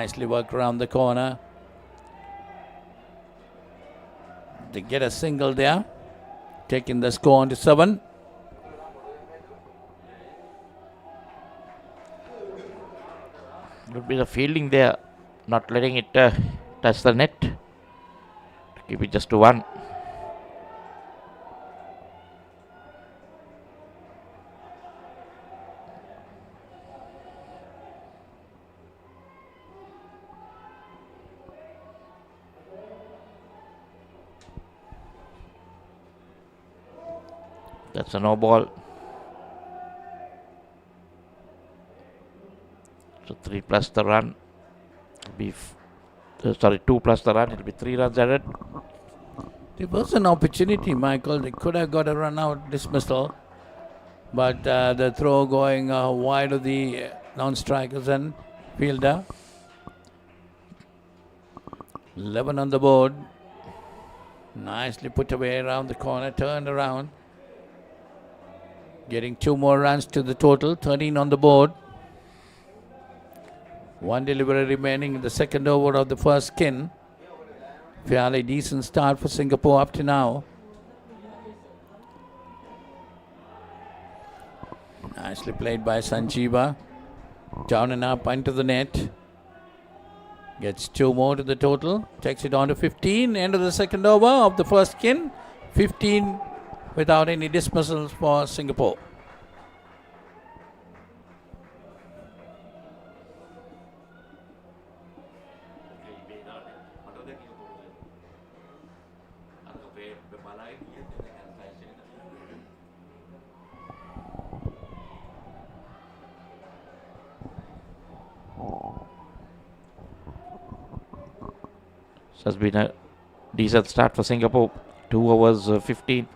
Nicely worked around the corner. They get a single there, taking the score on to 7. Would be the fielding there, not letting it touch the net. Keep it just to 1. That's a no ball. So 3 plus the run. Be 2 plus the run. It'll be 3 runs added. There was an opportunity, Michael. They could have got a run out dismissal, but the throw going wide of the non-strikers and fielder. 11 on the board. Nicely put away around the corner, turned around. Getting 2 more runs to the total, 13 on the board. 1 delivery remaining in the second over of the first skin. Fairly decent start for Singapore up to now. Nicely played by Sanjeeva. Down and up into the net. Gets 2 more to the total. Takes it on to 15. End of the second over of the first skin. 15 without any dismissals for Singapore. So has been a decent start for Singapore. 2 overs, 15.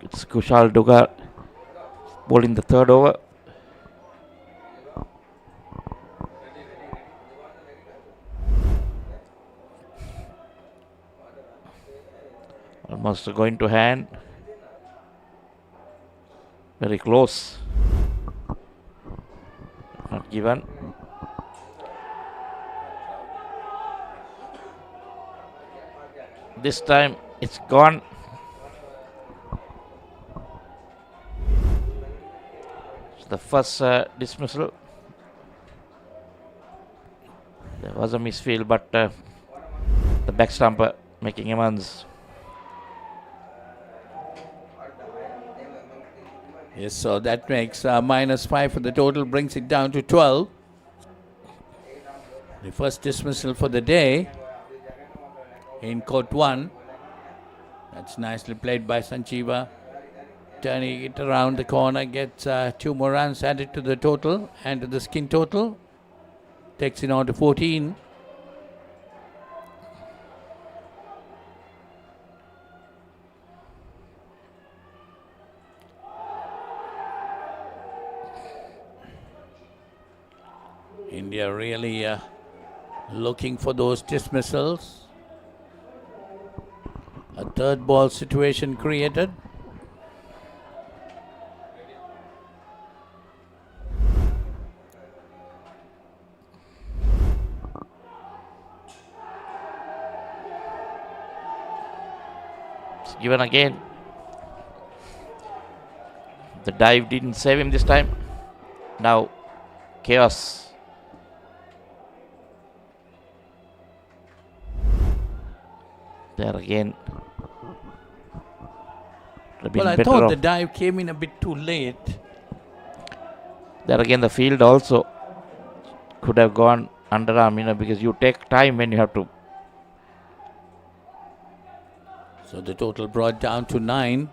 It's Kushal Dugar bowling the third over. Almost going to hand. Very close. Not given. This time it's gone. It's the first dismissal. There was a misfield, but the back stumper making amends. Yes, so that makes -5 for the total, brings it down to 12. The first dismissal for the day in court 1. That's nicely played by Sanjeeva. Turning it around the corner, gets 2 more runs added to the total and to the skin total. Takes it on to 14. India really looking for those dismissals. A third ball situation created. It's given again. The dive didn't save him this time. Now chaos. There again. Well, I thought the dive came in a bit too late. There again, the field also could have gone underarm, because you take time when you have to. So the total brought down to 9.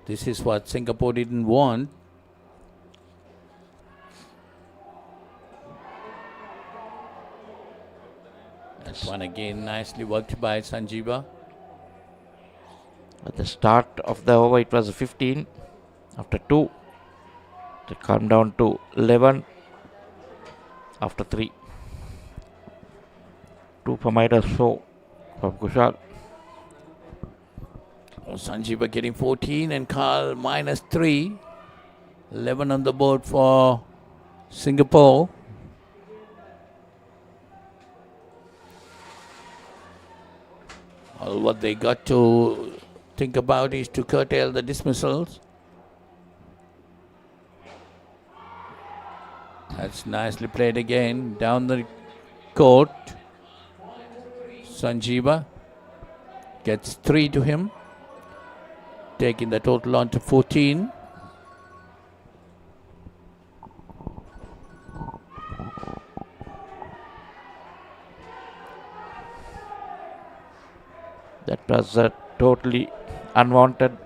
This is what Singapore didn't want. That one again nicely worked by Sanjeeva. At the start of the over, it was 15. After 2, they come down to 11. After 3, 2 for minus 4 from Kushal. Sanjeeva getting 14 and Carl -3. 11 on the board for Singapore. All what they got to think about is to curtail the dismissals. That's nicely played again. Down the court. Sanjeeva gets 3 to him, taking the total on to 14. That was totally unwanted.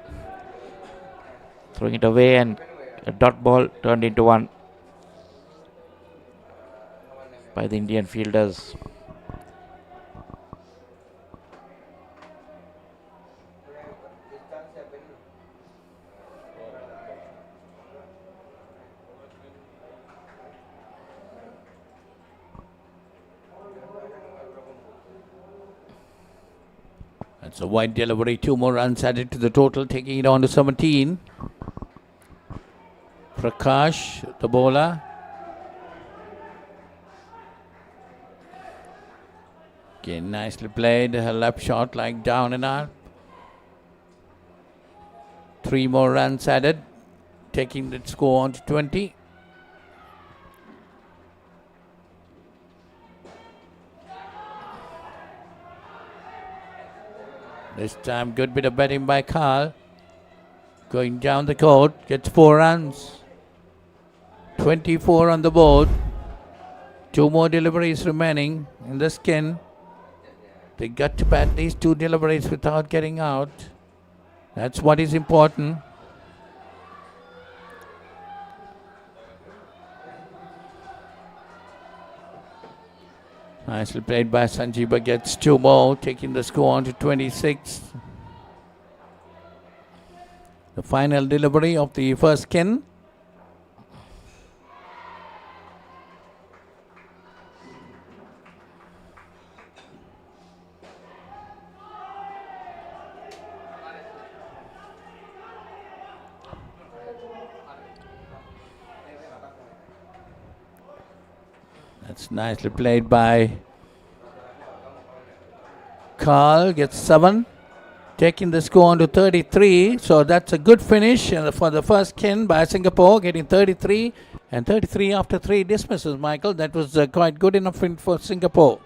Throwing it away, and a dot ball turned into one by the Indian fielders. That's a wide delivery. 2 more runs added to the total, taking it on to 17. Prakash, the bowler. Again, nicely played. Her left shot like down and out. 3 more runs added, taking the score on to 20. This time, good bit of batting by Carl. Going down the court, gets 4 runs. 24 on the board. 2 more deliveries remaining in the skin. They got to bat these 2 deliveries without getting out. That's what is important. Nicely played by Sanjeeva, gets 2 more, taking the score on to 26. The final delivery of the first skin. That's nicely played by Carl, gets 7, taking the score on to 33. So that's a good finish for the first kin by Singapore, getting 33 and 33 after 3 dismisses, Michael. That was quite good enough for Singapore.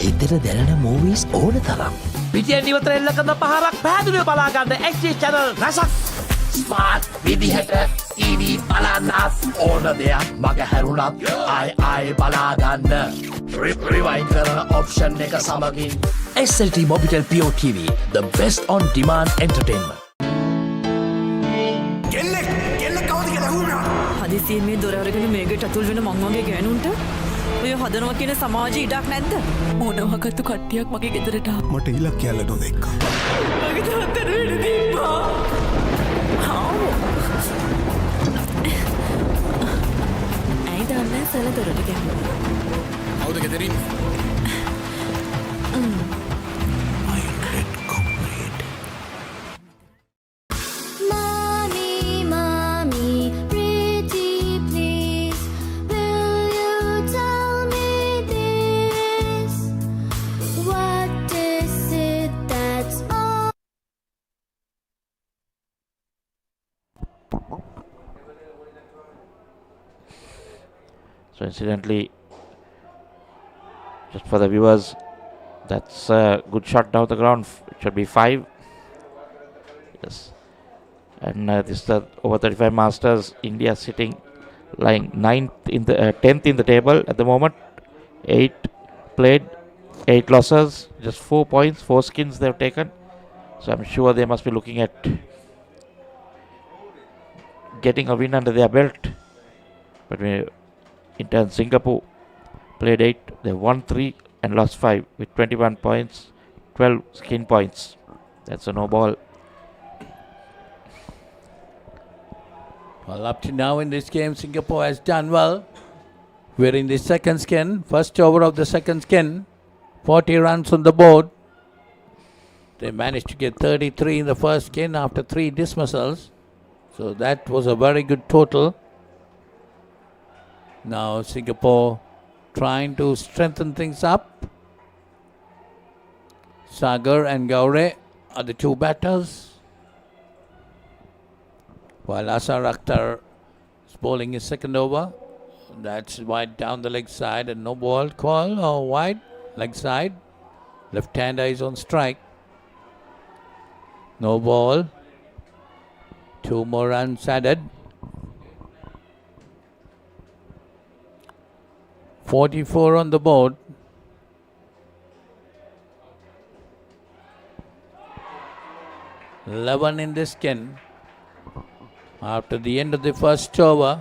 හිතට දැනෙන movies ඕන තරම්. පිටියෙන් ඉවතර එල්ල කරන පහරක් පැහැදිලිව බලා ගන්න HD channel රසක්. ස්මාර්ට් විදිහට TV බලන්නත් ඕන දෙයක් මග හැරුණත් ආයි බලා ගන්න. රිවයින්ඩ් කරන ඔප්ෂන් එක සමගින් SLT-MOBITEL TV, the best on demand entertainment. කෙල්ල කවුද කියලා හුරුනා. හදිසියෙන් මේ දොර අරගෙන මේකට අතුල් වෙන මං වගේ ගෑනුන්ට ඔය හදනවා කියන සමාජය ඉඩක් නැද්ද? මොනවාකටු කට්ටියක් මගේ ගෙදරට ආවා. මට ඉලක්කයක් නොදෙක්කා. මගේ තාත්තට වෙඩි දීපා. ඇයි දන්නේ සල දොරට ගැහුවා. කවුද ගෙදරින්? So incidentally, just for the viewers, that's a good shot down the ground. It should be 5. Yes. And this is the over 35 Masters. India sitting lying 9th in the 10th in the table at the moment. 8 played, 8 losses, just 4 points, 4 skins they've taken. So I'm sure they must be looking at getting a win under their belt. But in turn, Singapore played 8, they won 3 and lost 5 with 21 points, 12 skin points. That's a no ball Well, up to now in this game, Singapore has done well. We're in the second skin, first over of the second skin, 40 runs on the board. They managed to get 33 in the first skin after 3 dismissals. So that was a very good total. Now Singapore trying to strengthen things up. Sagar and Gaure are the 2 batters, while Asar Akhtar is bowling his second over. That's wide down the leg side and no ball call, or wide leg side. Left-hander is on strike. No ball. 2 more runs added. 44 on the board. Eleven in the skin. After the end of the first over,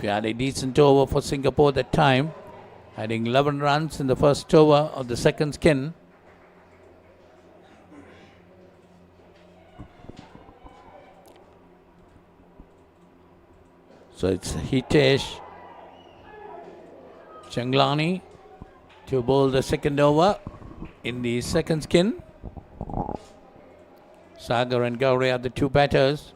we had a decent over for Singapore that time, adding 11 runs in the first over of the second skin. So it's Hitesh Changlani to bowl the second over in the second skin. Sagar and Gaure are the 2 batters.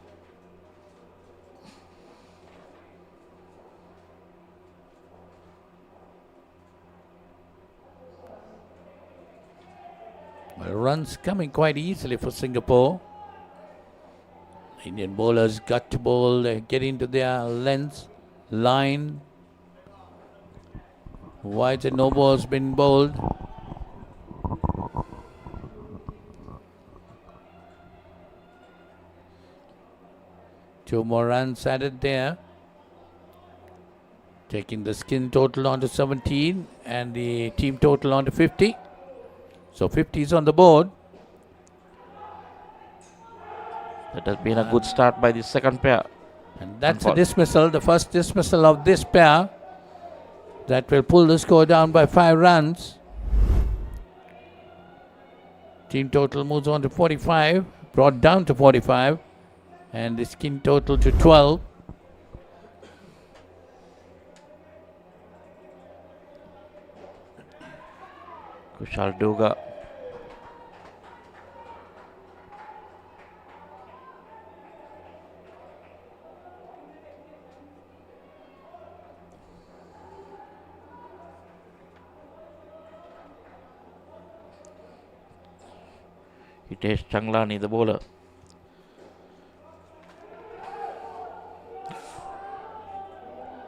Well, runs coming quite easily for Singapore. Indian bowlers got to bowl, get into their length, line. Wides and no balls been bowled. Two more runs added there, taking the skin total on to 17 and the team total on to 50. So 50 is on the board. That has been a good start by the second pair. And that's a dismissal, the first dismissal of this pair. That will pull the score down by 5 runs. Team total moves on to 45, brought down to 45. And the skin total to 12. Kushal Duga. Hitesh Changlani, the bowler.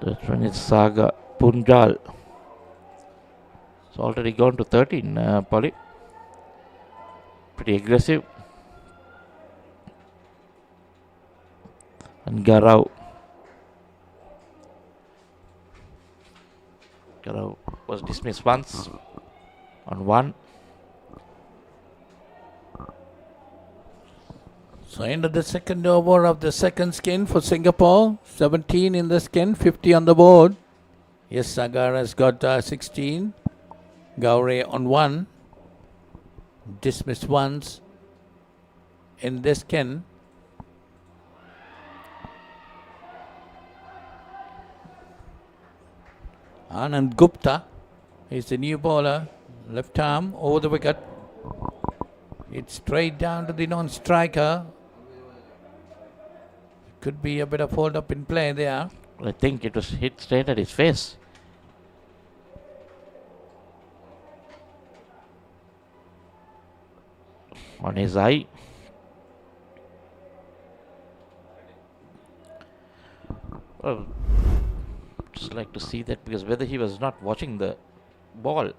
That one is Saga Punjal. It's already gone to 13, Polly. Pretty aggressive. And Garau. Garau was dismissed once on 1. So end of the second over of the second skin for Singapore. 17 in the skin, 50 on the board. Yes, Sagar has got 16. Gaure on 1. Dismissed once in this skin. Anand Gupta is the new bowler. Left arm over the wicket. It's straight down to the non-striker. Could be a bit of hold up in play there. I think it was hit straight at his face. On his eye. Well, just like to see that, because whether he was not watching the ball.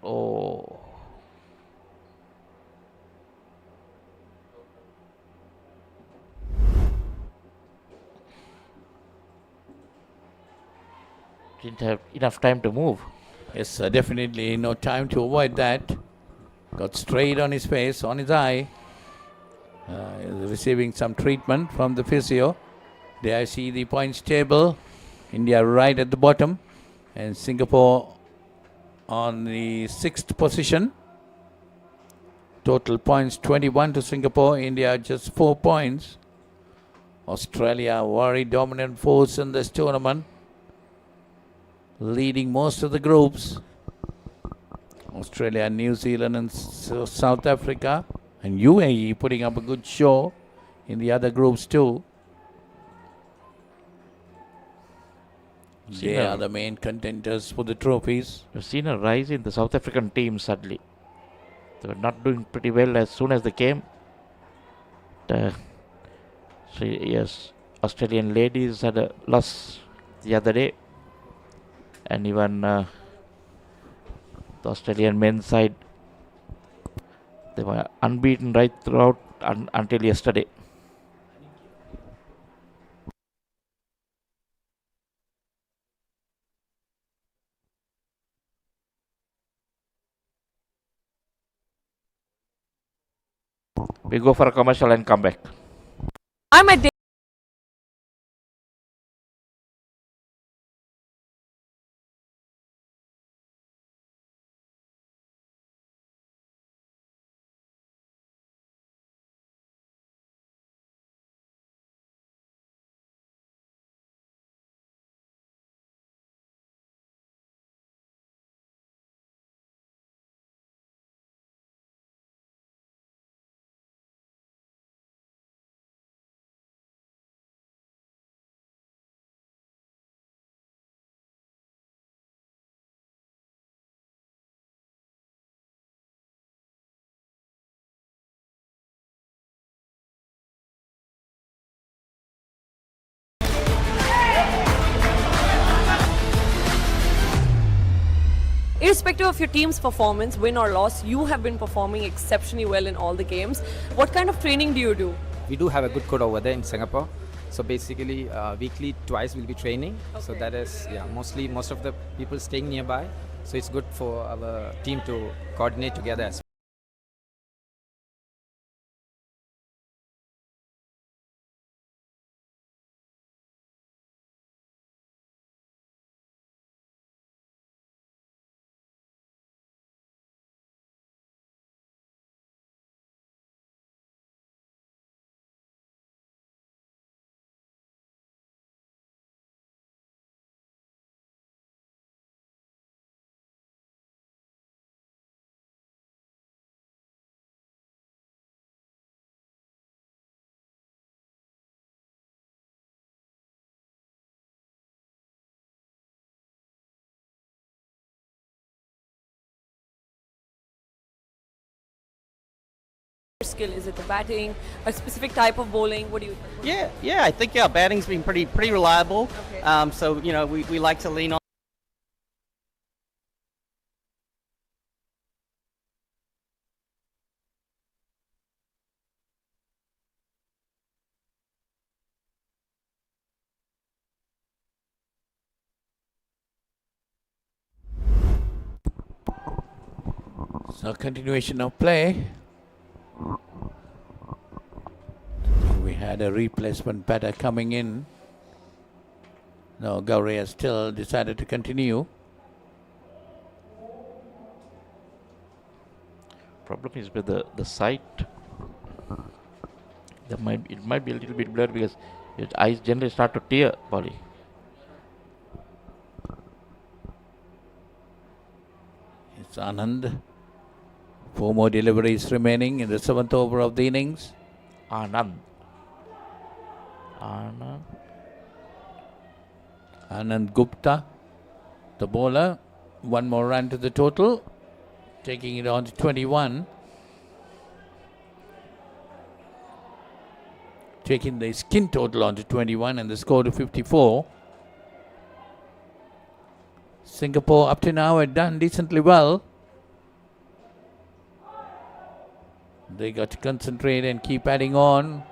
Oh. Didn't have enough time to move. Yes, definitely no time to avoid that. Got straight on his face, on his eye. Receiving some treatment from the physio. There I see the points table. India right at the bottom. And Singapore on the 6th position. Total points 21 to Singapore. India just 4 points. Australia, very dominant force in this tournament, leading most of the groups. Australia, New Zealand and South Africa, and UAE putting up a good show in the other groups too. They are the main contenders for the trophies. We've seen a rise in the South African team suddenly. They were not doing pretty well as soon as they came. Yes, Australian ladies had a loss the other day, and even the Australian men's side, they were unbeaten right throughout until yesterday. We go for a commercial and come back. I'm at Irrespective of your team's performance, win or loss, you have been performing exceptionally well in all the games. What kind of training do you do? We do have a good code over there in Singapore. So basically, weekly twice we'll be training. So that is, mostly most of the people staying nearby. So it's good for our team to coordinate together as well. Skill, is it the batting, a specific type of bowling? What do you think? Yeah. I think batting's been pretty reliable. Okay. So we like to lean on. So continuation of play. We had a replacement batter coming in. No, Gauri has still decided to continue. Problem is with the sight. It might be a little bit blurred because your eyes generally start to tear, Polly. It's Anand. 4 more deliveries remaining in the 7th over of the innings. Anand Gupta, the bowler. 1 more run to the total, taking it on to 21. Taking the skin total on to 21 and the score to 54. Singapore up to now had done decently well. They got to concentrate and keep adding on,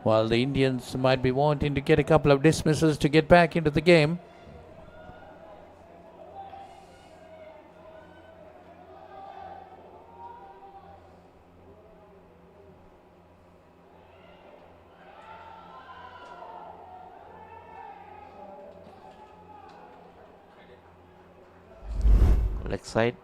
while the Indians might be wanting to get a couple of dismissals to get back into the game. leg side.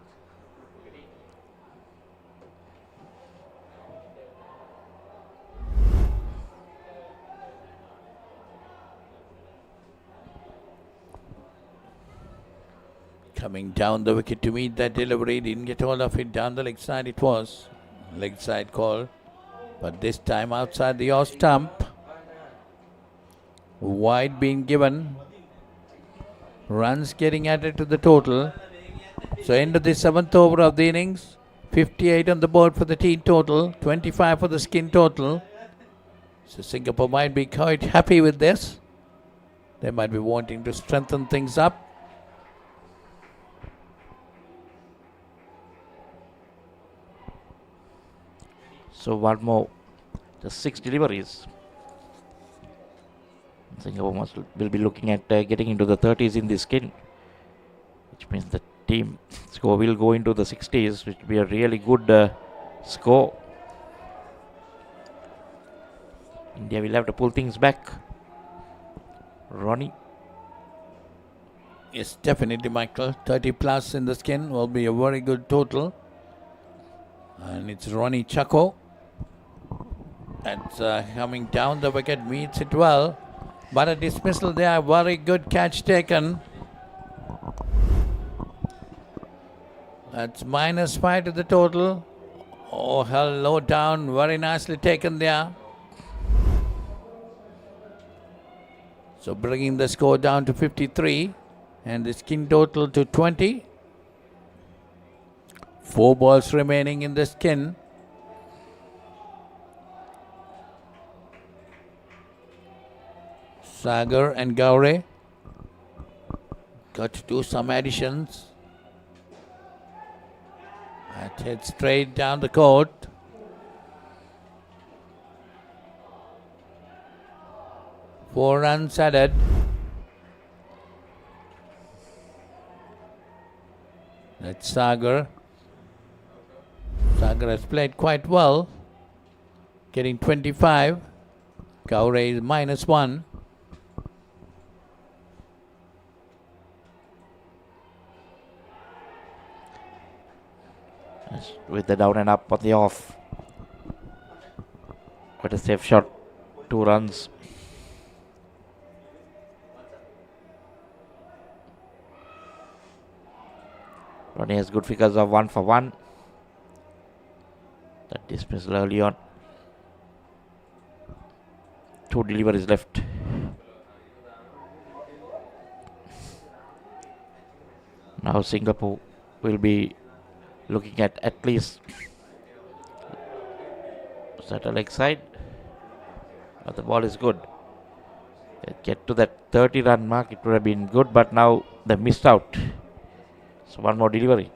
Coming down the wicket to meet that delivery. Didn't get hold of it. Down the leg side it was. Leg side call. But this time outside the off stump. Wide being given. Runs getting added to the total. So end of the 7th over of the innings. 58 on the board for the team total. 25 for the skin total. So Singapore might be quite happy with this. They might be wanting to strengthen things up. So one more, just 6 deliveries. Singapore will be looking at getting into the 30s in this skin, which means the team score will go into the 60s, which will be a really good score. India will have to pull things back. Ronnie. Yes, definitely, Michael. 30 plus in the skin will be a very good total. And it's Ronnie Chaco. That's coming down the wicket, meets it well. But a dismissal there, very good catch taken. That's -5 to the total. Oh, hell, low down, very nicely taken there. So bringing the score down to 53 and the skin total to 20. 4 balls remaining in the skin. Sagar and Gaure got to do some additions. That head straight down the court. Four runs added. That's Sagar. Sagar has played quite well, getting 25. Gaure is -1. With the down and up on the off. Quite a safe shot. 2 runs. Ronnie has good figures of 1 for 1. That dismissal early on. 2 deliveries left. Now Singapore will be looking at least center leg side, but the ball is good. Get to that 30 run mark, it would have been good, but now they missed out. So one more delivery.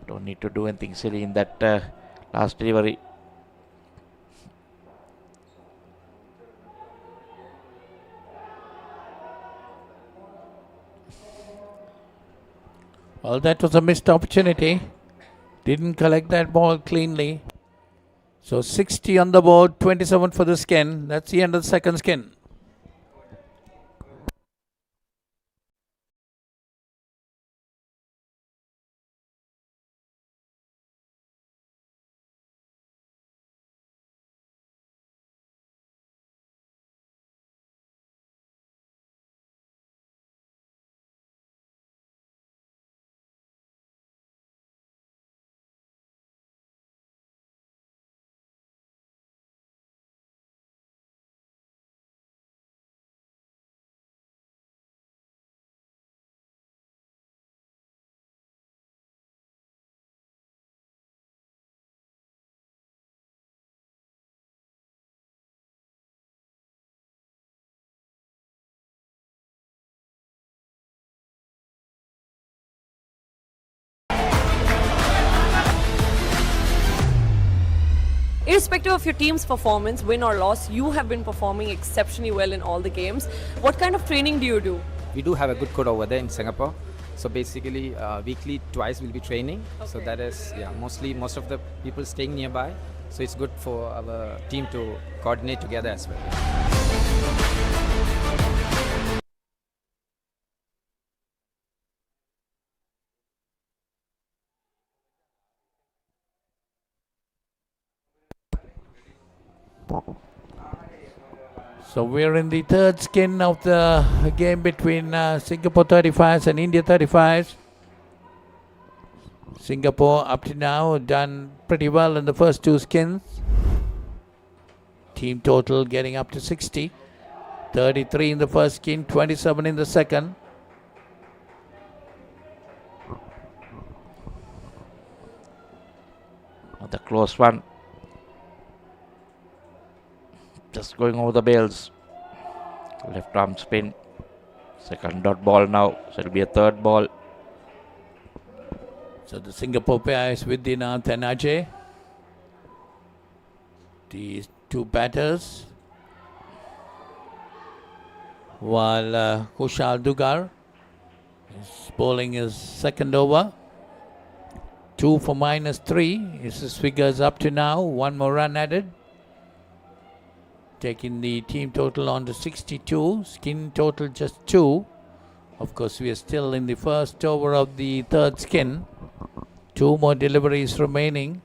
Don't need to do anything silly in that last delivery. Well, that was a missed opportunity. Didn't collect that ball cleanly. So 60 on the board, 27 for the skin. That's the end of the second skin. Irrespective of your team's performance, win or loss, you have been performing exceptionally well in all the games. What kind of training do you do? We do have a good coach over there in Singapore. So basically, weekly twice we'll be training. So that is, mostly most of the people staying nearby. So it's good for our team to coordinate together as well. So we're in the third skin of the game between Singapore 35s and India 35s. Singapore up to now done pretty well in the first two skins. Team total getting up to 60. 33 in the first skin, 27 in the second. The close one. Just going over the bails. Left arm spin. Second dot ball now. So it'll be a third ball. So the Singapore pair is with Dinath and Ajay. These two batters. While Kushal Dugar is bowling his second over. 2 for -3 is his figures up to now. One more run added. Taking the team total on to 62. Skin total just 2. Of course, we are still in the first over of the third skin. 2 more deliveries remaining.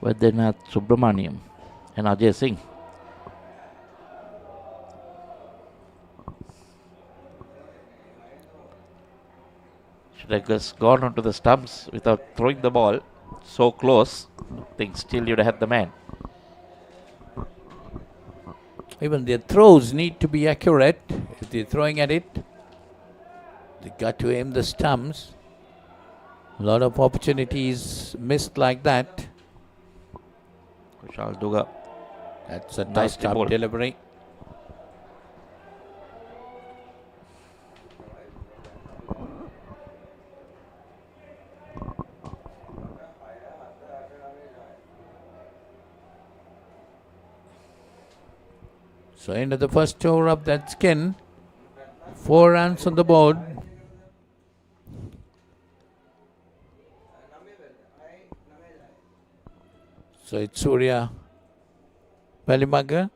Vaidyanathan Subramaniam and Ajay Singh. Should have just gone onto the stumps without throwing the ball so close. I think still you'd have had the man. Even their throws need to be accurate. If they're throwing at it, they got to aim the stumps. A lot of opportunities missed like that. Kushal Dugar. That's a Nice tossed up ball. delivery. So end of the first over of that skin. 4 runs on the board. So it's Surya Palimaga.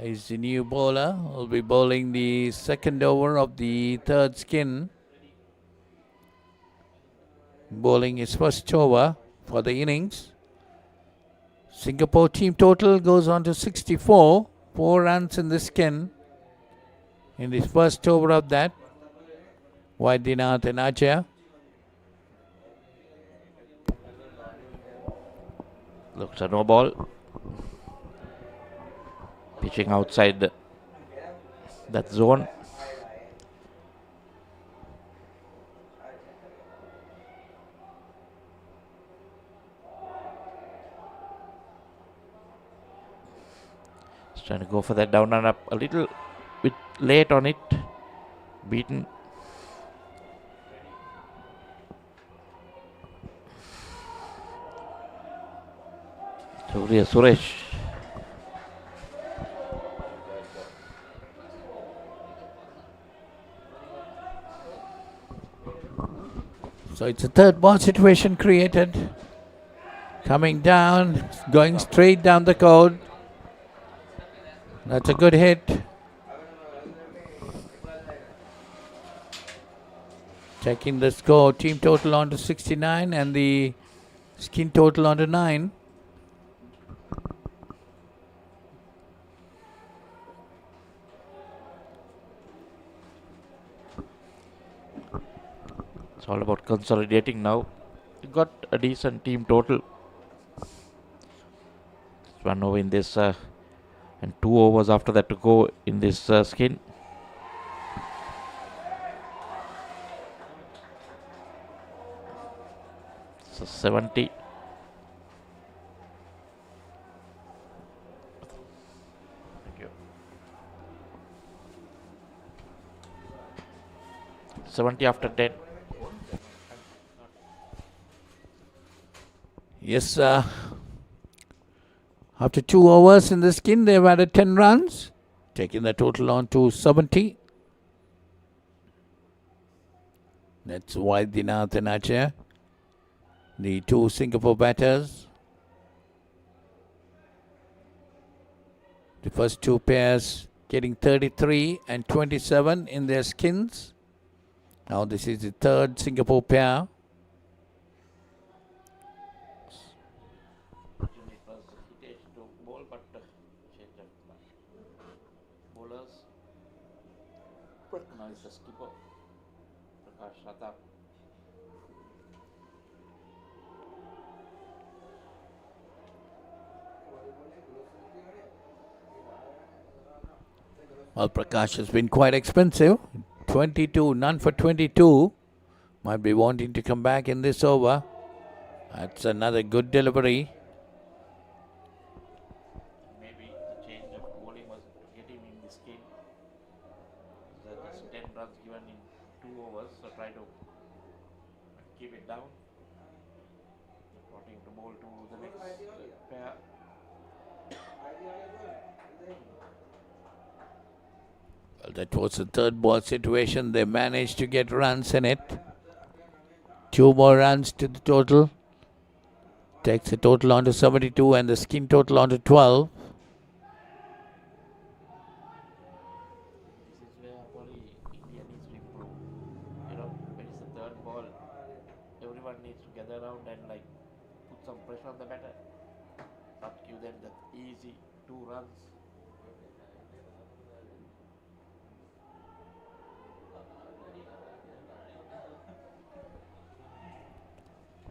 He's the new bowler. Will be bowling the second over of the third skin. Bowling his first over for the innings. Singapore team total goes on to 64. 4 runs in the skin. In the first over of that, Vaidyanathan and Ajay. Looks a no ball. Pitching outside that zone. Just trying to go for that down and up. A little bit late on it. Beaten. Surya Suresh. So it's a third ball situation created. Coming down, going straight down the court. That's a good hit. Checking the score, team total on to 69 and the skin total on to 9. It's all about consolidating now. You got a decent team total. Just 1 over in this and 2 overs after that to go in this skin. So 70. Thank you. 70 after 10. Yes, after 2 overs in the skin, they've added 10 runs, taking the total on to 70. That's Vaidyanathan and Ajay, the 2 Singapore batters. The first 2 pairs getting 33 and 27 in their skins. Now this is the third Singapore pair. Now it's the skipper, Prakash Pratap. Well, Prakash has been quite expensive. 22, none for 22. Might be wanting to come back in this over. That's another good delivery. Maybe the change of bowling was to get him in this game. There's just 10 runs given in 2 overs, so try to keep it down. Wanting to bowl to the next pair. Well, that was a third ball situation. They managed to get runs in it. 2 more runs to the total. Takes the total on to 72 and the skin total on to 12. This is where probably India needs to improve. You know, when it's the third ball, everyone needs to gather around and like put some pressure on the batter. Not give them that easy 2 runs.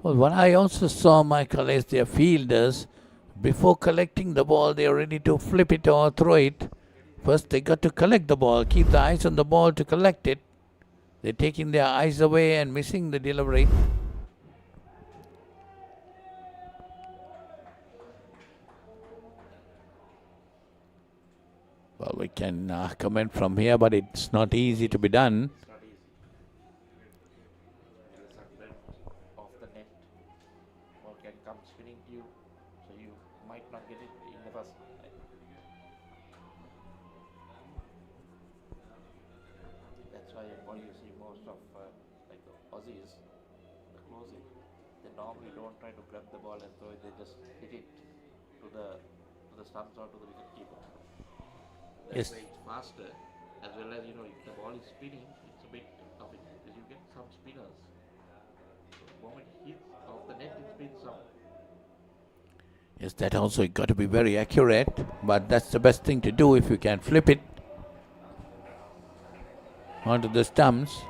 Well, what I also saw, Michael, is their fielders, before collecting the ball, they are ready to flip it or throw it. First, they got to collect the ball, keep the eyes on the ball to collect it. They're taking their eyes away and missing the delivery. Well, we can comment from here, but it's not easy to be done. It's not easy. There is a bend off the net. Ball can come spinning to you, so you might not get it in the first. That's why what you see most of like the Aussies, the closing, they normally don't try to grab the ball and throw it. They just hit it to the stumps or to the wicket keeper. That's Yes. why it's faster, as well as if the ball is spinning, it's a bit of it because you get some spinners. So the moment it hits off the net, it spins out. Yes, that also got to be very accurate, but that's the best thing to do if you can flip it onto the stumps.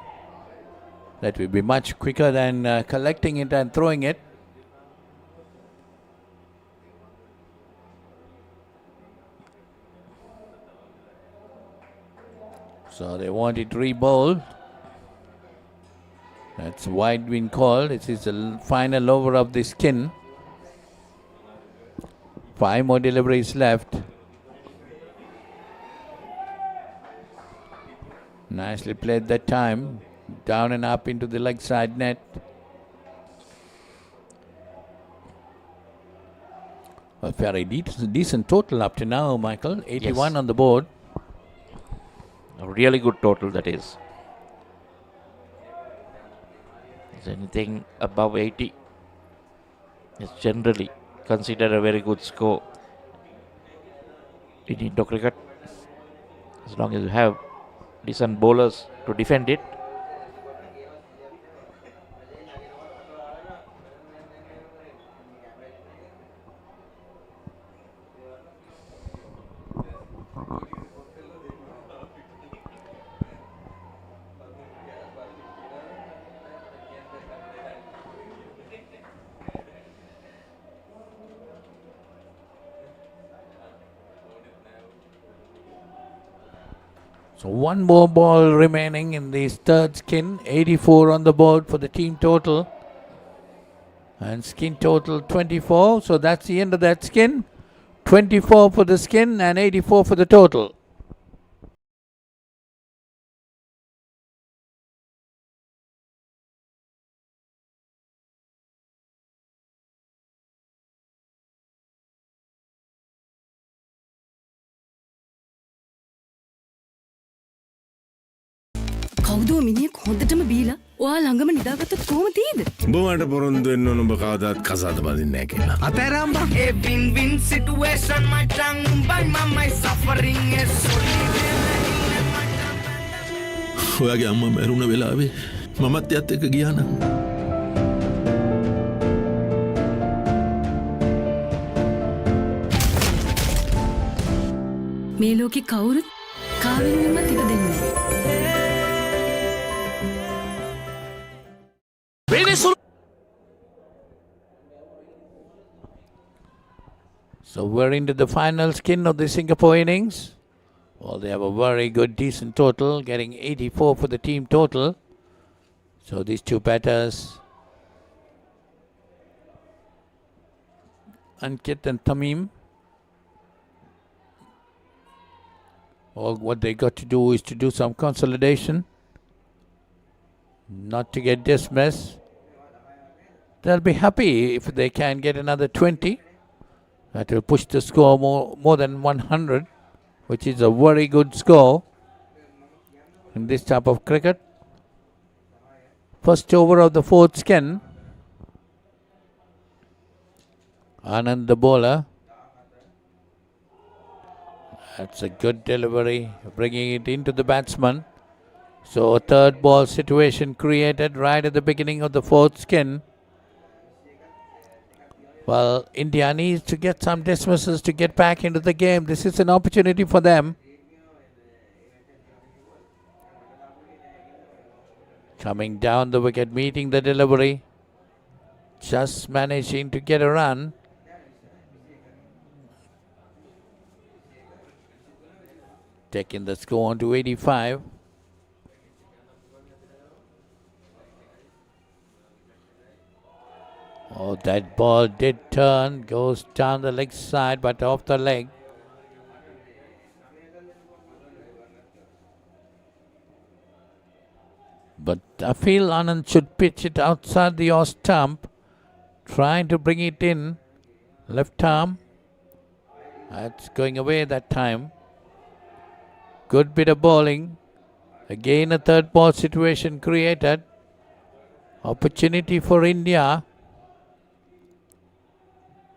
That will be much quicker than collecting it and throwing it. So they want it re-bowled. That's wide been called. This is the final over of the skin. 5 more deliveries left. Nicely played that time. Down and up into the leg side net. A very decent total up to now, Michael. 81 Yes. on the board. A really good total, that is. Is anything above 80 is generally considered a very good score in Indo cricket, as long as you have decent bowlers to defend it. So 1 more ball remaining in this third skin. 84 on the board for the team total. And skin total 24. So that's the end of that skin. 24 for the skin and 84 for the total. කවුදෝ මිනිහෙක් හොඳටම බීලා ඔයා ළඟම නිදාගත්තොත් කොහොම තියෙද? උඹ මට පොරොන්දු වෙන්න ඕන උඹ කවදාත් කසාද බඳින්නේ නැහැ කියලා. අතෑරම්බා. A win-win situation, my tongue by my suffering is ඔයාගේ අම්මා මැරුණ වෙලාවේ මමත් එයත් එක්ක ගියා නම් මේ ලෝකේ කවුරුත් කාවෙන්වත් ඉපදෙන්නේ නැහැ. So we're into the final skin of the Singapore innings. Well, they have a very good, decent total, getting 84 for the team total. So these two batters, Ankit and Tamim, all what they got to do is to do some consolidation, not to get dismissed. They'll be happy if they can get another 20. That will push the score more than 100, which is a very good score in this type of cricket. First over of the fourth skin. Anand the bowler. That's a good delivery, bringing it into the batsman. So a third ball situation created right at the beginning of the fourth skin. Well, India needs to get some dismisses to get back into the game. This is an opportunity for them. Coming down the wicket, meeting the delivery. Just managing to get a run. Taking the score on to 85. Oh, that ball did turn, goes down the leg side, but off the leg. But I feel Anand should pitch it outside the off stump, trying to bring it in. Left arm. That's going away that time. Good bit of bowling. Again a third ball situation created. Opportunity for India.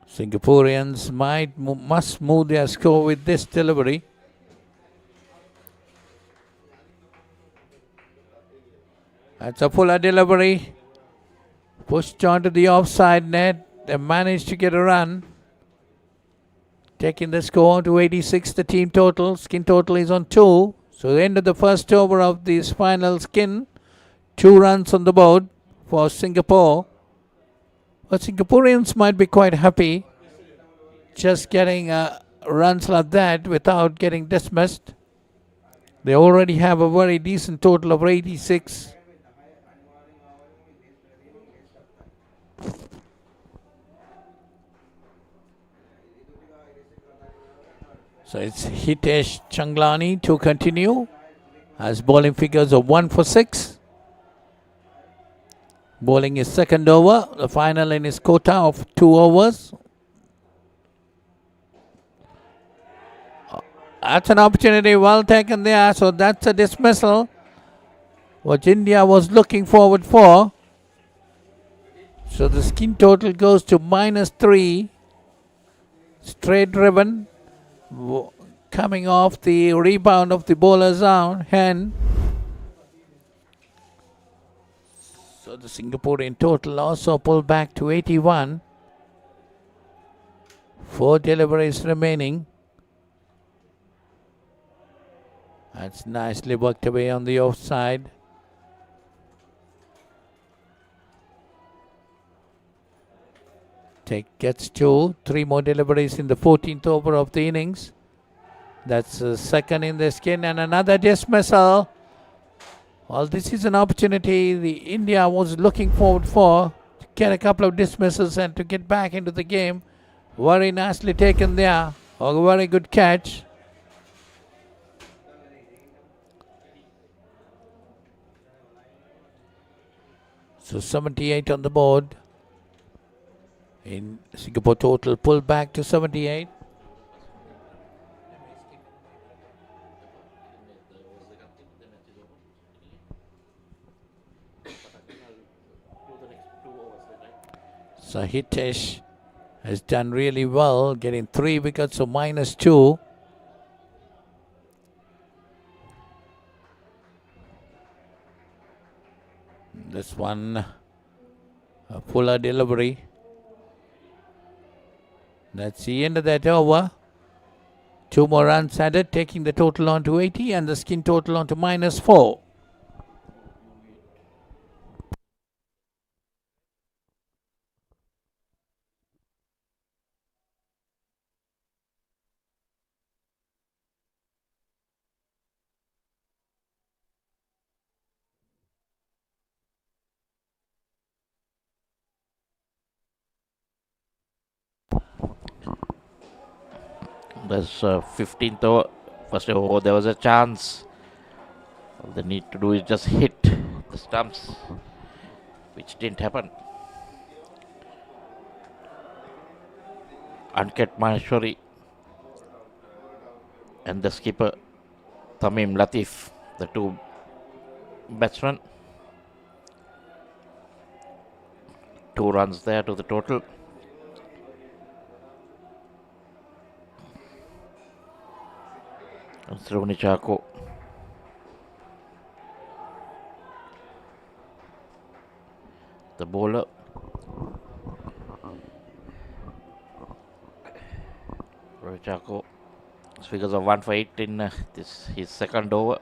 Singaporeans must move their score with this delivery. That's a fuller delivery. Pushed onto the offside net. They managed to get a run. Taking the score on to 86, the team total. Skin total is on 2. So the end of the first over of this final skin. 2 runs on the board for Singapore. But Singaporeans might be quite happy just getting runs like that without getting dismissed. They already have a very decent total of 86. So it's Hitesh Changlani to continue. Has bowling figures of 1 for 6. Bowling his second over, the final in his quota of 2 overs. That's an opportunity well taken there. So that's a dismissal, which India was looking forward for. So the skin total goes to -3. Straight driven, coming off the rebound of the bowler's hand. So the Singaporean total also pulled back to 81. 4 deliveries remaining. That's nicely worked away on the offside. Gets 2. 3 more deliveries in the 14th over of the innings. That's the second in the skin and another dismissal. Well, this is an opportunity the India was looking forward for, to get a couple of dismissals and to get back into the game. Very nicely taken there. A very good catch. So 78 on the board. In Singapore total pulled back to 78. So Hitesh has done really well, getting 3 wickets, so -2. This one, a fuller delivery. That's the end of that over. 2 more runs added, taking the total on to 80 and the skin total on to -4. There's 15th over. First over, there was a chance. All they need to do is just hit the stumps, which didn't happen. Anket Maheshwari and the skipper Tamim Latif, the two batsmen. 2 runs there to the total. And Sruni Chako. The bowler. Rohit Chako figures of 1 for 8 in his second over.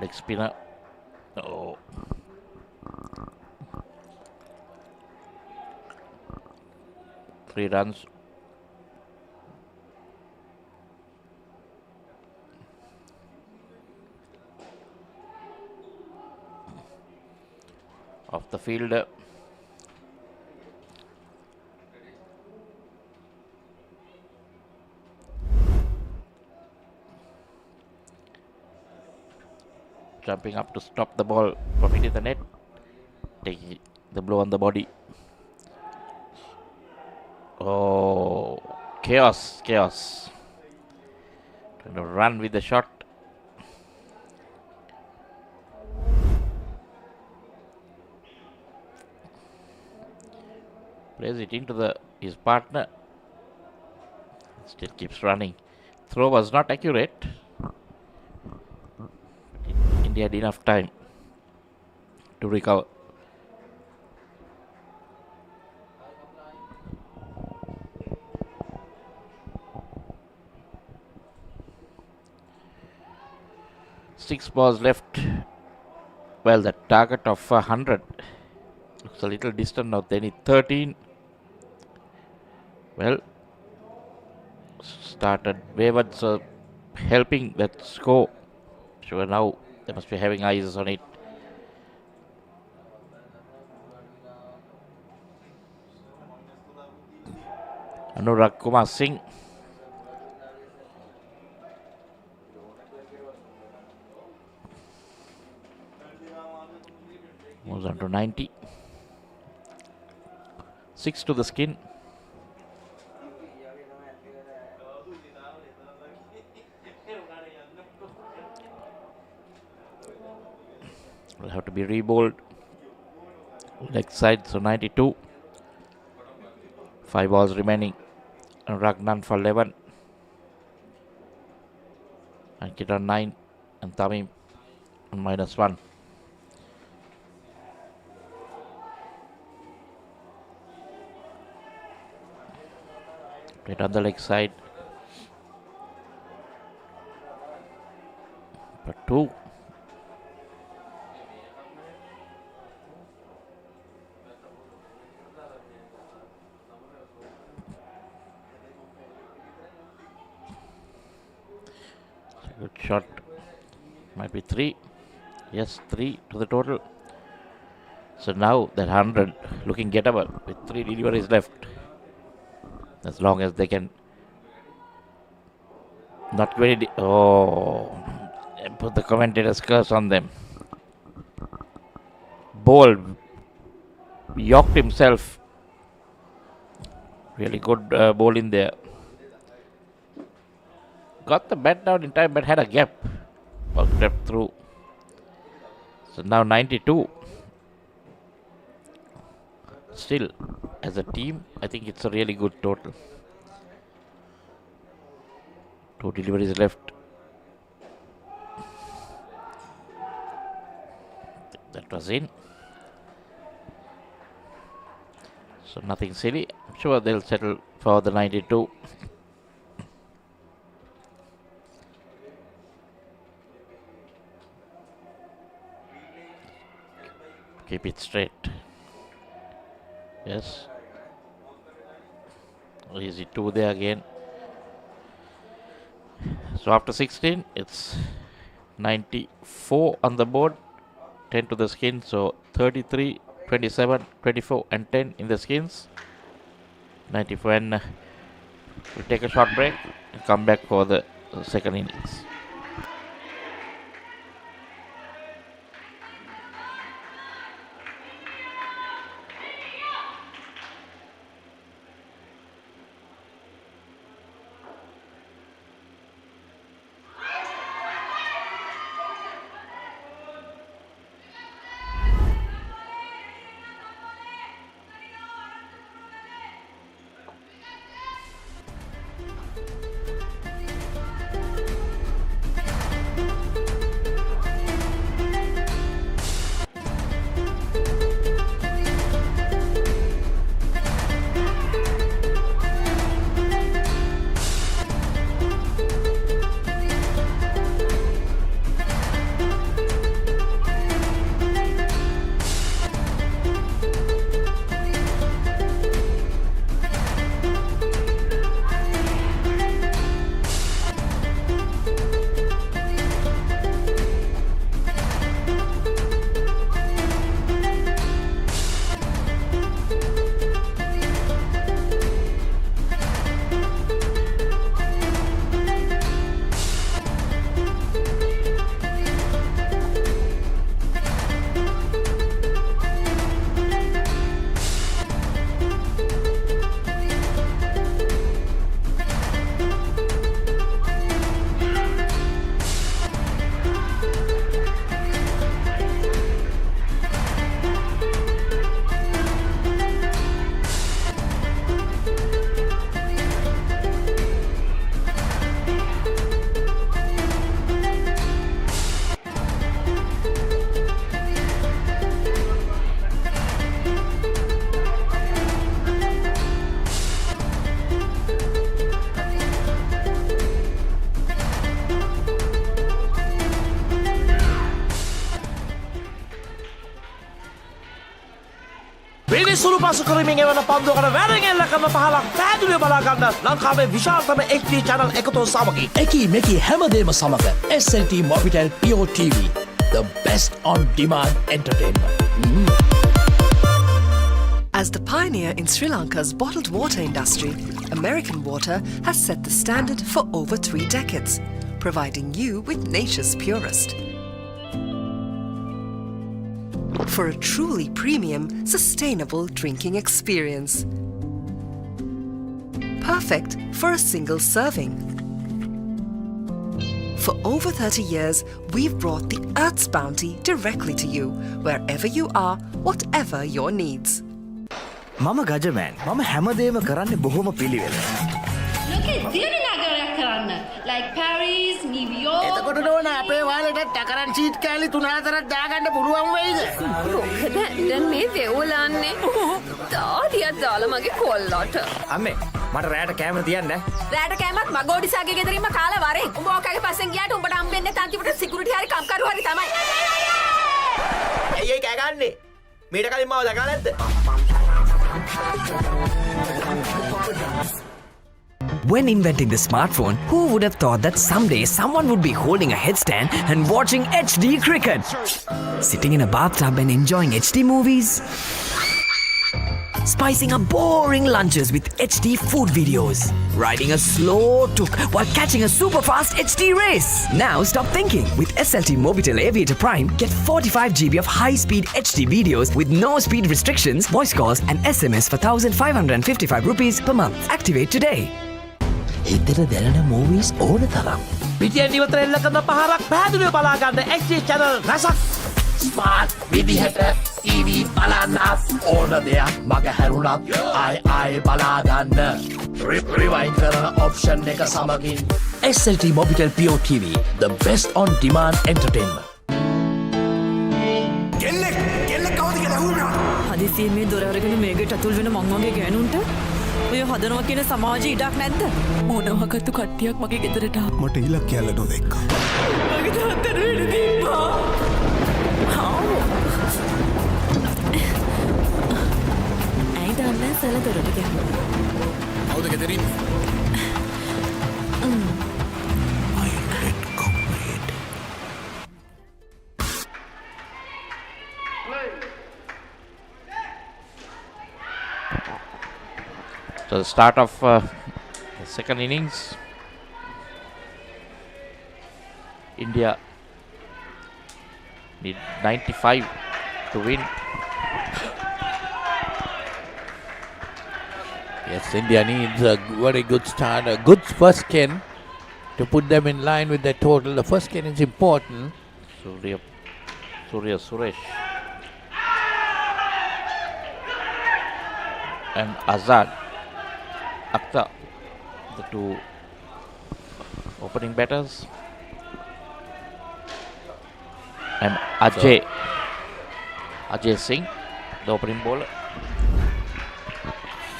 Leg spinner. Oh. Three runs. Off the field. Jumping up to stop the ball from hitting the net. Taking the blow on the body. Oh, chaos. Trying to run with the shot. Plays it into his partner. Still keeps running. Throw was not accurate. India had enough time to recover. Six balls left. Well, the target of 100 looks a little distant now. They need 13. Well, started wavered, so helping that score. Sure, now they must be having eyes on it. Anurag Kumar Singh. Moves on to 90. 6 to the skin. Will have to be rebowled. Leg side, so 92. 5 balls remaining. And Ragnan for 11. And Kid on 9. And Tamim on -1. Played on the leg side. For 2. Good shot. Might be 3. Yes, 3 to the total. So now that 100 looking gettable with 3 deliveries left. As long as they can not very put the commentator's curse on them. Ball Yorked himself. Really good ball in there. Got the bat down in time, but had a gap. Ball crept through. So now 92. Still, as a team, I think it's a really good total. 2 deliveries left. That was in. So nothing silly. I'm sure they'll settle for the 92. Keep it straight. Yes. Easy 2 there again. So after 16, it's 94 on the board. 10 to the skin. So 33 27, 24 and 10 in the skins. 94 will take a short break and come back for the second innings. විනිසුරු පසු කරමින් එවන පන්දුවකට වැරෙන් එල්ල කරන පහලක් පැහැදිලිව බලා ගන්න ලංකාවේ විශාලතම HD channel එකතු සමගින් එකී මෙකී හැමදේම සමග SLT-MOBITEL TV, the best on demand entertainment. As the pioneer in Sri Lanka's bottled water industry, American Water has set the standard for over 3 decades, providing you with nature's purest. For a truly premium, sustainable drinking experience. Perfect for a single serving. For over 30 years, we've brought the Earth's bounty directly to you, wherever you are, whatever your needs. මම ගජමෑන් මම හැමදේම කරන්නේ බොහොම පිළිවෙල. ලෝකේ දියුණු නගරයක් කරන්න. Like Paris, New York. එතකොට නෝන අපේ වාලේට ටකරන් සීට් කෑලි 3-4ක් දාගන්න පුළුවන් වෙයිද? මොකද දැන් මේ වෙවුලන්නේ තාරියක් දාලා මගේ කොල්ලට. අම්මේ මට රැයට කැමර තියන්න. රැට කෑමත් මගෝඩිසාගේ ගෙදරින්ම කාලා වරෙන්. උඹ ඔකගේ පස්සෙන් ගියාට උඹට හම්බෙන්නේ අන්තිමට සිකියුරිටි හරි කම්කරු හරි තමයි. ඇයි කෑ ගන්නෙ? මීට කලින් මාව දැකලා නැද්ද? When inventing the smartphone, who would have thought that someday someone would be holding a headstand and watching HD cricket? Sitting in a bathtub and enjoying HD movies? Spicing up boring lunches with HD food videos? Riding a slow tuk while catching a super fast HD race? Now stop thinking. With SLT-MOBITEL Aviator Prime, get 45 GB of high-speed HD videos with no speed restrictions, voice calls and SMS for 1,555 rupees per month. Activate today. එතන දැනෙන movies ඕන තරම්. පිටියෙන් ඉවතර එල්ල කරන පහරක් පැහැදිලිව බලා ගන්න HD channel රසක්. ස්මාර්ට් විදිහට TV බලන්න ඕන දෙයක් මග හැරුණත් ආයි බලා ගන්න. රිවයින්ඩ් කරන option එක සමගින් SLT-MOBITEL TV, the best on demand entertainment. හදිසියෙන් මේ දොර අරගෙන මේකට අතුල් වෙන මං වගේ ගෑනුන්ට ඔය හදනවා කියන සමාජයේ ඉඩක් නැද්ද? මොනවාකටද කට්ටියක් මගේ ගෙදරට ආවා. මට ඉලක්ක කියලා නොදෙක්කා. මගේ තාත්තට වෙඩි දීපා. ඇයි දන්නේ සල දොරට ගියා. කවුද ගෙදරින්? So the start of the second innings. India need 95 to win. Yes, India needs a very good start, a good first skin to put them in line with their total. The first skin is important. Surya Suresh and Azad Akhtar, the two opening batters, and Ajay Singh, the opening bowler.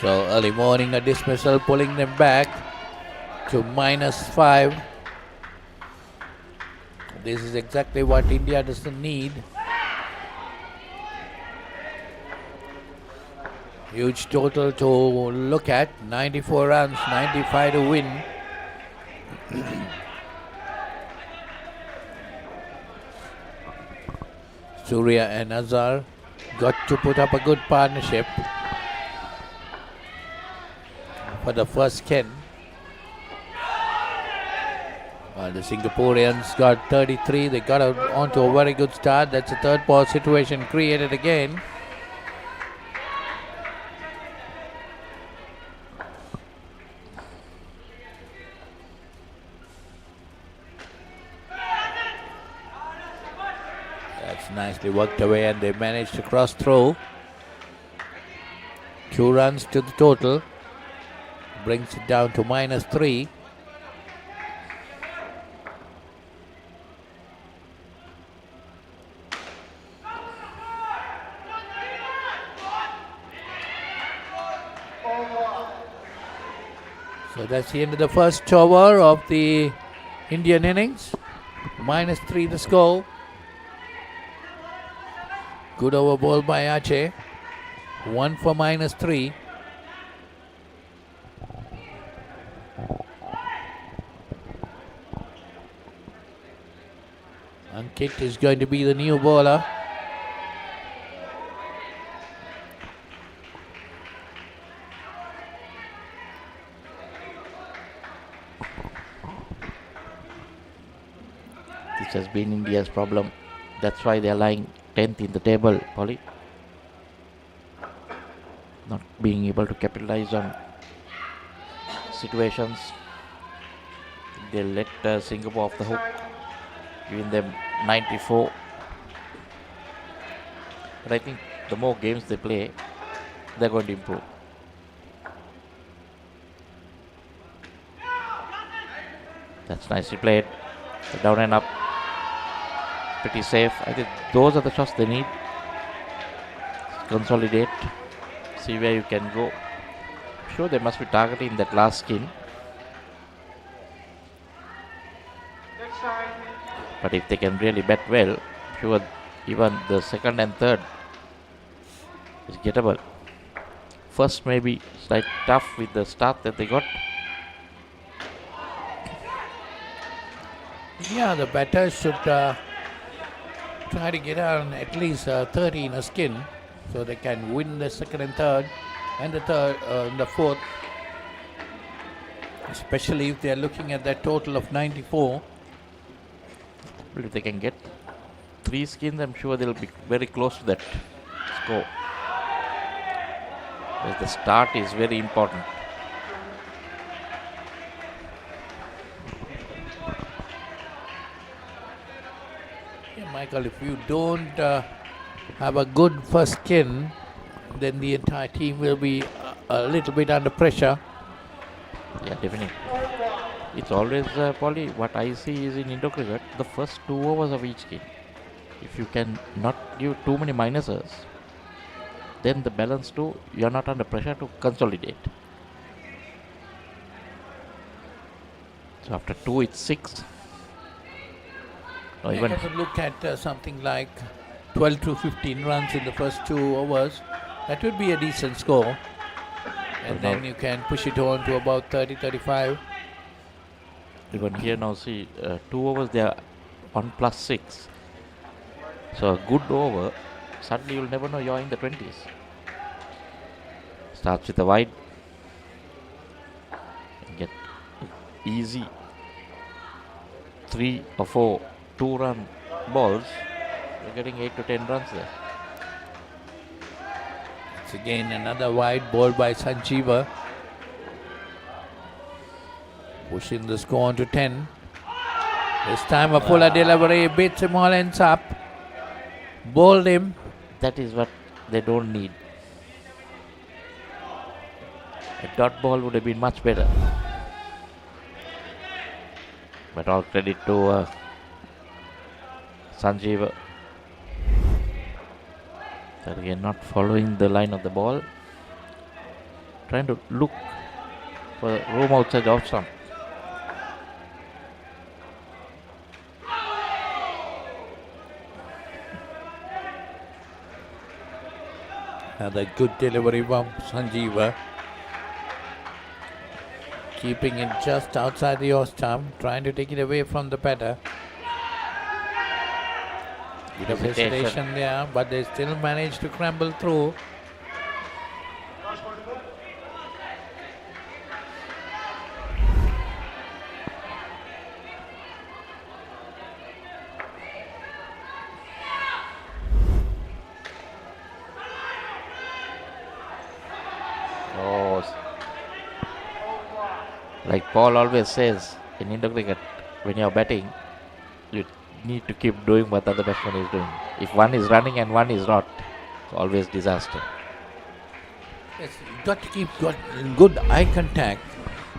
So early morning a dismissal, pulling them back to -5. This is exactly what India doesn't need. Huge total to look at, 94 runs, 95 to win. Surya and Azhar got to put up a good partnership for the first skin. Well, the Singaporeans got 33. They got onto a very good start. That's a third ball situation created again. That's nicely worked away, and they managed to cross through. 2 runs to the total. Brings it down to -3. So that's the end of the first over of the Indian innings. -3 the score. Good over ball by Aceh. 1 for -3. Ankit is going to be the new bowler. This has been India's problem. That's why they are lying 10th in the table, Polly. Not being able to capitalize on situations. They let Singapore off the hook, giving them 94. But I think the more games they play, they're going to improve. That's nicely played. Down and up. Pretty safe. I think those are the shots they need. Consolidate. See where you can go. Sure, they must be targeting that last skin. But if they can really bat well, sure, even the second and third is gettable. First maybe slightly tough with the start that they got. Yeah, the batters should try to get on at least 30 in a skin, so they can win the second and third, and the fourth. Especially if they are looking at that total of 94. But if they can get 3 skins, I'm sure they'll be very close to that score. Because the start is very important. Yeah, Michael, if you don't have a good first skin, then the entire team will be a little bit under pressure. Yeah, definitely. It's always, Polly, what I see is in Indo cricket, the first 2 overs of each game. If you can not give too many minuses, then the balance 2, you're not under pressure to consolidate. So after 2, it's 6. Or even You have to look at something like 12 to 15 runs in the first 2 overs. That would be a decent score. And then you can push it on to about 30-35. Even here now, see, 2 overs they are on +6. So a good over, suddenly you'll never know you're in the 20s. Starts with a wide. easy 3 or 4 2-run balls, you're getting 8 to 10 runs there. It's again another wide ball by Sanjeeva. Pushing the score on to 10. This time a fuller delivery, beats him all, ends up. Bowled him. That is what they don't need. A dot ball would have been much better. But all credit to Sanjeeva. That again not following the line of the ball. Trying to look for room outside the off stump. Another good delivery from Sanjeeva. Keeping it just outside the off stump, trying to take it away from the batter. Bit of hesitation there, but they still managed to scramble through. Like Paul always says in Indo cricket, when you're batting, you need to keep doing what the other batsman is doing. If one is running and one is not, it's always disaster. Yes, you've got to keep good eye contact.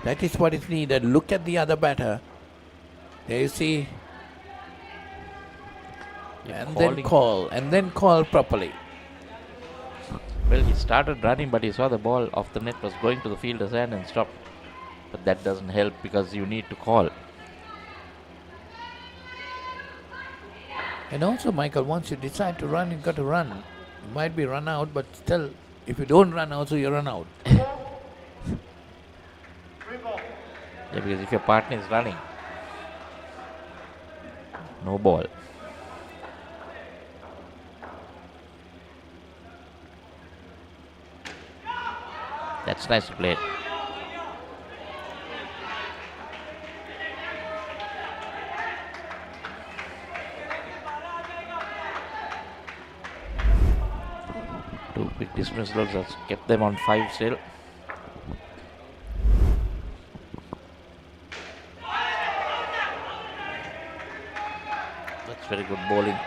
That is what is needed. Look at the other batter. There you see. And then call properly. Well, he started running, but he saw the ball off the net was going to the fielder's hand and stopped. But that doesn't help because you need to call. And also, Michael, once you decide to run, you've got to run. You might be run out, but still, if you don't run also, you run out. Yeah, because if your partner is running, no ball. That's nice played. Two big dismissals has kept them on 5 still. That's very good bowling.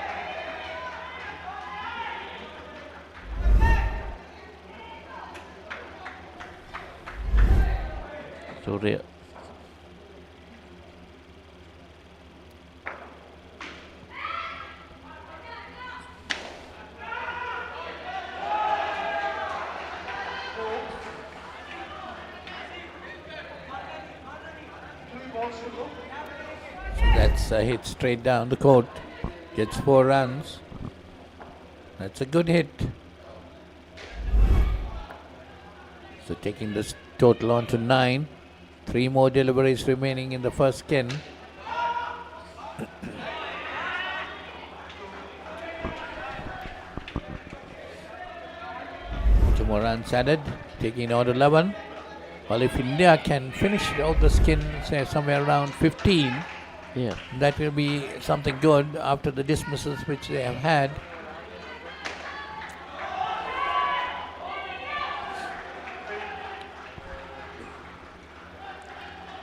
Surya. So that's a hit straight down the court. Gets 4 runs. That's a good hit. So taking this total on to 9. 3 more deliveries remaining in the first skin. 2 more runs added, taking out 11. Well, if India can finish out the skin, say somewhere around 15, yeah, that will be something good after the dismissals which they have had.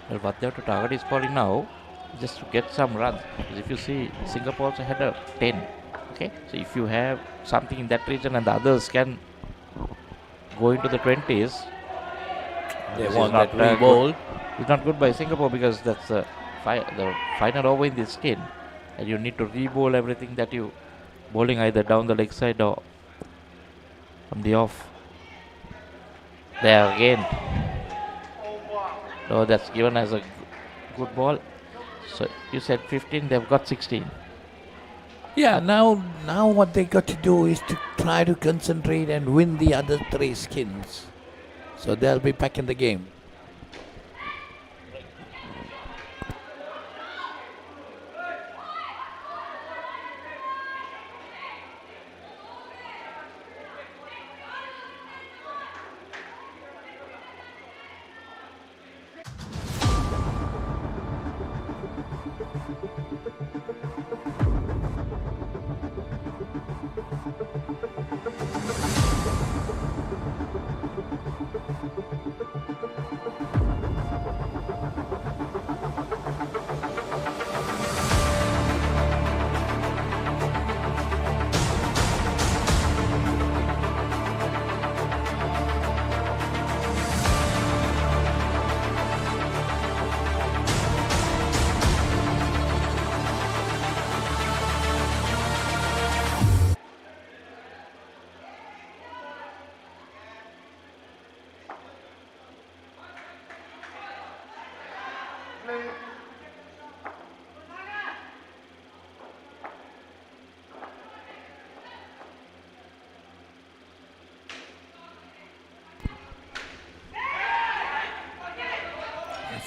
Well, what they have to target is bowling now, just to get some runs. Because if you see, Singapore also had a 10. Okay, so if you have something in that region and the others can go into the 20s, they want that re-bowled. It's not good by Singapore because that's the final over in the skin, and you need to re-bowl everything that you bowling either down the leg side or on the off. There again. No, that's given as a good ball. So you said 15, they've got 16. Yeah, now what they got to do is to try to concentrate and win the other 3 skins. So they'll be back in the game.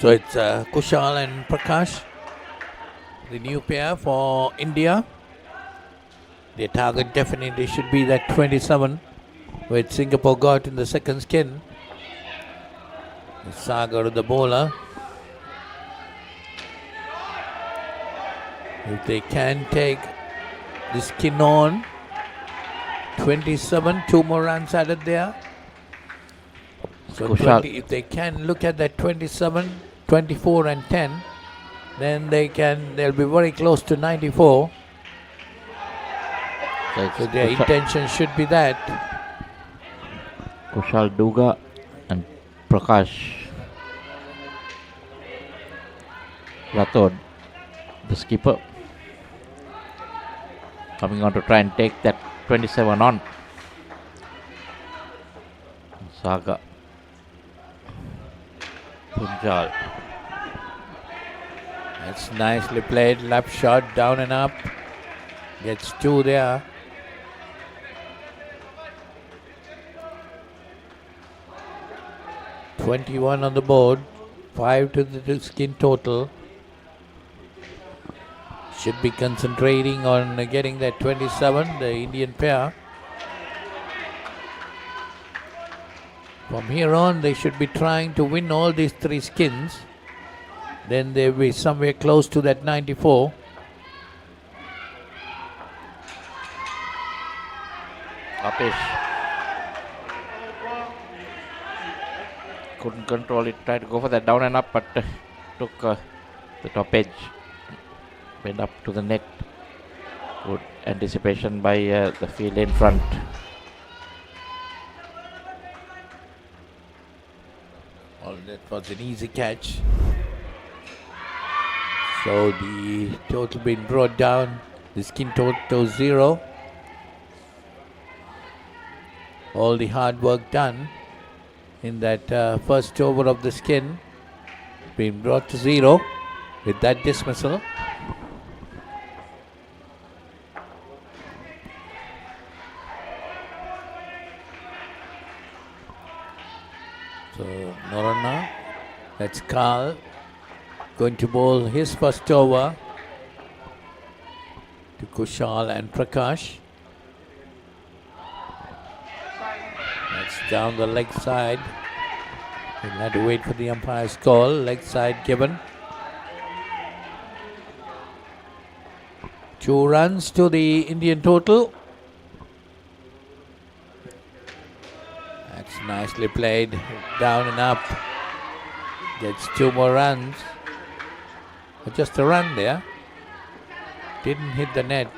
So it's Kushal and Prakash, the new pair for India. Their target definitely should be that 27, which Singapore got in the second skin. Sagar, the bowler. If they can take the skin on, 27, 2 more runs added there. So 20, if they can look at that 27, 24 and 10, then they'll be very close to 94. So their intention should be that. Kushal Duga and Prakash Rathod, the skipper, coming on to try and take that 27 on. Saga Punjal. That's nicely played. Lap shot, down and up. Gets 2 there. $21 on the board. 5 to the skin total. Should be concentrating on getting that 27, the Indian pair. From here on, they should be trying to win all these 3 skins. Then they'll be somewhere close to that 94. Apesh couldn't control it, tried to go for that down and up, but took the top edge, went up to the net. Good anticipation by the field in front. Well, that was an easy catch. So the total being brought down, the skin total 0. All the hard work done in that first over of the skin being brought to 0 with that dismissal. So Norana, that's Carl, going to bowl his first over to Kushal and Prakash. That's down the leg side. We'll have to wait for the umpire's call. Leg side given. 2 runs to the Indian total. That's nicely played. Down and up. Gets 2 more runs. But just a run there. Didn't hit the net.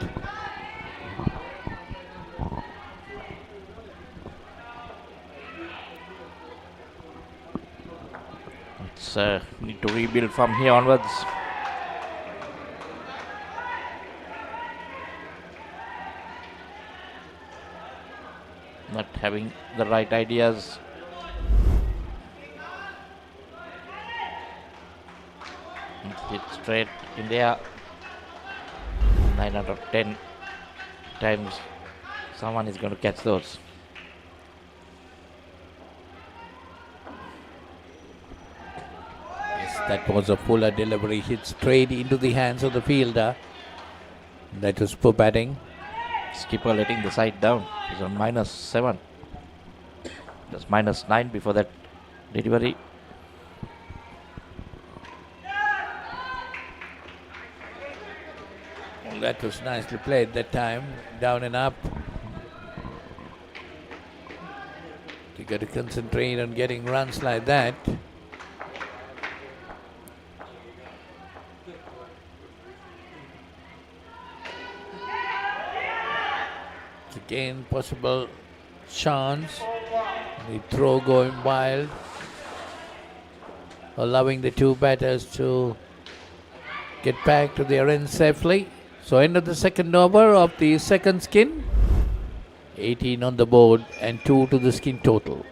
Need to rebuild from here onwards. Not having the right ideas. Hit straight in there. 9 out of 10 times someone is going to catch those. That was a fuller delivery, hit straight into the hands of the fielder. That was poor batting. Skipper letting the side down. He's on -7. Just -9 before that delivery. Well, that was nicely played that time. Down and up. You got to concentrate on getting runs like that. Again, possible chance. The throw going wild, allowing the 2 batters to get back to their end safely. So end of the second over of the second skin. 18 on the board and 2 to the skin total.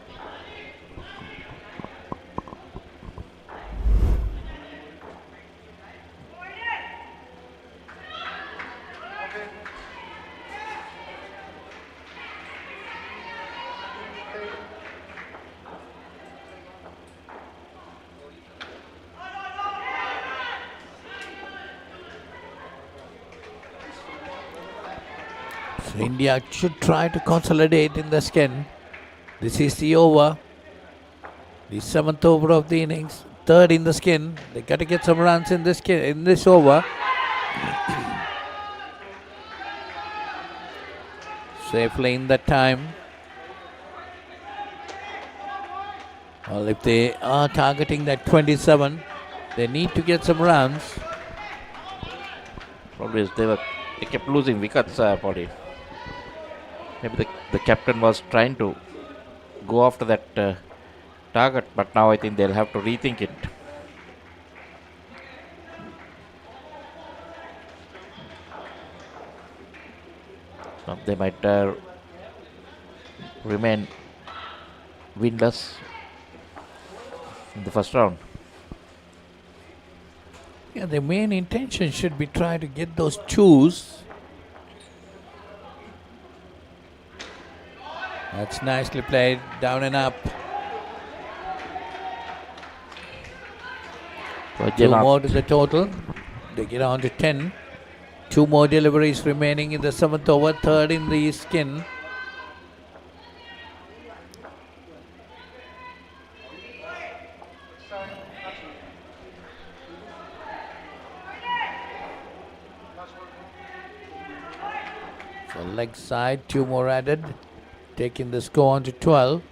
So India should try to consolidate in the skin. This is the over. The 7th over of the innings. Third in the skin. They got to get some runs in this over. Safely in that time. Well, if they are targeting that 27, they need to get some runs. Probably they kept losing wickets, Polly. Maybe the captain was trying to go after that target, but now I think they'll have to rethink it. So they might remain winless in the first round. Yeah, the main intention should be trying to get those twos. That's nicely played, down and up. Two more to the total. They get on to 10. Two more deliveries remaining in the 7th over, third in the skin. So leg side, two more added, taking the score on to 12.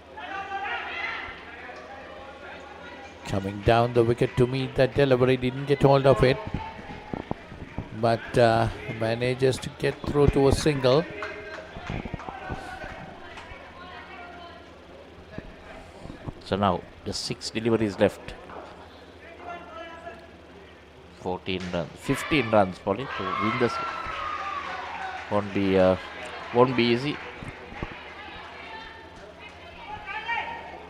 Coming down the wicket to meet that delivery, didn't get hold of it, but manages to get through to a single. So now just 6 deliveries left. 14 runs, 15 runs, Polly, to win this. Won't be easy.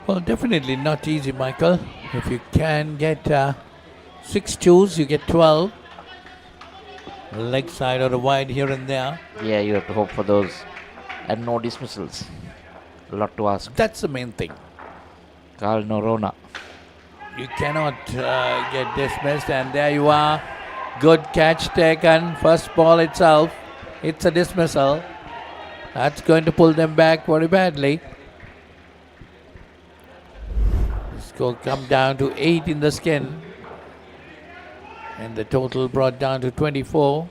Well, definitely not easy, Michael. If you can get 6 twos, you get 12. Leg side or a wide here and there. Yeah, you have to hope for those. And no dismissals. A lot to ask. That's the main thing. Carl Norona. You cannot get dismissed, and there you are. Good catch taken. First ball itself. It's a dismissal. That's going to pull them back very badly. The score come down to 8 in the skin. And the total brought down to 24.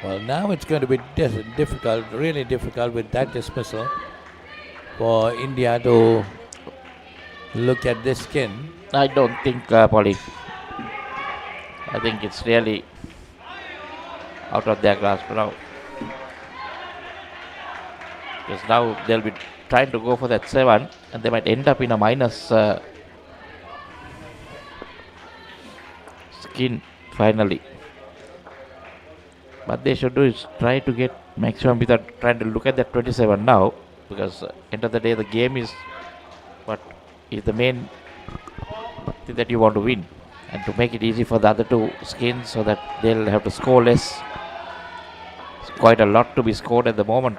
Well, now it's going to be difficult, really difficult with that dismissal for India to look at this skin. I don't think, Polly. I think it's really out of their grasp now. Because now they'll be trying to go for that 7, and they might end up in a minus skin finally. What they should do is try to get maximum without trying to look at that 27 now, because end of the day the game is what is the main thing that you want to win, and to make it easy for the other two skins so that they'll have to score less. It's quite a lot to be scored at the moment.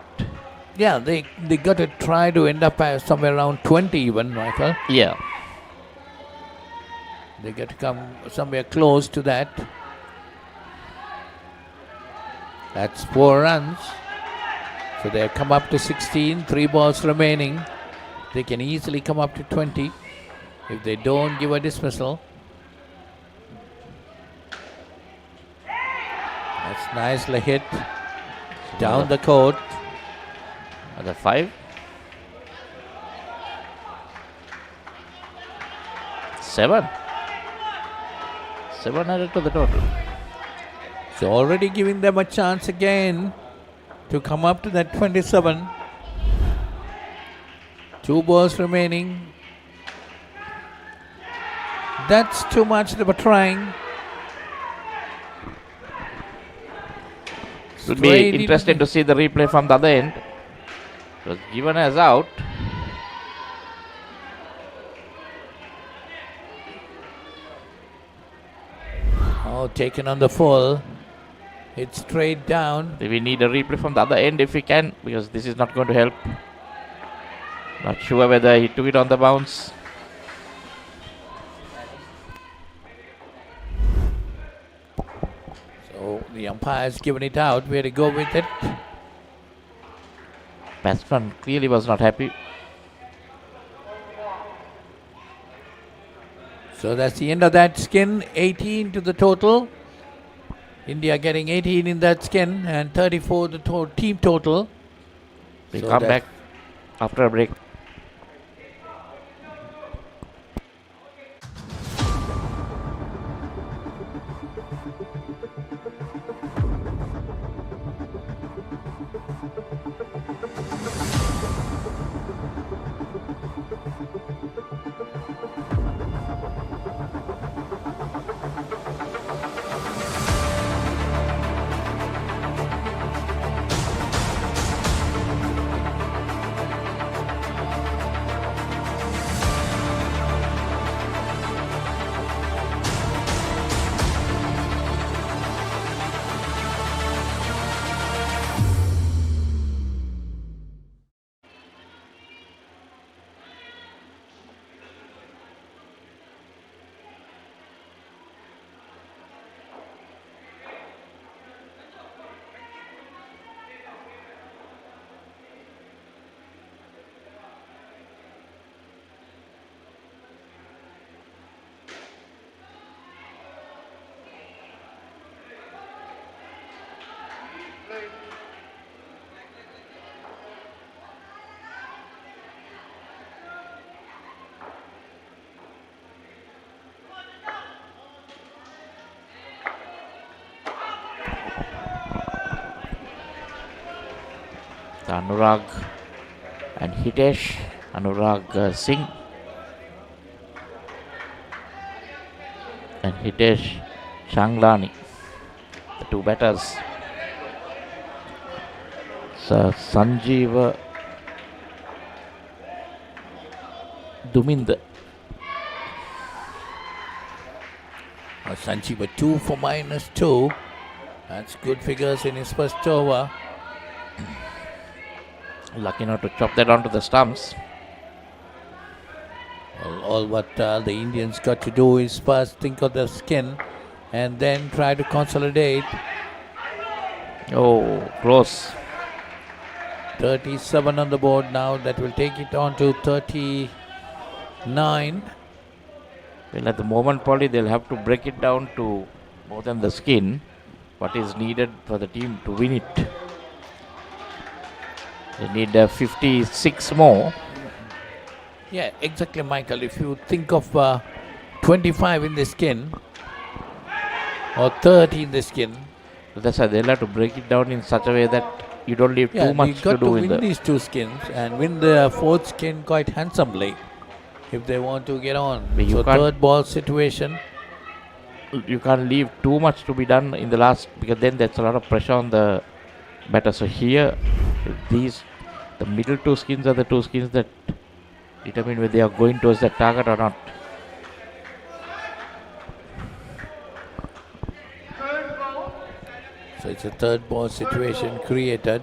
Yeah, they got to try to end up somewhere around 20 even, Michael. Yeah. They got to come somewhere close to that. That's 4 runs. So they've come up to 16, 3 balls remaining. They can easily come up to 20 if they don't give a dismissal. That's nicely hit down the court. Another 5. 7. 7 added to the total. So already giving them a chance again to come up to that 27. 2 balls remaining. That's too much they were trying. It would be interesting to see the replay from the other end. It was given as out. Oh, taken on the full. It's straight down. We need a replay from the other end if we can, because this is not going to help. Not sure whether he took it on the bounce. So the umpire's given it out. Where to go with it? Batsman clearly was not happy. So that's the end of that skin. 18 to the total. India getting 18 in that skin and 34 the team total. We So come back after a break. Anurag and Hitesh. Anurag Singh and Hitesh Shanglani, the two batters. So Sanjeev Dumind. Sanjeev 2 for -2. That's good figures in his first over. Lucky not to chop that onto the stumps. All what the Indians got to do is first think of the skin and then try to consolidate. Oh, close. 37 on the board now. That will take it on to 39. Well, at the moment, probably they'll have to break it down to more than the skin. What is needed for the team to win it? They need 56 more. Yeah, exactly, Michael. If you think of 25 in the skin or 30 in the skin. That's why they'll have to break it down in such a way that you don't leave too much to do in win these two skins and win the fourth skin quite handsomely if they want to get on. So third ball situation. You can't leave too much to be done in the last, because then there's a lot of pressure on the batter. So here, the middle two skins are the two skins that determine whether they are going towards the target or not. So it's a third ball situation created.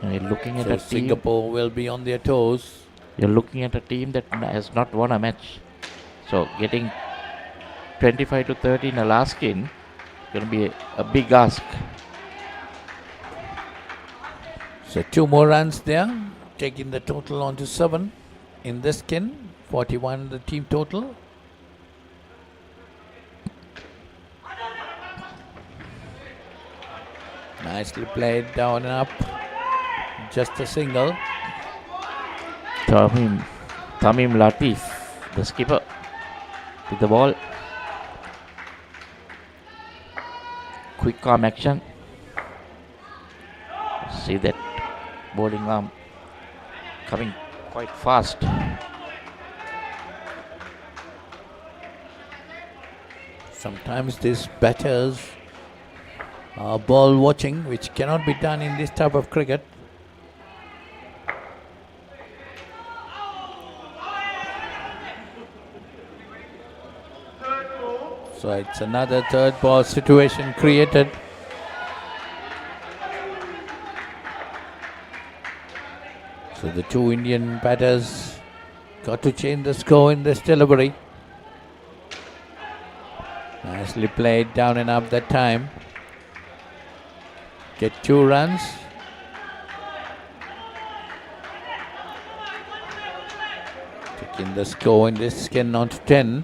And you're looking at so a team. Singapore will be on their toes. You're looking at a team that has not won a match. So getting 25 to 30 in a last skin is going to be a big ask. So 2 more runs there, taking the total on to 7 in this skin. 41 the team total. Nicely played down and up. Just a single. Tamim Latif, the skipper, with the ball. Quick arm action. See that bowling arm coming quite fast. Sometimes these batters are ball watching, which cannot be done in this type of cricket. So it's another third ball situation created. So the two Indian batters got to change the score in this delivery. Nicely played down and up that time. Get 2 runs. Taking the score in this skin on to 10.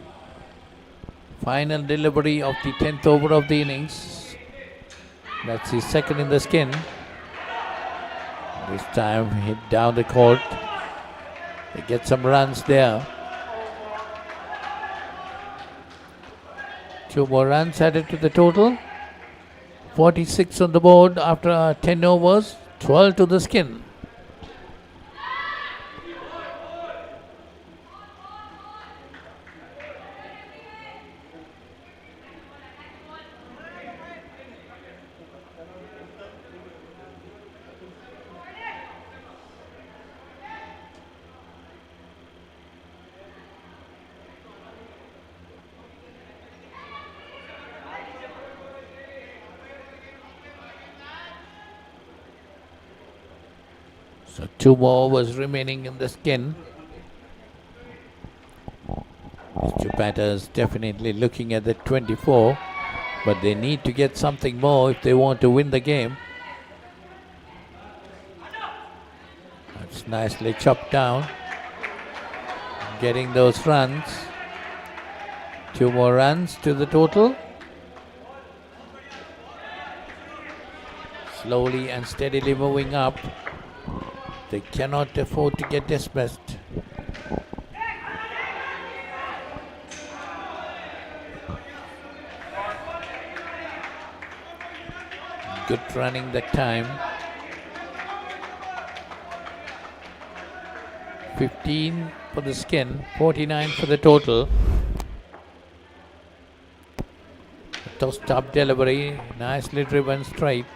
Final delivery of the 10th over of the innings. That's his second in the skin. This time hit down the court. They get some runs there. 2 more runs added to the total. 46 on the board after 10 overs. 12 to the skin. So 2 more overs remaining in the skin. These two batters definitely looking at the 24, but they need to get something more if they want to win the game. That's nicely chopped down. Getting those runs. 2 more runs to the total. Slowly and steadily moving up. They cannot afford to get dismissed. Good running that time. 15 for the skin, 49 for the total. Tossed up delivery, nicely driven straight.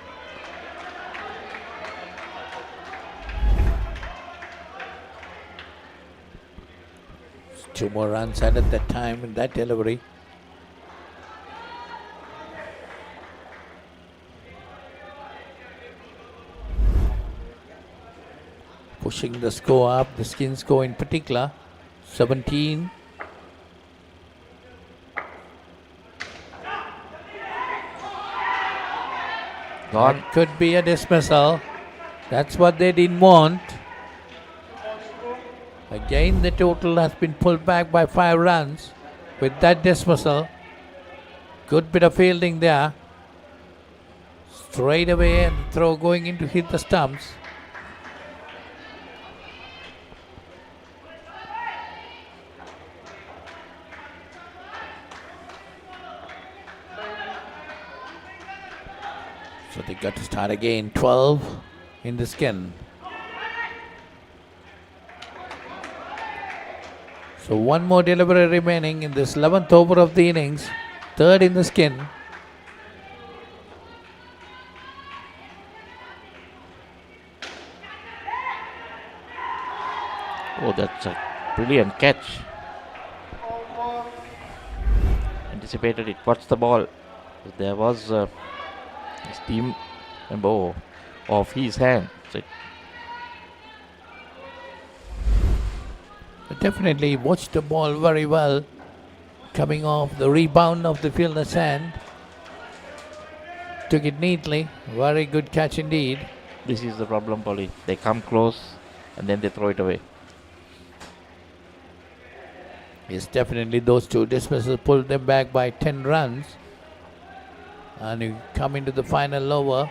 Two more runs added that time in that delivery. Pushing the score up, the skin score in particular, 17. That could be a dismissal. That's what they didn't want. Again, the total has been pulled back by 5 runs with that dismissal. Good bit of fielding there. Straight away and the throw going in to hit the stumps. So they got to start again. 12 in the skin. So 1 more delivery remaining in this 11th over of the innings. 3rd in the skin. Oh, that's a brilliant catch. Anticipated it. Watch the ball. There was a steam member off his hand. So definitely watched the ball very well. Coming off the rebound of the fielder's hand. Took it neatly. Very good catch indeed. this is the problem, Polly. They come close and then they throw it away. Yes, definitely those two dismissals pulled them back by 10 runs. And you come into the final over.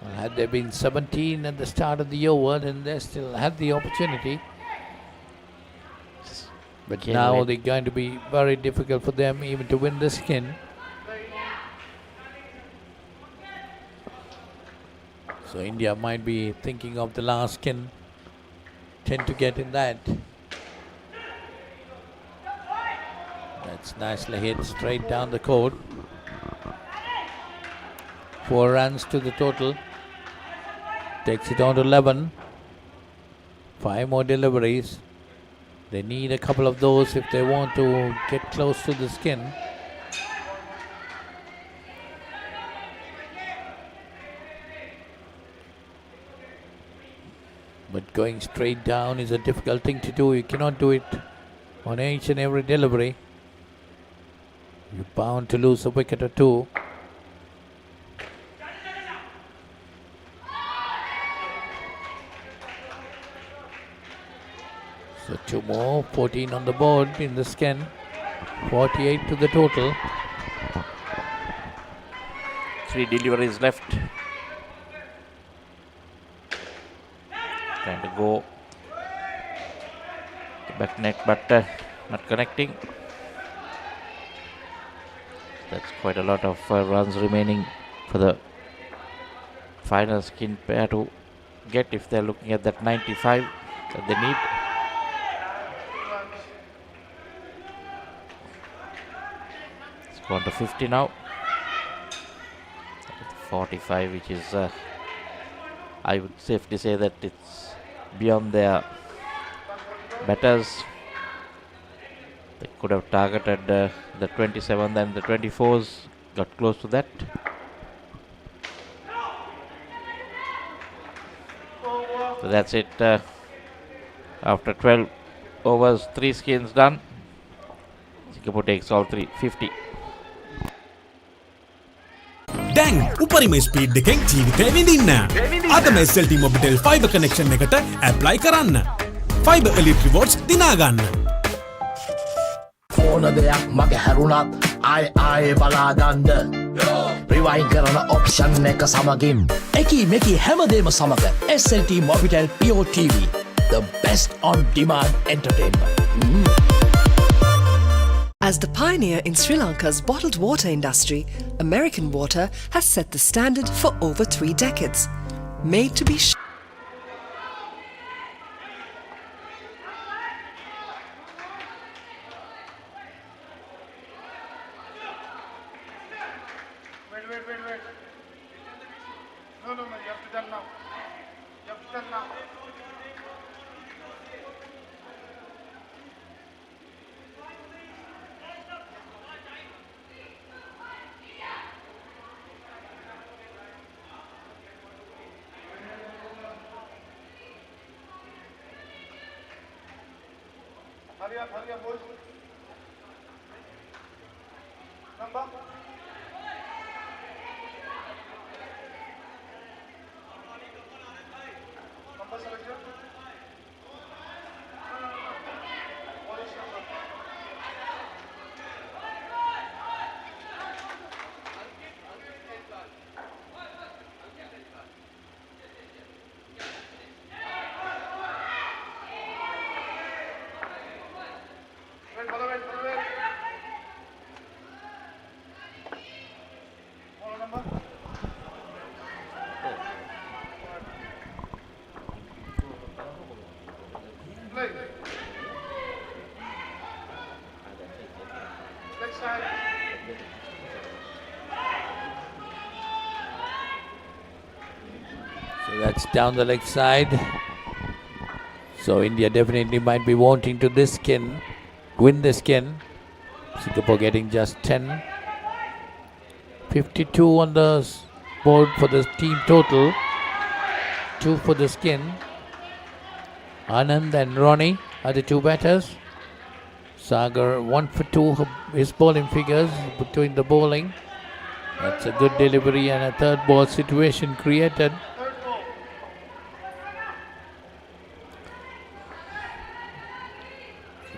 Well, had there been 17 at the start of the over, then they still had the opportunity. But now they're going to be very difficult for them even to win the skin. So India might be thinking of the last skin. Tend to get in that. That's nicely hit straight down the court. 4 runs to the total. Takes it on to 11. 5 more deliveries. They need a couple of those if they want to get close to the skin. But going straight down is a difficult thing to do. You cannot do it on each and every delivery. You're bound to lose a wicket or two. So 2 more, 14 on the board in the skin, 48 to the total. 3 deliveries left. Trying to go the back net, but not connecting. That's quite a lot of runs remaining for the final skin pair to get if they're looking at that 95 that they need. It's gone to 50 now. 45, which is I would safely say that it's beyond their batters. They could have targeted the 27th and the 24s, got close to that. So that's it. After 12 overs, 3 skins done. Singapore takes all 3, 50. දැන් උපරිම speed එකෙන් ජීවිතය විඳින්න. අදම SLT-MOBITEL Fiber connection එකට apply කරන්න. Fiber Elite Rewards දිනා ගන්න. ඕන දෙයක් මගේ හැරුණත් ආයේ බලාගන්න. Rewind කරන option එක සමගින් එකී මෙකී හැමදේම සමග SLT-MOBITEL Pure TV, the best on demand entertainment. As the pioneer in Sri Lanka's bottled water industry, American Water has set the standard for over 3 decades. Made to be Wait. No, you have to done now. You have to done now. Hurry up, boys. Number. Number selection. What is number? Wait. What number? Play. Leg side. So that's down the leg side. So India definitely might be wanting to win this skin. Singapore getting just 10. 52 on the board for the team total. 2 for the skin. Anand and Ronnie are the 2 batters. Sagar 1 for 2 his bowling figures between the bowling. That's a good delivery and a third ball situation created.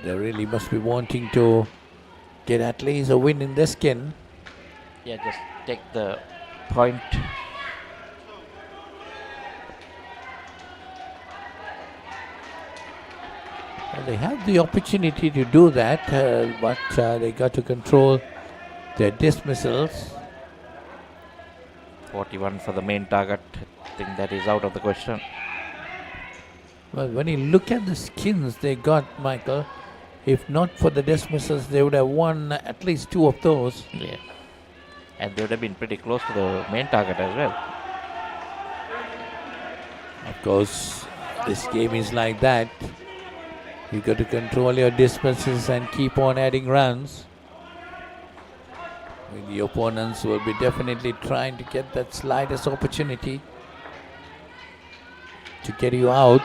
They really must be wanting to get at least a win in this skin. Yeah, just take the point. Well, they have the opportunity to do that, but they got to control their dismissals. 41 for the main target. I think that is out of the question. Well, when you look at the skins they got, Michael, if not for the dismissals, they would have won at least 2 of those. Yeah. And they would have been pretty close to the main target as well. Of course, this game is like that. You got to control your dismissals and keep on adding runs. The opponents will be definitely trying to get that slightest opportunity to get you out.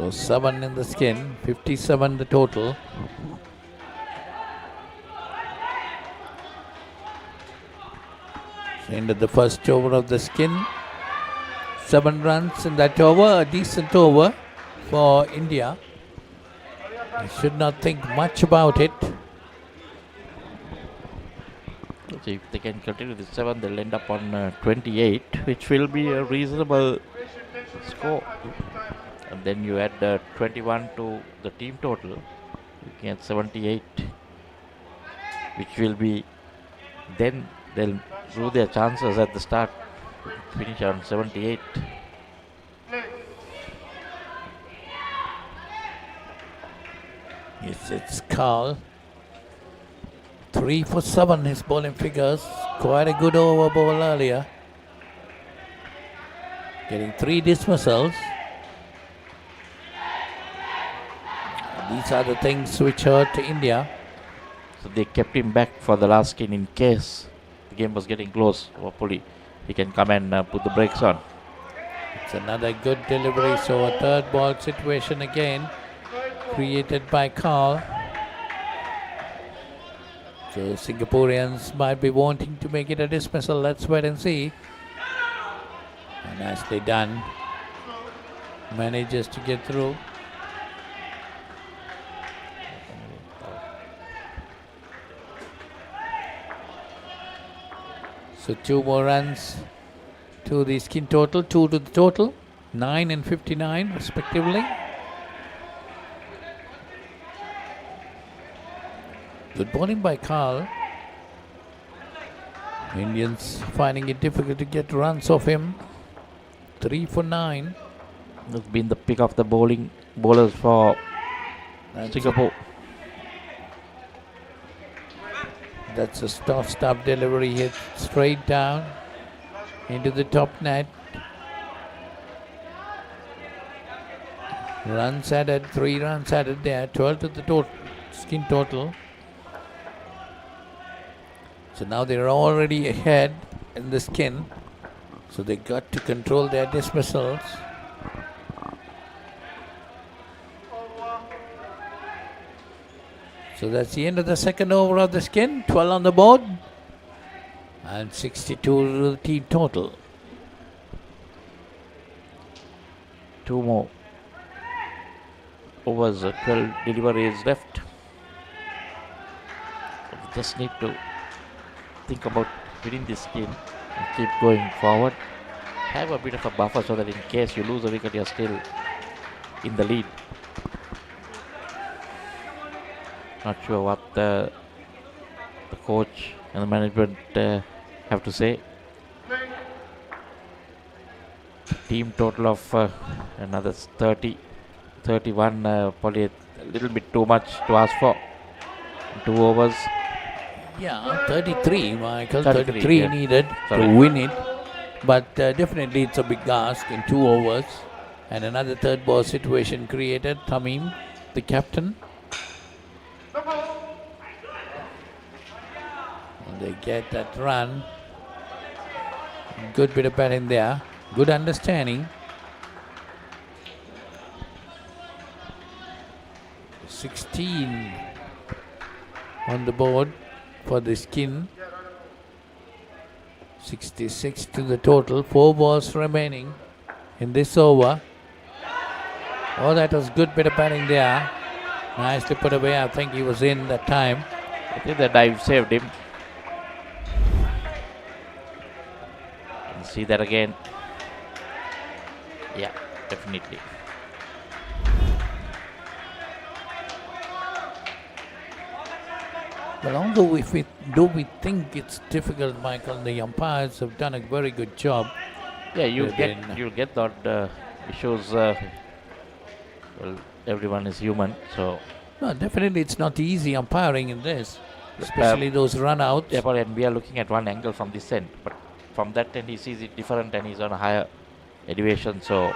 So 7 in the skin, 57 the total. So end of the first over of the skin. 7 runs in that over, a decent over for India. I should not think much about it. So if they can continue the 7, they'll end up on 28, which will be a reasonable score. And then you add 21 to the team total, you get 78, which will be, then they'll improve their chances at the start, finish on 78. Yes, it's Carl. 3 for 7 his bowling figures. Quite a good over ball earlier. Getting 3 dismissals. These are the things which hurt India. So they kept him back for the last skin in case the game was getting close. Hopefully he can come and put the brakes on. It's another good delivery. So a third ball situation again created by Carl. So Singaporeans might be wanting to make it a dismissal. Let's wait and see. And nicely done. Manages to get through. So 2 more runs to the skin total, 2 to the total, 9 and 59 respectively. Good bowling by Carl. Indians finding it difficult to get runs off him. 3 for 9. That's been the pick of the bowlers for Singapore. That's a stop delivery hit straight down into the top net. Runs added, 3 runs added there, 12 to the skin total. So now they're already ahead in the skin. So they got to control their dismissals. So that's the end of the second over of the skin. 12 on the board. And 62 to the team total. 2 more overs, 12 deliveries left. Just need to think about winning this game and keep going forward. Have a bit of a buffer so that in case you lose a wicket, you're still in the lead. Not sure what the coach and the management have to say. Team total of another 30, 31, probably a little bit too much to ask for. 2 overs. Yeah, 33, Michael. 33, 33 yeah. needed to win it. But definitely it's a big ask in 2 overs. And another third ball situation created. Tamim, the captain. And they get that run. Good bit of batting there. Good understanding. 16 on the board for the skin. 66 to the total. 4 balls remaining in this over. Oh, that was good bit of batting there. Nicely put away. I think he was in that time. I think the dive saved him. Can see that again. Yeah, definitely. Well, although we think it's difficult, Michael, the umpires have done a very good job. Yeah, you'll get that issues. Well, everyone is human, so. No, definitely it's not easy umpiring in this, especially those run-outs. Yeah, but and we are looking at one angle from this end, but from that end he sees it different and he's on a higher elevation, so.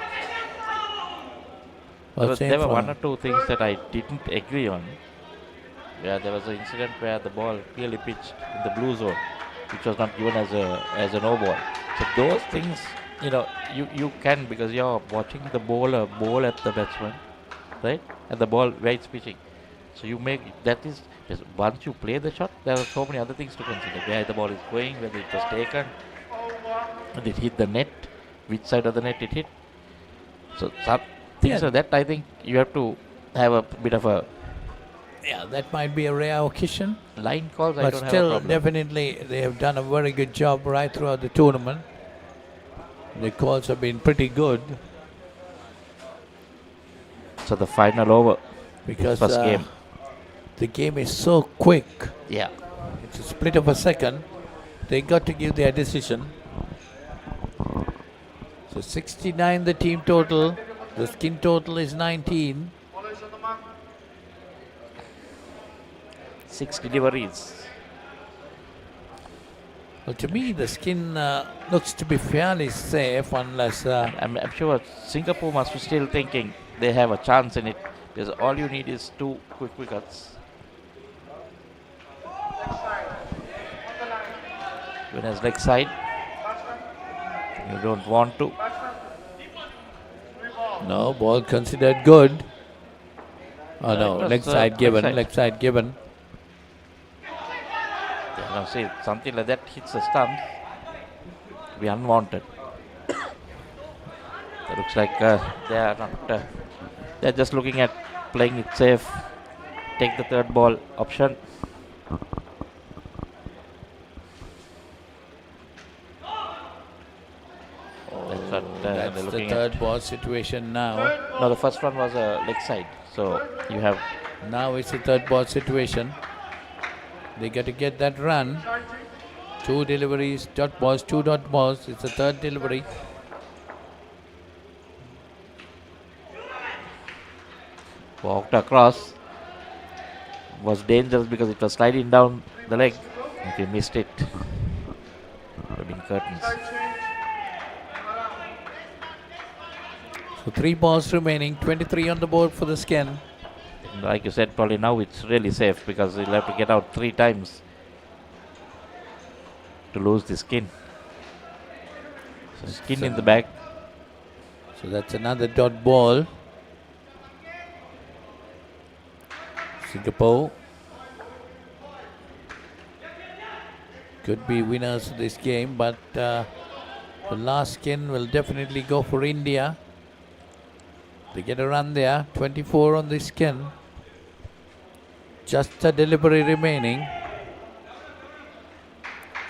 There were 1 or 2 things that I didn't agree on. Yeah, there was an incident where the ball clearly pitched in the blue zone, which was not given as a no ball. So those things, you can, because you're watching the bowler bowl at the batsman, right? And the ball where it's pitching. So you make that is just once you play the shot, there are so many other things to consider. Where the ball is going, whether it was taken, whether it hit the net, which side of the net it hit. So some things like that, I think you have to have a bit of a that might be a rare occasion. Line calls, I but don't have a still, problem. definitely, they have done a very good job right throughout the tournament. The calls have been pretty good. So the final over, because first game. The game is so quick. Yeah. It's a split of a second. They got to give their decision. So 69 the team total. The skin total is 19. 6 deliveries. Well, to me, the skin looks to be fairly safe unless... I'm sure Singapore must be still thinking they have a chance in it, because all you need is 2 quick wickets. When as leg side, you don't want to. No, ball considered good. Oh no, leg side given, leg side given. Now see, something like that hits the stump, be unwanted. It looks like they are not. They are just looking at playing it safe. Take the third ball option. That's what That's they're the looking third at. ball situation now. No, the first one was a leg side. So you have. Now it's the third ball situation. They got to get that run. 2 deliveries, dot balls, 2 dot balls. It's the third delivery. Walked across. Was dangerous because it was sliding down the leg. If you missed it, would have been curtains. So 3 balls remaining, 23 on the board for the skin. Like you said, probably now it's really safe because you'll have to get out 3 times to lose the skin. So skin in the back. So that's another dot ball. Singapore could be winners of this game, but the last skin will definitely go for India. They get a run there, 24 on the skin. Just a delivery remaining.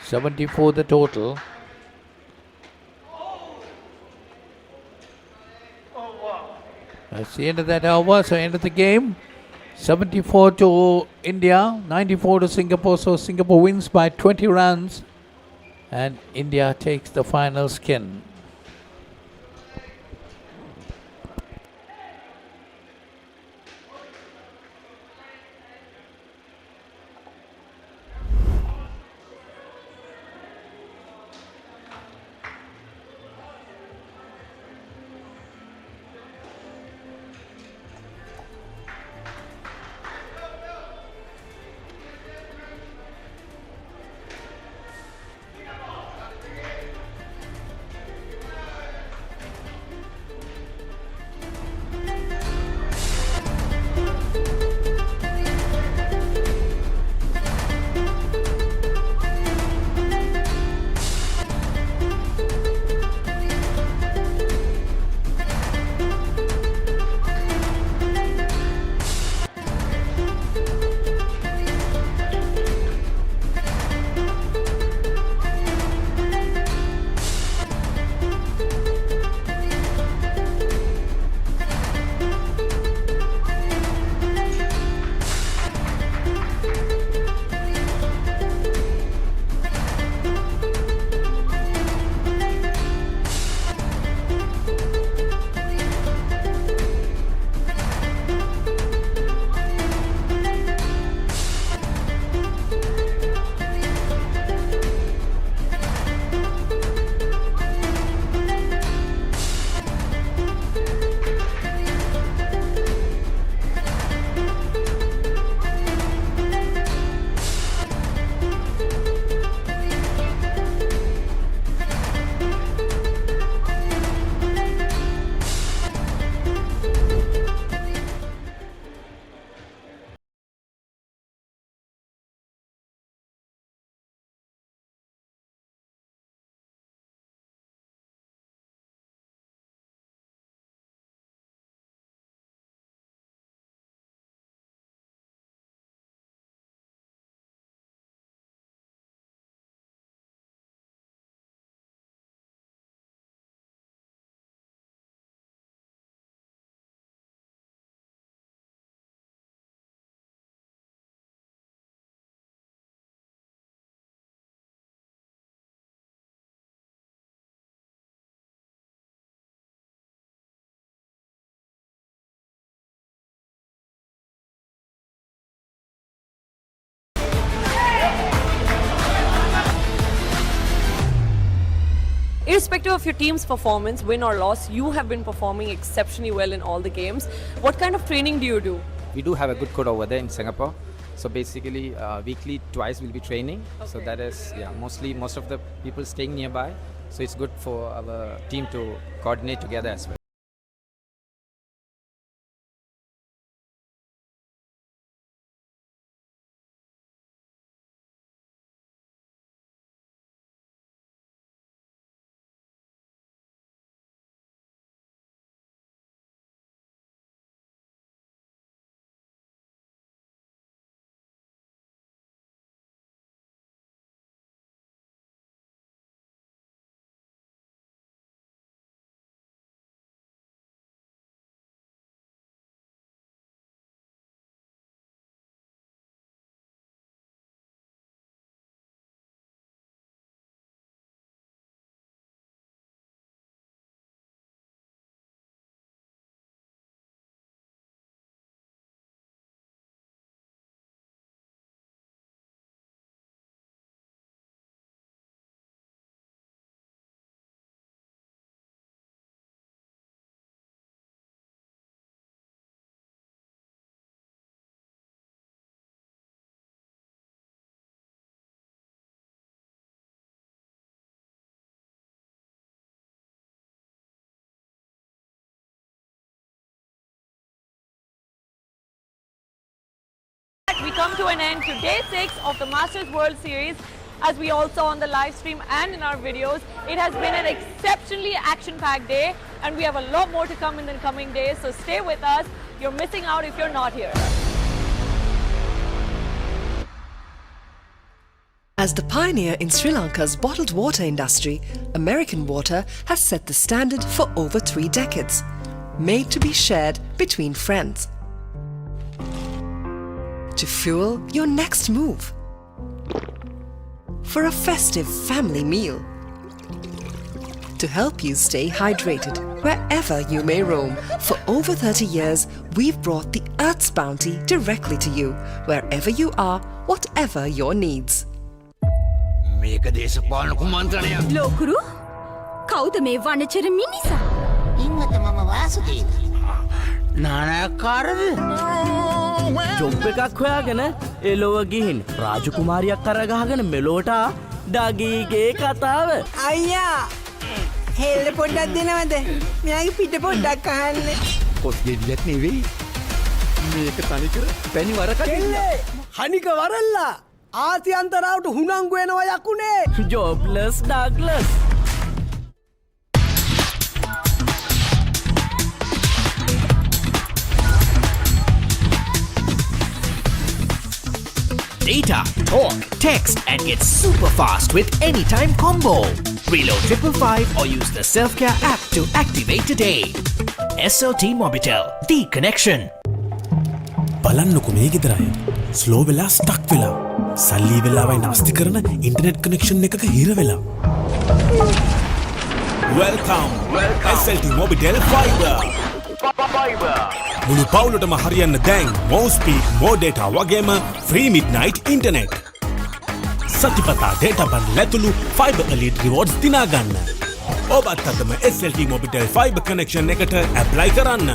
74 the total. That's the end of that over, so end of the game. 74 to India, 94 to Singapore, so Singapore wins by 20 runs and India takes the final skin. irrespective of your team's performance, win or loss, you have been performing exceptionally well in all the games. What kind of training do you do? We do have a good coach over there in Singapore. So basically, weekly twice we'll be training. So that is, mostly most of the people staying nearby. So it's good for our team to coordinate together as well. We come to an end to day 6 of the Masters World Series. As we all saw on the live stream and in our videos, it has been an exceptionally action-packed day, and we have a lot more to come in the coming days, so stay with us. You're missing out if you're not here. As the pioneer in Sri Lanka's bottled water industry, American Water has set the standard for over 3 decades, made to be shared between friends. To fuel your next move, for a festive family meal, to help you stay hydrated wherever you may roam. For over 30 years, we've brought the Earth's bounty directly to you, wherever you are, whatever your needs. Lokuru කවුද මේ වනචර මිනිසා? ඉන්නත මම Vasudeva. නානකාරද? Job එකක් හොයාගෙන එලොව ගිහින් රාජකුමාරියක් කරගහගෙන මෙලෝට ඩගීගේ කතාව. අයියා හෙල්ල පොඩ්ඩක් දෙනවද? මෙයාගේ පිට පොඩ්ඩක් අහන්න. කොස් ගෙඩියක් නෙවෙයි. මේක තනිකර පැණි වරකටිල්ල. හනික වරල්ලා ආසියන්තරාවට හුනංගු වෙනවා යකුනේ. ජොබ්ලස් Douglas. Data, talk, text, and get super fast with Anytime Combo. Reload 555 or use the Self-Care app to activate today. SLT-MOBITEL, the connection. බලන්නකො මේ ගෙදරයි ස්ලෝ වෙලා ස්ටක් වෙලා සල්ලි වෙලාවයි නාස්ති කරන ඉන්ටර්නෙට් කනෙක්ෂන් එකක හිර වෙලා. Welcome SLT-MOBITEL Fiber. මුළු පවුලටම හරියන්න දැන් more speed more data වගේම free midnight internet. සතිපතා data bundle ඇතුළු fiber elite rewards දිනා ගන්න. ඔබත් අදම SLT-MOBITEL Fiber connection එකට apply කරන්න.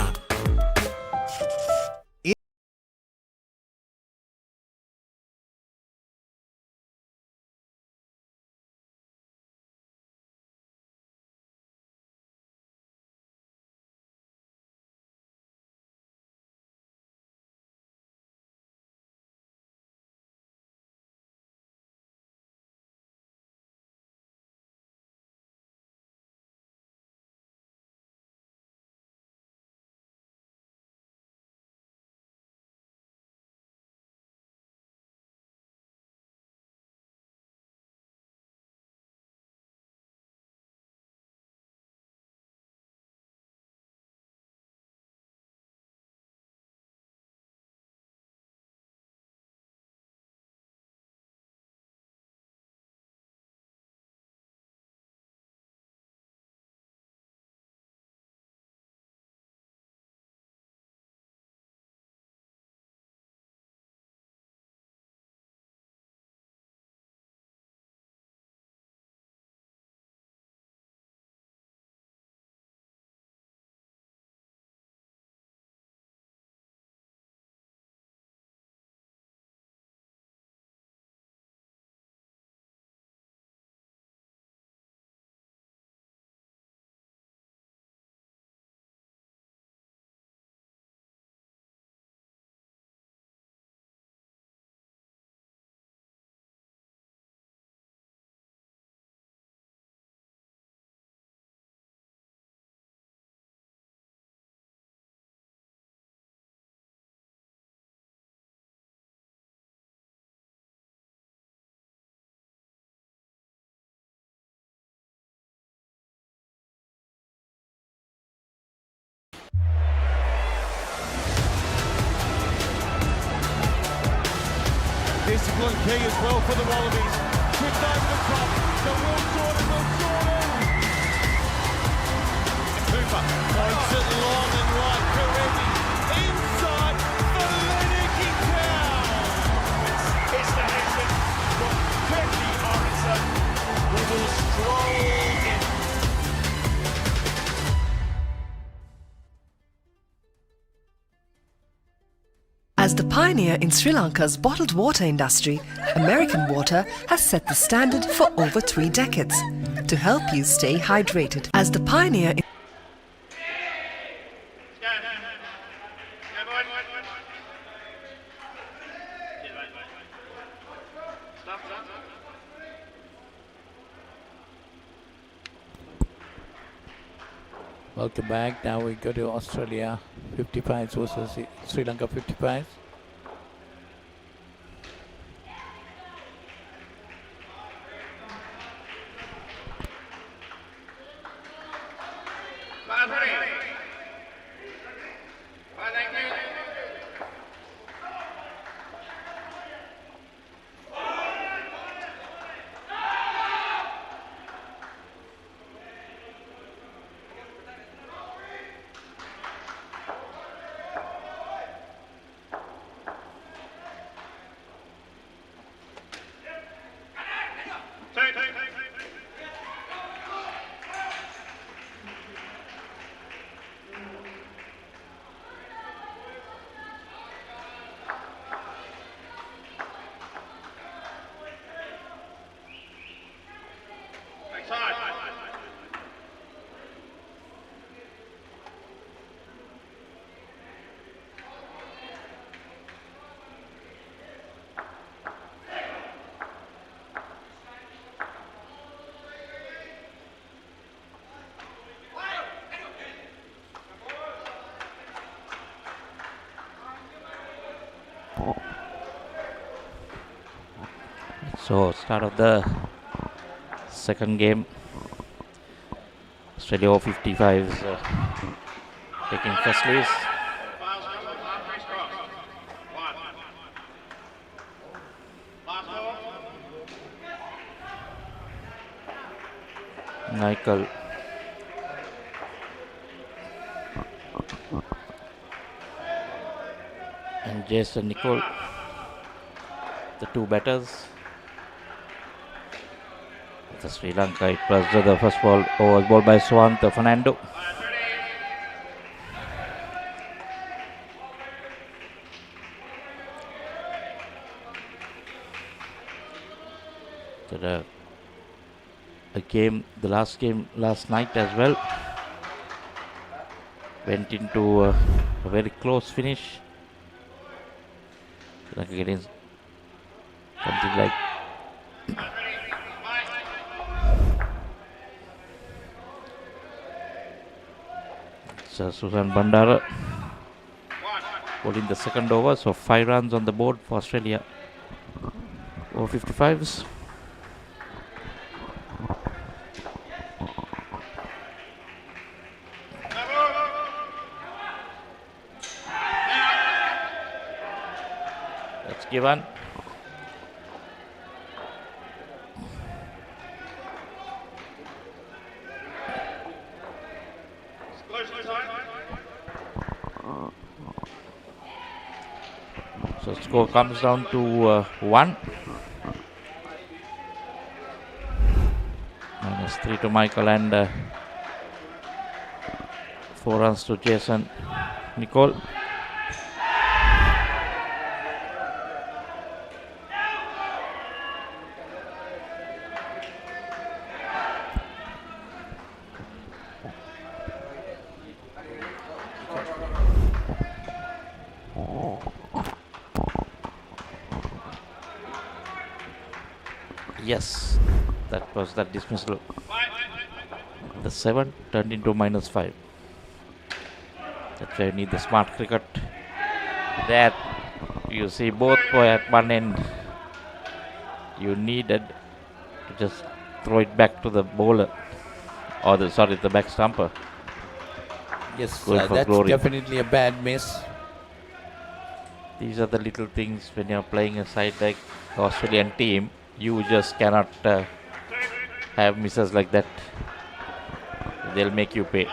Discipline key as well for the Wallabies. Tipped over the top. The Will Jordan will Jordan. Cooper points it long and right. Karevi inside for Lennox Town. It's the Hanson from Becky Morrison who will stroll in. As the pioneer in Sri Lanka's bottled water industry, American Water has set the standard for over 3 decades to help you stay hydrated. As the pioneer in Welcome back. Now we go to Australia 55s versus Sri Lanka 55s. So start of the second game. Australia 55s taking first place. Michael and Jason Nicole, the two batters. The Sri Lanka, it was the first ball was bowled by Swanta Fernando. So the last game last night as well went into a very close finish. Sri Lanka getting something like Susan Bandara bowling the second over, so 5 runs on the board for Australia over 55s. That's given. So score comes down to 1. -3 to Michael and 4 runs to Jason Nicole. Yes, that was that dismissal. The 7 turned into -5. That's why you need the smart cricket. That you see both were at one end. You needed to just throw it back to the bowler or the back stumper. Yes, going for that's glory. definitely a bad miss. These are the little things when you're playing a side like the Australian team. You just cannot have misses like that. They'll make you pay.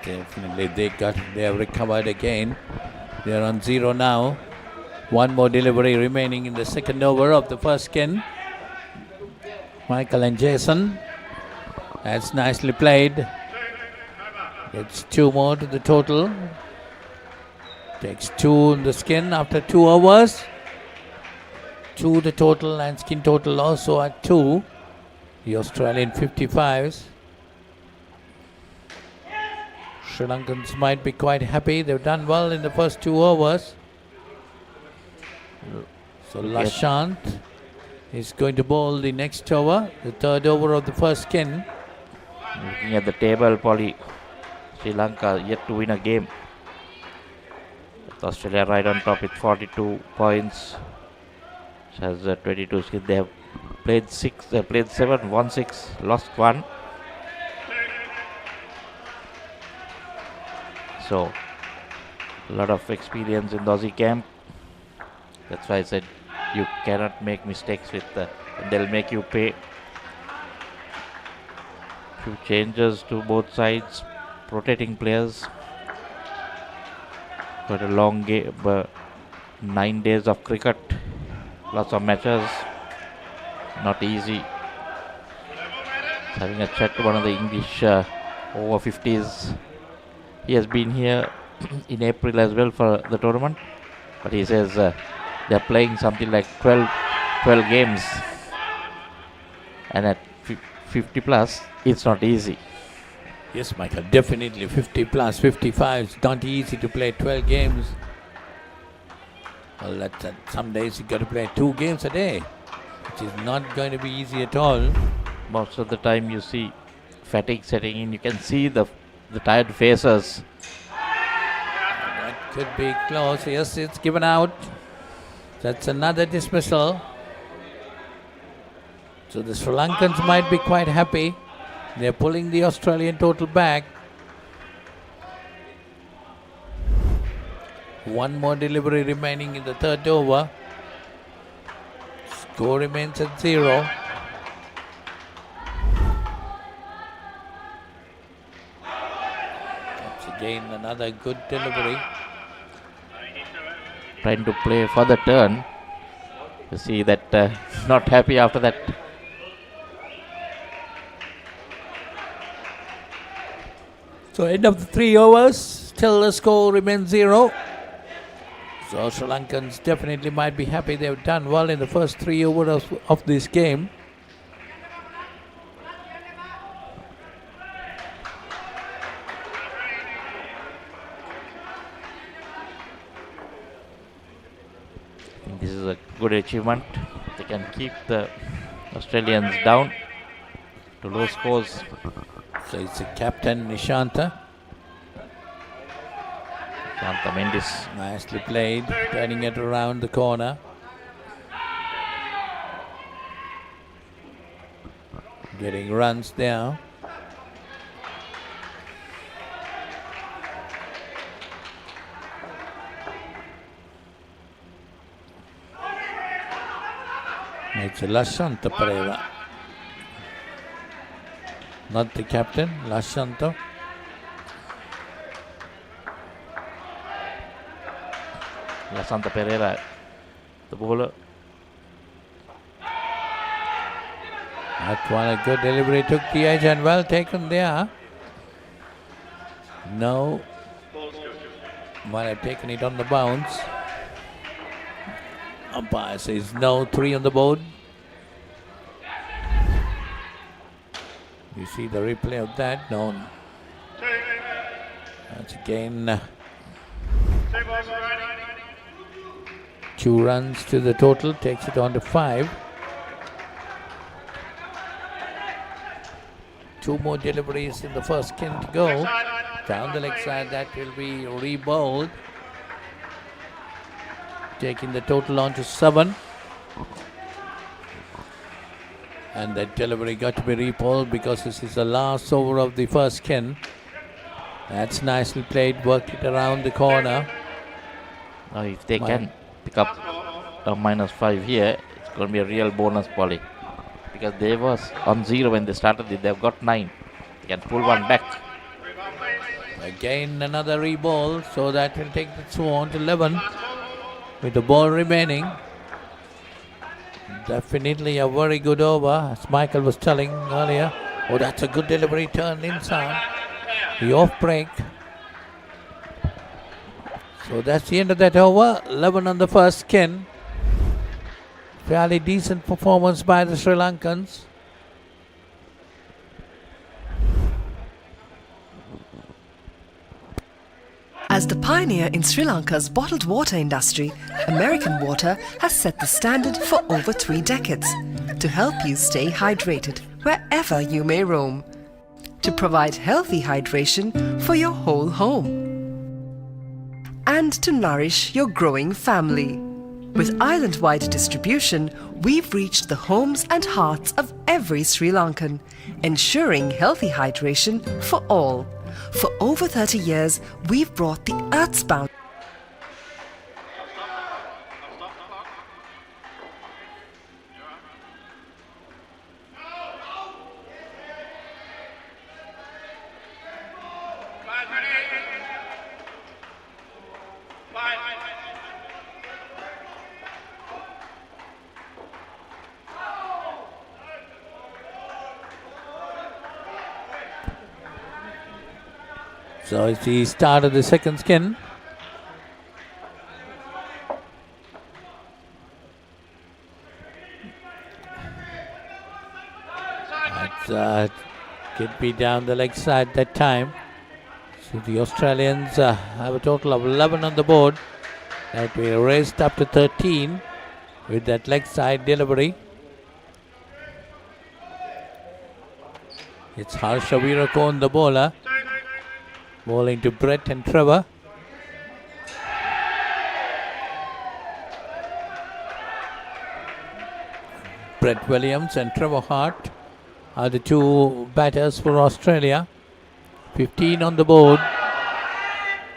Definitely, they have recovered again. They are on 0 now. One more delivery remaining in the second over of the first skin. Michael and Jason. That's nicely played. It's 2 more to the total. Takes 2 in the skin after 2 overs. 2 the total and skin total also at 2. The Australian 55s. Sri Lankans might be quite happy. They've done well in the first 2 overs. So Lashant is going to bowl the next over, the third over of the first skin. Looking at the table, Polly, Sri Lanka yet to win a game. With Australia right on top with 42 points. Which has 22 skins. They have played 7, won 6, lost 1. So, a lot of experience in the Aussie camp. That's why I said you cannot make mistakes with they'll make you pay. Few changes to both sides, rotating players. Got a long game, 9 days of cricket, lots of matches, not easy. Having a chat to one of the English over 50s. He has been here in April as well for the tournament, but he says they're playing something like 12 games, and at 50 plus, it's not easy. Yes, Michael, definitely 50 plus, 55. It's not easy to play 12 games. Well, some days you got to play 2 games a day, which is not going to be easy at all. Most of the time you see fatigue setting in. You can see the tired faces. That could be close. Yes, it's given out. That's another dismissal. So the Sri Lankans might be quite happy. They're pulling the Australian total back. 1 more delivery remaining in the third over. Score remains at 0. That's again another good delivery. Trying to play for the turn. You see that not happy after that. So end of the 3 overs, still the score remains 0. So Sri Lankans definitely might be happy. They've done well in the first 3 overs of this game. This is a good achievement. They can keep the Australians down to low scores. So it's the captain Nishanta. Shanta Mendes. Nicely played, turning it around the corner. Getting runs there. It's Lashanta Pereira. Not the captain, Lashanta. Lasanta Pereira, the bowler. That one a good delivery, took the edge and well taken there. No. Might have taken it on the bounce. Umpire says no, 3 on the board. You see the replay of that? No. That's again 2 runs to the total, takes it on to 5. 2 more deliveries in the first skin to go. Down the leg side, that will be re-bowled. Taking the total on to 7. And that delivery got to be re-bowled because this is the last over of the first skin. That's nicely played, worked it around the corner. Now if they can pick up a -5 here, it's going to be a real bonus, Polly. Because they was on 0 when they started it. They've got 9. They can pull one back. Again another reball, so that will take the score on to 11 with the ball remaining. Definitely a very good over, as Michael was telling earlier. Oh, that's a good delivery, turn inside. The off break. So that's the end of that over. 11 on the first skin. Fairly decent performance by the Sri Lankans. As the pioneer in Sri Lanka's bottled water industry, American Water has set the standard for over 3 decades to help you stay hydrated wherever you may roam, to provide healthy hydration for your whole home, and to nourish your growing family. With island-wide distribution, we've reached the homes and hearts of every Sri Lankan, ensuring healthy hydration for all. For over 30 years, we've brought the Earth's bounty. So it's the start of the second skin. That's could be down the leg side that time. So the Australians have a total of 11 on the board. That we raised up to 13 with that leg side delivery. It's Harsha Virakon, the bowler. Bowling to Brett and Trevor. Brett Williams and Trevor Hart are the two batters for Australia. 15 on the board.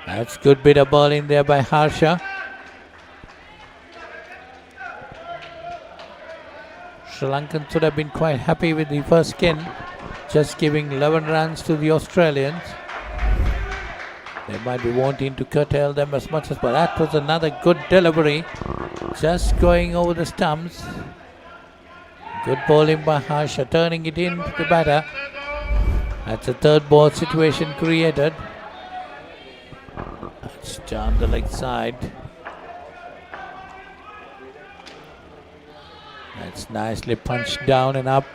That's good bit of bowling there by Harsha. Sri Lankans should have been quite happy with the first skin, just giving 11 runs to the Australians. They might be wanting to curtail them as much as, but that was another good delivery, just going over the stumps. Good bowling by Harsha, turning it in to the batter. That's a third ball situation created. That's down the leg side. That's nicely punched down and up.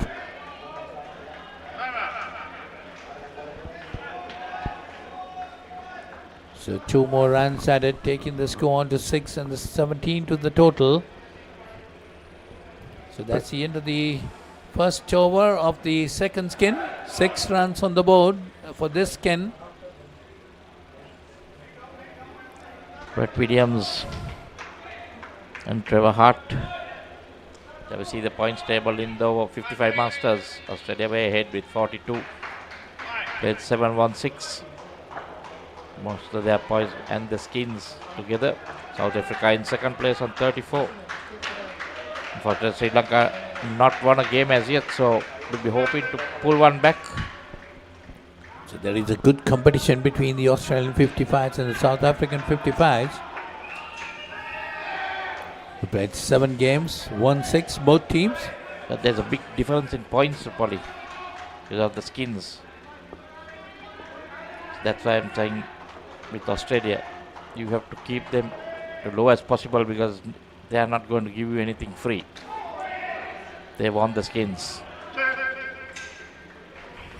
So 2 more runs added, taking the score on to 6 and the 17 to the total. So that's the end of the first over of the second skin. 6 runs on the board for this skin. Brett Williams and Trevor Hart. There we see the points table in the over 55 Masters. Australia way ahead with 42. Played 7-1-6. Most of their points and the skins together. South Africa in second place on 34. Unfortunately, Sri Lanka not won a game as yet, so we'll be hoping to pull one back. So there is a good competition between the Australian 55s and the South African 55s. We played 7 games, won 6, both teams. But there's a big difference in points, Polly, because of the skins. That's why I'm saying with Australia, you have to keep them as low as possible because they are not going to give you anything free. They want the skins.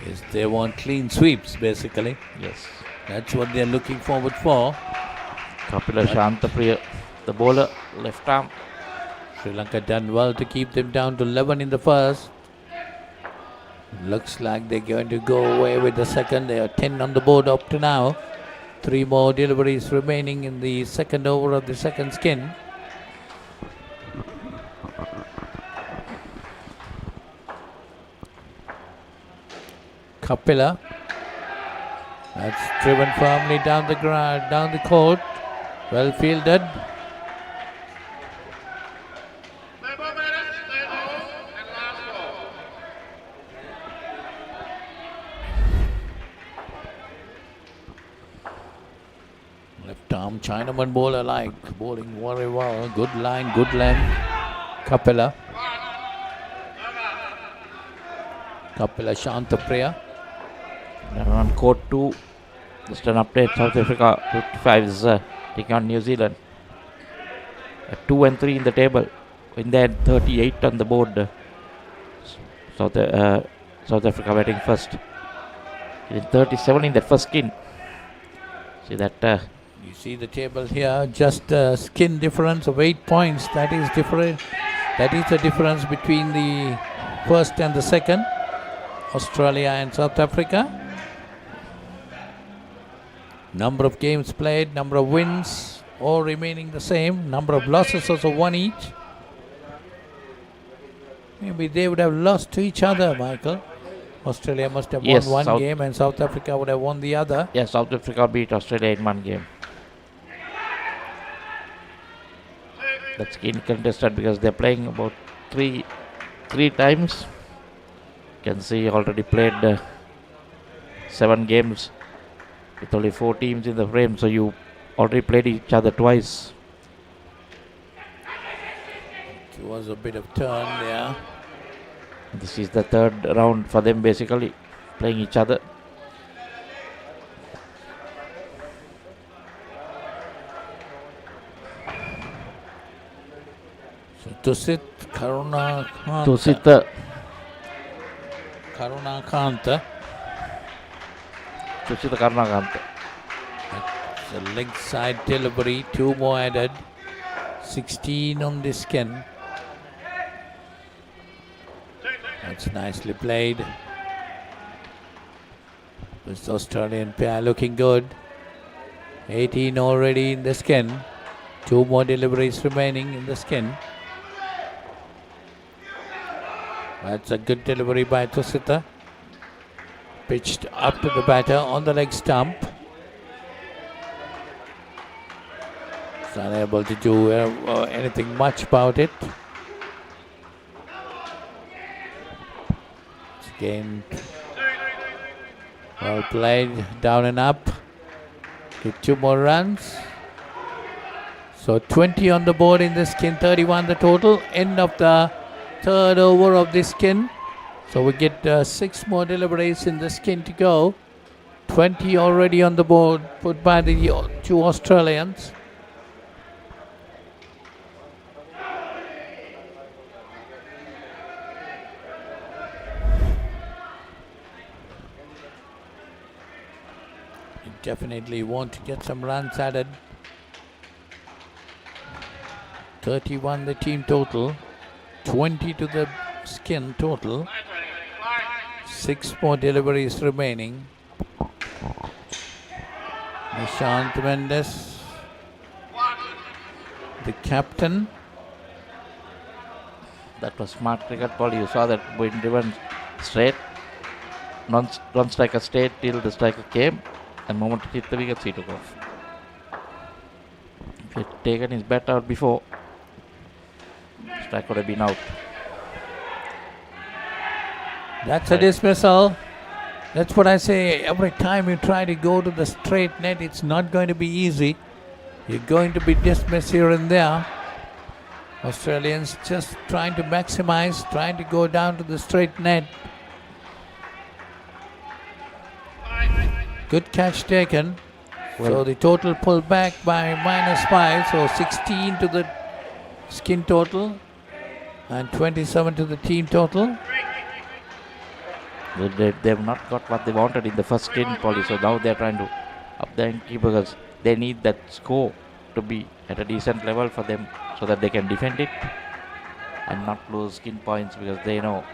Yes, they want clean sweeps, basically. Yes. That's what they're looking forward for. Kapila Shantapriya, the bowler, left arm. Sri Lanka done well to keep them down to 11 in the first. Looks like they're going to go away with the second. They are 10 on the board up to now. 3 more deliveries remaining in the second over of the second skin. Kapila That's driven firmly down the court. Well fielded. Left arm Chinaman bowler bowling very well. Good line, good length. Kapila Shantapriya. On court 2, just an update. South Africa 55 is taking on New Zealand. 2 and 3 in the table. In there 38 on the board. South Africa batting first. 37 in that first skin. See that. You see the table here, just a skin difference of 8 points. That is different. That is the difference between the first and the second, Australia and South Africa. Number of games played, number of wins, all remaining the same. Number of losses also 1 each. Maybe they would have lost to each other, Michael. Australia must have won one game and South Africa would have won the other. Yes, South Africa beat Australia in one game. That's contested because they're playing about three times. You can see already played 7 games with only 4 teams in the frame, so you already played each other twice. It was a bit of turn there. This is the 3rd round for them, basically playing each other. So Tusit Karunakanta. Tusita Karunakanta. It's a leg side delivery, 2 more added. 16 on the skin. That's nicely played. This Australian pair looking good. 18 already in the skin. 2 more deliveries remaining in the skin. That's a good delivery by Tusita. Pitched up to the batter on the leg stump. He's unable to do anything much about it. Again, well played, down and up. Get 2 more runs. So 20 on the board in the skin, 31 the total. End of the 3rd over of the skin. So we get 6 more deliveries in the skin to go. 20 already on the board, put by the 2 Australians. You definitely want to get some runs added. 31 the team total, 20 to the skin total. 6 more deliveries remaining. Nishant Mendes, the captain. That was smart cricket ball. You saw that when driven straight, non-striker stayed till the striker came, and moment it hit the wickets, he took off. If he had taken his bat out before, strike would have been out. That's a dismissal. That's what I say. Every time you try to go to the straight net, it's not going to be easy. You're going to be dismissed here and there. Australians just trying to maximize, trying to go down to the straight net. Good catch taken. So the total pulled back by -5. So 16 to the skin total and 27 to the team total. They've not got what they wanted in the first skin policy, so now they're trying to up the ante because they need that score to be at a decent level for them so that they can defend it and not lose skin points, because they know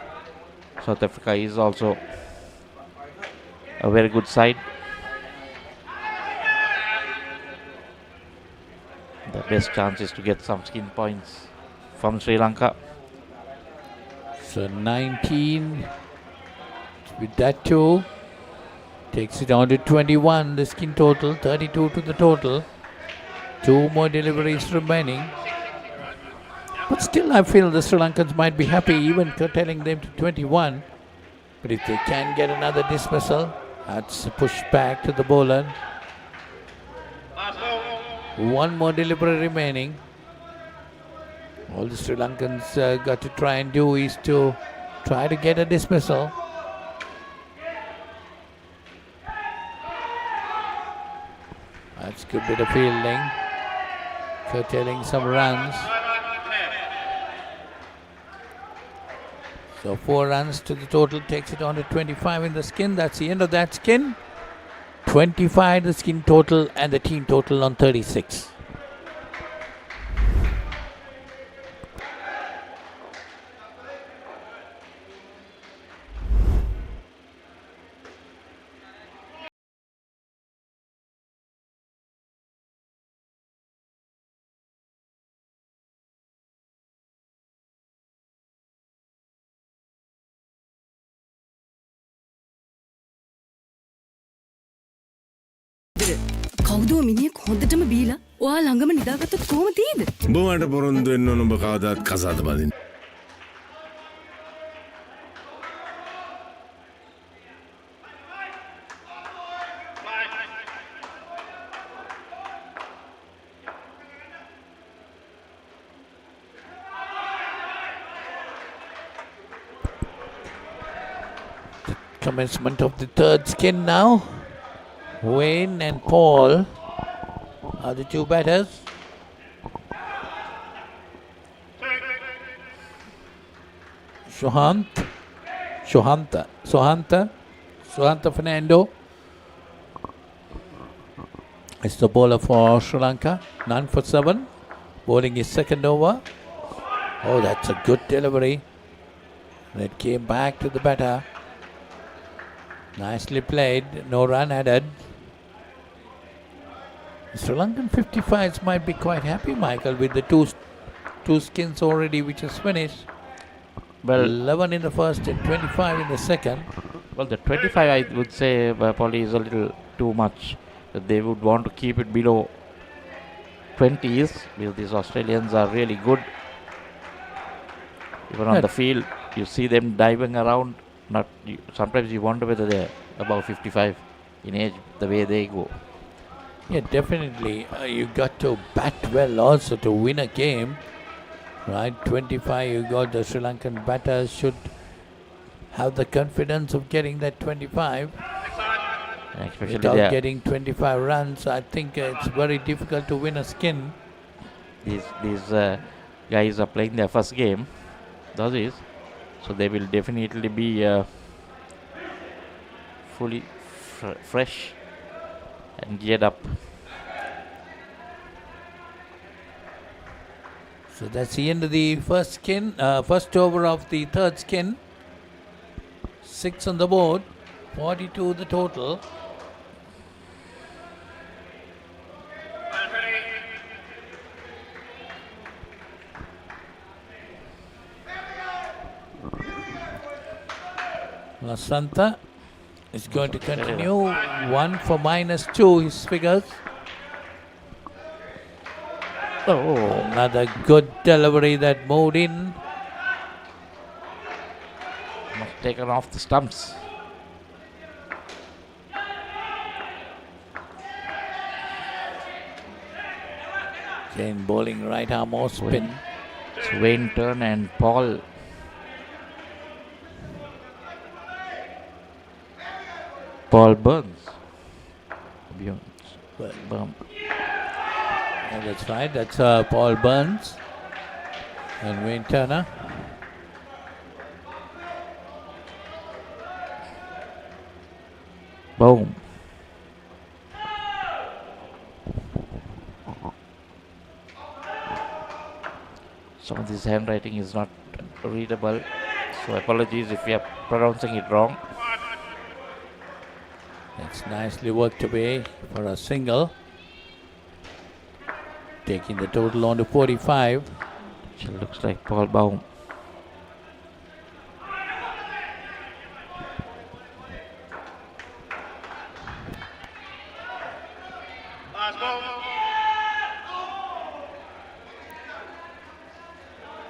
South Africa is also a very good side. The best chance is to get some skin points from Sri Lanka. So 19 with that 2, Takes it on to 21, the skin total, 32 to the total. 2 more deliveries remaining. But still, I feel the Sri Lankans might be happy even curtailing them to 21. But if they can get another dismissal, that's a push back to the bowler. 1 more delivery remaining. All the Sri Lankans got to try and do is to try to get a dismissal. That's a good bit of fielding, curtailing some runs. So 4 runs to the total, takes it on to 25 in the skin. That's the end of that skin. 25 the skin total and the team total on 36. කවුදෝ මිනිහෙක් හොඳටම බීලා ඔයා ළඟම නිදාගත්තොත් කොහොම තියෙද? උඹ මට පොරොන්දු වෙන්න ඕන උඹ කවදාත් කසාද බඳින්න. Commencement of the third skin now. Wayne and Paul are the 2 batters. Sohanta Fernando is the bowler for Sri Lanka. None for 7. Bowling his second over. Oh, that's a good delivery. It came back to the batter. Nicely played. No run added. The Sri Lankan 55s might be quite happy, Michael, with the two skins already, which is finished. Well, 11 in the first and 25 in the second. Well, the 25 I would say probably is a little too much. They would want to keep it below 20s because these Australians are really good. Even on the field, you see them diving around. Sometimes you wonder whether they're above 55 in age, the way they go. Yeah, definitely. You got to bat well also to win a game. Right, 25, you got the Sri Lankan batters should have the confidence of getting that 25. Especially without getting 25 runs, I think it's very difficult to win a skin. These guys are playing their first game. That is. So they will definitely be fully fresh and geared up. So that's the end of the first skin, first over of the third skin. 6 on the board, 42 the total. Lasanta is going to continue. 1 for -2, his figures. Oh, another good delivery that moved in. Must taken off the stumps. Again bowling right arm off spin. It's Wayne Turn and Paul. Paul Burns. Oh, that's right, that's Paul Burns and Wayne Turner. Boom. Some of this handwriting is not readable, so apologies if we are pronouncing it wrong. It's nicely worked away for a single. Taking the total on to 45. It looks like Paul Baum.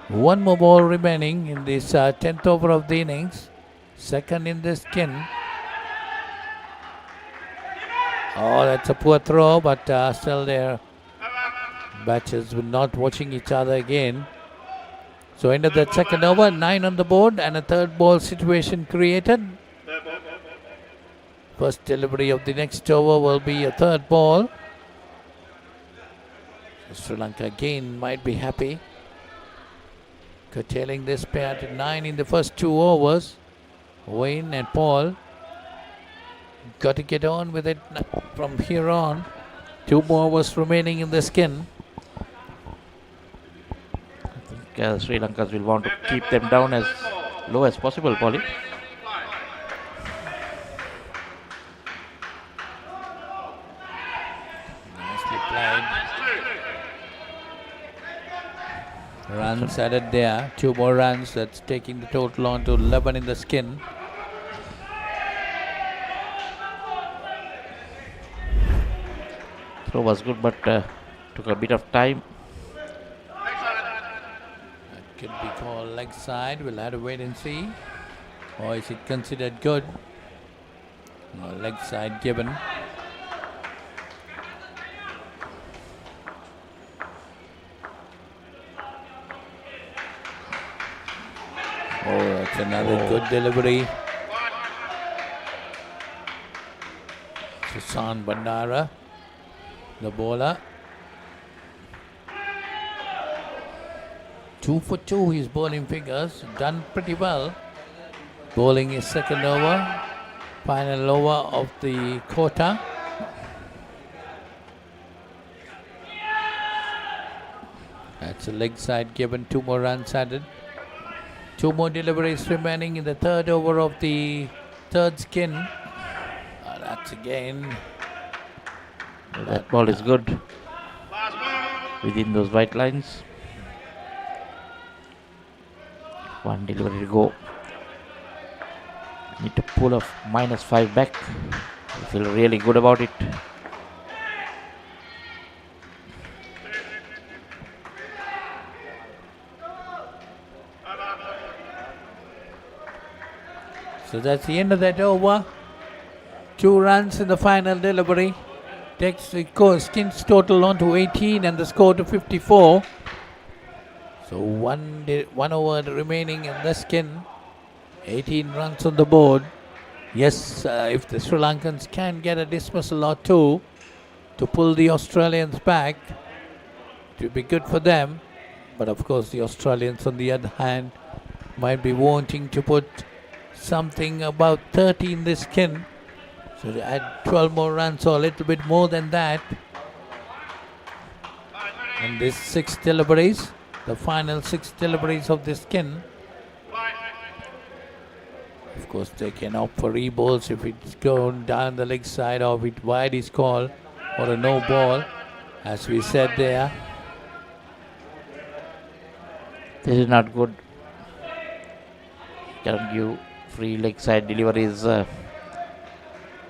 One more ball remaining in this 10th over of the innings. Second in the skin. Oh, that's a poor throw, but still their batchers were not watching each other again. So end of that second over, 9 on the board and a third ball situation created. First delivery of the next over will be a third ball. So Sri Lanka again might be happy, curtailing this pair to 9 in the first 2 overs. Wayne and Paul got to get on with it from here on. 2 more overs remaining in the skin. I think Sri Lankas will want to keep them down as low as possible, Polly. Nicely played. Runs added there. 2 more runs. That's taking the total on to 11 in the skin. Throw was good, but took a bit of time. That could be called leg side. We'll have to wait and see. Or is it considered good? No, leg side given. Oh, that's another good delivery. Susan Bandara, the bowler. 2 for 2 his bowling figures, done pretty well. Bowling his second over, final over of the quarter. That's a leg side given, 2 more runs added. 2 more deliveries remaining in the third over of the third skin. That's again. That ball is good within those white lines. 1 delivery to go. Need to pull a -5 back. I feel really good about it. So that's the end of that over. 2 runs in the final delivery. Takes the skins total on to 18 and the score to 54. So one over remaining in the skin. 18 runs on the board. Yes, if the Sri Lankans can get a dismissal or 2 to pull the Australians back, it would be good for them. But of course the Australians on the other hand might be wanting to put something about 30 in the skin. So to add 12 more runs or a little bit more than that. And this 6 deliveries, the final 6 deliveries of the skin. Of course they can opt for re-balls if it's going down the leg side, or if it wide is called, or a no ball, as we said there. This is not good. Can give free leg side deliveries.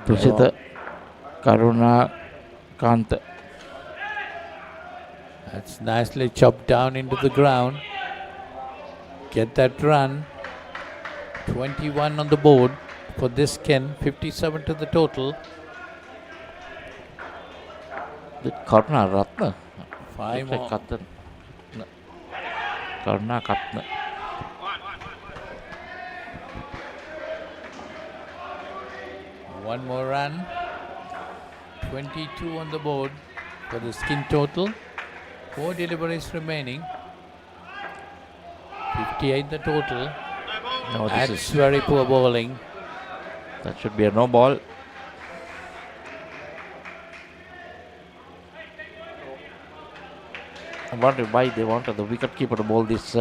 Tushita Karuna Kant. That's nicely chopped down into the ground. Get that run. 21 on the board for this skin, 57 to the total. The Karuna Ratna. 5 more. Karuna Katna. One more run. 22 on the board for the skin total. 4 deliveries remaining. 58 the total. No, this That's is very poor bowling. That should be a no ball. I wonder why they wanted the wicketkeeper to bowl this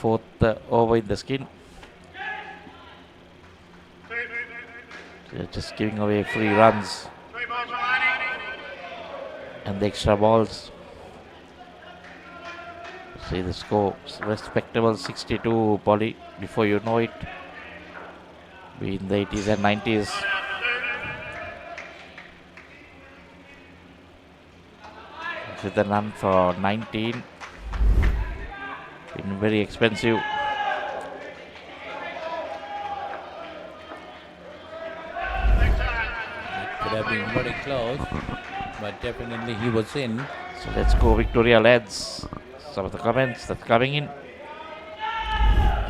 4th over in the skin. They're just giving away free runs and the extra balls. See the score, respectable 62, Polly. Before you know it, be in the 80s and 90s. With a run for 19. Been very expensive. Could have been very close, but definitely he was in. So let's go Victoria lads. Some of the comments that's coming in.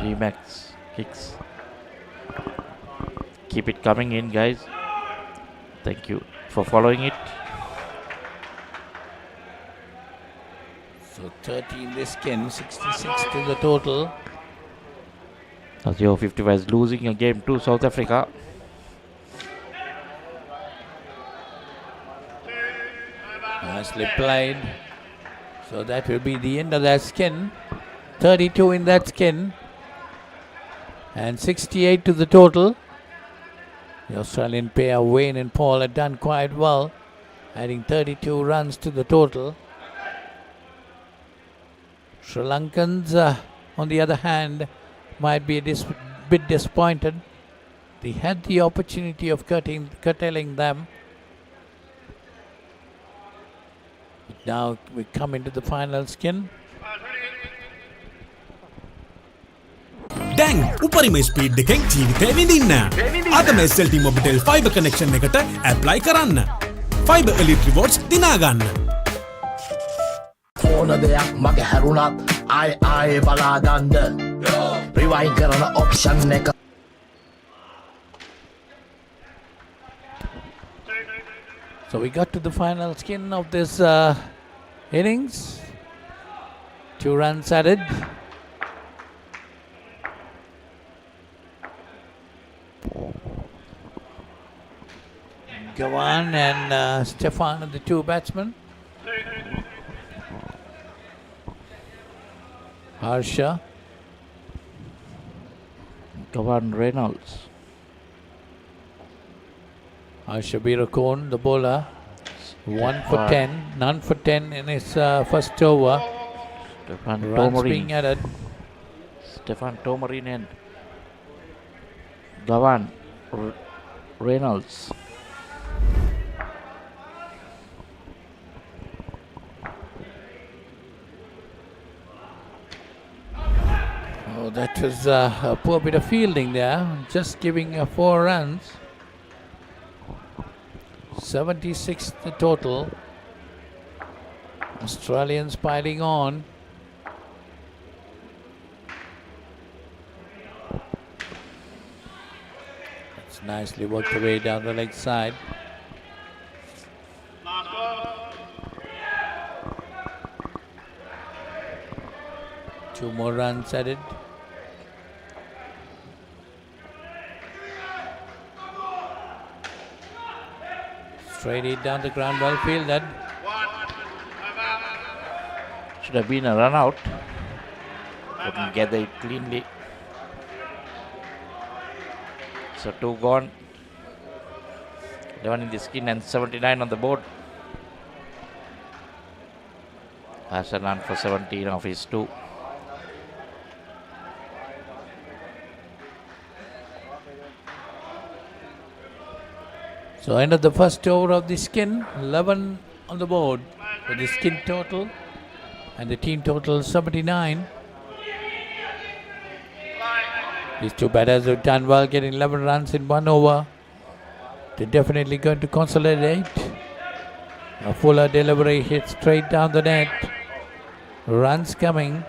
G-Max kicks. Keep it coming in, guys. Thank you for following it. So 30 in this skin, 66 to the total. Azio 55 is losing a game to South Africa. Nicely played. So that will be the end of that skin. 32 in that skin. And 68 to the total. The Australian pair, Wayne and Paul, had done quite well, adding 32 runs to the total. Sri Lankans, on the other hand, might be a bit disappointed. They had the opportunity of curtailing them. But now we come into the final skin. දැන් උපරිම speed එකෙන් ජීවිතය විඳින්න. අදම SLT-MOBITEL Fiber connection එකට apply කරන්න. Fiber Elite Rewards දිනා ගන්න. ඕන දෙයක් මගේ හැරුණත් ආයේ බලා ගන්න. Rewind කරන option එක. So we got to the final skin of this innings. 2 runs added. Gawan and Stefan are the 2 batsmen. Harsha. Gavan Reynolds. Harsha Birakon, the bowler. 1 for 10, none for 10 in his first over. Stefan Runs being added. Stefan Tomarin and Gavan Reynolds. Oh, that was a poor bit of fielding there. Just giving 4 runs. 76 the total. Australians piling on. It's nicely worked away down the leg side. Two more runs added. Straight it down the ground, well fielded. Should have been a run out. Couldn't gather it cleanly. So 2 gone. 11 in the skin and 79 on the board. Has a run for 17 of his 2. So end of the first over of the skin, 11 on the board with the skin total and the team total 79. These 2 batters have done well, getting 11 runs in 1 over. They're definitely going to consolidate. A fuller delivery hit straight down the net. Runs coming.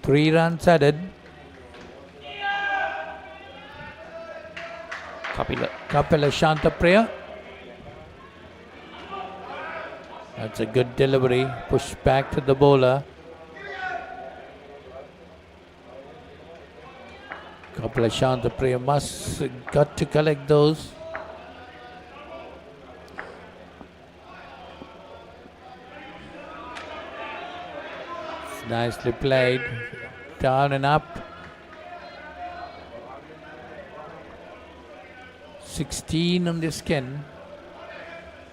3 runs added. Kapila Shantapriya. That's a good delivery. Push back to the bowler. Kapila Shantapriya must got to collect those. It's nicely played. Down and up. 16 on the skin.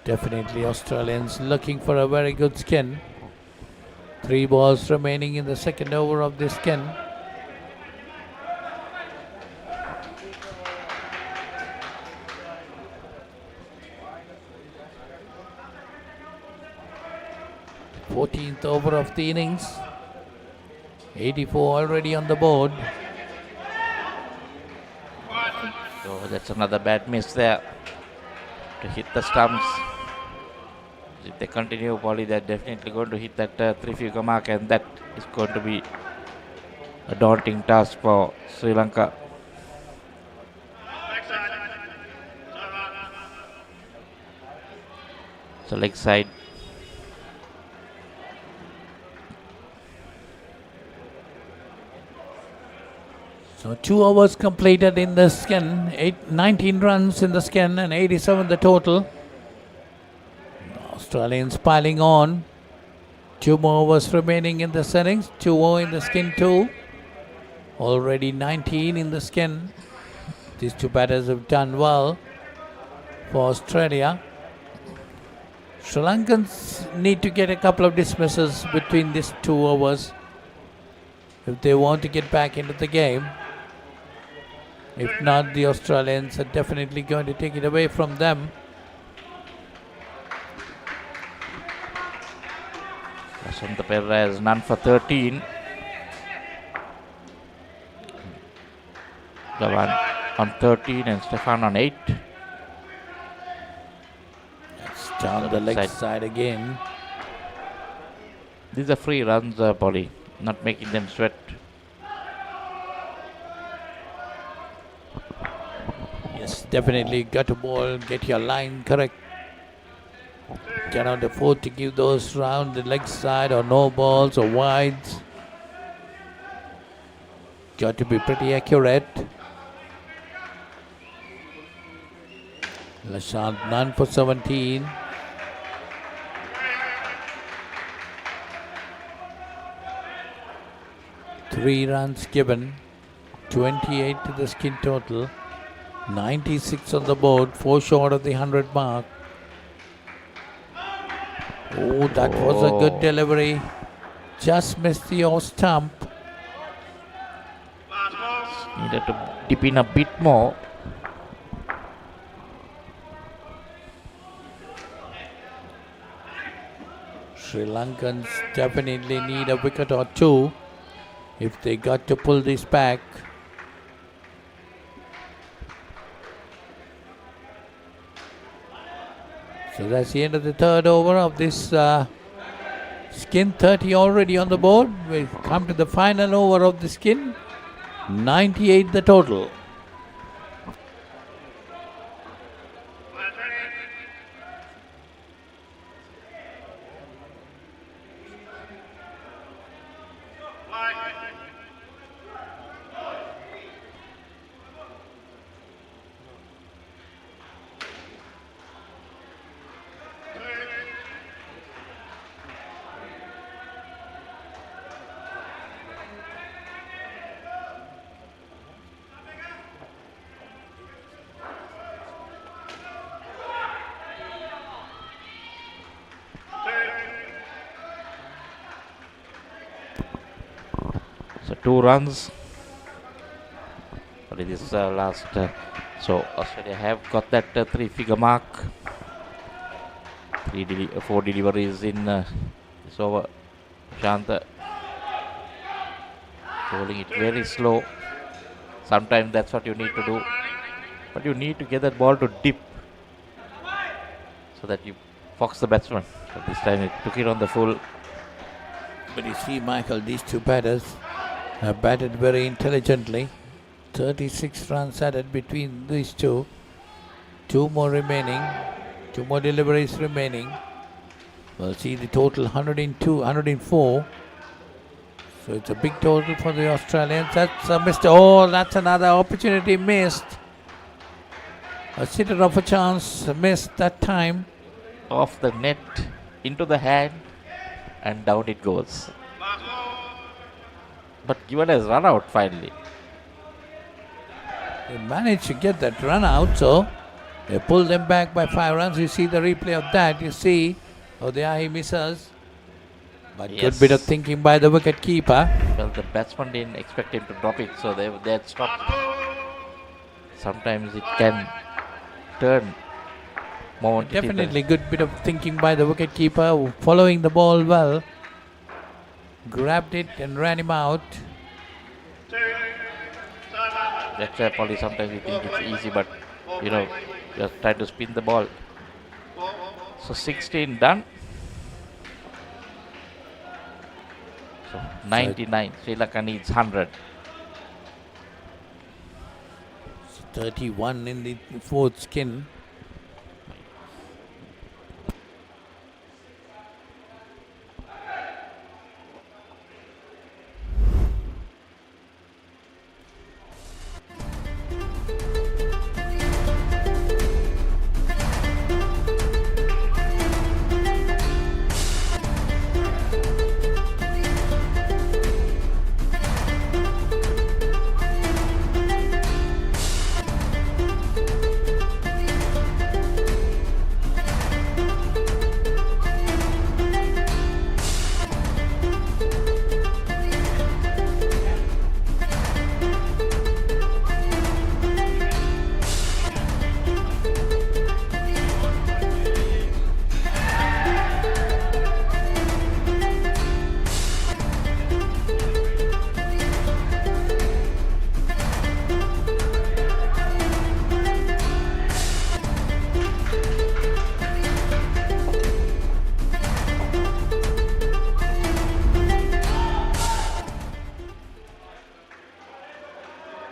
Definitely Australians looking for a very good skin. 3 balls remaining in the second over of the skin. th over of the innings. 84 already on the board. So that's another bad miss there to hit the stumps. If they continue, probably they're definitely going to hit that 3-figure mark, and that is going to be a daunting task for Sri Lanka. So leg side. So 2 overs completed in the skin, 19 runs in the skin and 87 the total. Australians piling on. 2 more overs remaining in the innings, 2 more in the skin too. Already 19 in the skin. These 2 batters have done well for Australia. Sri Lankans need to get a couple of dismisses between these 2 overs if they want to get back into the game. If not, the Australians are definitely going to take it away from them. Vasanta Perez none for 13. Dhawan on 13 and Stefan on 8. That's down the leg side again. These are free runs, Polly, not making them sweat. Yes, definitely got to ball, get your line correct. Cannot afford to give those round the leg side or no balls or wides. Got to be pretty accurate. Lashant none for 17. Three runs given, 28 to the skin total, 96 on the board, 4 short of the 100 mark. Oh, that was a good delivery. Just missed the off stump. Needed to dip in a bit more. Sri Lankans definitely need a wicket or 2 if they got to pull this back. So that's the end of the 3rd over of this skin. 30 already on the board. We come to the final over of the skin. 98 the total. So 2 runs. But it is last. So Australia have got that 3-figure mark. 4 deliveries in this over. Shanta rolling it very slow. Sometimes that's what you need to do. But you need to get that ball to dip so that you fox the batsman. But this time it took it on the full. But you see, Michael, these 2 batters have batted very intelligently. 36 runs added between these 2. 2 more remaining. 2 more deliveries remaining. We'll see the total 102, 104. So it's a big total for the Australians. That's a missed. Oh, that's another opportunity missed. A sitter of a chance missed that time. Off the net, into the hand, and down it goes. But given as run out finally. They managed to get that run out, so they pulled them back by 5 runs. You see the replay of that. You see, oh, there he misses. But Yes. good bit of thinking by the wicket keeper. Well, the batsman didn't expect him to drop it, so they had stopped. Sometimes it can turn more. Definitely good bit of thinking by the wicket keeper, following the ball well. grabbed it and ran him out. That's why probably sometimes we think it's easy, but just try to spin the ball. So 16 done. So 99. Sri Lanka needs 100. 31 in the fourth skin.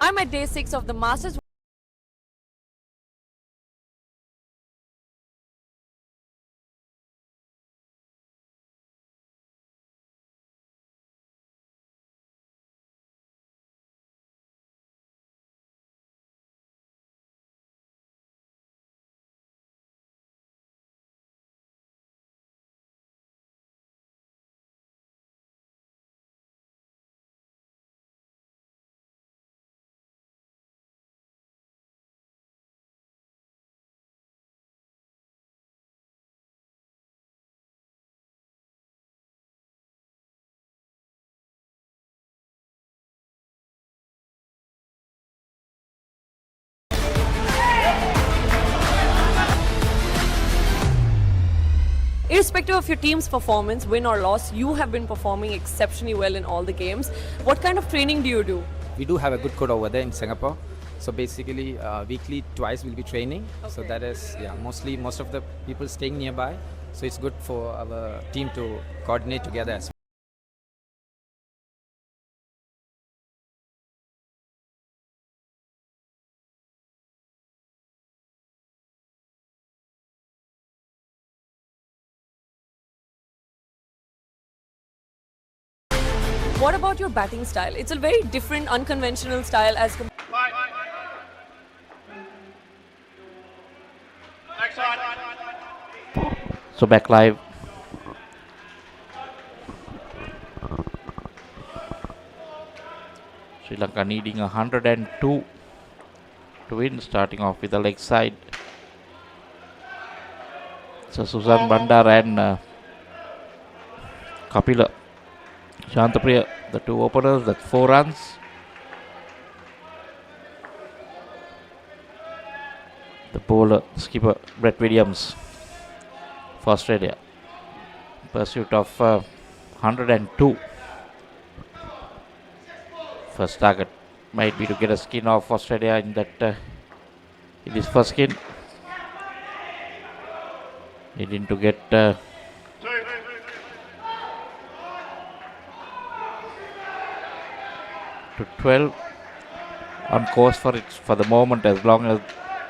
I'm at day 6 of the Masters. Irrespective of your team's performance, win or loss, you have been performing exceptionally well in all the games. What kind of training do you do? We do have a good coach over there in Singapore. So basically, weekly twice we'll be training. So that is, mostly most of the people staying nearby. So it's good for our team to coordinate together as well. What about your batting style? It's a very different, unconventional style as compared. So back live. Sri Lanka needing 102 to win, starting off with the leg side. So Susan Bandar and Kapila Shantapriya, the two openers, that's 4 runs. The bowler, skipper Brett Williams for Australia. Pursuit of 102. First target might be to get a skin off Australia in that in this first skin. Needing to get to 12, on course for it for the moment, as long as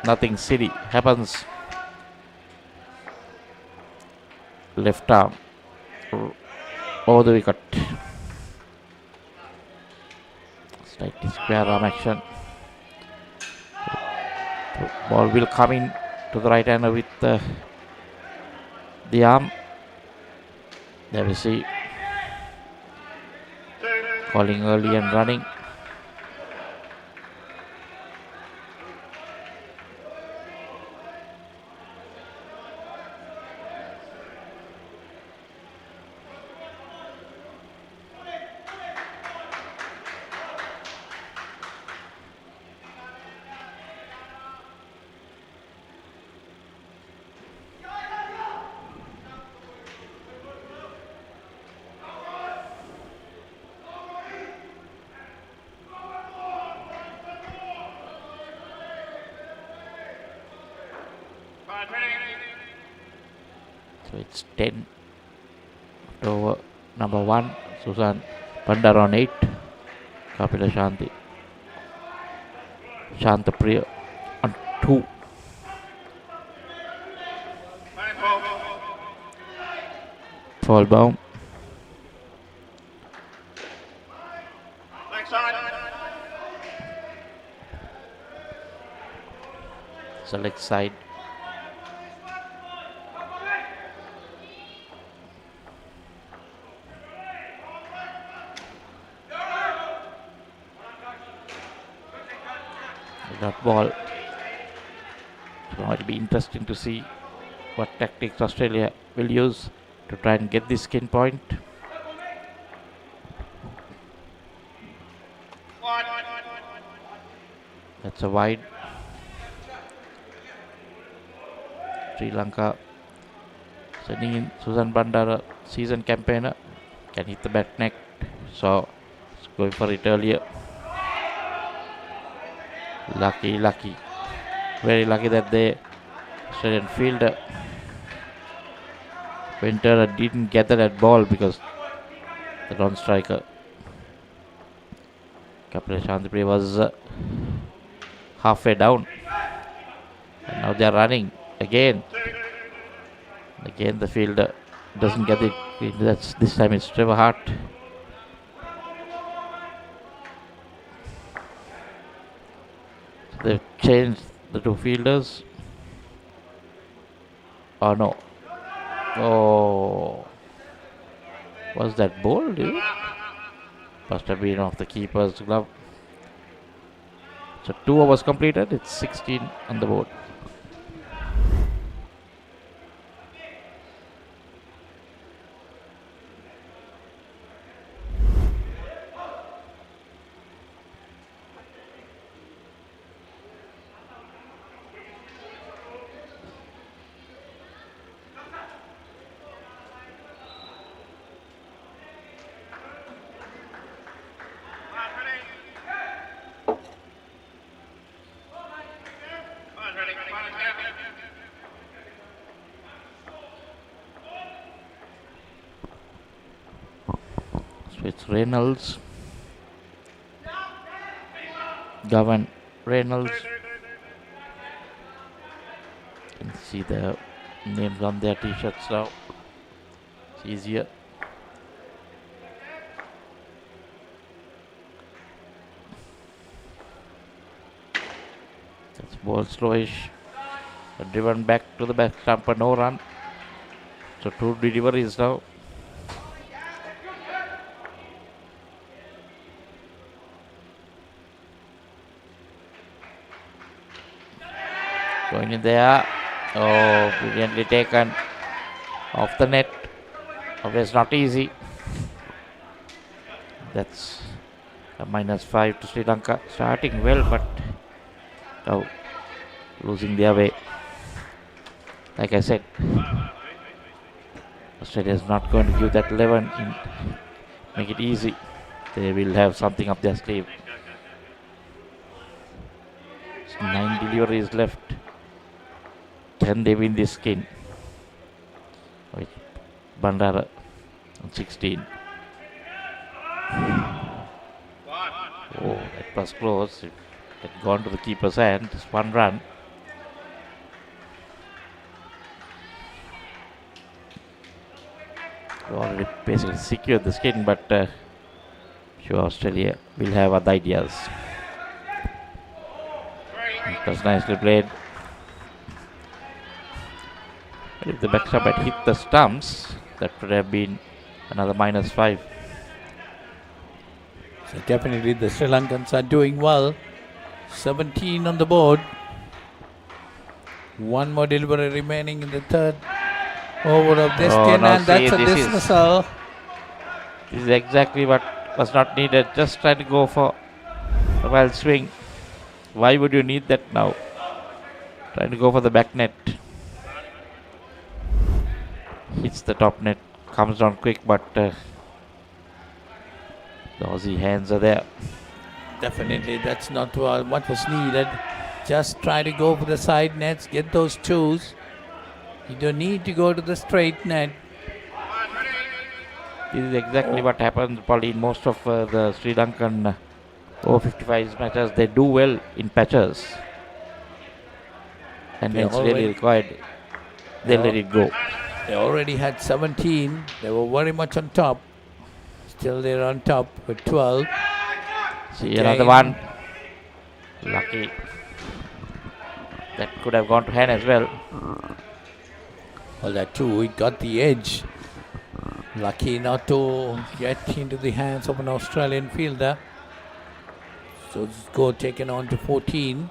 nothing silly happens. Left arm over the wicket. Slightly square arm action. The ball will come in to the right hander with the arm. There we see. Calling early and running. So it's 10 over number 1. Susan Pandar on 8. Kapila Shanti. Shantapriya on 2. Fallbaum. Select side. That ball. So it'll be interesting to see what tactics Australia will use to try and get this skin point. That's a wide. Sri Lanka sending in Susan Bandara, season campaigner, can hit the back net, so it's going for it earlier. Lucky, very lucky that the Australian fielder Ventura didn't gather that ball because the non-striker Kapila Shantipriya was halfway down, and now they are running again. Again the fielder doesn't get it. This time it's Trevor Hart. So they've changed the two fielders. Oh no. Oh, was that ball? Must have been off the keeper's glove. So 2 overs completed. It's 16 on the board. So it's Reynolds, Gavin Reynolds. You can see the names on their t-shirts now. It's easier. That's ball slowish. Driven back to the back stump, no run. So 2 deliveries now. Going in there. Oh, brilliantly taken off the net. Always not easy. That's a -5 to Sri Lanka. Starting well, but now losing their way. Like I said, Australia is not going to give that 11 in, make it easy. They will have something up their sleeve. 9 deliveries left. Can they win this skin? With Bandara on 16. Oh, that was close. It had gone to the keeper's hand. Just 1 run. Already basically secured the skin, but sure Australia will have other ideas. It was nicely played. But if the backstop had hit the stumps, that would have been another -5. So definitely the Sri Lankans are doing well. 17 on the board. 1 more delivery remaining in the 3rd over of this skin, and that's a dismissal. This is exactly what was not needed. Just try to go for a wild swing. Why would you need that now? Trying to go for the back net. Hits the top net, comes down quick, but the Aussie hands are there. Definitely, that's not what was needed. Just try to go for the side nets, get those 2s. You don't need to go to the straight net. This is exactly what happens probably in most of the Sri Lankan over 55 matches. They do well in patches. And when it's really required, they let it go. They already had 17. They were very much on top. Still they're on top with 12. See another one. Lucky. That could have gone to hand as well. Well, that too, he got the edge. Lucky not to get into the hands of an Australian fielder. So score taken on to 14.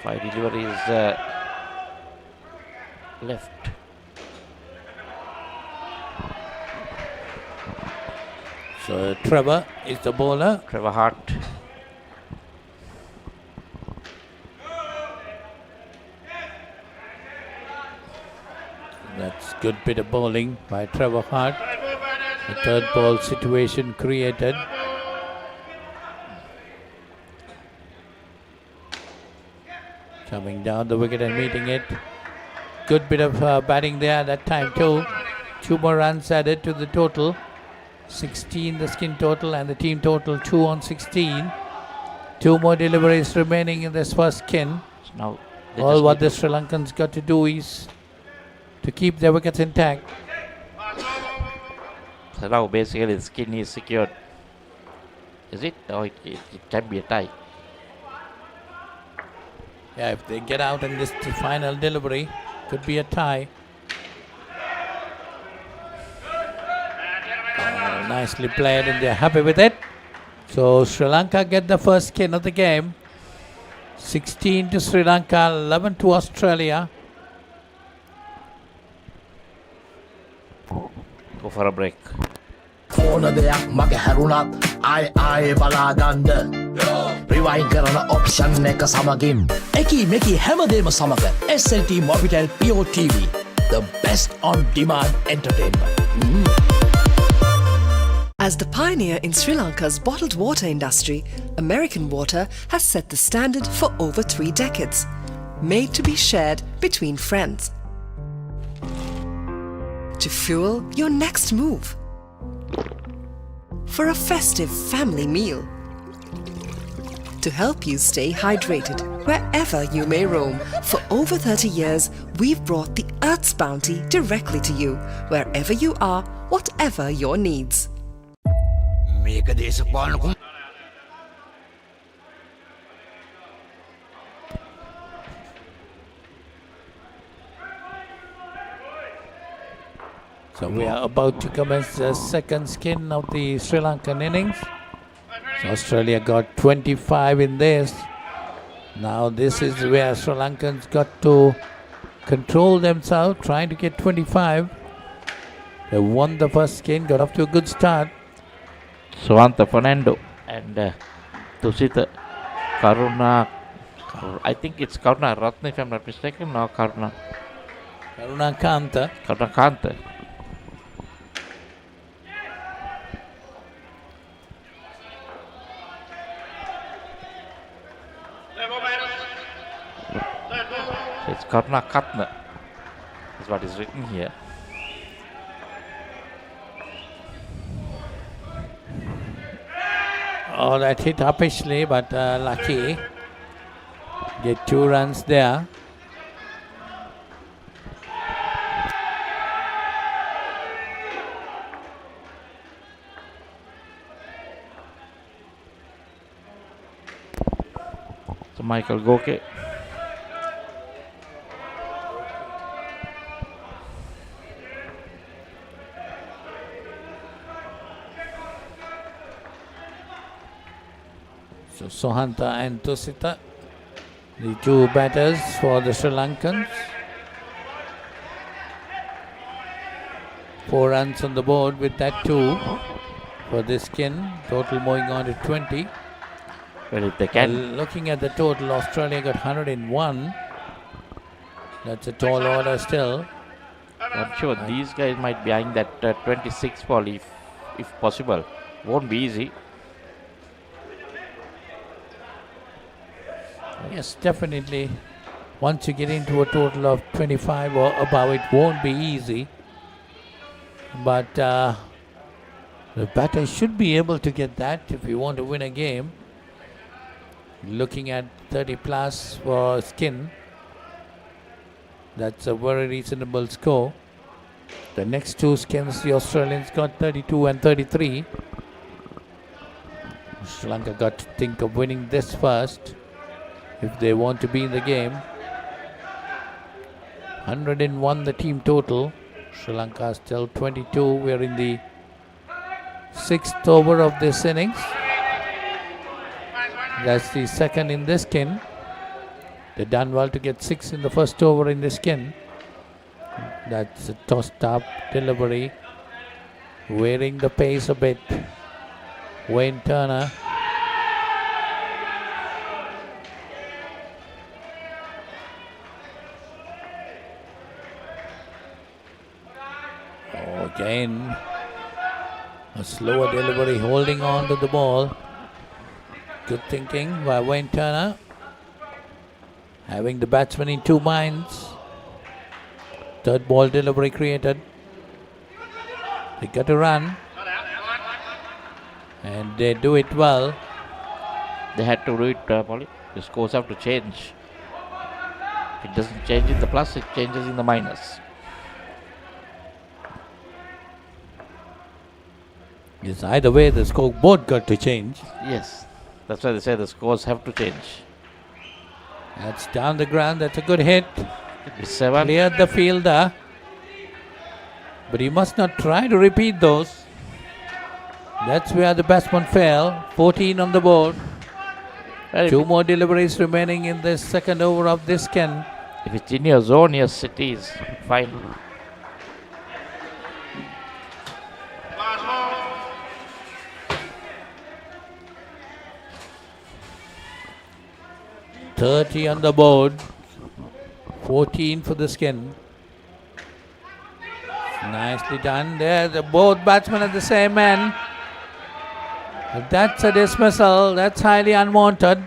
5 deliveries left. So Trevor is the bowler. Trevor Hart. That's good bit of bowling by Trevor Hart. The third ball situation created. Coming down the wicket and meeting it. Good bit of batting there that time too. 2 more runs added to the total. 16 the skin total and the team total 2 on 16. 2 more deliveries remaining in this first skin. So now all what the Sri Lankans got to do is to keep their wickets intact. So now basically the skin is secured. Is it? Or it can be a tie. Yeah, if they get out in this final delivery, could be a tie. Nicely played and they're happy with it. So Sri Lanka get the first skin of the game. 16 to Sri Lanka, 11 to Australia. Go for a break. ඕන දෙයක් මගේ හැරුණත් ආයේ බලාගන්න rewind කරන option එක සමගින් එකී මෙකී හැමදේම සමග SLT-MOBITEL Pure TV, the best on demand entertainment. As the pioneer in Sri Lanka's bottled water industry, American Water has set the standard for over 3 decades, made to be shared between friends. To fuel your next move. For a festive family meal. To help you stay hydrated wherever you may roam. For over 30 years, we've brought the Earth's bounty directly to you, wherever you are, whatever your needs. So we are about to commence the second skin of the Sri Lankan innings. So Australia got 25 in this. Now this is where Sri Lankans got to control themselves, trying to get 25. They won the first skin, got off to a good start. Swanta Fernando and Tusita Karuna. I think it's Karuna Ratna if I'm not mistaken. No, Karuna Kanta. Karuna Kanta. So it's Karuna Katna is what is written here. Oh, that hit uppishly, but lucky. Get 2 runs there. So Michael Goke. So Sohanta and Tusita, the 2 batters for the Sri Lankans. 4 runs on the board with that 2 for this skin. Total moving on to 20. Well, if they can. Looking at the total, Australia got 101. That's a tall order still. I'm sure these guys might be eyeing that 26 ball if possible. Won't be easy. Yes, definitely. once you get into a total of 25 or above, it won't be easy. But the batter should be able to get that if you want to win a game. Looking at 30 plus for Skin, that's a very reasonable score. The next two skins, the Australians got 32 and 33. Sri Lanka got to think of winning this first if they want to be in the game. 101 the team total. Sri Lanka still 22. We are in the 6th over of this innings. That's the second in this skin. They done well to get 6 in the first over in this skin. That's a tossed up delivery, wearing the pace a bit. Wayne Turner. Again, a slower delivery, holding on to the ball. Good thinking by Wayne Turner. Having the batsman in two minds. Third ball delivery created. They got a run. And they do it well. They had to do it, Polly. The scores have to change. If it doesn't change in the plus, it changes in the minus. Yes, either way, the score both got to change. Yes, that's why they say the scores have to change. That's down the ground. That's a good hit. 7. Cleared the fielder. But you must not try to repeat those. That's where the batsman fell. 14 on the board. Two more deliveries remaining in the second over of this skin. If it's in your zone, yes, it is fine. .30 on the board. 14 for the skin. Nicely done there. Both batsmen at the same end. That's a dismissal. That's highly unwanted.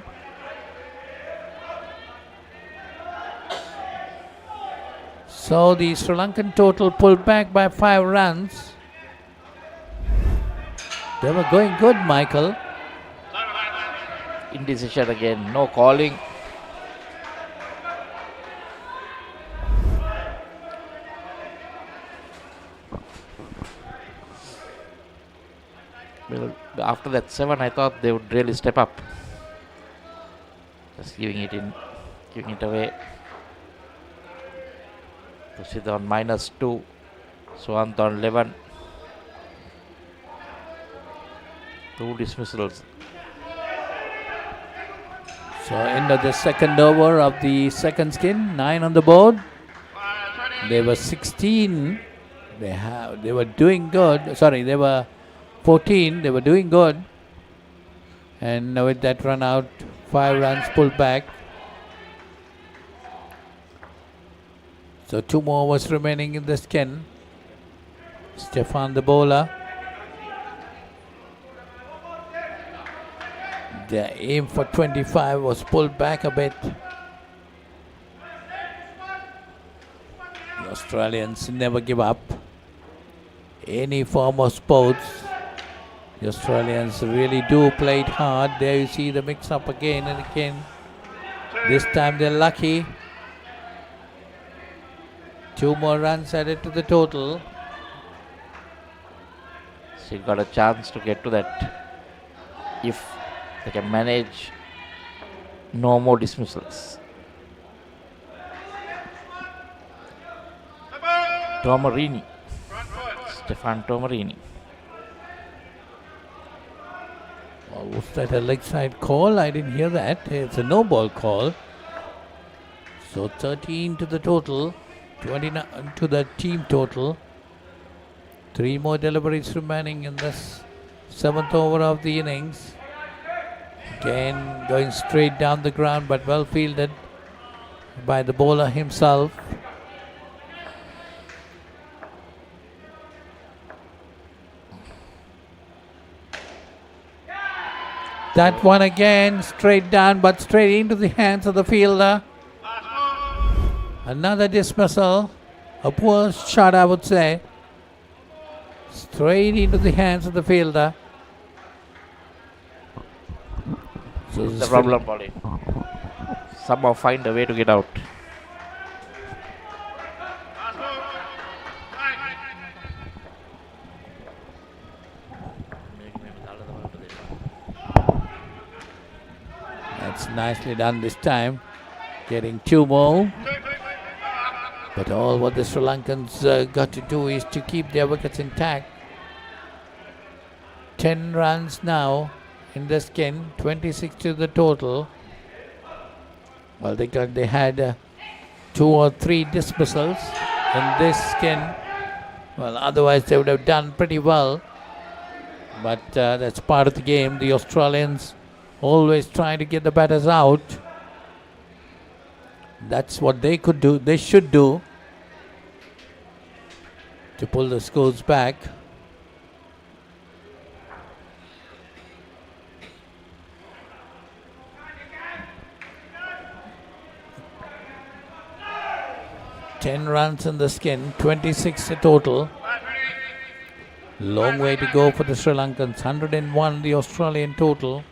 So the Sri Lankan total pulled back by 5 runs. They were going good, Michael. Indecision again. No calling. Well, after that 7, I thought they would really step up. Just giving it in, giving it away. Tushit on -2, Swant on 11. 2 dismissals. So end of the second over of the second skin. 9 on the board. They were 16. They were doing good. Sorry, they were 14, they were doing good. And with that run out, 5 runs pulled back. So 2 more overs remaining in the skin. Stefan the bowler. Their aim for 25 was pulled back a bit. The Australians never give up. Any form of sports. The Australians really do play it hard. There you see the mix-up again and again. This time they're lucky. 2 more runs added to the total. So you got a chance to get to that if they can manage no more dismissals. Tomarini. Stefan Tomarini. Was that a leg side call? I didn't hear that. It's a no ball call. So 13 to the total, 29 to the team total. 3 more deliveries remaining in this 7th over of the innings. Again going straight down the ground, but well fielded by the bowler himself. That one again, straight down, but straight into the hands of the fielder. Another dismissal. A poor shot, I would say. Straight into the hands of the fielder. So The problem, Polly. Somehow find a way to get out. That's nicely done this time. Getting 2 more. But all what the Sri Lankans got to do is to keep their wickets intact. 10 runs now in the skin, 26 to the total. Well, they had 2 or 3 dismissals in this skin. Well, otherwise they would have done pretty well. But that's part of the game. The Australians always trying to get the batters out. That's what they could do. They should do to pull the scores back. Ten runs in the skin, 26 total. Long way to go for the Sri Lankans. 101 the Australian total.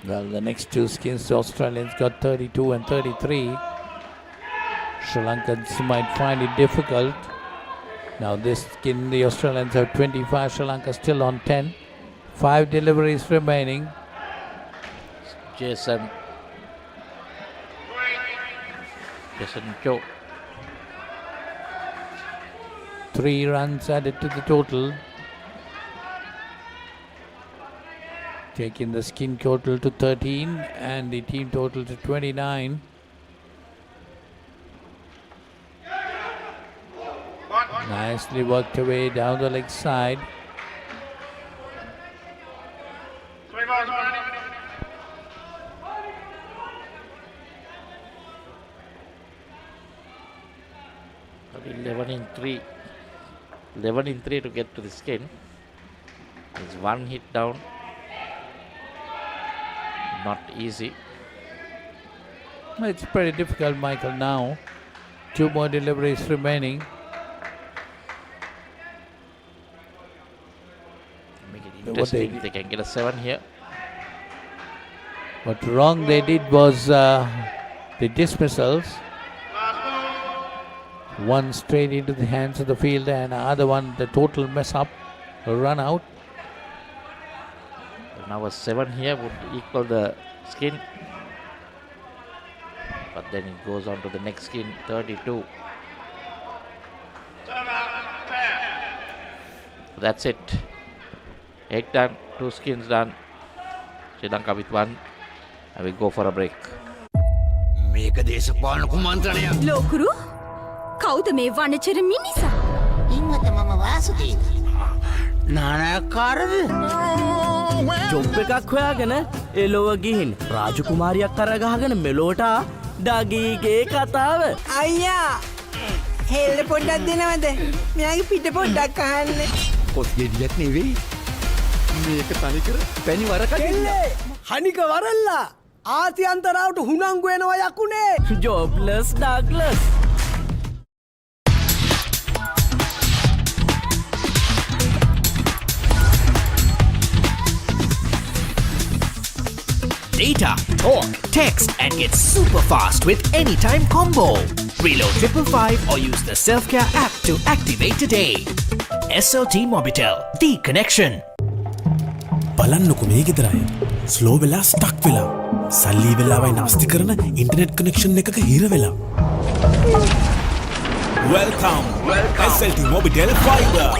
Well, the next 2 skins, the Australians got 32 and 33. Sri Lankans might find it difficult. Now this skin, the Australians have 25, Sri Lanka still on 10. 5 deliveries remaining. Jason Cho. 3 runs added to the total. Taking the skin total to 13 and the team total to 29. Nicely worked away down the leg side. But 11 in 3 to get to the skin. There's 1 hit down. Not easy. It's pretty difficult, Michael, now. 2 more deliveries remaining. Make it interesting if they can get a 7 here. What wrong they did was the dismissals. One straight into the hands of the fielder and the other one the total mess up, a run out. Now a 7 here would equal the skin. But then it goes on to the next skin, 32. That's it. 8 done, 2 skins done. Sri Lanka with 1. And we go for a break. Lokuru කවුද මේ වනචර මිනිසා? ඉන්නත මම Vasudeva. නානකාරද? Job එකක් හොයාගෙන එලොව ගිහින් රාජකුමාරියක් කරගහගෙන මෙලෝට ඩගීගේ කතාව. අයියා හෙල්ල පොඩ්ඩක් දෙනවද? මෙයාගේ පිට පොඩ්ඩක් අහන්න. කොස් ගෙඩියක් නෙවෙයි. මේක තනිකර පැණි වරකකින්. හනික වරල්ලා. ආසියන්තරාවට හුණංගු වෙනවා යකුනේ. ජොබ්ලස් Douglas. Data, talk, text, and get super fast with Anytime Combo. Reload 555 or use the Self-Care app to activate today. SLT-MOBITEL, the connection. බලන්නකො මේ ගෙදරයි. ස්ලෝ වෙලා ස්ටක් වෙලා. සල්ලි වෙලාවයි නාස්ති කරන ඉන්ටර්නෙට් කනෙක්ෂන් එකක හිර වෙලා. Welcome. SLT-MOBITEL Fiber.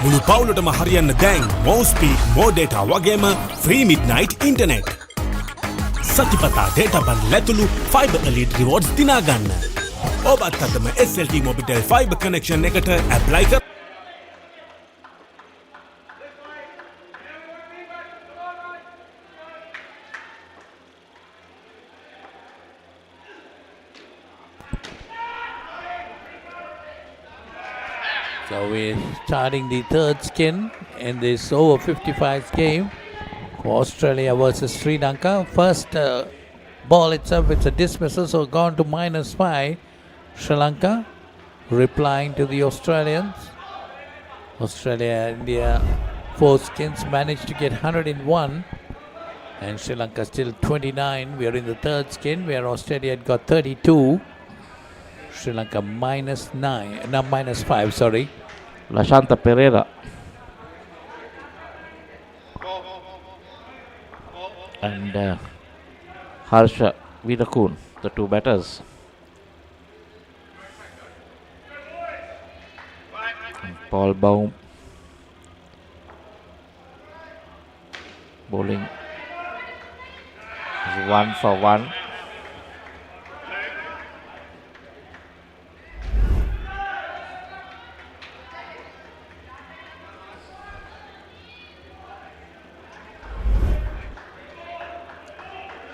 මුළු පවුලටම හරියන්න දැන් more speed, more data වගේම free midnight internet. සතිපතා data බන් ලැතුළු Fiber Elite Rewards දිනාගන්න. ඔබත් අදම SLT-MOBITEL Fiber connection එකට apply කර. So we're starting the 3rd skin in this over 55s game. for Australia versus Sri Lanka. First ball itself, it's a dismissal, so gone to -5. Sri Lanka replying to the Australians. Australia, India, 4 skins managed to get 101, and Sri Lanka still 29. We are in the third skin where Australia had got 32. Sri Lanka -5, sorry. Lashanta Pereira and Harsha Virakun, the 2 batters. And Paul Baum bowling is 1 for 1.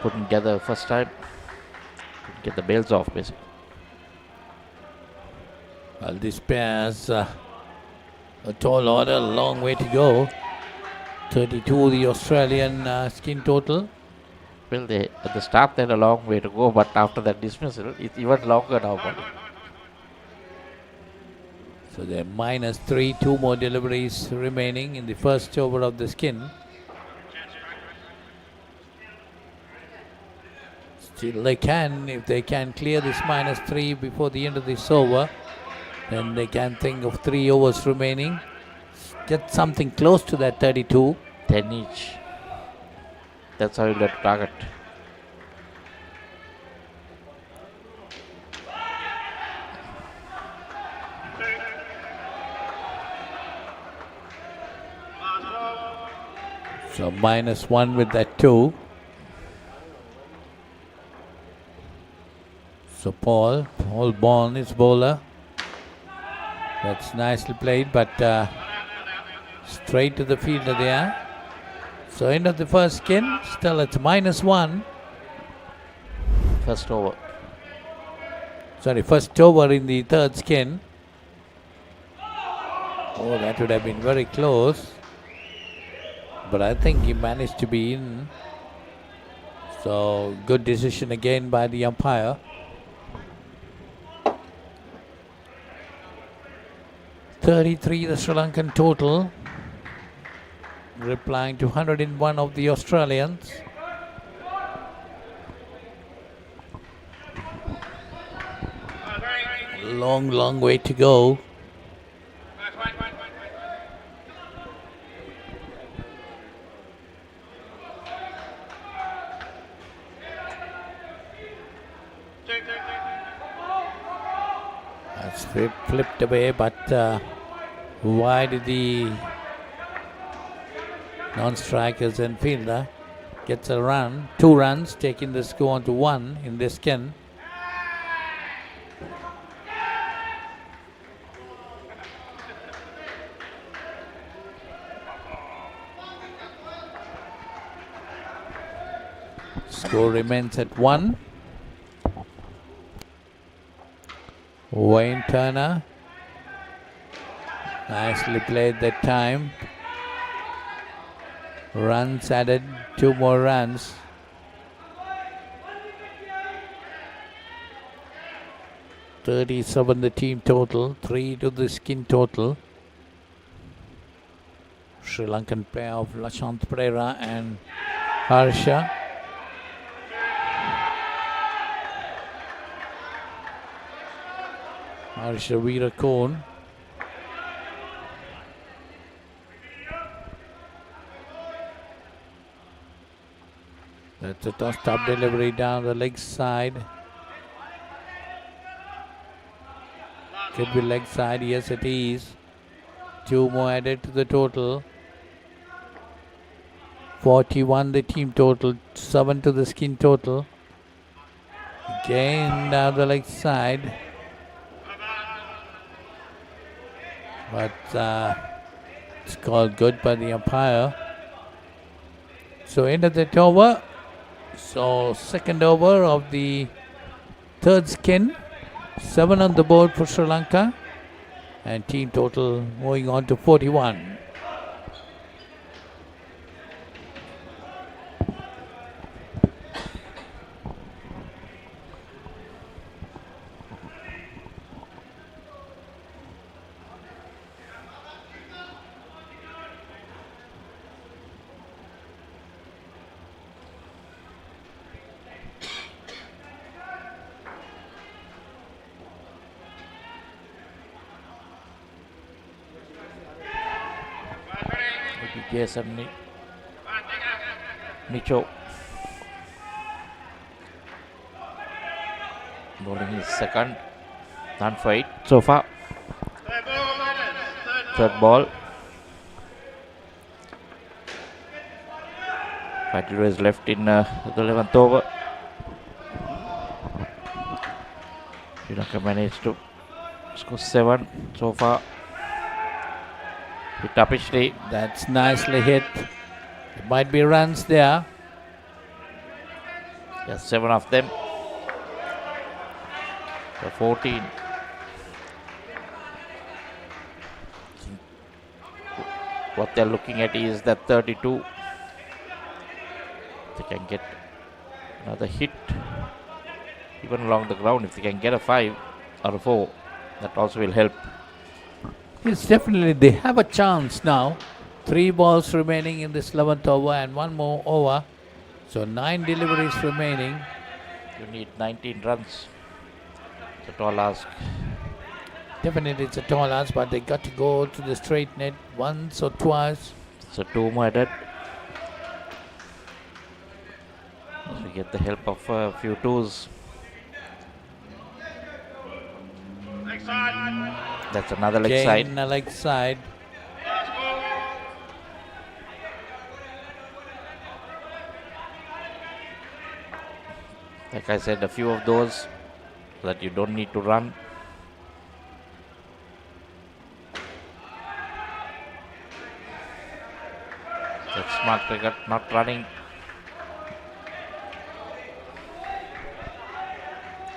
Couldn't get the first time. Couldn't get the bails off, basically. Well, this pair has a tall order, a long way to go. 32 the Australian skin total. Well, at the start they had a long way to go, but after that dismissal, it's even longer now. So they're -3, 2 more deliveries remaining in the first over of the skin. Still they can, if they can clear this -3 before the end of this over, then they can think of 3 overs remaining. Get something close to that 32. 10 each. That's how you let target. So -1 with that 2. So Paul Bond is bowler. That's nicely played, but straight to the fielder there. So end of the first skin, still it's -1. First over. Sorry, first over in the third skin. Oh, that would have been very close. But I think he managed to be in. So good decision again by the umpire. 33 the Sri Lankan total, replying to 101 of the Australians. Long way to go. That's flipped away, but why did the non-strikers and fielder gets a run, 2 runs, taking the score on to 1 in this skin. Score remains at 1. Wayne Turner, nicely played that time. Runs added, 2 more runs. (37) the team total, 3 to the skin total. Sri Lankan pair of Lashant Pereira and Harsha. Harsha Virakun. That's a tossed up delivery down the leg side. Could be leg side, yes it is. 2 more added to the total. 41 the team total, 7 to the skin total. Again down the leg side. But it's called good by the umpire. So end of that over. So second over of the third skin. 7 on the board for Sri Lanka. And team total moving on to 41. Jason Micho bowling his second, none for 8 so far. Third ball. 5 is left in the 11th over. Sri Lanka managed to score 7 so far. Hit up each. That's nicely hit. There might be runs there. Yes, 7 of them. So 14. What they're looking at is that 32. They can get another hit even along the ground. If they can get a 5 or a 4, that also will help. Yes, definitely they have a chance now. 3 balls remaining in this 11th over and 1 more over. So 9 deliveries remaining. You need 19 runs. It's a tall ask. Definitely it's a tall ask, but they got to go to the straight net once or twice. So 2 more added. So we get the help of a few 2s. That's another leg side. Again, a leg side. Like I said, a few of those so that you don't need to run. That's smart cricket, not running.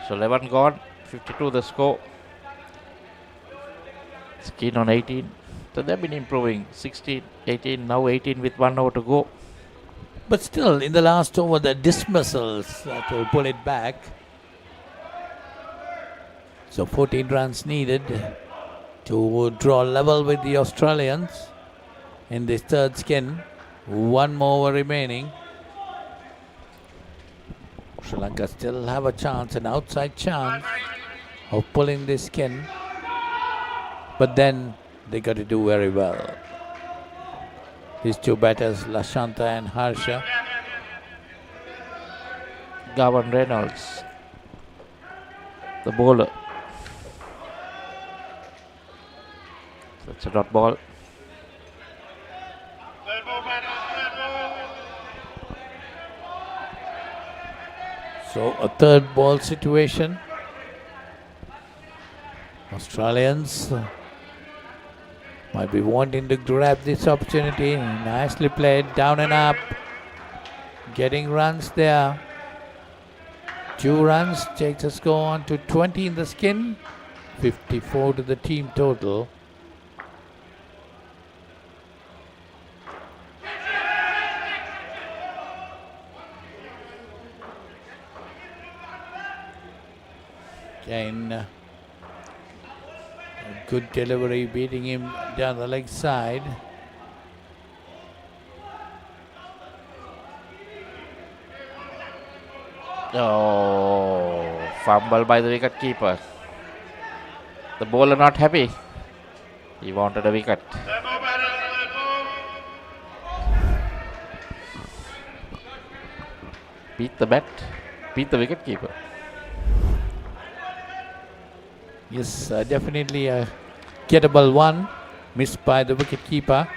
So 11 gone, 52 the score. Skin on 18. So they've been improving. 16, 18, now 18 with 1 over to go. But still, in the last over, the dismissals to pull it back. So 14 runs needed to draw level with the Australians in this third skin. 1 more over remaining. Sri Lanka still have a chance, an outside chance of pulling this skin. But then they got to do very well. These 2 batters, Lashanta and Harsha. Gavin Reynolds, the bowler. That's a dot ball. So a third ball situation. Australians might be wanting to grab this opportunity. Nicely played, down and up. Getting runs there. 2 runs takes a score on to 20 in the skin. 54 to the team total. Again, a good delivery, beating him down the leg side. Oh, fumble by the wicket keeper. The bowler not happy. He wanted a wicket. Beat the bat, beat the wicket keeper. Yes, definitely a gettable one, missed by the wicket keeper.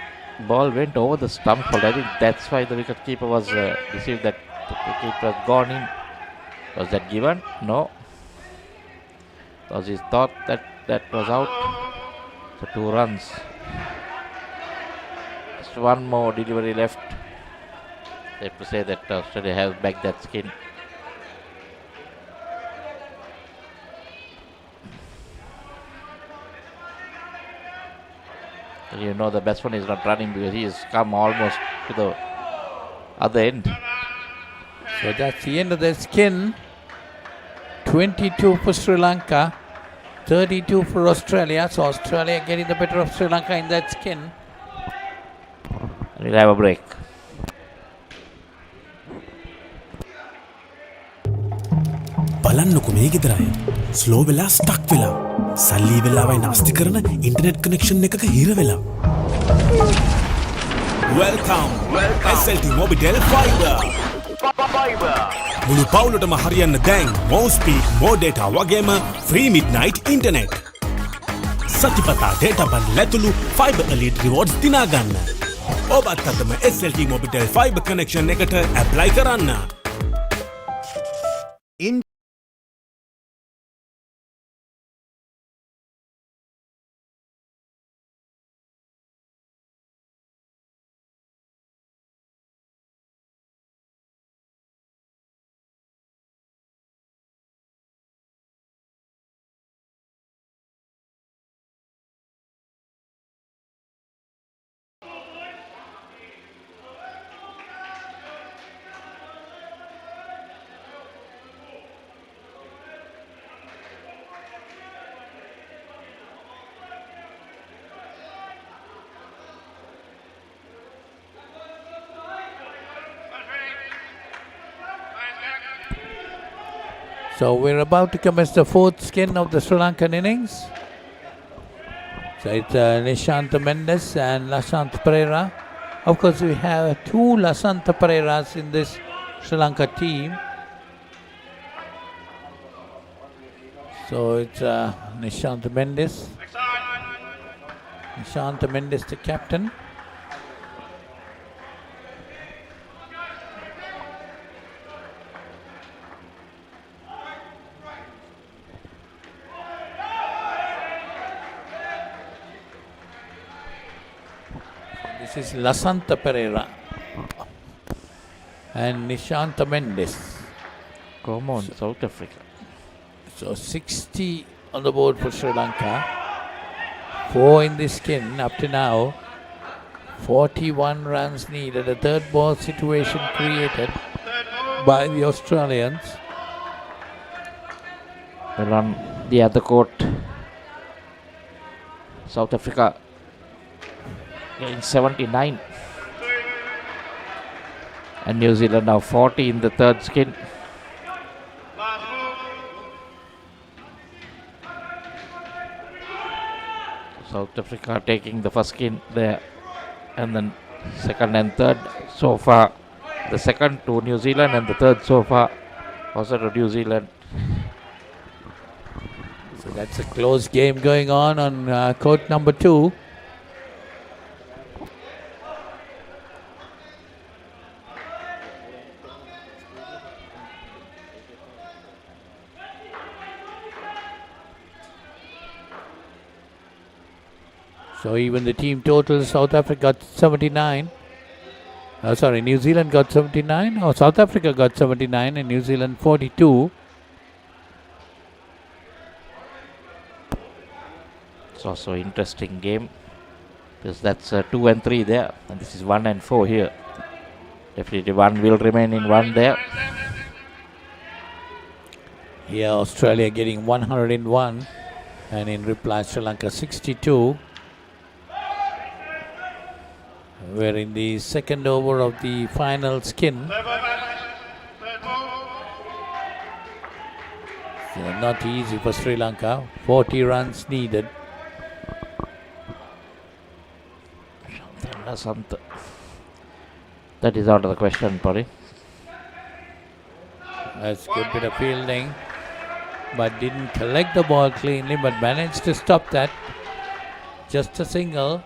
Ball went over the stump. I think that's why the wicket keeper was received that the wicket was gone in. Was that given? No. Because he thought that that was out. So 2 runs. Just 1 more delivery left. They have to say that Australia has back that skin. And you know the batsman is not running because he has come almost to the other end. So that's the end of the skin. 22 for Sri Lanka, 32 for Australia. So Australia getting the better of Sri Lanka in that skin. We'll have a break. බලන්නකො මේ ගෙදරයි slow වෙලා stuck වෙලා සල්ලි වෙලාවයි නාස්ති කරන internet connection එකක හිර වෙලා Welcome. SLT-MOBITEL Fiber. මුළු පවුලටම හරියන්න දැන් more speed, more data වගේම free midnight internet. සතිපතා data bundle ඇතුළු Fiber Elite rewards දිනාගන්න. ඔබත් අදම SLT-MOBITEL Fiber connection එකට apply කරන්න. So we're about to commence the fourth skin of the Sri Lankan innings. So it's Nishant Mendes and Lasant Pereira. Of course, we have two Lasant Pereiras in this Sri Lanka team. So it's Nishant Mendes. Nishant Mendes, the captain. This is Lasanta Pereira and Nishanta Mendes. Come on, South Africa. So 60 on the board for Sri Lanka. 4 in this skin up to now. 41 runs needed. A third ball situation created by the Australians. They run the other court. South Africa getting 79. And New Zealand now 40 in the third skin. South Africa taking the first skin there, and then second and third so far. The second to New Zealand and the third so far also to New Zealand. So that's a close game going on court number 2. So even the team total, South Africa got 79. New Zealand got 79. Oh, South Africa got 79 and New Zealand 42. It's also an interesting game because that's 2 and 3 there, and this is 1 and 4 here. Definitely one will remain in 1 there. Here Australia getting 101 and in reply Sri Lanka 62. We're in the second over of the final skin. So not easy for Sri Lanka. 40 runs needed. That is out of the question, Puri. That's a good bit of fielding, but didn't collect the ball cleanly, but managed to stop that. Just a single.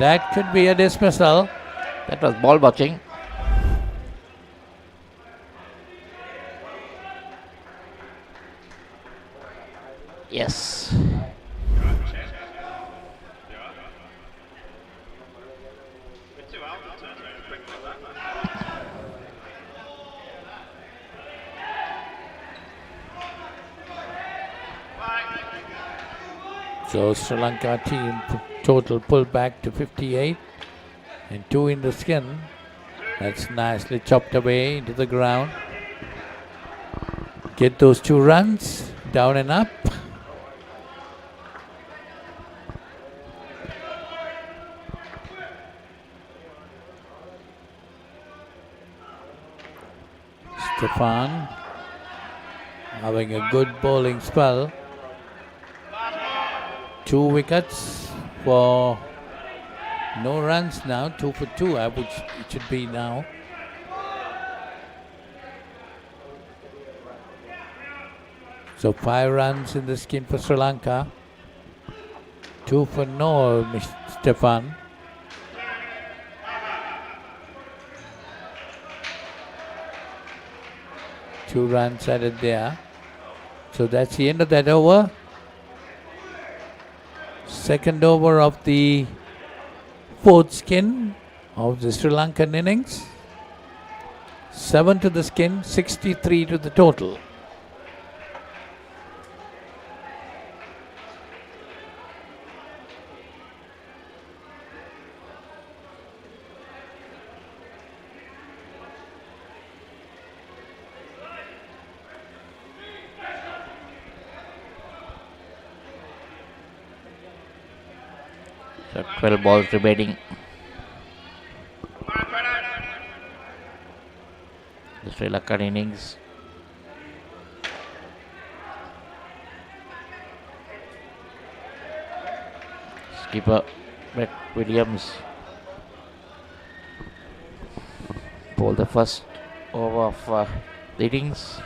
That could be a dismissal. That was ball watching. Yes. So Sri Lanka team total pulled back to 58 and 2 in the skin. That's nicely chopped away into the ground. Get those 2 runs, down and up. Stefan having a good bowling spell. 2 wickets for no runs now. 2 for 2, which it should be now. So 5 runs in the skin for Sri Lanka. 2 for no, Stefan. Two runs added there. So that's the end of that over. Second over of the 4th skin of the Sri Lankan innings. 7 to the skin, 63 to the total. So 12 balls remaining. The Sri Lankan innings. Skipper Brett Williams bowled the first over of the innings.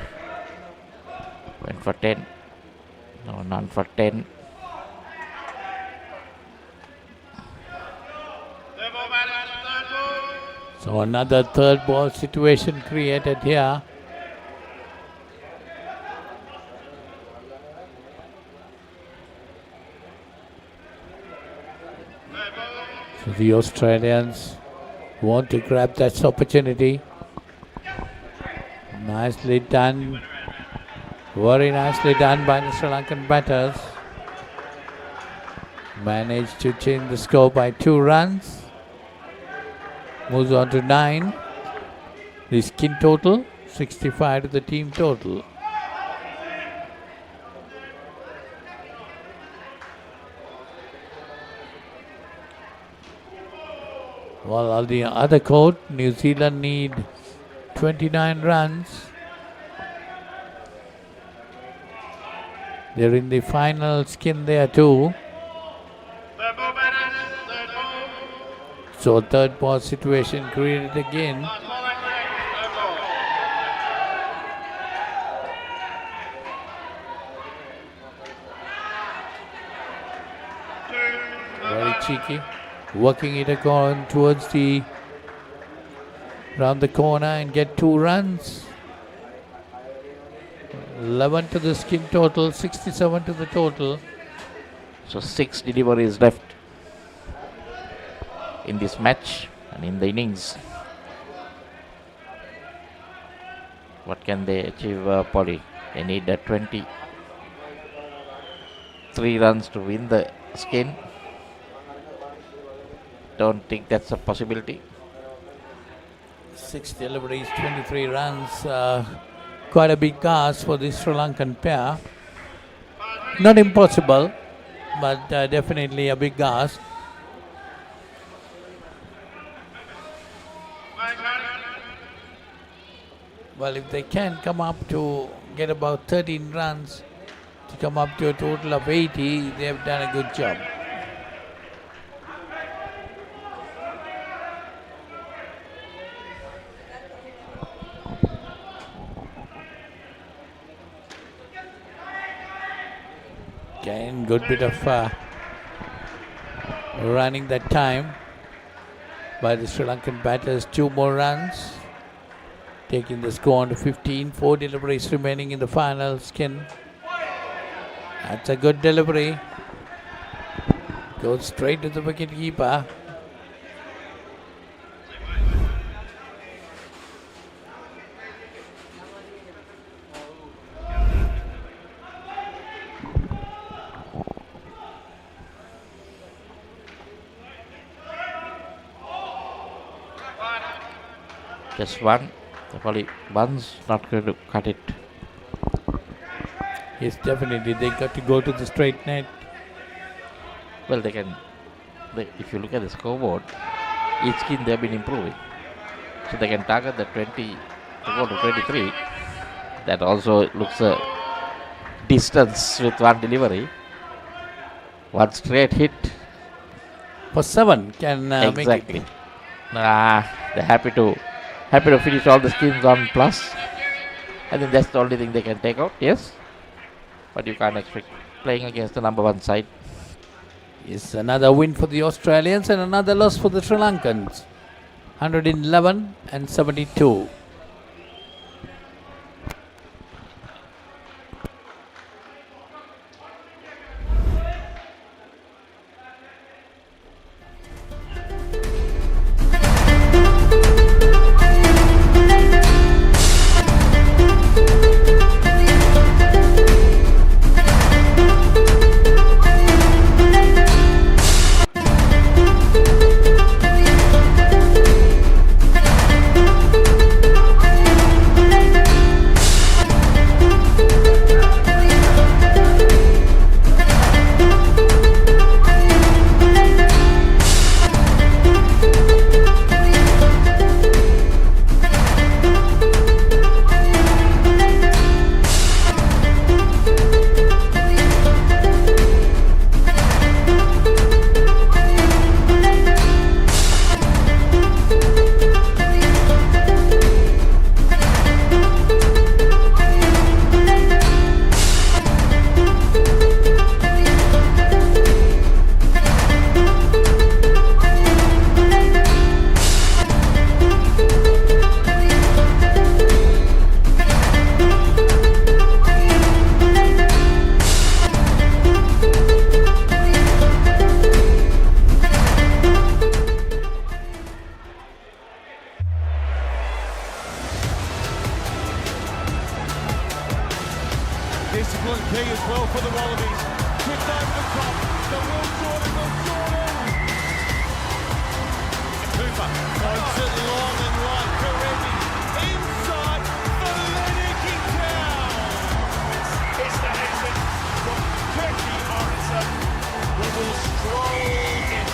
Went for 10. No, none for 10. So another third ball situation created here. So the Australians want to grab that opportunity. Nicely done. Very nicely done by the Sri Lankan batters. Managed to change the score by 2 runs. Moves on to 9. The skin total, 65 to the team total. While on the other court, New Zealand need 29 runs. They're in the final skin there too. So third ball situation created again. Very cheeky. Working it on towards the round the corner and get 2 runs. 11 to the skin total, 67 to the total. So 6 deliveries left in this match and in the innings. What can they achieve, Polly? They need 23 runs to win the skin. Don't think that's a possibility. 6 deliveries, 23 runs. Quite a big ask for the Sri Lankan pair. Not impossible, but definitely a big ask. Well, if they can come up to get about 13 runs to come up to a total of 80, they have done a good job. Again, good bit of running that time by the Sri Lankan batters. 2 more runs, taking the score on to 15. 4 deliveries remaining in the final skin. That's a good delivery. Goes straight to the wicket keeper. Just one. Probably one's not going to cut it. Yes, definitely. They got to go to the straight net. Well, they can. If you look at the scoreboard, each skin they have been improving. So they can target the 20 to go to 23. That also looks a distance with one delivery. One straight hit. For 7 can make Exactly. it. They're happy to finish all the skins on plus. I think that's the only thing they can take out. Yes, but you can't expect playing against the number 1 side. It's another win for the Australians and another loss for the Sri Lankans. 111 and 72. Discipline key as well for the Wallabies. Kicked over the top. The Will Jordan. Cooper points it long and right. Karevi inside for Lennox Town. It's the Hampton from Turkey Morrison, who will stroll in.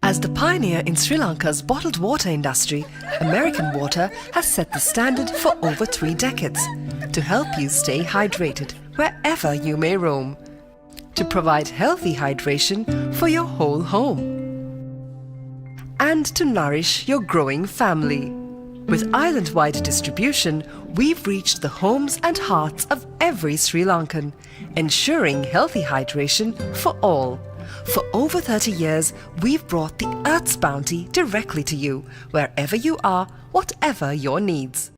As the pioneer in Sri Lanka's bottled water industry, American Water has set the standard for over 3 decades to help you stay hydrated wherever you may roam, to provide healthy hydration for your whole home, and to nourish your growing family. With island-wide distribution, we've reached the homes and hearts of every Sri Lankan, ensuring healthy hydration for all. For over 30 years, we've brought the Earth's bounty directly to you, wherever you are, whatever your needs.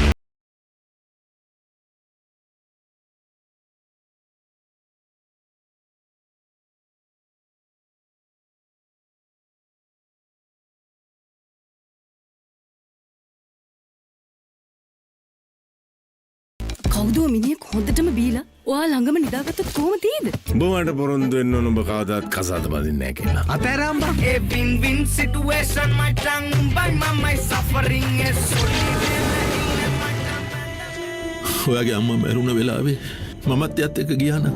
කවුදුව මිනිහෙක් හොඳටම බීලා ඔයා ළඟම නිදාගත්තොත් කොහොම තියෙද? උඹ මට පොරොන්දු වෙන්න ඕන උඹ කවදාත් කසාද බඳින්නේ නැහැ කියලා. අතෑරම්බා. A win-win situation, my tongue by my suffering is ඔයාගේ අම්මා මැරුණ වෙලාවේ මමත් එයත් එක්ක ගියා නම්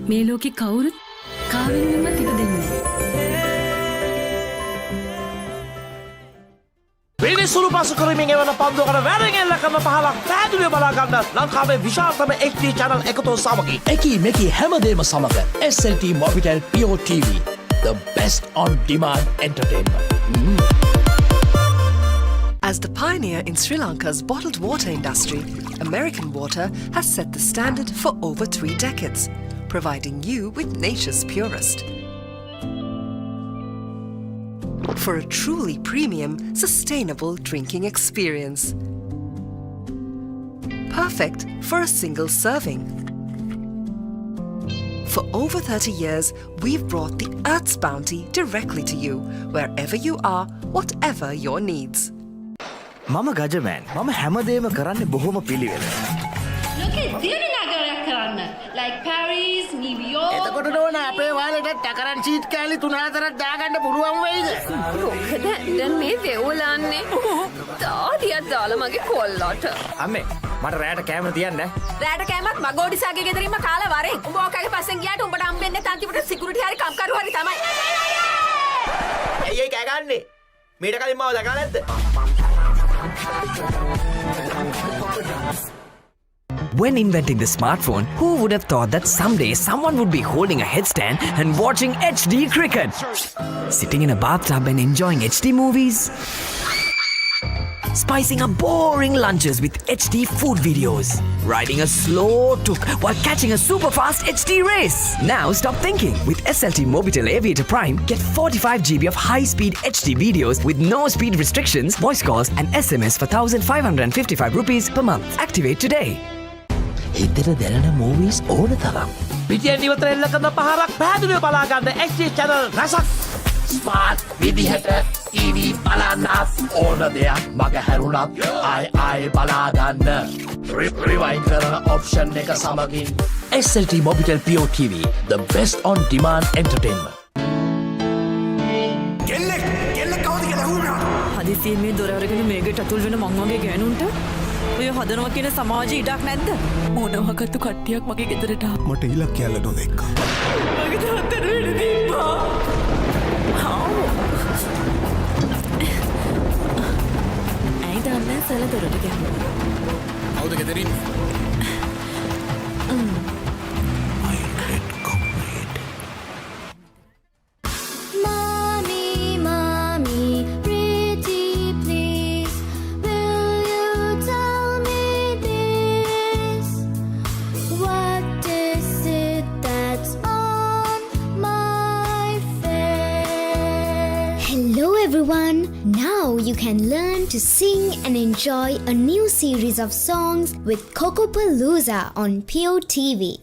මේ ලෝකේ කවුරුත් කාවෙන්වත් ඉඩ දෙන්නේ නැහැ. වෙනසුරු පසු කරමින් එවන පන්දුවකට වැරෙන් එල්ල කරන පහලක් පැහැදිලිව බලා ගන්න ලංකාවේ විශාලතම HD channel එකතු සමගින් එකී මෙකී හැමදේම සමග SLT-MOBITEL Pure TV, the best on demand entertainment. As the pioneer in Sri Lanka's bottled water industry, American Water has set the standard for over 3 decades, providing you with nature's purest. For a truly premium, sustainable drinking experience. Perfect for a single serving. For over 30 years, we've brought the Earth's bounty directly to you, wherever you are, whatever your needs. මම ගජමෑන් මම හැමදේම කරන්නේ බොහොම පිළිවෙල. ලෝකේ දියුණු නගරයක් කරන්න. Like Paris, New York. එතකොට නෝන අපේ වාලෙට ටකරන් සීට් කෑලි 3-4ක් දාගන්න පුළුවන් වෙයිද? මොකද දැන් මේ වෙවුලන්නේ තාඩියක් දාලා මගේ කොල්ලට. අම්මේ මට රැයට කැමර තියන්න. රැට කෑමක් මගෝඩිසාගේ ගෙදරින්ම කාලා වරෙන්. උඹ ඔකගේ පස්සෙන් ගියාට උඹට හම්බෙන්නේ තන්තිපට සිකියුරිටි හරි කම්කරු හරි තමයි. ඇයි කෑ ගන්නේ? මීට කලින් මාව දැකලා නැද්ද? When inventing the smartphone, who would have thought that someday someone would be holding a headstand and watching HD cricket? Sitting in a bathtub and enjoying HD movies? Spicing up boring lunches with HD food videos? Riding a slow tuk while catching a super fast HD race? Now stop thinking. With SLT-MOBITEL Aviator Prime, get 45 GB of high-speed HD videos with no speed restrictions, voice calls and SMS for 1,555 rupees per month. Activate today. හිතට දැනෙන movies ඕන තරම්. පිටියෙන් ඉවතර එල්ල කරන පහරක් පැහැදිලිව බලා ගන්න HD channel රසක්. ස්මාර්ට් විදිහට TV බලන්නත් ඕන දෙයක් මග හැරුණත් ආයි බලා ගන්න. රිවයින්ඩ් කරන option එක සමගින් SLT-MOBITEL Pure TV, the best on demand entertainment. හදිසියෙන් මේ දොර අරගෙන මේකට අතුල් වෙන මං වගේ ගෑනුන්ට ඔය හදනවා කියන සමාජයේ ඉඩක් නැද්ද? මොනවාකත්තු කට්ටියක් මගේ ගෙදරට ආවා. මට ඉලක්කයල්ල නොදෙක්කා. මගේ තාත්තට වෙඩි දීපා. ඇයි දන්නේ සල දොරට ගියා. කවුද ගෙදරින්? Everyone, now you can learn to sing and enjoy a new series of songs with Kokopalooza on Pure TV.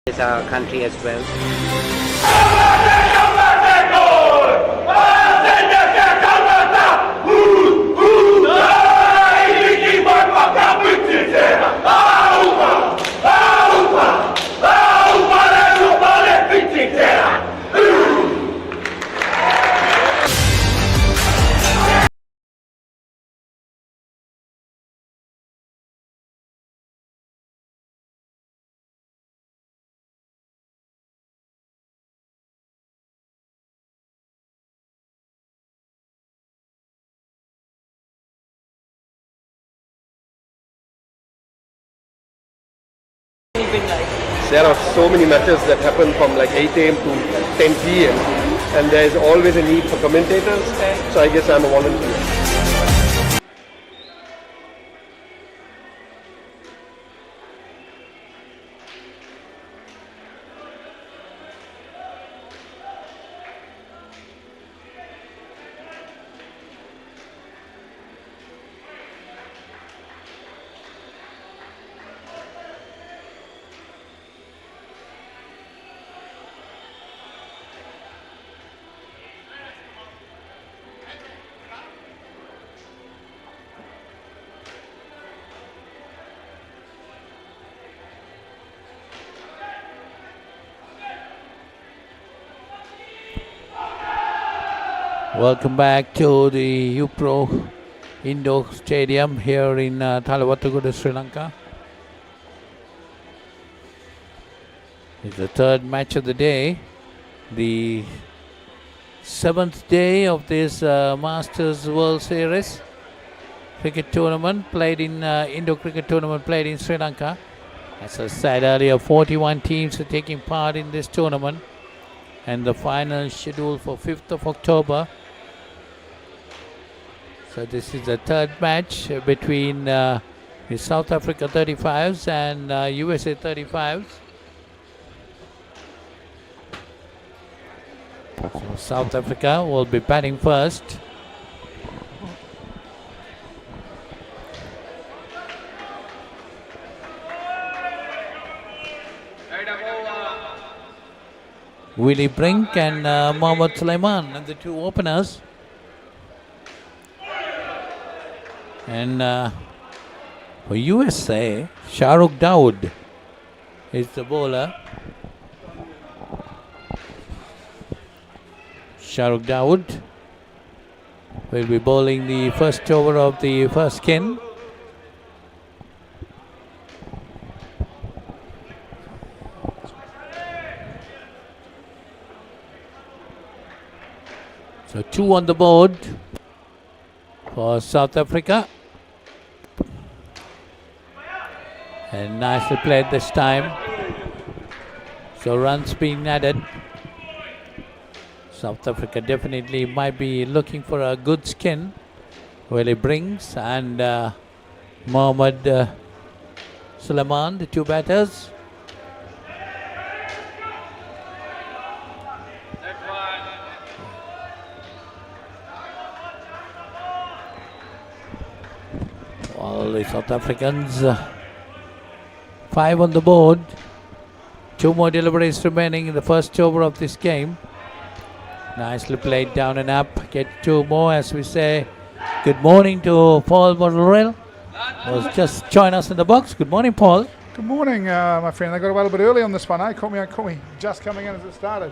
It's our country as well. There are so many matches that happen from like 8 a.m. to 10 p.m. and there is always a need for commentators. So I guess I'm a volunteer. Welcome back to the UPro Indoor Stadium here in Thalawattugoda, Sri Lanka. It's the third match of the day, the 7th day of this Masters World Series cricket tournament played in Indoor cricket tournament played in Sri Lanka. As I said earlier, 41 teams are taking part in this tournament, and the final is scheduled for 5th of October. So this is the third match between the South Africa 35s and USA 35s. So South Africa will be batting first. Willie Brink and Mohammad Sulaiman and the two openers. And for USA, Shahrukh Dawood is the bowler. Shahrukh Dawood will be bowling the first over of the first skin. So 2 on the board for South Africa. And nicely played this time. So runs being added. South Africa definitely might be looking for a good skin. Willie Brings and Mohammad Sulaiman, the two batters. All the South Africans, 5 on the board. 2 more deliveries remaining in the first over of this game. Nicely played down and up. Get 2 more as we say. Good morning to Paul Borrell. Was just join us in the box. Good morning, Paul. Good morning, my friend. They got away a little bit early on this one, eh? Caught me just coming in as it started.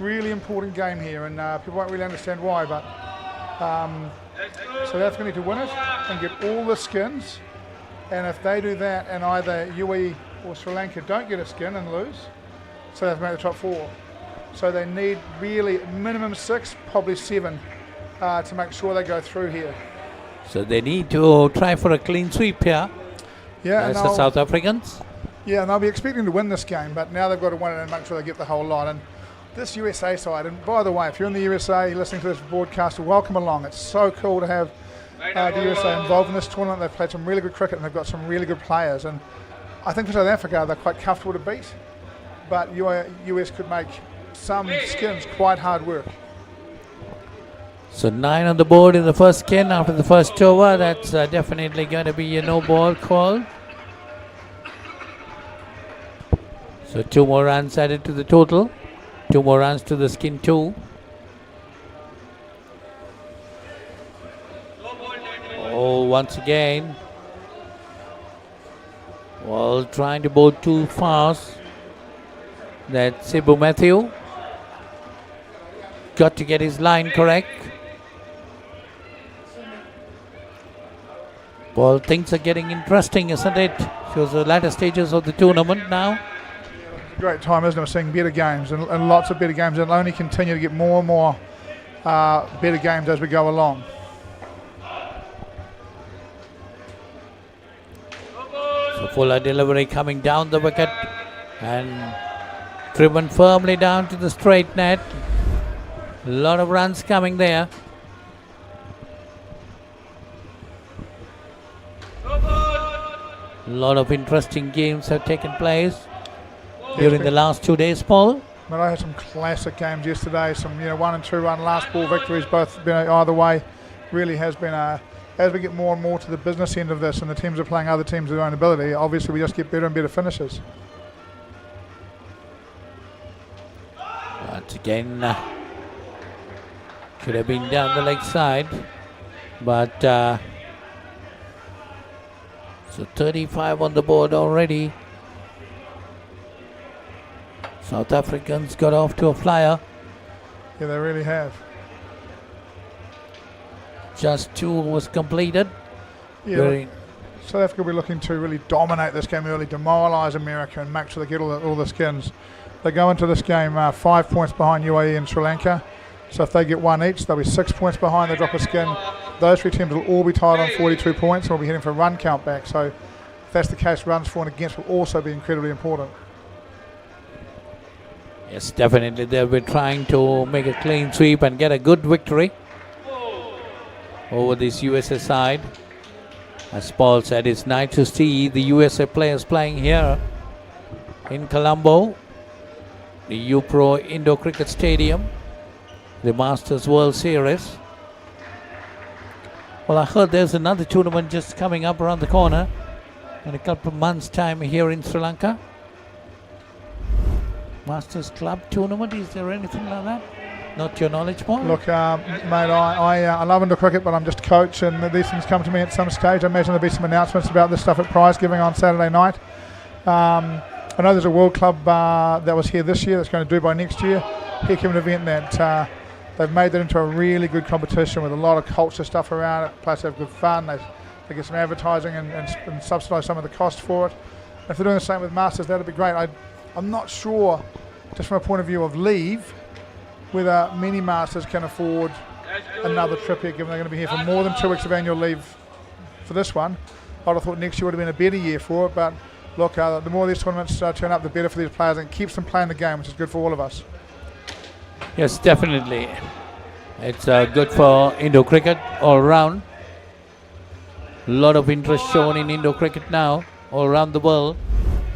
Really important game here, and people won't really understand why, but South Africa need to win it and get all the skins. And if they do that and either UE or Sri Lanka don't get a skin and lose, South Africa make the top 4. So they need really minimum 6, probably 7 to make sure they go through here. So they need to try for a clean sweep here. Yeah, as the South Africans. Yeah, and they'll be expecting to win this game, but now they've got to win it and make sure they get the whole lot. And this USA side, and by the way, if you're in the USA listening to this broadcast, welcome along. It's so cool to have the USA involved in this tournament. They've played some really good cricket and they've got some really good players. And I think for South Africa, they're quite comfortable to beat, but US could make some skins quite hard work. So 9 on the board in the first skin after the first over. That's definitely going to be a no ball call. So 2 more runs added to the total. 2 more runs to the skin 2. Oh, once again. Well, trying to bowl too fast. That's Sibu Matthew. Got to get his line correct. Well, things are getting interesting, isn't it? Shows the latter stages of the tournament now. It's a great time, isn't it? We're seeing better games and lots of better games, and it'll only continue to get more and more better games as we go along. So Fuller delivery coming down the wicket. And driven firmly down to the straight net. A lot of runs coming there. A lot of interesting games have taken place during the last 2 days, Paul. But I had some classic games yesterday, some 1 and 2 run last ball victories, both been either way. Really has been as we get more and more to the business end of this and the teams are playing other teams of their own ability, obviously we just get better and better finishes. Once again, should have been down the leg side, but so 35 on the board already. South Africans got off to a flyer. Yeah, they really have. Just 2 was completed. Yeah, South Africa will be looking to really dominate this game early, demoralise America and make sure they get all the skins. They go into this game 5 points behind UAE and Sri Lanka. So if they get 1 each, they'll be 6 points behind. They drop a skin. Those 3 teams will all be tied on 42 points and will be heading for a run count back. So if that's the case, runs for and against will also be incredibly important. Yes, definitely. They'll be trying to make a clean sweep and get a good victory over this USA side. As Paul said, it's nice to see the USA players playing here in Colombo, the UPro Indoor Cricket Stadium, the Masters World Series. Well, I heard there's another tournament just coming up around the corner in a couple of months' time here in Sri Lanka. Masters Club tournament, is there anything like that? Not to your knowledge, Paul? Look, mate, I love indoor cricket, but I'm just a coach, and these things come to me at some stage. I imagine there'll be some announcements about this stuff at prize giving on Saturday night. I know there's a World Club that was here this year that's going to do by next year. Heck of an event that they've made that into a really good competition with a lot of culture stuff around it. Plus, they have good fun. They get some advertising and subsidise some of the cost for it. If they're doing the same with Masters, that'd be great. I'm not sure, just from a point of view of leave, whether many Masters can afford another trip here, given they're going to be here for more than 2 weeks of annual leave for this one. I'd have thought next year would have been a better year for it, but look, the more these tournaments turn up, the better for these players, and it keeps them playing the game, which is good for all of us. Yes, definitely. It's good for indoor cricket all round. A lot of interest shown in indoor cricket now all around the world.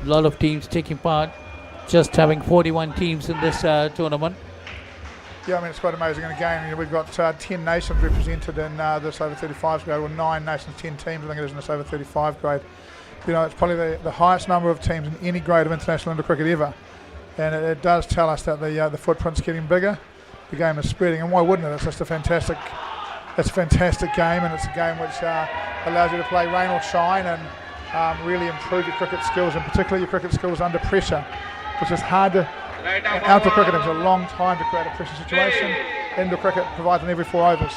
A lot of teams taking part. Just having 41 teams in this tournament. Yeah, I mean, it's quite amazing. And again, we've got 10 nations represented in this over 35 grade, or 9 nations, 10 teams, I think it is, in this over 35 grade. It's probably the highest number of teams in any grade of international indoor cricket ever. And it does tell us that the footprint's getting bigger, the game is spreading, and why wouldn't it? It's just a fantastic game, and it's a game which allows you to play rain or shine and really improve your cricket skills, and particularly your cricket skills under pressure, which is hard to. Outdoor cricket takes a long time to create a pressure situation. Indoor cricket provides them every 4 overs.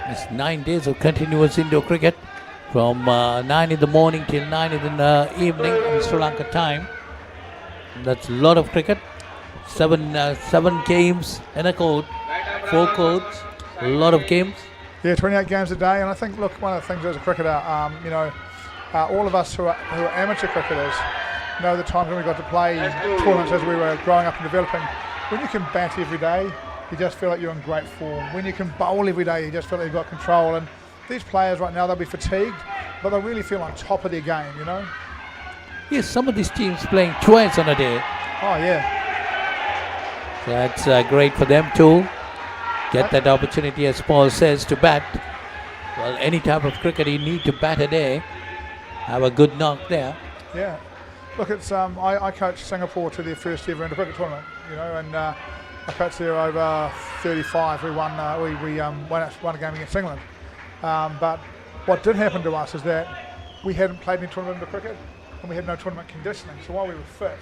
It's 9 days of continuous indoor cricket from 9 in the morning till 9 in the evening in Sri Lanka time. That's a lot of cricket. 7 games in a court, 4 courts, a lot of games. Yeah, 28 games a day, and I think, look, one of the things as a cricketer, all of us who are amateur cricketers know the times when we got to play tournaments as we were growing up and developing. When you can bat every day, you just feel like you're in great form. When you can bowl every day, you just feel like you've got control. And these players right now, they'll be fatigued, but they'll really feel on top of their game, Yes, some of these teams playing twice on a day. Oh, yeah. So that's great for them too. Get that opportunity, as Paul says, to bat. Well, any type of cricket, you need to bat a day. Have a good knock there. Yeah. Look, it's I coached Singapore to their first ever indoor cricket tournament, and I coached there over 35. We won a game against England. But what did happen to us is that we hadn't played any tournament indoor cricket, and we had no tournament conditioning. So while we were fit,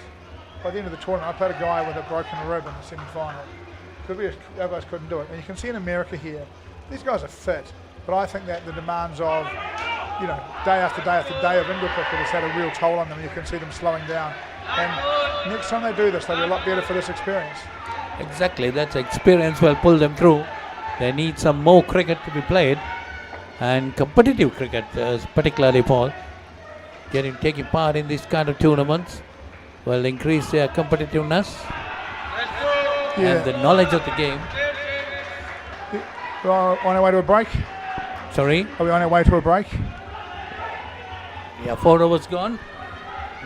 by the end of the tournament, I played a guy with a broken rib in the semi-final because the other guys couldn't do it. And you can see in America here, these guys are fit, but I think that the demands of day after day after day of indoor cricket has had a real toll on them. You can see them slowing down. And next time they do this, they'll be a lot better for this experience. Exactly, that experience will pull them through. They need some more cricket to be played, and competitive cricket, particularly, Paul, taking part in these kind of tournaments. will increase their competitiveness Yeah. and the knowledge of the game. We're on our way to a break. Sorry? Are we on our way to a break? Yeah, 4 overs gone.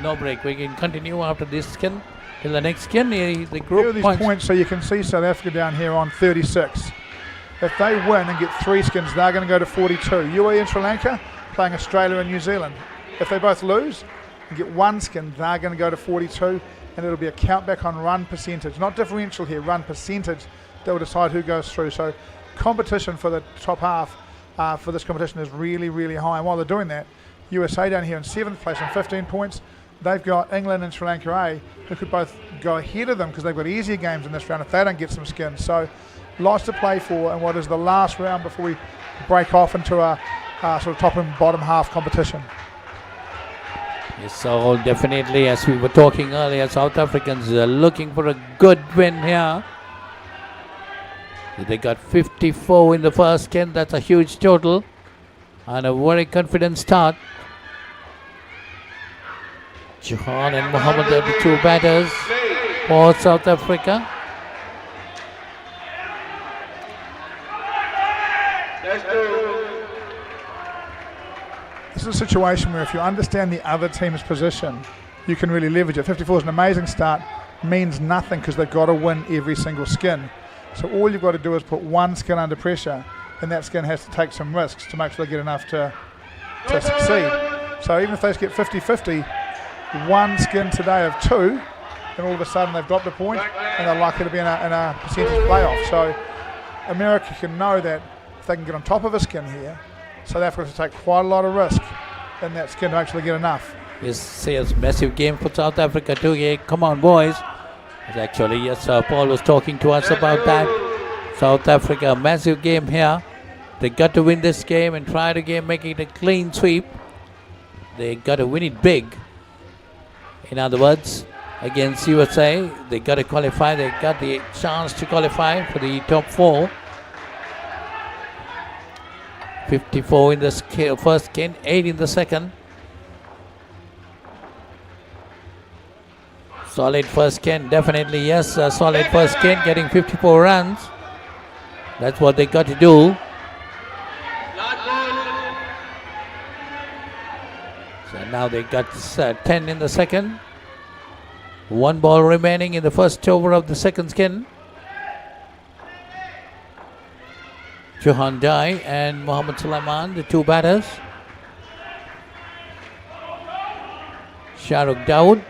No break. We can continue after this skin till the next skin. The Here are group these points. points, so you can see South Africa down here on 36. If they win and get 3 skins, they're going to go to 42. UAE and Sri Lanka playing Australia and New Zealand. If they both lose and get 1 skin, they're going to go to 42, and it'll be a countback on run percentage, not differential here, run percentage that will decide who goes through. So competition for the top half for this competition is really, really high. And while they're doing that, USA down here in 7th place on 15 points. They've got England and Sri Lanka A, who could both go ahead of them because they've got easier games in this round if they don't get some skins. So lots to play for in what is the last round before we break off into a sort of top and bottom half competition. Yes, so definitely, as we were talking earlier, South Africans are looking for a good win here. They got 54 in the first skin. That's a huge total and a very confident start. Johan and Mohammed are the 2 batters for South Africa. This is a situation where if you understand the other team's position, you can really leverage it. 54 is an amazing start, means nothing because they've got to win every single skin. So all you've got to do is put 1 skin under pressure, and that skin has to take some risks to make sure they get enough to succeed. So even if they get 50-50, 1 skin today of 2, and all of a sudden they've dropped a point, and they're likely to be in a percentage playoff. So America can know that if they can get on top of a skin here, South Africa has to take quite a lot of risk in that skin to actually get enough. Yes, it's a massive game for South Africa too. Yeah, come on, boys. Actually, yes, Paul was talking to us about that. South Africa, massive game here. They got to win this game and try to make it a clean sweep. They got to win it big. In other words, against USA, they got to qualify. They got the chance to qualify for the top 4. 54 in the first skin, 8 in the second. Solid first skin, definitely yes. Solid first skin, getting 54 runs. That's what they got to do. So now they got 10 in the second. 1 ball remaining in the first over of the second skin. Johan Dai and Mohammed Sulaiman, the 2 batters. Shahrukh Dawood,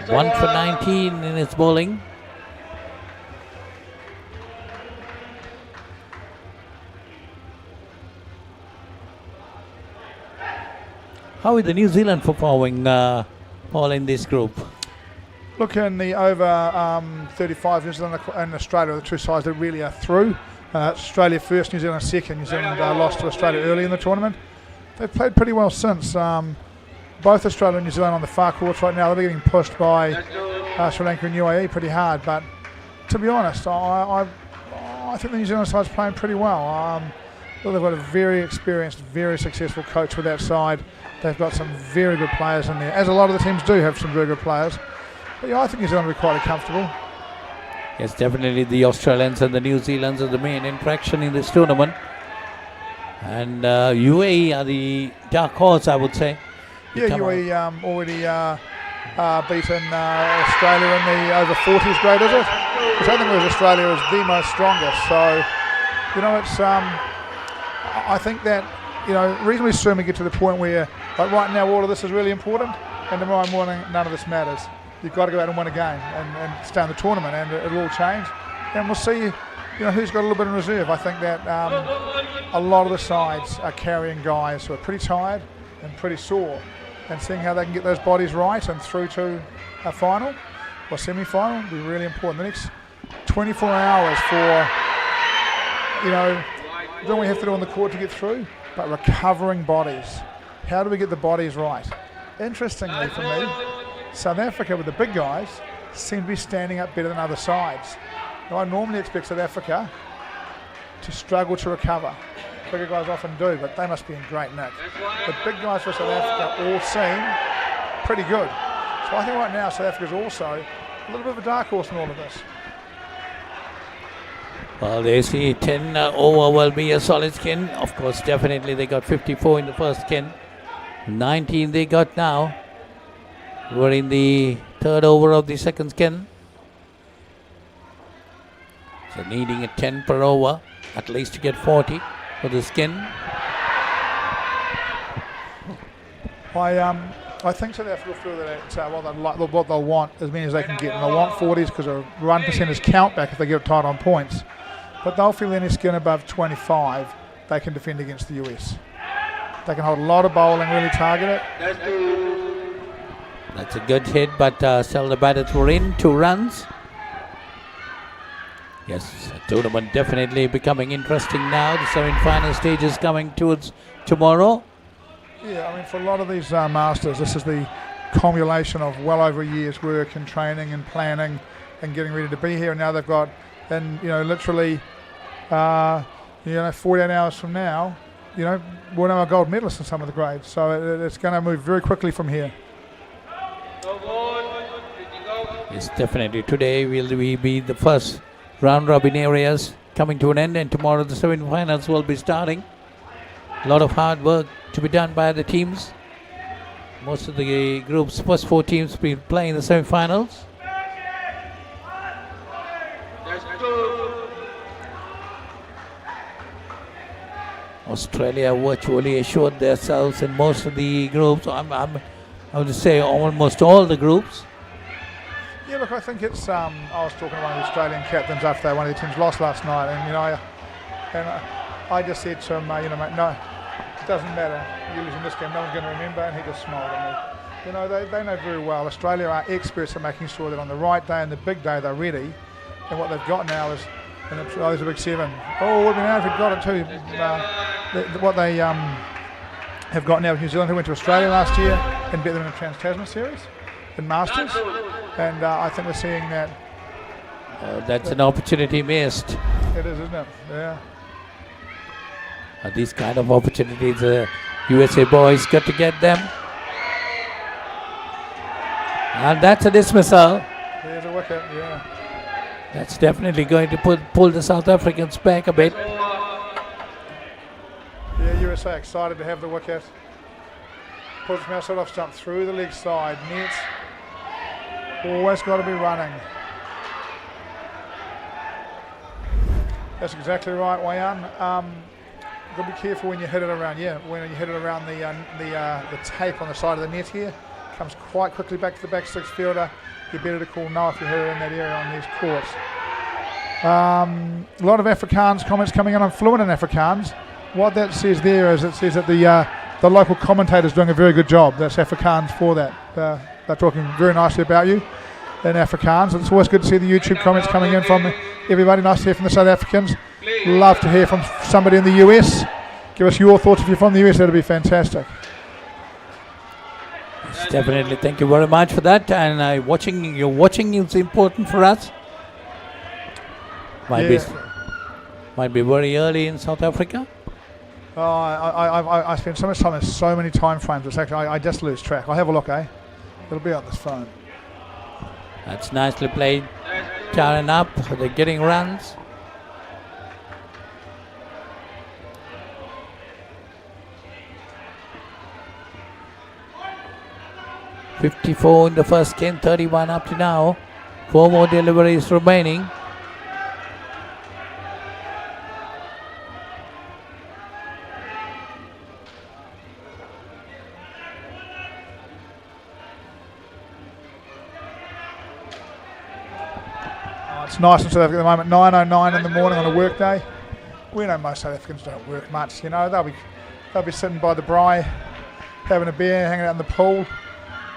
1 for 19 in his bowling. How is the New Zealand performing, Paul, in this group? Look, in the over 35, New Zealand and Australia are the 2 sides that really are through. Australia first, New Zealand second. New Zealand lost to Australia early in the tournament. They've played pretty well since. Both Australia and New Zealand on the far courts right now. They're getting pushed by Sri Lanka and UAE pretty hard. But to be honest, I think the New Zealand side's playing pretty well. They've got a very experienced, very successful coach with that side. They've got some very good players in there, as a lot of the teams do have some very good players. But yeah, I think New Zealand will be quite comfortable. Yes, definitely the Australians and the New Zealanders are the main attraction in this tournament. And UAE are the dark horse, I would say. Yeah, UAE already beaten Australia in the over 40s grade, is it? Which I think was Australia is the most strongest. So, you know, it's I think that, you know, reasonably soon we get to the point where, like right now, all of this is really important, and tomorrow morning none of this matters. You've got to go out and win a game and stay in the tournament, and it'll all change. And we'll see, you know, who's got a little bit in reserve. I think that a lot of the sides are carrying guys who are pretty tired and pretty sore, and seeing how they can get those bodies right and through to a final or semi-final will be really important. The next 24 hours for, you know, don't we have to do on the court to get through, but recovering bodies. How do we get the bodies right? Interestingly for me, South Africa with the big guys seem to be standing up better than other sides. Now, I normally expect South Africa to struggle to recover. Bigger guys often do, but they must be in great nick. The big guys for South Africa all seem pretty good. So I think right now South Africa's also a little bit of a dark horse in all of this. Well, they see 10 over will be a solid skin. Of course, definitely they got 54 in the first skin. 19 they got now. We're in the third over of the second skin. So needing a 10 per over, at least to get 40 for the skin. I think South Africa feel that what they'll want as many as they can get, and they'll want 40s because a run percentage count back if they get tight on points. But they'll feel any skin above 25 they can defend against the US. They can hold a lot of bowling, really target it. That's a good hit, but still the batters were in. 2 runs. Yes, the tournament definitely becoming interesting now. The semi-final stage is coming towards tomorrow. Yeah, I mean, for a lot of these Masters, this is the culmination of well over a year's work and training and planning and getting ready to be here. And now they've got, and literally, 48 hours from now, we'll know a gold medalist in some of the grades. So it's going to move very quickly from here. Yes, definitely. Today will be the first round-robin areas coming to an end, and tomorrow the semi-finals will be starting. A lot of hard work to be done by the teams. Most of the group's first 4 teams will be playing the semi-finals. Australia virtually assured themselves in most of the groups. I would say almost all the groups. Yeah, look, I think it's. I was talking to one of the Australian captains after one of the teams lost last night, and I just said to him, mate, no, it doesn't matter. You're losing this game, no one's going to remember, and he just smiled at me. They know very well. Australia are experts at making sure that on the right day and the big day they're ready, and what they've got now is, there's a big 7. Oh, we've been out if we've got it too. What they have got now with New Zealand, who went to Australia last year and beat them in the Trans-Tasman series in Masters, and I think we're seeing that. That's an opportunity missed. It is, isn't it? Yeah. These kind of opportunities, USA boys got to get them. And that's a dismissal. There's a wicket, yeah. That's definitely going to pull the South Africans back a bit. Yeah, USA excited to have the wicket. Pulls from outside off stump through the leg side. Nets. Always got to be running. That's exactly right, Wayan. Got to be careful when you hit it around. Yeah, when you hit it around the tape on the side of the net here, comes quite quickly back to the back 6 fielder. You're better to call no if you hit it in that area on these courts. A lot of Afrikaans comments coming in. I'm fluent in Afrikaans. What that says there is it says that the local commentator's doing a very good job. That's Afrikaans for that. They're talking very nicely about you in Afrikaans. It's always good to see the YouTube comments coming in from everybody. Nice to hear from the South Africans. Love to hear from somebody in the US. Give us your thoughts if you're from the US. That'd be fantastic. Yes, definitely. Thank you very much for that. And your watching is important for us. Might be very early in South Africa. I spend so much time in so many time frames. It's actually I just lose track. I'll have a look, It'll be on this phone. That's nicely played. Turning up. They're getting runs. .54 in the first game, 31 up to now. 4 more deliveries remaining. It's nice in South Africa at the moment. 9:09 in the morning on a work day. We know most South Africans don't work much. They'll be sitting by the braai, having a beer, hanging out in the pool.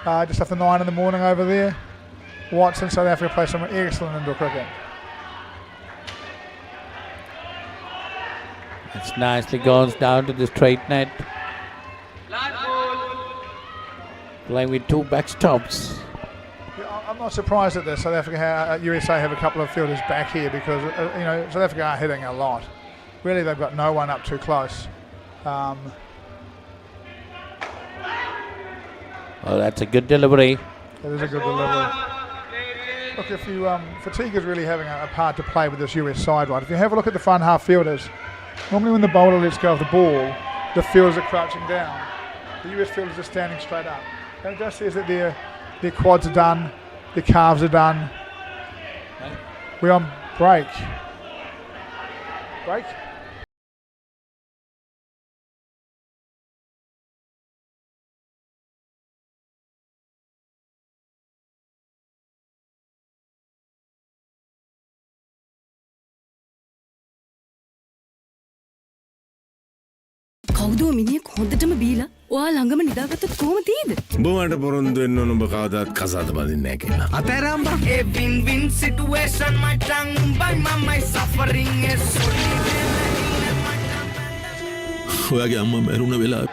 Just after 9 in the morning over there. Watson, South Africa play some excellent indoor cricket. It's nicely goes down to the straight net. Playing with 2 backstops. I'm not surprised at this. South Africa, USA have a couple of fielders back here because South Africa are hitting a lot. Really, they've got no one up too close. Well, that's a good delivery. That is a good delivery. Look, if you fatigue is really having a part to play with this US side, right? If you have a look at the front half fielders, normally when the bowler lets go of the ball, the fielders are crouching down. The US fielders are standing straight up. And it just says that their quads are done, their calves are done. We're on break. Break? කවුද මිනිහෙක් හොඳටම බීලා ඔයා ළඟම නිදාගත්තොත් කොහොම තියෙද? බොමට පොරොන්දු වෙන්න ඕන ඔබ කවදාත් කසාද බඳින්නේ නැහැ කියලා. අතෑරම්බා. A win-win situation, my tongue by my suffering is ඔයාගේ අම්මා මැරුණ වෙලාව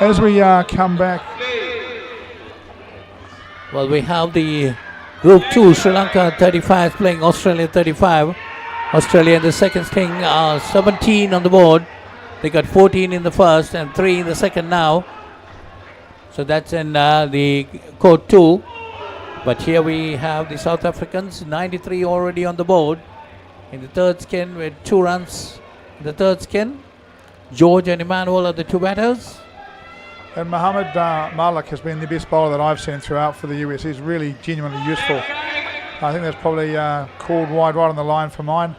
As we come back. Well, we have the Group 2, Sri Lanka 35 playing Australia 35. Australia in the second string are 17 on the board. They got 14 in the first and 3 in the second now. So that's in the court 2. But here we have the South Africans, 93 already on the board. In the third skin with 2 runs. In the third skin, George and Emmanuel are the 2 batters. And Mohammed Malik has been the best bowler that I've seen throughout for the US. He's really genuinely useful. I think that's probably called wide right on the line for mine.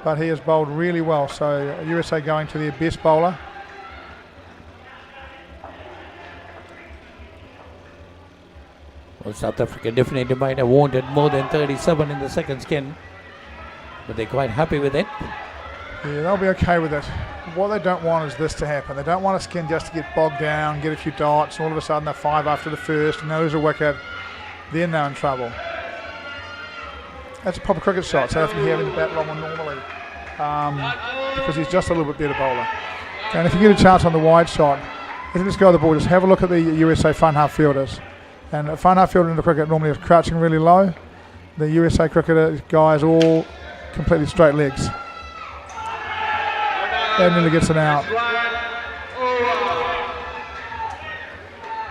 But he has bowled really well. So USA going to their best bowler. Well, South Africa definitely might have wanted more than 37 in the second skin. But they're quite happy with it. Yeah, they'll be okay with it. What they don't want is this to happen. They don't want a skin just to get bogged down, get a few dots, and all of a sudden they're 5 after the first and they lose a wicket. Then they're in trouble. That's a proper cricket shot. So if you having to bat long one normally, because he's just a little bit better bowler. And if you get a chance on the wide shot, if you just go to the ball, just have a look at the USA front half fielders. And a front half fielder in the cricket normally is crouching really low. The USA cricketer guys all completely straight legs. That nearly gets it out.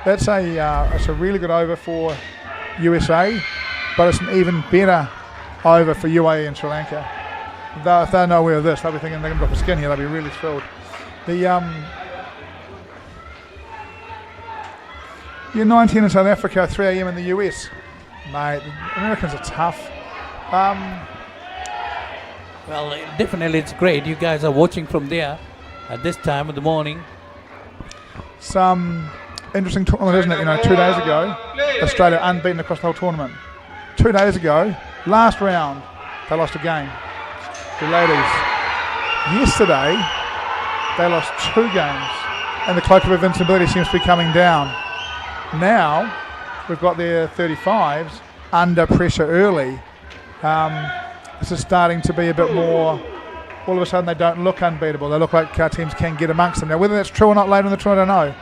That's it's a really good over for USA, but it's an even better over for UAE and Sri Lanka. If they're nowhere of this, they'll be thinking they can drop a skin here. They'll be really thrilled. The year 19 in South Africa, 3 a.m. in the US. Mate, the Americans are tough. Well, definitely it's great. You guys are watching from there at this time of the morning. Some interesting tournament, isn't it? You know, 2 days ago, Australia unbeaten across the whole tournament. 2 days ago, last round, they lost a game. The ladies. Yesterday, they lost 2 games, and the cloak of invincibility seems to be coming down. Now, we've got their 35s under pressure early. This is starting to be a bit more, all of a sudden they don't look unbeatable. They look like teams can get amongst them. Now whether that's true or not later in the tournament, I don't know.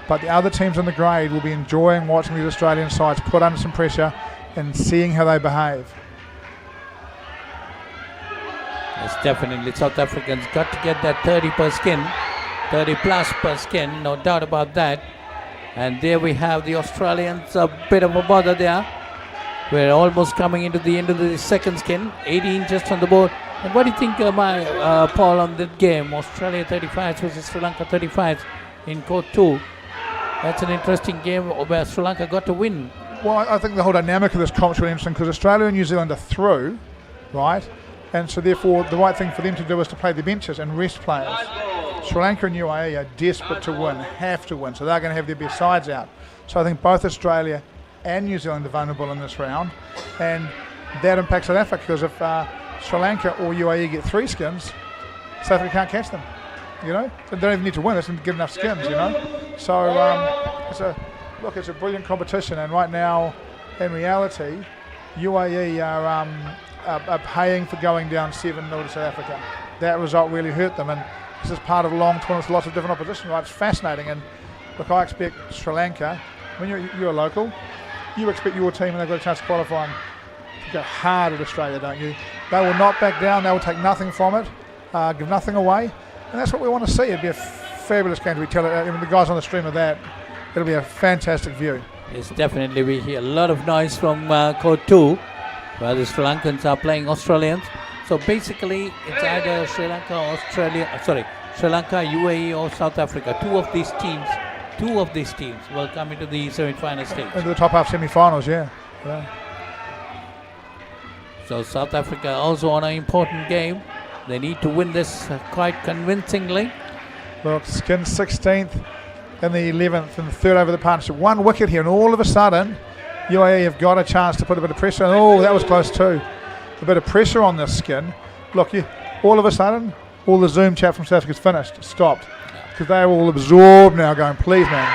But the other teams in the grade will be enjoying watching these Australian sides put under some pressure and seeing how they behave. Yes, definitely. South Africans got to get that 30 per skin, 30 plus per skin, no doubt about that. And there we have the Australians, a bit of a bother there. We're almost coming into the end of the second skin, 18 just on the board. And what do you think, Paul, on that game? Australia 35 versus Sri Lanka 35 in court 2. That's an interesting game where Sri Lanka got to win. Well, I think the whole dynamic of this comp is really interesting because Australia and New Zealand are through, right? And so therefore the right thing for them to do is to play the benches and rest players. Sri Lanka and UAE are desperate to win, have to win, so they're going to have their best sides out. So I think both Australia and New Zealand are vulnerable in this round, and that impacts South Africa because if Sri Lanka or UAE get 3 skins, South Africa can't catch them, you know? So they don't even need to win, they just need to get enough skins, you know? So it's a brilliant competition, and right now, in reality, UAE are paying for going down 7-0 to South Africa. That result really hurt them, and this is part of a long tournament with lots of different opposition, right? It's fascinating, and look, I expect Sri Lanka, when you're a local, you expect your team, and they've got a chance to qualify, to go hard at Australia, don't you? They will not back down, they will take nothing from it, give nothing away, and that's what we want to see. It'd be a fabulous game to be telling. The guys on the stream of that, it'll be a fantastic view. Yes, definitely. We hear a lot of noise from Court 2, where the Sri Lankans are playing Australians. So basically, it's either Sri Lanka, Sri Lanka, UAE, or South Africa. Two of these teams will come into the semi-final stage. Into the top half semi-finals, yeah. So South Africa also on an important game. They need to win this quite convincingly. Look, Skin 16th and the 11th and the third over the partnership. One wicket here, and all of a sudden, UAE have got a chance to put a bit of pressure. Oh, that was close too. A bit of pressure on this Skin. Look, all of a sudden, all the Zoom chat from South Africa's finished, stopped. Because they're all absorbed now, going, please, man,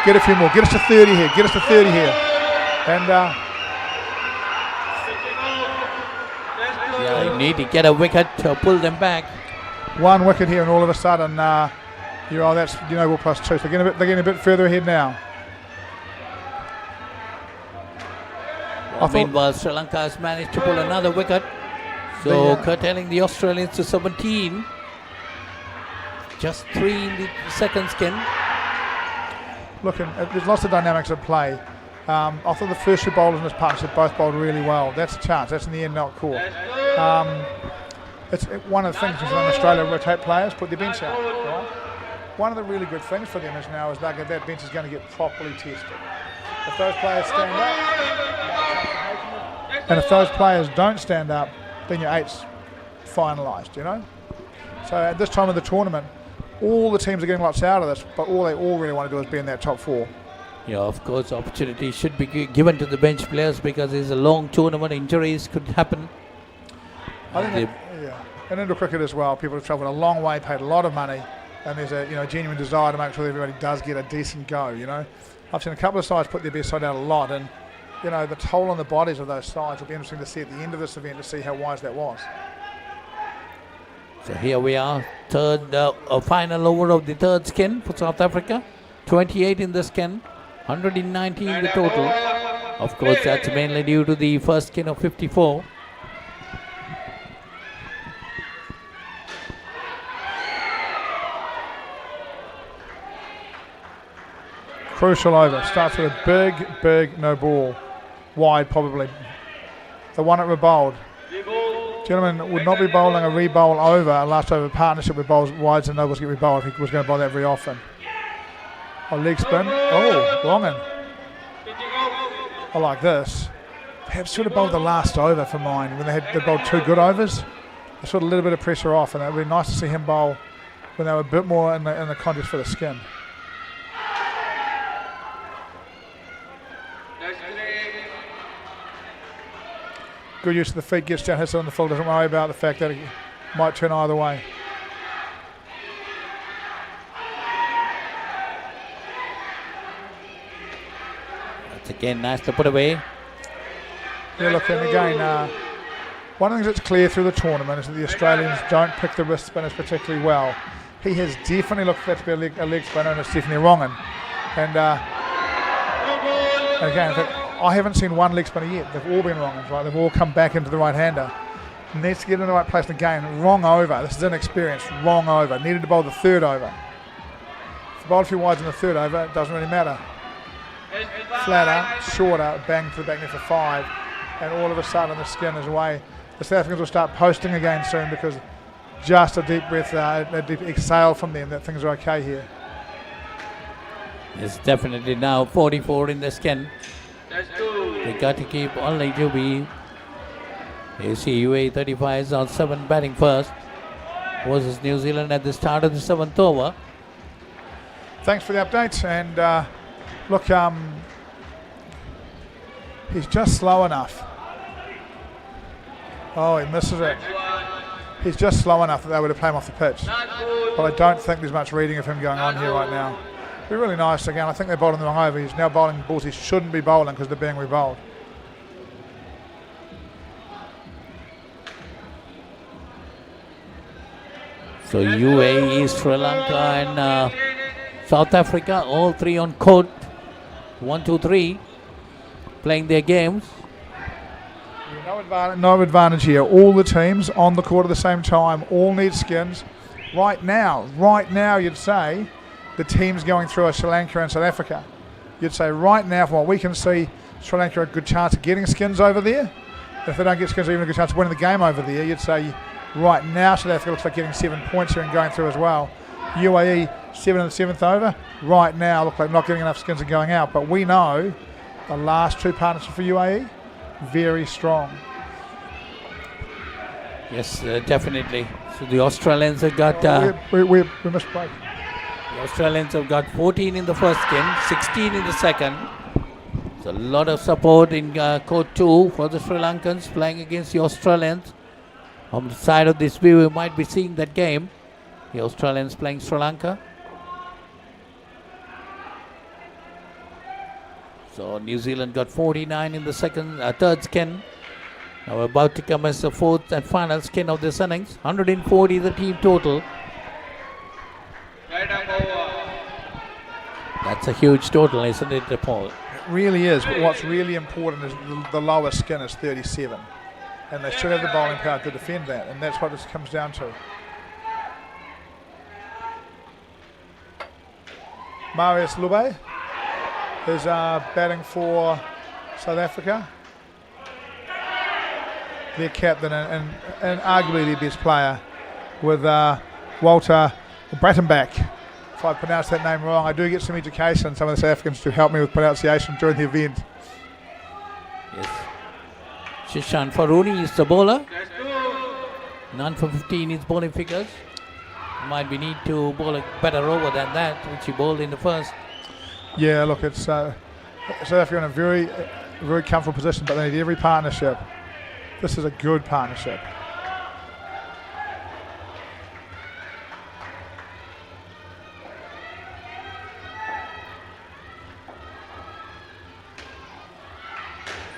get a few more. Get us to 30 here. Get us to 30 here. And you need to get a wicket to pull them back. One wicket here, and all of a sudden, that's we're plus 2. So they're getting a bit further ahead now. Meanwhile, Sri Lanka has managed to pull another wicket. So curtailing the Australians to 17. Just 3 in the second Skin. Look, there's lots of dynamics at play. I thought the first 2 bowlers in this partnership both bowled really well. That's a chance. That's in the end not caught. It's one of the things in Australia, rotate players, put their bench out. Right? One of the really good things for them is that bench is going to get properly tested. If those players stand up, and if those players don't stand up, then your 8's finalised, So at this time of the tournament, all the teams are getting lots out of this, but all they all really want to do is be in that top 4. Yeah, of course, opportunity should be given to the bench players because it's a long tournament. Injuries could happen. I think and into cricket as well, people have travelled a long way, paid a lot of money, and there's a genuine desire to make sure that everybody does get a decent go. I've seen a couple of sides put their best side out a lot, and the toll on the bodies of those sides will be interesting to see at the end of this event to see how wise that was. So here we are, final over of the third Skin for South Africa. 28 in the Skin, 119 in the total. Of course, that's mainly due to the first Skin of 54. Crucial over. Starts with a big no ball. Wide, probably. The one that were bowled. Gentlemen would not be bowling a re-bowl over a last over partnership with bowls wides and nobles get re-bowled if he was going to bowl that very often. Leg spin. Wrong in. I like this. Perhaps should have bowled the last over for mine when they bowled 2 good overs. They sort of a little bit of pressure off, and it would be nice to see him bowl when they were a bit more in the contest for the Skin. Good use of the feet, gets down, hits it on the full, doesn't worry about the fact that it might turn either way. That's again nice to put away. Yeah, look, and again, one of the things that's clear through the tournament is that the Australians don't pick the wrist spinners particularly well. He has definitely looked for that to be a leg spinner, and it's definitely wrong. And again, in fact, I haven't seen one leg spinner yet. They've all been wrong, right? They've all come back into the right-hander. Needs to get in the right place again. Wrong over. This is inexperienced. Wrong over. Needed to bowl the third over. If you bowl a few wides in the third over, it doesn't really matter. Flatter, shorter, bang to the back net for 5, and all of a sudden the Skin is away. The South Africans will start posting again soon because just a deep breath, a deep exhale from them that things are okay here. It's definitely now 44 in the Skin. They got to keep only to be. You see UAE 35 is on 7 batting first versus New Zealand at the start of the 7th over. Thanks for the updates, and look, he's just slow enough. Oh, he misses it. He's just slow enough that they would have played him off the pitch. But I don't think there's much reading of him going on here right now. Be really nice again. I think they bowled him the wrong over. He's now bowling balls he shouldn't be bowling because they're being re-bowled. So UAE, Sri Lanka and South Africa, all 3 on court. 1, 2, 3, playing their games. No advantage here. All the teams on the court at the same time, all need skins. Right now, you'd say the teams going through are Sri Lanka and South Africa. You'd say right now, from what we can see, Sri Lanka a good chance of getting skins over there. If they don't get skins, even a good chance of winning the game over there. You'd say right now South Africa looks like getting 7 points here and going through as well. UAE 7 in the 7th over. Right now look like not getting enough skins and going out. But we know the last two partnerships for UAE, very strong. Yes, definitely. So the Australians have got... we missed break. The Australians have got 14 in the first game, 16 in the second. There's a lot of support in court 2 for the Sri Lankans playing against the Australians. On the side of this view, we might be seeing that game. The Australians playing Sri Lanka. So New Zealand got 49 in the third skin. Now we're about to commence the fourth and final skin of this innings. 140 the team total. That's a huge total, isn't it, Paul? It really is, but what's really important is the lowest skin is 37. And they should have the bowling power to defend that, and that's what this comes down to. Marius Lube is batting for South Africa. Their captain and arguably their best player, with Walter Brattenbach. If I pronounce that name wrong, I do get some education, some of the South Africans to help me with pronunciation during the event. Yes. Shishan Faruni is the bowler. None for 15 is bowling figures. Might be need to bowl a better over than that, which he bowled in the first. Yeah, look, it's South Africa in a very, very comfortable position, but they need every partnership. This is a good partnership.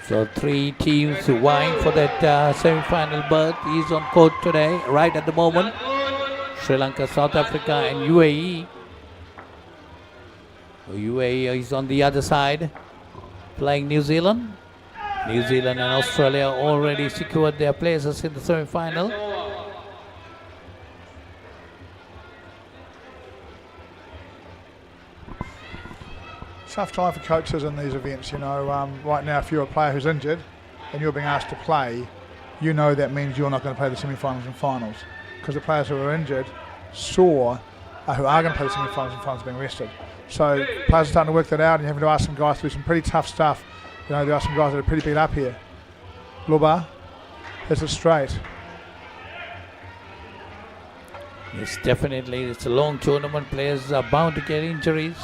So 3 teams vying for that semi-final berth. He's on court today, right at the moment. Sri Lanka, South Africa and UAE. UAE is on the other side, playing New Zealand. New Zealand and Australia already secured their places in the semi-final. Tough time for coaches in these events, you know. Right now, if you're a player who's injured and you're being asked to play, you know that means you're not going to play the semi-finals and finals, because the players who are injured who are going to play the semi-finals and finals being rested. So players are starting to work that out, and you're having to ask some guys to do some pretty tough stuff. You know, there are some guys that are pretty beat up here. Luba hits it straight. Yes, definitely. It's a long tournament. Players are bound to get injuries.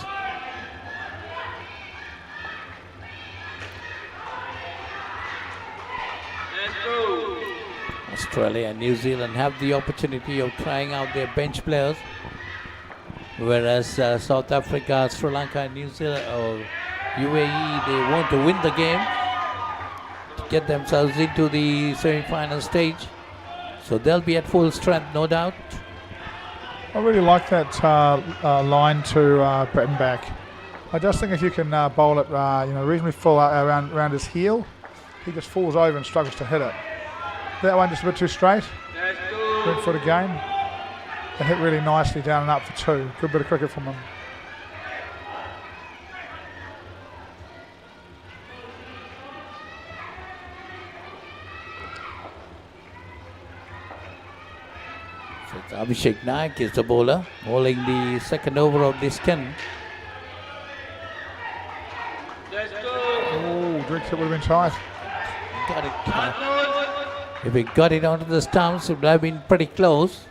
Australia and New Zealand have the opportunity of trying out their bench players, whereas South Africa, Sri Lanka and New Zealand or UAE, they want to win the game to get themselves into the semi-final stage. So they'll be at full strength, no doubt. I really like that line to Brattenbach. I just think if you can bowl it reasonably full around his heel, he just falls over and struggles to hit it. That one just a bit too straight. Went for it again. It hit really nicely down and up for 2. Good bit of cricket from him. So it's Abhishek Naik is the bowler, bowling the second over of this skin. Oh, Drake, it would have been tight. Got it. If he got it onto the stumps, it would have been pretty close.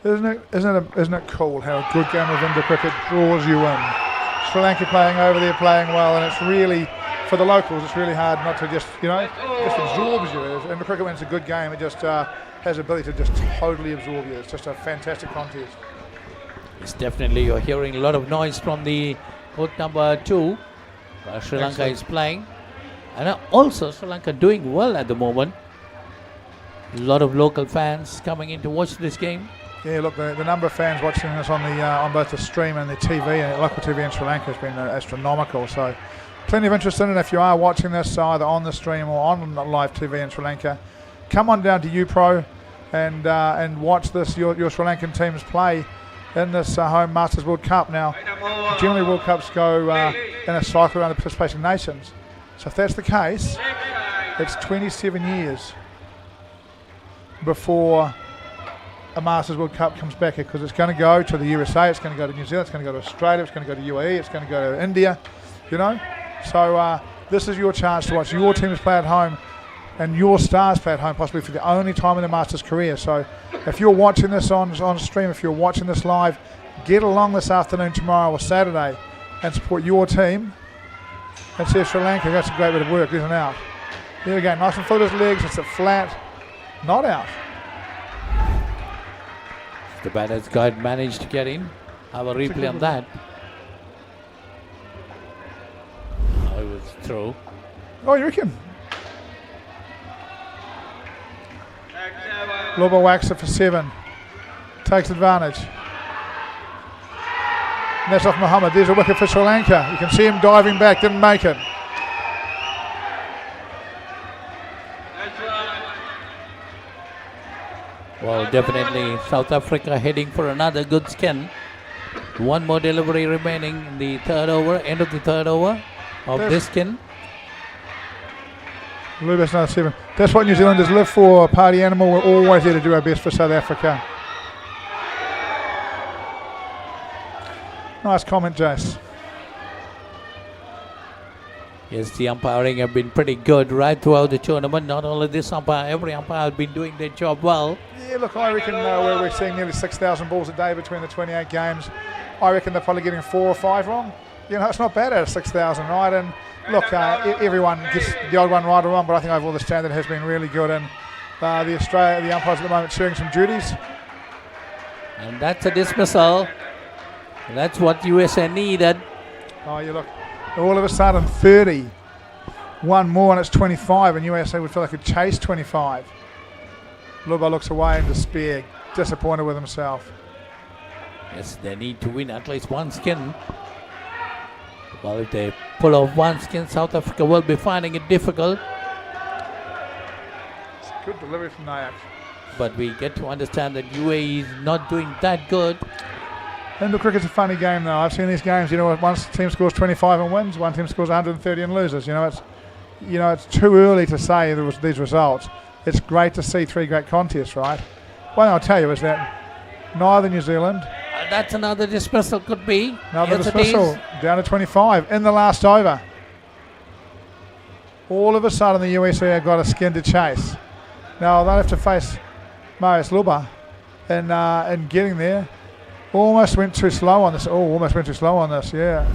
Isn't it cool how a good game of Inter cricket draws you in? Sri Lanka playing over there, playing well, and it's really, for the locals, it's really hard not to just absorbs you. Inter cricket, when it's a good game, it just has the ability to just totally absorb you. It's just a fantastic contest. It's definitely, you're hearing a lot of noise from the court number 2. Sri Lanka is playing. And also Sri Lanka doing well at the moment. A lot of local fans coming in to watch this game. Yeah, look, the number of fans watching us on both the stream and the TV, and local TV in Sri Lanka has been astronomical. So plenty of interest in it. If you are watching this either on the stream or on live TV in Sri Lanka, come on down to UPro and watch this your Sri Lankan teams play in this home Masters World Cup. Now, generally World Cups go in a cycle around the participating nations. So if that's the case, it's 27 years before a Masters World Cup comes back here, because it's going to go to the USA, it's going to go to New Zealand, it's going to go to Australia, it's going to go to UAE, it's going to go to India, you know. So this is your chance to watch your teams play at home and your stars play at home, possibly for the only time in their Masters career. So if you're watching this on stream, if you're watching this live, get along this afternoon, tomorrow or Saturday and support your team and see if Sri Lanka, that's a great bit of work, isn't it out? There we go, nice and full of his legs, it's a flat, not out. The batter's guide managed to get in. Have a replay on that. Oh, it was through. Oh, you reckon? Lobo whacks it for 7. Takes advantage. And that's off Muhammad. There's a wicket for Sri Lanka. You can see him diving back, didn't make it. Well, definitely South Africa heading for another good skin. One more delivery remaining in the third over, end of the third over of this skin. Luba's another 7. That's what New Zealanders live for, party animal. We're always there to do our best for South Africa. Nice comment, Jace. Yes, the umpiring have been pretty good right throughout the tournament. Not only this umpire, every umpire has been doing their job well. Yeah, look, I reckon where we're seeing nearly 6,000 balls a day between the 28 games, I reckon they're probably getting 4 or 5 wrong. You know, it's not bad out of 6,000, right? And look, everyone gets the odd one right or wrong, but I think overall the standard has been really good. And the umpires at the moment sharing some duties. And that's a dismissal. That's what USA needed. Oh, you look, all of a sudden 30. One more and it's 25, and USA would feel they could chase 25. Luba looks away in despair, disappointed with himself. Yes, they need to win at least one skin. Well, if they pull off one skin, South Africa will be finding it difficult. It's a good delivery from Nayak. But we get to understand that UAE is not doing that good. Indoor cricket's a funny game, though. I've seen these games. You know, one team scores 25 and wins, one team scores 130 and loses. You know, it's too early to say these results. It's great to see 3 great contests, right? One thing I'll tell you is that neither New Zealand. That's another dismissal, could be. Another dismissal, down to 25 in the last over. All of a sudden, the USA have got a skin to chase. Now they'll have to face Marius Luba, and getting there. Almost went too slow on this. Oh, almost went too slow on this, yeah.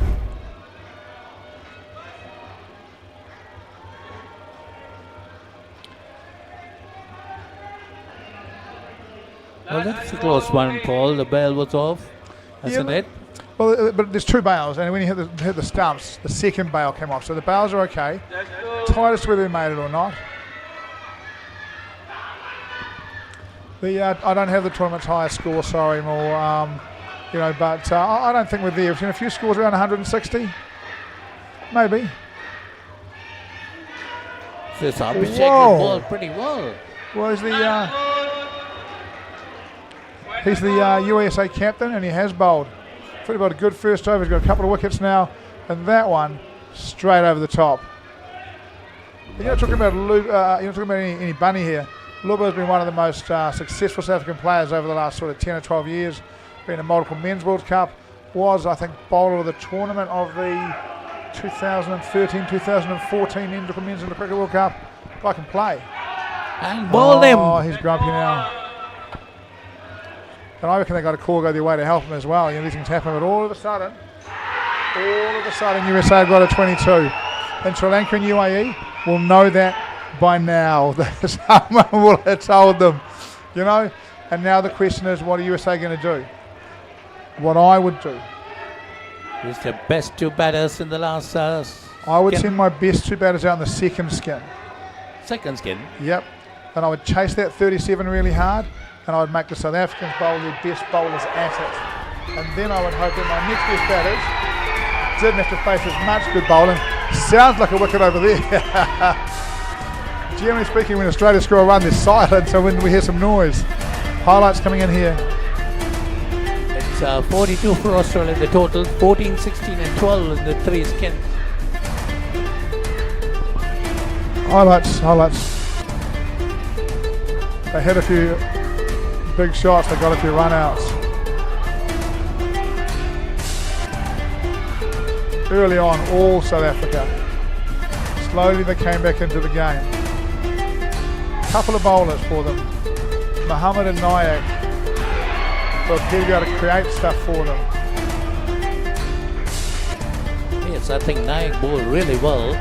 Well, that's a close one, Paul. The bail was off, hasn't it? Well, but there's 2 bails, and when you hit the stumps, the second bail came off. So the bails are okay. Tightest whether they made it or not. I don't have the tournament's highest score, sorry, more. You know, but I don't think we're there. We've seen a few scores around 160, maybe. This Abhishek ball pretty well. Well, he's the USA captain, and he has bowled. Pretty about a good first over. He's got a couple of wickets now, and that one straight over the top. You're not talking about any bunny here. Luba has been one of the most successful South African players over the last sort of 10 or 12 years. Been a multiple Men's World Cup. Was, I think, bowler of the tournament of the 2013-2014 Men's Cricket World Cup. If I can play. And bowled him. Oh, he's grumpy now. And I reckon they got a call go their way to help him as well. You know, these things happen, but all of a sudden, USA have got a 22. And Sri Lanka and UAE will know that by now. Someone will have told them, you know. And now the question is, what are USA going to do? What I would do. He's the best 2 batters in the last I would send my best 2 batters out in the second skin. Second skin? Yep. And I would chase that 37 really hard, and I would make the South Africans bowl their best bowlers at it. And then I would hope that my next best batters didn't have to face as much good bowling, Sounds like a wicket over there. Generally speaking, when Australia score a run, there's silence, so when we hear some noise. Highlights coming in here. It's 42 for Australia, the total, 14, 16 and 12 in the three skins. Highlights. They had a few big shots, they got a few run-outs. Early on, all South Africa. Slowly they came back into the game. Couple of bowlers for them. Muhammad and Nayak will appear to be able to create stuff for them. Yes, I think Nayak bowled really well.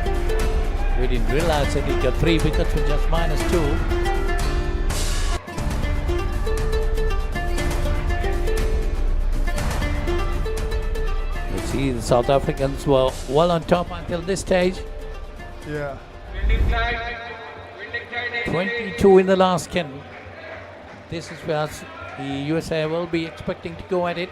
We didn't realize that he got 3 wickets with just -2. You see, the South Africans were well on top until this stage. Yeah. 22 in the last skin. This is where the USA will be expecting to go at it.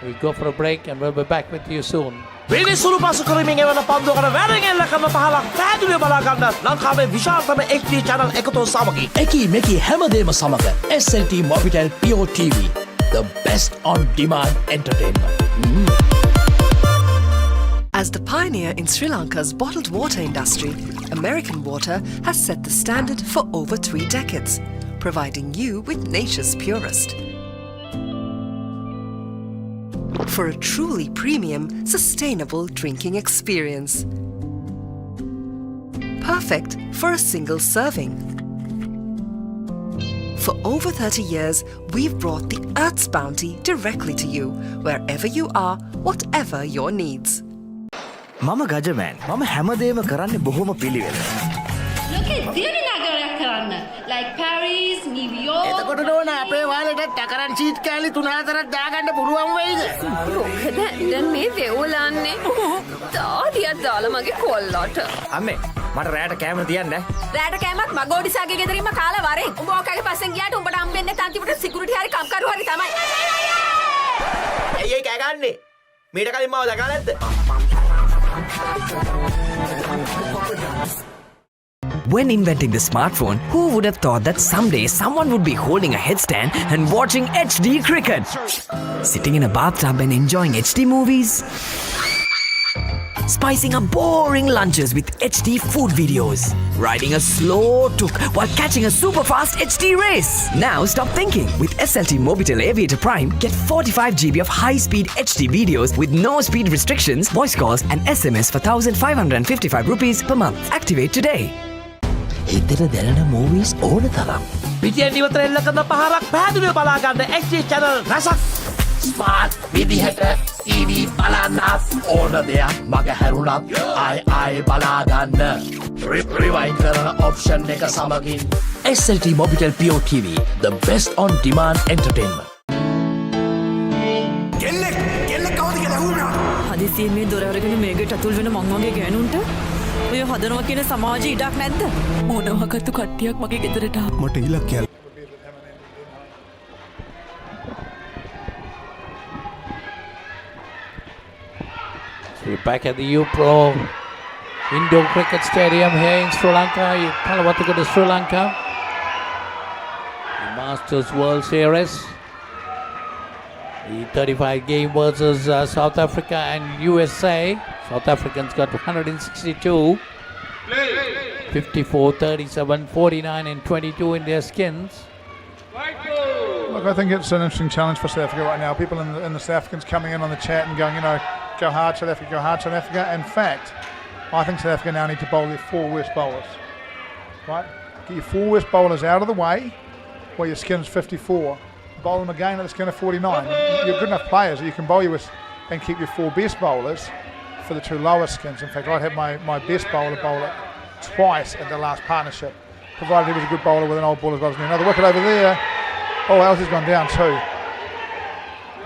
We'll go for a break and we'll be back with you soon. විනිසුරු පසු කරමින් එවන පන්දුවකට වැරෙන් එල්ල කරන පහලක් පැහැදිලිව බලා ගන්න ලංකාවේ විශාලතම HD channel එකතු සමගින් එකී මෙකී හැමදේම සමග SLT Mobitel Pure TV, the best on demand entertainment. As the pioneer in Sri Lanka's bottled water industry, American Water has set the standard for over 3 decades, providing you with nature's purest. For a truly premium, sustainable drinking experience. Perfect for a single serving. For over 30 years, we've brought the Earth's bounty directly to you, wherever you are, whatever your needs. මම ගජමෑන් මම හැමදේම කරන්නේ බොහොම පිළිවෙල. ලෝකේ දියුණු නගරයක් කරන්න. Like Paris, New York. එතකොට නෝන අපේ වාලට ටකරන් සීට් කෑලි 3-4ක් දාගන්න පුළුවන් වෙයිද? මොකද දැන් මේ වෙවුලන්නේ තාඩියක් දාලා මගේ කොල්ලට. අම්මේ මට රැයට කැම තියන්න. රැට කෑමක් මගෝඩිසාගේ ගෙදරින්ම කාලා වරෙන්. උඹ ඔකගේ පස්සෙන් ගියාට උඹට හම්බෙන්නේ අන්තිමට සිකියුරිටි හරි කම්කරු හරි තමයි. ඇයි කෑ ගන්නේ? මීට කලින් මාව දැකලා නැද්ද? When inventing the smartphone, who would have thought that someday someone would be holding a headstand and watching HD cricket? Sitting in a bathtub and enjoying HD movies? Spicing up boring lunches with HD food videos? Riding a slow tuk while catching a super fast HD race? Now stop thinking. With SLT-MOBITEL Aviator Prime, get 45 GB of high-speed HD videos with no speed restrictions, voice calls and SMS for 1,555 rupees per month. Activate today. හිතට දැනෙන movies ඕන තරම්. පිටියෙන් ඉවතර එල්ල කරන පහරක් පැහැදිලිව බලා ගන්න HD channel රසක්. Smart විදිහට TV බලන්නත් ඕන දෙයක් මග හැරුණත් ආයි බලා ගන්න. Rewind කරන option එක සමගින් SLT Mobitel Pure TV, the best on demand entertainment. හදිසියෙන් මේ දොර අරගෙන මේකට අතුල් වෙන මං වගේ ගෑනුන්ට ඔය හදනවා කියන සමාජයේ ඉඩක් නැද්ද? මොනවාකටද කට්ටියක් මගේ ගෙදරට ආවා. මට ඉලක්කයක්. So we're back at the UPro Indoor Cricket Stadium here in Sri Lanka. Palawataka to Sri Lanka. The Masters World Series. The 35 game versus South Africa and USA. South Africans got 162. 54, 37, 49 and 22 in their skins. Look, I think it's an interesting challenge for South Africa right now. People in the South Africans coming in on the chat and going, go hard South Africa, go hard South Africa. In fact, I think South Africa now need to bowl their 4 worst bowlers. Right? Get your 4 worst bowlers out of the way where your skin's 54. Bowl them again at the skin of 49. You're good enough players that you can bowl you with and keep your 4 best bowlers for the 2 lowest skins. In fact, I'd have my best bowler bowl it twice in the last partnership, provided he was a good bowler with an old ball as well as me. Another wicket over there. Oh, Elsie's gone down too.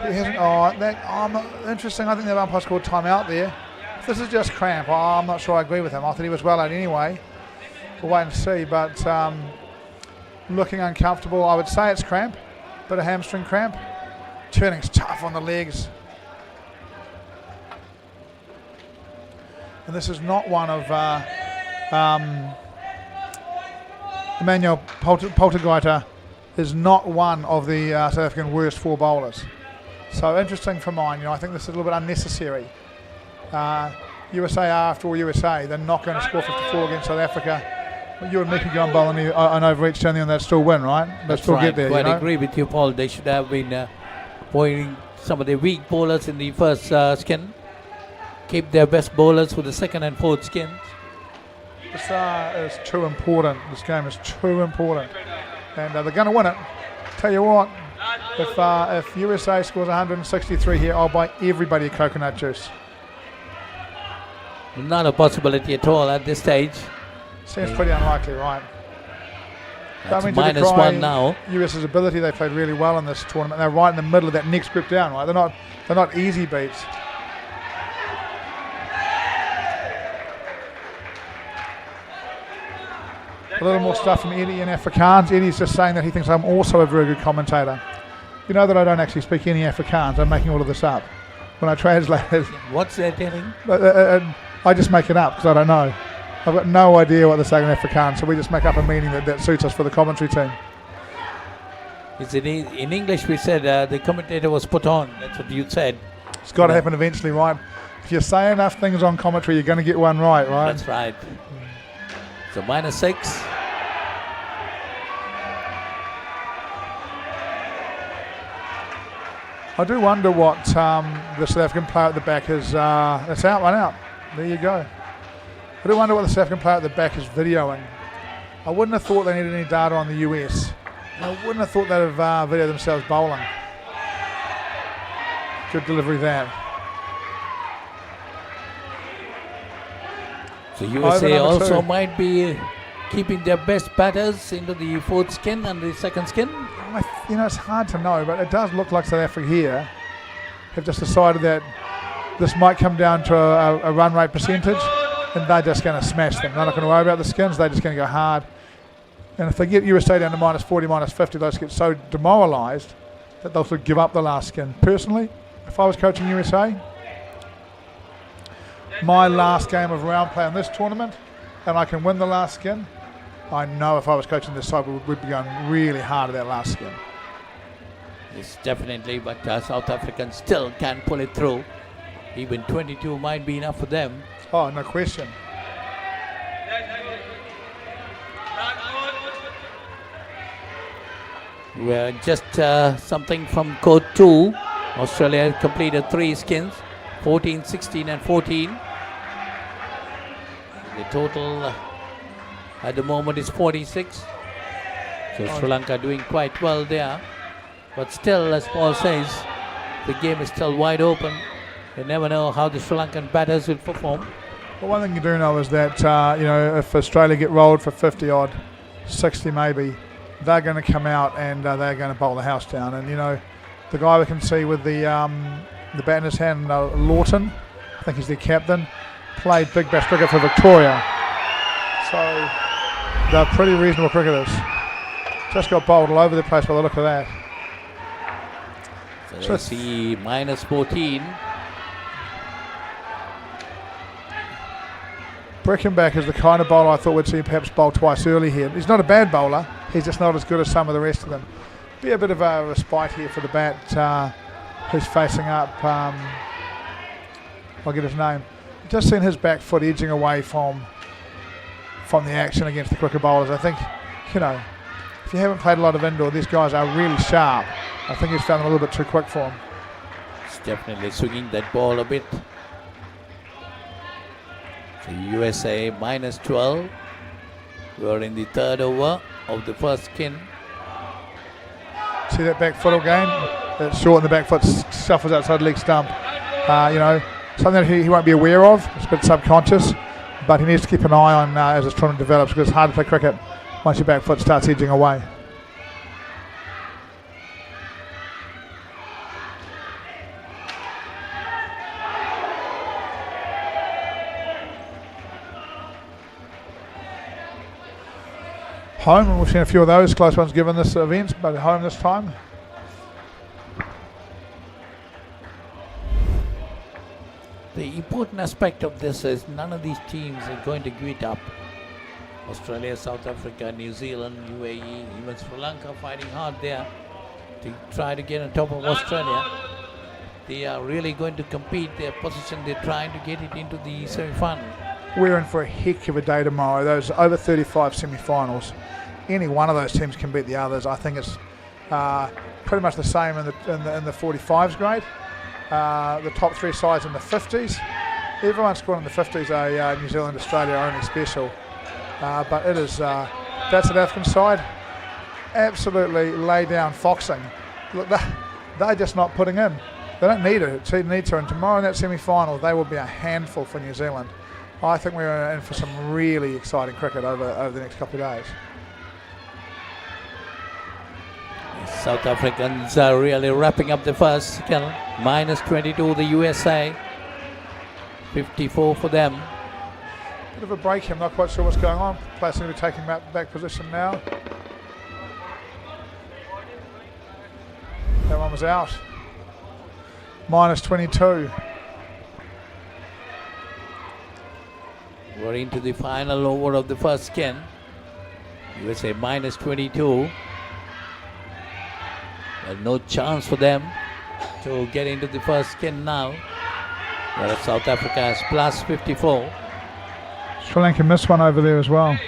He hasn't. Interesting. I think the umpire's called time out there. If this is just cramp, I'm not sure I agree with him. I thought he was well out anyway. We'll wait and see, but looking uncomfortable. I would say it's cramp, bit of hamstring cramp. Turning's tough on the legs. and this is not one of Emmanuel Poltergeiter is not one of the South African worst 4 bowlers. So interesting for mine. I think this is a little bit unnecessary. USA are, after all, USA. They're not going to score 54 against South Africa. Well, you and me could go and bowl an over each down there and they'd still win, right? They'd still right. get there. Quite agree with you, Paul. They should have been pointing some of the weak bowlers in the first skin. Keep their best bowlers for the second and fourth skins. This is too important. This game is too important. And they're going to win it. Tell you what, if USA scores 163 here, I'll buy everybody a coconut juice. Not a possibility at all at this stage. Seems pretty unlikely, right? That's -1 now. US's ability, they played really well in this tournament. They're right in the middle of that next group down, right? They're not easy beats. A little more stuff from Eddie in Afrikaans. Eddie's just saying that he thinks I'm also a very good commentator. You know that I don't actually speak any Afrikaans. I'm making all of this up. When I translate it. What's that telling? I just make it up because I don't know. I've got no idea what they're saying in Afrikaans, so we just make up a meaning that suits us for the commentary team. In English we said the commentator was put on. That's what you said. It's got to happen eventually, right? If you say enough things on commentary, you're going to get one right, right? That's right. So -6. I do wonder what the South African player at the back is. It's out, run out. There you go. I do wonder what the South African player at the back is videoing. I wouldn't have thought they needed any data on the US. I wouldn't have thought they'd have videoed themselves bowling. Good delivery there. So USA also might be keeping their best batters into the fourth skin and the second skin. It's hard to know, but it does look like South Africa here have just decided that this might come down to a run rate percentage, and they're just going to smash them. They're not going to worry about the skins. They're just going to go hard. And if they get USA down to -40, -50, those get so demoralised that they'll sort of give up the last skin. Personally, if I was coaching USA, my last game of round play in this tournament, and I can win the last skin, I know if I was coaching this side, we'd be going really hard at that last skin. Yes, definitely, but South Africans still can pull it through. Even 22 might be enough for them. Oh, no question. Well, just something from Code 2. Australia completed 3 skins, 14, 16 and 14. The total at the moment is 46. So Sri Lanka doing quite well there. But still, as Paul says, the game is still wide open. You never know how the Sri Lankan batters will perform. Well, one thing you do know is that, if Australia get rolled for 50 odd, 60 maybe, they're going to come out and they're going to bowl the house down. And, the guy we can see with the bat in his hand, Lawton, I think he's their captain, played big bash cricket for Victoria. So they're pretty reasonable cricketers. Just got bowled all over the place by the look of that. So let's see, -14. Breckenbach is the kind of bowler I thought we'd see perhaps bowl twice early here. He's not a bad bowler. He's just not as good as some of the rest of them. Be a bit of a respite here for the bat who's facing up. I'll get his name. Just seen his back foot edging away from the action against the quicker bowlers. I think, if you haven't played a lot of indoor, these guys are really sharp. I think he's found them a little bit too quick for him. It's definitely swinging that ball a bit. So USA -12. We're in the third over of the first skin. See that back foot again? That's short and the back foot shuffles outside leg stump. Something that he won't be aware of. It's a bit subconscious, but he needs to keep an eye on as this tournament develops, because it's hard to play cricket once your back foot starts edging away. Home, and we've seen a few of those close ones given this event, but home this time. The important aspect of this is none of these teams are going to quit up. Australia, South Africa, New Zealand, UAE, even Sri Lanka fighting hard there to try to get on top of Australia. They are really going to compete their position. They're trying to get it into the semi-final. We're in for a heck of a day tomorrow. Those over 35 semi-finals. Any one of those teams can beat the others. I think it's pretty much the same in the 45s grade. The top three sides in the 50s. Everyone scored in the 50s New Zealand, Australia are only special. But it is, that South African side absolutely lay down foxing. Look, they're just not putting in. They don't need to. And tomorrow in that semi-final, they will be a handful for New Zealand. I think we're in for some really exciting cricket over the next couple of days. South Africans are really wrapping up the first second. Minus 22 the USA. 54 for them. Bit of a break here, I'm not quite sure what's going on. Players seem to be taking back position now. That one was out. Minus 22. We're into the final over of the first skin. USA minus 22. There's no chance for them to get into the first skin now. Whereas South Africa has plus 54. Sri Lanka missed one over there as well.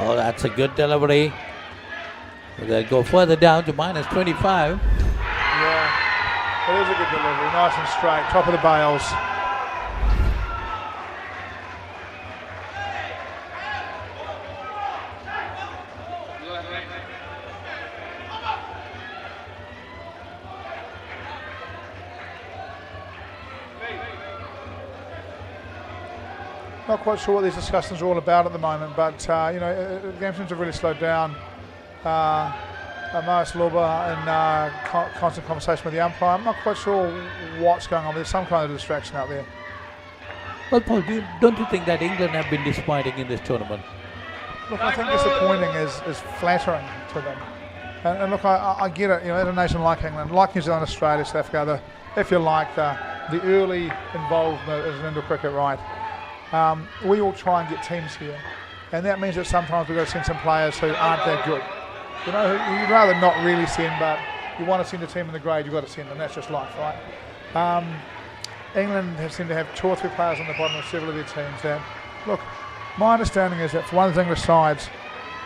Oh, that's a good delivery. They'll go further down to minus 25. Yeah, it is a good delivery. Nice and straight. Top of the bails. Not quite sure what these discussions are all about at the moment, but the game seems to have really slowed down. Marius Loba in constant conversation with the umpire. I'm not quite sure what's going on. There's some kind of distraction out there. Well, Paul, don't you think that England have been disappointing in this tournament? Look, I think disappointing is flattering to them. And look, I get it. As a nation like England, like New Zealand, Australia, South Africa, if you like, the early involvement as an Indo cricket, right? We all try and get teams here, and that means that sometimes we've got to send some players who aren't that good. Who you'd rather not really send, but you want to send a team in the grade, you've got to send them. That's just life, right? England have seemed to have 2 or 3 players on the bottom of several of their teams that, look, my understanding is that for one of the English sides,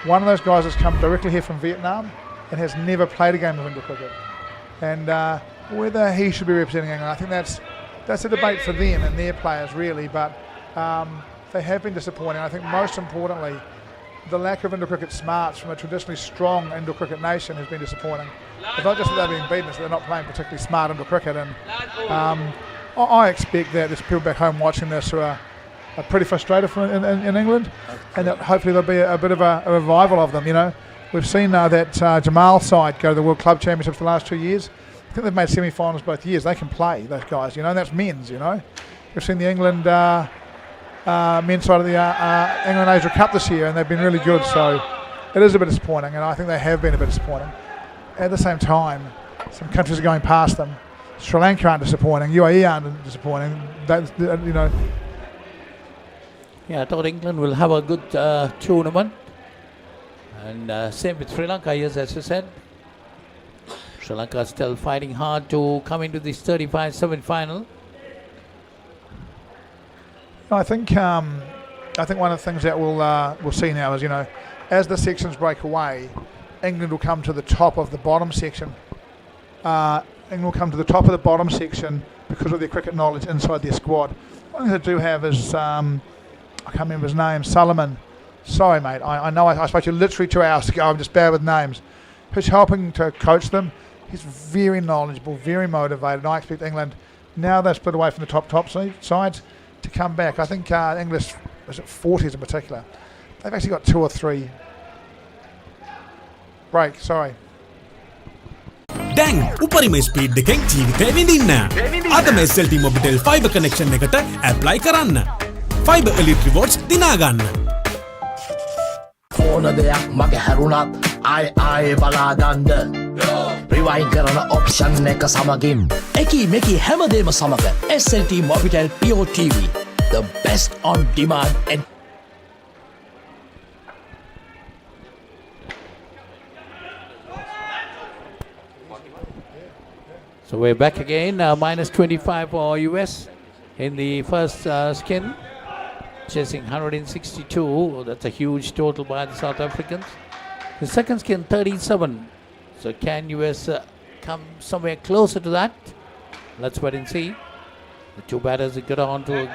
one of those guys has come directly here from Vietnam and has never played a game of Indo cricket. And whether he should be representing England, I think that's a debate for them and their players, really, but they have been disappointing. I think most importantly, the lack of Indo cricket smarts from a traditionally strong Indo cricket nation has been disappointing. It's not just that they're being beaten, it's that they're not playing particularly smart Indo cricket. And I expect that there's people back home watching this who are pretty frustrated in England, and that hopefully there'll be a bit of a revival of them. We've seen that Jamal side go to the World Club Championships the last 2 years. I think they've made semi-finals both years. They can play, those guys, and that's men's, We've seen the England men's side of the England Asia Cup this year, and they've been really good, so it is a bit disappointing, and I think they have been a bit disappointing. At the same time, some countries are going past them. Sri Lanka aren't disappointing, UAE aren't disappointing. Yeah, I thought England will have a good tournament, and same with Sri Lanka, yes, as you said. Sri Lanka is still fighting hard to come into this 35 semi-final. I think one of the things that we'll see now is, as the sections break away, England will come to the top of the bottom section. England will come to the top of the bottom section because of their cricket knowledge inside their squad. One thing they do have is, I can't remember his name, Solomon. Sorry, mate. I know I spoke to you literally 2 hours ago. I'm just bad with names. Who's helping to coach them? He's very knowledgeable, very motivated. I expect England, now they're split away from the top sides, to come back. I think English, was it 40s in particular, they've actually got 2 or 3 break. Sorry. දැන් උපරිම speed එකෙන් ජීවිතය විඳින්න. අදම SLT-MOBITEL Fiber connection එකට apply කරන්න. Fiber Elite Rewards දිනා ගන්න. ඕන දෙයක් මගේ හැරුණත් ආයේ බලාගන්න. Rewind කරන option එක සමගින් එකී මේකී හැමදේම සමග SLT-MOBITEL Pure TV, the best on demand and So we're back again, minus 25 for US in the first skin, chasing 162. That's a huge total by the South Africans. The second skin, 37. So can US come somewhere closer to that? Let's wait and see. The two batters got on to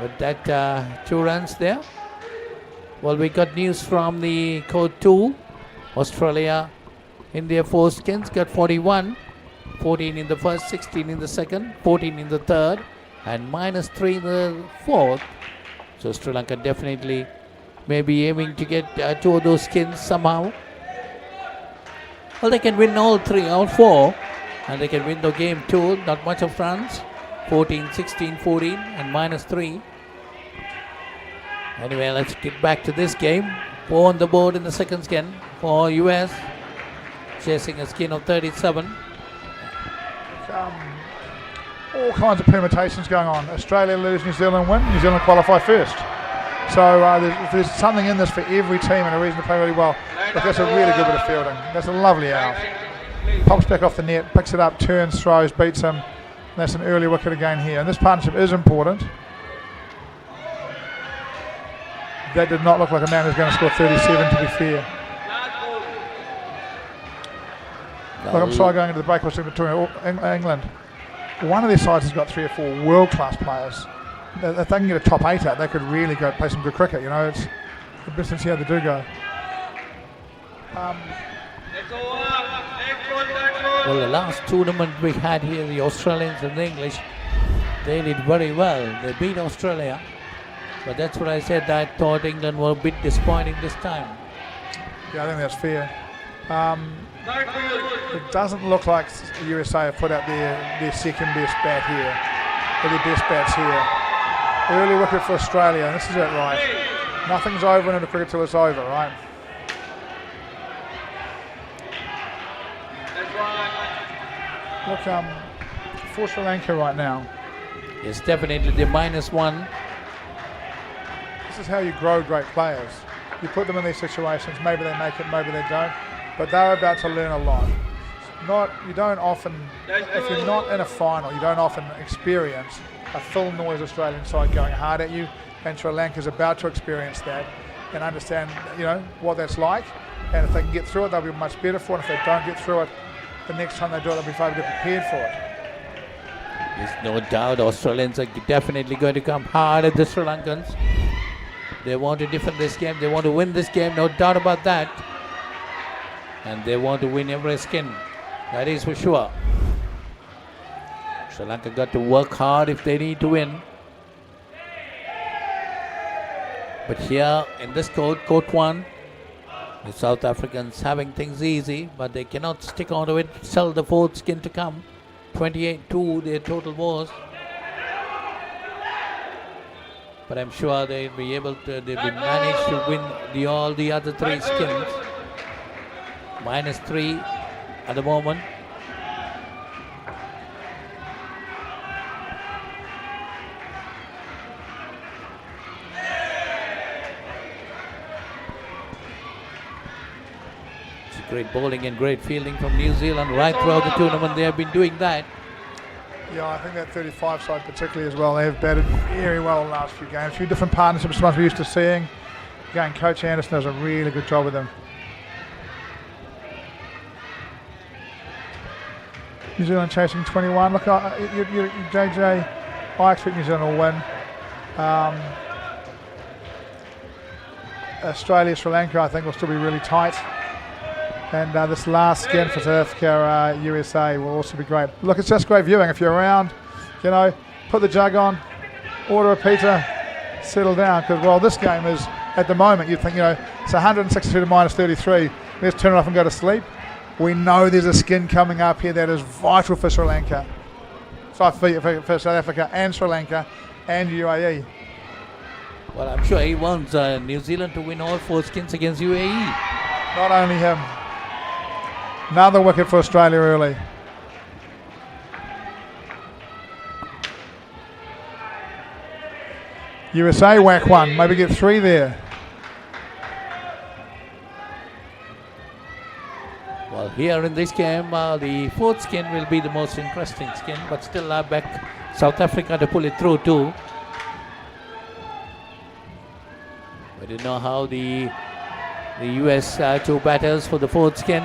with that 2 runs there. Well, we got news from the code 2. Australia in their 4 skins got 41, 14 in the first, 16 in the second, 14 in the third, and minus 3 in the fourth. So Sri Lanka definitely may be aiming to get 2 of those skins somehow. Well, they can win all 3, all 4, and they can win the game too. Not much of runs, 14, 16, 14, and minus 3. Anyway, let's get back to this game. 4 on the board in the second skin for US. Chasing a skin of 37. All kinds of permutations going on. Australia lose, New Zealand win, New Zealand qualify first. So there's something in this for every team and a reason to play really well. But that's a really good bit of fielding. That's a lovely out. Pops back off the net, picks it up, turns, throws, beats him. That's an early wicket again here. And this partnership is important. That did not look like a man who's going to score 37, to be fair. Look, I'm sorry going into the break. I was between England. One of their sides has got 3 or 4 world-class players. If they can get a top 8 out, they could really go play some good cricket. You know, it's the best to see how they do go. Well, the last tournament we had here, the Australians and the English, they did very well. They beat Australia. But that's what I said. I thought England were a bit disappointing this time. Yeah, I think that's fair. It doesn't look like the USA have put out their second best bat here, or their best bats here. Early wicket for Australia, this is it, right? Nothing's over in the cricket till it's over, right? Look, for Sri Lanka right now. It's definitely the -1. This is how you grow great players. You put them in these situations, maybe they make it, maybe they don't. But they're about to learn a lot. You don't often, if you're not in a final, you don't often experience a full noise Australian side going hard at you, and Sri Lanka's about to experience that and understand, what that's like. And if they can get through it, they'll be much better for it. If they don't get through it, the next time they do it, they'll be able to get prepared for it. There's no doubt Australians are definitely going to come hard at the Sri Lankans. They want to defend this game. They want to win this game, no doubt about that. And they want to win every skin. That is for sure. Sri Lanka got to work hard if they need to win. But here in this court 1, the South Africans having things easy, but they cannot stick on to it, sell the 4th skin to come. 28-2 their total was. But I'm sure they'll be able to, they'll be managed to win all the other 3 skins. -3 at the moment. It's great bowling and great fielding from New Zealand right throughout the tournament. They have been doing that. Yeah, I think that 35 side particularly as well. They have batted very well the last few games. A few different partnerships we're used to seeing. Again, Coach Anderson does a really good job with them. New Zealand chasing 21. Look, JJ, I expect New Zealand will win. Australia, Sri Lanka, I think will still be really tight. And this last skin for South Africa, USA will also be great. Look, it's just great viewing. If you're around, put the jug on, order a pizza, settle down. Because, this game is at the moment, you'd think, it's 162 to minus 33. Let's turn it off and go to sleep. We know there's a skin coming up here that is vital for Sri Lanka. For South Africa and Sri Lanka and UAE. Well, I'm sure he wants New Zealand to win all 4 skins against UAE. Not only him. Another wicket for Australia early. USA whack 1, maybe get 3 there. Well, here in this game, the 4th skin will be the most interesting skin, but still back South Africa to pull it through too. We don't know how the US 2 batters for the 4th skin.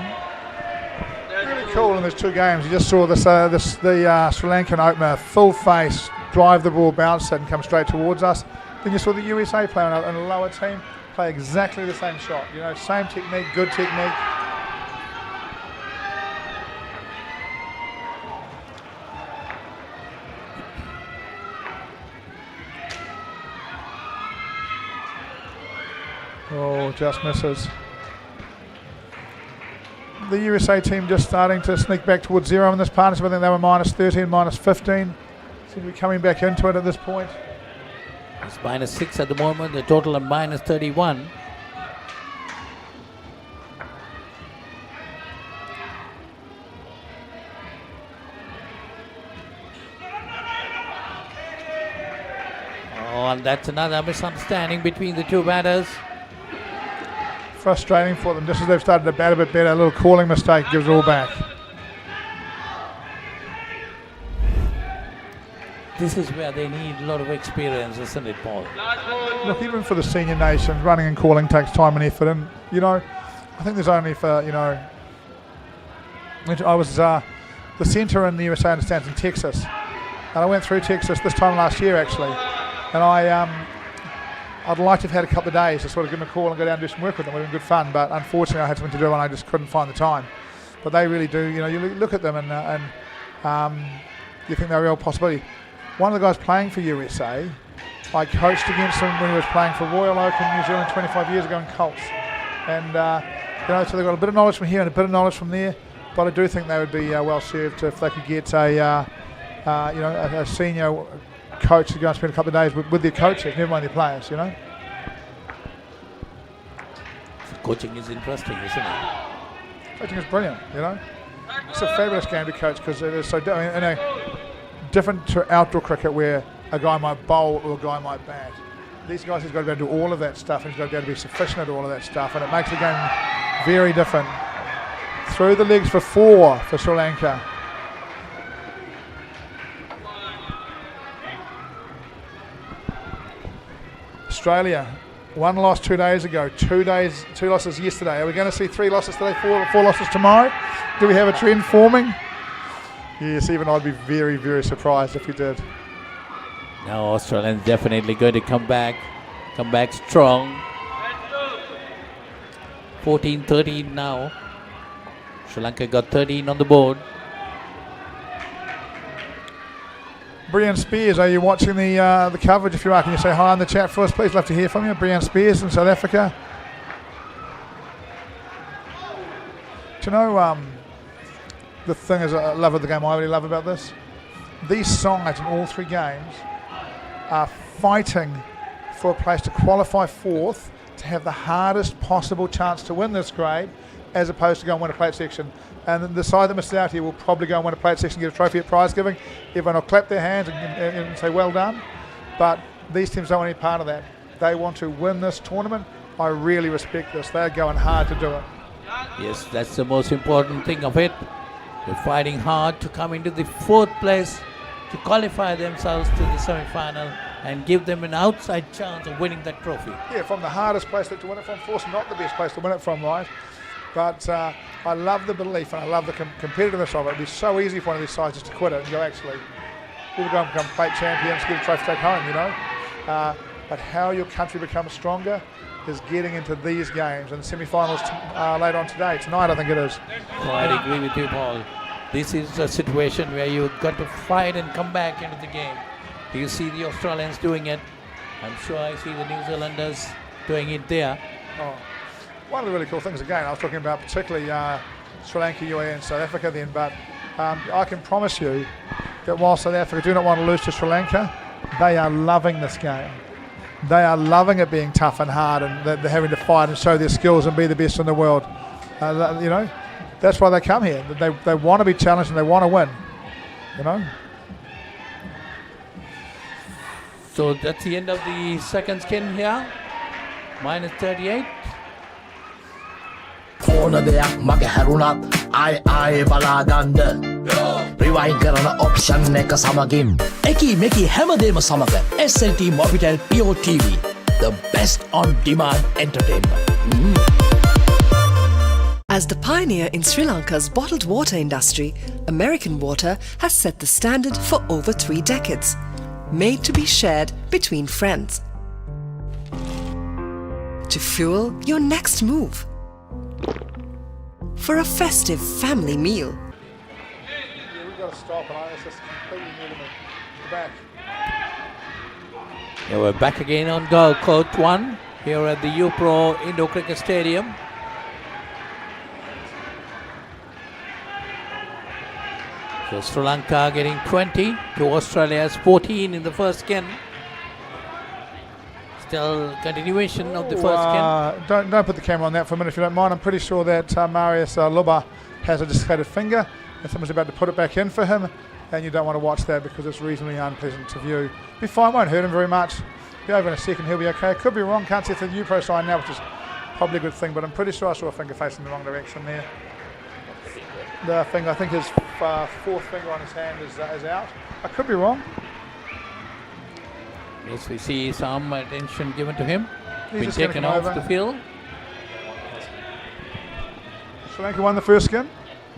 Really cool in these 2 games. You just saw the Sri Lankan opener, full face, drive the ball, bounce it and come straight towards us. Then you saw the USA play on a lower team, play exactly the same shot. Same technique, good technique. Oh, just misses. The USA team just starting to sneak back towards 0 in this partnership. I think they were minus 13, minus 15. Seem to be coming back into it at this point. It's minus 6 at the moment, the total of minus 31. Oh, and that's another misunderstanding between the 2 batters. Frustrating for them, just as they've started to bat a bit better. A little calling mistake gives it all back. This is where they need a lot of experience, isn't it, Paul? Look, even for the senior nations, running and calling takes time and effort. And, I think there's only for, I was the centre in the USA understands in Texas. And I went through Texas this time last year, actually. And I'd like to have had a couple of days to sort of give them a call and go down and do some work with them. It would have been good fun, but unfortunately I had something to do and I just couldn't find the time. But they really do, you look at them and you think they're a real possibility. One of the guys playing for USA, I coached against him when he was playing for Royal Oak in New Zealand 25 years ago in Colts. And, so they've got a bit of knowledge from here and a bit of knowledge from there, but I do think they would be well served if they could get a senior coach to go and spend a couple of days with their coaches, never mind their players, Coaching is interesting, isn't it? Coaching is brilliant, It's a fabulous game to coach because it is so different to outdoor cricket where a guy might bowl or a guy might bat. These guys have got to be able to do all of that stuff and he's got to be able to be sufficient at all of that stuff, and it makes the game very different. Through the legs for 4 for Sri Lanka. Australia, 1 loss 2 days ago, 2 losses yesterday. Are we going to see 3 losses today, 4 losses tomorrow? Do we have a trend forming? Yes, even I'd be very, very surprised if we did. Now Australia's definitely going to come back strong. 14-13 now. Sri Lanka got 13 on the board. Brian Spears, are you watching the coverage? If you are, can you say hi in the chat for us, please? Love to hear from you. Brian Spears in South Africa. Do you know the thing is, I love of the game, I really love about this? These sides in all 3 games are fighting for a place to qualify 4th to have the hardest possible chance to win this grade, as opposed to go and win a plate section. And the side that missed out here will probably go and win a plate section, get a trophy at prize giving. Everyone will clap their hands and say well done. But these teams don't want any part of that. They want to win this tournament. I really respect this. They're going hard to do it. Yes, that's the most important thing of it. They're fighting hard to come into the 4th place, to qualify themselves to the semi-final and give them an outside chance of winning that trophy. Yeah, from the hardest place to win it from, of course, not the best place to win it from, right? But I love the belief and I love the competitiveness of it. It'd be so easy for one of these sides just to quit it and go, actually, we'll go and become plate champions, get a trophy to take home, But how your country becomes stronger is getting into these games and the semi-finals later on today. Tonight, I think it is. Quite agree with you, Paul. This is a situation where you've got to fight and come back into the game. Do you see the Australians doing it? I'm sure I see the New Zealanders doing it there. Oh. One of the really cool things, again, I was talking about particularly Sri Lanka, UAE and South Africa then, but I can promise you that while South Africa do not want to lose to Sri Lanka, they are loving this game. They are loving it being tough and hard, and they're having to fight and show their skills and be the best in the world. You know, that's why they come here. They want to be challenged and they want to win. You know. So that's the end of the second skin here. Minus 38. ඕන දෙයක් මගේ හැරුණත් ආයි බලා ගන්න rewind කරන option එක සමගින් එකී මෙකී හැමදේම සමග SLT-MOBITEL Pure TV, the best on demand entertainment. As the pioneer in Sri Lanka's bottled water industry, American Water has set the standard for over 3 decades, made to be shared between friends. To fuel your next move. For a festive family meal. Yeah, we've got to stop, and it's just completely new to me. Back. Yeah, we're back again on goal, Court 1 here at the UPro Indoor Cricket Stadium. So Sri Lanka getting 20 to Australia's 14 in the first skin. Still continuation of the first skin. Don't put the camera on that for a minute if you don't mind. I'm pretty sure that Marius Luba has a dislocated finger and someone's about to put it back in for him, and you don't want to watch that because it's reasonably unpleasant to view. Be fine, won't hurt him very much. Be over in a second, he'll be okay. Could be wrong, can't see the UPro sign now, which is probably a good thing, but I'm pretty sure I saw a finger facing the wrong direction there. The finger, I think his fourth finger on his hand is out. I could be wrong. Yes, we see some attention given to him. He's Been just gonna taken come off over. the field. Sri Lanka won the first skin.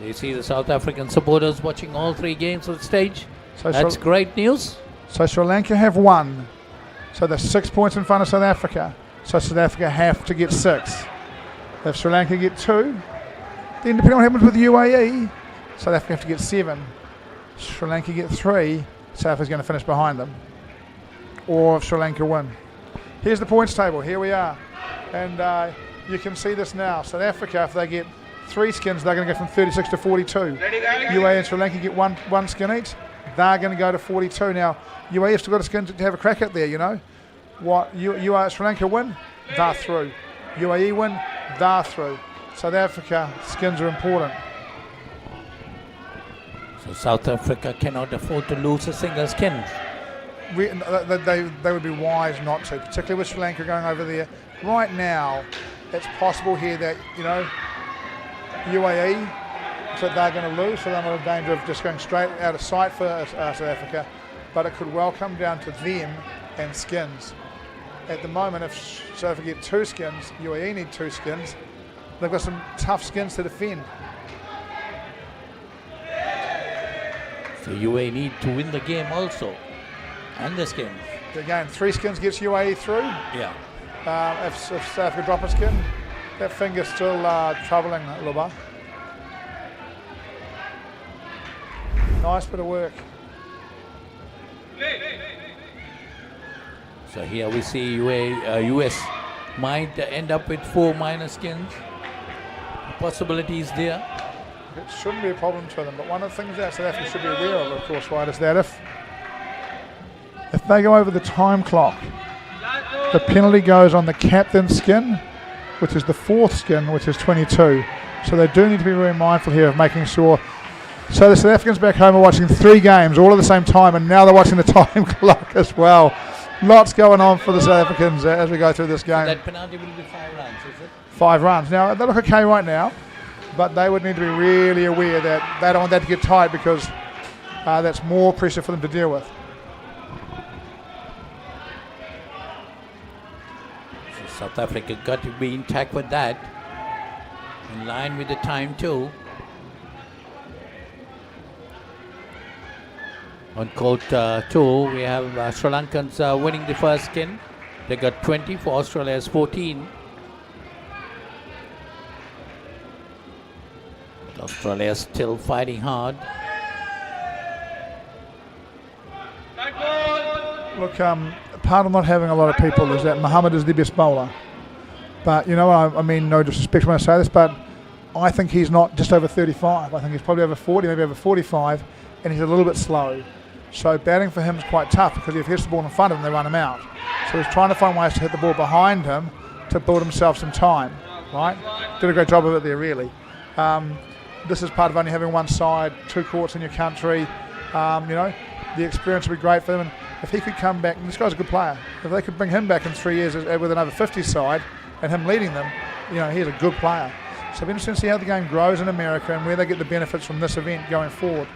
You see the South African supporters watching all 3 games on stage. So That's great news. So Sri Lanka have won. So they're 6 points in front of South Africa. So South Africa have to get 6. If Sri Lanka get 2, then depending on what happens with the UAE, South Africa have to get 7. Sri Lanka get 3, South Africa's going to finish behind them. Or if Sri Lanka win. Here's the points table. Here we are. And you can see this now. South Africa, if they get 3 skins, they're going to go from 36 to 42. UAE and Sri Lanka get one skin each. They're going to go to 42. Now, UAE have still got a skin to have a crack at there, you know. What Sri Lanka win, they're through. UAE win, they're through. South Africa, skins are important. So South Africa cannot afford to lose a single skin. They would be wise not to, particularly with Sri Lanka going over there. Right now, it's possible here that, you know, UAE, so they're going to lose, so they're not in danger of just going straight out of sight for South Africa, but it could well come down to them and skins. At the moment, if South Africa get 2 skins, UAE need 2 skins, they've got some tough skins to defend. So UAE need to win the game also. And the skins. Again, 3 skins gets UAE through. Yeah. If South Africa drop a skin, that finger's still troubling Luba. Nice bit of work. So here we see US might end up with 4 minor skins. Possibilities there. It shouldn't be a problem to them, but one of the things that South Africa should be aware of course, right, is that if they go over the time clock, the penalty goes on the captain's skin, which is the 4th skin, which is 22. So they do need to be very mindful here of making sure. So the South Africans back home are watching 3 games all at the same time, and now they're watching the time clock as well. Lots going on for the South Africans as we go through this game. So that penalty will be 5 runs, is it? 5 runs. Now, they look okay right now, but they would need to be really aware that they don't want that to get tight because that's more pressure for them to deal with. So South Africa got to be intact with that. In line with the time too. On court 2, we have Sri Lankans winning the first skin. They got 20 for Australia's 14. But Australia still fighting hard. Look, part of not having a lot of people is that Mohammed is the best bowler. But you know, I mean, no disrespect when I say this, but I think he's not just over 35. I think he's probably over 40, maybe over 45, and he's a little bit slow. So batting for him is quite tough because if he hits the ball in front of him, they run him out. So he's trying to find ways to hit the ball behind him to build himself some time, right? Did a great job of it there, really. This is part of only having one side, 2 courts in your country. You know, the experience would be great for him. And if he could come back, and this guy's a good player, if they could bring him back in 3 years with another 50 side and him leading them, you know, he's a good player. So it'll be interesting to see how the game grows in America and where they get the benefits from this event going forward.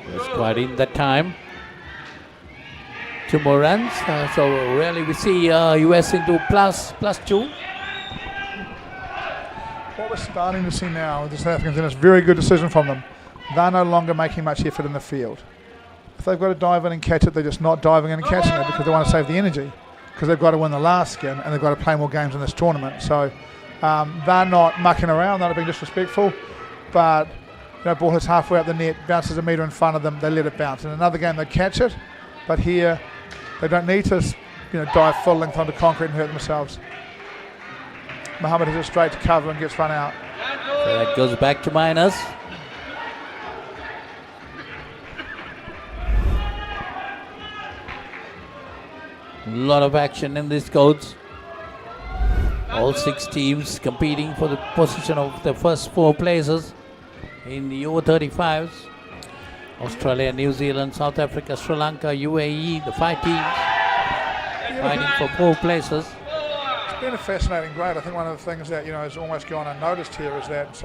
It's quite in that time. 2 more runs. So really we see US into plus 2. What we're starting to see now with the South Africans, and it's a very good decision from them, they're no longer making much effort in the field. If they've got to dive in and catch it, they're just not diving in and catching it because they want to save the energy, because they've got to win the last skin and they've got to play more games in this tournament. So they're not mucking around, they're not being disrespectful, but you know, ball hits halfway up the net, bounces a metre in front of them, they let it bounce. In another game they catch it, but here they don't need to, you know, dive full length onto concrete and hurt themselves. Mohammed hits it straight to cover and gets run out. So that goes back to minus. A lot of action in these courts. All 6 teams competing for the position of the first 4 places in the over 35s. Australia, New Zealand, South Africa, Sri Lanka, UAE, the 5 teams fighting for 4 places. It's been a fascinating grade. I think one of the things that, you know, has almost gone unnoticed here is that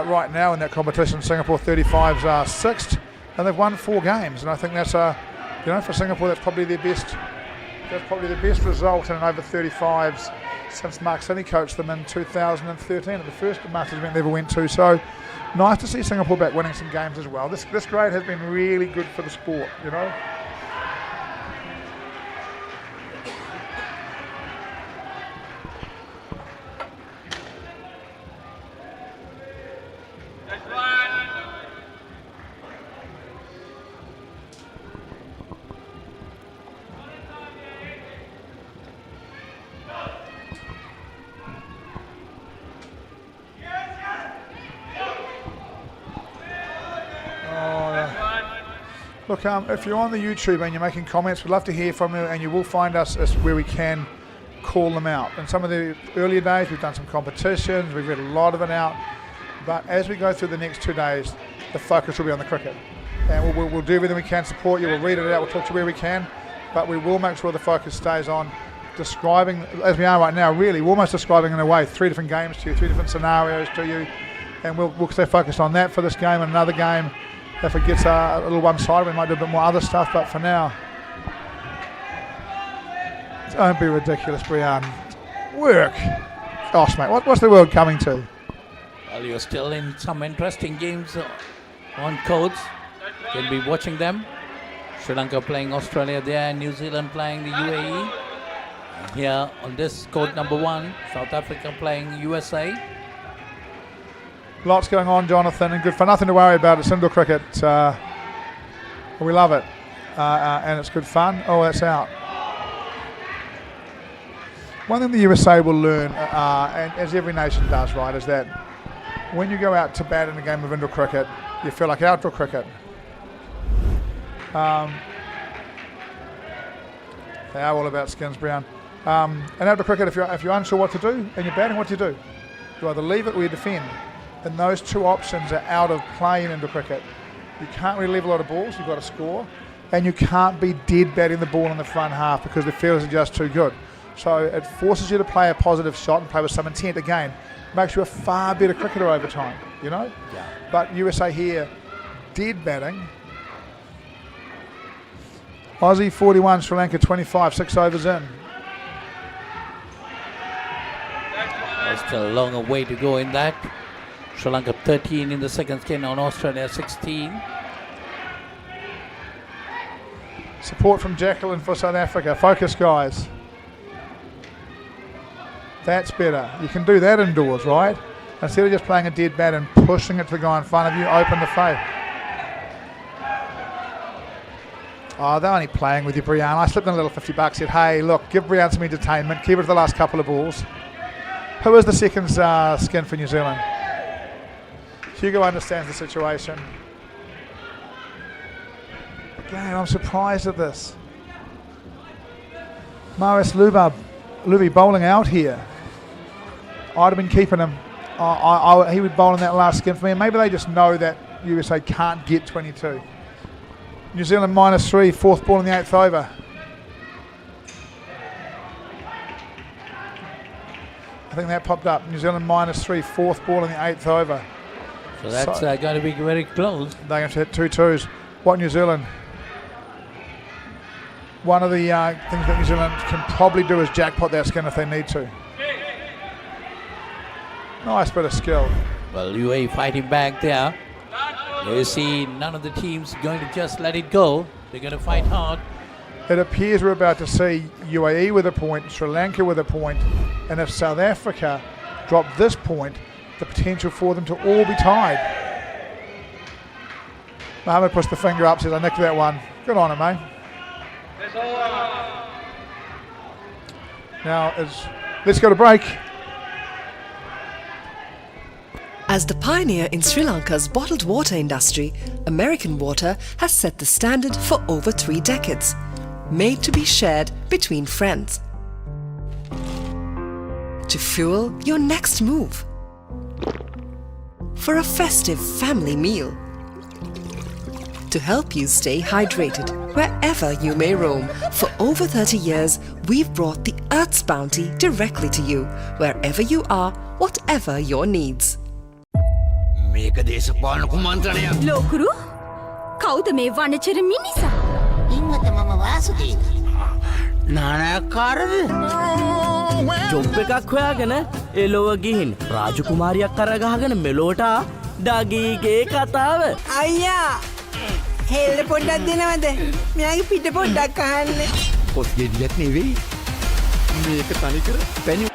right now in that competition, Singapore 35s are 6th, and they've won 4 games. And I think that's you know, for Singapore, that's probably their best. That's probably the best result in an over 35s since Mark Sinney coached them in 2013 at the first Masters event they ever went to. So nice to see Singapore back winning some games as well. This grade has been really good for the sport, you know. Look, if you're on the YouTube and you're making comments, we'd love to hear from you, and you will find us where we can call them out. In some of the earlier days, we've done some competitions, we've read a lot of it out, but as we go through the next 2 days, the focus will be on the cricket. And we'll do everything we can to support you, we'll read it out, we'll talk to you where we can, but we will make sure the focus stays on describing, as we are right now, really, we're almost describing in a way 3 different games to you, 3 different scenarios to you, and we'll stay focused on that for this game and another game. If it gets a little one-sided, we might do a bit more other stuff, but for now, don't be ridiculous, Brian. Work. Gosh, mate, what's the world coming to? Well, you're still in some interesting games on courts. You'll be watching them. Sri Lanka playing Australia there, and New Zealand playing the UAE. And here on this court number 1, South Africa playing USA. Lots going on, Jonathan, and good fun. Nothing to worry about. It's indoor cricket. We love it, and it's good fun. Oh, that's out. One thing the USA will learn, and as every nation does, right, is that when you go out to bat in a game of indoor cricket, you feel like outdoor cricket. They are all about skins, Brown. And outdoor cricket, if you're unsure what to do and you're batting, what do? You either leave it or you defend. And those 2 options are out of play in indoor cricket. You can't really leave a lot of balls, you've got to score, and you can't be dead batting the ball in the front half because the fielders are just too good. So it forces you to play a positive shot and play with some intent. Again, makes you a far better cricketer over time, you know? Yeah. But USA here, dead batting. Aussie 41, Sri Lanka 25, 6 overs in. There's still a long way to go in that. Sri Lanka 13 in the second skin on Australia 16. Support from Jacqueline for South Africa. Focus, guys. That's better. You can do that indoors, right? Instead of just playing a dead bat and pushing it to the guy in front of you, open the fade. Oh, they're only playing with you, Brianne. I slipped in a little $50, said, hey, look, give Brianne some entertainment, keep it to the last couple of balls. Who is the second skin for New Zealand? Hugo understands the situation. Again, I'm surprised at this. Marius Luby bowling out here. I'd have been keeping him. He would bowl in that last skin for me. And maybe they just know that USA can't get 22. New Zealand -3, fourth ball in the 8th over. I think that popped up. New Zealand -3, fourth ball in the 8th over. So that's going to be very close. They're going to hit 2 twos. What New Zealand? One of the things that New Zealand can probably do is jackpot that skin if they need to. Nice bit of skill. Well, UAE fighting back there. You see, none of the teams going to just let it go. They're going to fight hard. It appears we're about to see UAE with a point, Sri Lanka with a point, and if South Africa drop this point, the potential for them to all be tied. Mohammed puts the finger up, says, I nicked that one. Good on him, mate. Now, let's go to break. As the pioneer in Sri Lanka's bottled water industry, American Water has set the standard for over 3 decades, made to be shared between friends. To fuel your next move. For a festive family meal. To help you stay hydrated wherever you may roam. For over 30 years, we've brought the Earth's bounty directly to you, wherever you are, whatever your needs. මේක දේශපාලන කුමන්ත්‍රණයක්. ලෝකුරු කවුද මේ වනචර මිනිසා? ඉන්නත මම වාසුදීන. නානකාරද? Job එකක් හොයාගෙන එලොව ගිහින් රාජකුමාරියක් කරගහගෙන මෙලොවට ඩගීගේ කතාව. අයියා හෙල්ල පොඩ්ඩක් දෙනවද? මෙයාගේ පිට පොඩ්ඩක් අහන්න. කොස් ගෙඩියක් නෙවෙයි. මේක තනිකර පැණි.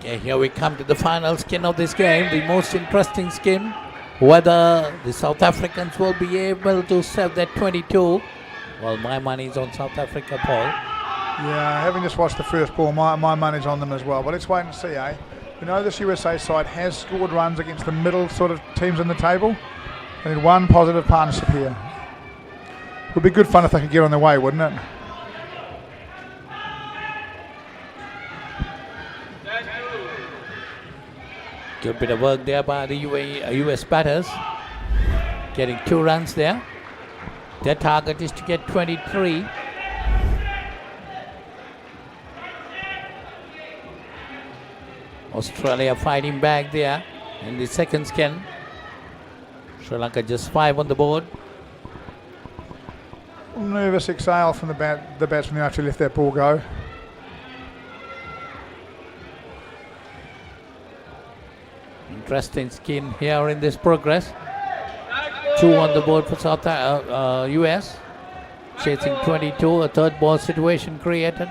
Okay, here we come to the final skin of this game, the most interesting skin. Whether the South Africans will be able to serve that 22. Well, my money's on South Africa, Paul. Yeah, having just watched the first ball, my money's on them as well. But let's wait and see, eh? We know this USA side has scored runs against the middle sort of teams in the table. They need one positive partnership here. Would be good fun if they could get on their way, wouldn't it? Good bit of work there by the US batters. Getting 2 runs there. Their target is to get 23. Australia fighting back there in the second skin. Sri Lanka just 5 on the board. Nervous exhale from the batsman who actually let that ball go. Interesting skin here in this progress. 2 on the board for US. Chasing 22, a third ball situation created.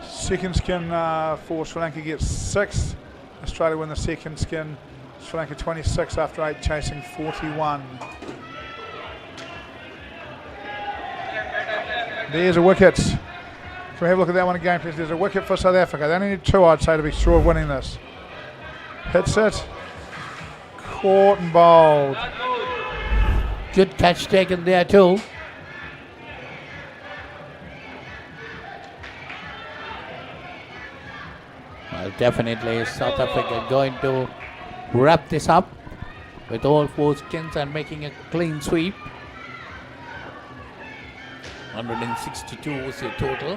Second skin for Sri Lanka gets 6. Australia win the second skin. Sri Lanka 26 after 8, chasing 41. There's a wicket. Can we have a look at that one again, please? There's a wicket for South Africa. They only need 2, I'd say, to be sure of winning this. Hits it. Caught and bowled. Good catch taken there too. Well, definitely South Africa going to wrap this up with all 4 skins and making a clean sweep. 162 was the total.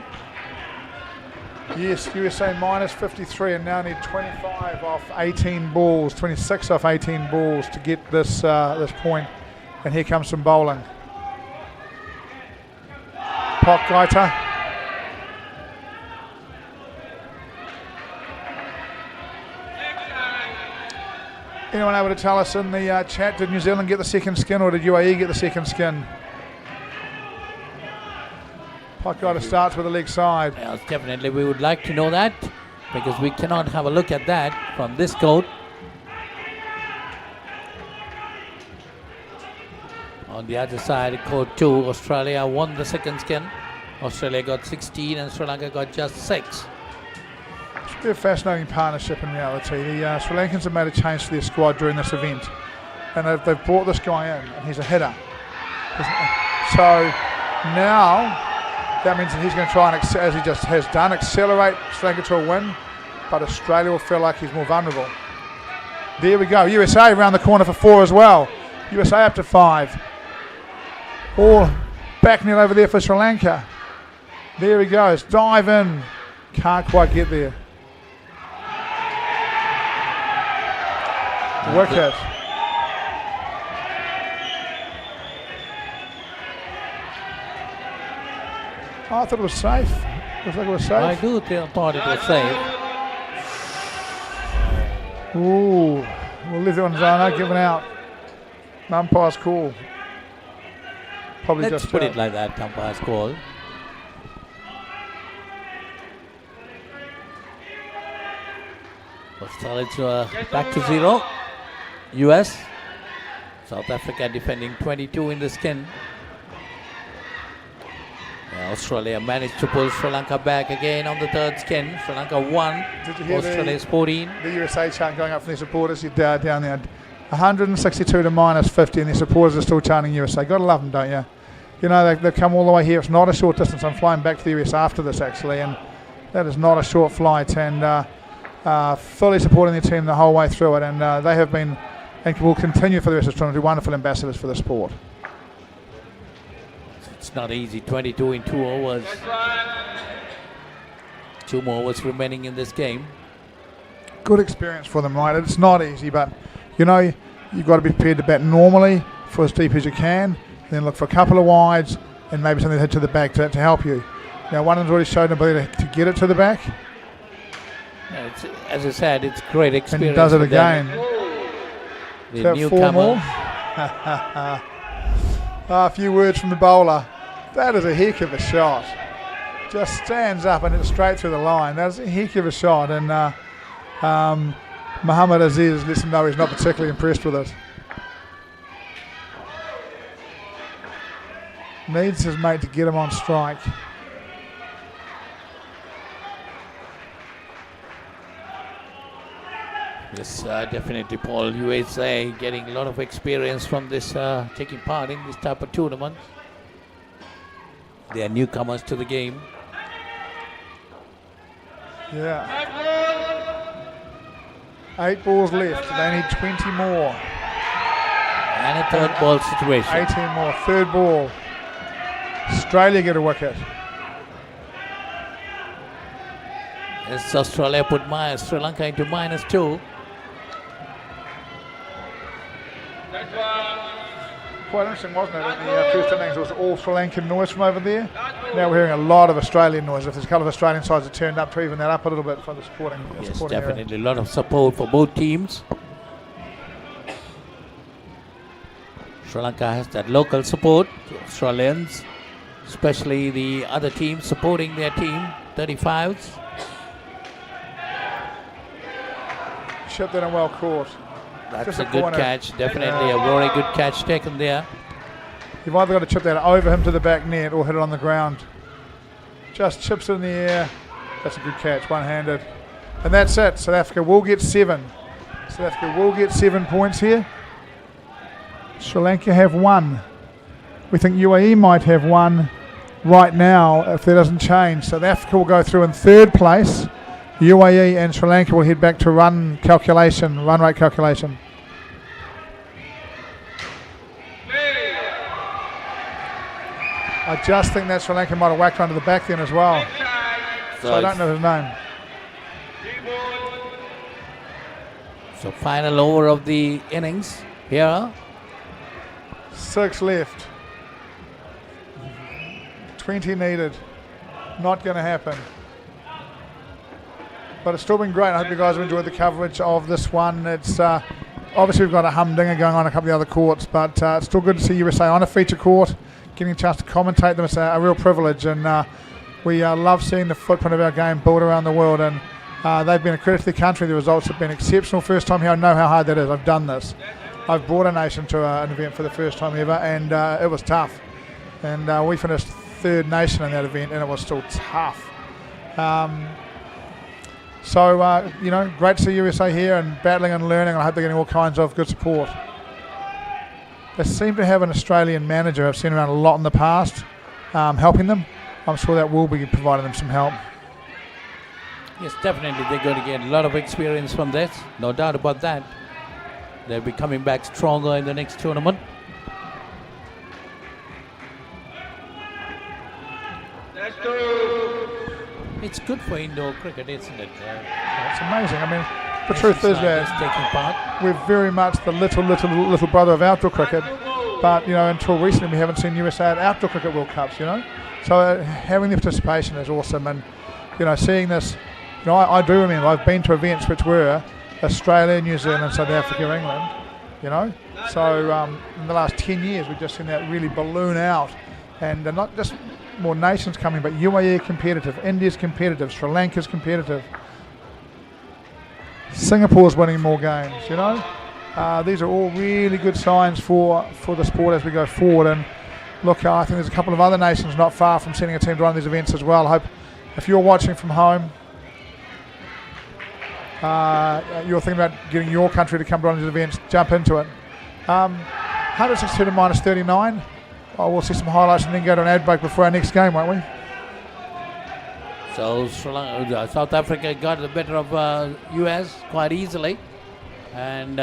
Yes, USA minus 53 and now need 25 off 18 balls, 26 off 18 balls to get this this point. And here comes some bowling. Potgieter. Anyone able to tell us in the chat, did New Zealand get the second skin or did UAE get the second skin? Potgieter starts with the leg side. Yes, definitely we would like to know that because we cannot have a look at that from this court. On the other side, court 2, Australia won the second skin. Australia got 16 and Sri Lanka got just 6. It's a fascinating partnership in reality. The Sri Lankans have made a change to their squad during this event, and they've brought this guy in, and he's a hitter. So now that means that he's going to try and, as he just has done, accelerate Sri Lanka to a win, but Australia will feel like he's more vulnerable. There we go. USA around the corner for 4 as well. USA up to 5. All back net over there for Sri Lanka. There he goes. Dive in. Can't quite get there. Wicket. I thought it was safe. Looks like it was safe. I do thought it was safe. Ooh. We'll leave it on zone. Given out. Umpire's call. Probably Let's just put it like that, umpire's call. Australia back to 0. US. South Africa defending 22 in the skin. Australia managed to pull Sri Lanka back again on the third skin. Sri Lanka 1. Did you hear Australia's 14. The USA chant going up from their supporters? You're down there. 162 to minus 50, and their supporters are still chanting USA. Got to love them, don't you? You know, they've come all the way here. It's not a short distance. I'm flying back to the US after this, actually, and that is not a short flight. And fully supporting their team the whole way through it, and they have been and will continue for the rest of the tournament. Wonderful ambassadors for the sport. It's not easy. 22 in 2 overs. 2 more overs remaining in this game. Good experience for them, right? It's not easy, but you know, you've got to be prepared to bat normally for as deep as you can, then look for a couple of wides and maybe something to hit to the back to help you. Now, one of them's already shown an ability to get it to the back. Yeah, as I said, it's great experience. And he does it again. The newcomer. A few words from the bowler. That is a heck of a shot. Just stands up and it's straight through the line. That's a heck of a shot. And Muhammad Aziz lets him know he's not particularly impressed with it. Needs his mate to get him on strike. Yes, definitely, Paul. USA getting a lot of experience from this, taking part in this type of tournament. They are newcomers to the game. Yeah. 8 balls left. They need 20 more. And a third ball situation. 18 more. Third ball. Australia get a wicket. As Australia put Sri Lanka into -2. Quite interesting, wasn't it? In the first innings, it was all Sri Lankan noise from over there. Now we're hearing a lot of Australian noise. If there's a couple of Australian sides that turned up to even that up a little bit for the supporting. Yes, supporting definitely area. a lot of support for both teams. Sri Lanka has that local support, Australians, especially the other teams supporting their team, 35s. Shipped in and well caught. That's a good catch, definitely a very good catch taken there. You've either got to chip that over him to the back net or hit it on the ground. Just chips it in the air. That's a good catch, one-handed. And that's it. South Africa will get 7. South Africa will get 7 points here. Sri Lanka have 1. We think UAE might have 1 right now if that doesn't change. South Africa will go through in 3rd place. UAE and Sri Lanka will head back to run rate calculation. I just think that Sri Lanka might have whacked under the back then as well. So I don't know his name. So final over of the innings here. 6 left. 20 needed. Not going to happen. But it's still been great. I hope you guys have enjoyed the coverage of this one. It's obviously we've got a humdinger going on a couple of the other courts, but it's still good to see USA on a feature court, getting a chance to commentate them. It's a real privilege, and we love seeing the footprint of our game built around the world. And they've been a credit to the country. The results have been exceptional. First time here, I know how hard that is. I've done this. I've brought a nation to an event for the first time ever, and it was tough. And we finished third nation in that event, and it was still tough. Great to see USA here and battling and learning. I hope they're getting all kinds of good support. They seem to have an Australian manager I've seen around a lot in the past, helping them. I'm sure that will be providing them some help. Yes, definitely they're going to get a lot of experience from this. No doubt about that. They'll be coming back stronger in the next tournament. It's good for indoor cricket, isn't it? It's amazing. I mean, the truth is that taking part. We're very much the little brother of outdoor cricket, but until recently we haven't seen USA at outdoor cricket World Cups. So having the participation is awesome, and seeing this. I do remember I've been to events which were Australia, New Zealand, South Africa, England. So in the last 10 years we've just seen that really balloon out, and not just more nations coming, but UAE competitive, India's competitive, Sri Lanka's competitive, Singapore's winning more games. These are all really good signs for the sport as we go forward. And look, I think there's a couple of other nations not far from sending a team to run these events as well. I hope if you're watching from home, you're thinking about getting your country to come to one of these events, jump into it. 162 to minus 39. We'll see some highlights and then go to an ad break before our next game, won't we? So South Africa got the better of US quite easily, and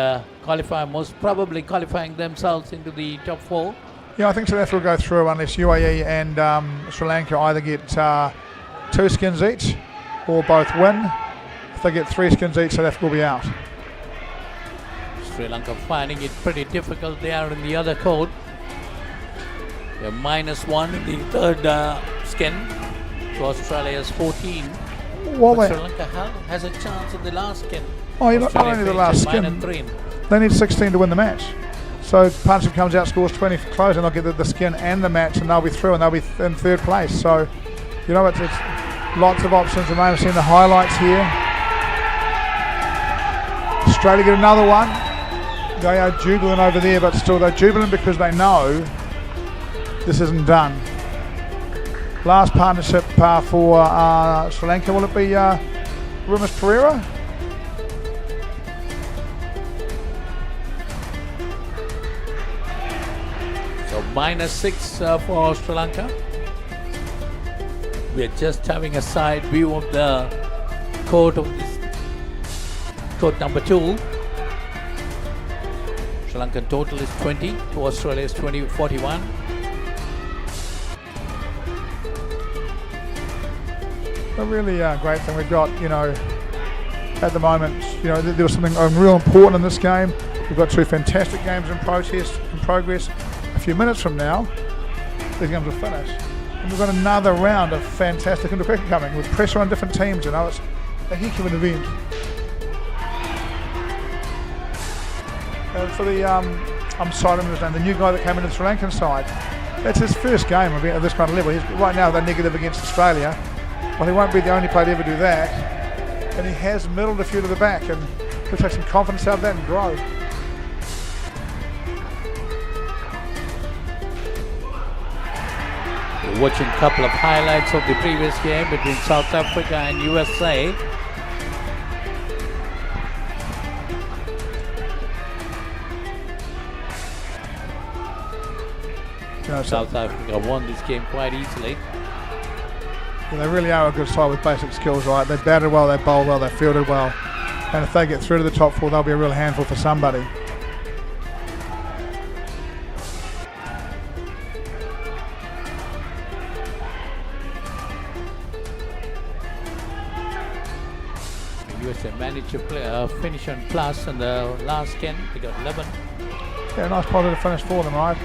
most probably qualifying themselves into the top 4. Yeah, I think South Africa will go through unless UAE and Sri Lanka either get 2 skins each or both win. If they get 3 skins each, South Africa will be out. Sri Lanka finding it pretty difficult. They are in the other court. They're -1 in the third skin. So Australia's 14. But Sri Lanka has a chance in the last skin. Oh, not only the last skin. They need 16 to win the match. So if partnership comes out, scores 20 for close, and they'll get the skin and the match, and they'll be through, and they'll be in third place. So, it's lots of options. And I've seen the highlights here. Australia get another one. They are jubilant over there, but still they're jubilant because they know this isn't done. Last partnership for Sri Lanka, will it be Rumas Pereira? So -6 for Sri Lanka. We're just having a side view of the court of this court number 2. Sri Lankan total is 20 to Australia's 41. A really great thing we've got, at the moment, there was something real important in this game. We've got 2 fantastic games in progress. A few minutes from now, these games will finish. And we've got another round of fantastic indoor cricket coming with pressure on different teams. It's a heck of an event. And for the, I'm sorry, the new guy that came into the Sri Lankan side, that's his first game of this kind of level. Right now they're negative against Australia. Well, he won't be the only player to ever do that. And he has middled a few to the back, and he'll take some confidence out of that and grow. We're watching a couple of highlights of the previous game between South Africa and USA. South Africa won this game quite easily. Yeah, they really are a good side with basic skills, right? They batted well, they bowled well, they fielded well. And if they get through to the top 4, they'll be a real handful for somebody. USA managed to finish on plus in the last skin. They got 11. Yeah, nice positive finish for them, right?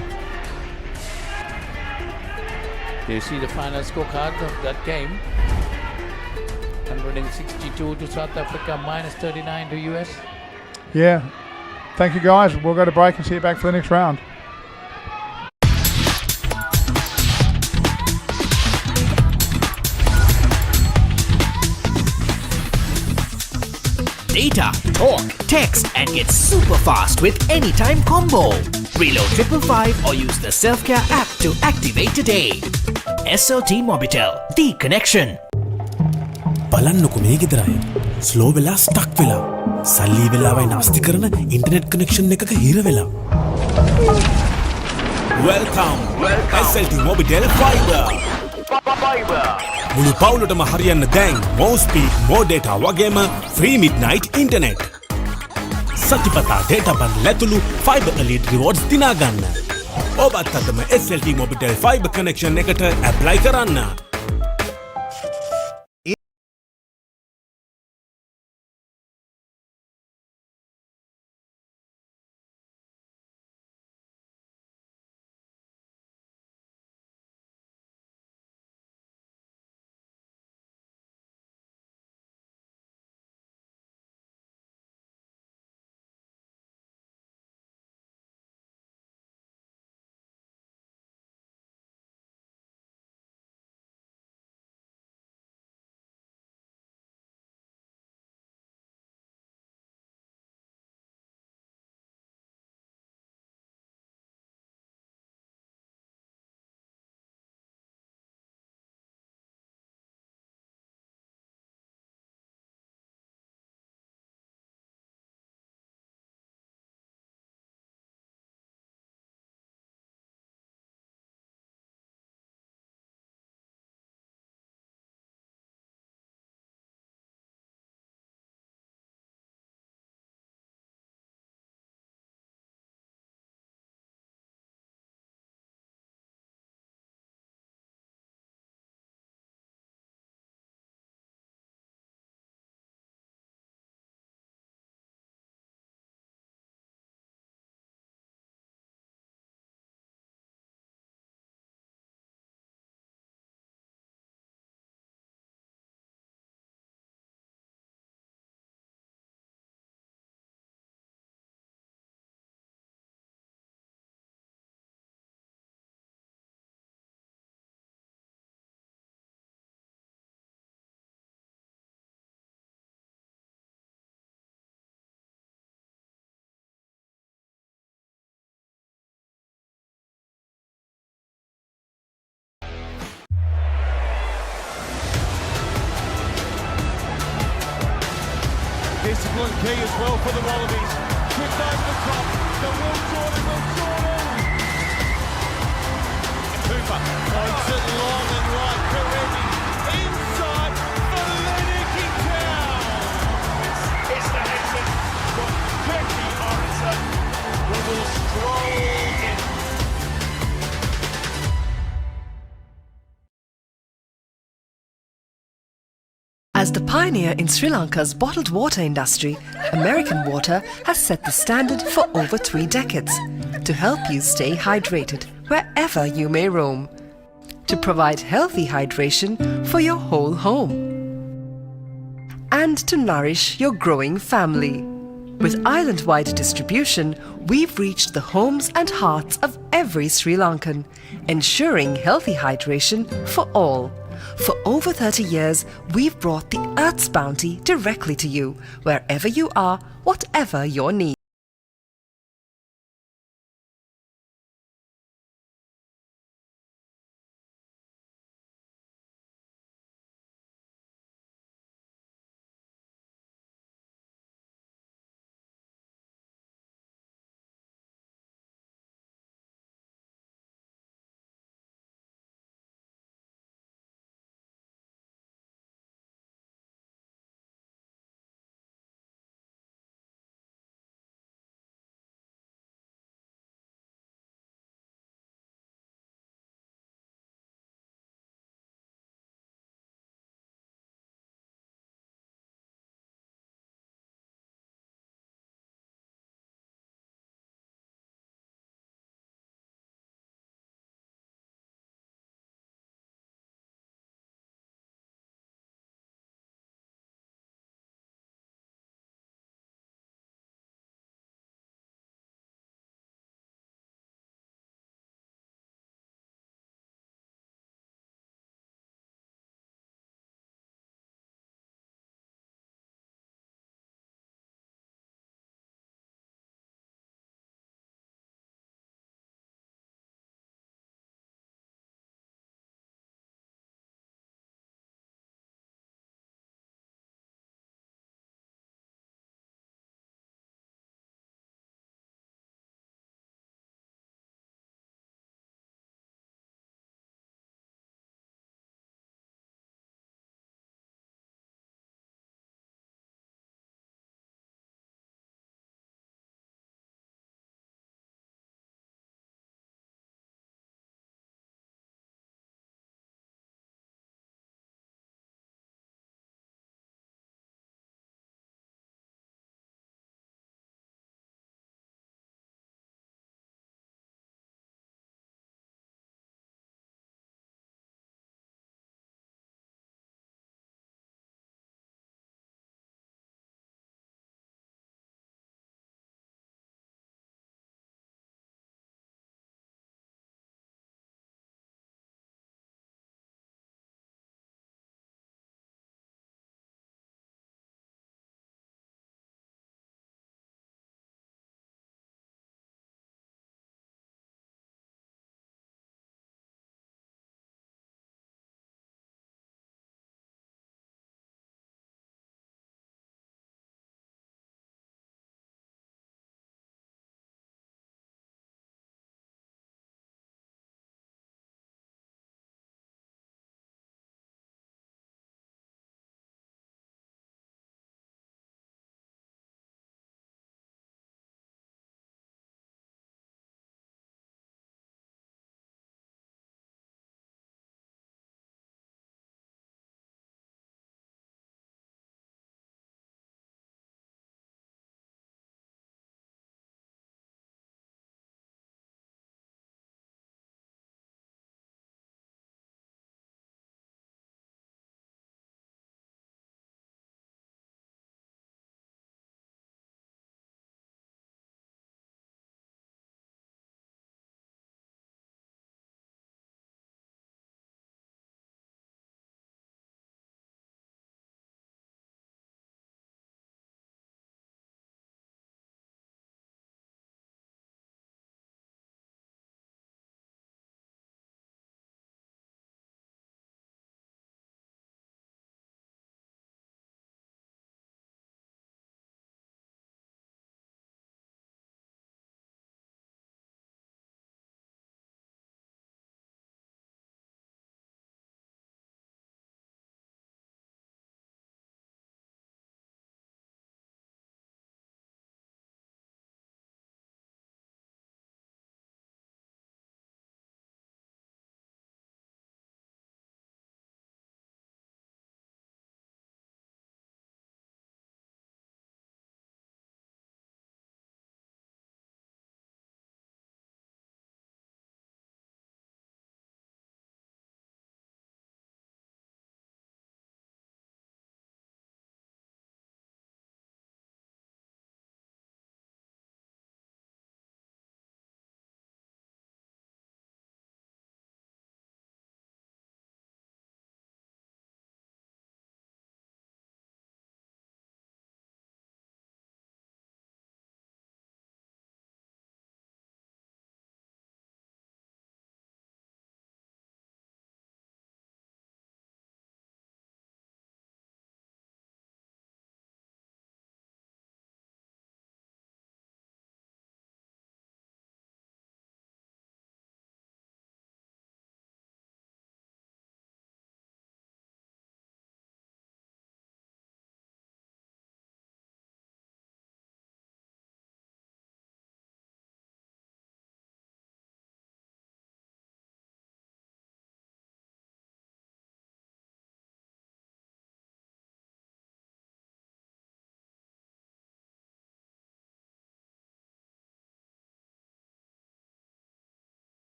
Do you see the final scorecard of that game? 162 to South Africa, -39 to US. Yeah. Thank you, guys. We'll go to break and see you back for the next round. data, talk, text, and get super fast with Anytime Combo. Reload 555 or use the Self-Care app to activate today. SLT-MOBITEL, the connection. බලන්නකො මේ ගෙදර අය slow වෙලා stuck වෙලා සල්ලි වෙලාවයි නාස්ති කරන internet connection එකක හිර වෙලා Welcome SLT-MOBITEL Fiber මුළු පවුලටම හරියන්න දැන් more speed more data වගේම free midnight internet සතිපතා data bundle ඇතුළු fiber elite rewards දිනා ගන්න ඔබත් අදම SLT-MOBITEL Fiber connection එකට apply කරන්න Discipline key as well for the Wallabies. Tripped over the top. The Will Jordan. Cooper floats it long and right. Karevi inside for Lennoxy Town. It's the Hexen. Got Becky Morrison who will stroll in. As the pioneer in Sri Lanka's bottled water industry, American Water has set the standard for over 3 decades to help you stay hydrated wherever you may roam, to provide healthy hydration for your whole home, and to nourish your growing family. With island-wide distribution, we've reached the homes and hearts of every Sri Lankan, ensuring healthy hydration for all. For over 30 years, we've brought the Earth's bounty directly to you, wherever you are, whatever your needs.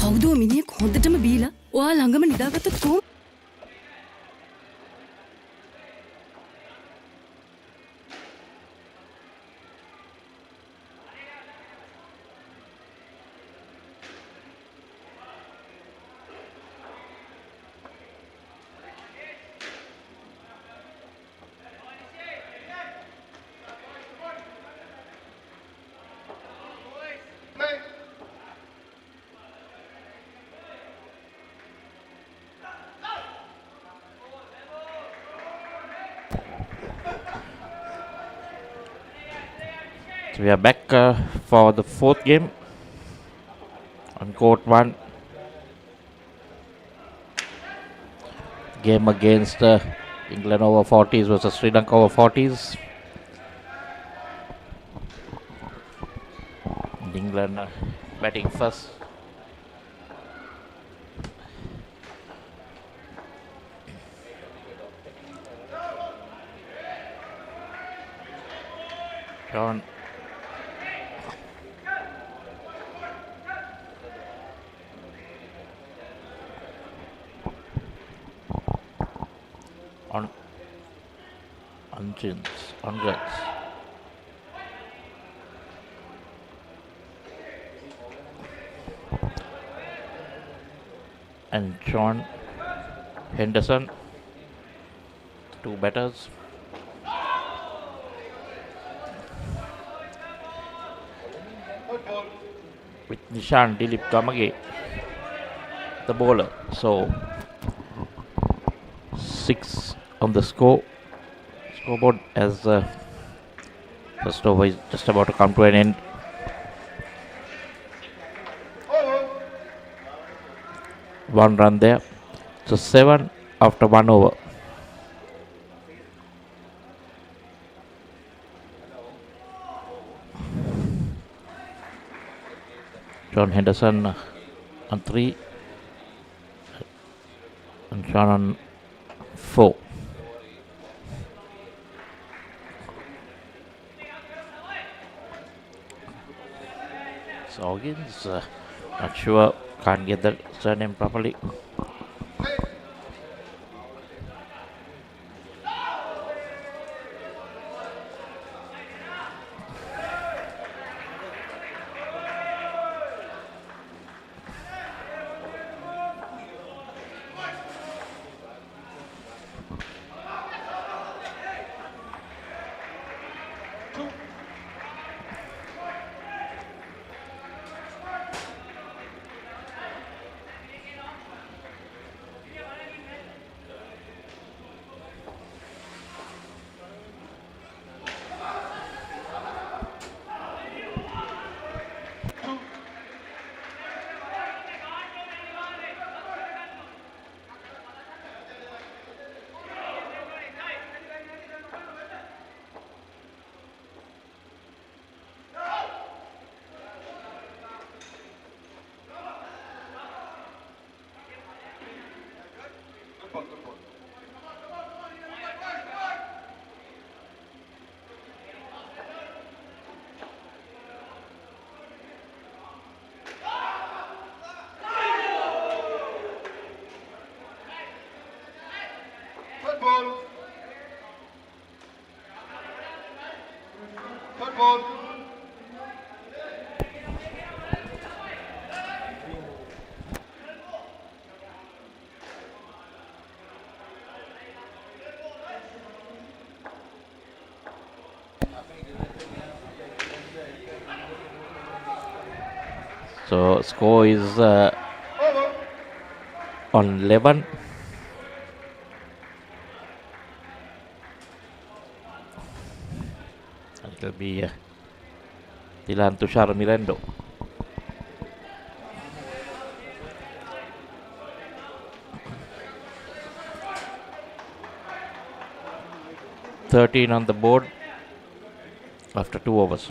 කවුද මිනිහ හොඳටම බීලා ඔයා ළඟම නිදාගත්තත් කොහොම So we are back for the fourth game on court 1. Game against England over 40s versus Sri Lanka over 40s. And England batting first. John. On guns. And John Henderson, two batters. With Nishan Dilip Kamage, the bowler. So 6 on the scoreboard as first over is just about to come to an end. One run there. So 7 after 1 over. John Henderson on 3 and John on 4. Organs, not sure, can't get the surname properly. So score is on 11. It will be Dilan Tushar Mirando. $13 on the board after 2 overs.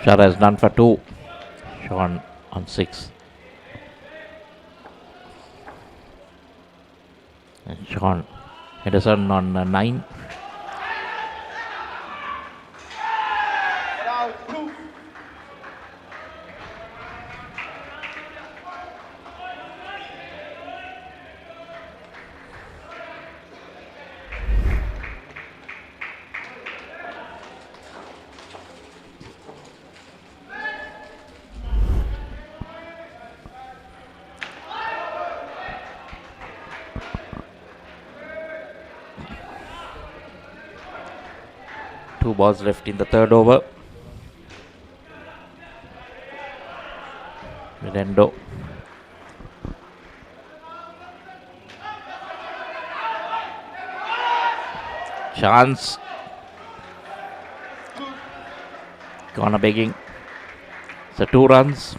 Shara is done for 2. Sean on 6. And Sean Henderson on 9. Two balls left in the third over. Mirendo. Chance. Corner begging. So 2 runs.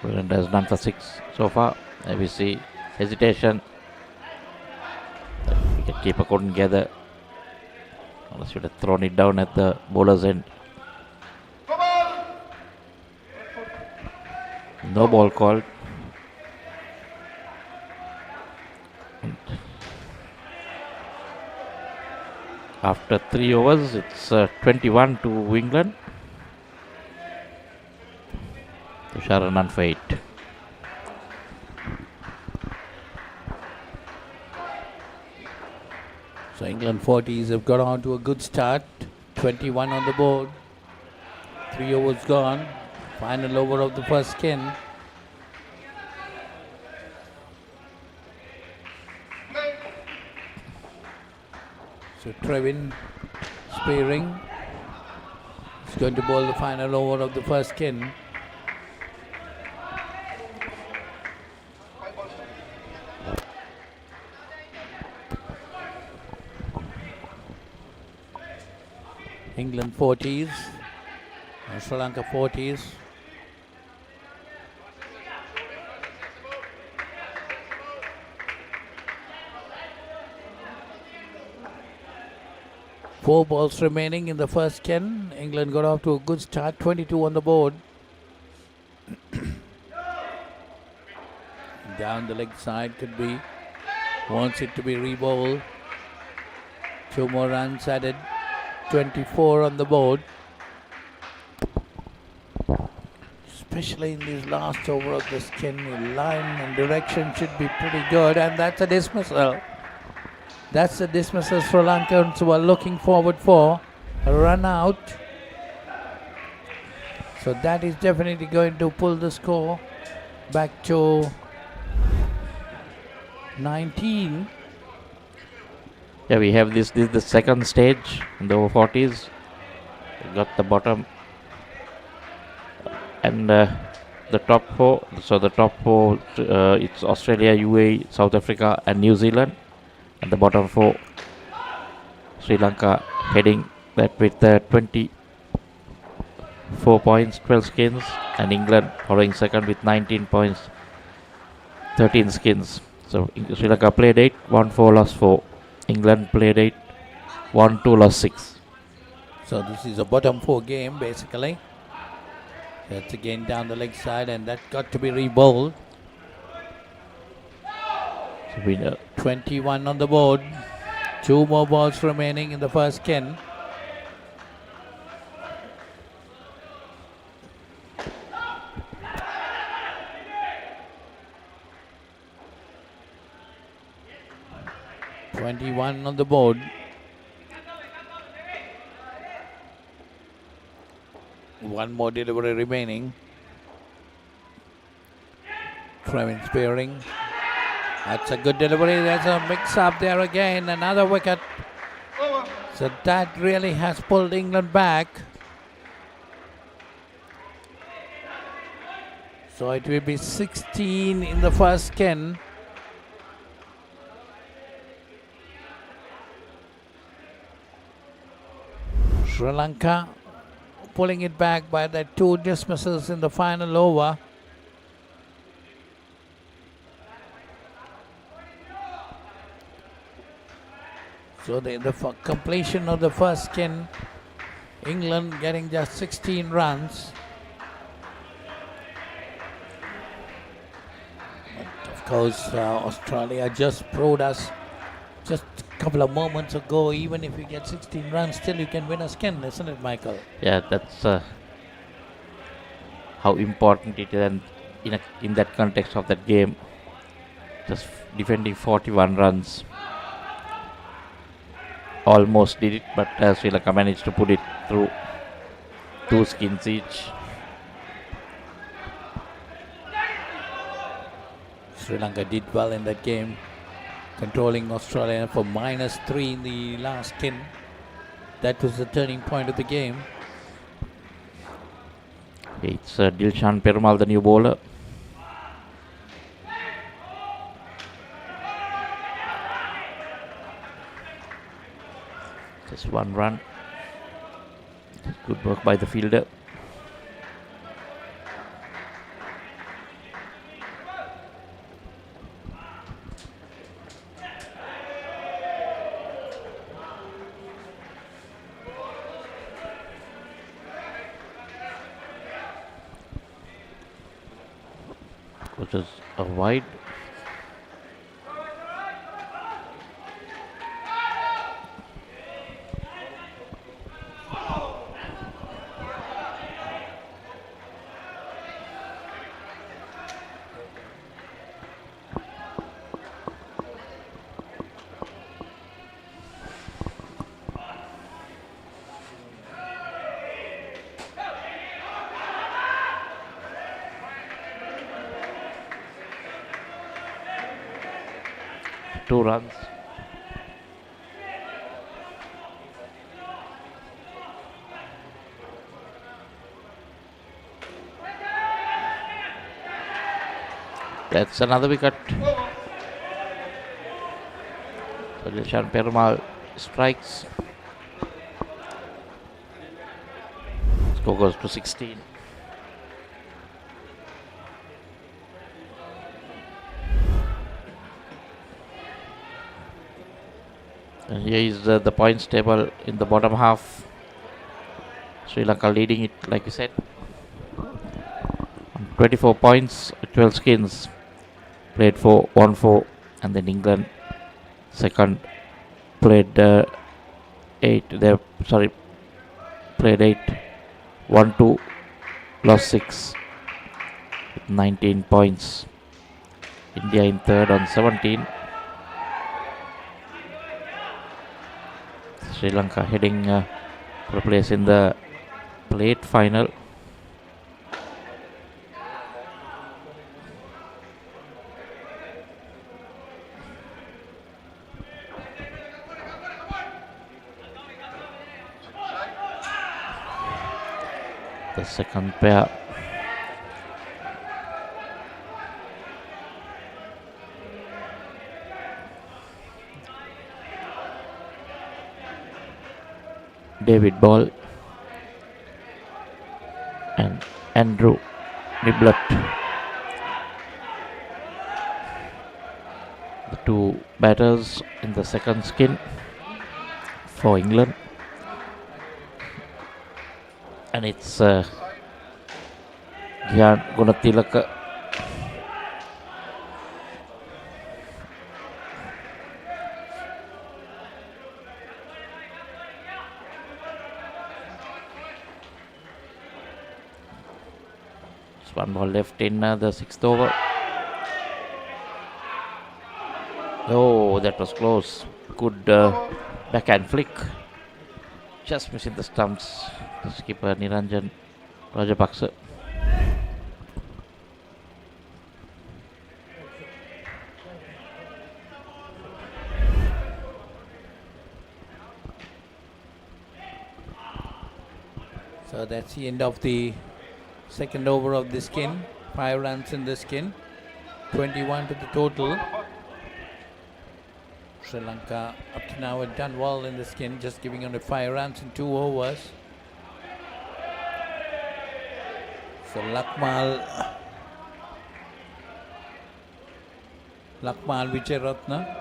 Mirendo has done for 6 so far. There we see hesitation. Keeper couldn't gather. Should have thrown it down at the bowler's end. No ball called. After 3 overs, it's 21 to England. Tushar run for 8. So England 40s have got on to a good start. 21 on the board. 3 overs gone. Final over of the first skin. So Trevin Spearing is going to bowl the final over of the first skin. England 40s, Sri Lanka 40s. Four balls remaining in the first 10. England got off to a good start, 22 on the board. Down the leg side could be, wants it to be re-bowled. 2 more runs added. 24 on the board. Especially in this last over of the skin, line and direction should be pretty good, and that's a dismissal. That's the dismissal Sri Lankans were looking forward for. A run out. So that is definitely going to pull the score back to 19. Yeah, we have this is the second stage in the over 40s. We got the bottom and the top 4. So the top 4, it's Australia, UAE, South Africa and New Zealand. And the bottom 4, Sri Lanka heading that with 24 points, 12 skins. And England following second with 19 points, 13 skins. So Sri Lanka played 8, won 4, lost 4. England played 8, won 2, lost 6. So this is a bottom 4 game basically. That's again down the leg side, and that got to be re-bowled. So we know 21 on the board. 2 more balls remaining in the first 10. On the board. One more delivery remaining. Trevin Spearing. That's a good delivery. There's a mix up there again. Another wicket. So that really has pulled England back. So it will be 16 in the first skin. Sri Lanka pulling it back by the 2 dismissals in the final over. So the completion of the first skin, England getting just 16 runs. But of course, Australia just proved us just a couple of moments ago, even if you get 16 runs, still you can win a skin, isn't it, Michael? Yeah, that's how important it is, and in that context of that game, just defending 41 runs. Almost did it, but Sri Lanka managed to put it through. 2 skins each. Sri Lanka did well in that game, controlling Australia for -3 in the last skin. That was the turning point of the game. It's Dilshan Perumal, the new bowler. Just 1 run. Good work by the fielder. Which is a wide. Two runs. That's another wicket. So Dilshan Perumal strikes. Score goes to 16. And here is the points table in the bottom half. Sri Lanka leading it, like you said. 24 points, 12 skins. Played 4, won 4. And then England second played 8. They played 8, won 2, lost 6. 19 points. India in third on 17. Sri Lanka heading for a place in the plate final. The second pair. David Ball and Andrew Niblett, the two batters in the second skin for England, and it's Gyan Gunatilaka one ball left in the 6th over. Oh, that was close. Good backhand flick. Just missing the stumps. The skipper Niranjan Rajapaksa. So that's the end of the second over of the skin. 5 runs in the skin, 21 to the total. Sri Lanka up to now had done well in the skin, just giving only 5 runs in 2 overs. So Lakmal Vijay Ratna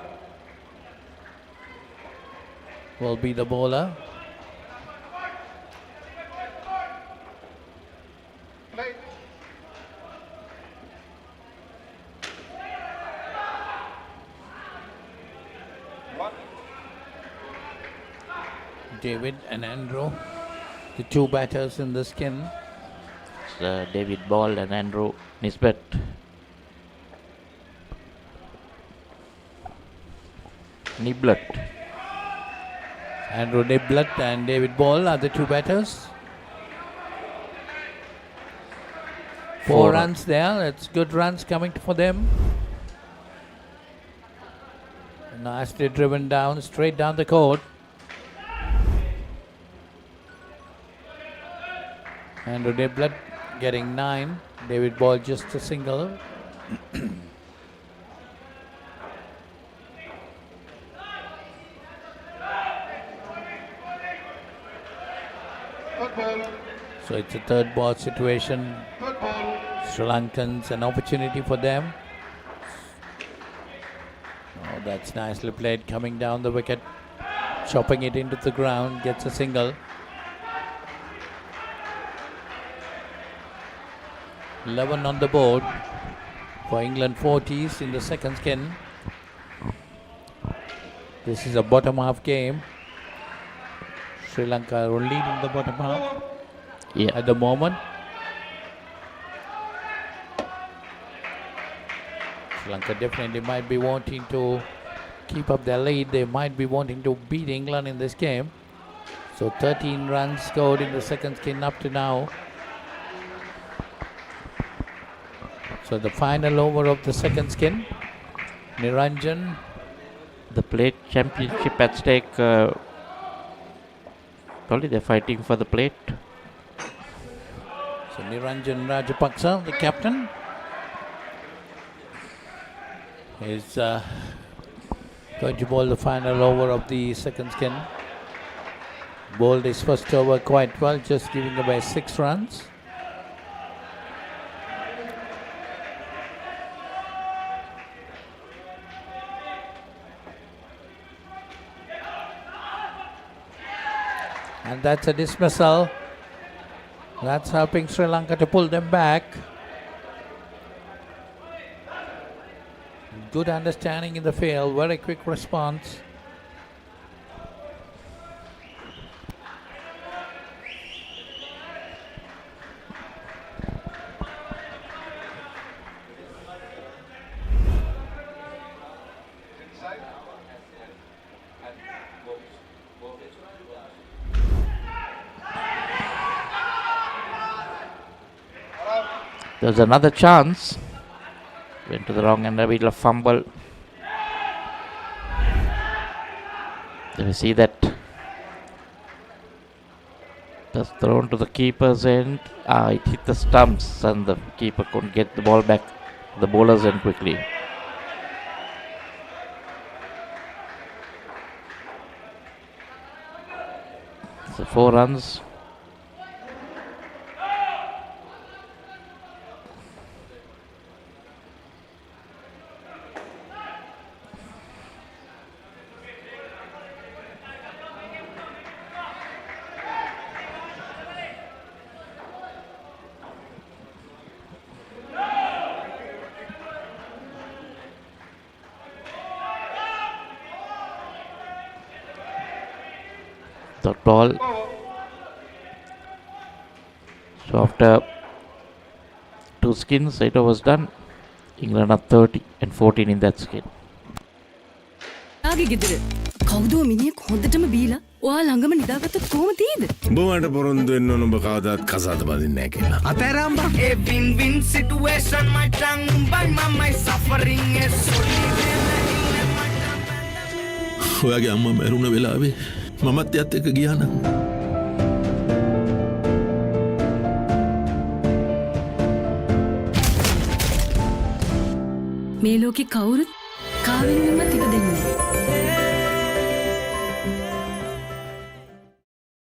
will be the bowler. David and Andrew, the two batters in the skin. David Ball and Andrew Nisbet. Niblet. Andrew Niblet and David Ball are the two batters. Four runs there. That's good runs coming for them. Nicely driven down, straight down the court. Andrew Niblet getting 9. David Ball just a single. So it's a third ball situation. Sri Lankans, an opportunity for them. Oh, that's nicely played, coming down the wicket, chopping it into the ground, gets a single. 11 on the board for England 40s in the second skin. This is a bottom half game. Sri Lanka are leading the bottom half at the moment. Sri Lanka definitely might be wanting to keep up their lead. They might be wanting to beat England in this game. So 13 runs scored in the second skin up to now. So the final over of the second skin. Niranjan. The plate championship at stake. Probably they're fighting for the plate. So Niranjan Rajapaksa, the captain, is going to bowl the final over of the second skin. Bowled his first over quite well, just giving away 6 runs. And that's a dismissal. That's helping Sri Lanka to pull them back. Good understanding in the field, very quick response. There's another chance. Went to the wrong end, a bit of fumble. Let me see that. That's thrown to the keeper's end. It hit the stumps and the keeper couldn't get the ball back to the bowler's end quickly. So 4 runs. Dot ball. So after 2 skins, 8 overs done. England are 30 and 14 in that skin. කවුදෝ මිනිහෙක් හොඳටම බීලා ඔයා ළඟම නිදාගත්තොත් කොහොම තියෙද? උඹට පොරොන්දු වෙන්න ඕන උඹ කවදාත් කසාද බඳින්නේ නැහැ කියලා. අතරම්බා ඒ win-win situation my tongue by my suffering is ඔයාගේ අම්මා මැරුණ වෙලාවේ මමත් එයත් එක්ක ගියා නම් මේ ලෝකේ කවුරුත් කාවෙන්වත් ඉපදෙන්නේ නැහැ.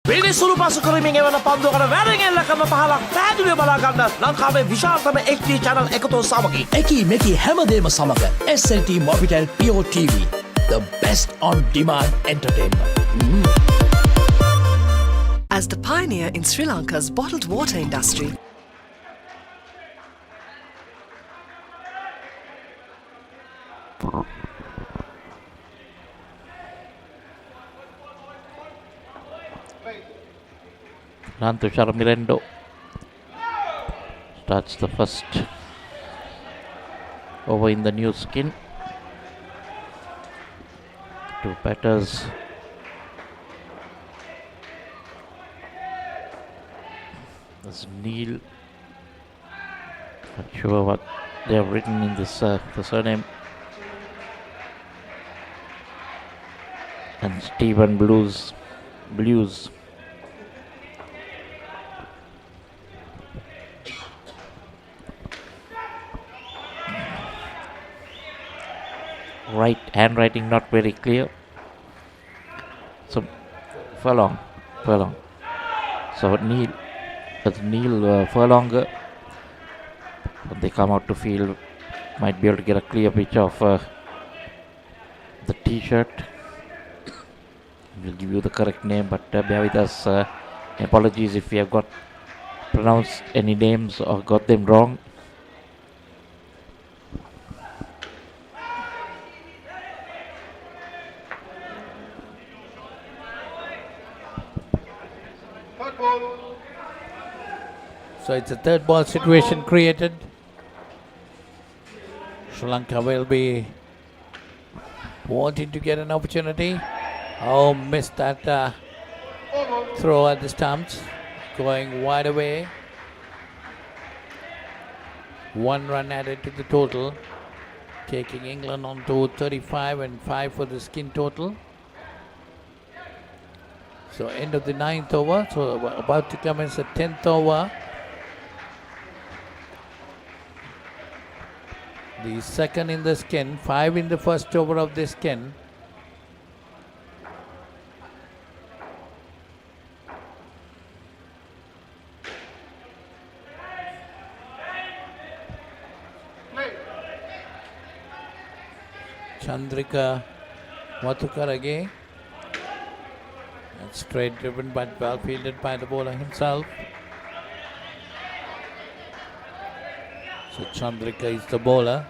වෙනසුළු පසු කරමින් එවන පන්දුවකට වැරෙන් එල්ලකම පහලක් පැහැදිලිව බලා ගන්න ලංකාවේ විශාලතම HD channel එකතු සමගින් එකී මෙකී හැමදේම සමග SLT-MOBITEL Pure TV, the best on-demand entertainment. As the pioneer in Sri Lanka's bottled water industry, Rantushar Mirendo starts the first over in the new skin. Two batters. There's Neil. Not sure what they have written in this the surname. And Stephen Blues. Right handwriting not very clear. So Furlong. So Neil Furlonger. When they come out to field, might be able to get a clear picture of the T-shirt. We'll give you the correct name, but bear with us. Apologies if we have got pronounced any names or got them wrong. So it's a third ball situation created. Sri Lanka will be wanting to get an opportunity. Oh, missed that throw at the stumps. Going wide away. 1 run added to the total. Taking England on to 35 and 5 for the skin total. So end of the 9th over. So we're about to commence the 10th over. The second in the skin, 5 in the first over of the skin. Chandrika Wathukarage. And straight driven but well fielded by the bowler himself. So Chandrika is the bowler.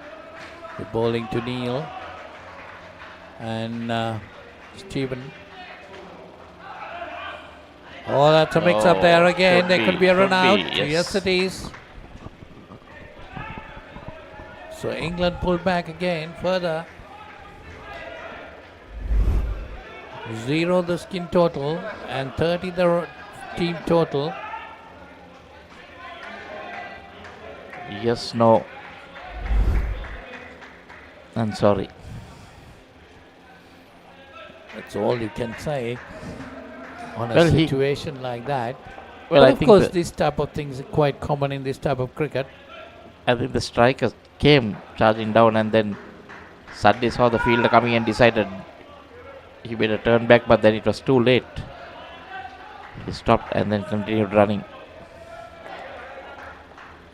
The bowling to Neil and Stephen. Oh, that's a mix up there again. There could be a run out. Yes, it is. So England pulled back again further. 0 the skin total and 30 the team total. Yes, no. I'm sorry. That's all you can say on a Well, situation like that. Well, but I of think course, that- this type of things are quite common in this type of cricket. I think the striker came charging down and then suddenly saw the fielder coming and decided he better turn back, but then it was too late. He stopped and then continued running.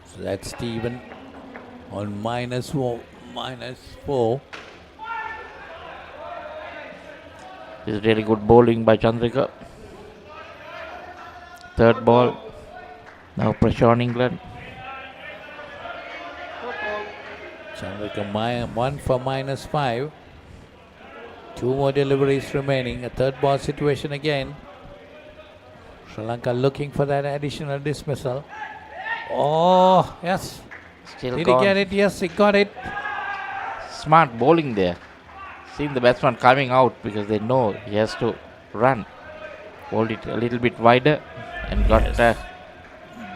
So that's Stephen on -4. This is really good bowling by Chandrika. Third ball. Now pressure on England. Chandrika 1 for -5. 2 more deliveries remaining. A third ball situation again. Sri Lanka looking for that additional dismissal. Oh, yes. Still Did gone. he get it? Yes, he got it. Smart bowling there. Seeing the batsman coming out because they know he has to run. Hold it a little bit wider and got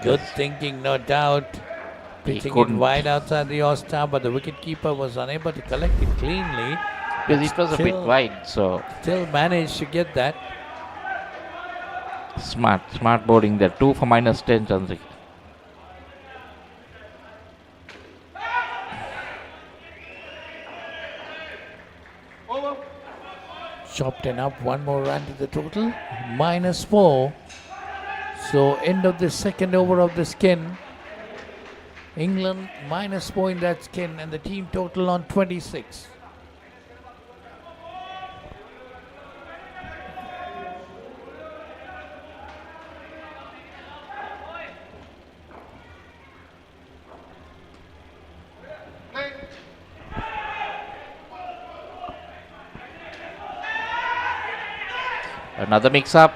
Good thinking, no doubt. Pitching it couldn't. wide outside the all-star, but the wicketkeeper was unable to collect it cleanly. because it was a bit Still- wide, so Still managed to get that. smart bowling there. 2 for -10, Chandrika. Chopped and up, 1 more run to the total. -4. So end of the second over of the skin. England -4 in that skin and the team total on 26. Another mix-up.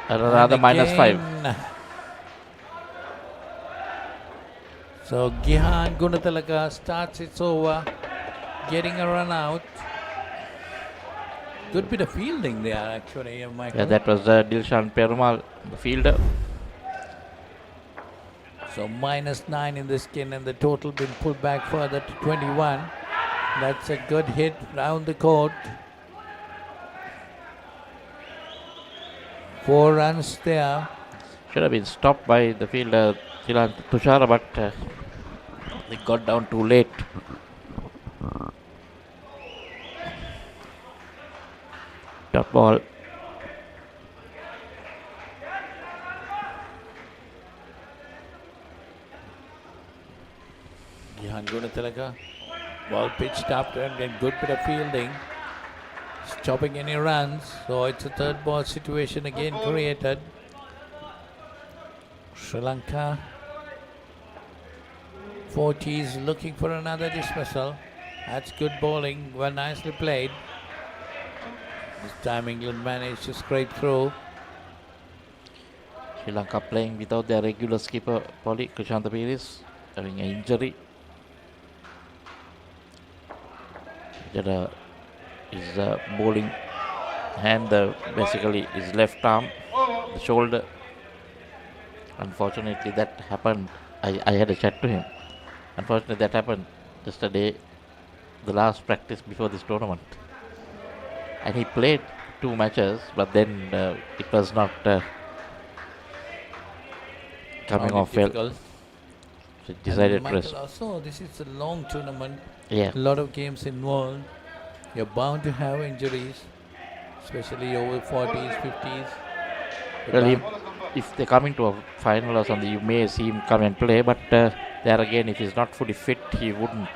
Another -5. So Gihan Gunatilaka starts its over, getting a run out. Good bit of fielding there actually, Michael. Yeah, that was Dilshan Perumal, the fielder. So -9 in the skin and the total been pulled back further to 21. That's a good hit round the court. 4 runs there. Should have been stopped by the fielder Tushara, but they got down too late. Dot ball. Gihan Gunatilaka. Ball pitched up and then good bit of fielding. Stopping any runs. So it's a third ball situation again created. Sri Lanka. 40s looking for another dismissal. That's good bowling. Well, nicely played. This time England managed to scrape through. Sri Lanka playing without their regular skipper, Polly Kushanta Piris, having an injury. His bowling hand, basically his left arm, the shoulder. Unfortunately, that happened. I had a chat to him. Unfortunately, that happened just a day, the last practice before this tournament. And he played 2 matches, but then it was not coming off well. So he decided to rest. Also, this is a long tournament. Yeah. A lot of games involved. You're bound to have injuries, especially over 40s, 50s. Well, if they come into a final or something, you may see him come and play, but there again, if he's not fully fit, he wouldn't.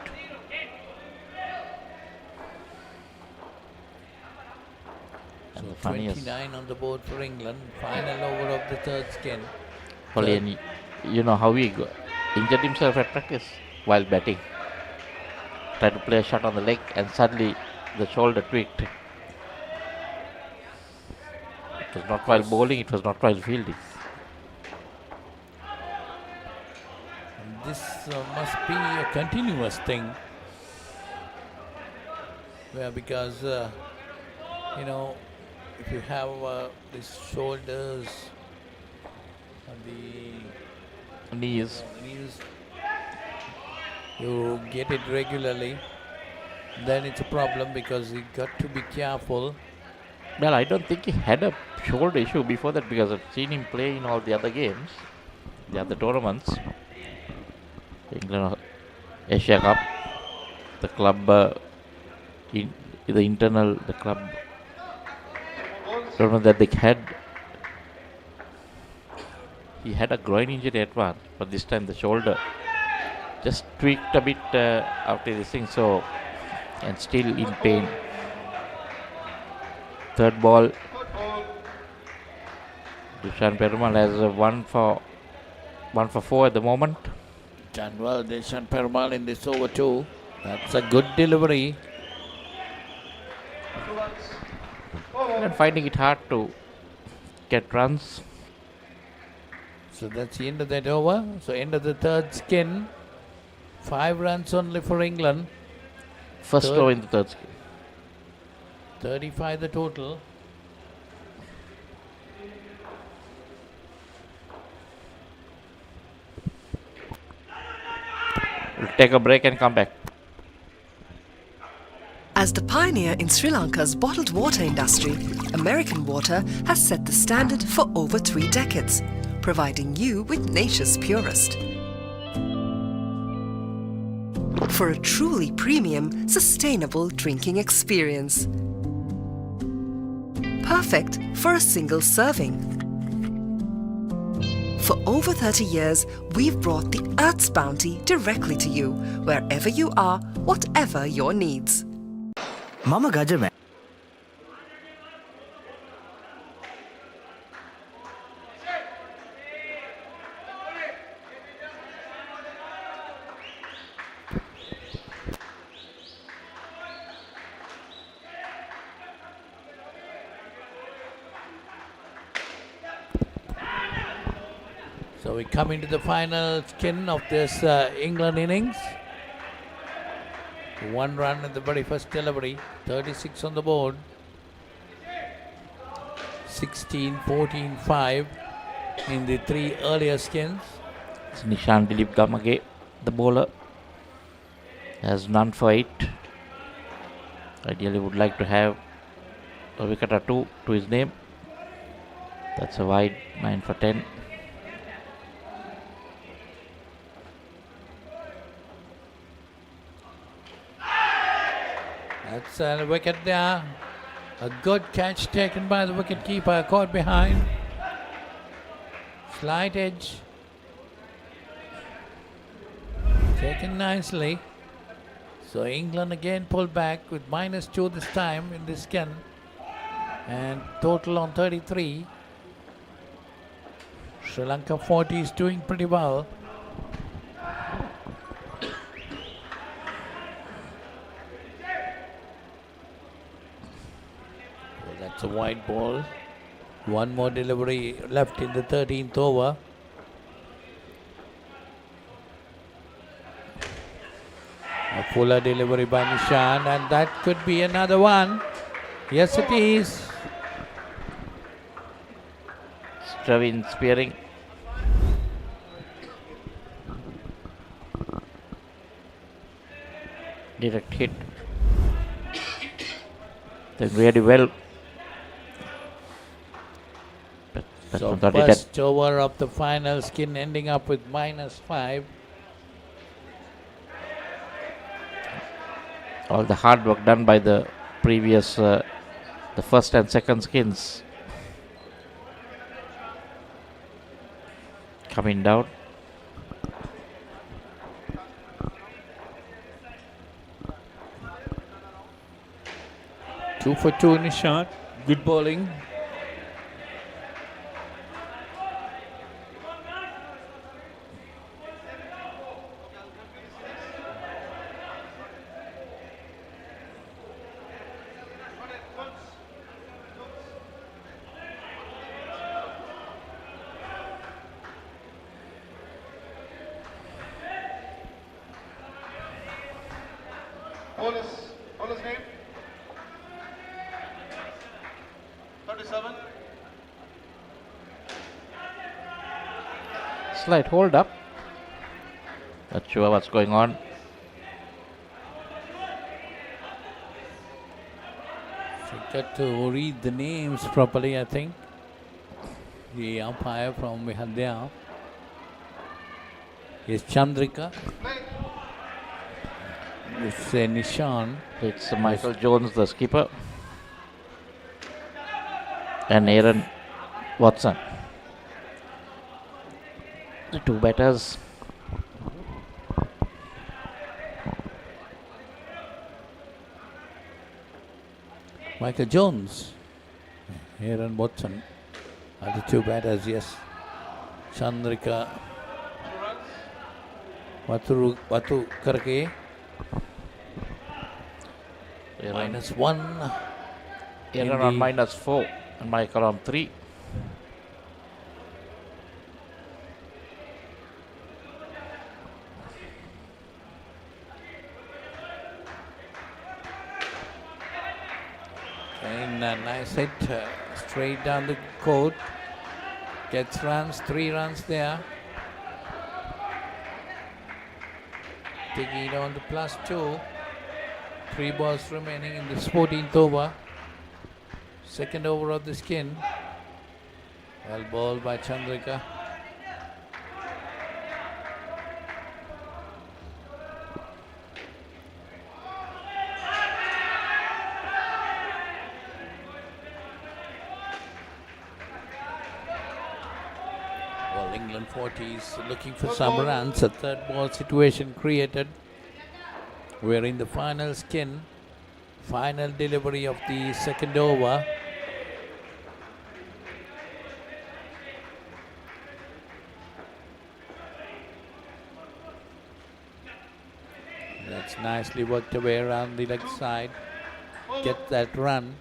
So 29 on the board for England. Final over of the third skin. Only, you know how he injured himself at practice while batting. Tried to play a shot on the leg and suddenly the shoulder tweaked. It was not while bowling, it was not while fielding. And this must be a continuous thing. Well, because, you know, if you have these shoulders and the knees, you get it regularly, then it's a problem because you got to be careful. Well, I don't think he had a shoulder issue before that because I've seen him play in all the other games, the other tournaments. England Asia Cup, the club, the club tournament that they had. He had a groin injury at one, but this time the shoulder just tweaked a bit after this thing, so, and still in pain. Third ball, Dilshan Perumal has 1 for 4 at the moment. Done well, Dilshan Perumal in this over 2. That's a good delivery. And finding it hard to get runs. So that's the end of that over. So end of the third skin. 5 runs only for England. First over in the third skin. 35 the total. We'll take a break and come back. As the pioneer in Sri Lanka's bottled water industry, American Water has set the standard for over 3 decades, providing you with nature's purest. For a truly premium, sustainable drinking experience. Perfect for a single serving. For over 30 years, we've brought the Earth's bounty directly to you, wherever you are, whatever your needs. Mama Gajame. So we come into the final skin of this England innings. 1 run in the very first delivery, 36 on the board. 16, 14, 5 in the 3 earlier skins. It's Nishan Dilip Gamage, the bowler, has none for 8. Ideally would like to have a wicket or 2 to his name. That's a wide, 9 for 10. That's a wicket there. A good catch taken by the wicket keeper, caught behind. Slight edge. Taken nicely. So England again pulled back with -2 this time in this skin. And total on 33. Sri Lanka 40 is doing pretty well. Well, that's a wide ball. One more delivery left in the 13th over. A fuller delivery by Nishan, and that could be another one. Yes, it is. Stravin spearing. Direct hit. Did really well. So first over of the final skin ending up with -5. All the hard work done by the previous, the first and second skins coming down. Two for 2 in his shot. Good bowling. Bowler's name? 37. Slight hold up. Not sure what's going on. Got to read the names properly, I think. The umpire from Vihadya is Chandrika. It's Nishan. It's Michael Jones, the skipper, and Aaron Watson. The 2 batters. Michael Jones, Aaron Watson are the 2 batters, yes. Chandrika Vatu Karke -1. Aaron on -4 and Michael on 3. And a nice hit straight down the court. Gets runs, 3 runs there. Taking it on to +2. 3 balls remaining in this 14th over. Second over of the skin. Well bowled by Chandrika. Well, England 40s looking for some runs. A 3rd ball situation created. We're in the final skin. Final delivery of the 2nd over. That's nicely worked away around the leg side. Get that run.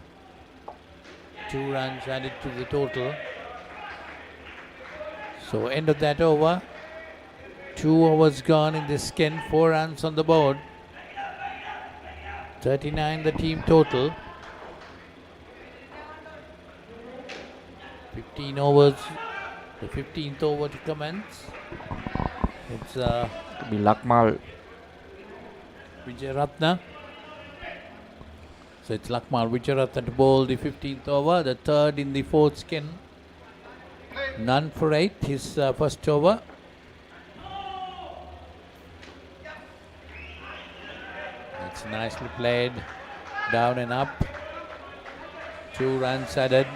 2 runs added to the total. So end of that over. 2 overs gone in this skin, 4 runs on the board. 39 the team total. 15 overs, the 15th over to commence. It's be Lakmal Vijayaratna. So it's Lakmal Vijayaratna to bowl the 15th over, the third in the fourth skin. None for 8, his first over. It's nicely played, down and up. 2 runs added.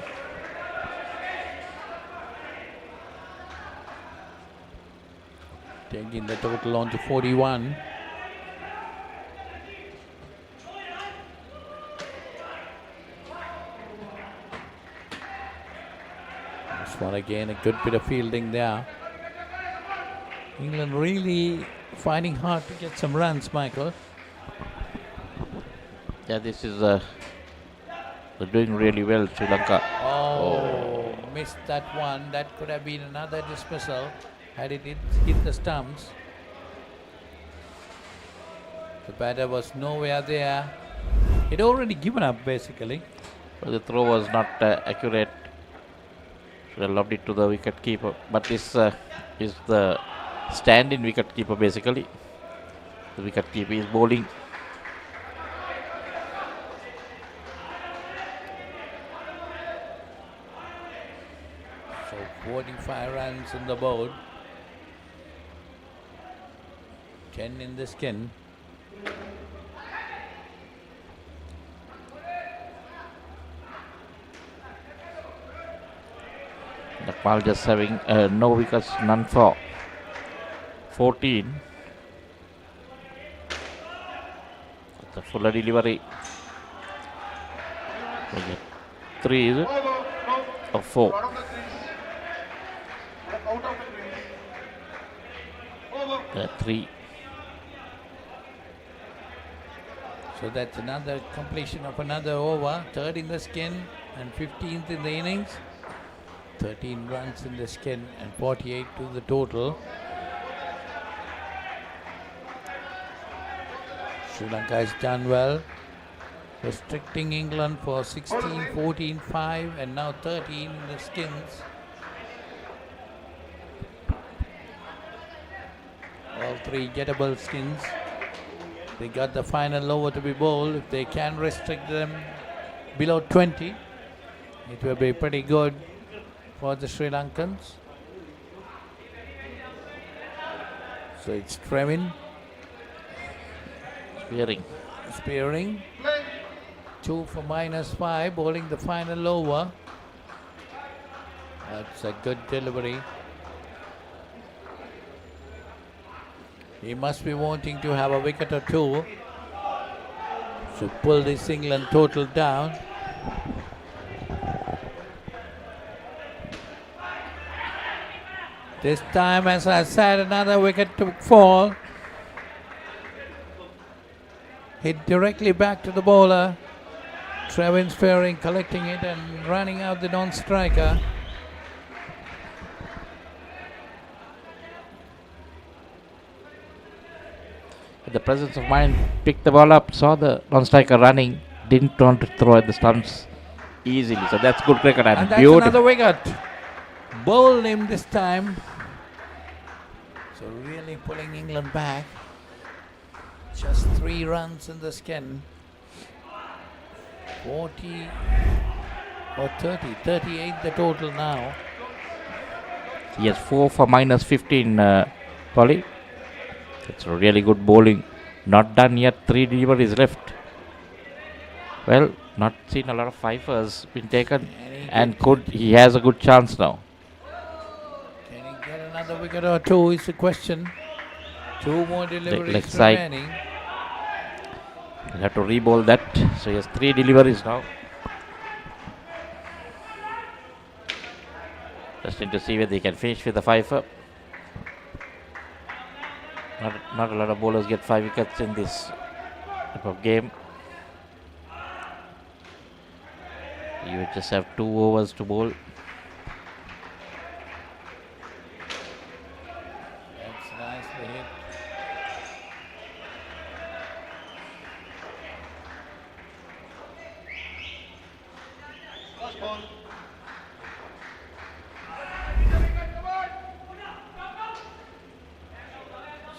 Taking the total on to 41. This one again, a good bit of fielding there. England really finding hard to get some runs, Michael. Yeah, this is they're doing really well, Sri Lanka. Oh, missed that one. That could have been another dismissal had it hit the stumps. The batter was nowhere there. He'd already given up basically. But the throw was not accurate. Should have lobbed it to the wicket keeper. But this is the stand-in wicket keeper basically. The wicket keeper is bowling. So 45 runs on the board. 10 in the skin. Lakmal just having no wickets, none for 14. That's a fuller delivery. 3 is it? Or 4? 3. So that's another completion of another over. Third in the skin and 15th in the innings. 13 runs in the skin and 48 to the total. Sri Lanka has done well, restricting England for 16, 14, 5 and now 13 in the skins. All 3 gettable skins. They got the final over to be bowled. If they can restrict them below 20, it will be pretty good for the Sri Lankans. So it's Trevin spearing. 2 for -5, bowling the final over. That's a good delivery. He must be wanting to have a wicket or 2 to pull this England total down. This time, as I said, another wicket to fall. Hit directly back to the bowler. Trevin Spearing collecting it and running out the non-striker. The presence of mind, picked the ball up, saw the non-striker running, didn't want to throw at the stumps easily. So that's good cricket and that's beautiful. Another wicket. Bowled him this time. So really pulling England back. Just 3 runs in the skin. 40 or 30, 38 the total now. Yes, 4 for -15, Polly. It's really good bowling. Not done yet, 3 deliveries left. Well, not seen a lot of fifers been taken, and he has a good chance now. Can he get another wicket or 2 is the question. 2 more deliveries leg side. remaining. He'll have to re-bowl that. So he has 3 deliveries now. Just need to see whether he can finish with the fifer. Not a lot of bowlers get 5 wickets in this type of game. You just have 2 overs to bowl.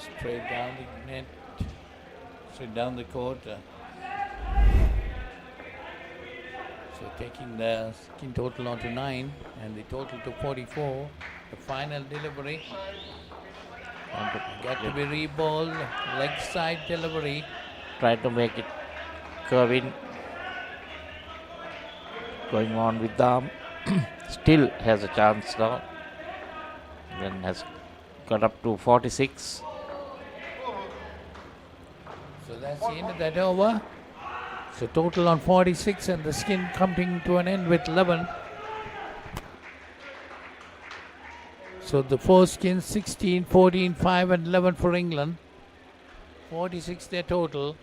Straight down the net, straight down the court. So taking the skin total on to 9 and the total to 44. The final delivery. Got to be reballed, leg side delivery. Try to make it curve in. Going on with the arm. Still has a chance now. Then has got up to 46. So that's the end of that over. So total on 46 and the skin coming to an end with 11. So the four skins 16, 14, 5 and 11 for England. 46 their total.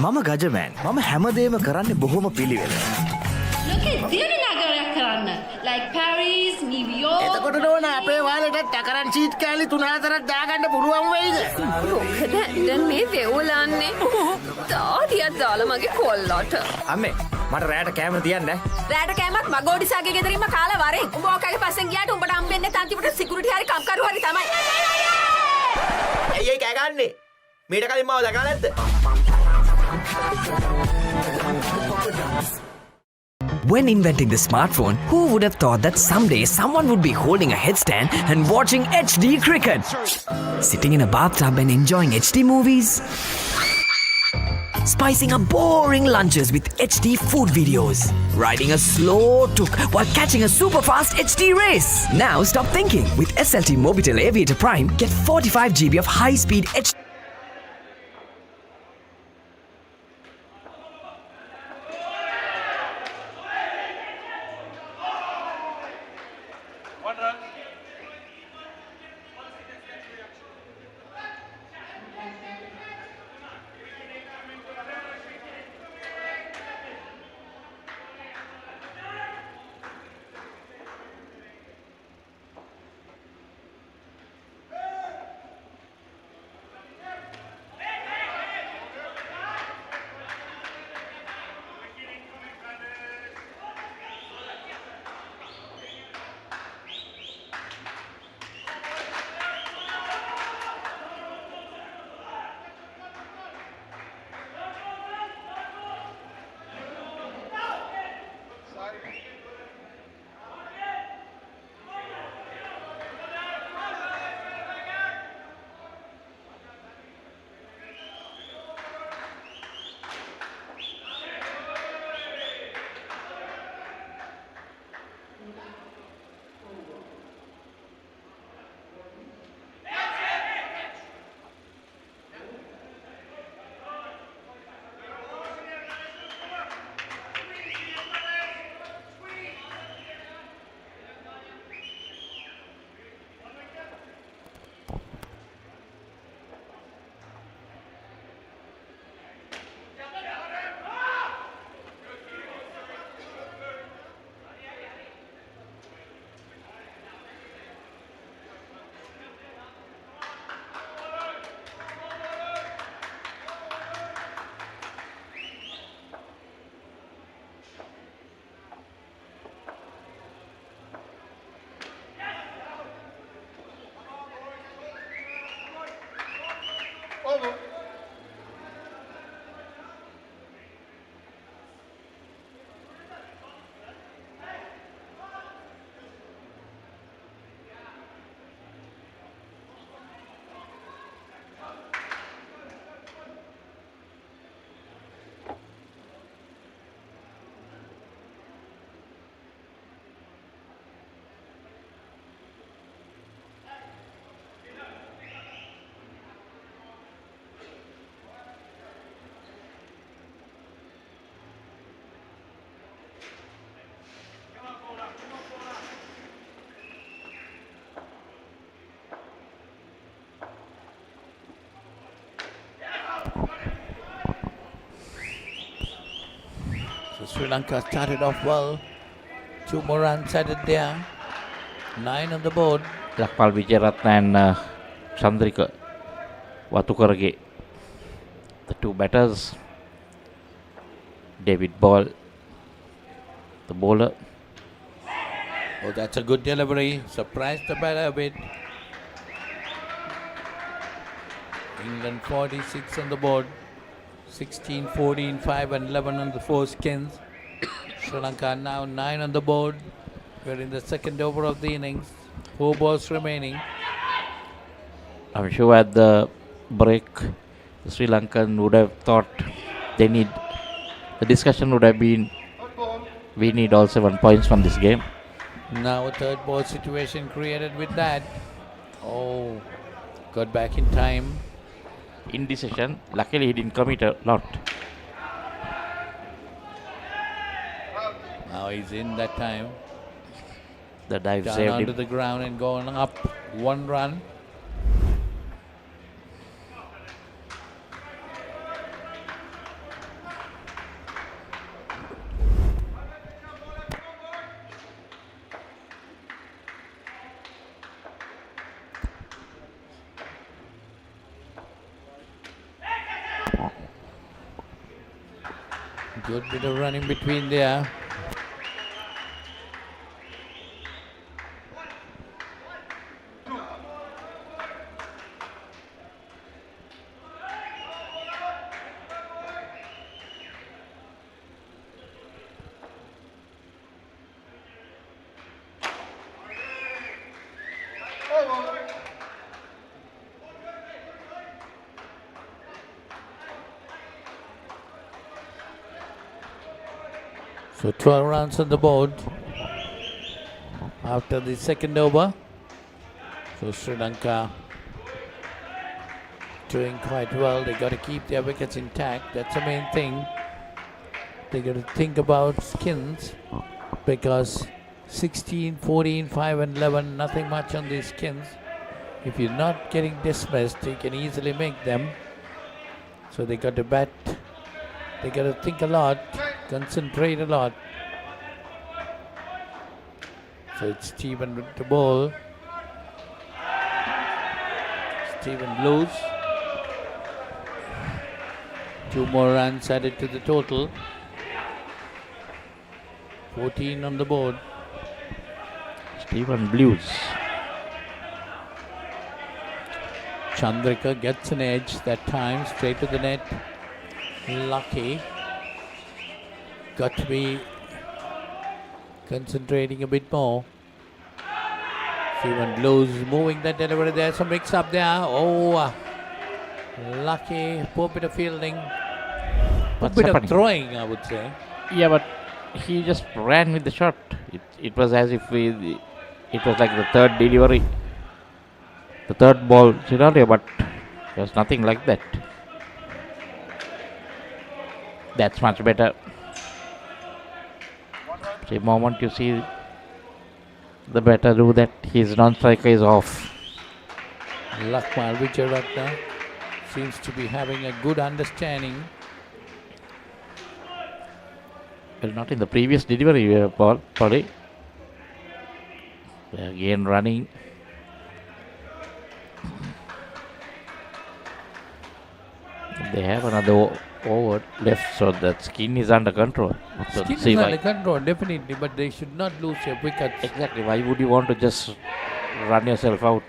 මම ගජමෑන් මම හැමදේම කරන්නේ බොහොම පිළිවෙල. ලෝකේ දියුණු නගරයක් කරන්න. Like Paris, New York. එතකොට නෝන අපේ වාලෙට ටකරන් සීට් කෑලි 3-4ක් දාගන්න පුළුවන් වෙයිද? මොකද දැන් මේ වෙවුලන්නේ තාඩියක් දාලා මගේ කොල්ලට. අම්මේ මට රැට කෑම තියන්න. රැට කෑමක් මගෝඩිසාගේ ගෙදරින්ම කාලා වරෙන්. උඹ ඔකගේ පස්සෙන් ගියාට උඹට හම්බෙන්නේ තන්තිපට සිකියුරිටි හරි කම්කරු හරි තමයි. ඇයි කෑ ගන්නේ? මීට කලින් මාව දැකලා නැද්ද? When inventing the smartphone, who would have thought that someday someone would be holding a headstand and watching HD cricket? Sitting in a bathtub and enjoying HD movies? Spicing up boring lunches with HD food videos? Riding a slow tuk while catching a super fast HD race? Now stop thinking. With SLT-MOBITEL Aviator Prime, get 45 GB of high-speed HD. Sri Lanka started off well. 2 more runs added there. 9 on the board. Lakpal Vijayaratna and Chandrika Watukarage, the two batters. David Ball, the bowler. Oh, that's a good delivery. Surprised the batter a bit. England 46 on the board. 16, 14, 5 and 11 on the 4 skins. Sri Lanka now 9 on the board. We're in the second over of the innings. 4 balls remaining. I'm sure at the break, the Sri Lankan would have thought the discussion would have been, we need all 7 points from this game. Now a third ball situation created with that. Oh, got back in time. Indecision. Luckily he didn't commit a lot. Now he's in that time. The dive Down saved onto him. the ground and going up 1 run. Good bit of running between there. So 12 runs on the board after the second over. So Sri Lanka doing quite well. They got to keep their wickets intact. That's the main thing. They got to think about skins because 16, 14, 5 and 11, nothing much on these skins. If you're not getting dismissed, you can easily make them. So they got to bat. They got to think a lot. Concentrate a lot. So it's Stephen with the ball. Stephen blows. 2 more runs added to the total. 14 on the board. Stephen blues. Chandrika gets an edge that time, straight to the net. Lucky. Got to be concentrating a bit more. Stephen Blues moving that delivery. There's some mix up there. Oh, Lucky. Poor bit of fielding. What's Poor bit happening? of throwing, I would say. Yeah, but he just ran with the shot. It was as if it was like the third delivery, the third ball scenario, but there's nothing like that. That's much better. The moment you see the batter do that, his non-striker is off. Lakmal Vijayaratna seems to be having a good understanding. Well, not in the previous delivery, Paul. Sorry. Again running. They have another over left, so that skin is under control. So Skin see is why- under control, definitely, but they should not lose their wickets. Exactly. Why would you want to just run yourself out?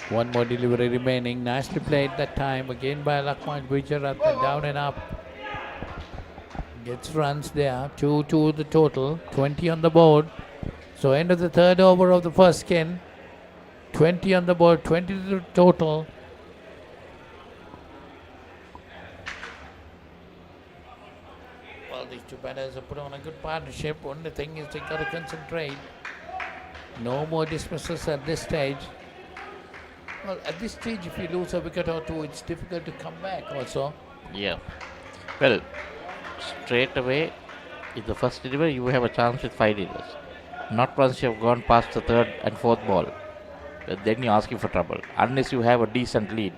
1 more delivery remaining. Nicely played that time. Again by Lakman Vijayaratna. Down and up. Gets runs there. 2-2 the total. 20 on the board. So end of the third over of the first skin. 20 on the board. 20 to the total. Well, these two batters have put on a good partnership. Only thing is they got to concentrate. No more dismisses at this stage. Well, at this stage, if you lose a wicket or two, it's difficult to come back also. Yeah. Well, straight away, in the first delivery, you have a chance with 5 deliveries. Not once you have gone past the third and fourth ball. But then you're asking for trouble. Unless you have a decent lead.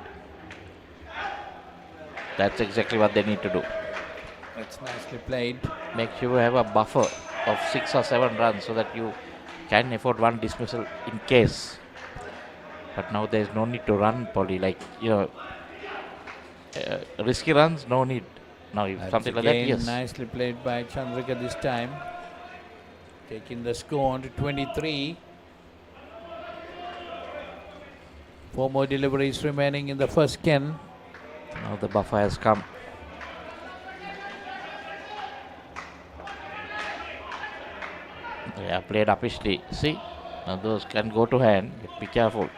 That's exactly what they need to do. That's nicely played. Make sure you have a buffer of 6 or 7 runs so that you can afford one dismissal in case. But now there is no need to run, probably, like, risky runs, no need. Now, if That's something like that, again yes. nicely played by Chandrika this time. Taking the score on to 23. 4 more deliveries remaining in the first skin. Now the buffer has come. Yeah, played uppishly. See, now those can go to hand. Be careful.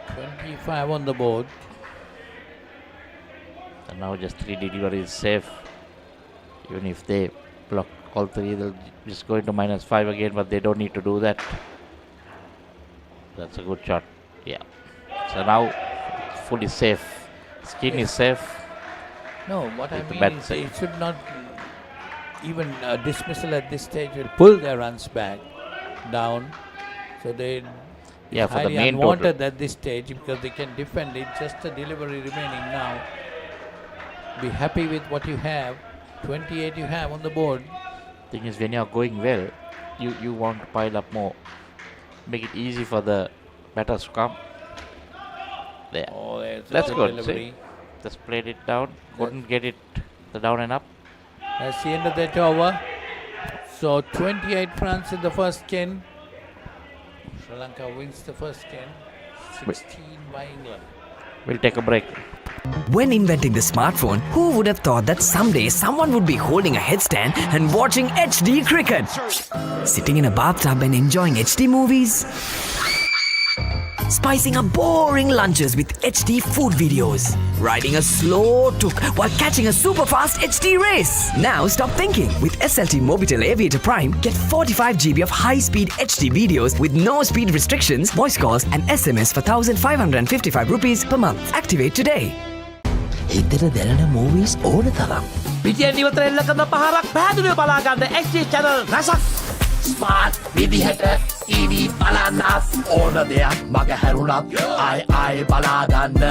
$25 on the board. And now just 3 deliveries safe. Even if they block all 3, they'll just go into -5 again, but they don't need to do that. That's a good shot. Yeah. So now it's fully safe. Skin is safe. No, what I With the mean bat is side. they should not even dismissal at this stage will pull their runs back down. So they Yeah, it's for the highly main unwanted total. at this stage because they can defend it. Just a delivery remaining now. Be happy with what you have. 28 you have on the board. Thing is, when you are going well, you want to pile up more. Make it easy for the batters to come. There. Oh, there's a That's good good. delivery. See? Just played it down. Couldn't get it the down and up. That's the end of that over. So 28 runs in the first skin. Sri Lanka wins the first skin. 16 by England. We'll take a break. When inventing the smartphone, who would have thought that someday someone would be holding a headstand and watching HD cricket? Sitting in a bathtub and enjoying HD movies? Spicing up boring lunches with HD food videos. Riding a slow tuk while catching a super fast HD race. Now stop thinking. With SLT-MOBITEL Aviator Prime, get 45 GB of high-speed HD videos with no speed restrictions, voice calls and SMS for 1,555 rupees per month. Activate today. එතන දැනෙන movies ඕන තරම්. පිටියෙන් ඉවතර එල්ල කරන පහරක් පැහැදිලිව බලාගන්න HD channel රසක්. ස්මාර්ට් විදිහට TV බලන්නත් ඕන දෙයක් මග හැරුණත් ආයි බලාගන්න.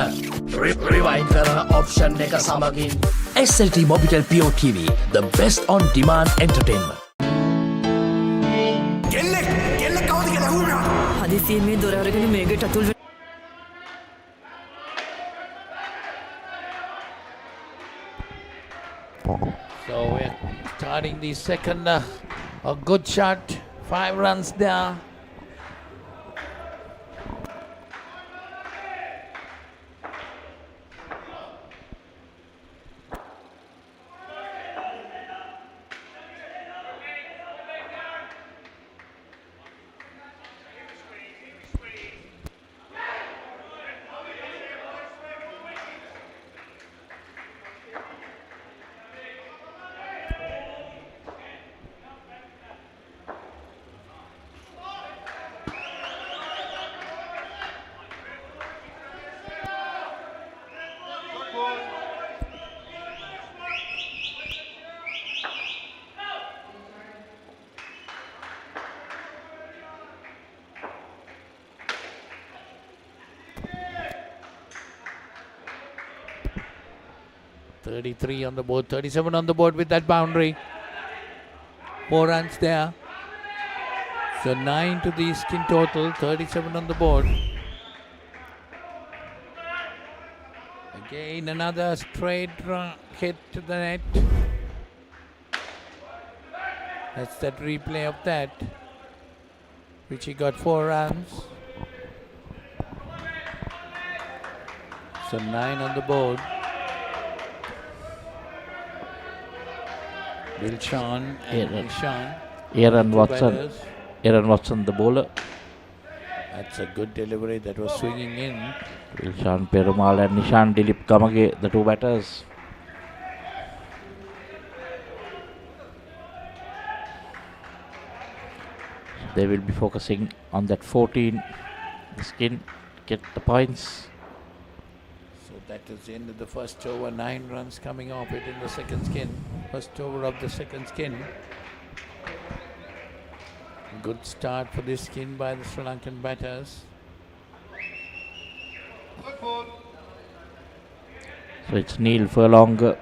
රිවයින්ඩ් කරන option එක සමගින් SLT-MOBITEL Pure TV, the best on demand entertainment. හදිසියෙන් මේ දොර අරගෙන මේකට අතුල් So we're starting the second. A good shot. 5 runs there. .33 on the board, 37 on the board with that boundary. 4 runs there. So 9 to the skin total, 37 on the board. Again another straight hit to the net. That's that replay of that, which he got 4 runs. So 9 on the board. Dilshan and Nishan. Aaron two Watson. batters. Aaron Watson, the bowler. That's a good delivery that was swinging in. Dilshan Perumal and Nishan Dilip Kamage, the 2 batters. They will be focusing on that 14 the skin, get the points. So that is the end of the first over. 9 runs coming off it in the second skin. First over of the second skin. Good start for this skin by the Sri Lankan batters. So it's Neil Furlong. So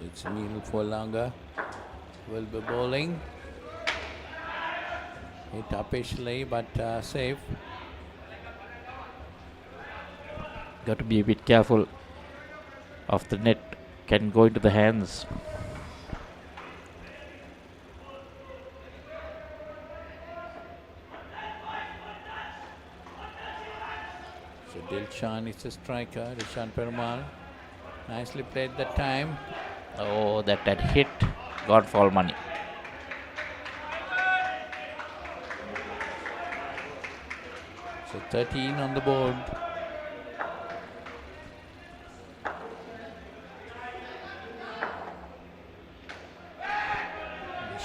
it's Neil Furlong will be bowling. Hit upishly, but safe. Got to be a bit careful of the net, can go into the hands. So Dilshan is a striker, Dilshan Perumal. Nicely played that time. Oh, that hit, gone for all money. So 13 on the board.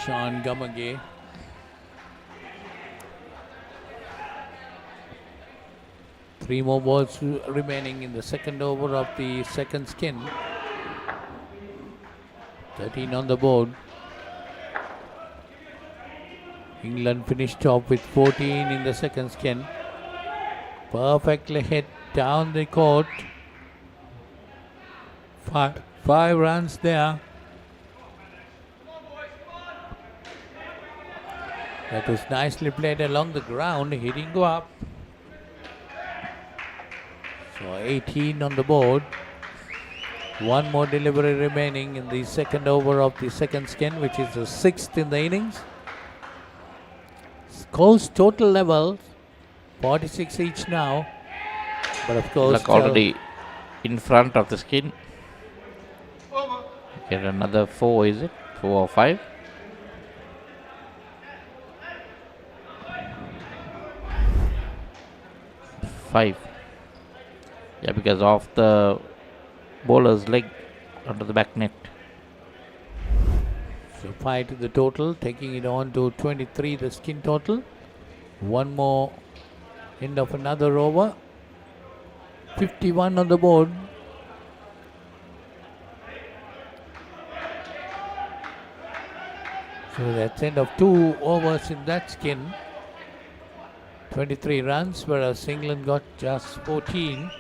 Sean Gamage. Three more balls remaining in the second over of the second skin. 13 on the board. England finished off with 14 in the second skin. Perfectly hit down the court. Five runs there. That was nicely played along the ground. He didn't go up. So 18 on the board. One more delivery remaining in the second over of the second skin, which is the sixth in the innings. Scores total level 46 each now. But of course, Like already in front of the skin. Get another 4, is it? 4 or 5? Five. Yeah, because of the bowler's leg under the back net. So 5 to the total, taking it on to 23 the skin total. One more end of another over. 51 on the board. So that's end of 2 overs in that skin. 23 runs, whereas England got just 14.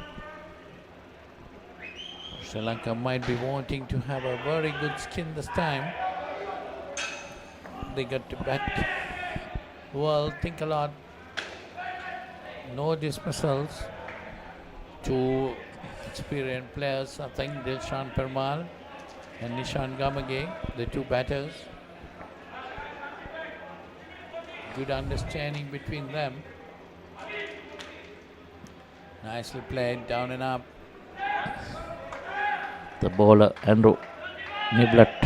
Sri Lanka might be wanting to have a very good skin this time. They got to bat well, think a lot. No dismissals. Two experienced players, I think Dilshan Perumal and Nishan Gamage, the two batters. Good understanding between them. Nicely played, down and up. The bowler Andrew Niblett.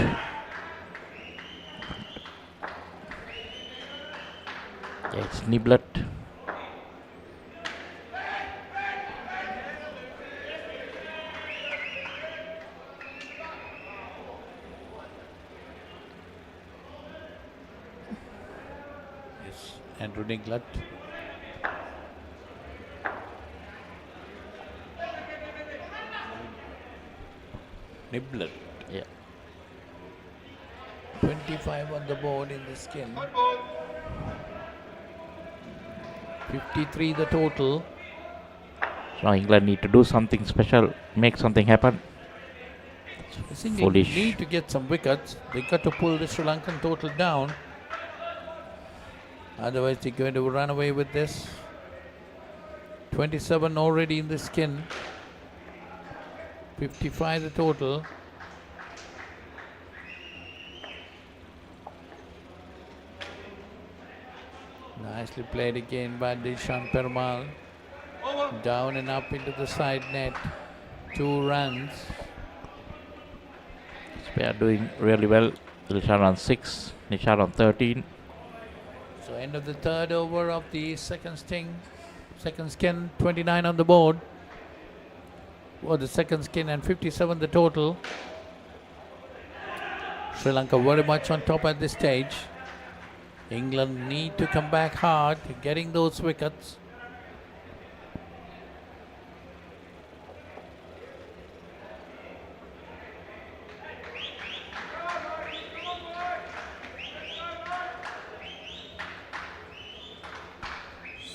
Yeah, it's Niblett. Yes, Andrew Niblett. Niblett. Yeah. 25 on the board in the skin. 53 the total. So England need to do something special, make something happen. I think Foolish. they need to get some wickets. They got to pull the Sri Lankan total down. Otherwise they're going to run away with this. 27 already in the skin. 55 the total. Nicely played again by Dilshan Perumal. Down and up into the side net. 2 runs. They are doing really well. Dilshan on 6, Nishan on 13. So end of the third over of the second skin, 29 on the board. For the second skin and 57 the total. Sri Lanka very much on top at this stage. England need to come back hard, getting those wickets.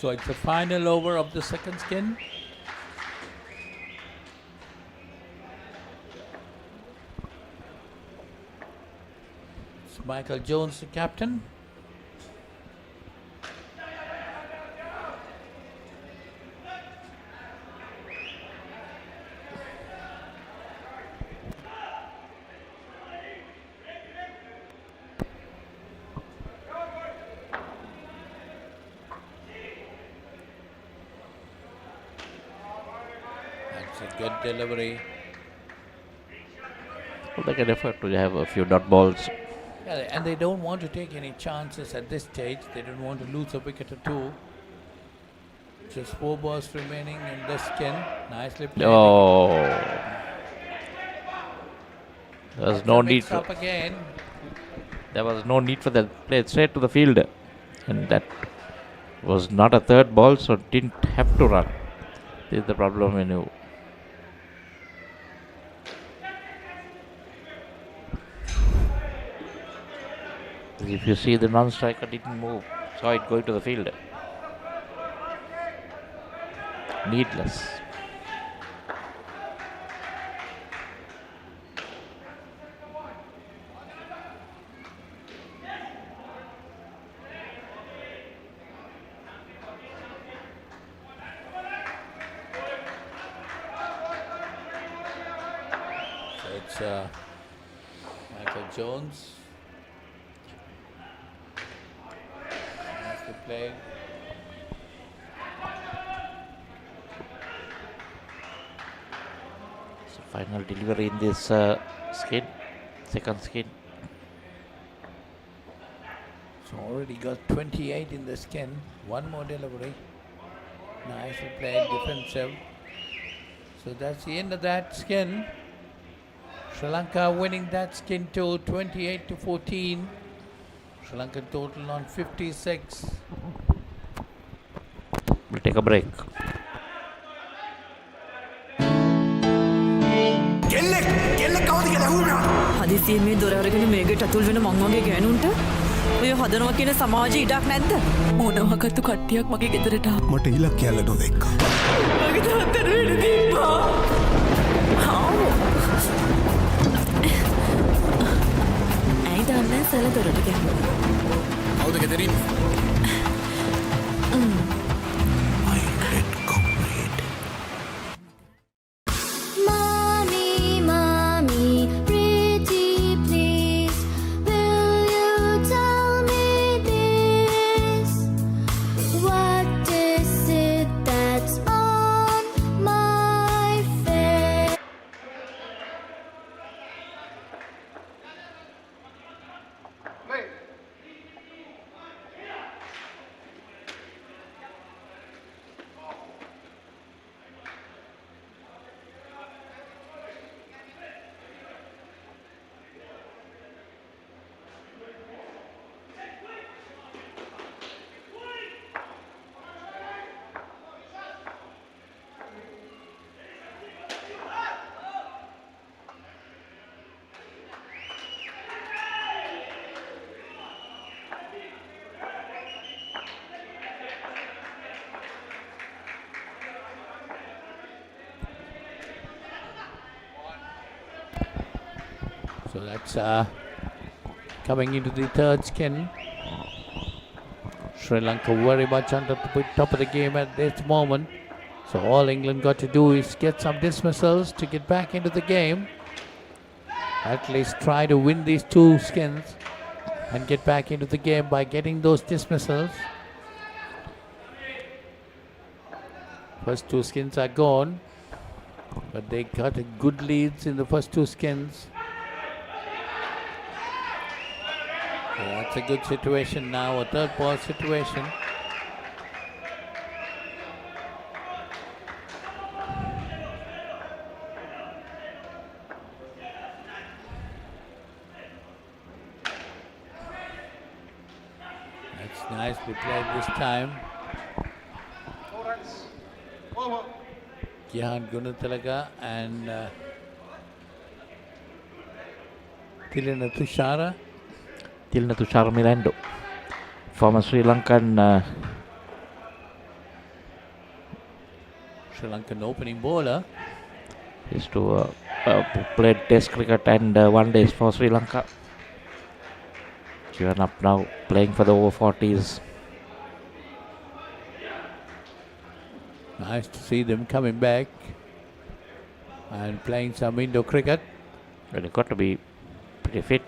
So it's the final over of the second skin. It's Michael Jones, the captain. That's a good delivery. Well, they can afford to have a few dot balls. Yeah, and they don't want to take any chances at this stage. They don't want to lose a wicket or two. Just 4 balls remaining in the skin. Nicely played. Oh, there was no need Up again. There was no need for that. Play straight to the field, and that was not a third ball, so didn't have to run. This is the problem when you. If you see the non-striker didn't move, saw it going to the field. Needless. So it's Michael Jones. Nicely played. So final delivery in this skin, second skin. So already got 28 in the skin. One more delivery. Nicely played, defensive. So that's the end of that skin. Sri Lanka winning that skin to 28-14. Sri Lanka total on 56. We'll take a break. හදිසියෙන් මේ දොර අරගෙන මේකට අතුල් වෙන මං වගේ ගෑනුන්ට ඔය හදනවා කියන සමාජයේ ඉඩක් නැද්ද? මොනවා කතු කට්ටියක් මගේ ගෙදරට ආවා. මට ඉලක්කයක් නොදෙක්කා. මගේ තාත්තට වෙන්න දීපා. ඇයි දන්නේ සල දොරට ගියා. කවුද ගෙදරින්? So that's coming into the third skin. Sri Lanka very much on the top of the game at this moment. So all England got to do is get some dismissals to get back into the game. At least try to win these 2 skins and get back into the game by getting those dismissals. First 2 skins are gone, but they got a good leads in the first 2 skins. So that's a good situation now, a third ball situation. That's nicely played this time. Gihan Gunatalaga and Tilina Tushara. Tilna Tushar Mirando, former Sri Lankan Sri Lankan opening bowler. Is to play Test cricket and one days for Sri Lanka. Given up now, playing for the over 40s. Nice to see them coming back and playing some Indo cricket. But they've got to be pretty fit.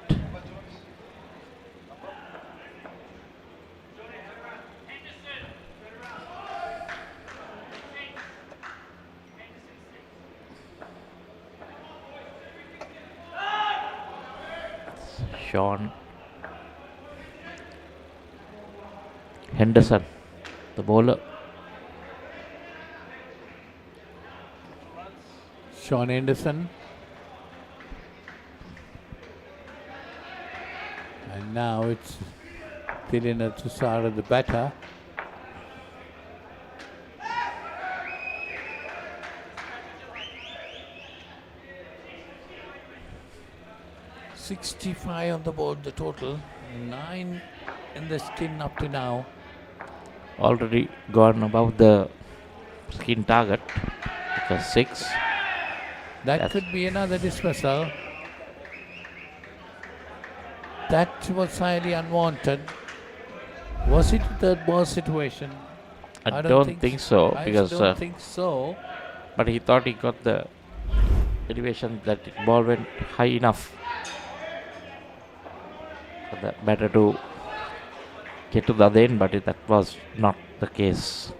Sean Henderson, the bowler. Sean Henderson. And now it's Tirina Tussara, the batter. $65 on the board, the total. 9 in the skin up to now. Already gone above the skin target. Because 6. That could be another dismissal. That was highly unwanted. Was it a third ball situation? I don't think so. Because I don't think so. But he thought he got the elevation that the ball went high enough for the batter to get to the other end, but that was not the case.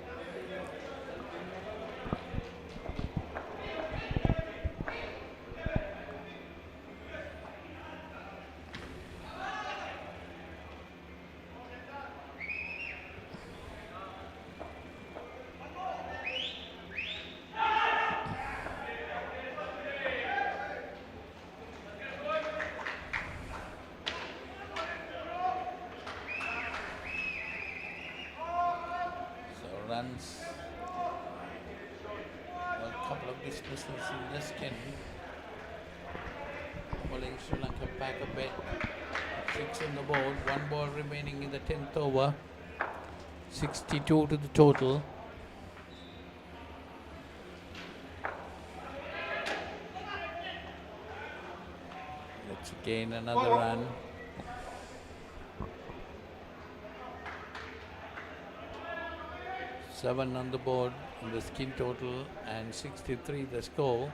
Runs. A couple of dismissals in this skin. Pulling Sri Lanka back a bit. 6 on the board. 1 ball remaining in the 10th over. 62 to the total. Let's gain another run. Seven on the board in the skin total and 63 the score.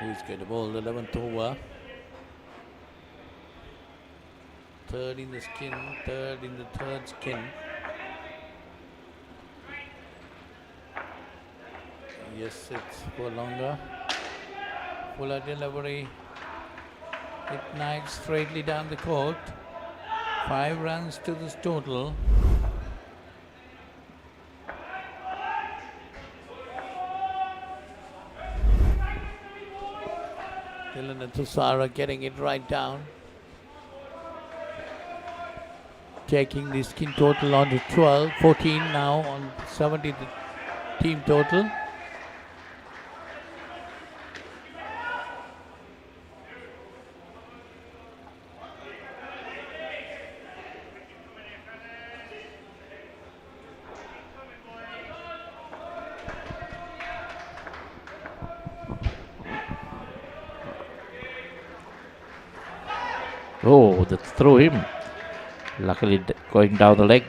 Who's going to bowl the 11th over? Third in the skin, third in the third skin. Yes, it's for longer. Fuller delivery. Hit nice straightly down the court. 5 runs to this total. Dylan Tussara getting it right down. Taking the skin total on to 12, 14 now on 70 the team total. Oh, that threw him. Luckily going down the leg.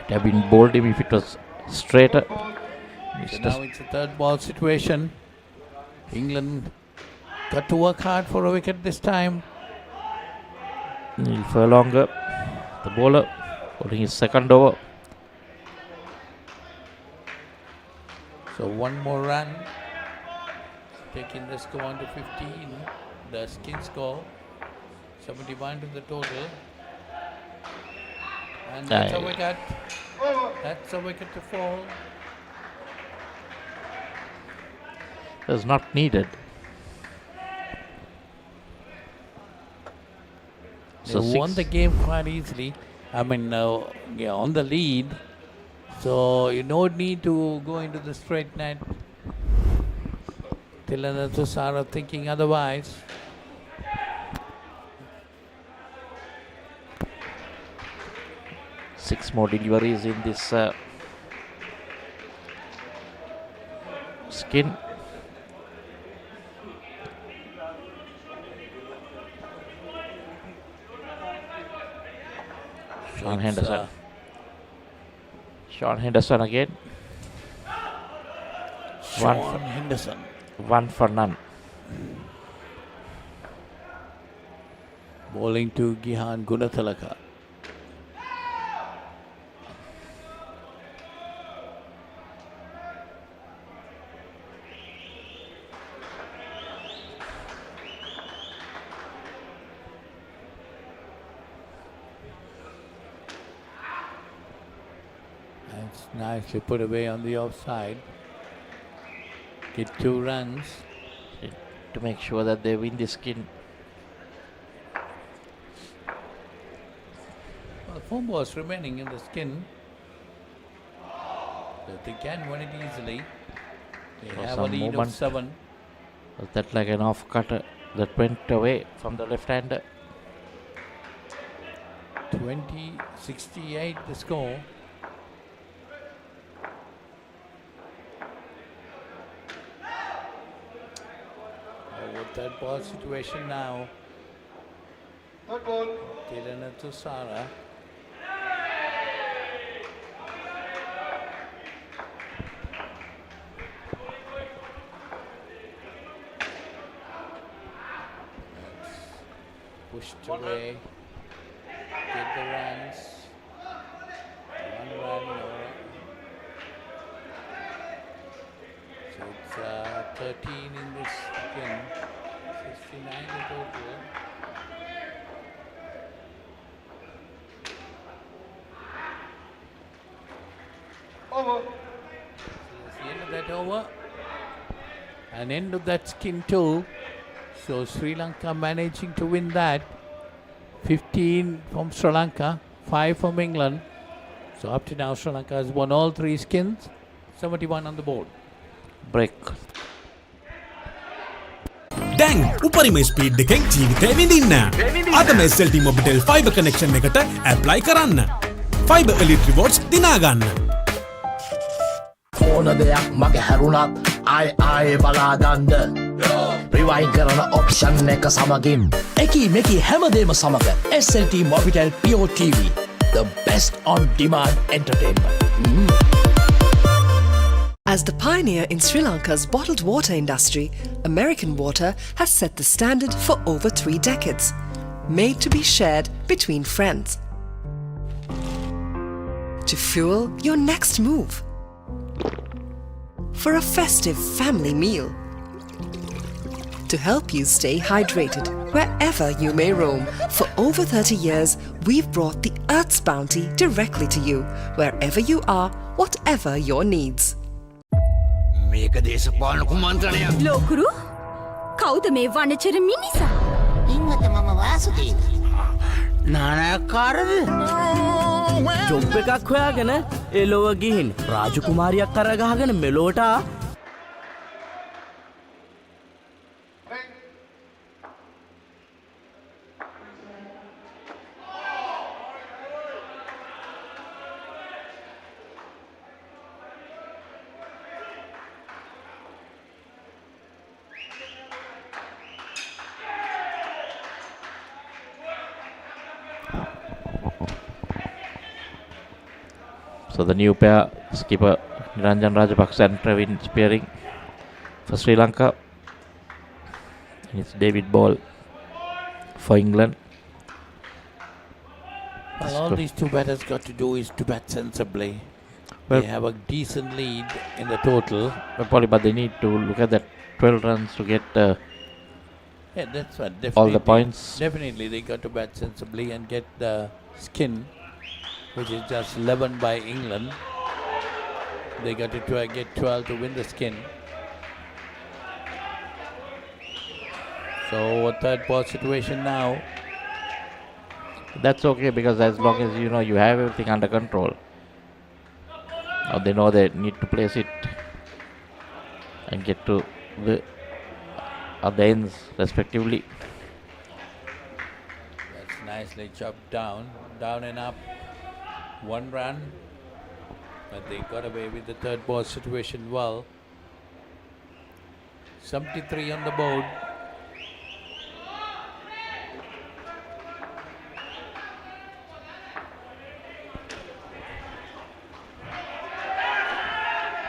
Might have been bowled him if it was straighter. So now it's a third ball situation. England got to work hard for a wicket this time. Neil Furlonger, the bowler, holding his second over. So 1 more run. Taking the score on to 15. The skin score. 71 to the total. And that's a wicket. That's a wicket to fall. is not needed. They So won the game quite easily. I mean, on the lead. So you don't need to go into the straight net. Tilana Tusara thinking otherwise. Six more deliveries in this skin. Sean Henderson. Sean Henderson again. Sean Henderson. 1 for none. Bowling to Gihan Gunathalaka. That's nicely put away on the offside. Get 2 runs. To make sure that they win this skin. Well, 4 balls remaining in the skin. So they can win it easily. They have a Some lead of movement. 7. Was that like an off cutter that went away from the left hander? 20-68 the score. With that ball situation now. Tilana Tusara. Pushed away. Get the runs. 1 run. So it's 13 in this game. 69 the total. Over. So that's the end of that over. And end of that skin too. So Sri Lanka managing to win that. 15 from Sri Lanka, 5 from England. So up to now Sri Lanka has won all 3 skins. 71 on the board. Break. දැන් උපරිම speed එකෙන් ජීවිතය විඳින්න. අදම SLT-MOBITEL Fiber connection එකට apply කරන්න. Fiber Elite Rewards දිනා ගන්න. ඕන දෙයක් මගේ හැරුණත් ආයේ බලාගන්න. රිවයින් කරන ඔප්ෂන් එක සමගින් එකී මෙකී හැමදේම සමග SLT-MOBITEL Pure TV, the best on demand entertainment. As the pioneer in Sri Lanka's bottled water industry, American Water has set the standard for over 3 decades, made to be shared between friends. To fuel your next move. For a festive family meal. To help you stay hydrated wherever you may roam. For over 30 years, we've brought the Earth's bounty directly to you, wherever you are, whatever your needs. මේක දේශපාලන කුමන්ත්‍රණයක්. ලෝකුරු කවුද මේ වනචර මිනිසා? ඉන්නත මම Vasudeva. නානයක්කාරද? Job එකක් හොයාගෙන එලොව ගිහින් රාජකුමාරියක් කරගහගෙන මෙලෝට So the new pair, skipper Niranjan Rajapaksa and Pravin spearing for Sri Lanka. And it's David Ball for England. Well, all these 2 batters got to do is to bat sensibly. Well, they have a decent lead in the total. But they need to look at that 12 runs to get Yeah, that's what. Definitely, all the points. Definitely, they got to bat sensibly and get the skin, which is just 11 by England. They got to try get 12 to win the skin. So a third ball situation now. That's okay, because as long as you know you have everything under control, or they know they need to place it and get to the other ends respectively. That's nicely chopped down and up. 1 run, but they got away with the third ball situation well. 73 on the board.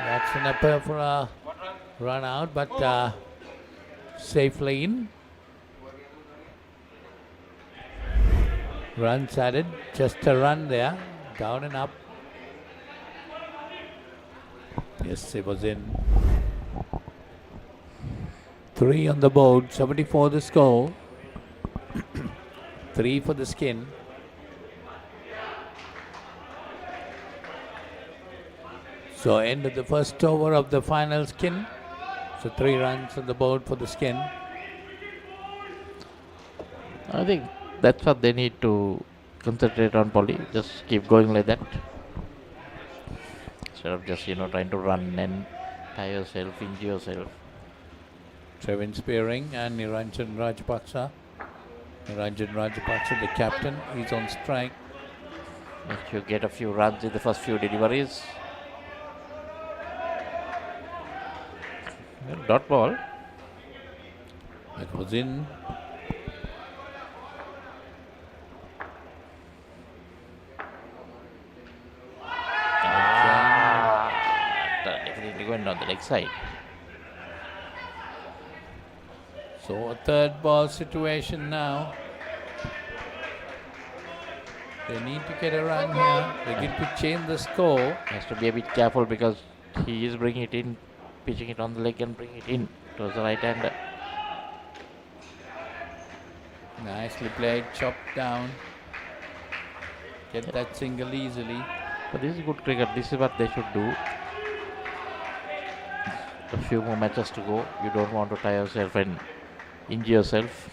That's an upper for a run out, but safely in. Runs added, just a run there, down and up. Yes, it was in. 3 on the board, 74 the score. 3 for the skin. So end of the first over of the final skin. So 3 runs on the board for the skin. I think that's what they need to concentrate on, Polly. Just keep going like that. Instead of just, trying to run and tie yourself, injure yourself. Trevin Spearing and Niranjan Rajapaksa. Niranjan Rajapaksa, the captain, is on strike. Make sure you get a few runs in the first few deliveries. Dot ball. That was in. Definitely going on the leg side. So a third ball situation now. They need to get a run here. They get to change the score. Has to be a bit careful, because he is bringing it in, pitching it on the leg and bringing it in towards the right hander. Nicely played, chopped down. Get that single easily. But this is good cricket. This is what they should do. A few more matches to go. You don't want to tie yourself and injure yourself.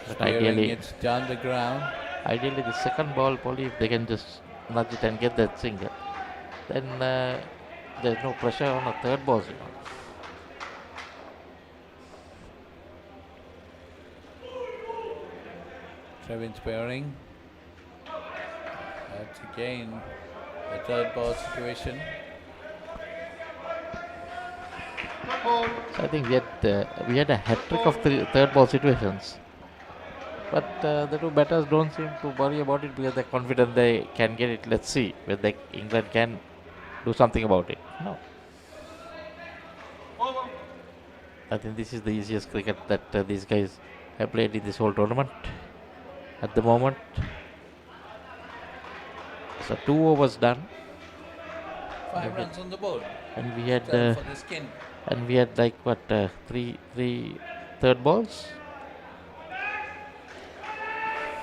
But ideally, it's down the ground. Ideally, the second ball, Polly, if they can just nudge it and get that single, then there's no pressure on a third ball. Trevin Spearing. That's again the third ball situation. So I think we had a hat trick of third ball situations, but the two batters don't seem to worry about it, because they're confident they can get it. Let's see whether England can do something about it. No. I think this is the easiest cricket that these guys have played in this whole tournament at the moment. So 2 overs done. 5 runs on the board. And we had for the skin. and we had like what three third balls.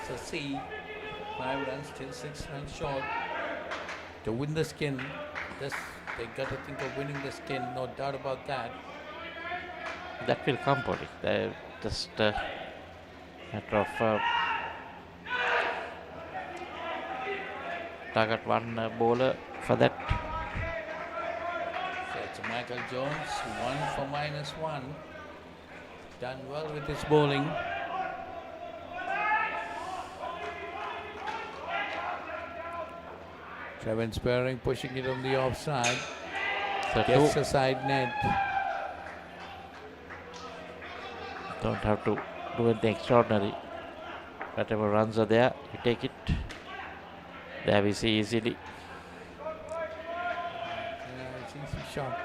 So see, 5 runs, still 6 runs short to win the skin. This they got to think of winning the skin, no doubt about that. That will come, Polly. Just matter of target one bowler for that. So it's Michael Jones, 1 for -1. Done well with his bowling. Trevin Spearing pushing it on the offside. So Gets a side net. Don't have to do anything extraordinary. Whatever runs are there, you take it. There we see easily. It's easy shot.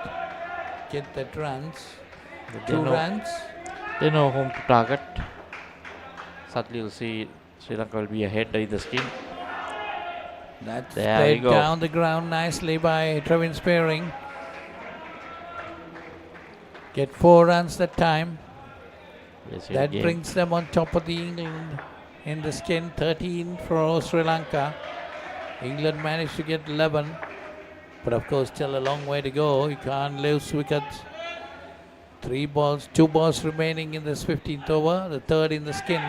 Get that runs. They 2 know- runs. They know whom to target. Suddenly you'll see Sri Lanka will be ahead in the skin. That's There we played go. down the ground nicely by Trevin Spearing. Get 4 runs that time. Yes, That game. brings them on top of the England in the skin. 13 for Sri Lanka. England managed to get 11. But of course, still a long way to go. You can't lose wickets. 2 balls remaining in this 15th over, the third in the skin.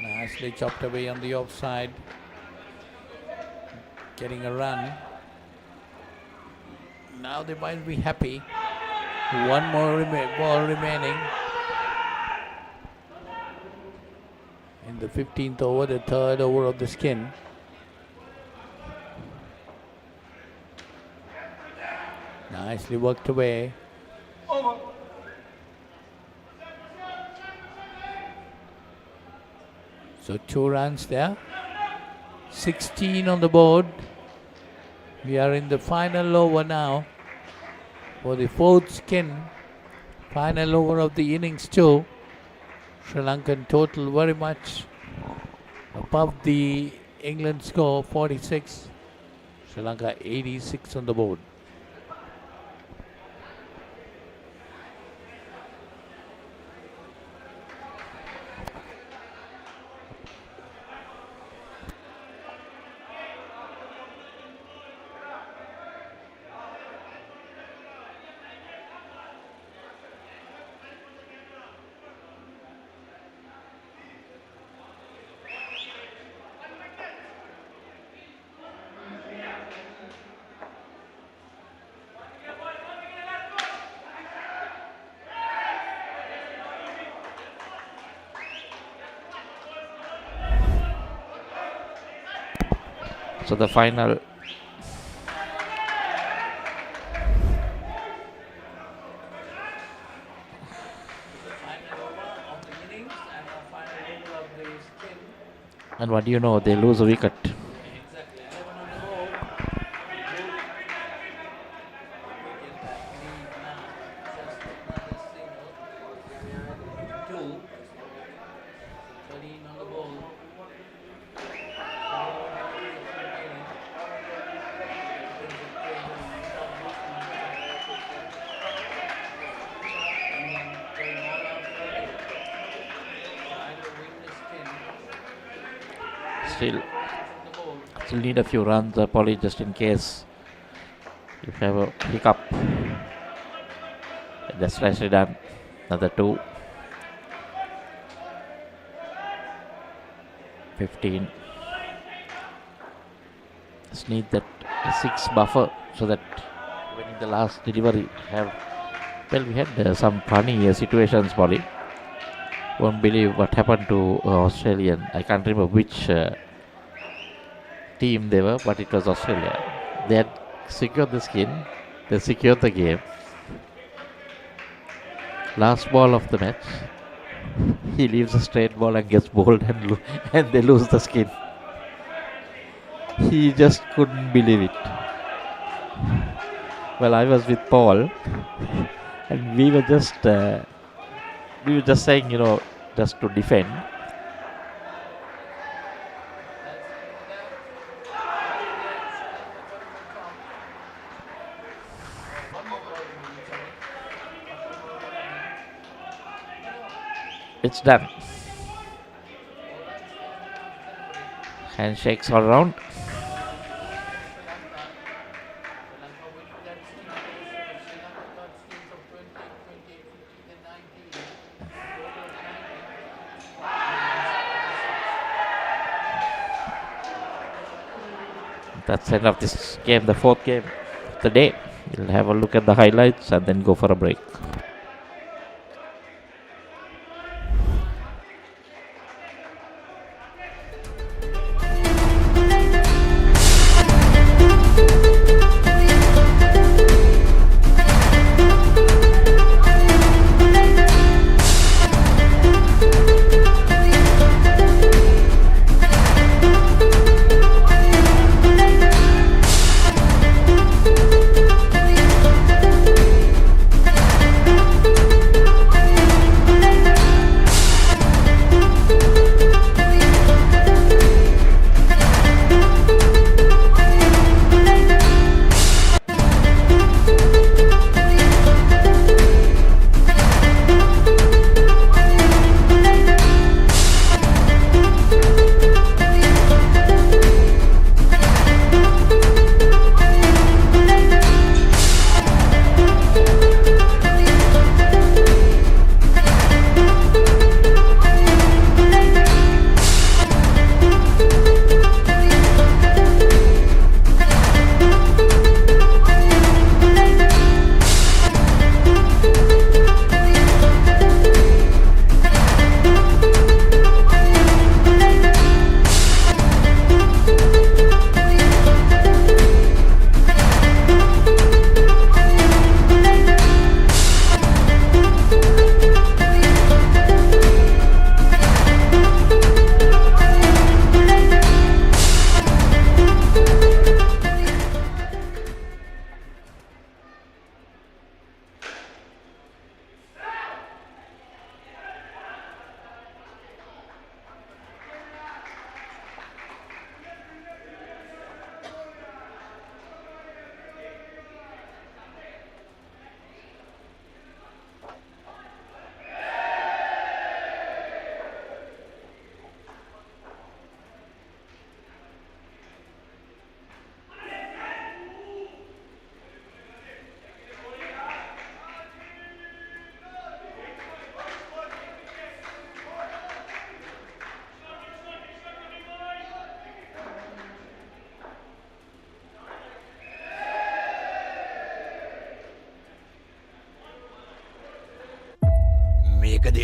Nicely chopped away on the offside. Getting a run. Now they might be happy. One more ball remaining. In the 15th over, the third over of the skin. Nicely worked away. So 2 runs there. 16 on the board. We are in the final over now for the 4th skin. Final over of the innings too. Sri Lankan total very much above the England score, 46. Sri Lanka 86 on the board. So the final and what do you know, they lose a wicket. Still need a few runs, Polly, just in case if you have a hiccup. That's nicely done. Another 2. 15. Just need that 6 buffer so that when in the last delivery we had some funny situations, Polly. Won't believe what happened to Australian. I can't remember which team they were, but it was Australia. They had secured the skin. They secured the game. Last ball of the match, he leaves a straight ball and gets bowled and they lose the skin. He just couldn't believe it. Well, I was with Paul and we were just saying, just to defend. It's done. Handshakes all around. That's the end of this game, the 4th game of the day. We'll have a look at the highlights and then go for a break.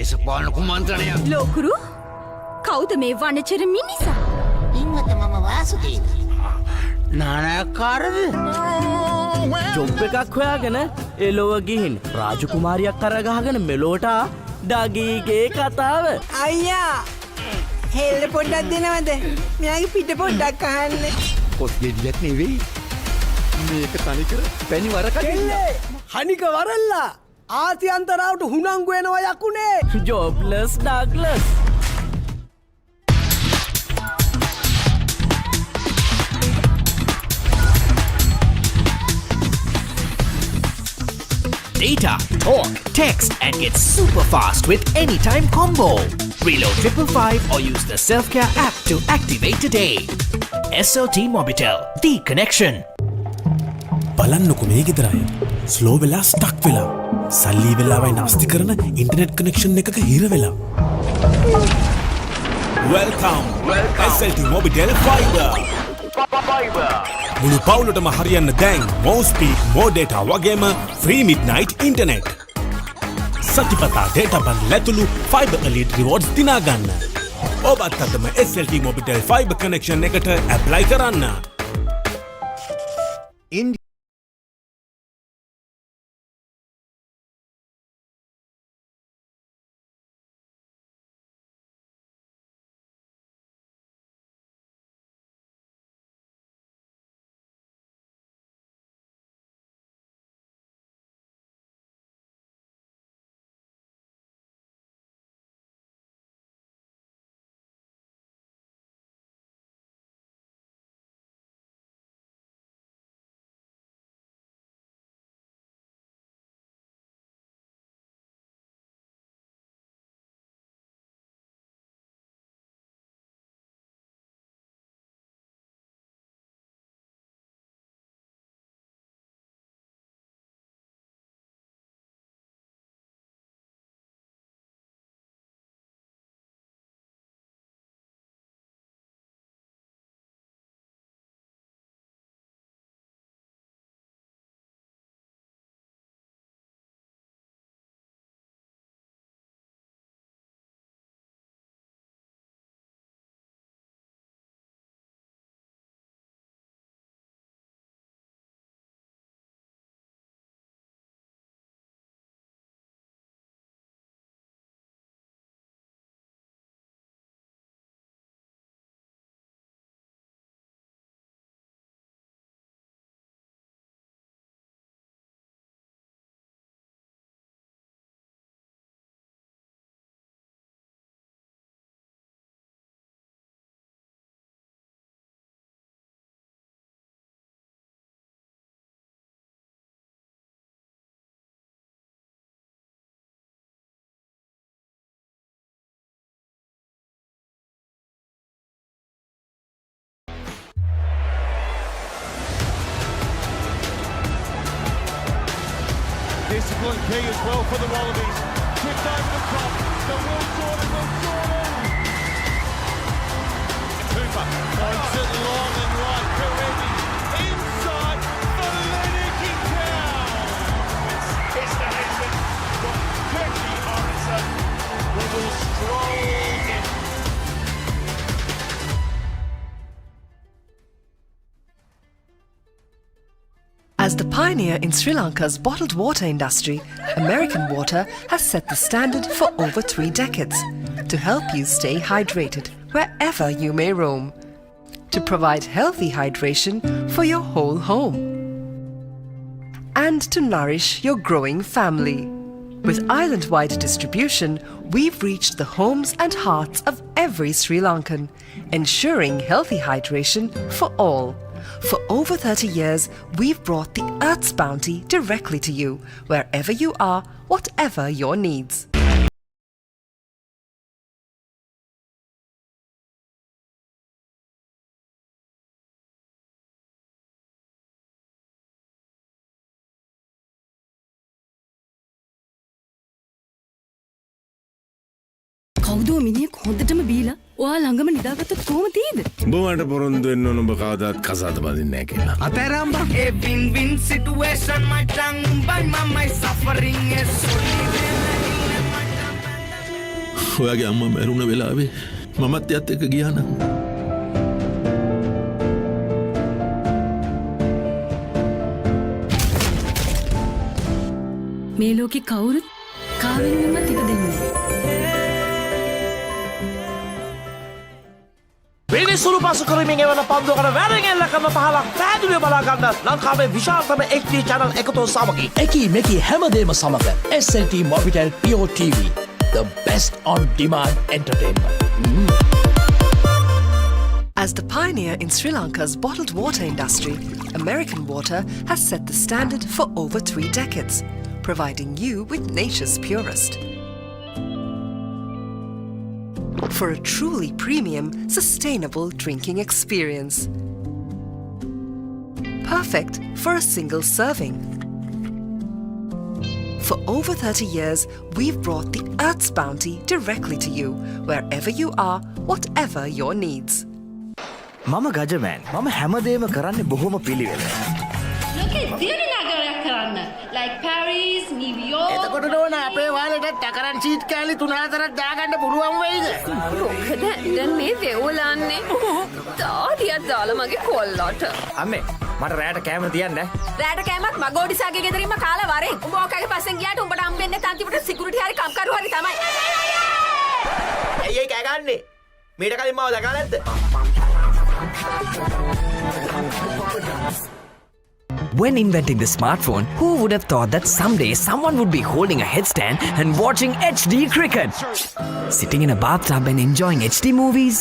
දේශපාලන කුමන්ත්‍රණය. ලෝකුරු කවුද මේ වනචර මිනිසා? ඉන්නත මම වාසුදීන. නානයක්කාරද? Job එකක් හොයාගෙන එලොව ගිහින් රාජකුමාරියක් කරගහගෙන මෙලෝට ඩගීගේ කතාව. අයියා හෙල්ල පොඩ්ඩක් දෙනවද? මෙයාගේ පිට පොඩ්ඩක් අහන්න. කොස් ගෙඩියක් නෙවෙයි. මේක තනිකර පැණි වරකඩිල්ල. හනික වරල්ලා ආසියන්තරාවට හුනංගු වෙනවා යකුනේ. ජොබ්ලස් Douglas. Data, talk, text, and get super fast with Anytime Combo. Reload 555 or use the Self-Care app to activate today. SLT-MOBITEL, the connection. බලන්නකො මේ ගෙදරයි ස්ලෝ වෙලා ස්ටක් වෙලා සල්ලි වෙලාවයි නාස්ති කරන ඉන්ටර්නෙට් කනෙක්ෂන් එකක හිර වෙලා. Welcome SLT-MOBITEL Fiber. මුළු පවුලටම හරියන්න දැන් more speed more data වගේම free midnight internet. සතිපතා data bundle ඇතුළු fiber elite rewards දිනා ගන්න. ඔබත් අදම SLT-MOBITEL Fiber connection එකට apply කරන්න. Discipline key as well for the Wallabies. Tipped over the top. The Will Jordan. Cooper points it long and right. Karevi inside for Lennox Town. It's the Nation. Got Kirky Morrison. We will stroll in. As the pioneer in Sri Lanka's bottled water industry, American Water has set the standard for over 3 decades to help you stay hydrated wherever you may roam, to provide healthy hydration for your whole home, and to nourish your growing family. With island-wide distribution, we've reached the homes and hearts of every Sri Lankan, ensuring healthy hydration for all. For over 30 years, we've brought the Earth's bounty directly to you, wherever you are, whatever your needs. කවුද මිනිහ කොහොඳටම බීලා ඔයා ළඟම නිදාගත්තොත් කොහොම තියෙද? උඹ මට පොරොන්දු වෙන්න ඕන උඹ කවදාත් කසාද බඳින්නේ නැහැ කියලා. අතරම්බා ඒ win-win situation my tongue by my suffering is ඔයාගේ අම්මා මැරුණ වෙලාවේ මමත් එයත් එක්ක ගියා නම් මේ ලෝකෙ කවුරුත් කාවෙන්වත් ඉපදෙන්නේ විනිසුරු පසු කරමින් එවන පන්දුවකට වැරෙන් එල්ල කරන පහලක් පැහැදිලිව බලා ගන්න ලංකාවේ විශාලතම HD channel එකතු සමගින් එකී මෙකී හැමදේම සමග SLT Mobitel Pure TV, the best on demand entertainment. As the pioneer in Sri Lanka's bottled water industry, American Water has set the standard for over 3 decades, providing you with nature's purest. For a truly premium, sustainable drinking experience. Perfect for a single serving. For over 30 years, we've brought the Earth's bounty directly to you, wherever you are, whatever your needs. මම ගජමෑන් මම හැමදේම කරන්නේ බොහොම පිළිවෙල. ලෝකෙ දියුණු නගරයක් කරන්න. Like Paris, New York. එතකොට නෝන අපේ වාලෙට ටකරන් සීට් කෑලි 3-4ක් දාගන්න පුළුවන් වෙයිද? මොකද දැන් මේ වෙවුලන්නේ තාඩියක් දාලා මගේ කොල්ලට. අම්මේ මට රැට කැමර තියන්න. රැට කෑමත් මගෝඩිසාගේ ගෙදරින්ම කාලා වරෙන්. උඹ ඔකගේ පස්සෙන් ගියාට උඹට හම්බෙන්නේ තන්තිපට සිකියුරිටි හරි කම්කරු හරි තමයි. ඇයි ඒ කෑ ගන්නේ? මීට කලින් මාව දැකලා නැද්ද? When inventing the smartphone, who would have thought that someday someone would be holding a headstand and watching HD cricket? Sitting in a bathtub and enjoying HD movies?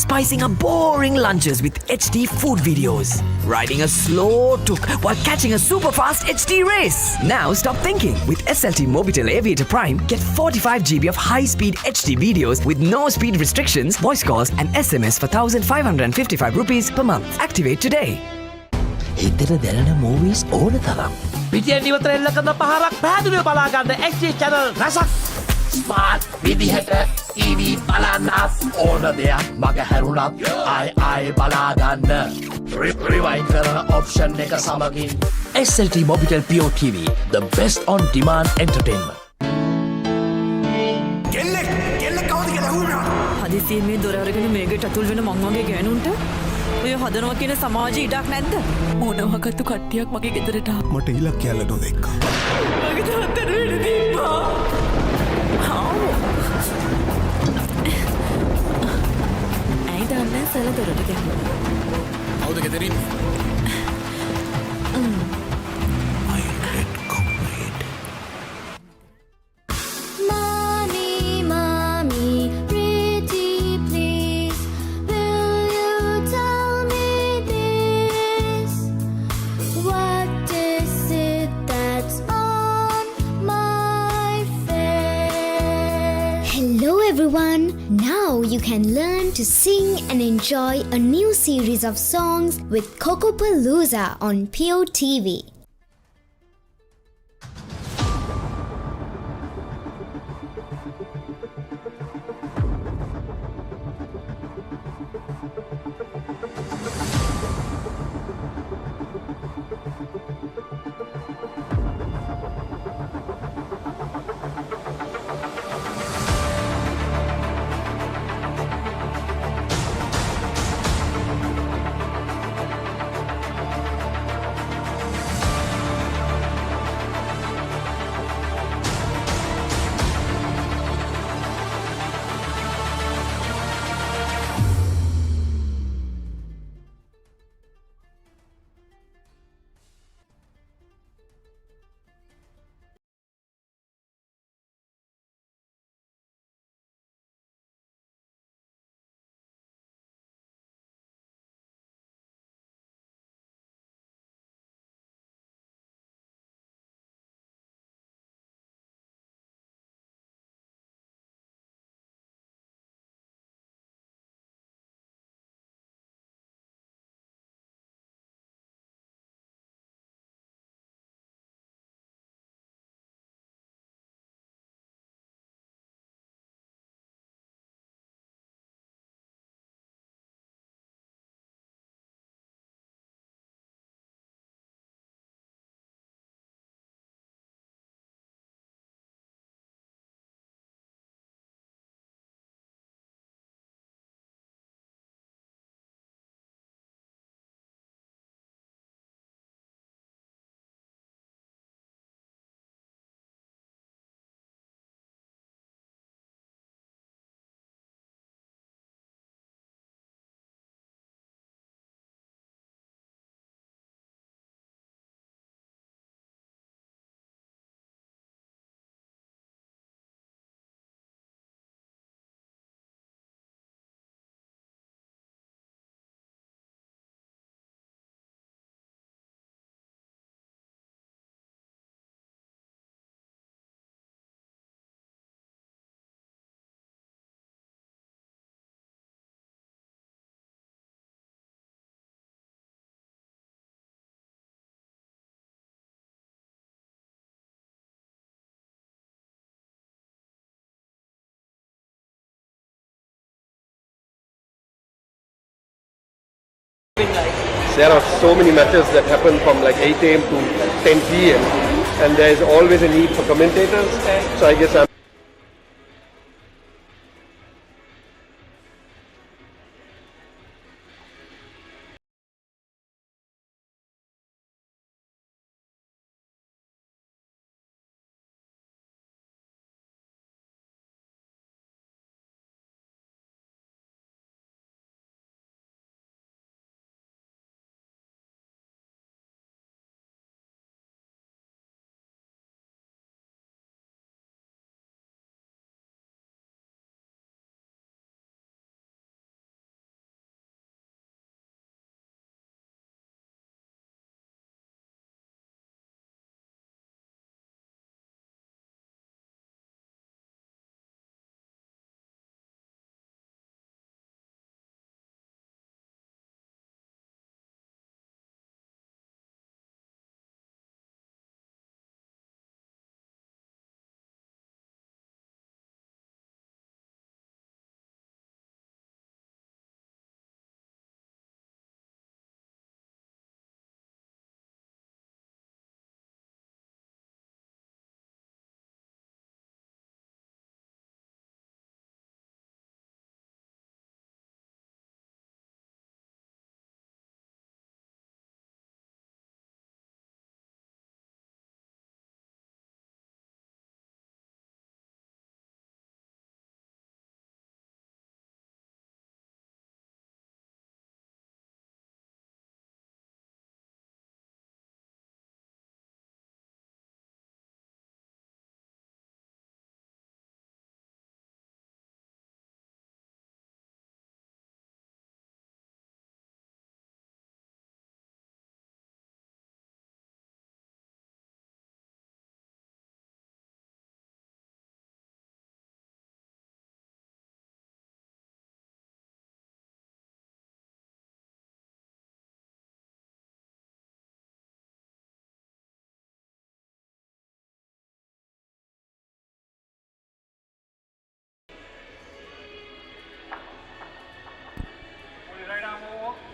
Spicing up boring lunches with HD food videos? Riding a slow tuk while catching a super fast HD race? Now stop thinking. With SLT-MOBITEL Aviator Prime, get 45 GB of high-speed HD videos with no speed restrictions, voice calls and SMS for 1,555 rupees per month. Activate today. එතන දැනෙන movies ඕන තරම්. පිටියෙන් ඉවතර එල්ල කරන පහරක් පැහැදිලිව බලා ගන්න HD channel රසක්. Smart විදිහට TV බලන්නත් ඕන දෙයක් මග හැරුණත් ආයි බලා ගන්න. Rewind කරන option එක සමගින් SLT Mobitel Pure TV, the best on demand entertainment. හදිසියෙන් මේ දොර අරගෙන මේකට අතුල් වෙන මං වගේ ගෑනුන්ට ඔය හදනවා කියන සමාජයේ ඉඩක් නැද්ද? මොනවාකත්තු කට්ටියක් මගේ ගෙදරට ආවා. මට ඉලක්කයල්ල නොදෙක්කා. මගේ තාත්තට වෙන්න තිබ්බා. ඇයි දන්නේ සල දොරට ගියා. කවුද ගෙදරින්? Everyone, now you can learn to sing and enjoy a new series of songs with Kokopalooza on Pure TV. There are so many matches that happen from like 8 a.m. to 10 p.m. and there is always a need for commentators. So I guess I'm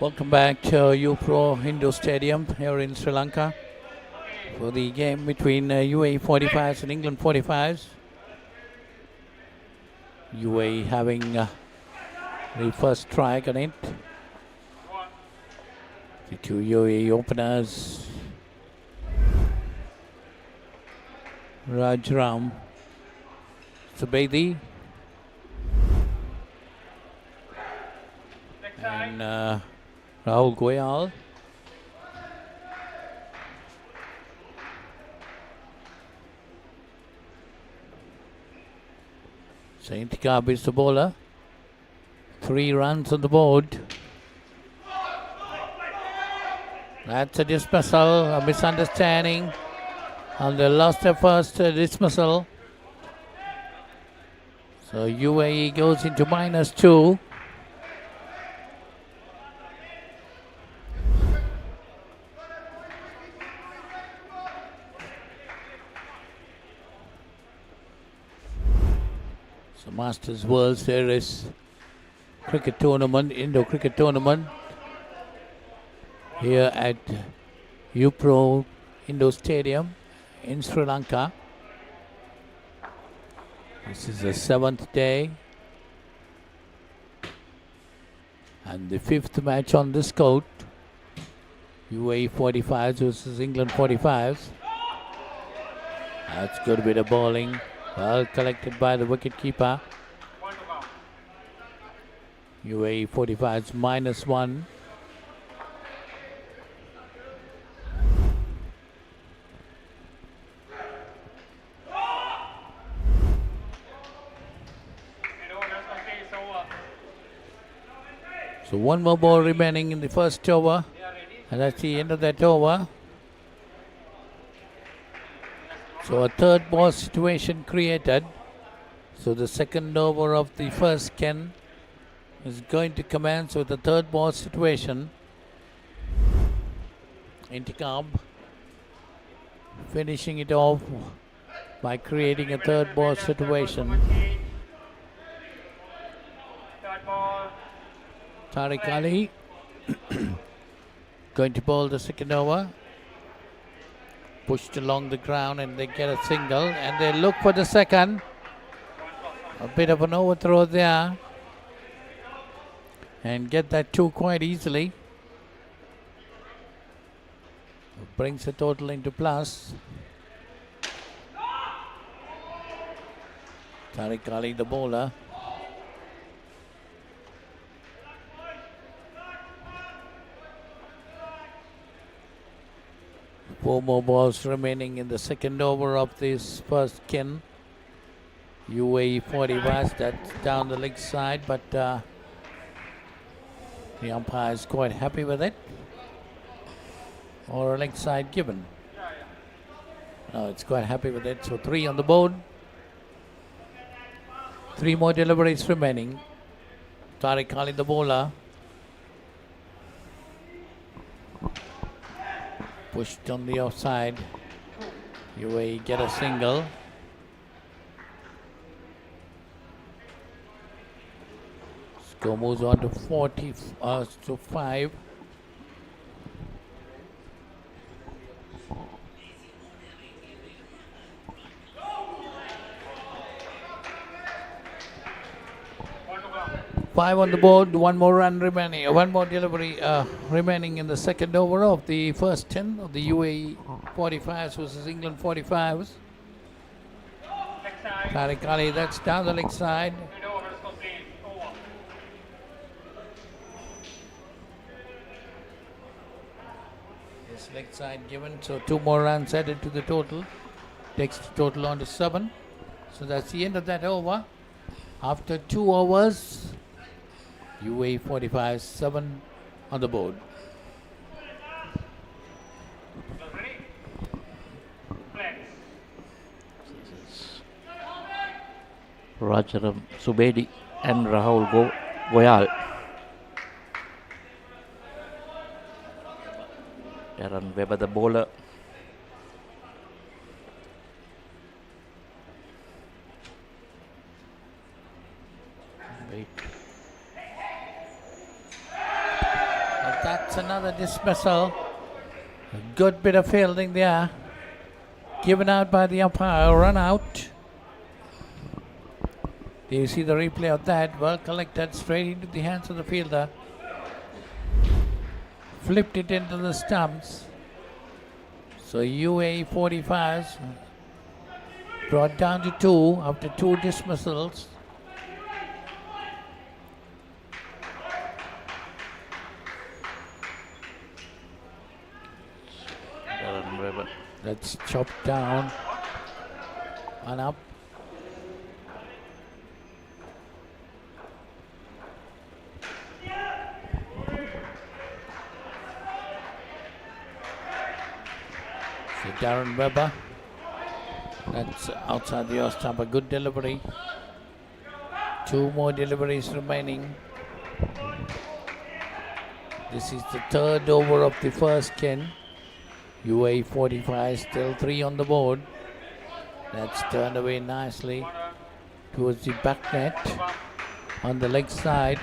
Welcome back to UPro Indo Stadium here in Sri Lanka for the game between UAE 45s and England 45s. UAE having the first strike on it. The two UAE openers, Rajram Sabedi and Rahul Goyal. Saint Kab is the bowler. 3 runs on the board. That's a dismissal, a misunderstanding. And they lost their first dismissal. So UAE goes into -2. So Masters World Series cricket tournament, Indo cricket tournament here at UPro Indo Stadium in Sri Lanka. This is the 7th day and the 5th match on this court. UAE 45s versus England 45s. That's good bit of bowling. Well collected by the wicketkeeper. UAE 45s -1. So one more ball remaining in the first over, and that's the end of that over. So a third ball situation created. So the second over of the first Ken is going to commence with a third ball situation. Intikab finishing it off by creating a third ball situation. Tariq Ali going to bowl the second over. Pushed along the ground and they get a single and they look for the second. A bit of an overthrow there. And get that two quite easily. Brings the total into plus. Tariq Ali, the bowler. Four more balls remaining in the second over of this first kin. UAE 40 West, that's down the leg side, but the umpire is quite happy with it. Or a leg side given. No, it's quite happy with it. So 3 on the board. 3 more deliveries remaining. Tariq Ali, the bowler. Pushed on the offside. UAE get a single. Score moves on to 5. Five on the board, 1 more run remaining, 1 more delivery remaining in the second over of the first 10 of the UAE 45s versus England 45s. Tariq Ali, that's down the leg side. This leg side given, so 2 more runs added to the total. Takes the total on to 7. So that's the end of that over. After 2 overs, UAE 45, 7 on the board. Rajaram Subedi and Rahul Goyal. Aaron Webber, the bowler. Wait. That's another dismissal. A good bit of fielding there. Given out by the umpire, run out. Do you see the replay of that? Well collected, straight into the hands of the fielder. Flipped it into the stumps. So UAE 45s brought down to 2 after 2 dismissals. That's chopped down and up. So Darren Webber, that's outside the off stump, a good delivery. 2 more deliveries remaining. This is the 3rd over of the first kin. UAE 45, still 3 on the board. That's turned away nicely towards the back net on the leg side.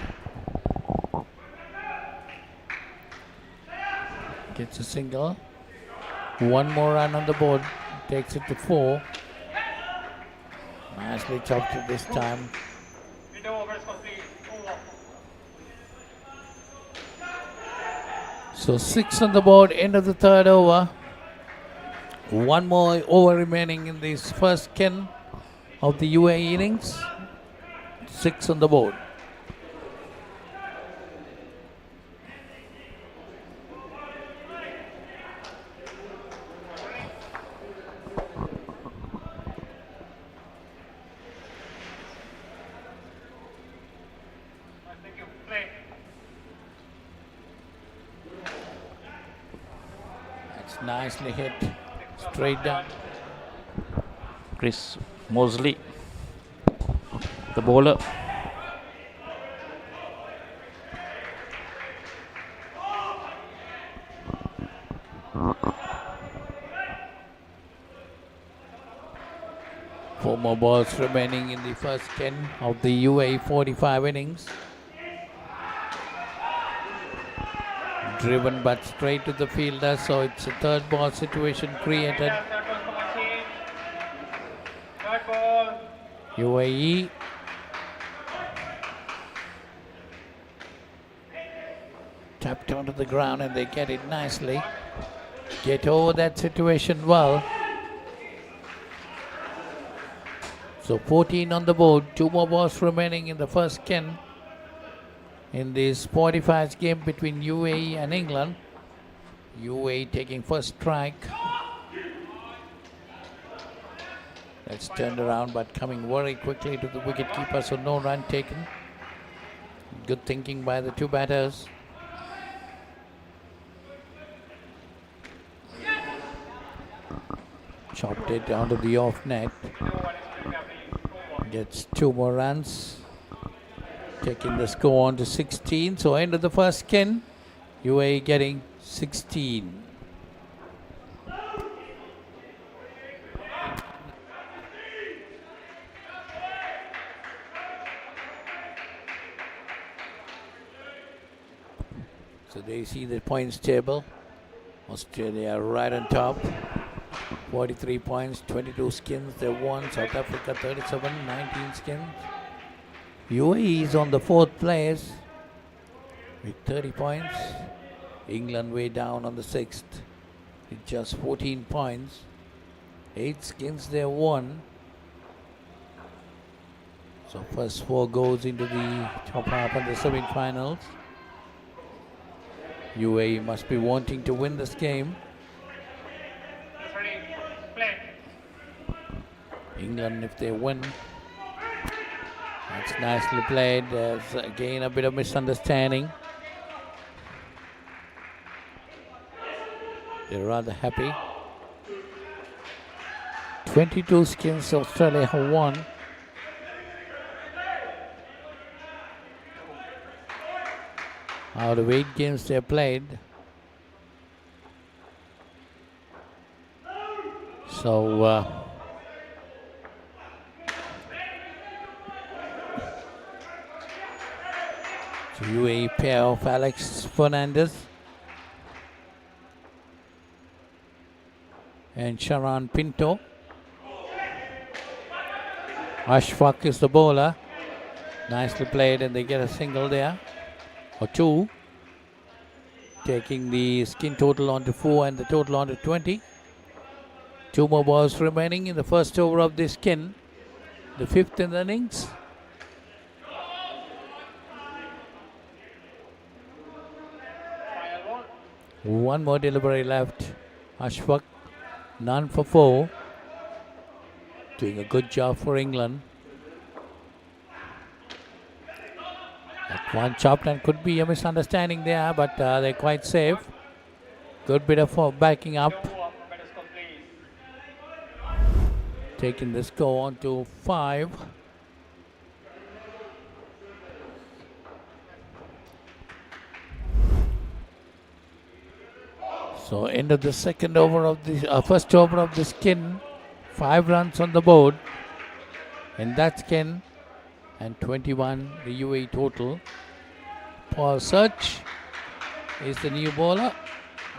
Gets a single. 1 more run on the board, takes it to 4. Nicely chopped it this time. So 6 on the board, end of the 3rd over. 1 more over remaining in this first kin of the UAE innings. 6 on the board. Nicely hit, straight down. Chris Mosley, the bowler. Four more balls remaining in the first 10 of the UAE 45 innings. Driven but straight to the fielder, so it's a third ball situation created. UAE tapped onto the ground and they get it nicely. Get over that situation well. So 14 on the board, 2 more balls remaining in the first skin in this 45th game between UAE and England. UAE taking first strike. That's turned around but coming very quickly to the wicketkeeper, so no run taken. Good thinking by the two batters. Chopped it onto the off net. Gets 2 more runs. Taking the score on to 16. So end of the first skin. UAE getting 16. So they see the points table. Australia right on top. 43 points, 22 skins they won. South Africa 37, 19 skins. UAE is on the 4th place with 30 points. England way down on the 6th with just 14 points. 8 skins they won. So first 4 goes into the top half of the semi-finals. UAE must be wanting to win this game. England, if they win, that's nicely played. There's again a bit of misunderstanding. They're rather happy. 22 skins Australia have won. Out of 8 games they played. So UAE pair of Alex Fernandez and Sharan Pinto. Ashfaq is the bowler. Nicely played, and they get a single there, or 2. Taking the skin total on to 4 and the total on to 20. 2 more balls remaining in the first over of this skin, the 5th in the innings. One more delivery left. Ashfaq, none for 4. Doing a good job for England. That one chopped, and could be a misunderstanding there, but they're quite safe. Good bit of backing up. Taking the score on to 5. So end of the second over of the first over of the skin. 5 runs on the board in that skin, and 21 the UAE total. Paul Search is the new bowler.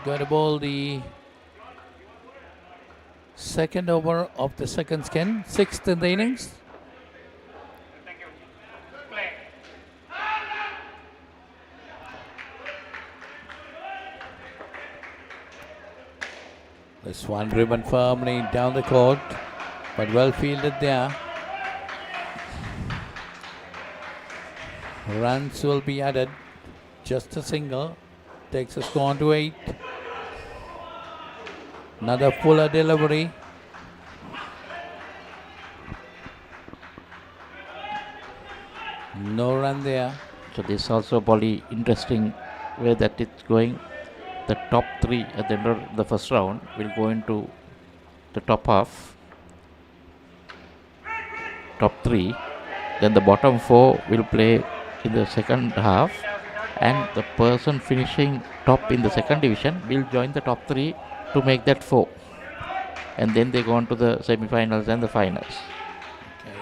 Going to bowl the second over of the second skin, 6th in the innings. This one driven firmly down the court, but well fielded there. Runs will be added. Just a single. Takes a score on to 8. Another fuller delivery. No run there. So this also probably interesting way that it's going. The top 3 at the end of the first round will go into the top half. Top 3. Then the bottom 4 will play in the second half, and the person finishing top in the second division will join the top 3 to make that 4. And then they go on to the semi-finals and the finals. Okay.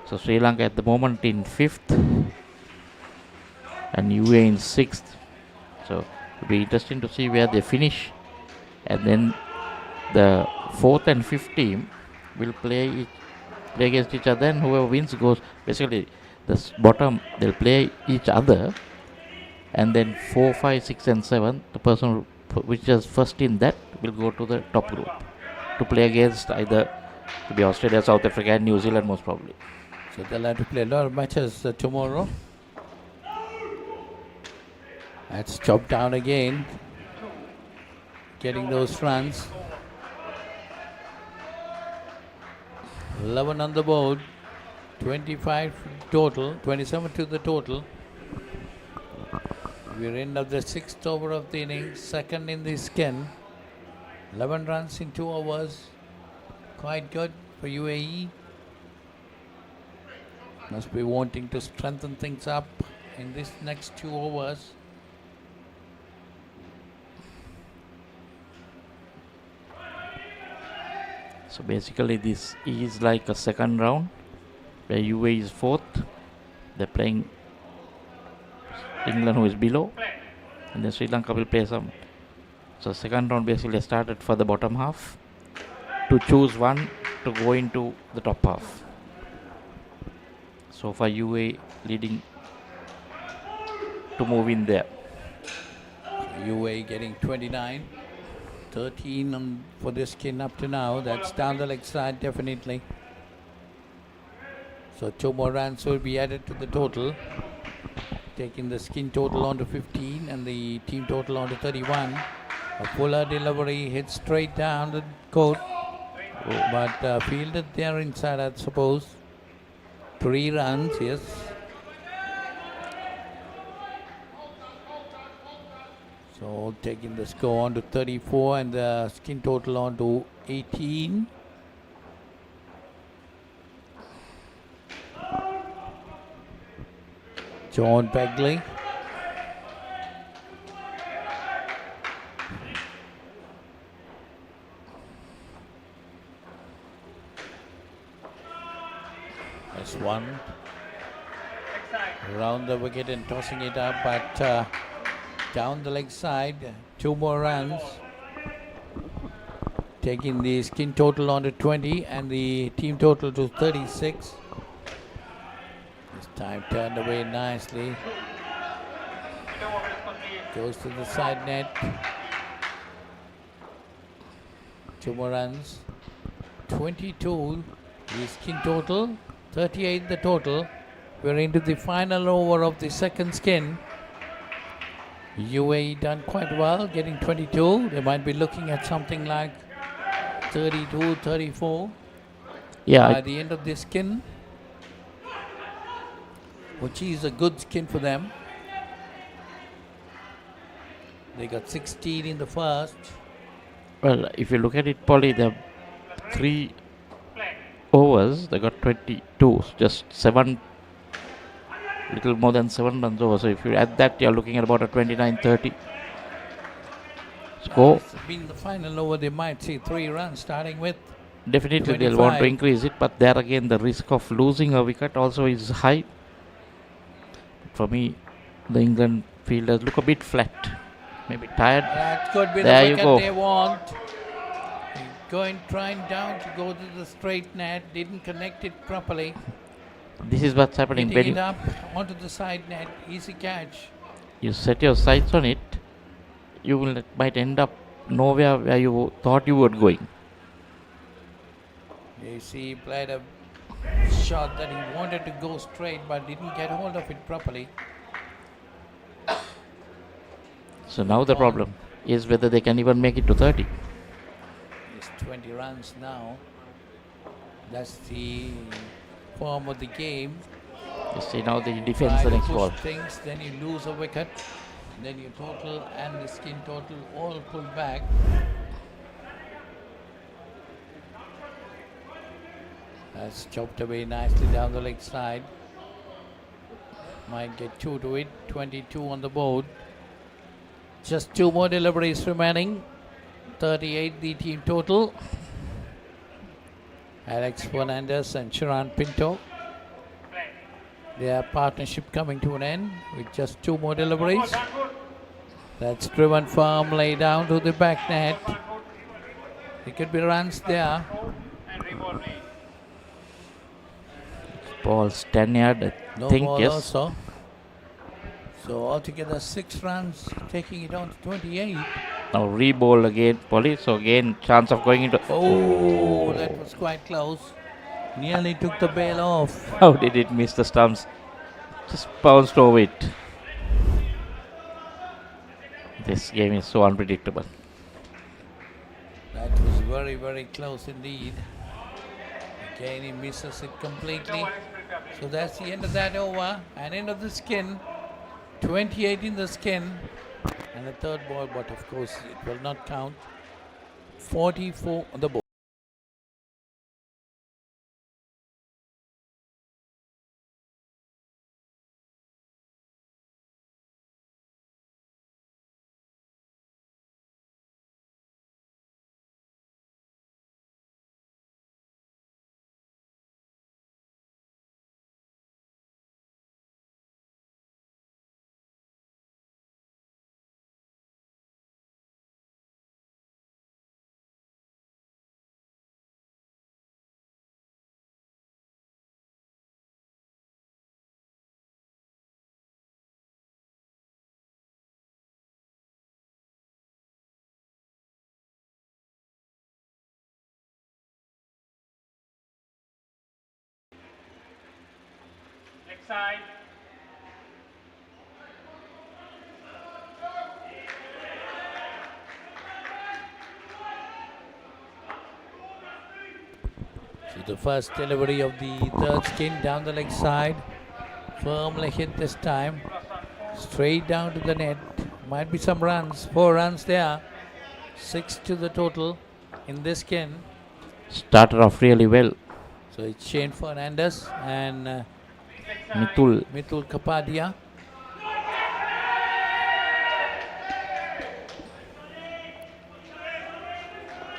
So Sri Lanka at the moment in 5th and UAE in 6th. So It'll be interesting to see where they finish. And then the 4th and 5th team will play against each other, and whoever wins goes. Basically, bottom, they'll play each other, and then 4, 5, 6 and 7, the person which is first in that will go to the top group to play against either to be Australia, South Africa and New Zealand most probably. So they'll have to play a lot of matches tomorrow. That's chopped down again, getting those runs. 11 on the board, 25 total, 27 to the total. We're in of the 6th over of the innings, second in the skin. 11 runs in 2 overs. Quite good for UAE. Must be wanting to strengthen things up in this next 2 overs. So basically this is like a second round where UAE is 4th. They're playing England, who is below, and then Sri Lanka will play some. So second round basically started for the bottom half to choose one to go into the top half. So far UAE leading to move in there. UAE getting 29, 13 for this skin up to now. That's down the leg side definitely. So 2 more runs will be added to the total, taking the skin total on to 15 and the team total on to 31. A fuller delivery hits straight down the court, but fielded there inside, I suppose. 3 runs, yes. So taking the score on to 34 and the skin total on to 18. John Begley. That's one. Around the wicket and tossing it up, but down the leg side. 2 more runs. Taking the skin total on to 20 and the team total to 36. This time turned away nicely. Goes to the side net. 2 more runs. 22 the skin total. 38 the total. We're into the final over of the second skin. UAE done quite well, getting 22. They might be looking at something like 32, 34 by the end of this skin, which is a good skin for them. They got 16 in the first. Well, if you look at it, Polly, the 3 overs, they got 22, just 7, little more than 7 runs over. So if you add that, you're looking at about a 29-30 score. Being the final over, they might see 3 runs starting with. Definitely 25. they'll want to increase it, but there again the risk of losing a wicket also is high. For me, the England fielders look a bit flat, maybe tired. That could be there the you wicket go. they want. Trying down to go to the straight net, didn't connect it properly. This is what's happening. Hitting it up onto the side net, easy catch. You set your sights on it, you will might end up nowhere where you thought you were going. You see, he played a shot that he wanted to go straight but didn't get hold of it properly. So now the problem is whether they can even make it to 30. It's 20 runs now. That's the form of the game. You see now the defense, the Try to next push ball. things, then you lose a wicket. Then your total and the skin total all pulled back. That's chopped away nicely down the leg side. Might get 2 to it. 22 on the board. Just 2 more deliveries remaining. 38 the team total. Alex Fernandez and Sharon Pinto. Their partnership coming to an end with just 2 more deliveries. That's driven firmly down to the back net. There could be runs there. Ball's 10 yard, I No think, ball yes. also. So altogether 6 runs, taking it on to 28. Now re-ball again, Polly. So again, chance of going into. Oh, that was quite close. Nearly took the bail off. How did it miss the stumps? Just bounced over it. This game is so unpredictable. That was very, very close indeed. Again, he misses it completely. So that's the end of that over. And end of the skin. 28 in the skin. And the third ball, but of course it will not count. 44 on the ball. Next side. So the first delivery of the third skin down the leg side. Firmly hit this time. Straight down to the net. Might be some runs. 4 runs there. 6 to the total in this skin. Started off really well. So it's Shane Fernandez and Mitul Kapadia.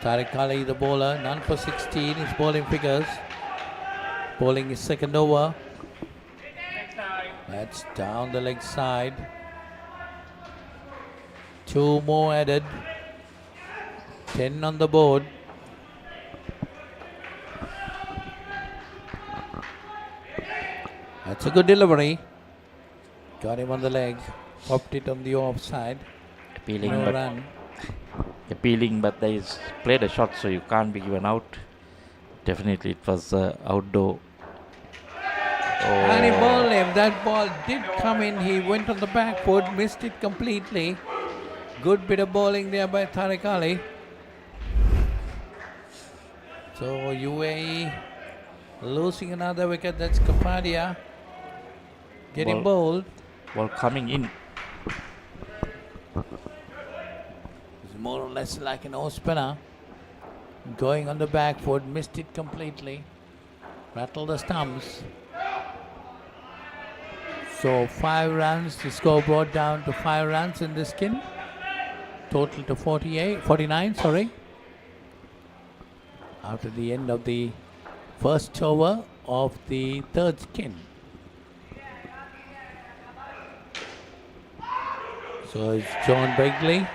Tariq Ali, the bowler, none for 16. His bowling figures. Bowling his second over. That's down the leg side. 2 more added. 10 on the board. That's a good delivery. Got him on the leg. Popped it on the offside. Appealing, but there is played a shot, so you can't be given out. Definitely, it was outdoor. And he bowled him. That ball did come in. He went on the back foot, missed it completely. Good bit of bowling there by Tariq Ali. So UAE losing another wicket. That's Kapadia getting bowled. Ball coming in. It's more or less like an off spinner. Going on the back foot, missed it completely. Rattled the stumps. So 5 runs, the score brought down to 5 runs in this skin. Total to 49, sorry. After the end of the first over of the third skin. So it's John Begley.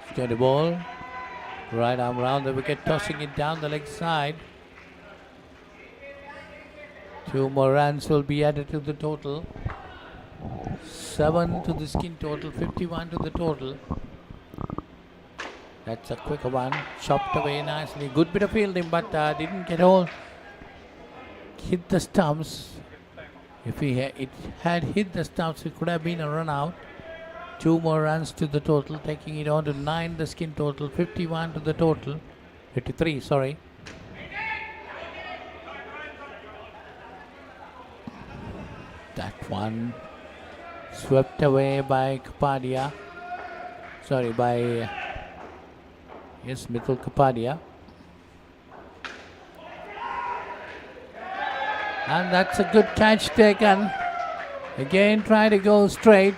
He's got the ball. Right arm round the wicket, tossing it down the leg side. 2 more runs will be added to the total. 7 to the skin total, 51 to the total. That's a quicker one. Chopped away nicely. Good bit of fielding, but didn't get all. Hit the stumps. If it had hit the stumps, it could have been a run out. 2 more runs to the total, taking it on to 9 the skin total, 51 to the total. 53, sorry. That one swept away by Kapadia. Sorry, by Mitul Kapadia. And that's a good catch taken. Again, try to go straight.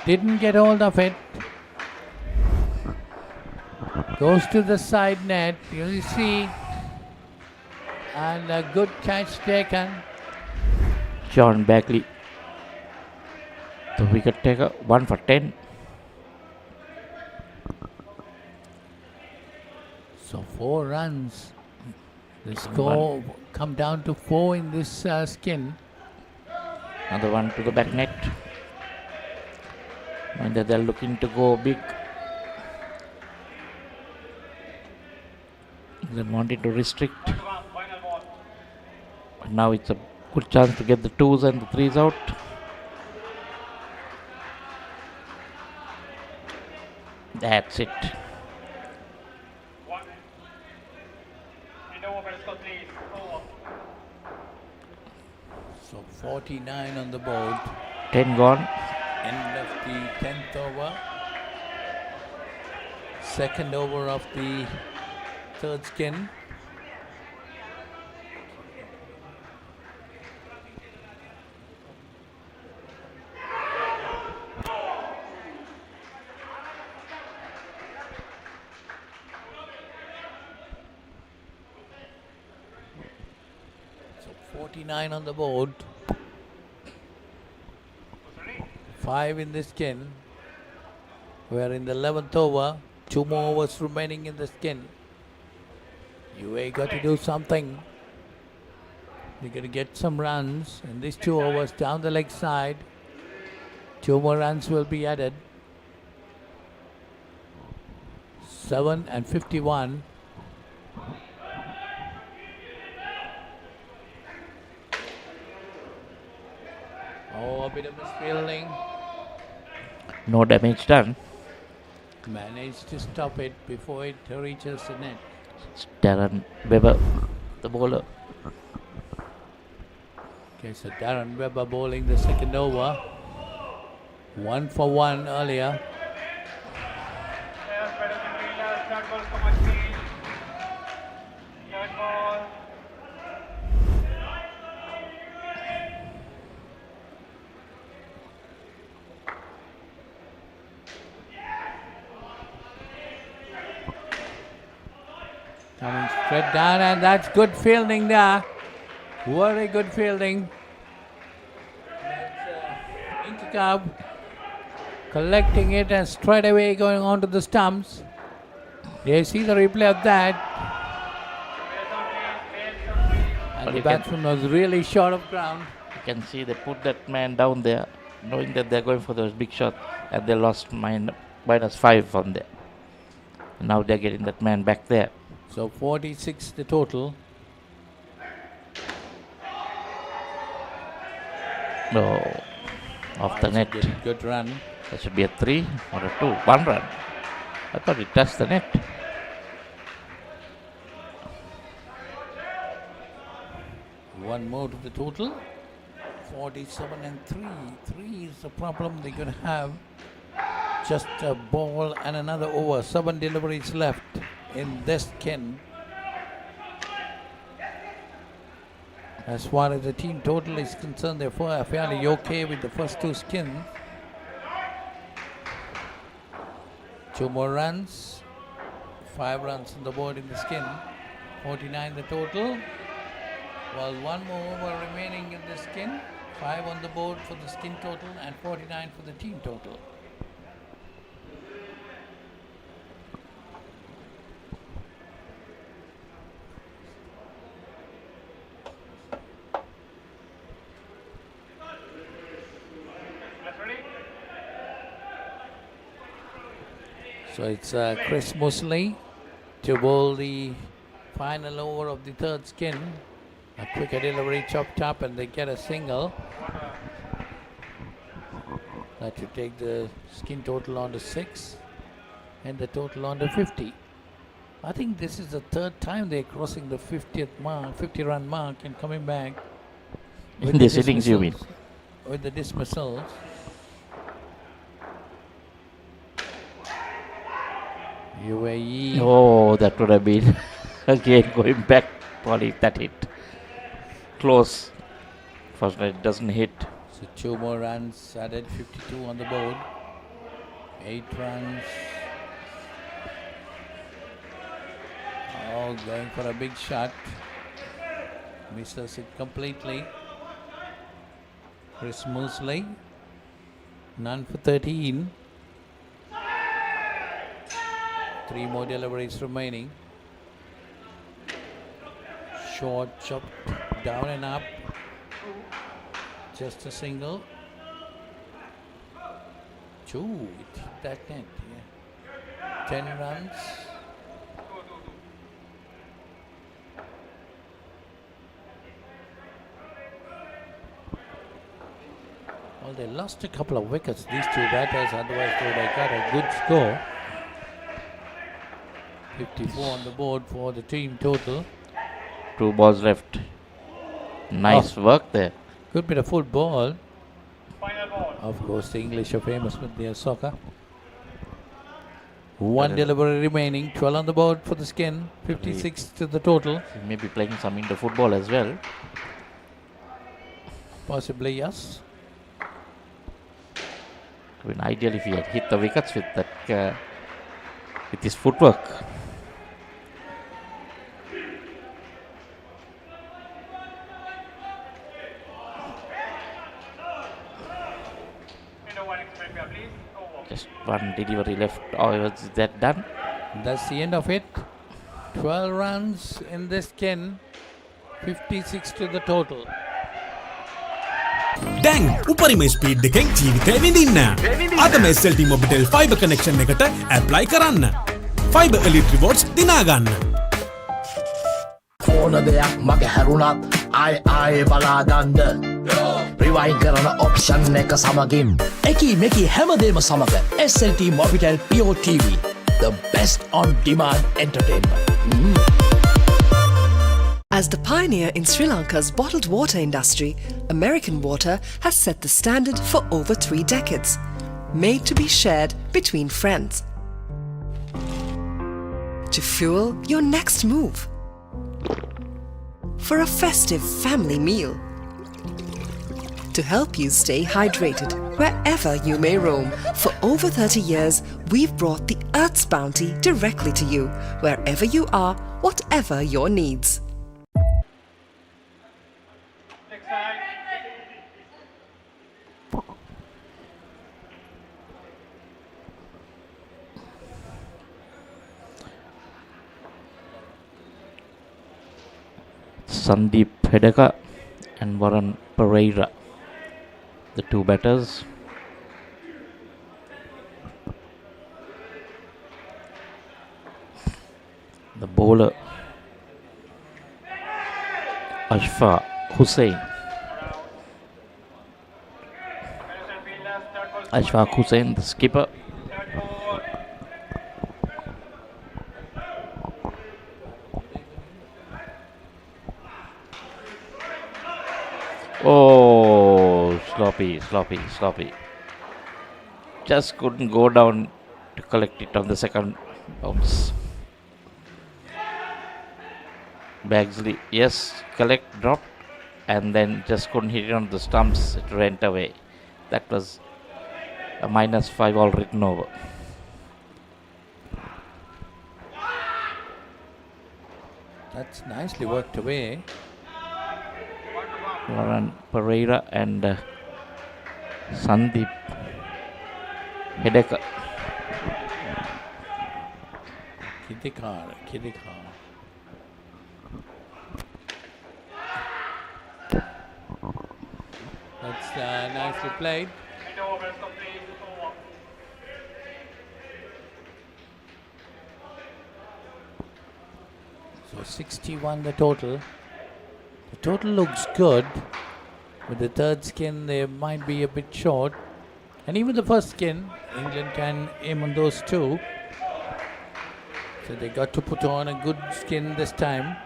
Didn't get hold of it. Goes to the side net. You see. And a good catch taken. John Bagley. The wicket taker, 1 for 10. So 4 runs. The score come down to 4 in this skin. Another one to the back net. And they're looking to go big. They wanted to restrict. But now it's a good chance to get the 2s and the 3s out. That's it. So 49 on the board. 10 gone. End of the 10th over. Second over of the third skin. So 49 on the board. 5 in the skin. We're in the 11th over. 2 more overs remaining in the skin. UAE got to do something. They're going to get some runs in these 2 overs down the leg side. 2 more runs will be added. 7 and 51. Oh, a bit of misfielding. No damage done. Managed to stop it before it reaches the net. It's Darren Weber, the bowler. Okay, so Darren Weber bowling the second over. 1 for 1 earlier. Coming straight down, and that's good fielding there. Very good fielding. Intikab collecting it and straight away going on to the stumps. You see the replay of that. And the batsman was really short of ground. You can see they put that man down there, knowing that they're going for those big shots, and they lost -5 from there. And now they're getting that man back there. So 46 the total. No, off the net. Good run. That should be a 3 or a 2. 1 run. I thought it touched the net. One more to the total. 47 and 3. 3 is the problem they're going to have. Just a ball and another over. 7 deliveries left in this skin. As far as the team total is concerned, they're fairly okay with the first 2 skins. 2 more runs. 5 runs on the board in the skin. 49 the total. Well, 1 more over remaining in the skin. 5 on the board for the skin total and 49 for the team total. So it's Chris Mosley to bowl the final over of the third skin. A quicker delivery chopped up and they get a single. That should take the skin total on to 6 and the total on to 50. I think this is the 3rd time they're crossing the 50 run mark and coming back. In this innings, you mean? With the dismissals. UAE. Oh, that would have been again going back. Probably that hit. Close. Fortunately, it doesn't hit. So 2 more runs added, 52 on the board. 8 runs. Oh, going for a big shot. Misses it completely. Chris Mosley. None for 13. 3 more deliveries remaining. Short chop, down and up. Just a single. 2. It hit that net. Yeah. 10 runs. Well, they lost a couple of wickets, these 2 batters, otherwise they would have got a good score. 54 on the board for the team total. 2 balls left. Nice work there. Good bit of football. Of course, the English are famous with their soccer. 1 delivery remaining, 12 on the board for the skin, 56 to the total. He may be playing some inter football as well. Possibly, yes. I mean, ideally, if he had hit the wickets with that, with his footwork. Just 1 delivery left. Oh, is that done? That's the end of it. 12 runs in this skin, 56 to the total. දැන් උපරිම speed එකෙන් ජීවිතය විඳින්න. අදම SLT-MOBITEL Fiber connection එකට apply කරන්න. Fiber Elite Rewards දිනා ගන්න. ඕන දෙයක් මගේ හැරුණත් ආයේ බලා ගන්න. Rewind කරන option එක සමගින් එකී මේකී හැමදේම සමග SLT-MOBITEL Pure TV, the best on demand entertainment. As the pioneer in Sri Lanka's bottled water industry, American Water has set the standard for over 3 decades, made to be shared between friends. To fuel your next move. For a festive family meal. To help you stay hydrated wherever you may roam. For over 30 years, we've brought the Earth's bounty directly to you, wherever you are, whatever your needs. Sandeep Hedeka and Warren Pereira, the 2 batters. The bowler Ashfa Hussain. Ashfaq Hussain, the skipper. Oh, sloppy. Just couldn't go down to collect it on the second bounce. Bagsley, yes, dropped, and then just couldn't hit it on the stumps. It went away. That was a -5 all written over. That's nicely worked away. Warren Pereira and Sandeep Hedeka. Kidikar. That's nicely played. So 61 the total. The total looks good. With the 3rd skin, they might be a bit short. And even the 1st skin, England can aim on those 2. So they got to put on a good skin this time.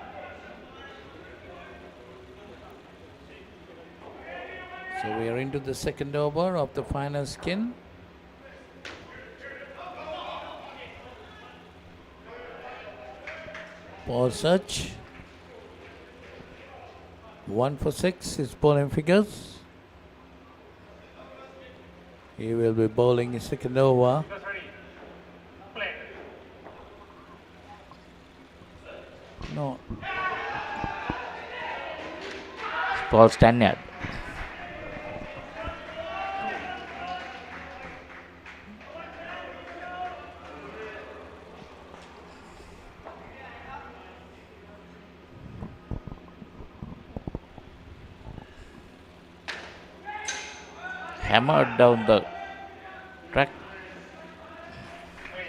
So we are into the 2nd over of the final skin. Ball search. 1 for 6 is bowling figures. He will be bowling his 2nd over. No. Paul Stanyard. hammered down the track.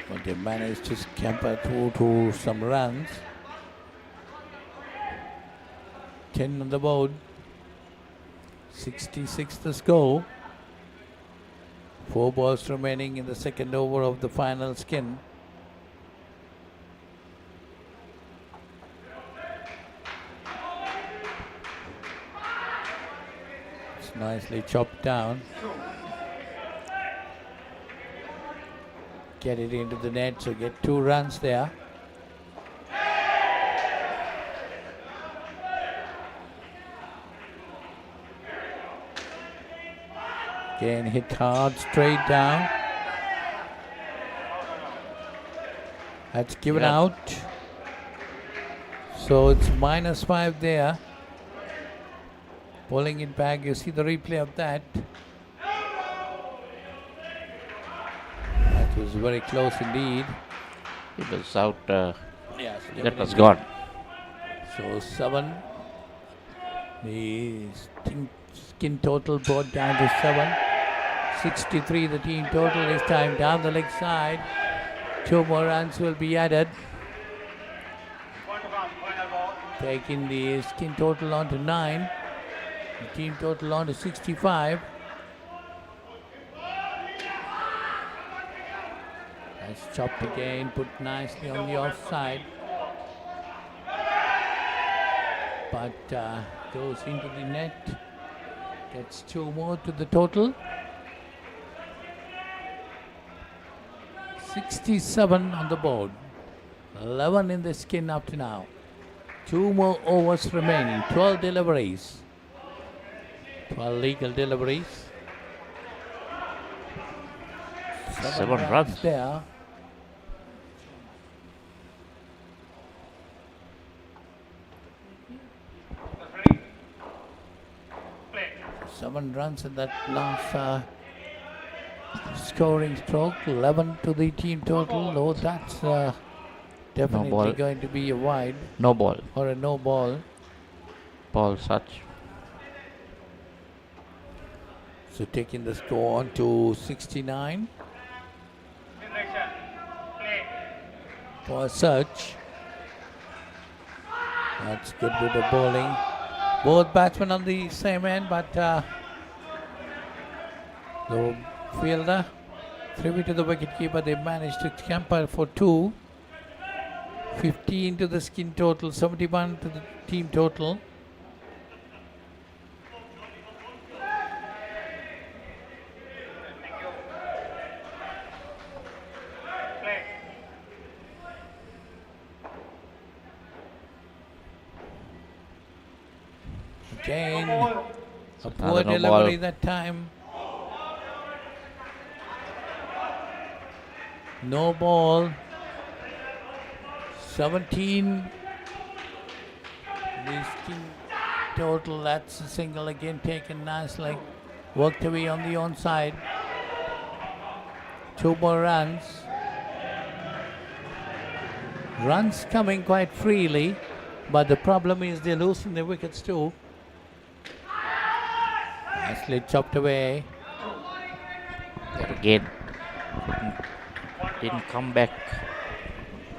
But they managed to scamper through to some runs. 10 on the board. 66 the score. 4 balls remaining in the second over of the final skin. It's nicely chopped down. Get it into the net, so get 2 runs there. Again, hit hard, straight down. That's given out. So it's -5 there. Pulling it back, you see the replay of that. That was very close indeed. It was out. Yes, that was gone. So 7. The skin total brought down to 7. 63 the team total this time down the leg side. 2 more runs will be added. Taking the skin total on to 9. The team total on to 65. That's chopped again, put nicely on the offside. But goes into the net. Gets 2 more to the total. 67 on the board. 11 in the skin up to now. 2 more overs remaining. 12 deliveries. 12 legal deliveries. 7 runs there. Seven runs in that last scoring stroke. 11 to the team total. Oh, that's definitely going to be a wide. No ball. Or a no ball. Ball such. So taking the score on to 69. For a search. That's good with the bowling. Both batsmen on the same end, but the fielder threw it to the wicketkeeper. They managed to scamper for 2. 15 to the skin total, 71 to the team total. Again, a poor delivery that time. No ball. 17. The skin total, that's a single again taken nicely. Worked away on the onside. 2 more runs. Runs coming quite freely, but the problem is they're losing the wickets too. Nicely chopped away. But again, didn't come back.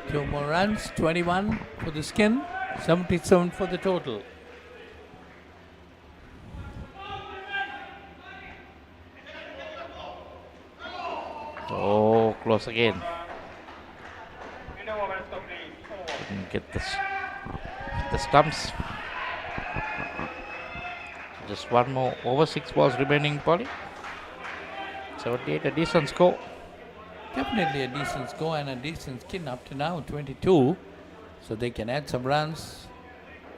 2 more runs, 21 for the skin, 77 for the total. Oh, close again. Didn't get the stumps. Just 1 more over. 6 balls remaining, Polly. 78, a decent score. Definitely a decent score and a decent skin up to now, 22. So they can add some runs.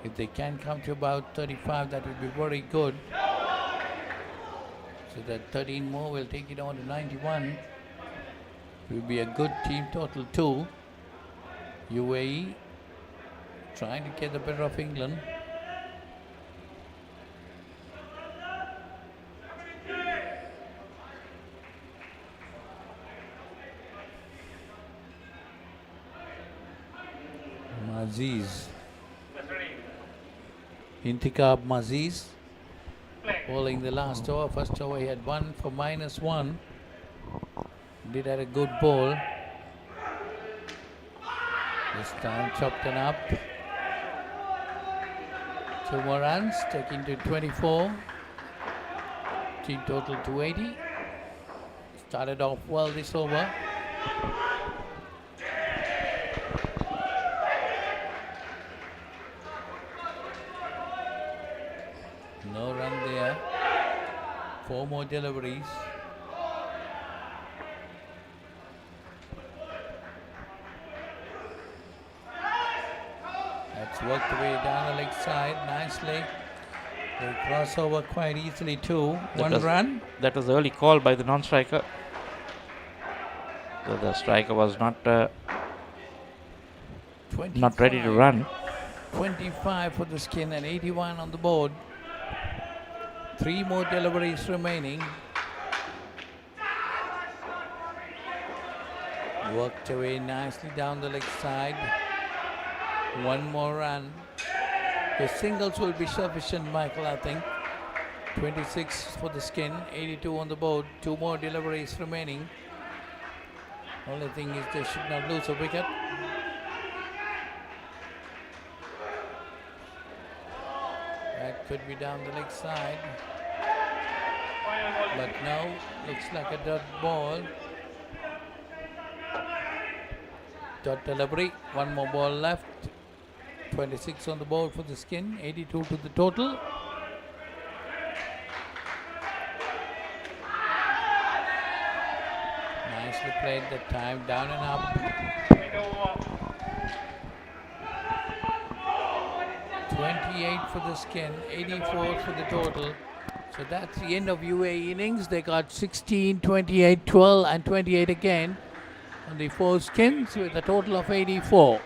If they can come to about 35, that would be very good. So that 13 more will take it on to 91. It will be a good team total too. UAE trying to get the better of England. Maziz. Intikab Maziz. bowling the last over. First over he had 1 for -1. Did had a good ball. This time chopped it up. 2 more runs, taking to 24. Team total 280. Started off well this over. No run there. 4 more deliveries. That's worked away down the leg side nicely. They cross over quite easily too. One run. That was the early call by the non-striker. So the striker was not ready to run. 25 for the skin and 81 on the board. 3 more deliveries remaining. Worked away nicely down the leg side. 1 more run. The singles will be sufficient, Michael, I think. 26 for the skin, 82 on the board. 2 more deliveries remaining. Only thing is they should not lose a wicket. That could be down the leg side. But no, looks like a dot ball. Dot delivery, 1 more ball left. 26 on the board for the skin, 82 to the total. Nicely played that time, down and up. 28 for the skin, 84 for the total. So that's the end of UAE innings. They got 16, 28, 12 and 28 again on the 4 skins with a total of 84.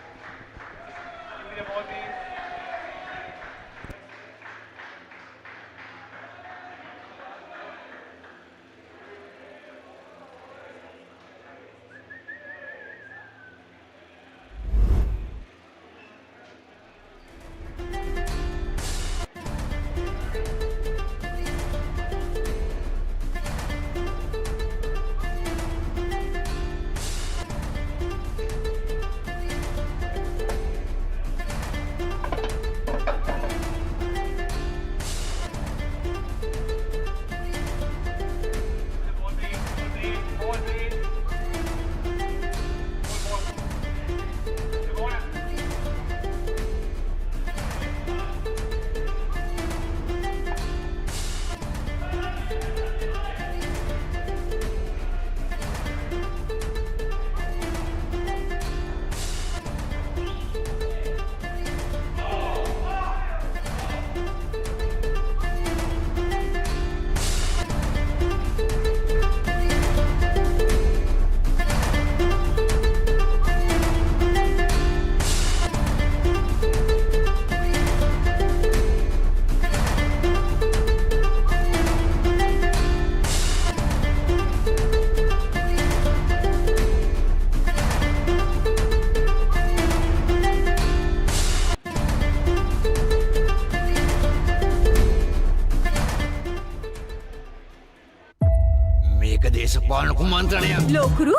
දේශපාලන කුමන්ත්‍රණයක්. ලෝකුරු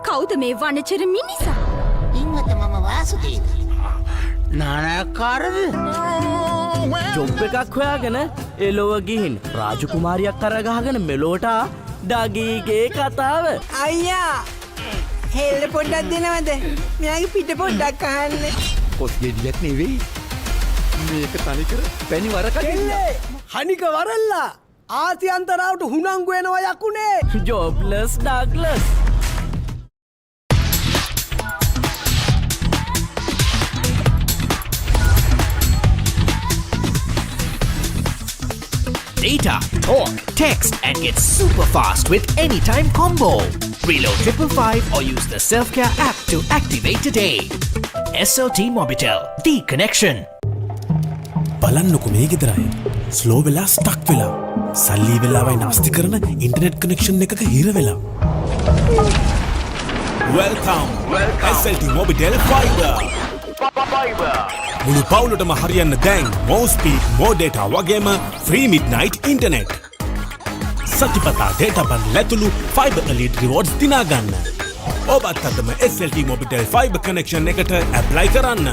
කවුද මේ වනචර මිනිසා? ඉන්නත මම Vasudeva. නානාකාරද? Job එකක් හොයාගෙන එලොව ගිහින් රාජකුමාරියක් කරගහගෙන මෙලෝට ඩගීගේ කතාව. අයියා හෙල්ල පොඩ්ඩක් දෙනවද? මෙයාගේ පිට පොඩ්ඩක් අහන්න. පොත් ගෙඩියක් නෙවෙයි. මේක තනිකර පැණි වරකඩිල්ල. හනික වරල්ලා. ආසියන්තරාවට හුනංගු වෙනවා යකුනේ. ජොබ්ලස් Douglas. Data, talk, text and get super fast with Anytime Combo. Reload 555 or use the Self-Care app to activate today. SLT-MOBITEL, the connection. බලන්නකො මේ ගෙදරයි ස්ලෝ වෙලා ස්ටක් වෙලා සල්ලි වෙලාවයි නාස්ති කරන ඉන්ටර්නෙට් කනෙක්ෂන් එකක හිර වෙලා. Welcome SLT-MOBITEL Fiber. Fiber. මුළු පවුලටම හරියන්න දැන් more speed, more data වගේම free midnight internet. සතිපතා data bundle ඇතුළු Fiber Elite Rewards දිනා ගන්න. ඔබත් අදම SLT-MOBITEL Fiber connection එකට apply කරන්න.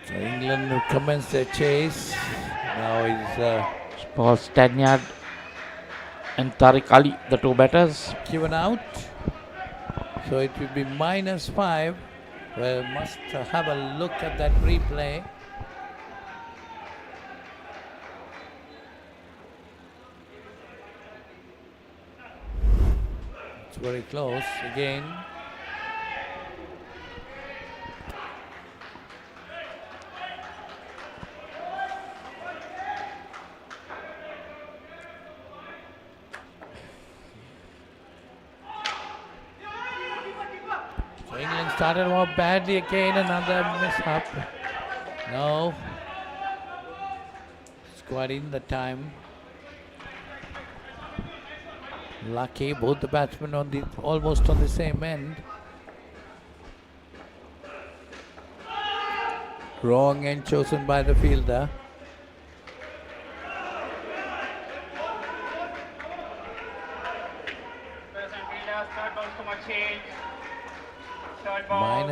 So England will commence their chase. Now it's Paul Stanyard and Tariq Ali, the two batters. given out. So it will be -5. We must have a look at that replay. It's very close again. So England started off badly again, another mishap. No. Squad in the time. Lucky, both the batsmen on the almost on the same end. Wrong end chosen by the fielder.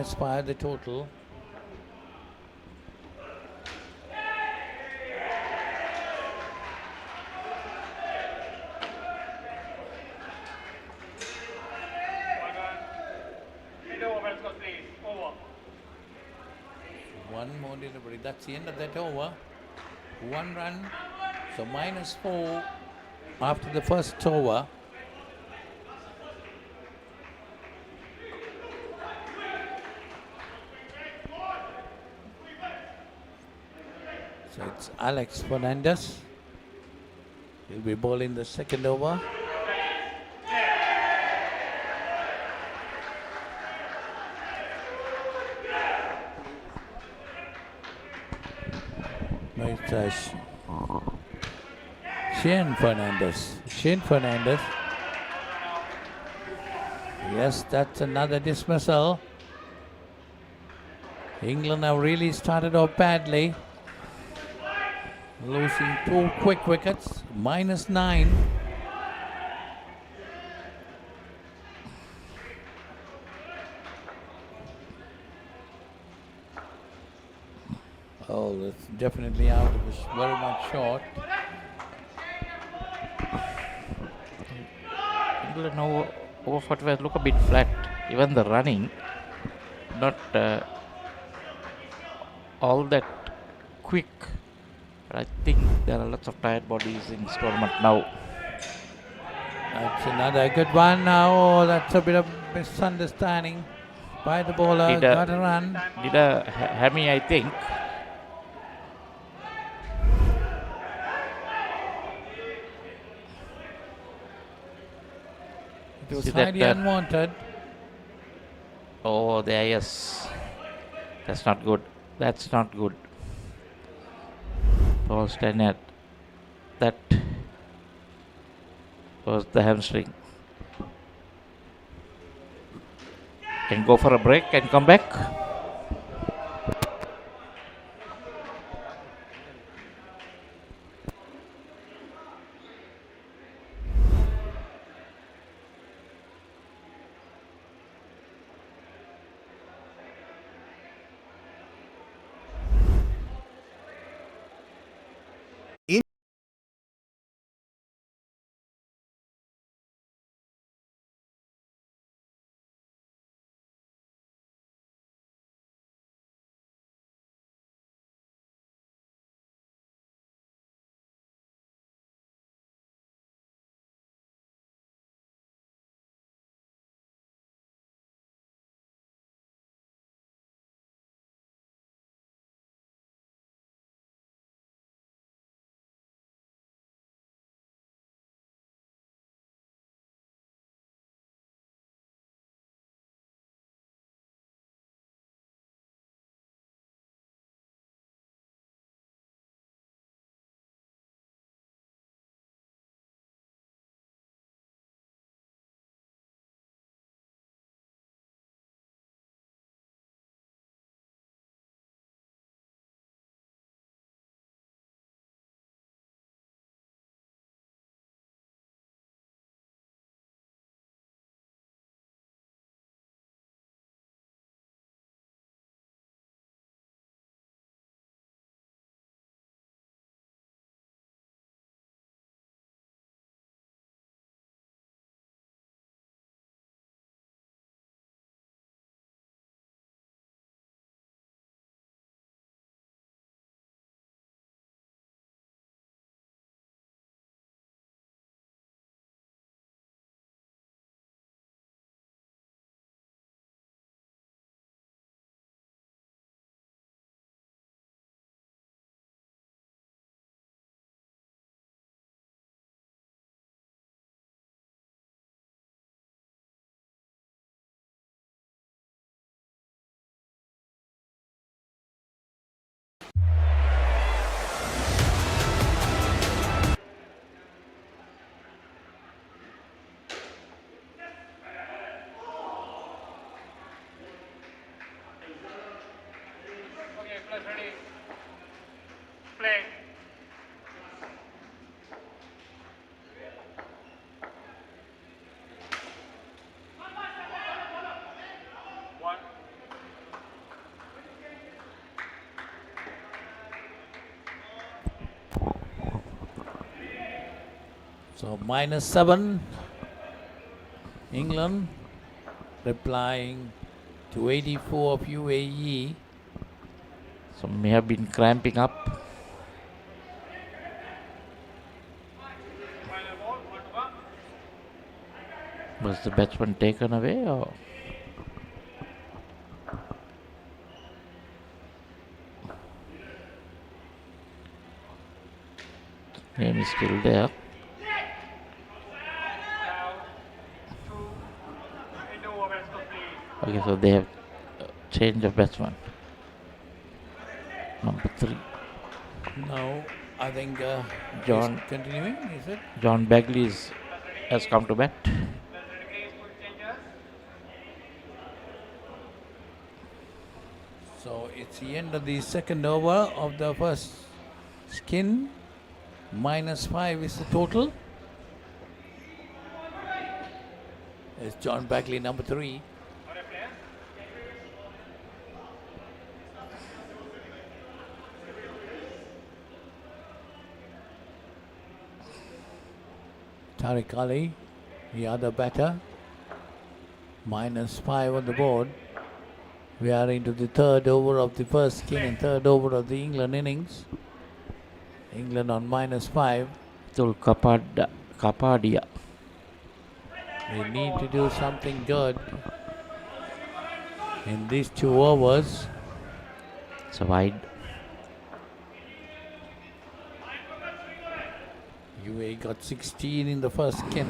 -5 the total. One more delivery. That's the end of that over. 1 run. So -4 after the first over. So it's Alex Fernandez. He'll be bowling the second over. No, it's Shane Fernandez. Shane Fernandez. Yes, that's another dismissal. England have really started off badly. Losing 2 quick wickets, -9. Oh, that's definitely out. It was very much short. England over 45 look a bit flat. Even the running, not all that quick. But I think there are lots of tired bodies in this tournament now. That's another good one now. Oh, that's a bit of misunderstanding by the bowler. Got a run. Did a hammy, I think. It was highly unwanted. Oh, there, yes. That's not good. That's not good. Paul Stannard. That was the hamstring. Can go for a break and come back. So -7. England replying to 84 of UAE. So may have been cramping up. Was the batsman taken away or? Game is still there. Okay, so they have changed of batsman. Number 3. No, I think John he's continuing, is it? John Bagley has come to bat. So it's the end of the second over of the first skin. -5 is the total. It's John Bagley, number 3. Tariq Ali, the other batter, -5 on the board. We are into the third over of the first skin and third over of the England innings. England on -5. Tul Kapadia. They need to do something good in these 2 overs. It's a wide. UAE got 16 in the first skin.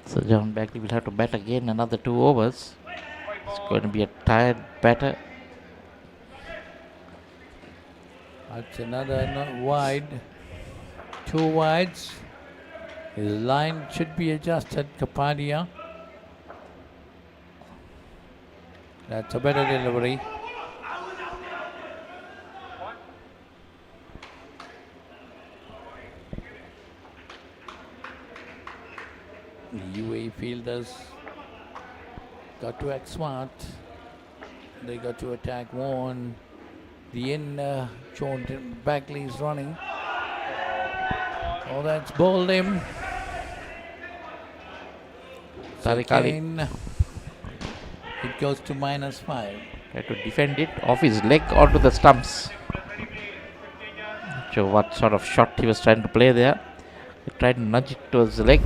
So John Bagley will have to bat again another 2 overs. It's going to be a tired batter. That's another wide. 2 wides. His line should be adjusted, Kapadia. That's a better delivery. UAE fielders got to act smart. They got to attack one. The end, John Bagley is running. Oh, that's bowled him. Tariq Ali. It goes to -5. Had to defend it off his leg onto the stumps. Not sure what sort of shot he was trying to play there. He tried to nudge it towards the leg,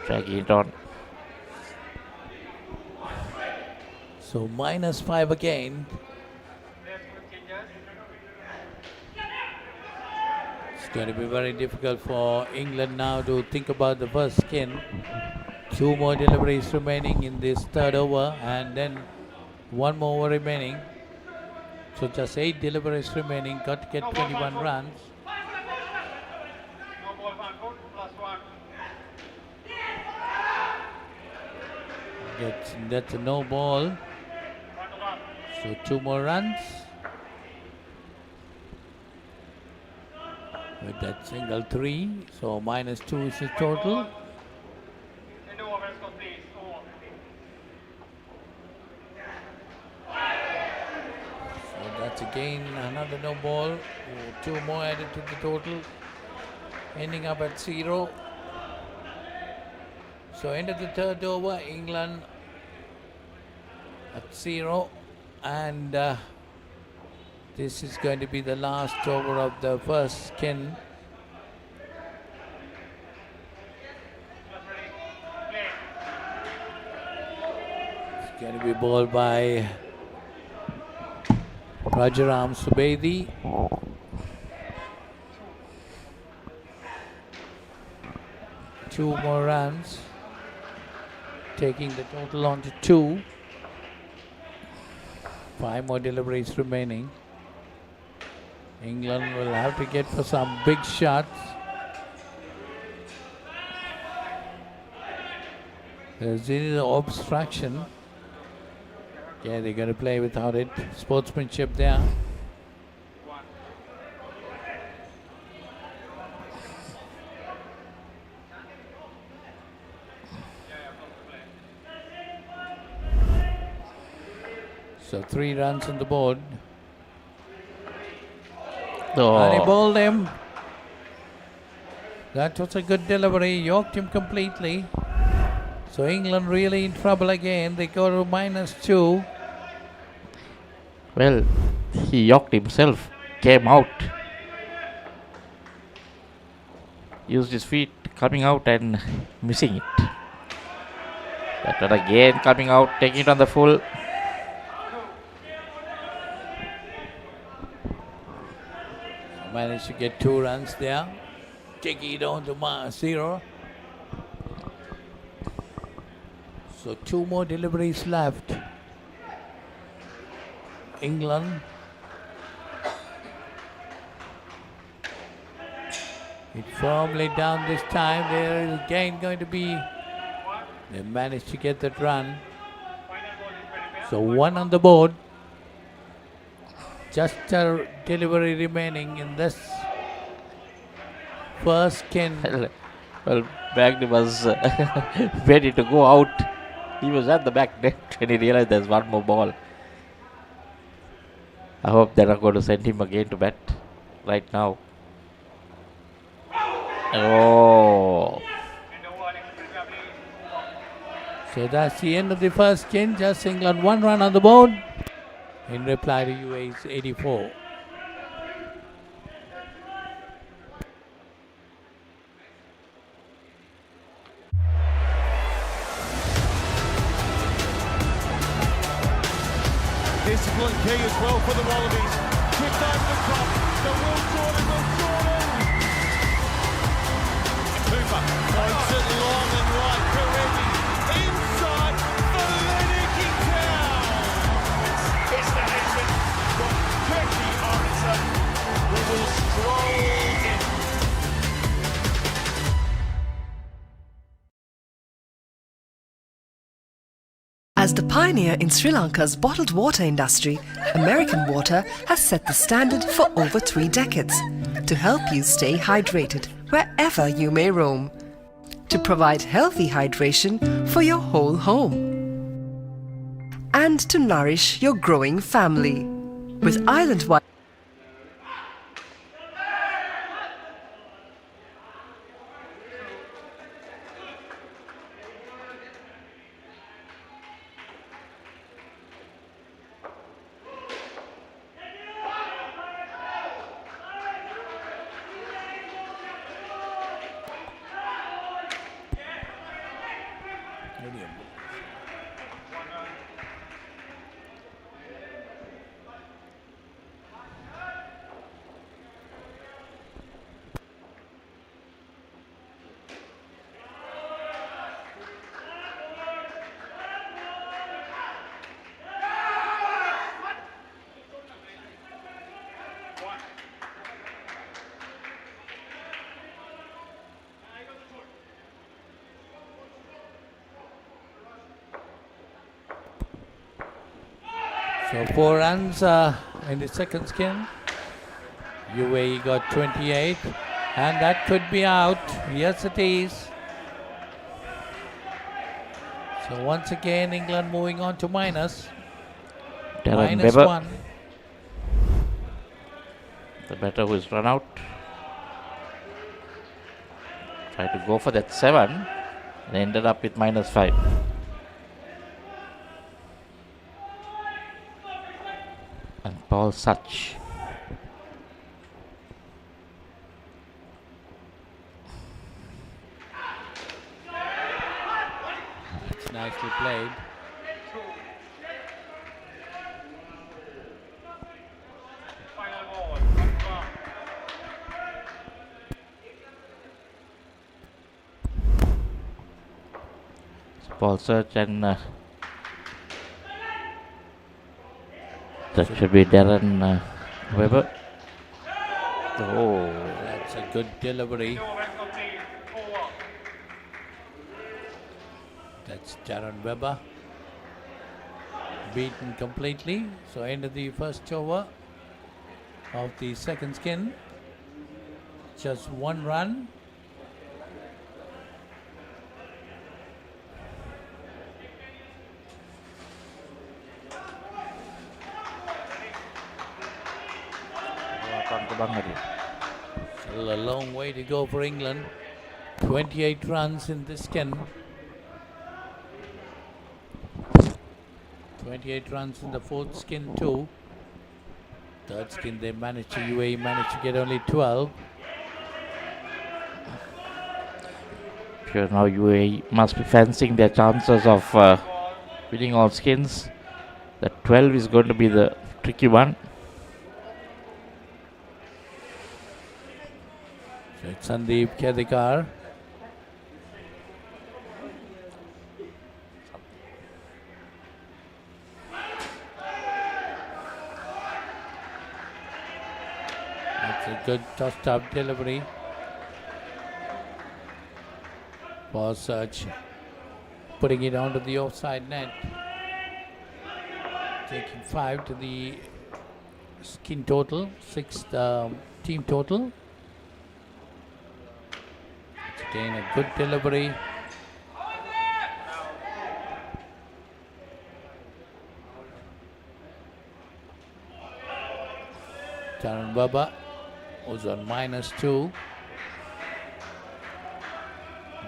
dragging it on. So -5 again. It's going to be very difficult for England now to think about the first skin. 2 more deliveries remaining in this third over and then 1 more over remaining. So just 8 deliveries remaining, got to get 21 runs. That's a no ball. So 2 more runs. With that single 3, so -2 is the total. So that's again another no ball. 2 more added to the total, ending up at 0. So end of the third over, England at 0, and this is going to be the last over of the first skin. It's going to be bowled by Rajaram Subedi. Two more runs, taking the total on to 2. 5 more deliveries remaining. England will have to get for some big shots. There's the obstruction. Yeah, they're going to play without it. Sportsmanship there. So 3 runs on the board. Oh. And he bowled him. That was a good delivery. Yorked him completely. So England really in trouble again. They go to -2. Well, he yorked himself, came out, used his feet coming out and missing it. That one again coming out, taking it on the full. Managed to get 2 runs there. Taking it on to 0. So 2 more deliveries left. England. It firmly down this time. There is again going to be. They managed to get that run. So 1 on the board. Just a delivery remaining in this first skin. Well, Bagni was ready to go out. He was at the back net when he realized there's 1 more ball. I hope they're not going to send him again to bat right now. Oh. So that's the end of the first skin. Just England 1 run on the board in reply to UAE's 84. Discipline key as well for the Wallabies. Kicked over the top. The Will Jordan. Cooper floats it long and right. Karevi inside for Lennoxy Town. It's the nation from Turkey Harrison, who will stroll in. As the pioneer in Sri Lanka's bottled water industry, American Water has set the standard for over 3 decades to help you stay hydrated wherever you may roam, to provide healthy hydration for your whole home, and to nourish your growing family. With island-wide So 4 runs in the second skin. UAE got 28, and that could be out. Yes, it is. So once again, England moving on to minus. -1. The batter who is run out. Tried to go for that 7 and ended up with -5. And Paul Such. That's nicely played. Paul Such and that should be Darren Weber. Oh, that's a good delivery. That's Darren Weber. Beaten completely. So end of the first over of the second skin. Just 1 run. Still a long way to go for England. 28 runs in this skin. 28 runs in the fourth skin too. Third skin UAE managed to get only 12. Sure, now UAE must be fancying their chances of winning all skins. The 12 is going to be the tricky one. So it's Sandeep Kedikar. That's a good tossed up delivery. For Search, putting it onto the offside net. Taking 5 to the skin total, 6 team total. It's again a good delivery. Taran Baba was on -2.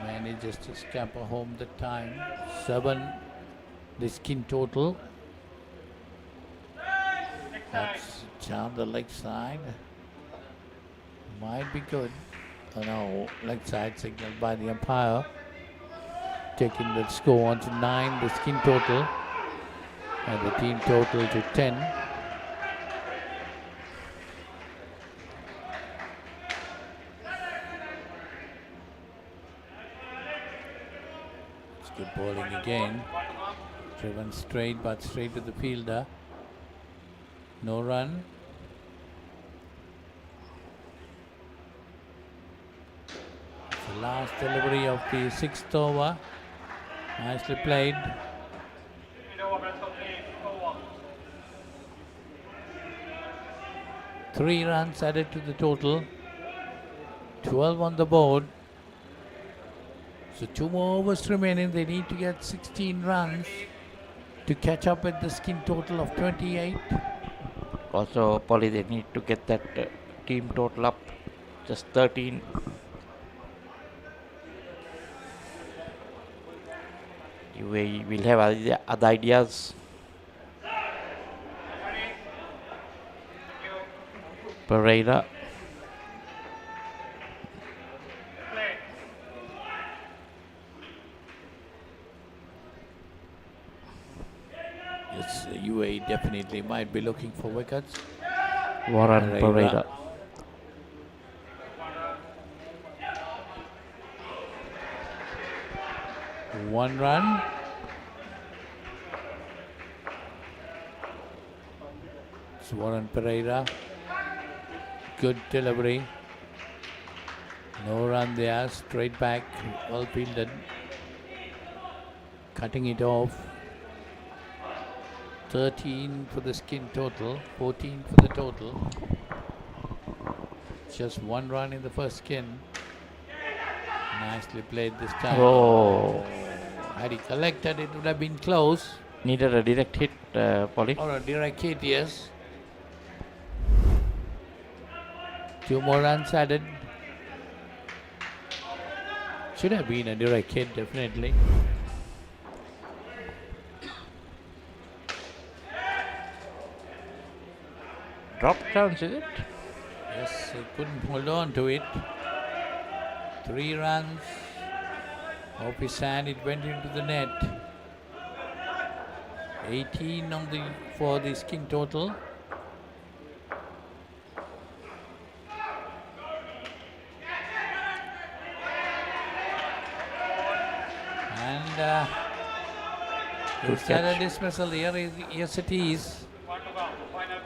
Manages to scamper home the time. 7 the skin total. That's down the leg side. Might be good. Oh no, leg side signaled by the umpire. Taking the score on to 9, the skin total. And the team total to 10. Good bowling again. Driven straight, but straight to the fielder. No run. It's the last delivery of the 6th over. Nicely played. Three runs added to the total. 12 on the board. So 2 more overs remaining. They need to get 16 runs to catch up with the skin total of 28. Also, Polly, they need to get that team total up. Just 13. UAE will have other ideas. Pereira. Yes, UAE definitely might be looking for wickets. Warren Pereira. One run. It's Warren Pereira. Good delivery. No run there. Straight back. Well fielded. Cutting it off. 13 for the skin total. 14 for the total. Just 1 run in the first skin. Nicely played this time. Oh. Had he collected, it would have been close. Needed a direct hit, Polly. Or a direct hit, yes. 2 more runs added. Should have been a direct hit, definitely. Drop chance, is it? Yes, he couldn't hold on to it. 3 runs. Off his hand, it went into the net. 18 for the skin total. And is that a dismissal here? Yes, it is.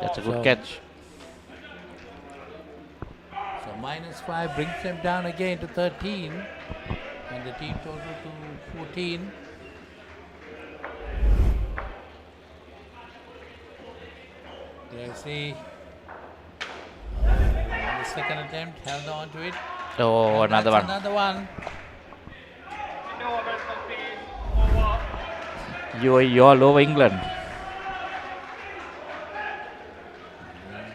That's a good catch. So -5 brings them down again to 13. And the team total to 14. Let's see. The second attempt, held on to it. Oh, And another that's one. Another one. You're all over England.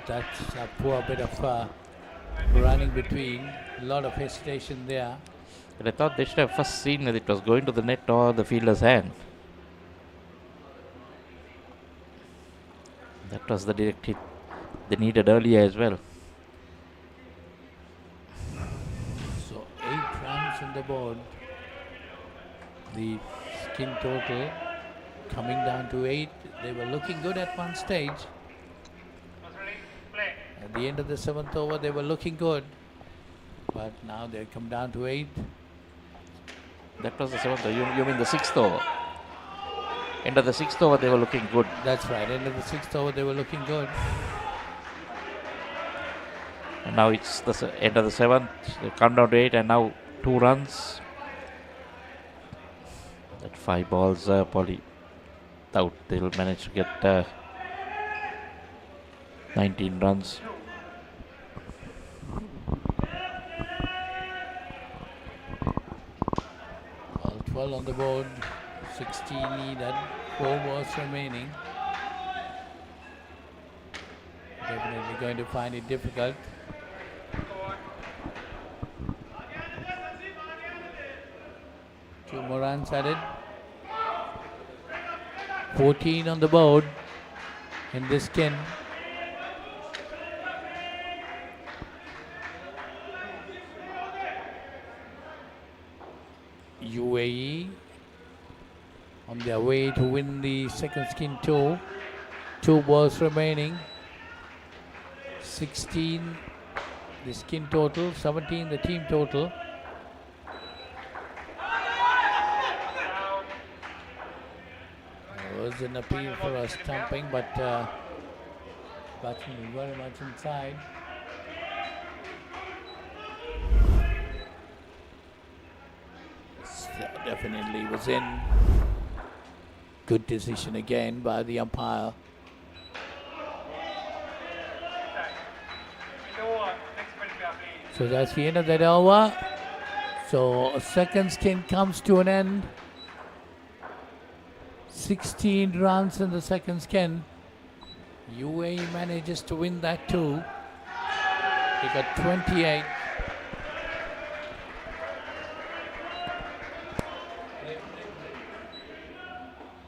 That's a poor bit of running between. A lot of hesitation there. But I thought they should have first seen that it was going to the net or the fielder's hand. That was the direct hit they needed earlier as well. So 8 runs on the board. The skin total coming down to 8. They were looking good at one stage. At the end of the 7th over, they were looking good. But now they come down to 8. That was the 7th over. You mean the 6th over? End of the 6th over, they were looking good. That's right. End of the 6th over, they were looking good. And now it's the end of the 7th. They come down to 8 and now 2 runs. That 5 balls probably out. They will manage to get 19 runs. All 12 on the board. 16 needed. 4 balls remaining. Definitely going to find it difficult. Two more runs added. 14 on the board in this skin. UAE on their way to win the second skin too. 2 balls remaining. 16 the skin total, 17 the team total. There was an appeal for a stumping, but batsman was very much inside. So definitely was in. Good decision again by the umpire. So that's the end of that over. So second skin comes to an end. 16 runs in the second skin. UAE manages to win that too. They got 28.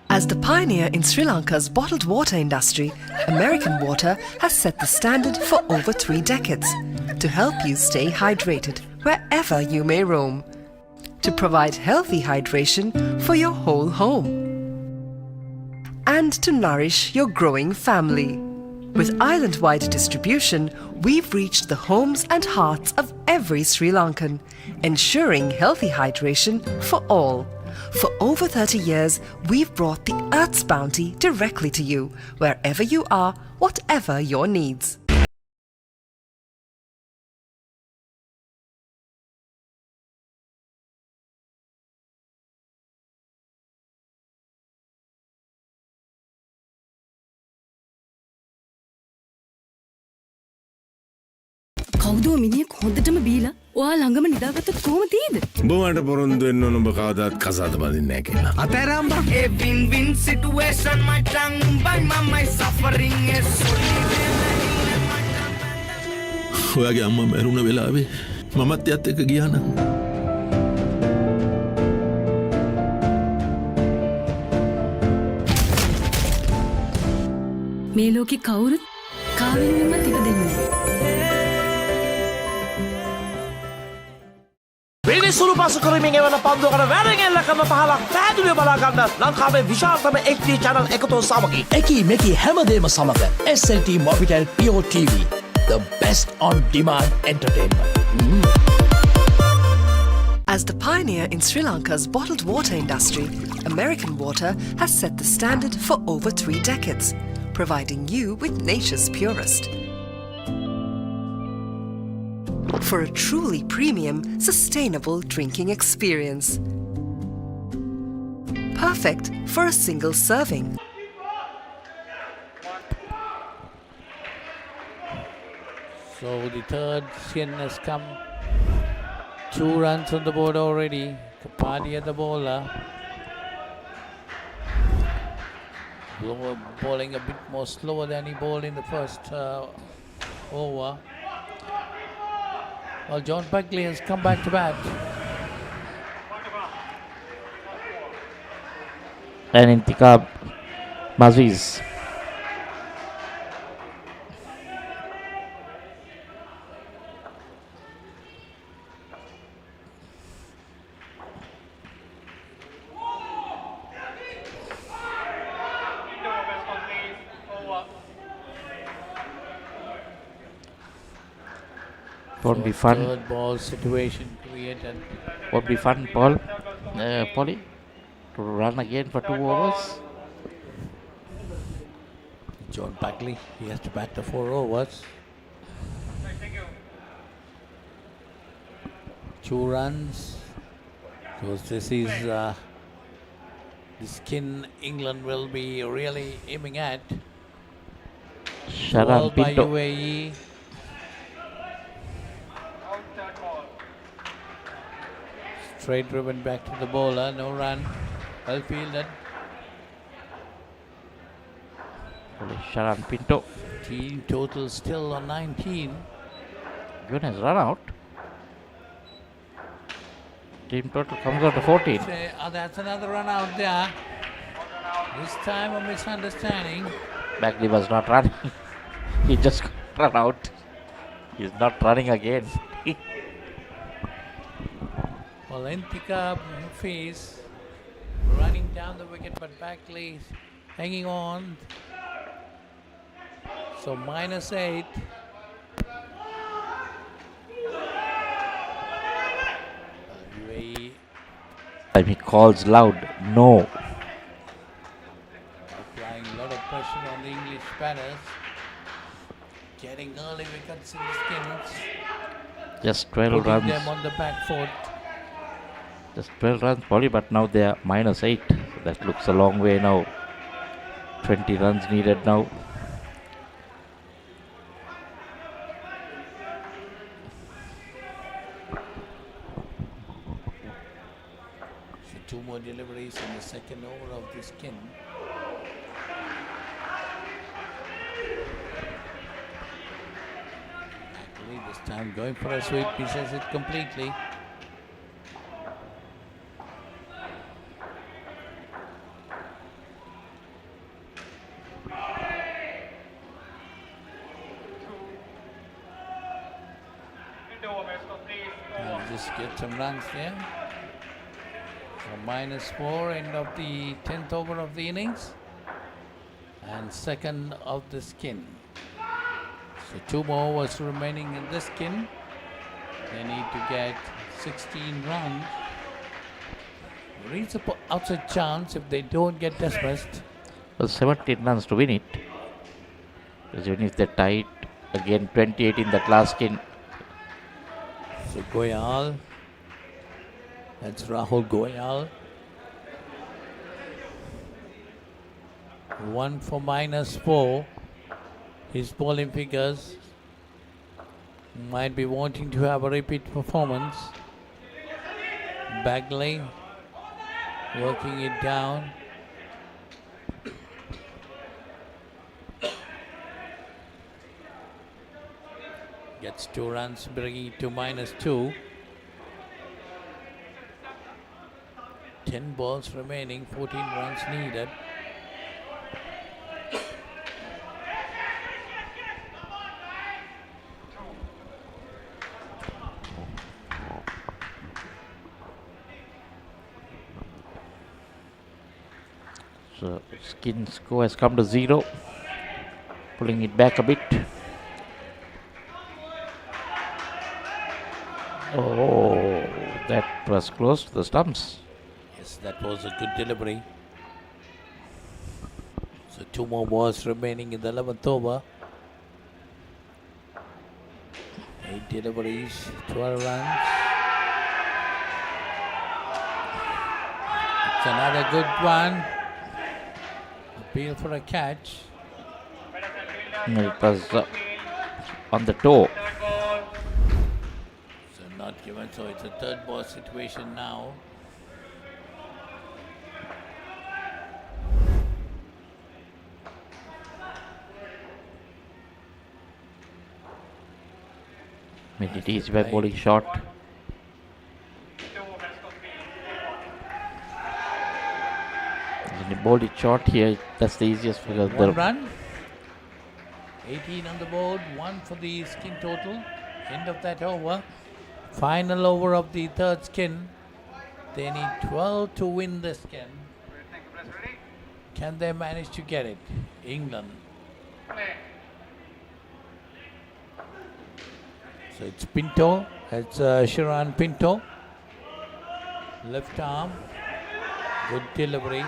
As the pioneer in Sri Lanka's bottled water industry, American Water has set the standard for over 3 decades to help you stay hydrated wherever you may roam, to provide healthy hydration for your whole home, and to nourish your growing family. With island-wide distribution, we've reached the homes and hearts of every Sri Lankan, ensuring healthy hydration for all. For over 30 years, we've brought the Earth's bounty directly to you, wherever you are, whatever your needs. කවුද මිනිහෙක් හොඳටම බීලා ඔයා ළඟම නිදාගත්තොත් කොහොම තියෙද? උඹ මට පොරොන්දු වෙන්න ඕන උඹ කවදාත් කසාද බඳින්නේ නැහැ කියලා. අතෑරම්බා. A win-win situation, my tongue by my suffering is ඔයාගේ අම්මා මැරුණ වෙලාවේ මමත් එයත් එක්ක ගියා නම් මේ ලෝකේ කවුරුත් කාවෙන්වත් ඉපදෙන්නේ නැහැ. විනිසුරු පසු කරමින් එවන පන්දුවකට වැරගෙල්ලකම පහලක් පැහැදිලිව බලාගන්න ලංකාවේ විශාලතම HD channel එකතු සමගින් එකී මෙකී හැමදේම සමග SLT-MOBITEL Pure TV, the best on demand entertainment. As the pioneer in Sri Lanka's bottled water industry, American Water has set the standard for over 3 decades, providing you with nature's purest. For a truly premium, sustainable drinking experience. Perfect for a single serving. So the third skin has come. 2 runs on the board already. Kapadi at the bowler. Bowling a bit more slower than he bowled in the first over. Well, John Buckley has come back to bat. And Intikab Maziz. Won't be fun. Third ball situation created. Won't be fun, Paul. Polly, to run again for 2 overs. John Buckley, he has to bat the 4 overs. 2 runs. Because this is the skin England will be really aiming at. Sharan Ball by Pinto. UAE. Straight driven back to the bowler, no run. Well fielded. Sharan Pinto. Team total still on 19. June has run out. Team total comes out to 14. That's another run out there. This time a misunderstanding. Bagley was not running. He just ran out. He's not running again. Well, Intikab Hafiz running down the wicket, but Bagley hanging on. So -8. UAE He calls loud, no. applying a lot of pressure on the English batters. Getting early wickets in the skins. Just 12 putting runs. them on the back foot. Just 12 runs, Polly, but now they are -8. So that looks a long way now. 20 runs needed now. So 2 more deliveries in the second over of the skin. Actually, this time going for a sweep, he says it completely. I'll just get some runs there. So -4, end of the 10th over of the innings. And second of the skin. So 2 more overs remaining in this skin. They need to get 16 runs. There is an outside chance if they don't get dismissed. Well, 17 runs to win it. Because even if they tie it, again 28 in that last skin. So Goyal, that's Rahul Goyal. 1 for -4. His bowling figures might be wanting to have a repeat performance. Bagley working it down. Gets 2 runs, bringing it to -2. 10 balls remaining, 14 runs needed. So skin score has come to 0. Pulling it back a bit. Oh, that was close to the stumps. Yes, that was a good delivery. So 2 more balls remaining in the 11th over. 8 deliveries, 12 runs. It's another good one. Appeal for a catch. It was on the toe. So not given, so it's a 3rd ball situation now. Made it easy by bowling short. When you bowl it short here, that's the easiest because One run. 18 on the board, 1 for the skin total. End of that over. Final over of the third skin. They need 12 to win the skin. Can they manage to get it? England. So it's Pinto. It's Sharan Pinto. Left arm. Good delivery.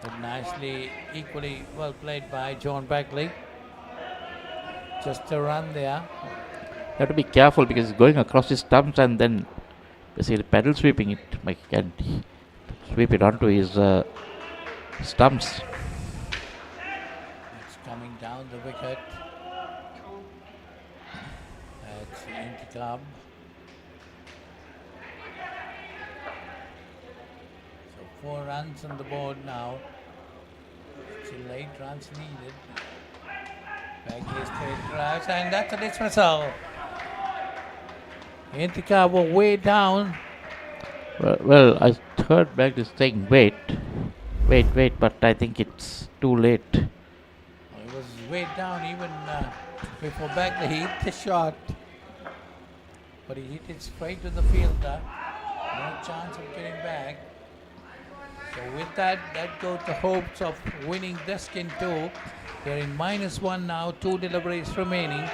But nicely, equally well played by John Bagley. Just a run there. You have to be careful because it's going across his stumps and then basically pedal sweeping it. Like he can sweep it onto his stumps. It's coming down the wicket. That's Intikab. So 4 runs on the board now. Still 8 runs needed. Bagley straight drives and that's a dismissal. Intikab were way down. Well, I heard Bagley saying wait, but I think it's too late. It was way down even before Bagley hit the shot. But he hit it straight to the fielder. No chance of getting back. So with that, that goes the hopes of winning this skin too. They're in -1 now, 2 deliveries remaining.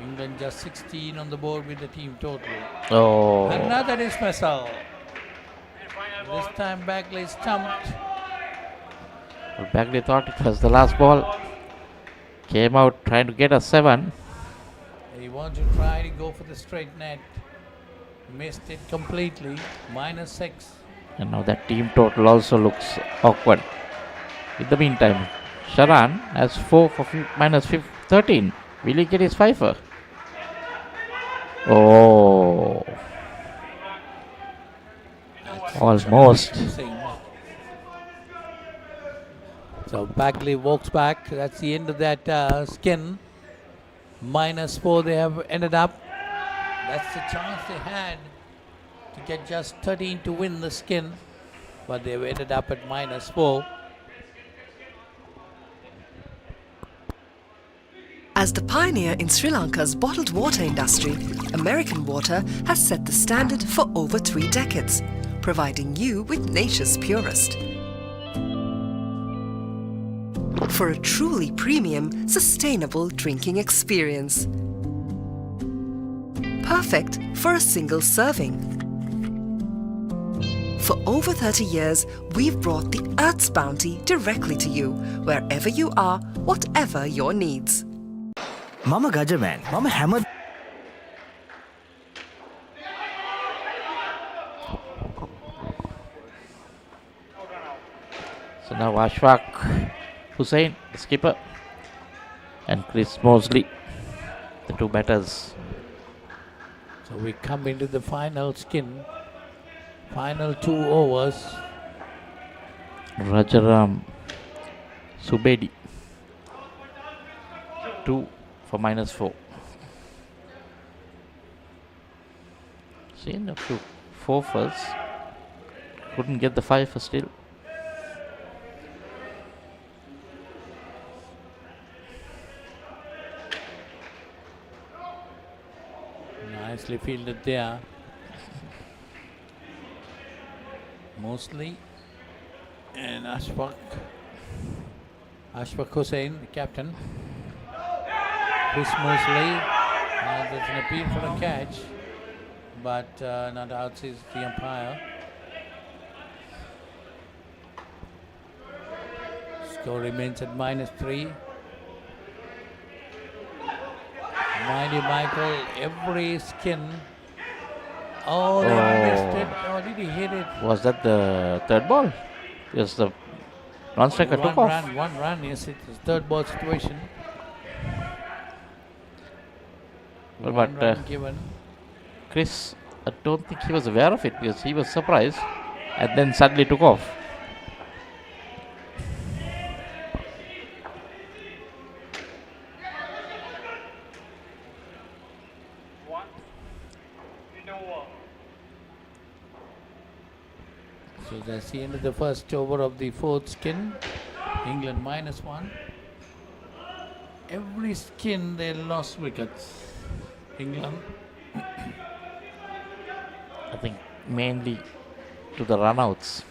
England just 16 on the board with the team total. Oh. Another dismissal. This time Bagley stumped. Well, Bagley thought it was the last ball. Came out trying to get a 7. He wanted to try to go for the straight net. Missed it completely. -6. And now that team total also looks awkward. In the meantime, Sharan has 4 for -13. Will he get his 5er? Oh. Almost. So Bagley walks back. That's the end of that skin. -4 they have ended up. That's the chance they had to get just 13 to win the skin. But they've ended up at -4. As the pioneer in Sri Lanka's bottled water industry, American Water has set the standard for over 3 decades, providing you with nature's purest. For a truly premium, sustainable drinking experience. Perfect for a single serving. For over 30 years, we've brought the Earth's bounty directly to you, wherever you are, whatever your needs. මම ගජමෑන් මම හැම So now Ashfaq Hussain, the skipper, and Chris Mosley, the 2 batters. So we come into the final skin. Final 2 overs. Rajaram Subedi, 2 for -4. Seen a few 4-fers. Couldn't get the 5 still. Nicely fielded there. Mosley and Ashfaq Hussain, the captain. Chris Mosley. There's an appeal for a catch, but not out, says the umpire. Score remains at -3. Mind you, Michael, every skin. Oh, they missed it. Oh, did he hit it? Was that the 3rd ball? Yes, the non-striker took off. One run, yes, it is 3rd ball situation. Well, One but run given. Chris, I don't think he was aware of it because he was surprised and then suddenly took off. So that's the end of the first over of the fourth skin. England -1. Every skin they lost wickets. England. I think mainly to the runouts.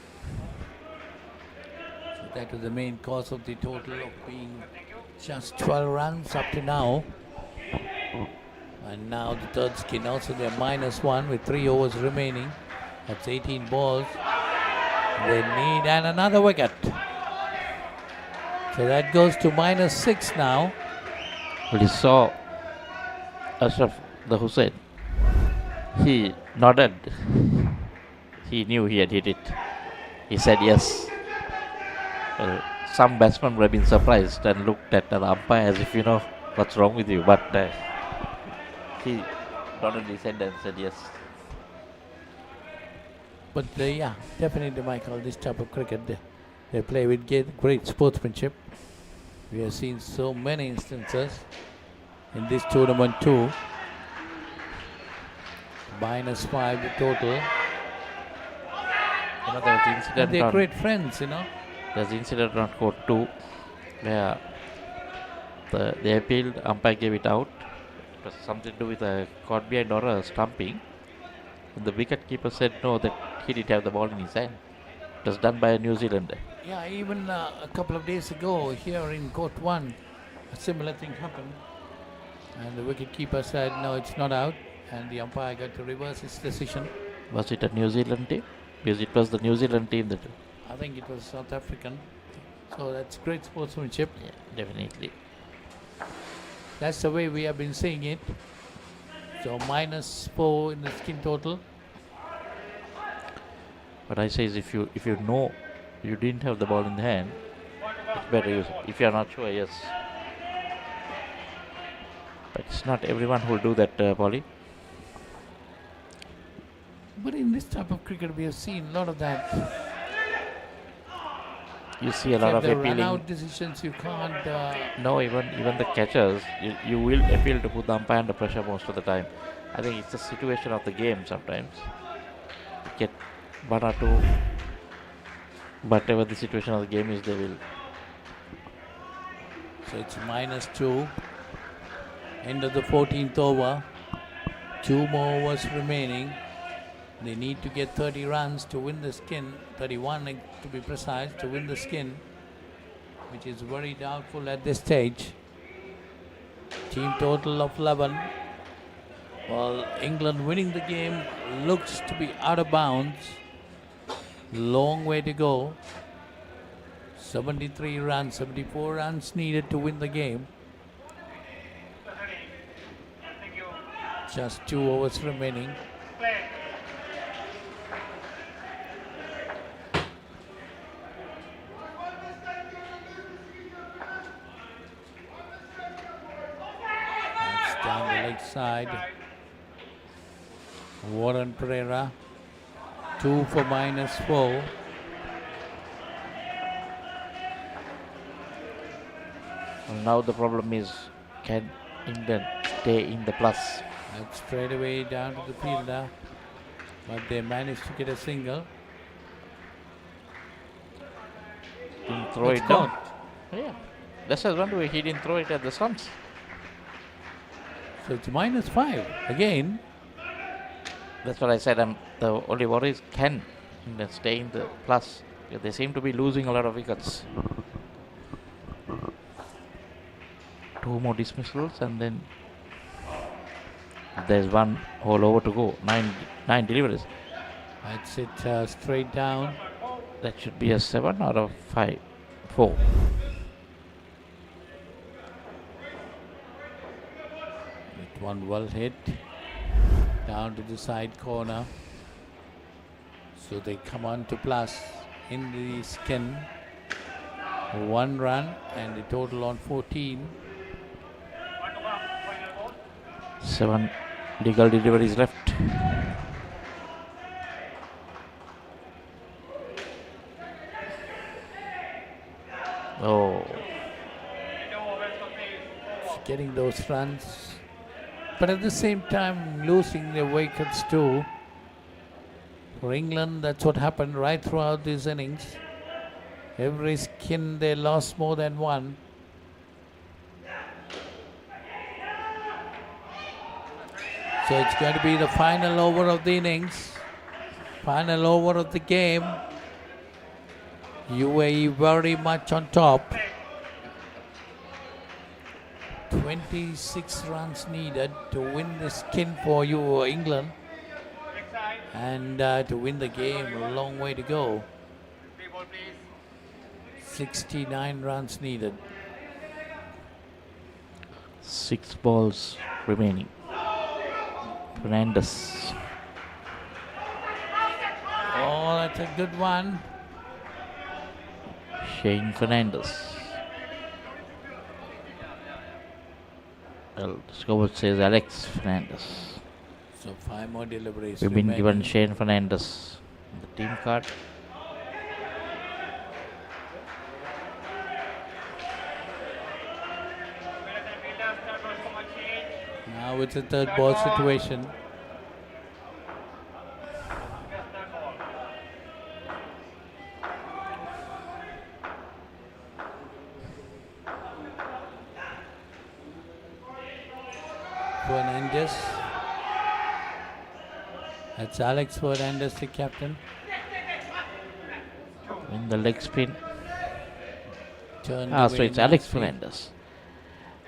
So that was the main cause of the total of being just 12 runs up to now. And now the third skin also they're -1 with 3 overs remaining. That's 18 balls. They need and another wicket. So that goes to -6 now. We saw Ashraf the Hussain. He nodded. He knew he had hit it. He said yes. Well, some batsmen would have been surprised and looked at the umpire as if, what's wrong with you. But he nodded his head and said yes. But yeah, definitely, Michael, this type of cricket, they play with great sportsmanship. We have seen so many instances in this tournament too. -5 the total. There was the incident and they're great friends, There's the incident on court 2 where they appealed, umpire gave it out. It was something to do with a caught behind or a stumping. And the wicket keeper said no, that he didn't have the ball in his hand. It was done by a New Zealander. Yeah, even a couple of days ago here in court 1, a similar thing happened. And the wicket keeper said no, it's not out. And the umpire got to reverse his decision. Was it a New Zealand team? Because it was the New Zealand team that... I think it was South African. So that's great sportsmanship. Yeah, definitely. That's the way we have been seeing it. So -4 in the skin total. What I say is if you know you didn't have the ball in the hand, it's better use it. If you are not sure, yes. But it's not everyone who will do that, Polly. But in this type of cricket, we have seen a lot of that. You see a lot of appealing. Run-out decisions, you can't. No, even the catchers, you will appeal to put the umpire under pressure most of the time. I think it's the situation of the game sometimes. You get 1 or 2, whatever the situation of the game is, they will. So it's -2. End of the 14th over. 2 more overs remaining. They need to get 30 runs to win the skin, 31 to be precise, to win the skin, which is very doubtful at this stage. Team total of 11. Well, England winning the game looks to be out of bounds. Long way to go. 73 runs, 74 runs needed to win the game. Just 2 overs remaining. Down the leg side. Warren Pereira. 2 for -4. And now the problem is, can England stay in the plus? That's straight away down to the fielder. But they managed to get a single. Didn't throw it down. Yeah. That's a run away. He didn't throw it at the stumps. So it's -5 again. That's what I said. The only worry is, can England stay in the plus? They seem to be losing a lot of wickets. 2 more dismissals and then there's 1 whole over to go. 9 deliveries. That's it straight down. That should be a 7 or a 5. 4. With 1 well hit. Down to the side corner. So they come on to plus in the skin. 1 run and the total on 14. 7 legal deliveries left. Oh. Getting those runs. But at the same time losing their wickets too. For England, that's what happened right throughout these innings. Every skin they lost more than one. So it's going to be the final over of the innings, final over of the game. UAE very much on top. 26 runs needed to win the skin for you, England. And to win the game, a long way to go. 69 runs needed. 6 balls remaining. Fernandez. Oh, that's a good one. Shane Fernandez. Well, the scoreboard says Alex Fernandez. So 5 more deliveries. We've been remaining. given Shane Fernandez on the team card. Now it's a third ball situation. Fernandez. That's Alex Fernandez, the captain. In the leg spin. Turn So away it's Alex nicely. Fernandez.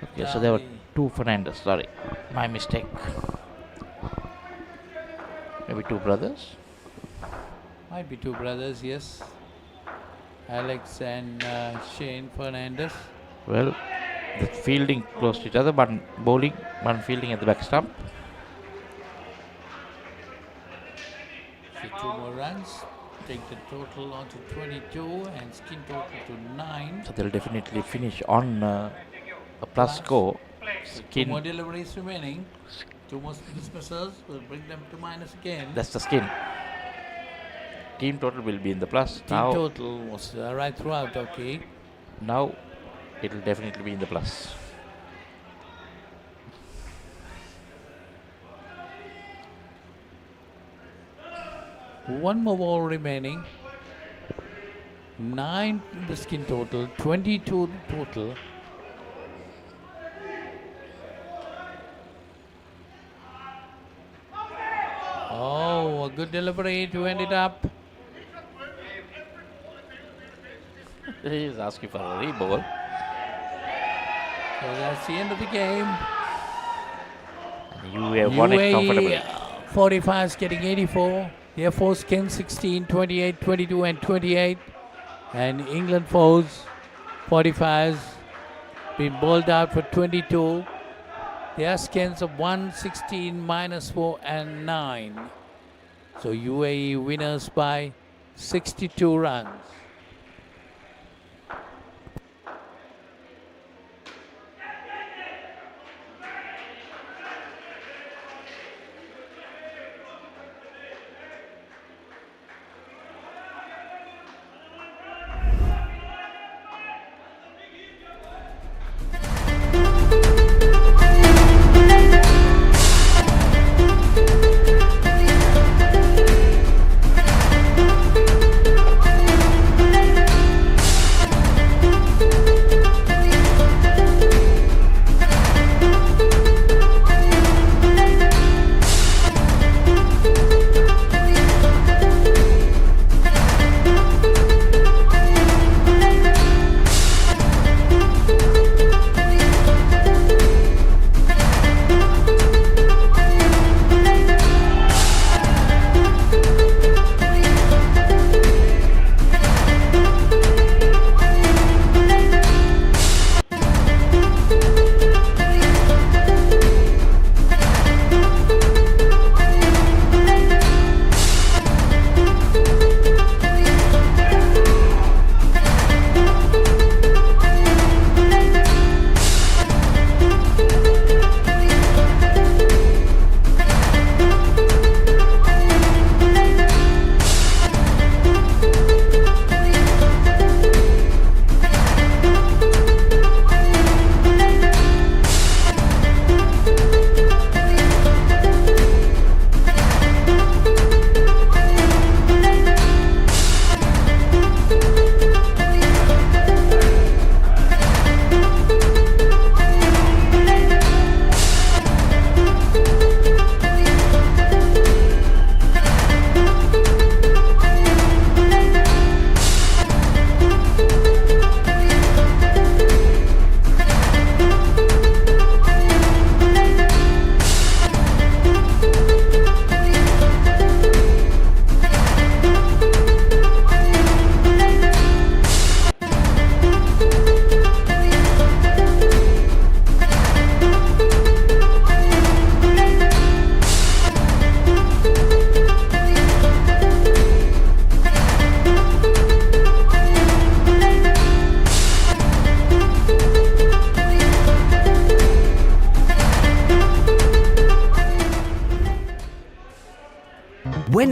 Okay, so there were 2 Fernandez. Sorry, my mistake. Maybe 2 brothers. Might be 2 brothers, yes. Alex and Shane Fernandez. Well, the fielding close to each other, one bowling, one fielding at the back stump. So 2 more runs. Take the total on to 22 and skin total to 9. So they'll definitely finish on a plus score. So 2 Skin, more deliveries remaining. 2 more dismissals will bring them to minus again. that's the skin. Team total will be in the plus. Team Now, total was right throughout, okay. now it will definitely be in the plus. One more ball remaining. 9 in the skin total, 22 total. Oh, a good delivery to end it up. He is asking for a re-ball. So that's the end of the game. You have won it comfortably. 45 is getting 84. Their 4 skins 16, 28, 22 and 28. And England 4s 45s been bowled out for 22. Their skins of 1, 16, -4 and 9. So UAE winners by 62 runs.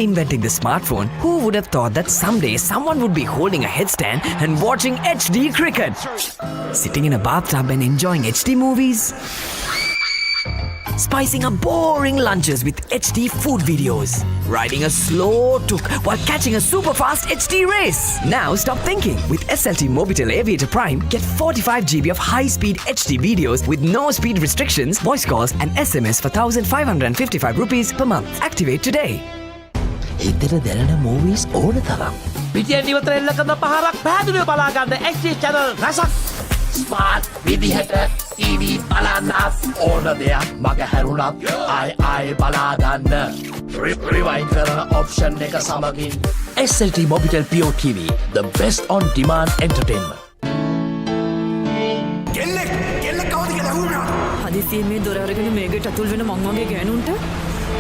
inventing the smartphone, who would have thought that someday someone would be holding a headstand and watching HD cricket? Sitting in a bathtub and enjoying HD movies? Spicing up boring lunches with HD food videos. Riding a slow tuk while catching a super fast HD race. Now stop thinking. With SLT-MOBITEL Aviator Prime, get 45 GB of high-speed HD videos with no speed restrictions, voice calls and SMS for 1,555 rupees per month. Activate today. එතන දැනෙන movies ඕන තරම්. පිටියෙන් ඉවතර එල්ල කරන පහරක් පැහැදිලිව බලාගන්න HD channel රසක්. ස්මාර්ට් විදිහට TV බලන්නත් ඕන දෙයක් මග හැරුණත් ආයි බලාගන්න. Rewind කරන option එක සමගින් SLT-MOBITEL Pure TV, the best on demand entertainment. හදිසියෙන් මේ දොර අරගෙන මේකට අතුල් වෙන මං වගේ ගෑනුන්ට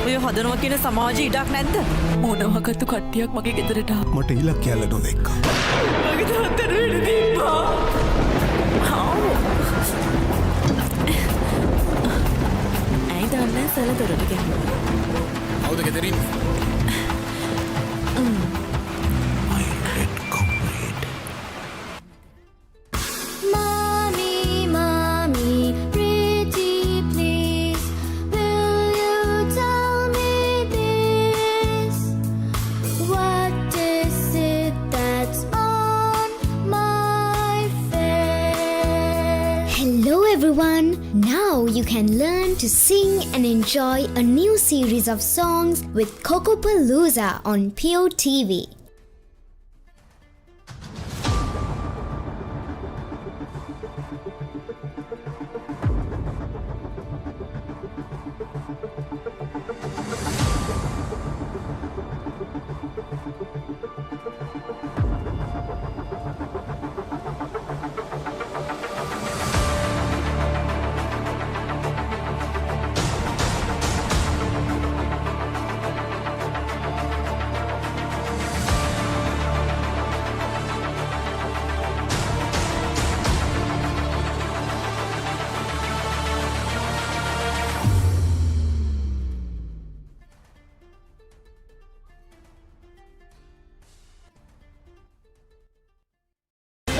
ඔය හදනවා කියන සමාජයේ ඉඩක් නැද්ද? මොනවාකටද කට්ටියක් මගේ ගෙදරට ආවා. මට ඉලක්ක යල්ල නොදෙක්කා. මගේ තාත්තට වෙන්න තිබ්බා. ඇයි දන්නේ සල දොරට ගියා. කවුද ගෙදරින්? Everyone, now you can learn to sing and enjoy a new series of songs with Kokopalooza on Pure TV.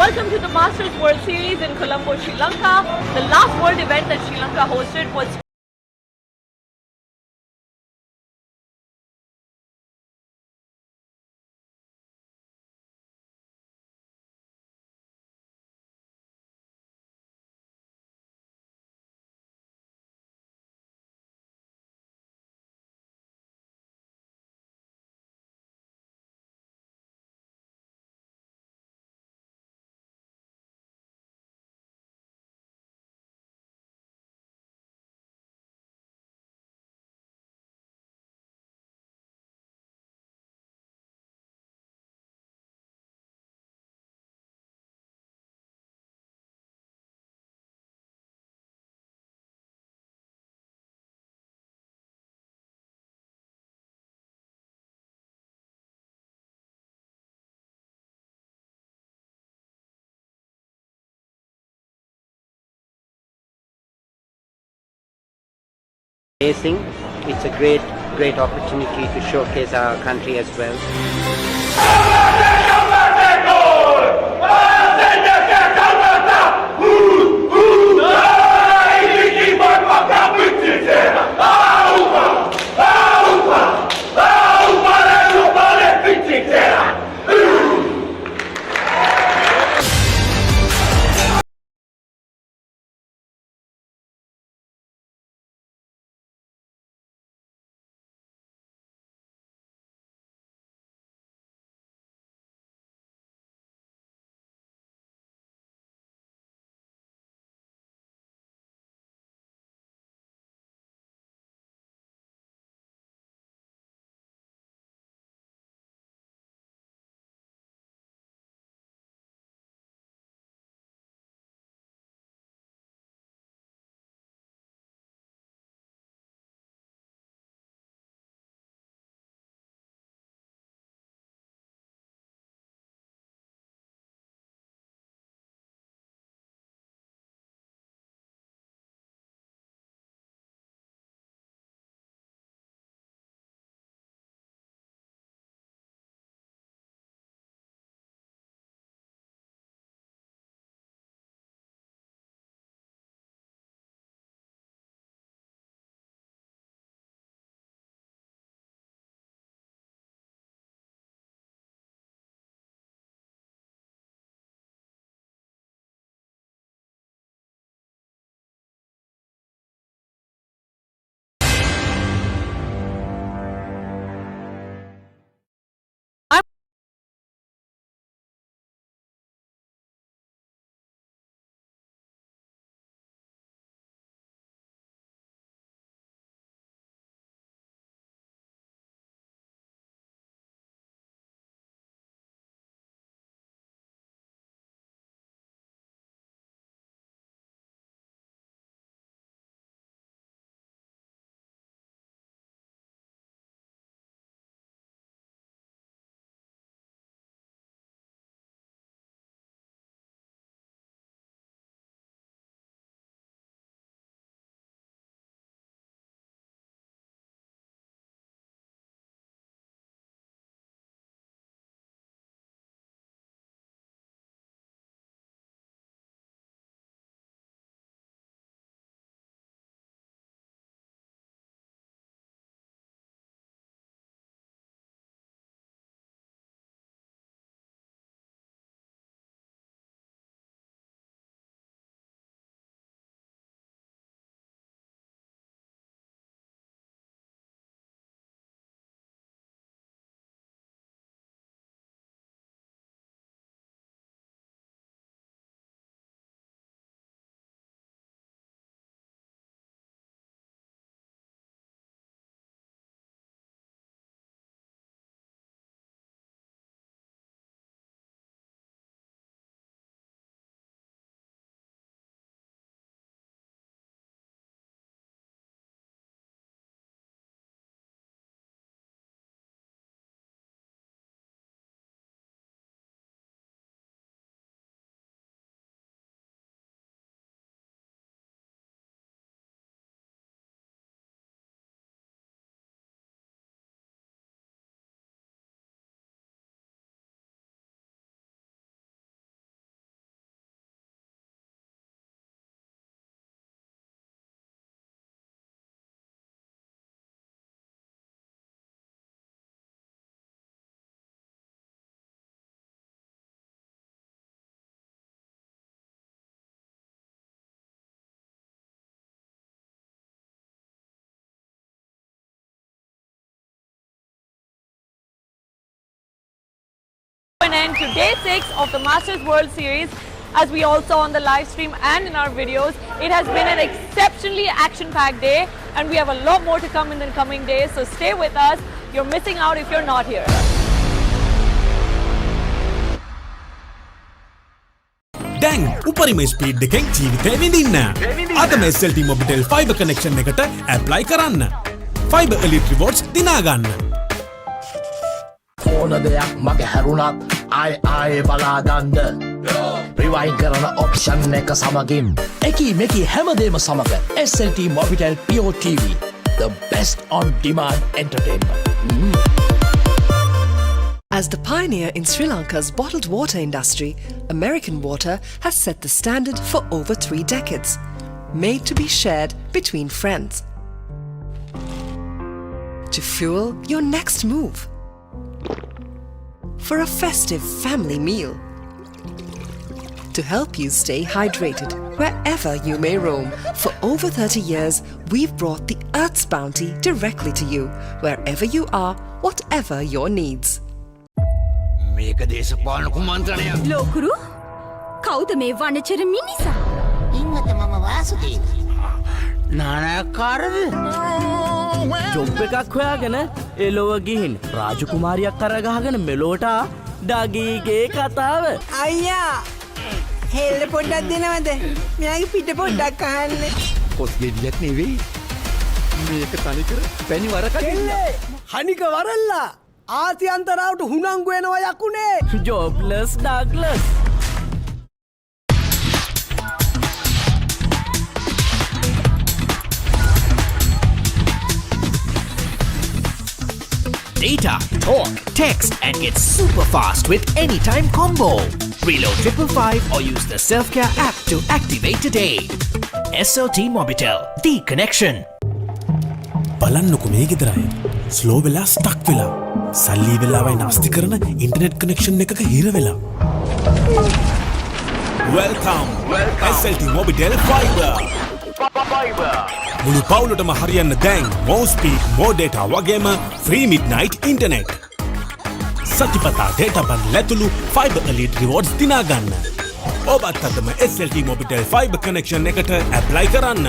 Welcome to the Masters World Series in Colombo, Sri Lanka. The last world event that Sri Lanka hosted was amazing. It's a great opportunity to showcase our country as well. end to day 6 of the Masters World Series. As we all saw on the live stream and in our videos, it has been an exceptionally action-packed day, and we have a lot more to come in the coming days, so stay with us. You're missing out if you're not here. දැන් උපරිම speed එකෙන් ජීවිතේ විඳින්න. අදම SLT-MOBITEL Fiber connection එකට apply කරන්න. Fiber Elite Rewards දිනා ගන්න. ඕන දෙයක් මගේ හැරුණත් ආයේ බලා ගන්න. Rewind කරන option එක සමගින් එකී මේකී හැමදේම සමග SLT-MOBITEL Pure TV, the best on demand entertainment. As the pioneer in Sri Lanka's bottled water industry, American Water has set the standard for over 3 decades, made to be shared between friends. To fuel your next move, for a festive family meal, to help you stay hydrated wherever you may roam. For over 30 years, we've brought the Earth's bounty directly to you, wherever you are, whatever your needs. මේක දේශපාලන කුමන්ත්‍රණයක්. ලෝකුරු කවුද මේ වනචර මිනිසා? ඉන්නත මම Vasudeva. නානාකාරද? Job එකක් හොයාගෙන එලොව ගිහින් රාජකුමාරියක් කරගහගෙන මෙලෝට ඩගීගේ කතාව. අයියා හෙල්ල පොඩ්ඩක් දෙනවද? මෙයාගේ පිට පොඩ්ඩක් අහන්න. කොස් ගෙඩියක් නෙවෙයි. මේක තනිකර පැණි වරකඩිල්ල. හනික වරල්ලා. ආසියන්තරාවට හුනංගු වෙනවා යකුනේ. ජොබ්ලස් Douglas. Data, talk, text, and get super fast with Anytime Combo. Reload 555 or use the Self-Care app to activate today. SLT-MOBITEL, the connection. බලන්නකො මේ ගෙදරයි. ස්ලෝ වෙලා ස්ටක් වෙලා. සල්ලි වෙලාවයි නාස්ති කරන ඉන්ටර්නෙට් කනෙක්ෂන් එකක හිර වෙලා. Welcome. SLT-MOBITEL Fiber. මුළු පවුලටම හරියන්න දැන් more speed, more data වගේම free midnight internet. සතිපතා data බන් ලැතුළු Fiber Elite Rewards දිනා ගන්න. ඔබත් අදම SLT-MOBITEL Fiber connection එකට apply කරන්න.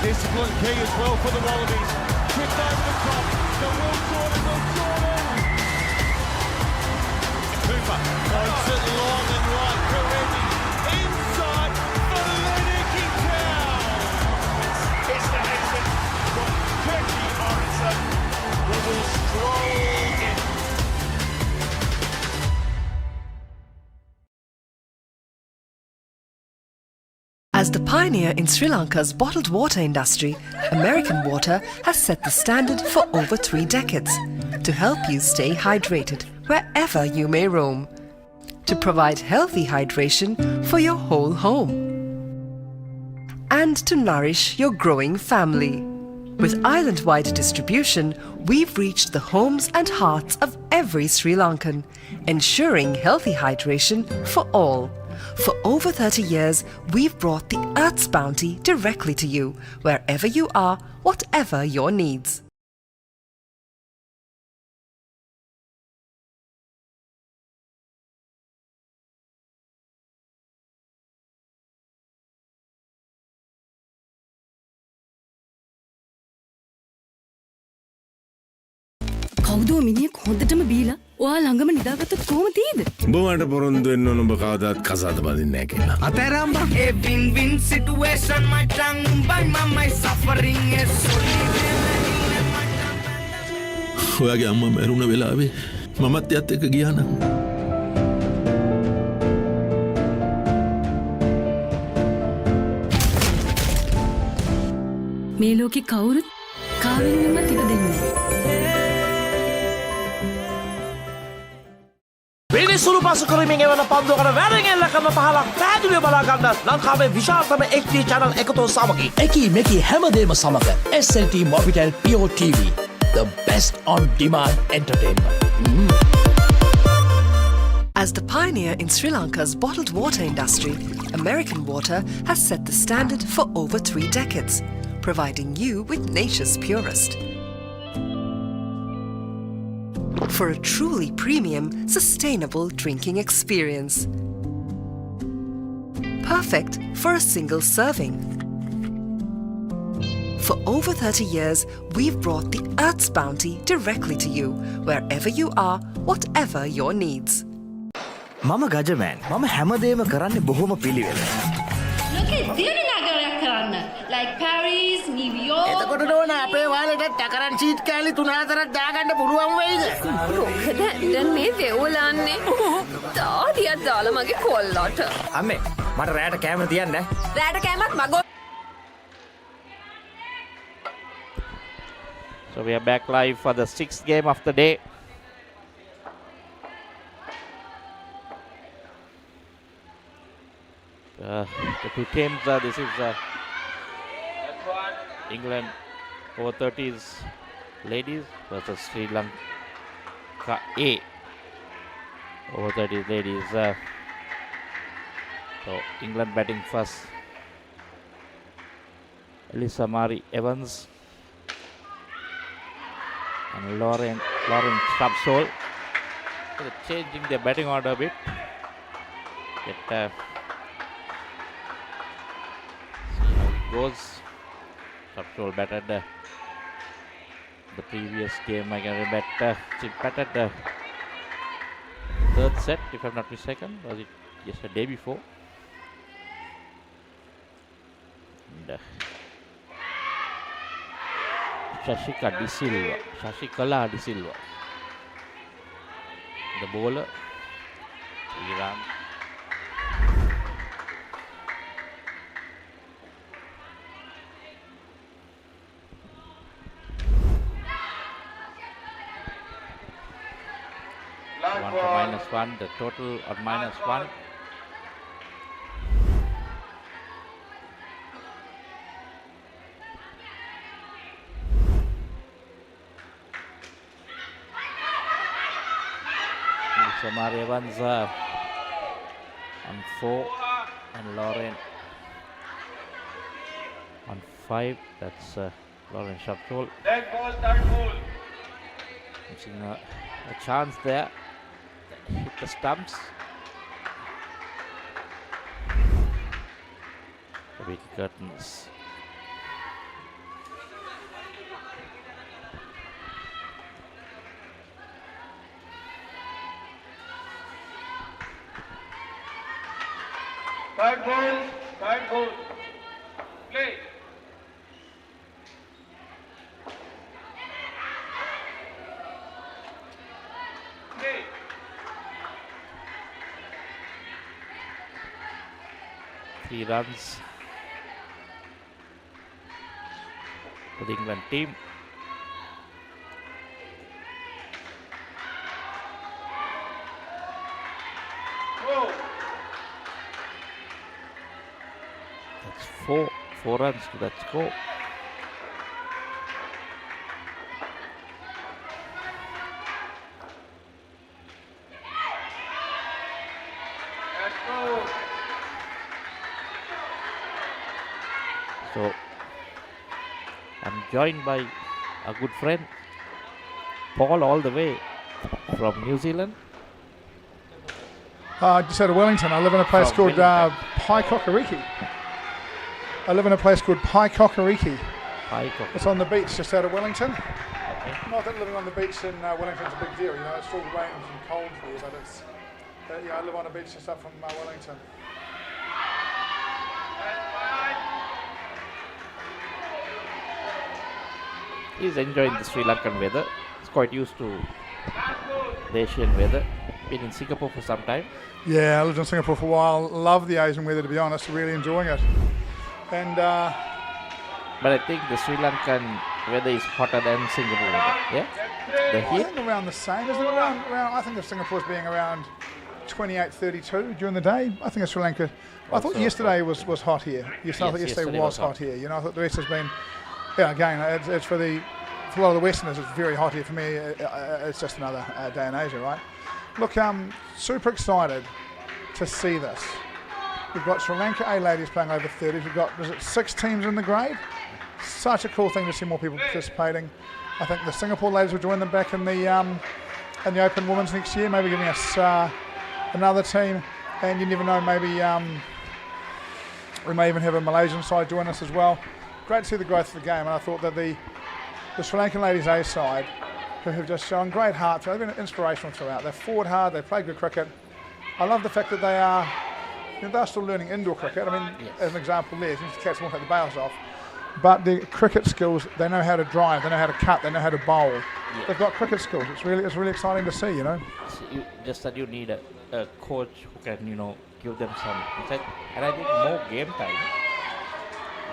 Discipline key as well for the Wallabies. Tripped over the top. The Will Jordan. Cooper points it long and right. Karevi inside for Lennoxy Town. It's the Hexen from Turkey Morrison. As the pioneer in Sri Lanka's bottled water industry, American Water has set the standard for over 3 decades to help you stay hydrated wherever you may roam, to provide healthy hydration for your whole home, and to nourish your growing family. With island-wide distribution, we've reached the homes and hearts of every Sri Lankan, ensuring healthy hydration for all. For over 30 years, we've brought the Earth's bounty directly to you, wherever you are, whatever your needs. කවුද මිනිහෙක් හොඳටම බීලා ඔයා ළඟම නිදාගත්තොත් කොහොම තියෙද? උඹ මට පොරොන්දු වෙන්න ඕන උඹ කවදාත් කසාද බඳින්නේ නැහැ කියලා. අතෑරම්බා. A win-win situation, my tongue by my suffering is ඔයාගේ අම්මා මැරුණ වෙලාවේ මමත් එයත් එක්ක ගියා නම් මේ ලෝකේ කවුරුත් කාවෙන්වත් ඉපදෙන්නේ නැහැ. විනිසුළු පසු කරමින් එවන පන්දුවකට වැරෙන් එල්ල කරන පහලක් පැහැදිලිව බලා ගන්න ලංකාවේ විශාලතම HD channel එකතු සමගින් එකී මෙකී හැමදේම සමග SLT-MOBITEL TV, the best on demand entertainment. As the pioneer in Sri Lanka's bottled water industry, American Water has set the standard for over 3 decades, providing you with nature's purest. For a truly premium, sustainable drinking experience. Perfect for a single serving. For over 30 years, we've brought the Earth's bounty directly to you, wherever you are, whatever your needs. මම ගජමෑන් මම හැමදේම කරන්නේ බොහොම පිළිවෙල. ලෝකේ දියුණු නගරයක් කරන්න. Like Paris, New York. එතකොට නෝන අපේ වාලෙට ටකරන් සීට් කෑලි 3-4ක් දාගන්න පුළුවන් වෙයිද? මොකද දැන් මේ වෙවුලන්නේ තාඩියක් දාලා මගේ කොල්ලට. අම්මේ මට රැයට කැමර තියන්න. රැට කෑමක් මගෝ. So we are back live for the 6th game of the day. The two teams, this is England over 30s ladies versus Sri Lanka A over 30s ladies. So England batting first. Elisa Marie Evans and Lauren Shrubsole. So they're changing their batting order a bit. Goes. Shrubsole batted the previous game. I can remember she batted the 3rd set, if I'm not mistaken. Was it just a day before? And Shashikala De Silva, the bowler. Iran. One for -1, the total on -1. Samari Evans on 4 and Lauren on 5. That's Lauren Shrubsole. Third ball. Missing a chance there. Hit the stumps. The big curtains. Third ball. Play. Play. 3 runs for the England team. That's four runs to that score. So I'm joined by a good friend, Paul, all the way from New Zealand. Just out of Wellington. I live in a place called Paikokariki. It's on the beach just out of Wellington. Not that living on the beach in Wellington's a big deal, you know, it's still rains and cold here, but it's, I live on a beach just up from Wellington. He's enjoying the Sri Lankan weather. He's quite used to the Asian weather. Been in Singapore for some time. Yeah, I lived in Singapore for a while. Love the Asian weather, to be honest. Really enjoying it. And but I think the Sri Lankan weather is hotter than Singapore weather. Yeah, the heat. I think around the same, isn't it? Around I think of Singapore as being around 28, 32 during the day. I think of Sri Lanka. I thought yesterday was hot here. I thought yesterday was hot here. You know, I thought the rest has been. Yeah, again, it's for a lot of the Westerners, it's very hot here. For me, it's just another day in Asia, right? Look, super excited to see this. We've got Sri Lanka A ladies playing over 30s. We've got 6 teams in the grade. Such a cool thing to see more people participating. I think the Singapore ladies will join them back in the Open Women's next year, maybe giving us another team. And you never know, maybe we may even have a Malaysian side join us as well. Great to see the growth of the game, and I thought that the Sri Lankan ladies A side, who have just shown great heart, they've been inspirational throughout. They've fought hard, they play good cricket. I love the fact that they're still learning indoor cricket. I mean, as an example there, you need to catch them, take the bails off. But the cricket skills, they know how to drive, they know how to cut, they know how to bowl. Yeah. They've got cricket skills. It's really exciting to see, you know. So you need a coach who can, give them some insight. And I think more game time,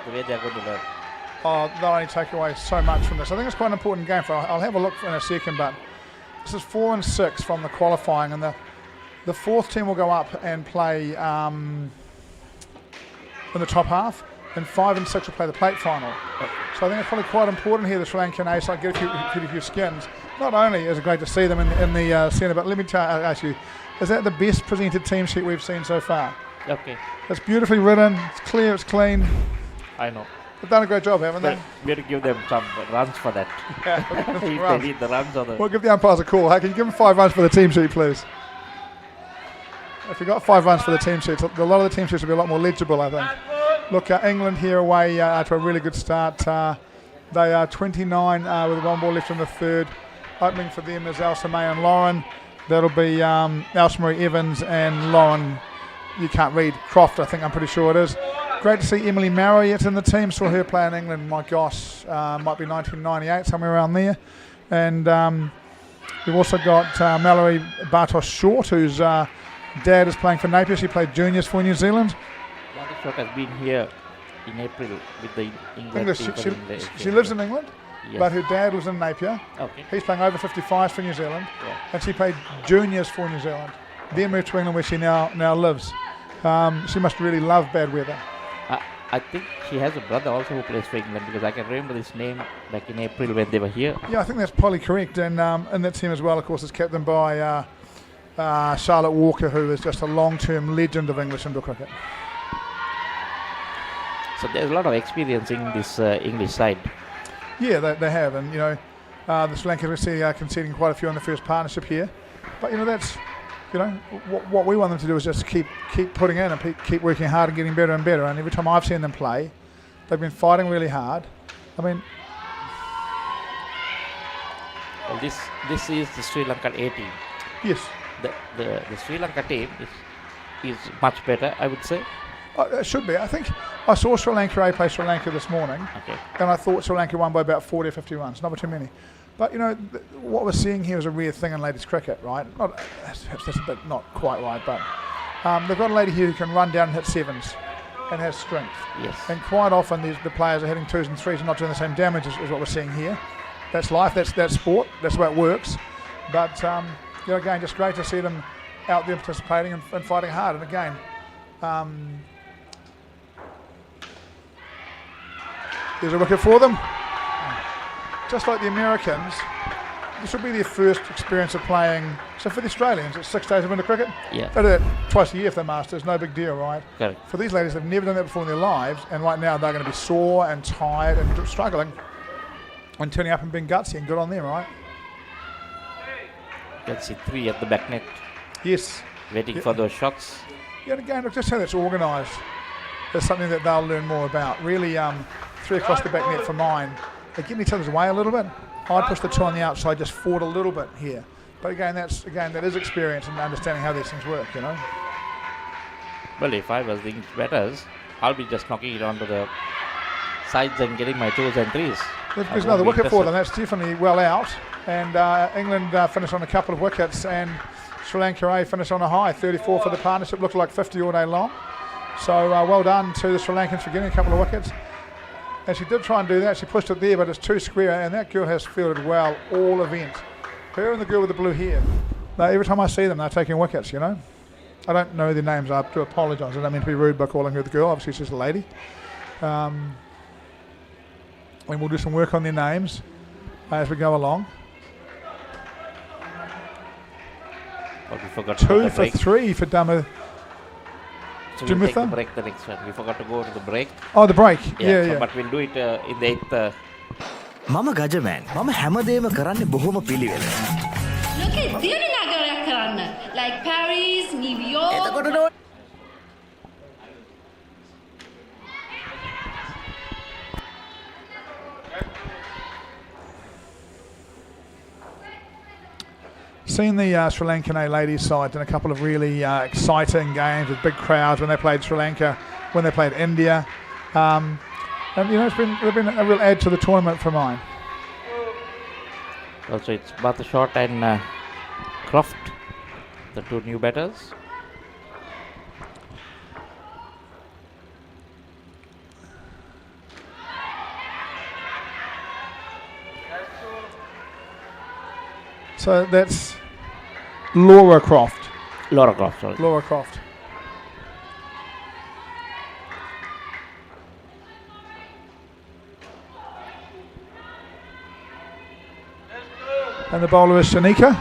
the way they're going to learn. They'll only take away so much from this. I think it's quite an important game. I'll have a look in a second, but this is 4 and 6 from the qualifying, and the fourth team will go up and play in the top half, and 5 and 6 will play the plate final. So I think it's probably quite important here, the Sri Lankan A side, get a few skins. Not only is it great to see them in the centre, but let me ask you, is that the best presented team sheet we've seen so far? Okay. It's beautifully written, it's clear, it's clean. I know. They've done a great job, haven't they? We have to give them some runs for that. Yeah, if they need the runs. We'll give the umpires a call. Hey, can you give them 5 runs for the team sheet, please? If you got 5 runs for the team sheets, a lot of the team sheets will be a lot more legible, I think. Look, England here away to a really good start. They are 29 with 1 ball left in the third. Opening for them is Elsa May and Lauren. That'll be Elsa Marie Evans and Lauren, you can't read, Croft, I'm pretty sure it is. Great to see Emily Marriott in the team. Saw her play in England, my gosh, might be 1998, somewhere around there. And we've also got Mallory Bartosz-Short, whose dad is playing for Napier. She played juniors for New Zealand. Bartosz-Short has been here in April with the England team. She lives in England, yes. But her dad was in Napier. Okay. He's playing over 55s for New Zealand, yeah. And she played juniors for New Zealand. Then moved to England, where she now lives. She must really love bad weather. I think she has a brother also who plays for England, because I can remember his name back in April when they were here. Yeah, I think that's probably correct. And in that team as well, of course, is captained by Charlotte Walker, who is just a long-term legend of English indoor cricket. So there's a lot of experience in this English side. Yeah, they have. And, the Sri Lanka are conceding quite a few on the first partnership here. But, that's... what we want them to do is just keep putting in and keep working hard and getting better and better. And every time I've seen them play, they've been fighting really hard. I mean, well, this is the Sri Lankan A team. Yes. The Sri Lanka team is much better, I would say. It should be. I think I saw Sri Lanka A play Sri Lanka this morning, okay. And I thought Sri Lanka won by about 40 or 50 runs, not by too many. But, what we're seeing here is a rare thing in ladies cricket, right? That's a bit not quite right, but they've got a lady here who can run down and hit 7s. and has strength. Yes. And quite often the players are hitting 2s and 3s and not doing the same damage as what we're seeing here. That's life, that's sport, that's the way it works. But, again, just great to see them out there participating and fighting hard. And again, there's a wicket for them. Just like the Americans, this will be their first experience of playing. So for the Australians, it's 6 days of winter cricket. Yeah. They do that twice a year if they're Masters, no big deal, right? Correct. For these ladies, they've never done that before in their lives, and right now they're going to be sore and tired and struggling and turning up and being gutsy, and good on them, right? You can see 3 at the back net. Yes. Waiting for those shots. Yeah, and again, look, just how that's organised. That's something that they'll learn more about. Really, 3 across the back net for mine. They're getting each other's way a little bit. I'd push the 2 on the outside, just forward a little bit here. But again, that is experience and understanding how these things work, Well, if I was the English batters, I'll be just knocking it onto the sides and getting my 2s and 3s. There's another wicket for them. That's definitely well out. And England finished on a couple of wickets, and Sri Lanka finished on a high, 34 for the partnership. Looked like 50 all day long. So well done to the Sri Lankans for getting a couple of wickets. And she did try and do that. She pushed it there, but it's too square. And that girl has fielded well all event. Her and the girl with the blue hair. Every time I see them, they're taking wickets, I don't know their names. I have to apologise. I don't mean to be rude by calling her the girl. Obviously, she's just a lady. And we'll do some work on their names as we go along. But we forgot 2 for 3 for Dama. So we'll take the break the next one. We forgot to go to the break. Oh, the break. Yeah. But we'll do it in the 8th. මම ගජමෑන් මම හැමදේම කරන්නේ බොහොම පිළිවෙල. ලෝකේ දියුණු නගරයක් කරන්න. Like Paris, New York. Seen the Sri Lankan A ladies side in a couple of really exciting games with big crowds when they played Sri Lanka, when they played India. And they've been a real add to the tournament for mine. Also, it's Bathashot and Croft, the 2 new batters. So that's Laura Croft. Laura Croft, sorry. Laura Croft. And the bowler is Shanika.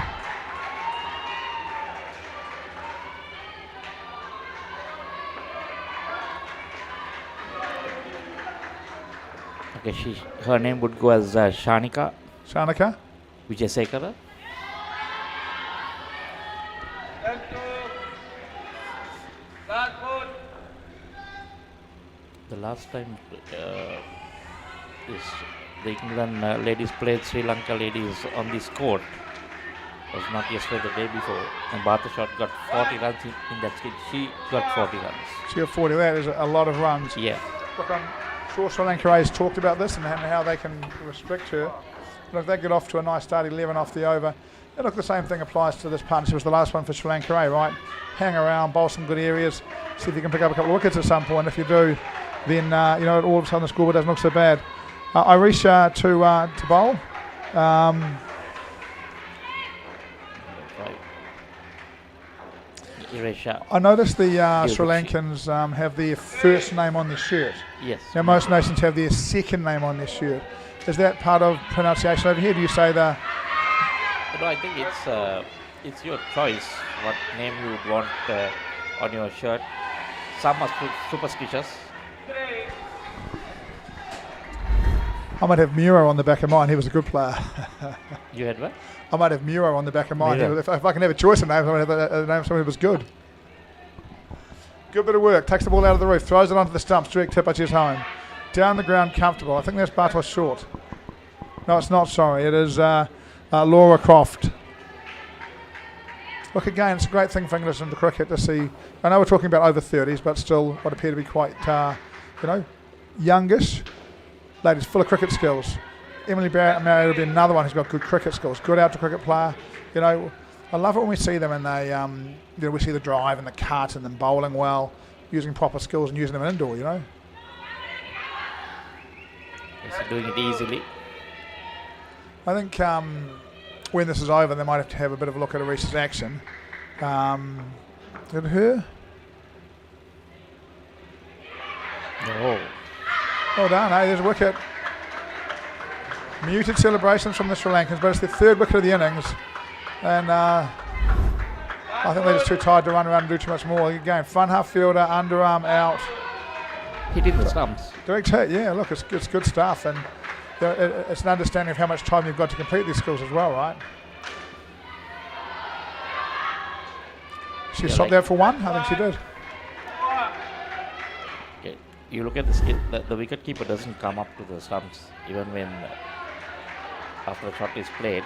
Okay, her name would go as Shanika. Shanika. Vijayasekara. The last time the England ladies played Sri Lanka ladies on this court was not yesterday, the day before. And Bathashot got 40 runs in that stage. She got 40 runs. She got 40. That is a lot of runs. Yeah. Look, I'm sure Sri Lanka has talked about this and how they can restrict her. Look, they get off to a nice start, 11 off the over. And look, the same thing applies to this partnership. It was the last one for Sri Lanka, right? Hang around, bowl some good areas, see if you can pick up a couple of wickets at some point. If you do, then all of a sudden the scoreboard doesn't look so bad. Irisha to bowl. I noticed the Sri Lankans have their first name on their shirt. Yes. Now most nations have their second name on their shirt. Is that part of pronunciation over here? Do you say the? No, I think it's your choice what name you would want on your shirt. Some are superstitious. I might have Muro on the back of mine. He was a good player. You had what? I might have Muro on the back of mine. If I can have a choice of names, I might have a name of someone who was good. Good bit of work. Takes the ball out of the roof. Throws it onto the stumps. Direct tip, which is home. Down the ground, comfortable. I think that's Bartos short. No, it's not. Sorry. It is Laura Croft. Look, again, it's a great thing for English into cricket to see. I know we're talking about over 30s, but still what appear to be quite, youngish. Ladies full of cricket skills. Emily Barrett Marriott will be another one who's got good cricket skills. Good out to cricket player. I love it when we see them and they, we see the drive and the cut and them bowling well. using proper skills and using them indoor, you know. He's doing it easily. I think when this is over, they might have to have a bit of a look at a recent action. Did her? Oh. Well done, eh? There's a wicket. Muted celebrations from the Sri Lankans, but it's the third wicket of the innings. And I think they're just too tired to run around and do too much more. Again, front half fielder, underarm out. Hitting the stumps. Direct hit, yeah, look, it's good stuff. And it's an understanding of how much time you've got to complete these skills as well, right? She stopped there for one? I think she did. Okay. You look at the skill, the wicket keeper doesn't come up to the stumps even when after the shot is played.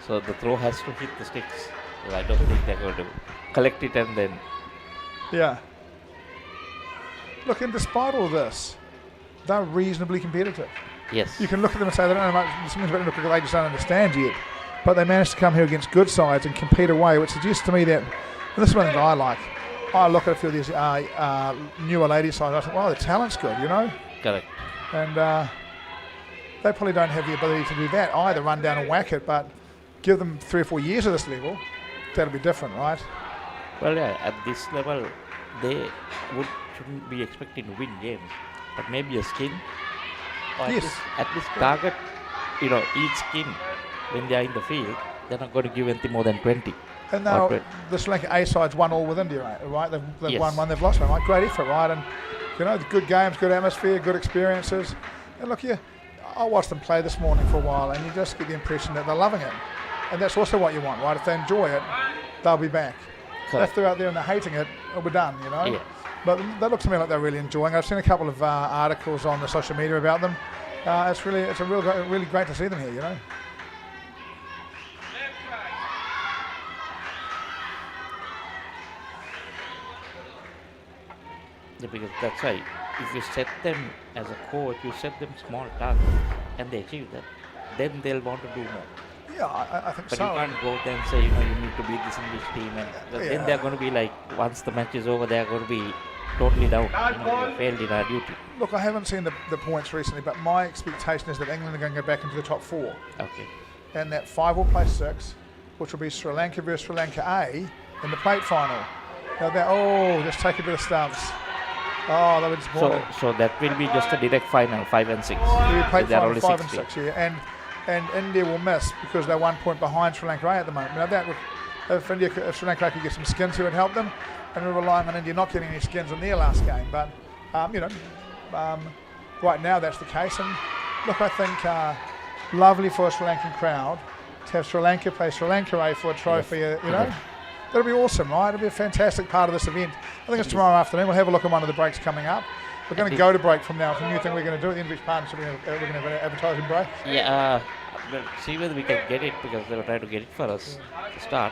So the throw has to hit the sticks. So I don't think they're going to collect it and then... Yeah. Look, and despite all this, they're reasonably competitive. Yes. You can look at them and say they don't know much, something's about them, they just don't understand yet. But they managed to come here against good sides and compete away, which suggests to me that, and this is one thing I like, I look at a few of these newer ladies sides, I think, wow, the talent's good, you know? Correct. And they probably don't have the ability to do that either, run down and whack it, but give them 3 or 4 years at this level, that'll be different, right? Well, yeah, at this level, they shouldn't be expecting to win games, but maybe a skin, or at least target, each skin when they are in the field. They're not going to give anything more than 20. And now the Sri Lanka A side's won all with India, right? They've won one, they've lost one, right? Great effort, right? And good games, good atmosphere, good experiences. And look here, I watched them play this morning for a while, and you just get the impression that they're loving it. And that's also what you want, right? If they enjoy it, they'll be back. Correct. If they're out there and they're hating it, we're done, you know? Yeah. But that looks to me like they're really enjoying it. I've seen a couple of articles on the social media about them. It's really great to see them here, you know? Yeah, because that's right. If you set them as a coach, you set them small targets, and they achieve that, then they'll want to do more. Yeah, I think but so. You can't go there and say, you need to beat this English team, and then they're going to be like, once the match is over, they're going to be totally down. We failed in our duty. Look, I haven't seen the points recently, but my expectation is that England are going to go back into the top 4. Okay. And that 5 will play 6, which will be Sri Lanka versus Sri Lanka A in the plate final. Now just take a bit of stumps. Oh, that would disappoint. So that will be just a direct final, 5 and 6. Yeah, plate final 5 and 6, yeah. And India will miss because they're 1 point behind Sri Lanka A at the moment. Now if Sri Lanka could get some skins, it would help them. And we're relying on India not getting any skins in their last game. But, right now that's the case. And look, I think lovely for a Sri Lankan crowd to have Sri Lanka play Sri Lanka A for a trophy, you know. That'll be awesome, right? It'll be a fantastic part of this event. I think it's tomorrow afternoon. We'll have a look at one of the breaks coming up. We're going to go to break from now. It's a new thing we're going to do at the end of each partnership. We're going to have an advertising break. Yeah, we'll see whether we can get it because they were trying to get it for us to start.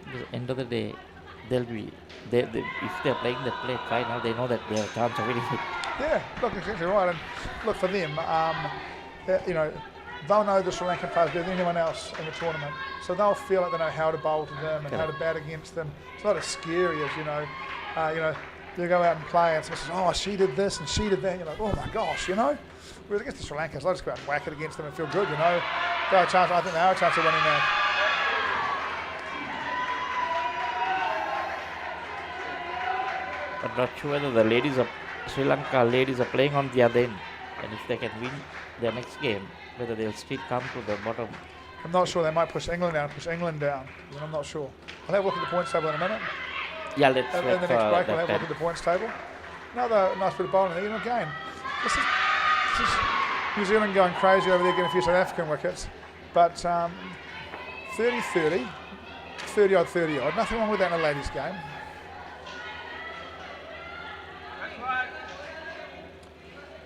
At the end of the day, if they're playing the play final, they know that they have a chance of winning it. Yeah, look, exactly right. And look, for them, they'll know the Sri Lankan players better than anyone else in the tournament. So they'll feel like they know how to bowl to them and how to bat against them. It's not as scary as, you go out and play and someone says, oh, she did this and she did that. You're like, oh my gosh, you know. Whereas against the Sri Lankans, they'll just go out and whack it against them and feel good, you know. I think they have a chance of winning that. I'm not sure whether the Sri Lanka ladies are playing on the other end. And if they can win their next game, whether they'll still come to the bottom. I'm not sure. They might push England down. I'm not sure. I'll have a look at the points table in a minute. Yeah, let's in the next break, I'll have a look at the points table. Another nice bit of bowling there. Again, this is New Zealand going crazy over there, getting a few South African wickets. But 30-30, 30-odd, 30-odd. Nothing wrong with that in a ladies' game.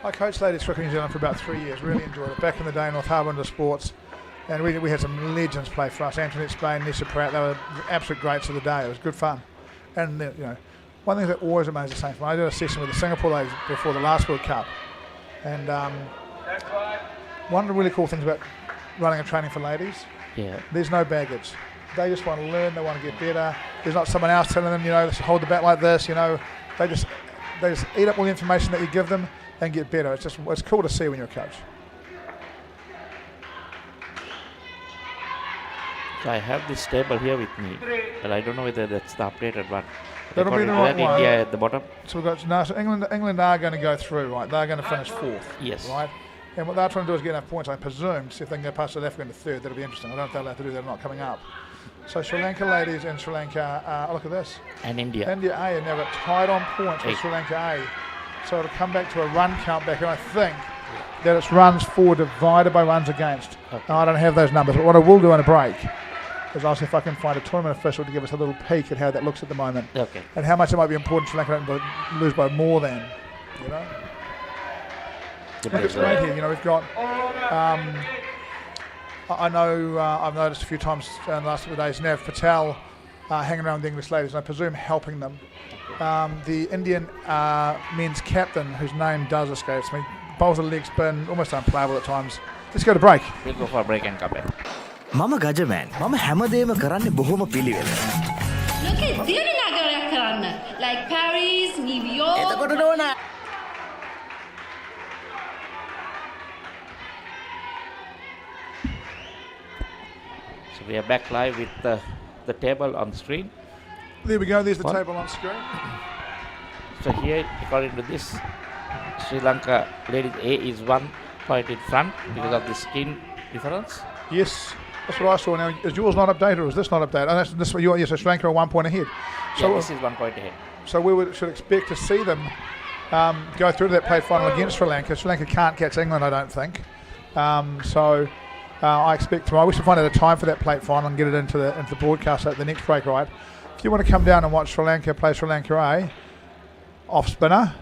I coached ladies cricket in New Zealand for about 3 years. Really enjoyed it. Back in the day, North Harbour into sports, and we had some legends play for us. Antoinette Spain, Nessa Pratt. They were absolute greats of the day. It was good fun. And one thing that always amazed the same. I did a session with the Singapore ladies before the last World Cup, and one of the really cool things about running a training for ladies, there's no baggage. They just want to learn. They want to get better. There's not someone else telling them, let's hold the bat like this. They just eat up all the information that you give them and get better. It's cool to see when you're a coach. So I have this table here with me, but I don't know whether that's the updated one. That'll be the right one. India at the bottom. So England are going to go through, right? They're going to finish fourth. Yes. Right. And what they're trying to do is get enough points, I presume, to see if they can go past South Africa into third. That'll be interesting. I don't know if they're allowed to do that. They're not coming up. So Sri Lanka ladies and Sri Lanka, look at this. And India. India A are now tied on points with Sri Lanka A. So it'll come back to a run count back, and I think that it's runs for divided by runs against. Okay. Now, I don't have those numbers, but what I will do on a break is I'll see if I can find a tournament official to give us a little peek at how that looks at the moment. Okay. And how much it might be important Sri Lanka don't lose by more than, Look, it's great here. We've got. I know I've noticed a few times in the last couple of days Nav Patel hanging around the English ladies, and I presume helping them. The Indian men's captain, whose name does escape me, bowls a leg spin, almost unplayable at times. Let's go to break. We'll go for a break and come back. මම ගජමෑන් මම හැමදේම කරන්නේ බොහොම පිළිවෙල. ලෝකේ දියුණු නගරයක් කරන්න. Like Paris, New York. එතකොට නෝනා So we are back live with the table on the screen. There we go. There's the table on screen. So here, according to this, Sri Lanka ladies A is 1 point in front because of the skin difference. Yes, that's what I saw. Now, is yours not updated or is this not updated? Oh, this yes, Sri Lanka are 1 point ahead. So this is 1 point ahead. So we should expect to see them go through to that plate final against Sri Lanka. Sri Lanka can't catch England, I don't think. I expect tomorrow we should find out a time for that plate final and get it into the broadcast at the next break, right? If you want to come down and watch Sri Lanka play Sri Lanka A, off spinner.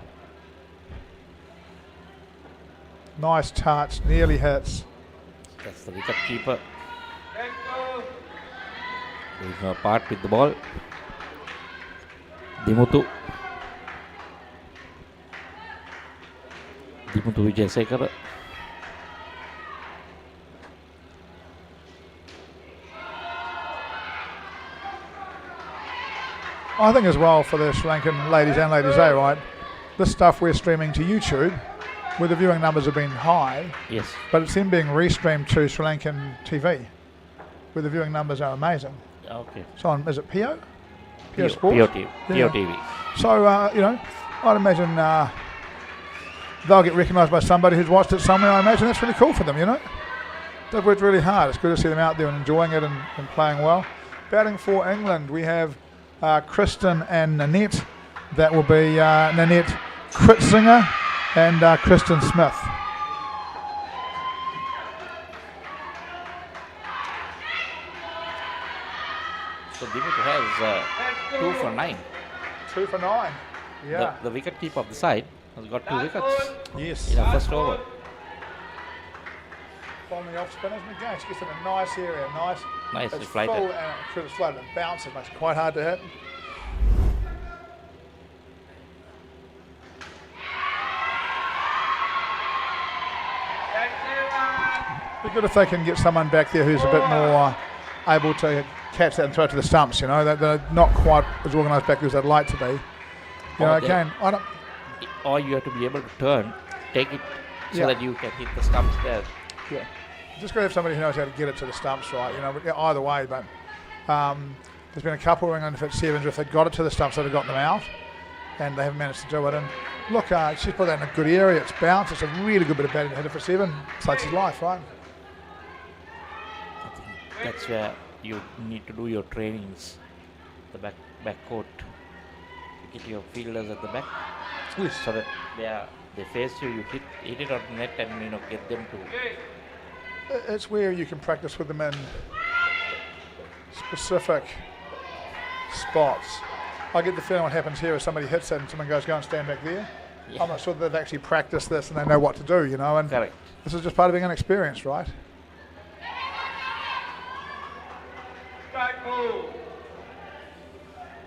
Nice touch, nearly hits. That's the wicket keeper. Doing her part with the ball. Dimuthu Wijayasekara. I think as well for the Sri Lankan ladies and ladies A, right? This stuff we're streaming to YouTube, where the viewing numbers have been high. Yes. But it's then being restreamed to Sri Lankan TV, where the viewing numbers are amazing. Okay. So is it PO? PO Sports? PO TV. So, I'd imagine they'll get recognised by somebody who's watched it somewhere. I imagine that's really cool for them, They've worked really hard. It's good to see them out there and enjoying it and playing well. Batting for England, we have Kristen and Nanette. That will be Nanette Kritzinger and Kristen Smith. So Dimitri has 2 for 9. 2 for 9. Yeah. The wicket keeper of the side has got 2 wickets. Yes. In our first over. Following the off spinners, and again, she gets in a nice area. Nicely it's flighted. full and it's floated and bounces. Makes it quite hard to hit. Be good if they can get someone back there who's a bit more able to catch that and throw it to the stumps. They're not quite as organised back there as they'd like to be. Again, I don't. Or you have to be able to turn, take it so that you can hit the stumps there. Yeah, just got to have somebody who knows how to get it to the stumps, right? Either way, but there's been a couple of England at sevens. If they'd got it to the stumps, they'd have got them out, and they haven't managed to do it. And look, she's put that in a good area. It's bounced. It's a really good bit of batting to hit it for 7. Saves his life, right? I think that's where you need to do your trainings, the back court. Get your fielders at the back, so that they face you. You hit it on the net, and get them to. It's where you can practice with them in specific spots. I get the feeling what happens here is somebody hits it and someone goes, go and stand back there. Yeah. I'm not sure that they've actually practiced this and they know what to do, And correct. This is just part of being inexperienced, right?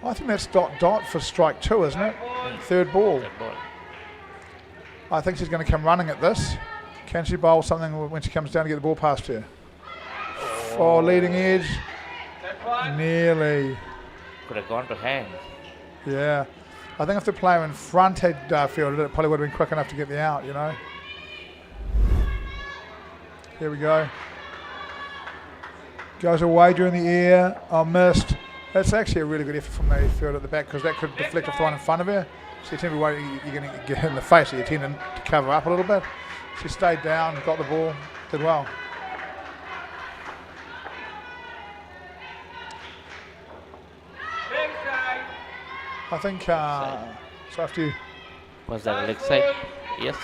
I think that's dot for strike 2, isn't it? Third ball. I think she's going to come running at this. Can she bowl something when she comes down to get the ball past her? For leading edge. Nearly. Could have gone to hand. Yeah. I think if the player in front had fielded it, it probably would have been quick enough to get the out, you know. Here we go. Goes away during the air. Oh, missed. That's actually a really good effort from the field at the back because that could deflect off the one in front of her. So you tend to be worried you're going to get hit in the face, so you tend to cover up a little bit. She stayed down, got the ball, did well. I think, so after you... Was that a leg side? Yes.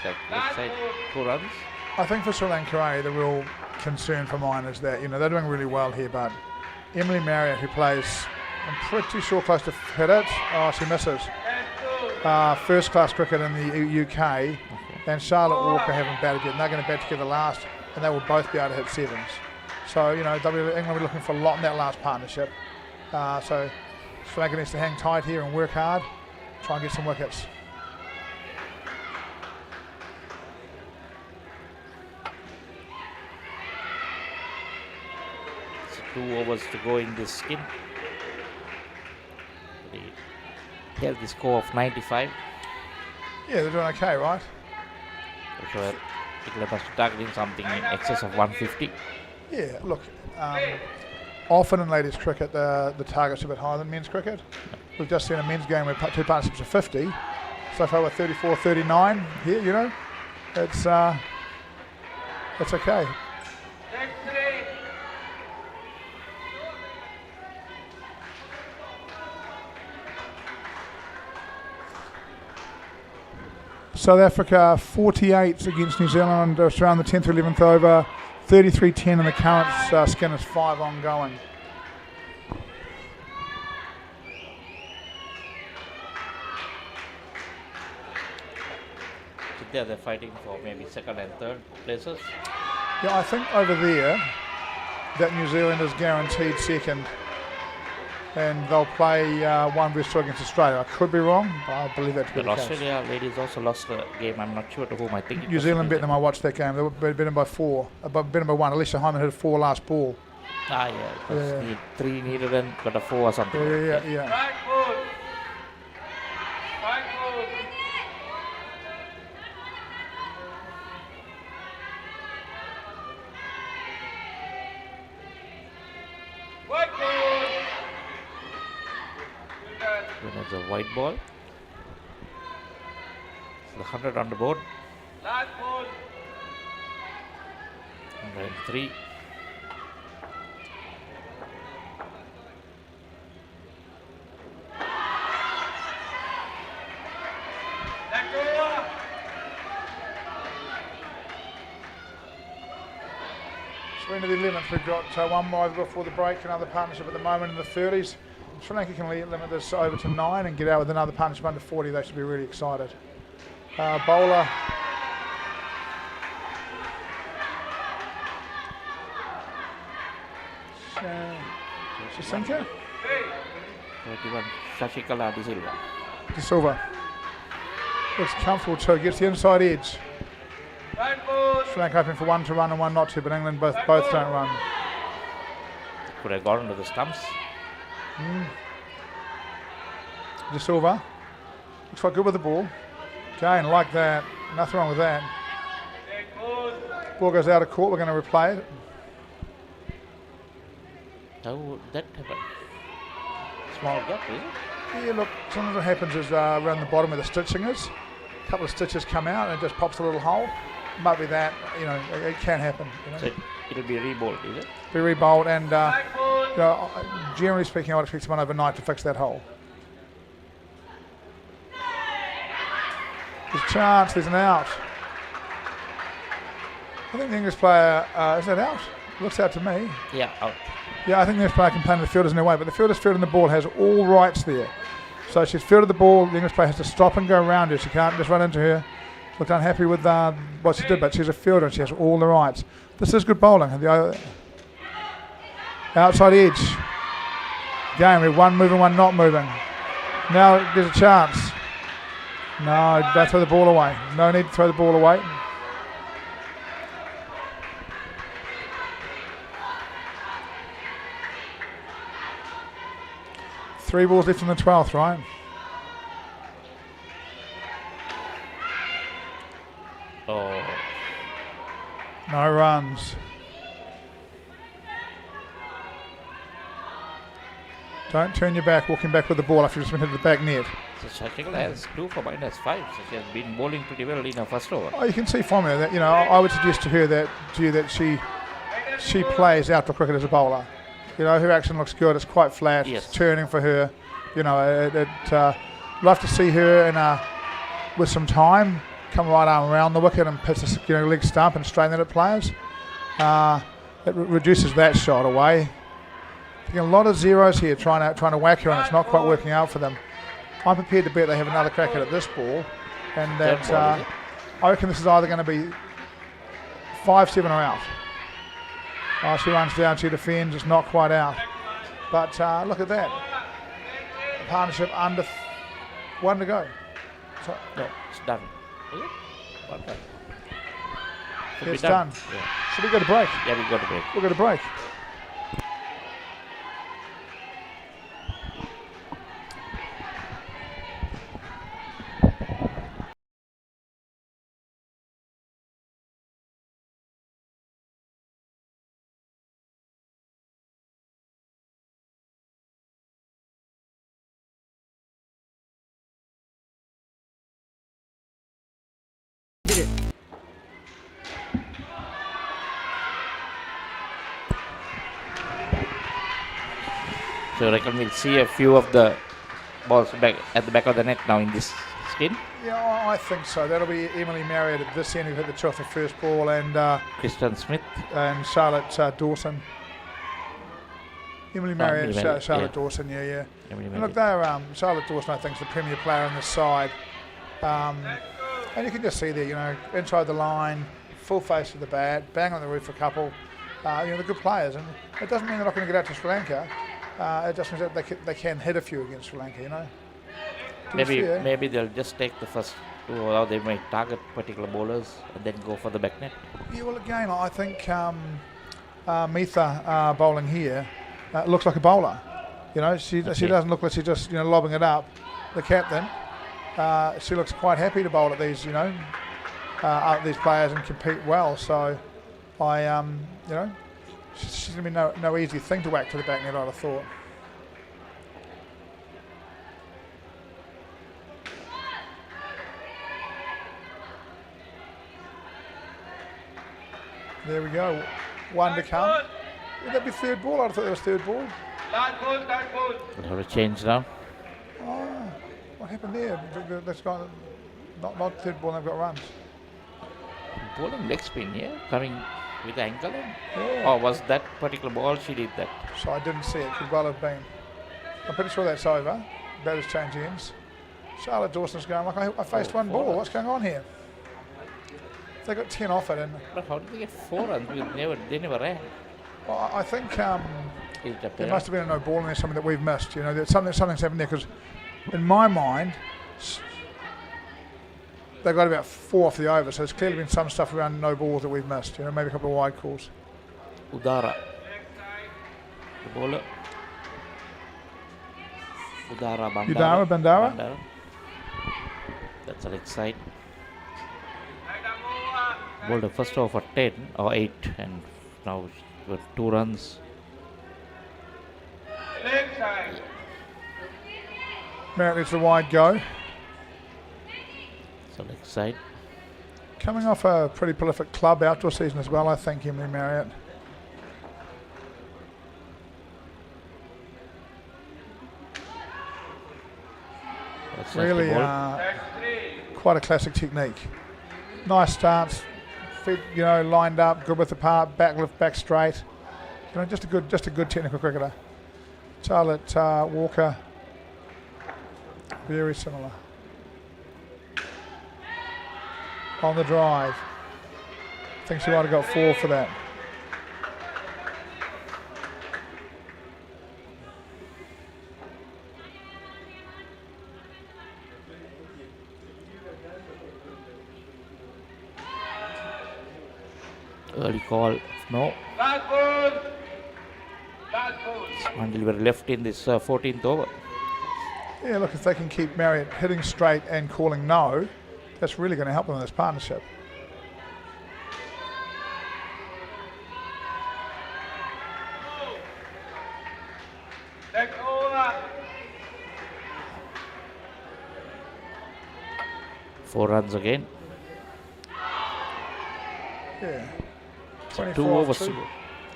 That leg side, 2 runs. I think for Sri Lanka, the real concern for mine is that, you know, they're doing really well here, but Emily Marriott, who plays, I'm pretty sure close to hit it. Oh, she misses. First class cricket in the UK, and Charlotte Walker haven't batted yet, and they're going to bat together last, and they will both be able to hit sevens. So, you know, England will be looking for a lot in that last partnership. So Sri Lanka needs to hang tight here and work hard, try and get some wickets. So 2 overs to go in this skin. They held the score of 95. Yeah, they're doing okay, right? So England must be targeting something in excess of 150. Yeah, look, often in ladies cricket the target's a bit higher than men's cricket. We've just seen a men's game where 2 partnerships are 50. So far we're 34, 39 here, you know. It's okay. South Africa 48 against New Zealand, it's around the 10th or 11th over, 33-10 in the current skin is 5 ongoing. So there they're fighting for maybe 2nd and 3rd places. Yeah, I think over there that New Zealand is guaranteed 2nd. And they'll play 1 vs 2 against Australia. I could be wrong, but I believe that to be the case. Australia ladies also lost a game. I'm not sure to whom. I think New Zealand beat them. I watched that game. They were beaten by 4. Beaten by 1. Alicia Hyman hit a 4 last ball. Yeah. It was 3 needed and got a 4 or something. Yeah. It's a white ball. So the 100 on the board. Last ball. 103. So into the 11th, we've got 1 more over before the break, another partnership at the moment in the 30s. Sri Lanka can limit this over to 9 and get out with another partnership under 40. They should be really excited. Bowler. Shasinka? 31. Shashikala De Silva. De Silva. Looks comfortable too, gets the inside edge. Sri Lanka hoping for 1 to run and 1 not to, but England both don't run. Could have gone into the stumps. De Silva looks quite good with the ball. Again, like that. Nothing wrong with that. Ball goes out of court. We're going to replay it. How would that happen? Small gap, is it? Yeah, look, sometimes what happens is around the bottom where the stitching is, a couple of stitches come out and it just pops a little hole. Might be that, you know, it can happen. You know. So it'll be re-bowled, is it? Be re-bowled, and you know, generally speaking, I would expect someone overnight to fix that hole. There's a chance, there's an out. I think the English player, is that out? Looks out to me. Yeah, out. Yeah, I think the English player can play the fielders in their way, but the fielder's fielding the ball has all rights there. So she's fielded the ball, the English player has to stop and go around her. She can't just run into her. She looked unhappy with what she did, but she's a fielder and she has all the rights. This is good bowling. The outside edge. Game with 1 moving, 1 not moving. Now there's a chance. No, don't throw the ball away. No need to throw the ball away. 3 balls left in the 12th, right? Oh. No runs. Don't turn your back, walking back with the ball after you just went into the back net. So Shashikala has 2 for -5. So she has been bowling pretty well in her first over. Oh, you can see from her that, you know, I would suggest to her that she plays outdoor cricket as a bowler. You know, her action looks good. It's quite flat. Yes. It's turning for her. You know, love to see her with some time come right arm around the wicket and pitch the leg stump and straighten it at players. It reduces that shot away. A lot of zeros here trying to whack her, and it's not quite working out for them. I'm prepared to bet they have another crack at this ball, and that I reckon this is either going to be 5-7 or out. Oh, she runs down, she defends, it's not quite out. But look at that. The partnership under 1 to go. So, no, it's done. Is it? Well done. It's done. Yeah. Should we go to break? Yeah, we got to break. We'll go to break. So I reckon we'll see a few of the balls back at the back of the net now in this skin. Yeah, I think so. That'll be Emily Marriott at this end who hit the 12th of first ball, and Kristen Smith and Charlotte Dawson. Emily Marriott, Charlotte yeah. Dawson, yeah. Emily And look, they're Charlotte Dawson, I think, is the premier player on this side. And you can just see there, you know, inside the line, full face of the bat, bang on the roof a couple. You know, they're good players, and it doesn't mean they're not going to get out to Sri Lanka. It just means that they can hit a few against Sri Lanka, you know. Maybe they'll just take the first 2, or they might target particular bowlers and then go for the back net. Yeah, well, again, I think Mitha bowling here looks like a bowler. You know, she doesn't look like she's just, you know, lobbing it up. The captain, she looks quite happy to bowl at these, you know, these players and compete well. So, you know, she's going to be no easy thing to whack to the back net, I'd have thought. There we go. 1 to come. Would that be third ball? I thought that was third ball. We'll have a change now. Oh, what happened there? That's got not third ball, they've got runs. Bowling leg spin, yeah? Coming with the ankle. Yeah. Or was that particular ball she did that? So I didn't see it, could well have been. I'm pretty sure that's over. Batters change ends. Charlotte Dawson's going like, I faced one ball. What's going on here? They got 10 off it. And but how did they get 4 runs? They never ran. Well, I think there must have been a no ball in there, something that we've missed. You know, something's happened there, because in my mind, they got about 4 off the over, so there's clearly been some stuff around no balls that we've missed. You know, maybe a couple of wide calls. Udara, the bowler. Udara Bandara. That's a leg side. Bowled the first over for 10 or 8, and now with 2 runs. Marriott lets the wide go. So leg side. Coming off a pretty prolific club outdoor season as well, I think, Emily Marriott. That's really quite a classic technique. Nice stance, feet, you know, lined up, good with the part, back lift, back straight. You know, just a good technical cricketer. Charlotte Walker, very similar. On the drive. I think she might have got 4 for that. Early call, no. One delivery left in this 14th over. Yeah, look, if they can keep Marriott hitting straight and calling no, that's really going to help them in this partnership. Four runs again. Yeah. So 24 2 off overs to go.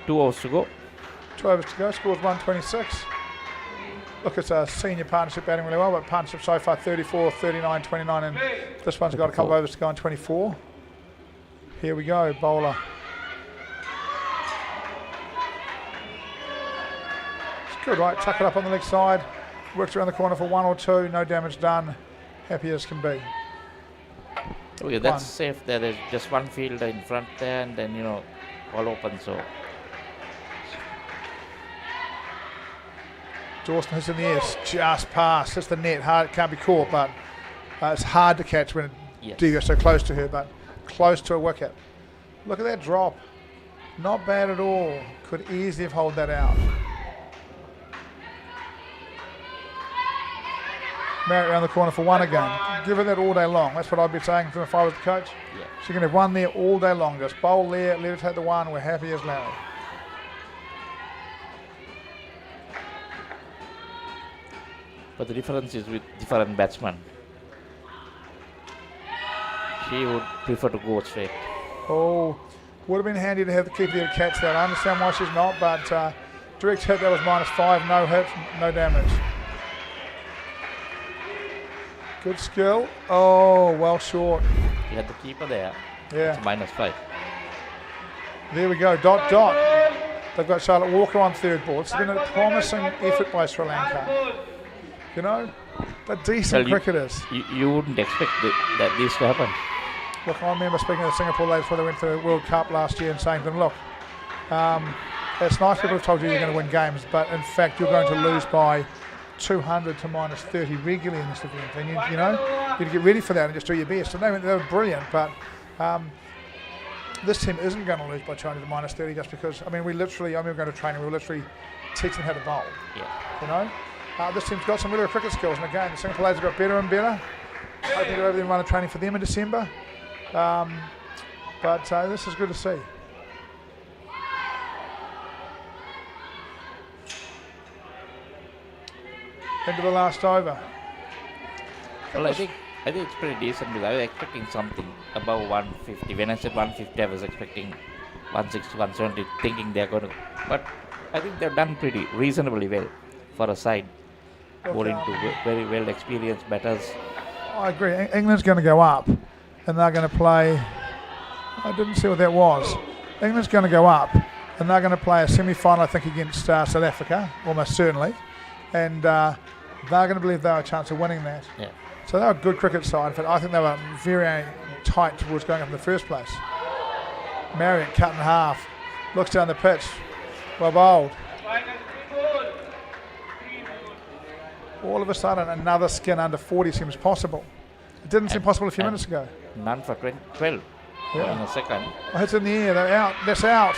2 overs to go. 2 overs to go. Scores 126. Look, it's a senior partnership batting really well, but partnership so far 34, 39, 29, and this one's got a couple of overs to go on 24. Here we go, bowler. It's good, right? Tuck it up on the leg side. Works around the corner for 1 or 2. No damage done. Happy as can be. Okay, that's safe there. There's just one fielder in front there, and then, all open, so. Dawson hits in the air, just past. Hits the net hard. It can't be caught, but it's hard to catch when you go so close to her, but close to a wicket. Look at that drop. Not bad at all. Could easily have held that out. Marriott around the corner for 1 again. Give her that all day long. That's what I'd be saying if I was the coach. Yeah. She can have 1 there all day long. Just bowl there, let her take the 1. We're happy as Larry. But the difference is with different batsmen. She would prefer to go straight. Oh, would have been handy to have the keeper there to catch that. I understand why she's not, but direct hit, that was -5. No hit, no damage. Good skill. Oh, well short. You had the keeper there. Yeah. It's -5. There we go. Dot, dot. They've got Charlotte Walker on third ball. It's been a promising effort by Sri Lanka. They're decent cricketers. You wouldn't expect that this to happen. Look, I remember speaking to the Singapore ladies before they went to the World Cup last year and saying to them, look, it's nice people have told you you're going to win games, but in fact you're going to lose by 200 to -30 regularly in this event. And you get ready for that and just do your best. And they were brilliant, but this team isn't going to lose by 200 to -30 just because, I remember going to training, we were literally teaching how to bowl. Yeah. This team's got some really good cricket skills, and again, the Singapore ladies have got better and better. I think they're over there running training for them in December. But this is good to see. Into the last over. Well, I think it's pretty decent because I was expecting something above 150. When I said 150, I was expecting 160, 170, thinking they're going to. But I think they've done pretty reasonably well for a side. Bowling to very well experienced batters. I agree. England's going to go up, and they're going to play. I didn't see what that was. England's going to go up, and they're going to play a semi-final, I think, against South Africa, almost certainly, and they're going to believe they have a chance of winning that. Yeah. So they're a good cricket side, but I think they were very tight towards going up in the first place. Marriott cut in half, looks down the pitch, well bowled. All of a sudden, another skin under 40 seems possible. It didn't seem possible a few minutes ago. None for 12 in a second. Oh, it's in the air. They're out. That's out.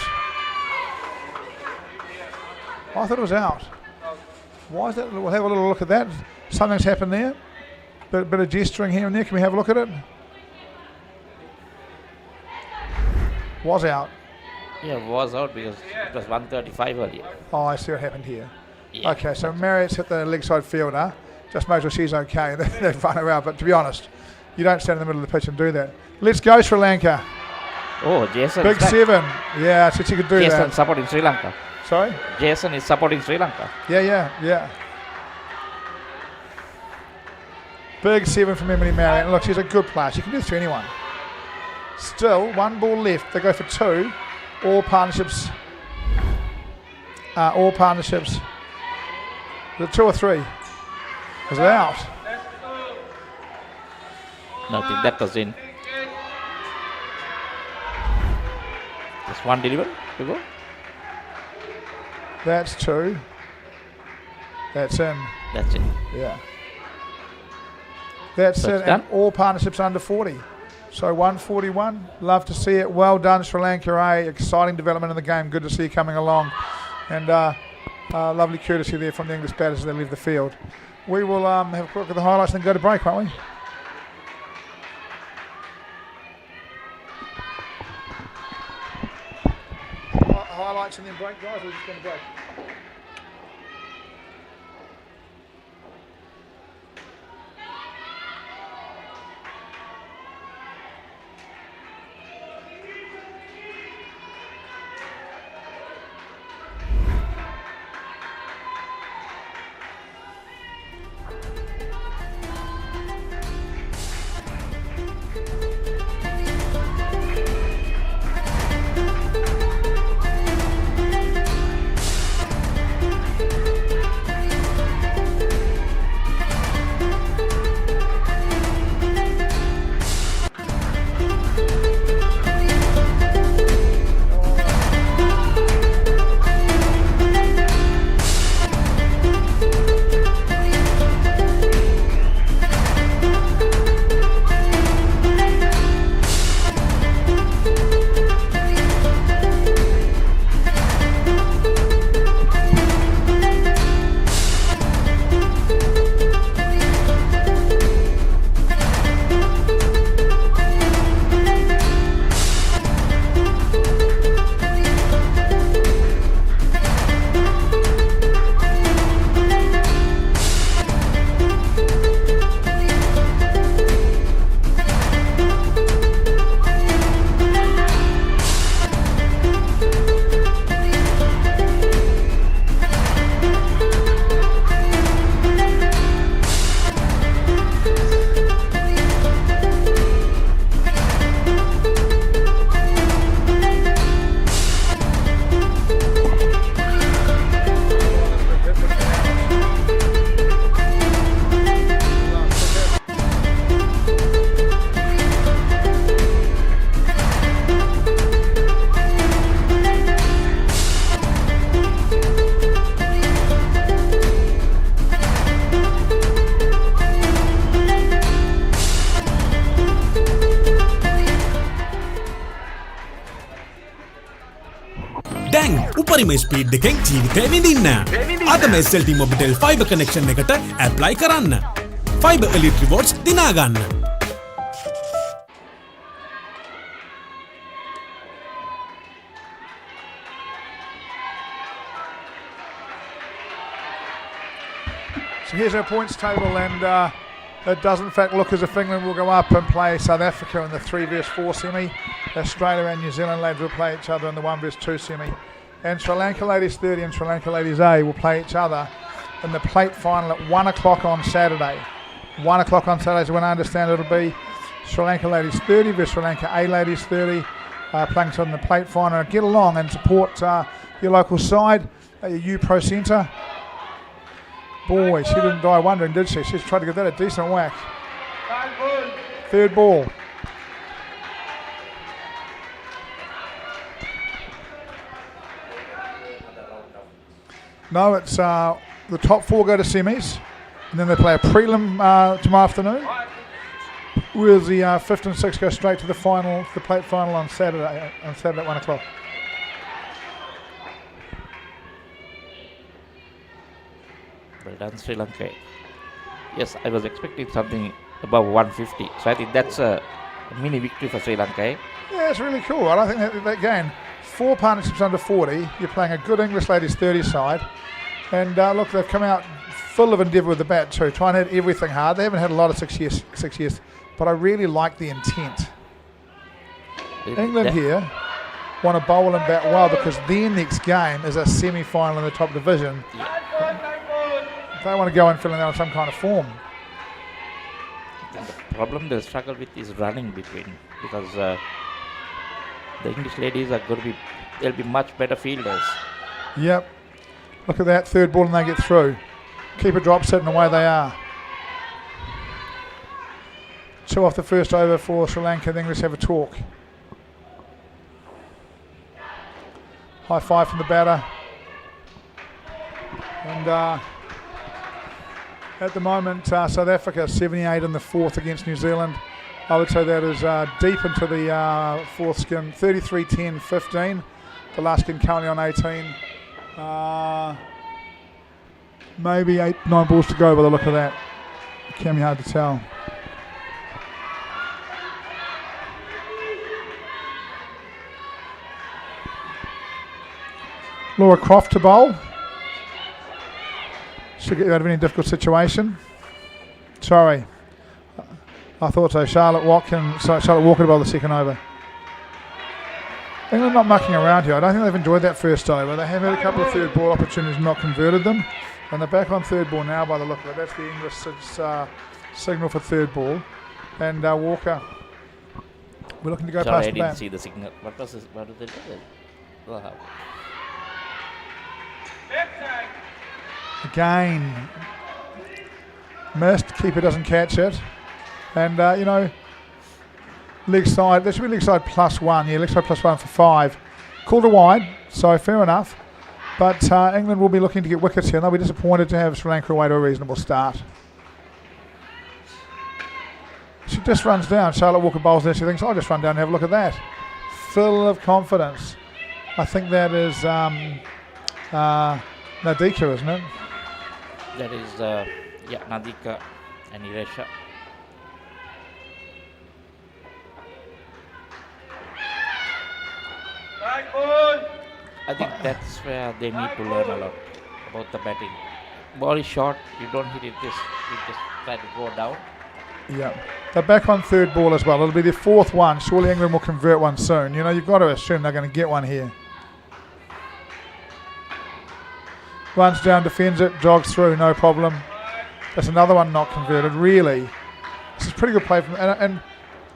I thought it was out. Why is that? We'll have a little look at that. Something's happened there. Bit of gesturing here and there. Can we have a look at it? Was out. Yeah, it was out because it was 135 earlier. Oh, I see what happened here. Yeah. Okay, so Marriott's hit the leg side fielder. Just make sure she's okay. They're fun around, but to be honest, you don't stand in the middle of the pitch and do that. Let's go, Sri Lanka. Oh, Jason. Big 7. Yeah, I said she could do that. Jason supporting Sri Lanka. Sorry? Jason is supporting Sri Lanka. Yeah. Big 7 from Emily Marriott. And look, she's a good player. She can do this to anyone. Still, 1 ball left. They go for 2. All partnerships. Is it 2 or 3? Is it out? No, I think that was in. Just 1 delivery to go. That's 2. That's in. That's it. Yeah. That's it. Done. And all partnerships under 40. So 141. Love to see it. Well done, Sri Lanka. Exciting development in the game. Good to see you coming along. And Lovely courtesy there from the English batters as they leave the field. We will have a quick look at the highlights and then go to break, won't we? Highlights and then break, guys. We're just going to break. දැන් උපරිම speed එකෙන් ජීවිතය විඳින්න. අදම SLT-MOBITEL Fiber connection එකට apply කරන්න. Fiber Elite Rewards දිනා ගන්න. So here's our points table, and it does in fact look as if England will go up and play South Africa in the 3 vs 4 semi. Australia and New Zealand ladies will play each other in the 1 vs 2 semi. And Sri Lanka ladies 30 and Sri Lanka ladies A will play each other in the plate final at 1 o'clock on Saturday. 1 o'clock on Saturday is when I understand it'll be. Sri Lanka ladies 30 versus Sri Lanka A ladies 30 playing each other in the plate final. Get along and support your local side at your U Pro Centre. Boy, she didn't die wondering, did she? She's tried to give that a decent whack. Third ball. No, it's the top 4 go to semis, and then they play a prelim tomorrow afternoon. Whereas the 5th and 6th go straight to the final, the plate final on Saturday at 1 o'clock. Well done, Sri Lanka. Yes, I was expecting something above 150. So I think that's a mini victory for Sri Lanka. Yeah, it's really cool. I think that game, 4 partnerships under 40. You're playing a good English ladies 30 side. And look, they've come out full of endeavour with the bat too, trying to hit everything hard. They haven't had a lot of success, but I really like the intent. England here want to bowl and bat well because their next game is a semi-final in the top division. They want to go in feeling they're on some kind of form. The problem they struggle with is running between, because the English ladies are going to be, they'll be much better fielders. Yep. Look at that, third ball and they get through. Keeper drops it and away they are. 2 off the first over for Sri Lanka. The English have a talk. High five from the batter. And at the moment, South Africa 78 in the 4th against New Zealand. I would say that is deep into the 4th skin. 33-10-15. The last skin currently on 18. Maybe 8-9 balls to go by the look of that. Can be hard to tell. Laura Croft to bowl. Should get you out of any difficult situation. Sorry. I thought so. Charlotte Walker to bowl the second over. England not mucking around here. I don't think they've enjoyed that first over. They have had a couple of third ball opportunities and not converted them. And they're back on third ball now by the look of it. That's the English signal for third ball. And Walker, we're looking to go past the bat. I didn't see the signal. What was this? What did they do? Wow. Again, missed. Keeper doesn't catch it. And, leg side, there should be leg side +1. Yeah, leg side +1 for 5. Called a wide, so fair enough. But England will be looking to get wickets here, and they'll be disappointed to have Sri Lanka away to a reasonable start. She just runs down. Charlotte Walker bowls there. She thinks, I'll just run down and have a look at that. Full of confidence. I think that is Nadika, isn't it? That is, Nadika and Iresha. I think that's where they need to learn a lot about the batting. Ball is short, you don't hit it, you just try to go down. Yeah, they're back on third ball as well. It'll be their fourth one. Surely England will convert one soon. You've got to assume they're going to get one here. Runs down, defends it, jogs through, no problem. That's another one not converted. Really, this is pretty good play from. And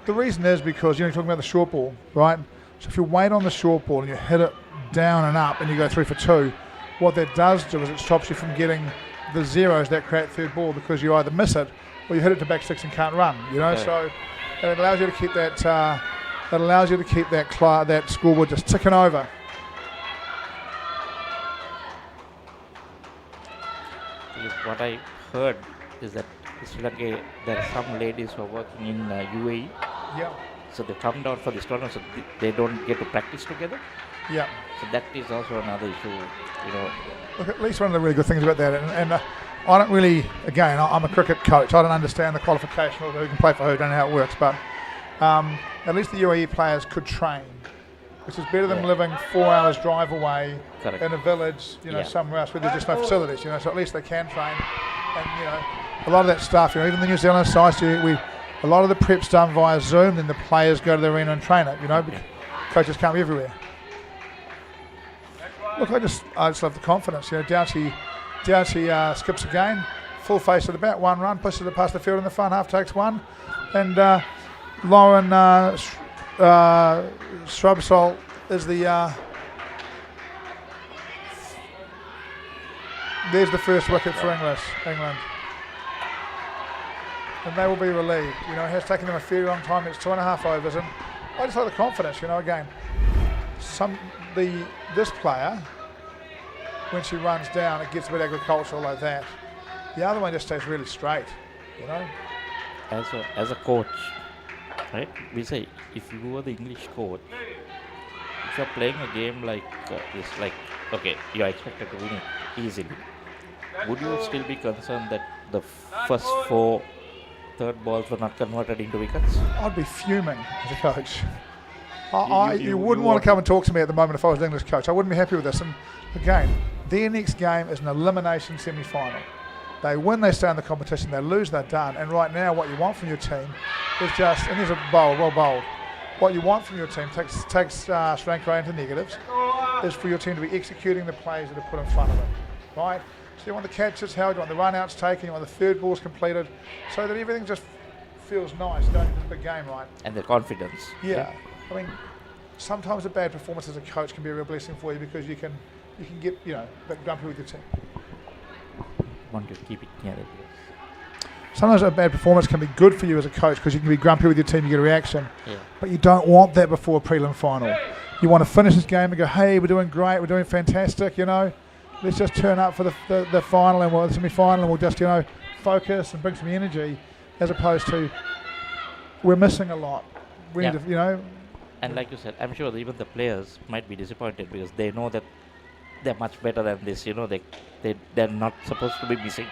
the reason is because you're talking about the short ball, right? So if you wait on the short ball and you hit it down and up and you go 3 for 2, what that does do is it stops you from getting the zeros that create third ball, because you either miss it or you hit it to back 6 and can't run. Okay. So it allows you to keep that. That scoreboard just ticking over. What I heard is that Sri Lanka, there are some ladies who are working in UAE. Yeah. So they come down for this tournament, so they don't get to practice together. Yeah. So that is also another issue, Look, at least one of the really good things about that, and I don't really, again, I'm a cricket coach. I don't understand the qualification or who can play for who. I don't know how it works, but at least the UAE players could train, which is better than living 4 hours drive away in a village, somewhere else where there's just no facilities. So at least they can train, and a lot of that stuff. Even the New Zealand sides, a lot of the prep's done via Zoom. Then the players go to the arena and train it. Because coaches can't be everywhere. Look, I just love the confidence. Doughty skips again, full face of the bat, 1 run, pushes it past the field in the front half, takes 1, and Lauren Shrubsole is the. There's the first wicket for England. And they will be relieved. It has taken them a fairly long time. It's 2.5 overs, and I just like the confidence. Again, this player, when she runs down, it gets a bit agricultural like that. The other one just stays really straight. As a coach, right? We say if you were the English coach, if you're playing a game like this, okay, you're expected to win it easily. Would you still be concerned that the first 4 third balls were not converted into wickets? I'd be fuming as a coach. You wouldn't want to come and talk to me at the moment if I was the English coach. I wouldn't be happy with this. And again, their next game is an elimination semi-final. They win, they stay in the competition. They lose, they're done. And right now, what you want from your team is just, and there's a bowl, well bowled. What you want from your team takes Sri Lanka into negatives, is for your team to be executing the plays that are put in front of them, right? So you want the catches held, you want the run-outs taken, you want the third balls completed, so that everything just feels nice going into the big game, right? And the confidence. Yeah. I mean, sometimes a bad performance as a coach can be a real blessing for you, because you can get a bit grumpy with your team. Want to keep it near it. Sometimes a bad performance can be good for you as a coach, because you can be grumpy with your team, you get a reaction. Yeah. But you don't want that before a prelim final. You want to finish this game and go, hey, we're doing great, we're doing fantastic, Let's just turn up for the final and the semi-final, and we'll just, focus and bring some energy, as opposed to we're missing a lot. We need to, And like you said, I'm sure that even the players might be disappointed, because they know that they're much better than this. They're not supposed to be missing.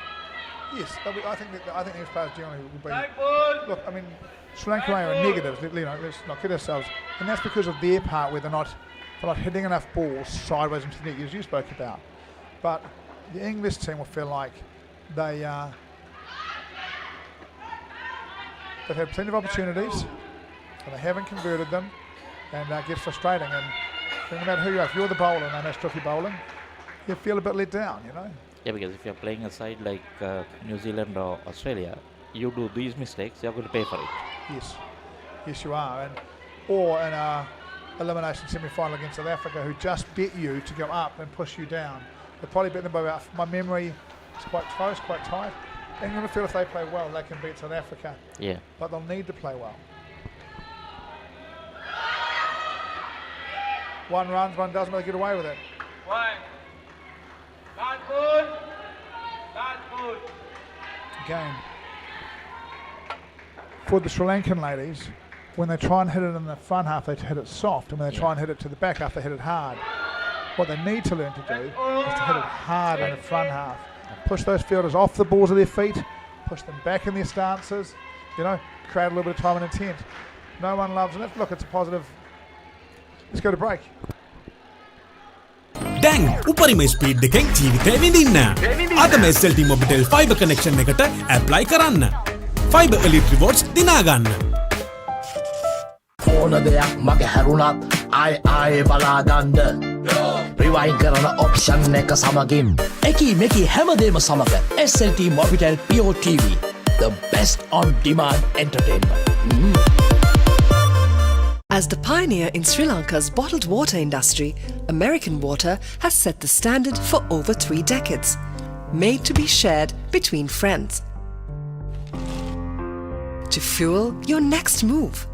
Yes, I think these players generally will be. Look, I mean, Sri Lanka are negatives. Let's not kid ourselves, and that's because of their part where they're not hitting enough balls sideways into the net, as you spoke about. But the English team will feel like they've had plenty of opportunities, and they haven't converted them, and it gets frustrating. And no matter who you are, if you're the bowler and they miss tricky bowling, you feel a bit let down, Yeah, because if you're playing a side like New Zealand or Australia, you do these mistakes, you're going to pay for it. Yes, you are. Or in a elimination semi-final against South Africa, who just bet you to go up and push you down. They probably bet them by about, my memory, it's quite close, quite tight. England will feel if they play well, they can beat South Africa. Yeah. But they'll need to play well. 1 run, one doesn't really get away with it. Again, for the Sri Lankan ladies, when they try and hit it in the front half, they hit it soft, and when they try and hit it to the back half, they hit it hard. What they need to learn to do is to hit it hard in the front half. Push those fielders off the balls of their feet, push them back in their stances, create a little bit of time and intent. No one loves it. Look, it's a positive. Let's go to break. දැන් උපරිම speed එකෙන් ජීවිතය විඳින්න. අදම SLT-MOBITEL Fiber connection එකට apply කරන්න. Fiber Elite Rewards දිනා ගන්න. ඕන දෙයක් මගේ හැරුණත් ආයේ බලා ගන්න. Rewind කරන option එක සමගින් එකී මේකී හැමදේම සමග SLT-MOBITEL Pure TV, the best on demand entertainment. As the pioneer in Sri Lanka's bottled water industry, American Water has set the standard for over 3 decades, made to be shared between friends. To fuel your next move.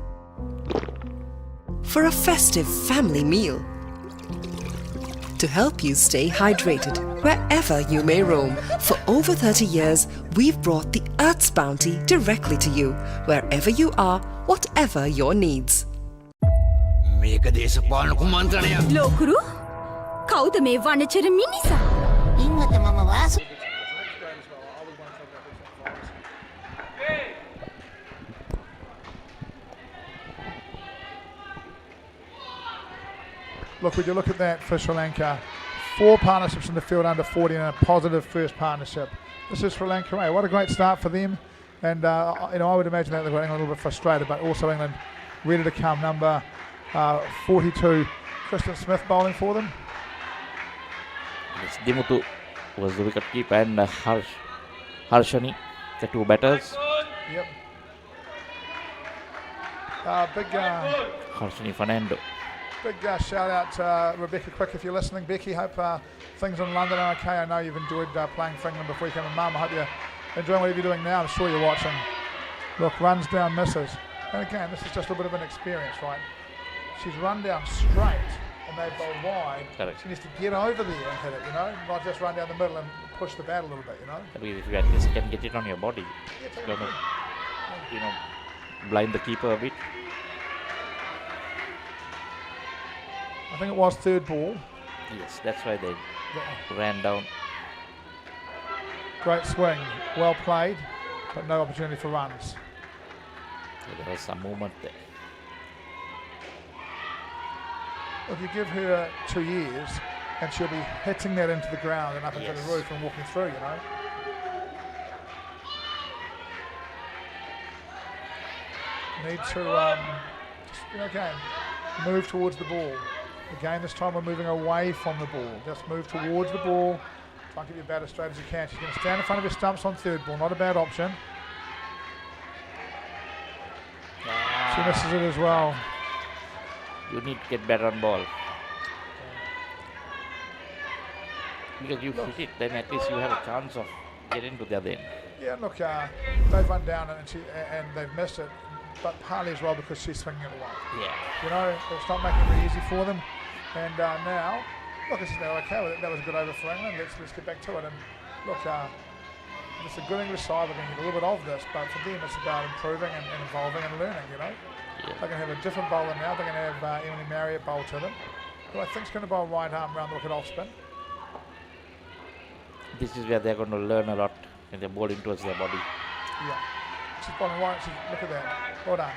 For a festive family meal. To help you stay hydrated wherever you may roam. For over 30 years, we've brought the Earth's bounty directly to you, wherever you are, whatever your needs. මේක දේශපාලන කුමන්ත්‍රණයක්. ලෝකුරු කවුද මේ වනචර මිනිසා? ඉන්නත මම වාස. Look, would you look at that for Sri Lanka? 4 partnerships in the field under 40 and a positive first partnership. This is Sri Lanka. What a great start for them. And, I would imagine that they're getting a little bit frustrated, but also England ready to come. Number 42, Kristen Smith bowling for them. Yes, Dimutu was the wicket keeper and Harshani, the 2 batters. Yep. Big Harshani Fernando. Big shout out to Rebecca Quick if you're listening. Becky, hope things in London are okay. I know you've enjoyed playing for England before you came to Mum. I hope you're enjoying whatever you're doing now. I'm sure you're watching. Look, runs down, misses. And again, this is just a bit of an experience, right? She's run down straight and they bowled wide. Correct. She needs to get over there and hit it, not just run down the middle and push the bat a little bit, I mean, if you at least can get it on your body, it's going to, blind the keeper a bit. I think it was 3rd ball. Yes, that's why they ran down. Great swing, well played, but no opportunity for runs. So there was some movement there. If you give her 2 years, and she'll be hitting that into the ground and up into the roof and walking through, Need to, again, move towards the ball. Again, this time we're moving away from the ball. Just move towards the ball. Try and get your bat as straight as you can. She's going to stand in front of her stumps on 3rd ball. Not a bad option. She misses it as well. You need to get better on ball. Because you hit it, then at least you have a chance of getting to the other end. Yeah, look, they've run down and they've missed it, but partly as well because she's swinging it away. Yeah. It's not making it easy for them. And now, look, they're okay with it. That was a good over for England. Let's get back to it. And look, it's a good English side. We're going to get a little bit of this, but for them it's about improving and evolving and learning, Yeah. They're going to have a different bowler now. They're going to have Emily Marriott bowl to them, who I think is going to bowl right arm round the wicket off spin. this is where they're going to learn a lot when they're bowling towards their body. Yeah. She's bowling right. Look at that. Well done.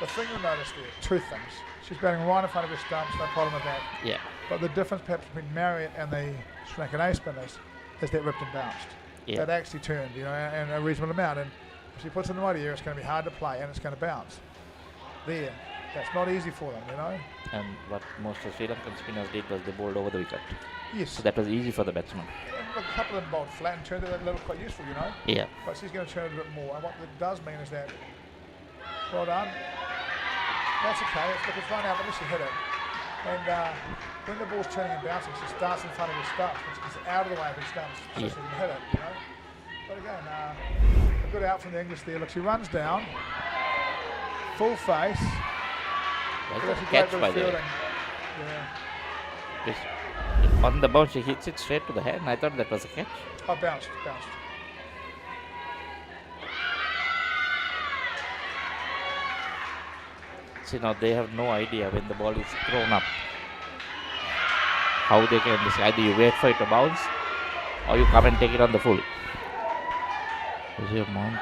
The thing you'll notice there, two things. She's batting right in front of her stumps, no problem with that. Yeah. But the difference perhaps between Marriott and the Sri Lankan A spinners is that ripped and bounced. Yeah. That actually turned, and a reasonable amount. And if she puts in the right here, it's going to be hard to play and it's going to bounce. There. That's not easy for them, And what most of Sri Lankan spinners did was they bowled over the wicket. Yes. So that was easy for the batsman. Look, a couple of them bowled flat and turned it a little quite useful, Yeah. But she's going to turn it a bit more. And what that does mean is that, well done. That's okay. It's run out, but at least she hit it. And when the ball's turning and bouncing, she starts in front of her stumps, which is out of the way of her stumps, so she can hit it, But again, a good out from the English there. Look, she runs down, full face. That's a catch by the way. Yeah. On the bounce, she hits it straight to the hand. I thought that was a catch. Oh, bounced. See, now they have no idea when the ball is thrown up how they can decide. Either you wait for it to bounce or you come and take it on the full. Is your mount?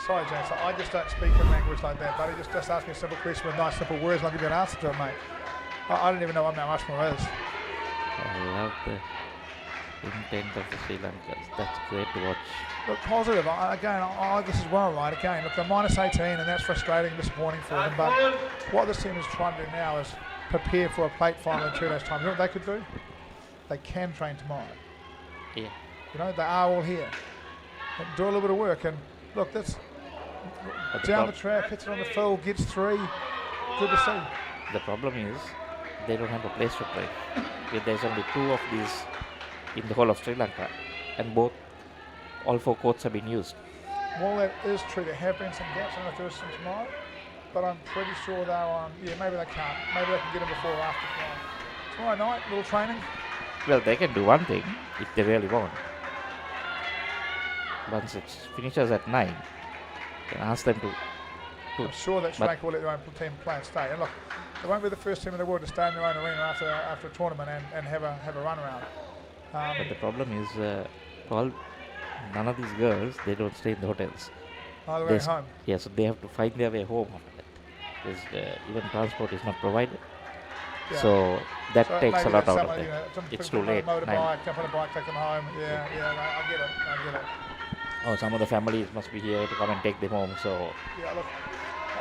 Sorry, James, I just don't speak in language like that, buddy. Just ask me a simple question with nice, simple words and I'll give you an answer to it, mate. I don't even know what Mount Rushmore is. I love the intent of the Sri Lankans. That's great to watch. Look, positive. This is well, right? Again, look, they're minus 18, and that's frustrating and disappointing for them. But what this team is trying to do now is prepare for a plate final in 2 days' time. You know what they could do? They can train tomorrow. Yeah. They are all here. And do a little bit of work. And look, that's down the track, hits it on the fill, gets 3. Good to see. The problem is they don't have a place to play. There's only 2 of these in the whole of Sri Lanka, and all 4 courts have been used. Well, that is true. There have been some gaps. I don't know if there is some tomorrow, but I'm pretty sure they'll. Maybe they can't. Maybe they can get them before or after tomorrow night. Little training. Well, they can do one thing if they really want. Once it finishes at 9, you can ask them to. I'm sure that Sri Lanka will let their own team play and stay. And look, they won't be the first team in the world to stay in their own arena after a tournament and have a run around. But the problem is, none of these girls, they don't stay in the hotels. Oh, they're going home? Yeah, so they have to find their way home after that. Because even transport is not provided. Yeah. So that takes a lot out of them. It's too late. Motorbike, jump on a bike, take them home. Yeah, I get it. Oh, some of the families must be here to come and take them home, so yeah, look,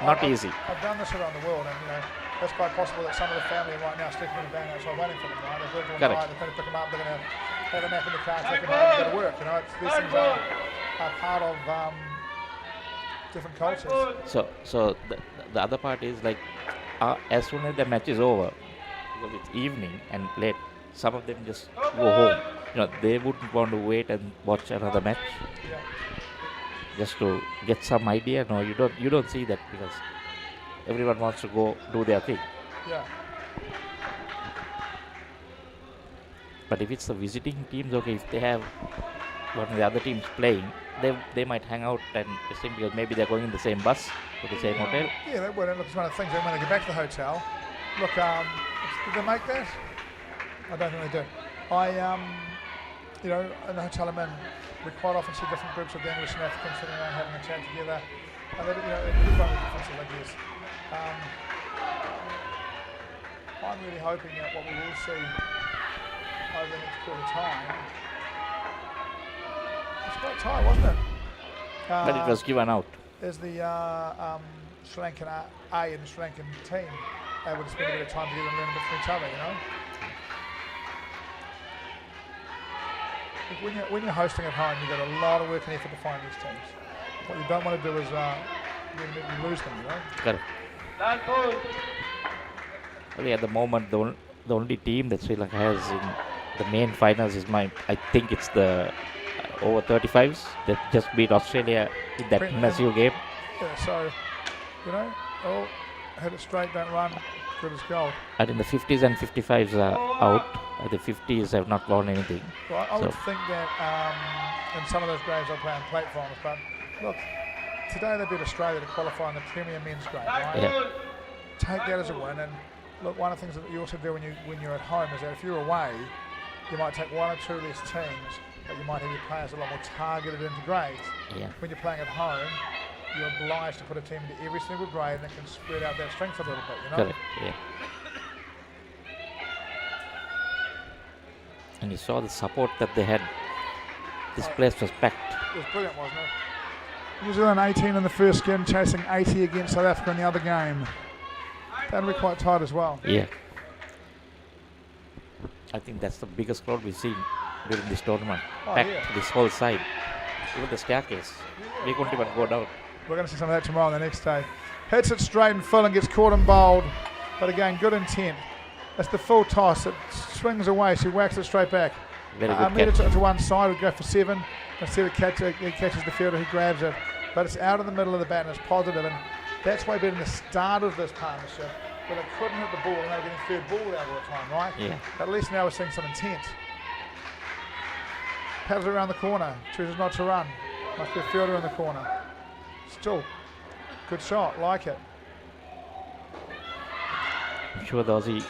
not easy. I've done this around the world, and it's quite possible that some of the family right now sticking in the van outside waiting for them, right? They're working all night, they're going to pick them up, they're going to have a nap in the car, take them home and go to work. These things are part of different cultures. So the other part is like, as soon as the match is over, because it's evening and late, some of them just go home. They wouldn't want to wait and watch another match just to get some idea. No, you don't see that because everyone wants to go do their thing. Yeah. But if it's the visiting teams, okay, if they have one of the other teams playing, they might hang out and listen because maybe they're going in the same bus to the same hotel. Yeah, that would. Look, it's one of the things when they get back to the hotel. Look, did they make that? I don't think they do. In the hotel I'm in, we quite often see different groups of the English and Africans sitting around having a chat together. And it is one of the differences, I guess. I'm really hoping that what we will see over the next quarter time. It's quite tight, wasn't it? But it was given out. Is the Sri Lankan A and the Sri Lankan team able to spend a bit of time together and learn a bit from each other, When you're hosting at home, you've got a lot of work and effort to find these teams. What you don't want to do is you lose them, Correct. Okay, at the moment, the only team that Sri Lanka has in the main finals is I think it's the over 35s that just beat Australia in that massive game. Yeah, so, hit it straight, don't run, good as gold. And in the 50s and 55s are out. The 50s have not won anything. Well, I would think that in some of those grades they'll play in plate finals, but look, today they beat Australia to qualify in the Premier Men's grade, right? Yeah. Take that as a win, and look, one of the things that you also do when you're at home is that if you're away, you might take one or two less teams, but you might have your players a lot more targeted into grades. Yeah. When you're playing at home, you're obliged to put a team into every single grade and it can spread out that strength a little bit, you know? Correct, yeah. And you saw the support that they had. This place was packed. It was brilliant, wasn't it? New Zealand 18 in the first game, chasing 80 against South Africa in the other game. That'll be quite tight as well. Yeah. I think that's the biggest crowd we've seen during this tournament. Oh, Packed yeah. this whole side. Even the staircase. We couldn't even go down. We're going to see some of that tomorrow and the next day. Hits it straight and full and gets caught and bowled. But again, good intent. That's the full toss. It swings away. She whacks it straight back. Very good Made it catch. to one side. Would go for 7. Instead of he catches the fielder, he grabs it. But it's out of the middle of the bat and it's positive. And that's why been the start of this partnership. But they couldn't hit the ball and they were getting third ball out all the time, right? Yeah. But at least now we're seeing some intent. Paddles around the corner. Chooses not to run. Must be a fielder in the corner. Still, good shot. Like it. I'm sure the Aussie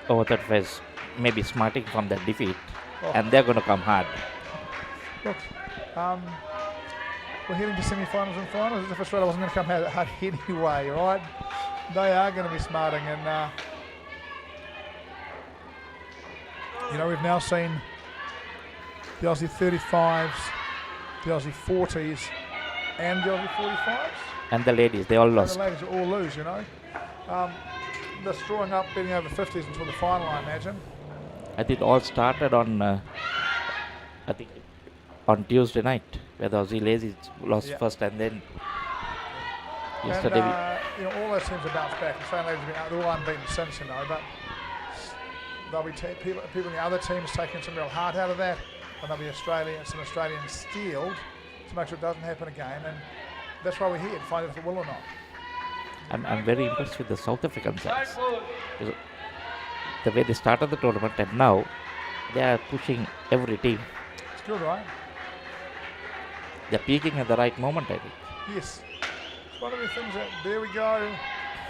over 35 is maybe smarting from that defeat. Oh. And they're going to come hard. Look, we're heading to semi-finals and finals. As if Australia wasn't going to come hard anyway, right? They are going to be smarting, and you know, we've now seen the Aussie 35s, the Aussie 40s, and the Aussie 45s. And the ladies, they all lost. And the ladies all lose, you know. They're drawing up, betting over 50s until the final, I imagine. I think it all started on, I think, on Tuesday night, where the Aussie ladies lost first, and then yesterday. And, you know, all those teams have bounced back. The Australian ladies have been all unbeaten since, you know, but there'll be people in the other teams taking some real heart out of that, and there'll be some Australians steeled to make sure it doesn't happen again, and that's why we're here, to find out if it will or not. I'm very impressed with the South African sides. The way they started the tournament, and now they are pushing every team. It's good, right? They're peaking at the right moment, I think. Yes. It's one of the things that, there we go.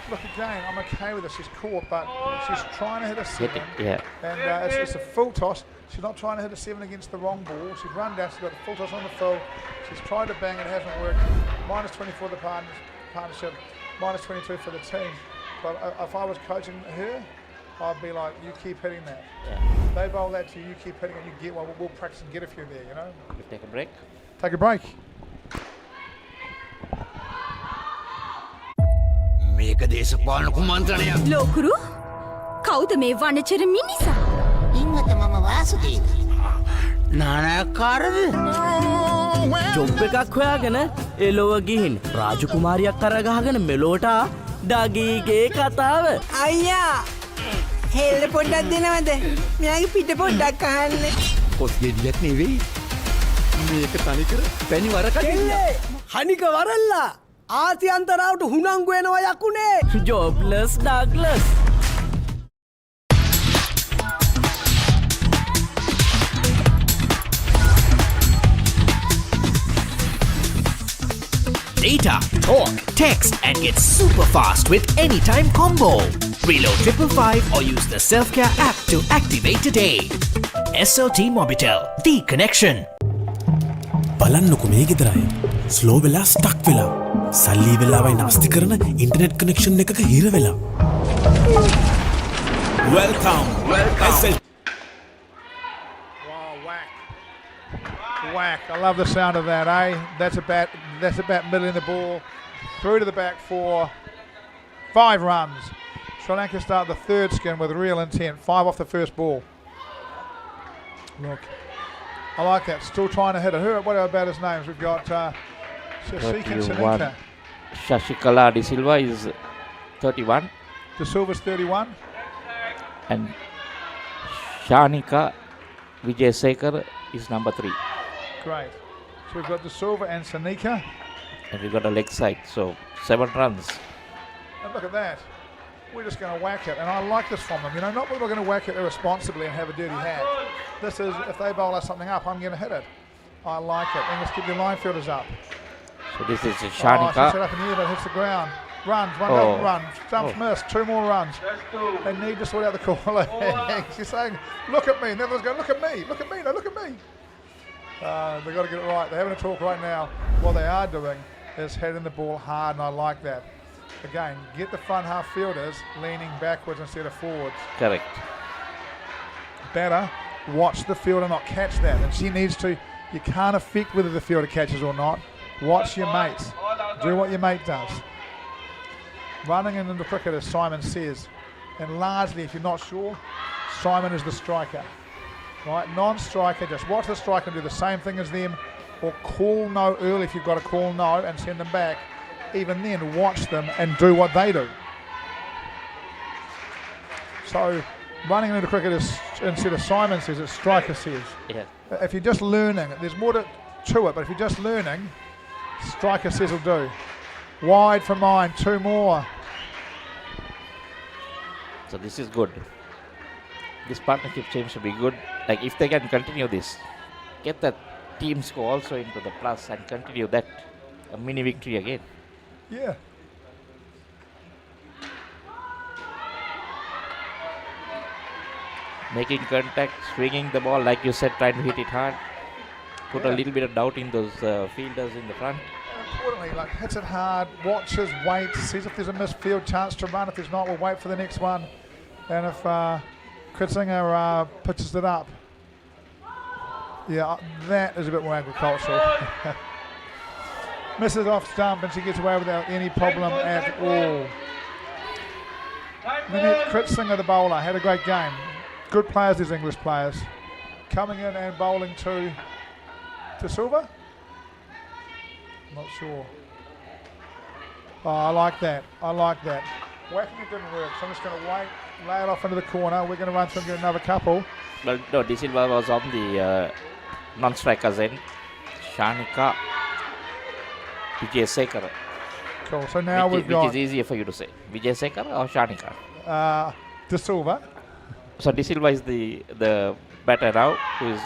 Look again, I'm okay with it. She's caught, but she's trying to hit a 7. Yeah. And it's a full toss. She's not trying to hit a 7 against the wrong ball. She's run down, she's got a full toss on the full. She's tried to bang, it hasn't worked. Minus 24 the partnership, minus 22 for the team. But if I was coaching her, I'd be like, you keep hitting that. Yeah. They bowl that to you, you keep hitting it, you get one. We'll practice and get a few there, you know? We'll take a break. Take a break. මේක දේශපාලන කුමන්ත්‍රණයක්. ලෝකුරු කවුද මේ වනචර මිනිසා? ඉන්නත මම Vasudeva. නානකාරද? Job එකක් හොයාගෙන එලොව ගිහින් රාජකුමාරියක් කරගහගෙන මෙලෝට ඩගීගේ කතාව. අයියා හෙල්ල පොඩ්ඩක් දෙනවද? මෙයාගේ පිට පොඩ්ඩක් අහන්න. පොත් ගෙඩියක් නෙවෙයි. මේක තනිකර පැණි වරකටිල්ල. හනික වරල්ලා ආසියන්තරාවට හුනංගු වෙනවා යකුනේ. ජොබ්ලස් Douglas. Data, talk, text, and get super fast with Anytime Combo. Reload 555 or use the Self-Care app to activate today. SLT-MOBITEL, the connection. බලන්නකො මේ ගෙදරයි ස්ලෝ වෙලා ස්ටක් වෙලා සල්ලි වෙලාවයි නාස්ති කරන ඉන්ටර්නෙට් කනෙක්ෂන් එකක හිර වෙලා Welcome. Whack. I love the sound of that, eh? That's about middle in the ball. Through to the back for 5 runs. Sri Lanka start the third skin with real intent. 5 off the first ball. Look. I like that. Still trying to hit it. What about his names? We've got Shashik and Sanika. Shashikala De Silva is 31. De Silva's 31. And Shanika Vijayasekar is number 3. Great. So we've got De Silva and Sanika. And we've got a leg side, so 7 runs. And look at that. We're just going to whack it. And I like this from them. You know, not we're going to whack it irresponsibly and have a dirty hat. This is, if they bowl us something up, I'm going to hit it. I like it. And let's keep your line fielders up. So this is Oh, she Shanika. set up in the air, but hits the ground. Runs, one doesn't run. Stumps missed, 2 more runs. They need to sort out the corner. She's saying, look at me. And the other's going, look at me, look at me, no, look at me. They've got to get it right. They're having a talk right now. What they are doing is hitting the ball hard, and I like that. Again, get the front half fielders leaning backwards instead of forwards. Correct. Better watch the fielder not catch that. And she needs to, you can't affect whether the fielder catches or not. Watch your mates. Do what your mate does. Running into the cricket, as Simon says. And largely, if you're not sure, Simon is the striker. Right, non-striker, just watch the striker and do the same thing as them, or call no early if you've got to call no and send them back. Even then, watch them and do what they do. So, running into cricket is, instead of Simon says, it's striker says. Yeah. If you're just learning, there's more to it, but if you're just learning, striker says will do. Wide for mine, 2 more. So this is good. This partnership seems to be good. Like if they can continue this, get that team score also into the plus and continue that, a mini victory again. Yeah. Making contact, swinging the ball, like you said, trying to hit it hard. Put a little bit of doubt in those fielders in the front. Importantly, like hits it hard, watches, waits, sees if there's a missed field chance to run. If there's not, we'll wait for the next one. And if Kritzinger pitches it up, yeah, that is a bit more agricultural. Misses off stump and she gets away without any problem at all. Lynette Kritzinger, the bowler, had a great game. Good players, these English players. Coming in and bowling to Silva? Not sure. Oh, I like that. I like that. Whacking it didn't work, so I'm just going to wait, lay it off into the corner. We're going to run through and get another couple. Well, no, De Silva was on the non-strikers end. Shanika, Vijay Sekar. Cool, so now which we've got... Which is easier for you to say? Vijay Sekar or Shanika? De Silva. So De Silva is the batter now, who is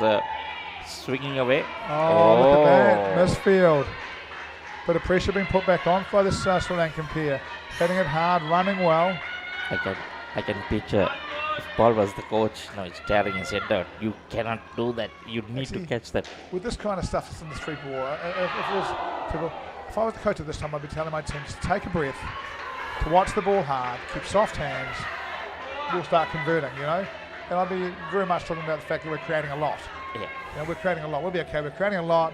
swinging away. Oh, look at that. Misfield. Bit of pressure being put back on by this Sri Lankan pair. Hitting it hard, running well. I can picture if Paul was the coach, he's staring his head out. You cannot do that. You need to catch that. With this kind of stuff that's in the street ball, if I was the coach at this time, I'd be telling my team to take a breath, to watch the ball hard, keep soft hands. We'll start converting, And I'd be very much talking about the fact that we're creating a lot. Yeah. We're creating a lot. We'll be okay. We're creating a lot.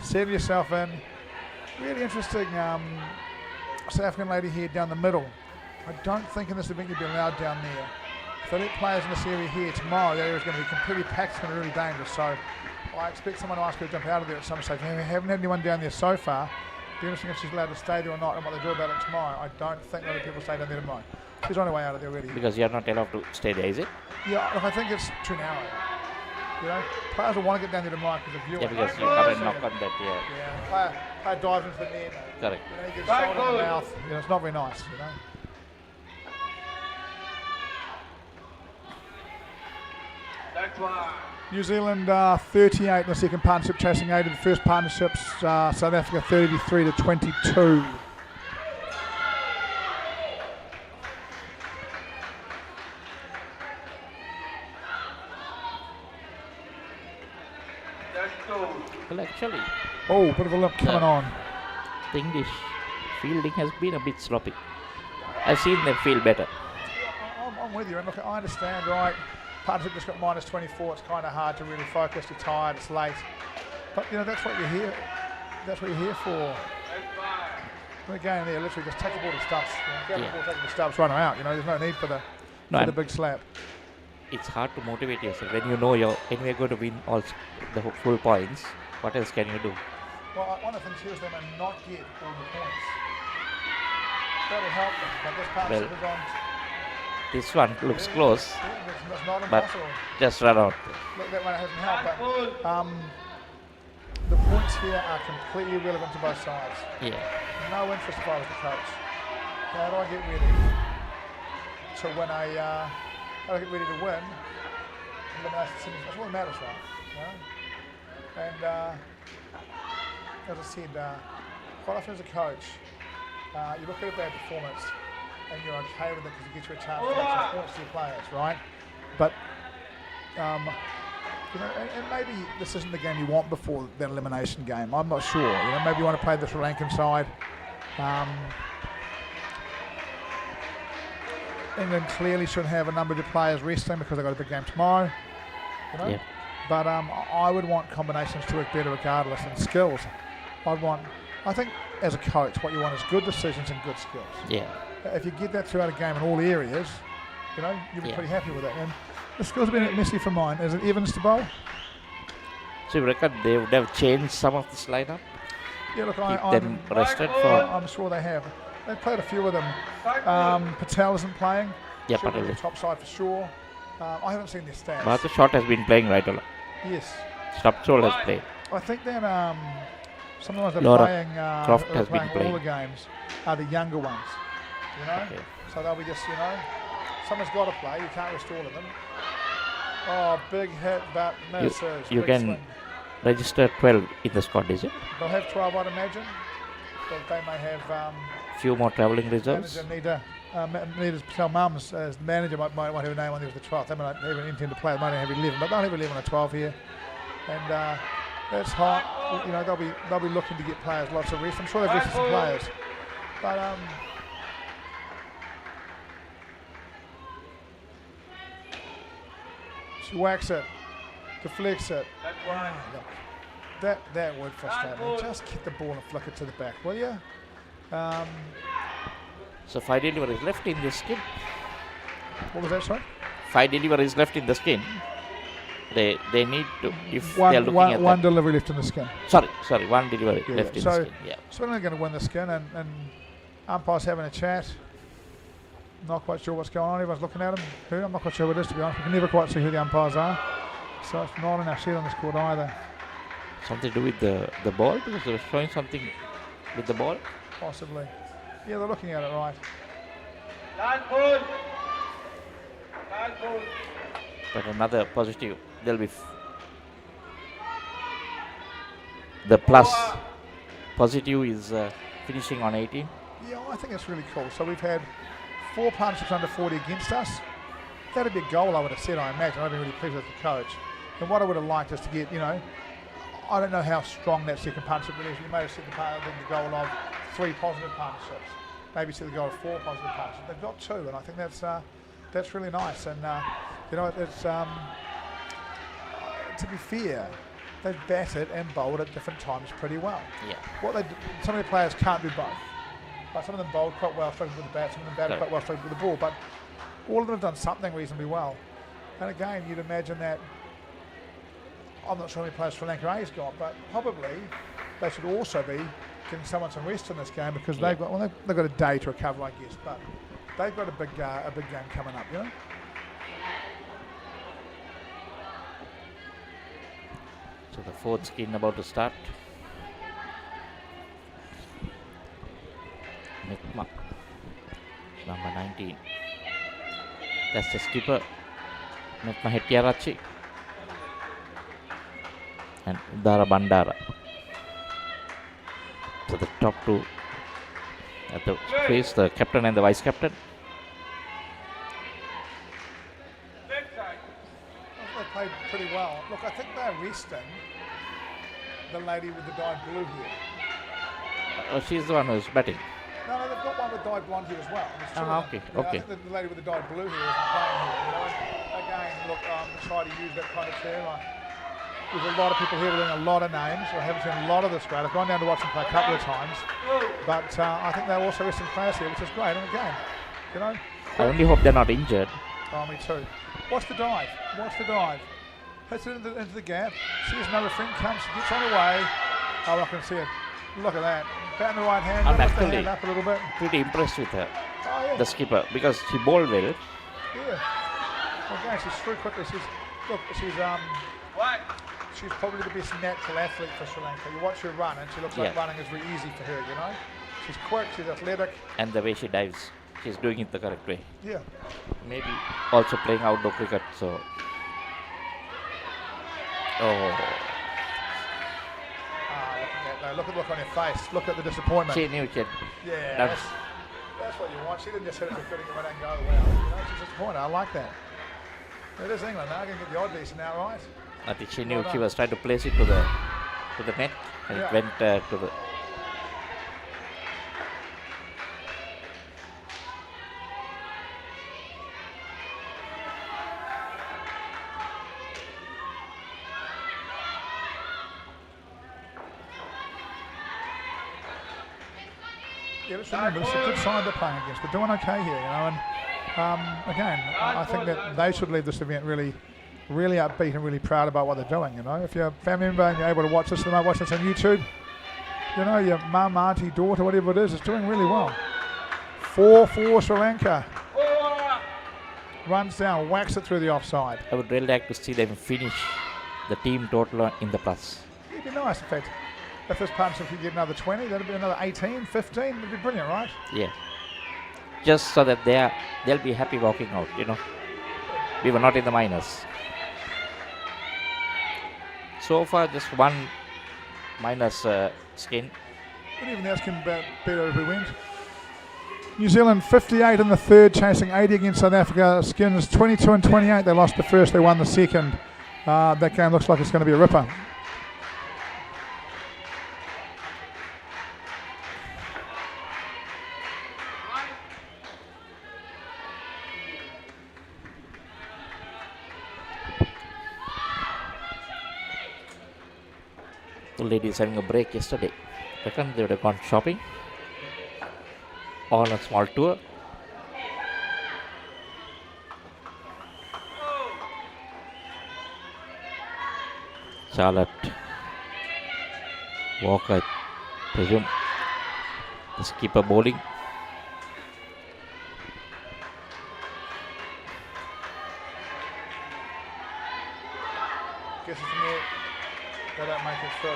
Settle yourself in. Really interesting South African lady here down the middle. I don't think in this event you'd be allowed down there. If they let players in this area here tomorrow, the area is going to be completely packed. It's going to be really dangerous. So I expect someone to ask her to jump out of there at some stage. We haven't had anyone down there so far. It'll be interesting if she's allowed to stay there or not and what they do about it tomorrow. I don't think a lot of people stay down there tomorrow. She's on her way out of there already. Because you're not allowed to stay there, is it? Yeah, look, I think it's too narrow. Players will want to get down there tomorrow because of Yeah, because you come and knock on that, Yeah, player dives into the net. Correct. He gets shoulder in the mouth. It's not very nice, New Zealand 38 in the second partnership, chasing 8 of the first partnerships. South Africa 33 to 22. Well, actually, bit of a limp coming on. The English fielding has been a bit sloppy. I've seen them feel better. I'm with you, and look, I understand, right? Partnership just got minus 24. It's kind of hard to really focus. You're tired. It's late, but that's what you're here. That's what you're here for. Again, there, literally just take the ball to stumps. Grab the ball, take the stumps, run them out. There's no need for the big slap. It's hard to motivate yourself when you know you're anyway going to win all the full points. What else can you do? Well, one of the things here is they may not get all the points. That'll help them, but this partnership is on. This one looks close, it's not but impossible. just run out. Look, that one hasn't helped, but the points here are completely irrelevant to both sides. Yeah. No interest if I was the coach. How do I get ready to win how do I get ready to win? That's what matters, right? And as I said, quite often as a coach, You look at a bad performance and you're okay with it because it gets you a chance to make some points to your players, right? But and maybe this isn't the game you want before that elimination game. I'm not sure. Maybe you want to play the Sri Lankan side. England clearly should have a number of the players resting because they've got a big game tomorrow. Yeah. But I would want combinations to work better regardless, and skills. I think as a coach, what you want is good decisions and good skills. Yeah. If you get that throughout a game in all areas, you'll be pretty happy with that. And the skills have been a bit messy for mine. Is it Evans to bowl? So you reckon they would have changed some of this lineup? Yeah, look, Keep them rested for. I'm sure they have. They've played a few of them. Patel isn't playing. Yeah, Should be Patel the is. top side for sure. I haven't seen their stats. Martha Short has been playing right a lot. Yes. Stopsole has played. I think that some of the ones that Laura are playing, Croft who are has been all playing. the games are the younger ones. Okay. So they'll be just, someone's got to play. You can't rest all of them. Oh, big hit, but misses. You Big can swing. register 12 in the squad, is it? They'll have 12, I'd imagine. But they may have Few more travelling reserves. manager Nita's Patel Mums as the manager might have a name when he was the 12th. They might even intend to play. They might have 11, but they'll have 11 or 12 here. And that's hot. They'll be looking to get players lots of rest. I'm sure they've rested some players. But she whacks it, deflects it. That would frustrate me. Just get the ball and flick it to the back, will you? So 5 deliveries left in the skin. What was that, sorry? 5 deliveries left in the skin. They need to, if One- they're looking one- at one that. delivery left in the skin. Sorry, 1 delivery left in the skin. Yeah. So they're going to win the skin, and umpires having a chat. Not quite sure what's going on. Everyone's looking at him. I'm not quite sure what it is, to be honest. We can never quite see who the umpires are. So it's not in our sheet on this court either. Something to do with the ball, because they were showing something with the ball. Possibly. Yeah, they're looking at it right. But another positive, there'll be the plus positive is finishing on 18. Yeah, I think it's really cool. So we've had 4 partnerships under 40 against us. That'd be a goal I would have said, I imagine. I'd be really pleased with the coach. And what I would have liked is to get, I don't know how strong that second partnership is. You may have set the goal of 3 positive partnerships. Maybe set the goal of 4 positive partnerships. They've got 2, and I think that's really nice. And it's to be fair, they've batted and bowled at different times pretty well. Yeah. Some of the players can't do both. Like some of them bowled quite well, struggling with the bat. Some of them batted quite well, struggling with the ball. But all of them have done something reasonably well. And again, you'd imagine that. I'm not sure how many players Sri Lanka A's got, but probably they should also be getting someone some rest in this game because they've got a day to recover, I guess. But they've got a big game coming up, So the 4th skin about to start. Mikma, number 19. That's the skipper, Mikma Hettiarachchi. And Udara Bandara. So the top 2 at the crease, the captain and the vice captain. They played pretty well. Look, I think they're resting the lady with the dyed blue here. She's the one who's batting. No, they've got one with dyed blonde here as well. Okay. I think the lady with the dyed blue here isn't playing here. Again, look, try to use that kind of term. There's a lot of people here with a lot of names. I haven't seen a lot of this grade. I've gone down to watch them play a couple of times. But I think they're also resting players here, which is great. And again, I only hope they're not injured. Oh, me too. Watch the dive. Hits it into the gap. Sees another friend comes, gets on the way. Oh, I can see it. Look at that. Bat in the right hand. I'm lift the actually hand up a little bit. pretty impressed with her, Oh, yeah. the skipper, because she bowled well. Yeah. Again, she's through quickly. She's probably the best natural athlete for Sri Lanka. You watch her run, and she looks like running is very easy for her. She's quick. She's athletic. And the way she dives, she's doing it the correct way. Yeah. Maybe also playing outdoor cricket, so. Oh. though. Look at the look on your face. Look at the disappointment. She knew she. Yeah, that's what you want. She didn't just hit it for fitting it and go, well, you know, she's disappointed. I like that. It is England now. Going to get the odd decent now, right? I think she knew she was trying to place it to the net, and it went to the. Yeah, let's remember, it's a good side they're playing against. They're doing okay here, you know, and again, I think that they should leave this event really upbeat and really proud about what they're doing, you know. If you're a family member and you're able to watch this, tonight, watch this on YouTube, you know, your mum, auntie, daughter, whatever it is, it's doing really well. 4-4 Sri Lanka. Runs down, whacks it through the offside. I would really like to see them finish the team total in the plus. It'd be nice, in fact. If this partnership could get another 20, that'd be another 18, 15. It'd be brilliant, right? Yeah. Just so that they'll be happy walking out, you know. We were not in the minus. So far, just one minus skin. But even that's can better if we went. New Zealand 58 in the third, chasing 80 against South Africa. Skins 22 and 28. They lost the first, they won the second. That game looks like it's going to be a ripper. The ladies having a break yesterday. I reckon they would have gone shopping on a small tour. Charlotte Walker, I presume, the skipper bowling. Gets it from there. They don't make it through.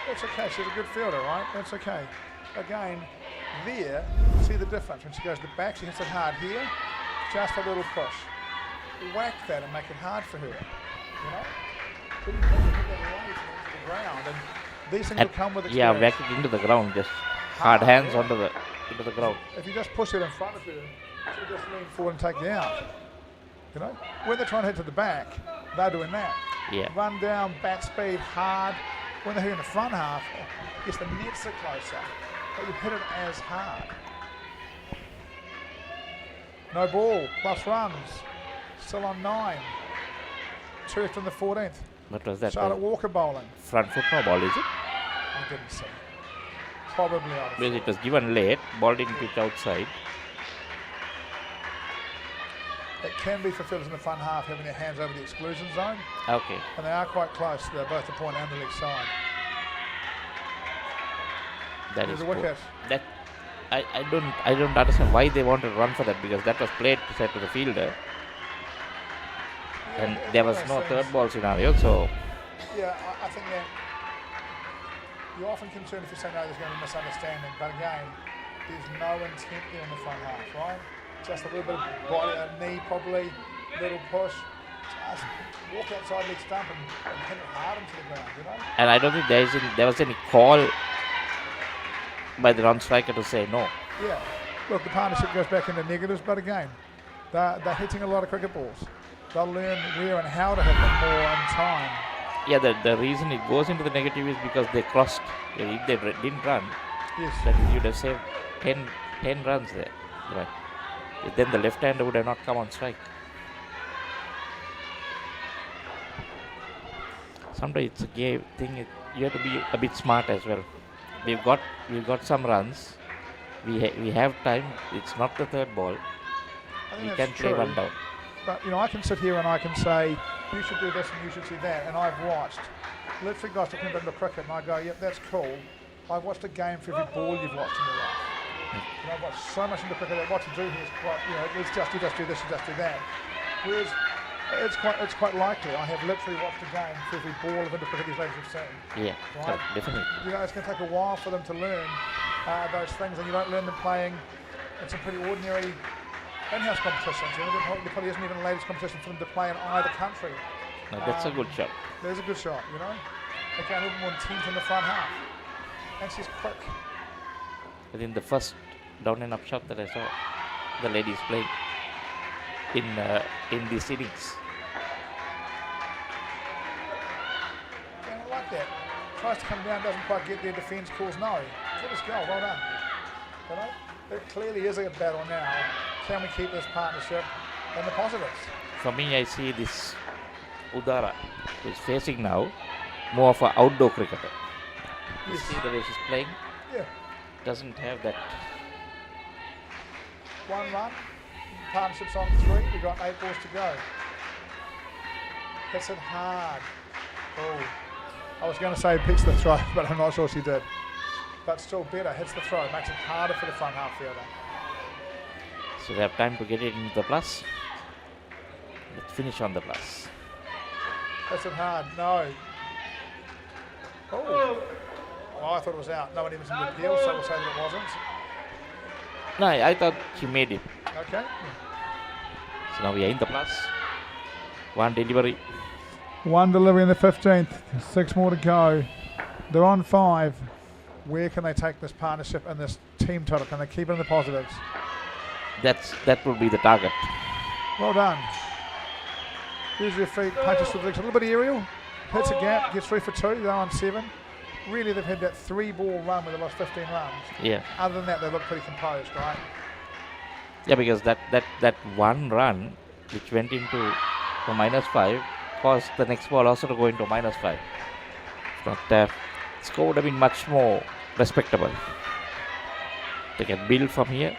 That's okay. She's a good fielder, right? That's okay. Again, there, see the difference. When she goes to the back, she hits it hard here. Just a little push. Whack that and make it hard for her. You know? So you can hit that right into the ground, and these things will come with experience. Yeah, whack it into the ground. Just hard hands onto into the ground. If you just push it in front of her, she'll just lean forward and take you out. You know? When they're trying to hit to the back, they're doing that. Yeah. Run down, bat speed, hard. When they're here in the front half, yes, the nets are closer, but you hit it as hard. No ball, plus runs. Still on 9. 2 from the 14th. What was that? Charlotte Walker bowling. Front foot no ball, is it? I didn't see. Probably out of Because it was given late, ball didn't pitch outside. It can be for fielders in the front half having their hands over the exclusion zone. Okay. And they are quite close. They're both the point and the leg side. That There's is a wicket. that I don't understand why they want to run for that, because that was played to set to the fielder. Yeah, And there was no third ball scenario, so Yeah, I think that you're often concerned if you say no, there's going to be misunderstanding. But again, there's no intent there in the front half, right? Just a little bit of body, a knee probably, little push. Just walk outside leg stump and hit it hard into the ground, you know? and I don't think there was any call by the run striker to say no. Yeah. Look, the partnership goes back into negatives, but again, they're hitting a lot of cricket balls. They'll learn where and how to hit them more in time. Yeah, the reason it goes into the negative is because they crossed. If they didn't run, Yes. then you'd have saved 10 runs there. Right. Then the left-hander would have not come on strike. Sometimes it's a game thing. You have to be a bit smart as well. We've got some runs. We have time. It's not the third ball. We can play one down. But you know, I can sit here and I can say, you should do this and you should see that. And I've watched literally guys talking about the cricket, and I go, yep, that's cool. I've watched a game for every ball you've watched in your life. You know, I've watched so much into cricket that what to do here is quite, you know, it's just you just do this, you just do that. Whereas it's quite likely I have literally watched a game for every ball of into cricket these ladies have seen. Yeah, right? definitely. You know, it's going to take a while for them to learn those things, and you don't learn them playing in some pretty ordinary in-house competitions. You know, there probably isn't even a ladies' competition for them to play in either country. No, that's a good shot. There's a good shot, you know. Again, a little more intent in the front half. And she's quick. Within the first down and up shot that I saw the ladies playing in these innings. Yeah, I like that. Tries to come down, doesn't quite get there. Defence calls no. Let us go. Well done. You know, it clearly is a battle now. Can we keep this partnership in the positives? For me, I see this Udara, who is facing now, more of an outdoor cricketer. You Yes. see the way she's playing? Yeah. Doesn't have that. 1 run. Partnership's on 3. We've got 8 balls to go. Hits it hard. Oh. I was going to say picks the throw, but I'm not sure she did. But still better. Hits the throw. Makes it harder for the front half fielder. So they have time to get it into the plus. Let's finish on the plus. Hits it hard. No. Oh. Oh, I thought it was out. No one even said appeal, so we'll say that it wasn't. No, I thought she made it. Okay. So now we are in the plus. 1 delivery. 1 delivery in the 15th. 6 more to go. They're on 5. Where can they take this partnership and this team total? Can they keep it in the positives? That will be the target. Well done. Use your feet, punches with the legs. A little bit aerial. Hits a gap, gets 3 for 2. They're on 7. Really, they've had that 3-ball run where they lost 15 runs. Yeah. Other than that, they look pretty composed, right? Yeah, because that one run which went into for -5 caused the next ball also to go into -5. But score would have been much more respectable. They can build from here.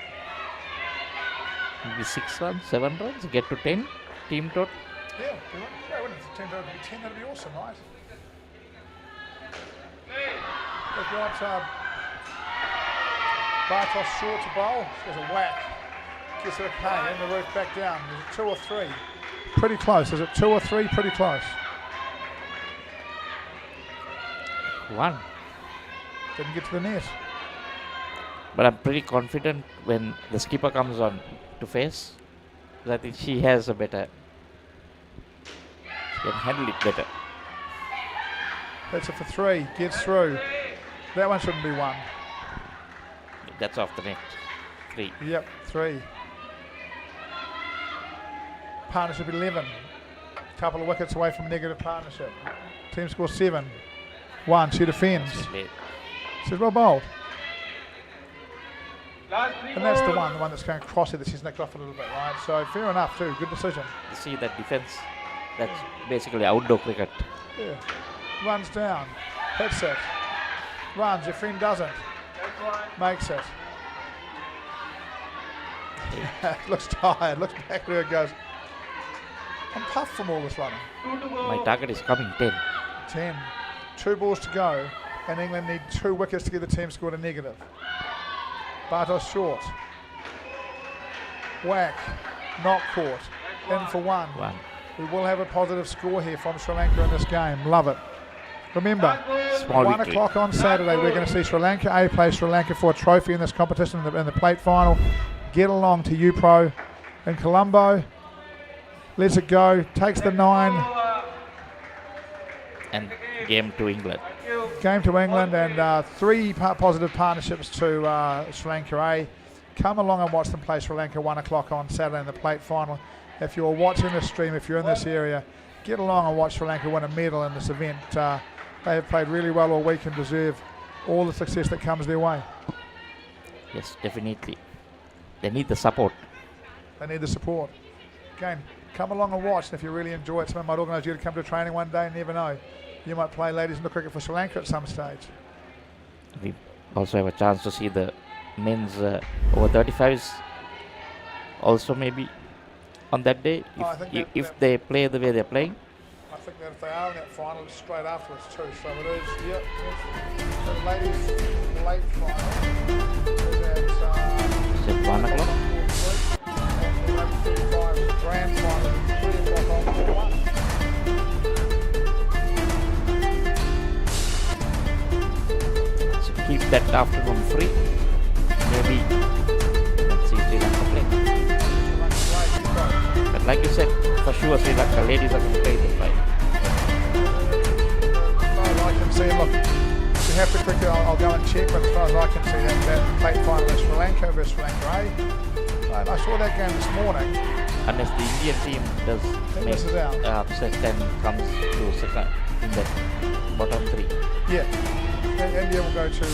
Maybe 6 runs, 7 runs, get to 10. Team total. Yeah, wouldn't the team total be 10? That'd be awesome, right? They've got Bartos short to bowl. There's a whack. Gets it a pay and the roof back down. Is it 2 or 3? Pretty close. Is it 2 or 3? Pretty close. 1. Didn't get to the net. But I'm pretty confident when the skipper comes on to face, I think she has a better, she can handle it better. That's it for 3. Gets through. That one shouldn't be 1. That's off the net. 3. Yep, 3. Partnership 11. Couple of wickets away from negative partnership. Team score 7. 1. She defends. She's well bowled. And that's the one that's going across it that she's nicked off a little bit, right? So fair enough too. Good decision. You see that defense? That's basically outdoor cricket. Yeah. Runs down. Hits it. Runs. Your friend doesn't. Makes it. Looks tired. Looks back where it goes. I'm puffed from all this running. My target is coming 10. 10. 2 balls to go. And England need 2 wickets to get the team score to negative. Bartos short. Whack. Not caught. In for 1. We will have a positive score here from Sri Lanka in this game. Love it. Remember, 1 o'clock on Saturday, we're going to see Sri Lanka A play Sri Lanka for a trophy in this competition in the plate final. Get along to UPro in Colombo. Let's it go. Takes the 9. And game to England. Game to England and 3 positive partnerships to Sri Lanka A. Come along and watch them play Sri Lanka 1 o'clock on Saturday in the plate final. If you're watching this stream, if you're in this area, get along and watch Sri Lanka win a medal in this event. They have played really well all week and deserve all the success that comes their way. Yes, definitely. They need the support. They need the support. Again, come along and watch. And if you really enjoy it, someone might organise you to come to a training one day. Never know. You might play ladies in the cricket for Sri Lanka at some stage. We also have a chance to see the men's over 35s also maybe on that day if they play the way they're playing. I think that if they are in that final, it's straight afterwards too. So it is, yep. So the ladies late final is at 1 o'clock. Grand final is 3 o'clock on 4-1. So keep that afternoon free. Maybe let's see Sri Lanka play. But like you said, for sure Sri Lanka ladies are going to play the fight. I can see, look, she have to quickly, I'll go and check, but as far as I can see, that plate final is Sri Lanka versus Sri Lanka A. And I saw that game this morning. Unless the Indian team does make upset and comes to second in the bottom three. Yeah, and India will go to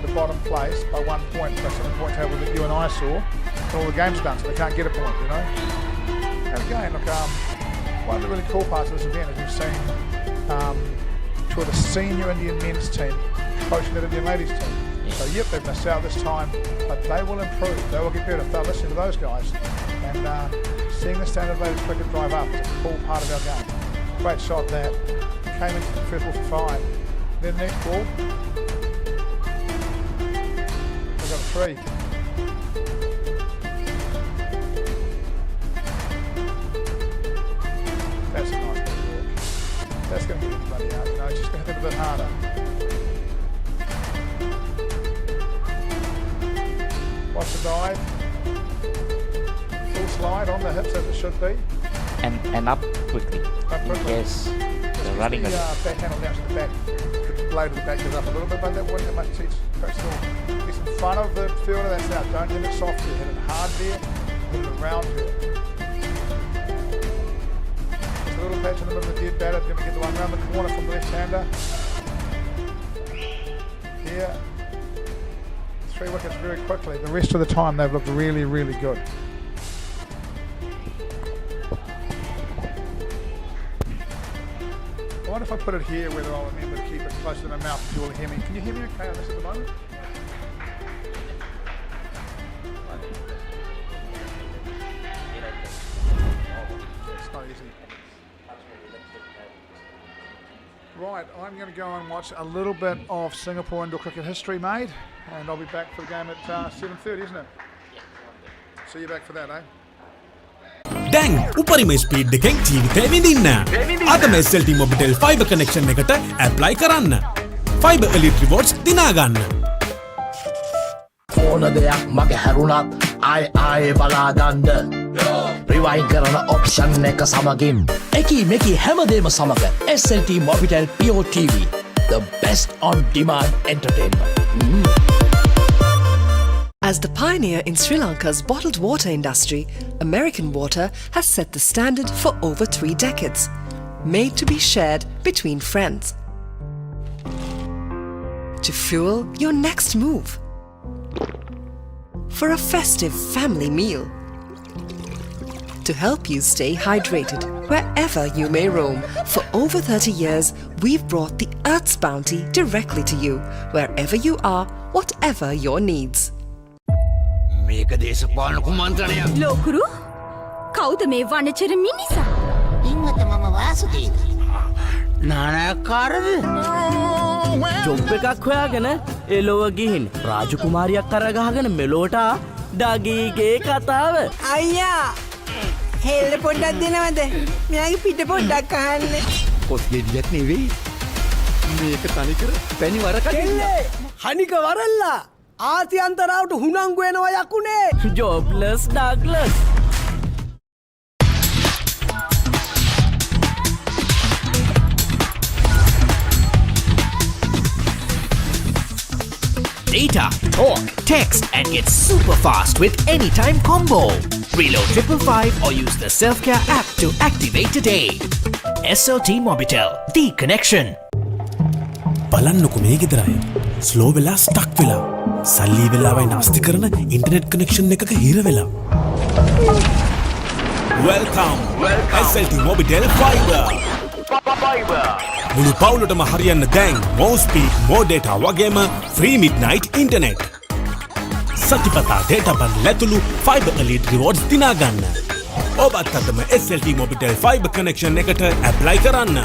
the bottom place by 1 point. That's on the point table that you and I saw. And all the games done, so they can't get a point, you know. And again, look, one of the really cool parts of this event is we've seen two of the senior Indian men's team coaching that Indian ladies team. So yep, they've missed out this time, but they will improve. They will get better if they're listening to those guys. And seeing the standard ladies cricket drive up is a cool part of our game. Great shot that. Came into the first ball for 5. Then the next ball, they got 3. That's a nice bit of work. That's going to get anybody out, you know, it's just going to hit a bit harder. Watch the dive. Full slide on the hips as it should be. And up quickly. In case they're running the back handle down to the back. The blade of the back goes up a little bit, but that wouldn't have much teach. Still, it's in front of the fielder, that's out. Don't hit it soft here. Hit it hard there. Hit it around here. Just a little patch in the middle of the dead batter. Then we get the one around the corner from the left-hander. Here. 3 wickets very quickly. The rest of the time they've looked really, really good. I wonder if I put it here whether I'll remember to keep it close to my mouth if you all hear me. Can you hear me okay on this at the moment? It's not easy. Right, I'm going to go and watch a little bit of Singapore indoor cricket history made, and I'll be back for the game at 7:30, isn't it? See you back for that, eh? දැන් උපරිම speed එකෙන් ජීවිතය විඳින්න. අදම SLT-MOBITEL Fiber connection එකට apply කරන්න. Fiber Elite Rewards දිනා ගන්න. ඕන දෙයක් මගේ හැරුණත් ආයේ බලාගන්න. Rewind කරන option එක සමගින් එකී මෙකී හැමදේම සමග SLT-MOBITEL Pure TV, the best on demand entertainment. As the pioneer in Sri Lanka's bottled water industry, American Water has set the standard for over 3 decades, made to be shared between friends. To fuel your next move. For a festive family meal. To help you stay hydrated wherever you may roam. For over 30 years, we've brought the Earth's bounty directly to you, wherever you are, whatever your needs. මේක දේශපාලන කුමන්ත්‍රණයක්. ලෝකුරු කවුද මේ වනචර මිනිසා? ඉන්නත මම Vasudeva. නානාකාරද? Job එකක් හොයාගෙන එලොව ගිහින් රාජකුමාරියක් කරගහගෙන මෙලෝට ඩගීගේ කතාව. අයියා හෙල්ල පොඩ්ඩක් දෙනවද? මෙයාගේ පිට පොඩ්ඩක් අහන්න. කොස් ගෙඩියක් නෙවෙයි. මේක තනිකර පැණි වරකට. හනික වරල්ලා. ආසියන්තරාවට හුනංගු වෙනවා යකුනේ. ජොබ්ලස් Douglas. Data, talk, text, and get super fast with Anytime Combo. Reload 555 or use the Self-Care app to activate today. SLT-MOBITEL, the connection. බලන්නකො මේ ගෙදරයි. ස්ලෝ වෙලා ස්ටක් වෙලා. සල්ලි වෙලාවයි නාස්ති කරන ඉන්ටර්නෙට් කනෙක්ෂන් එකක හිර වෙලා. Welcome. SLT-MOBITEL Fiber. මුළු පවුලටම හරියන්න දැන් more speed, more data වගේම free midnight internet. සතිපතා data බන් ලැතුළු Fiber Elite Rewards දිනා ගන්න. ඔබත් අදම SLT-MOBITEL Fiber connection එකට apply කරන්න.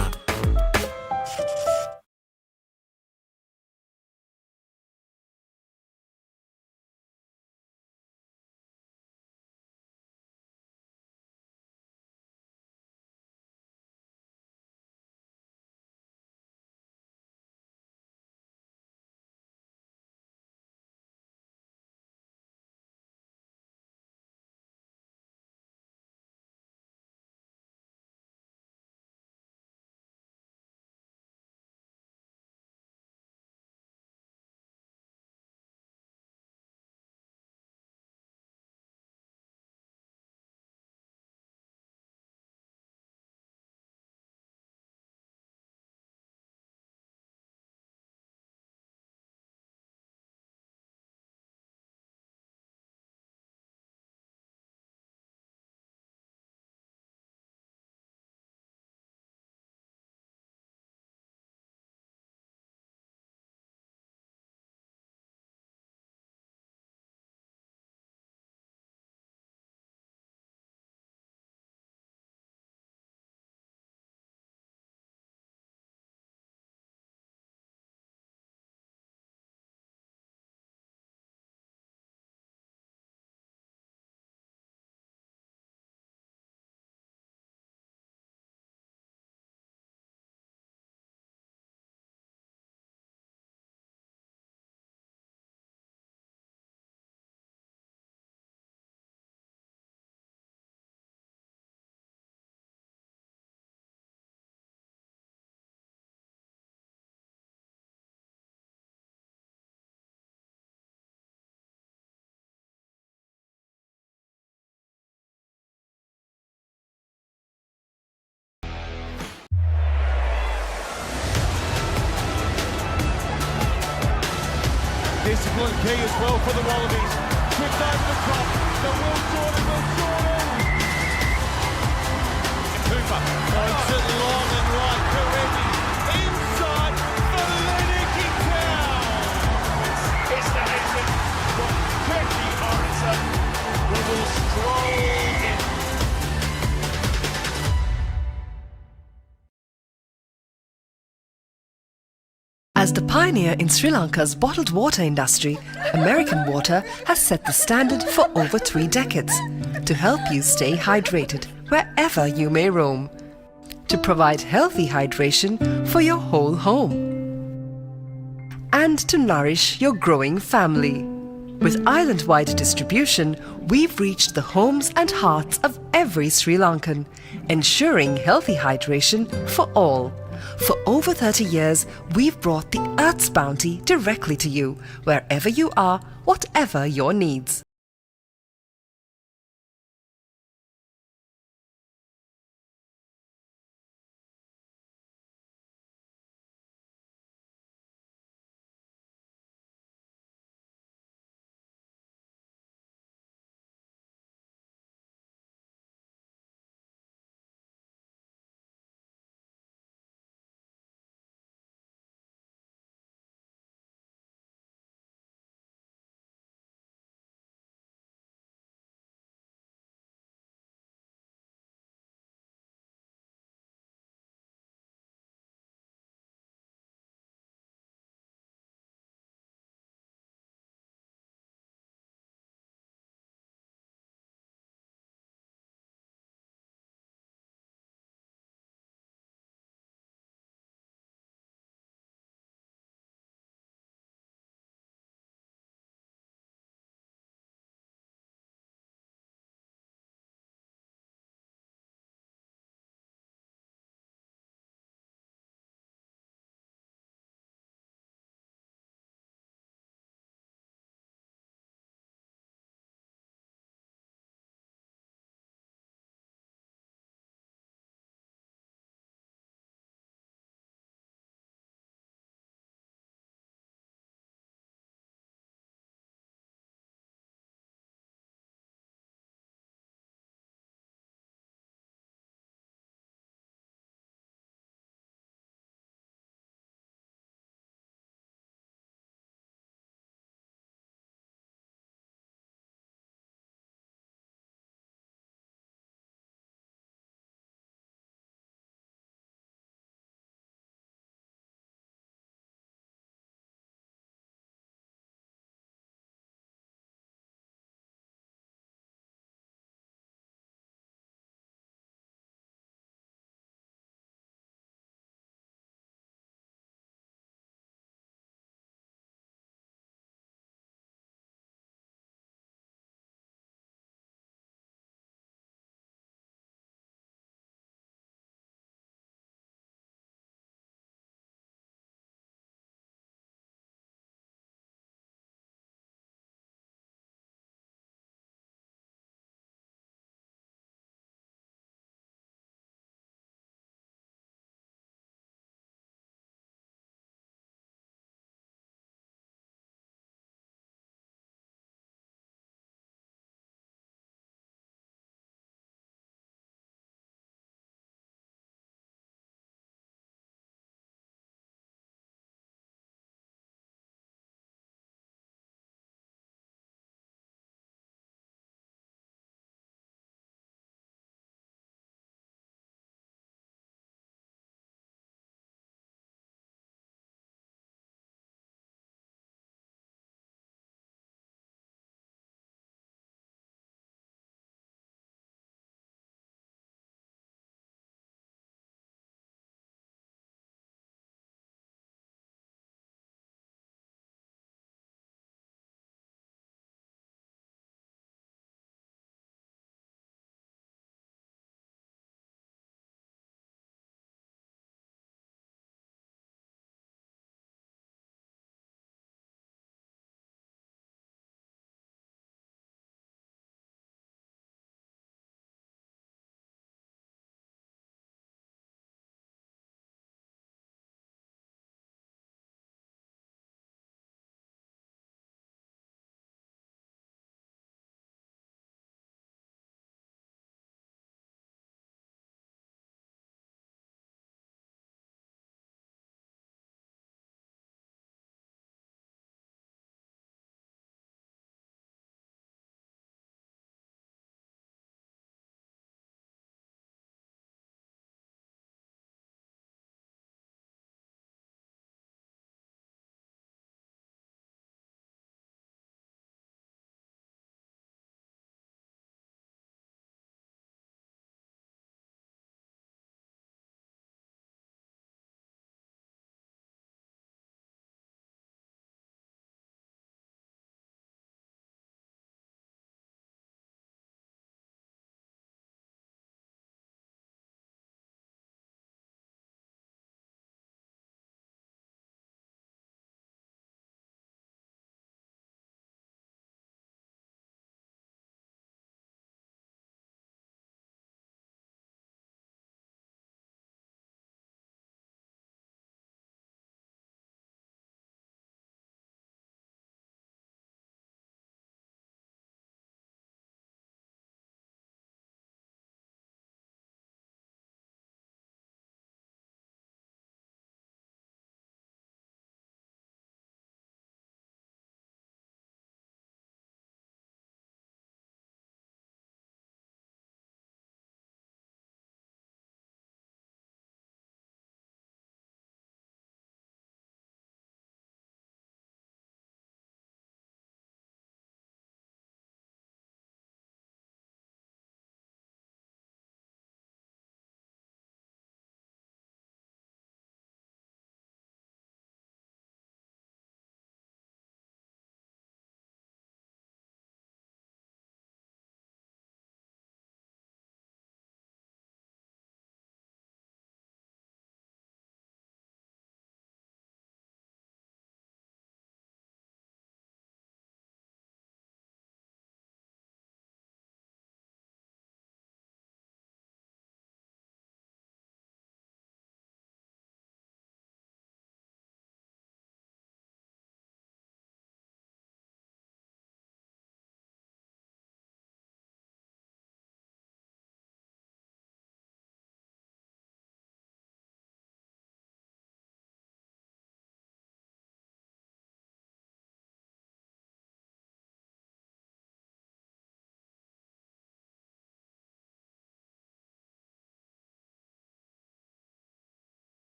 Physical and key as well for the Wallabies. Tripped over the top. The Will Jordan. Cooper points it long and right. Karevi inside for Lennoxy Town. It's the Hazen from Becky Morrison who will stroll in. As the pioneer in Sri Lanka's bottled water industry, American Water has set the standard for over 3 decades to help you stay hydrated wherever you may roam, to provide healthy hydration for your whole home, and to nourish your growing family. With island-wide distribution, we've reached the homes and hearts of every Sri Lankan, ensuring healthy hydration for all. For over 30 years, we've brought the Earth's bounty directly to you, wherever you are, whatever your needs.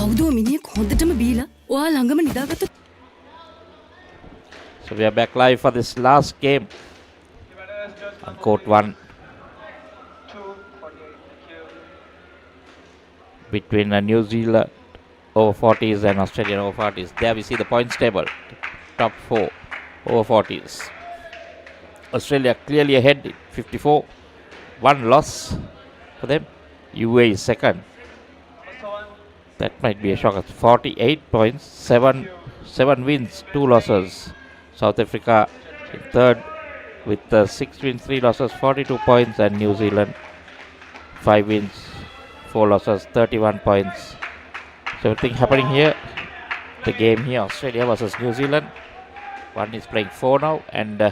කවුදෝ මිනිහෙක් හොඳටම බීලා ඔයා ළඟම නිදාගත්ත. So we are back live for this last game on court 1 between New Zealand over 40s and Australian over 40s. There we see the points table. Top 4 over 40s. Australia clearly ahead, 54. One loss for them. UAE is second. That might be a shocker. 48 points, 7 wins, 2 losses. South Africa in third with 6 wins, 3 losses, 42 points, and New Zealand 5 wins, 4 losses, 31 points. So everything happening here. The game here, Australia versus New Zealand. One is playing 4 now, and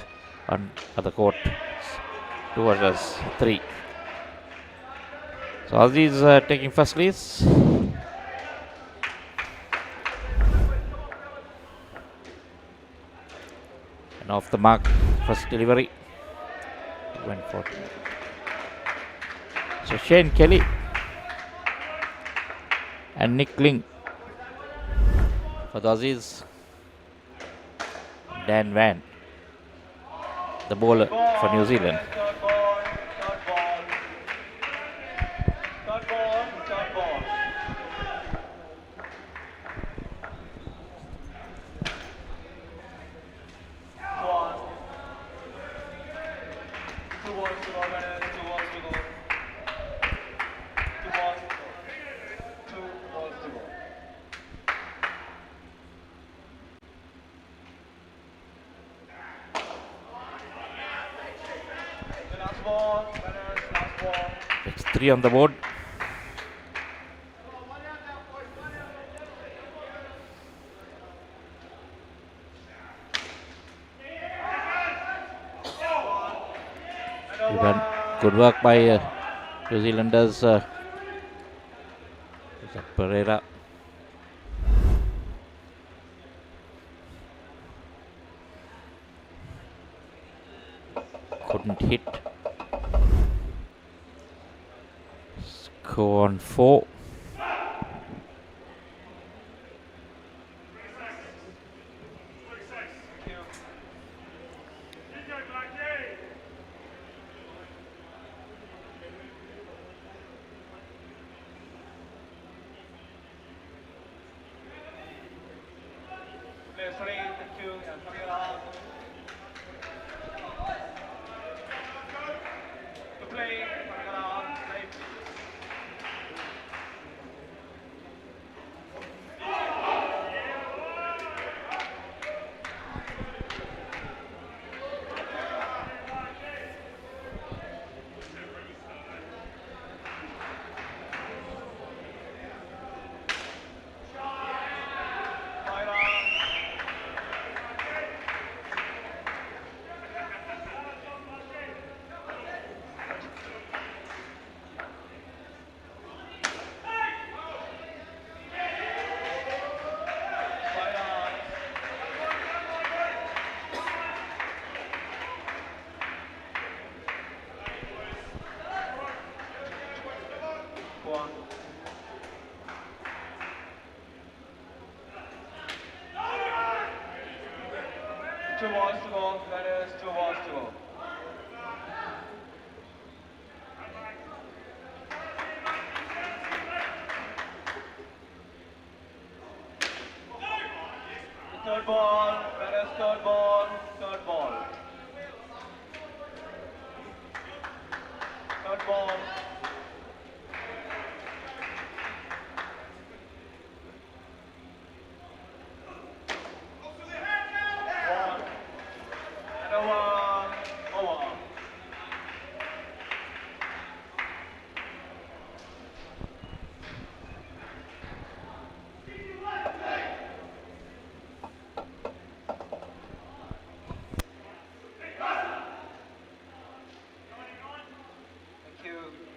on other court, 2 versus 3. So Aussies taking first leads. And off the mark, first delivery. Went for. So Shane Kelly and Nick Ling for the Aussies. Dan Van, the bowler for New Zealand. It's 3 on the board. Good work by New Zealanders. Pereira. Couldn't hit. Score on 4. Third ball, that is third ball, third ball. Third ball. One. And over. Thank you.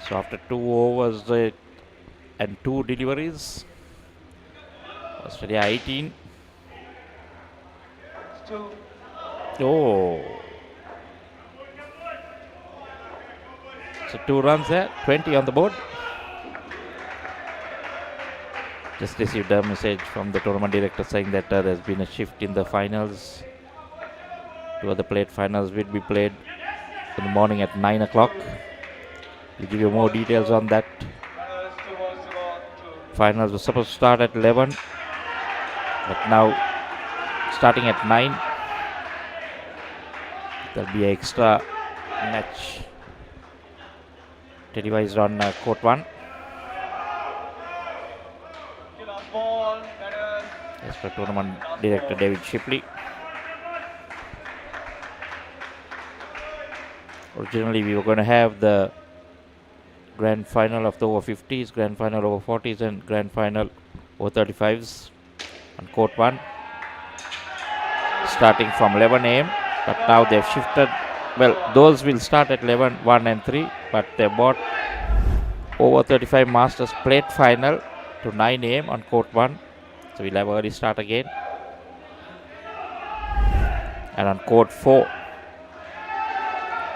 So after 2 overs and 2 deliveries, Australia 18. Oh. So 2 runs there, 20 on the board. Just received a message from the tournament director saying that there's been a shift in the finals. 2 other plate finals will be played in the morning at 9 o'clock. We'll give you more details on that. Finals were supposed to start at 11, but now starting at 9. There'll be an extra match televised on court 1. As per tournament director David Shipley. Originally we were going to have the grand final of the over 50s, grand final over 40s and grand final over 35s on court 1 starting from 11 a.m. but now they've shifted. Well, those will start at 11, 1 and 3, but they bought over 35 Masters plate final to 9 a.m. on court 1, so we'll have early start again. And on court 4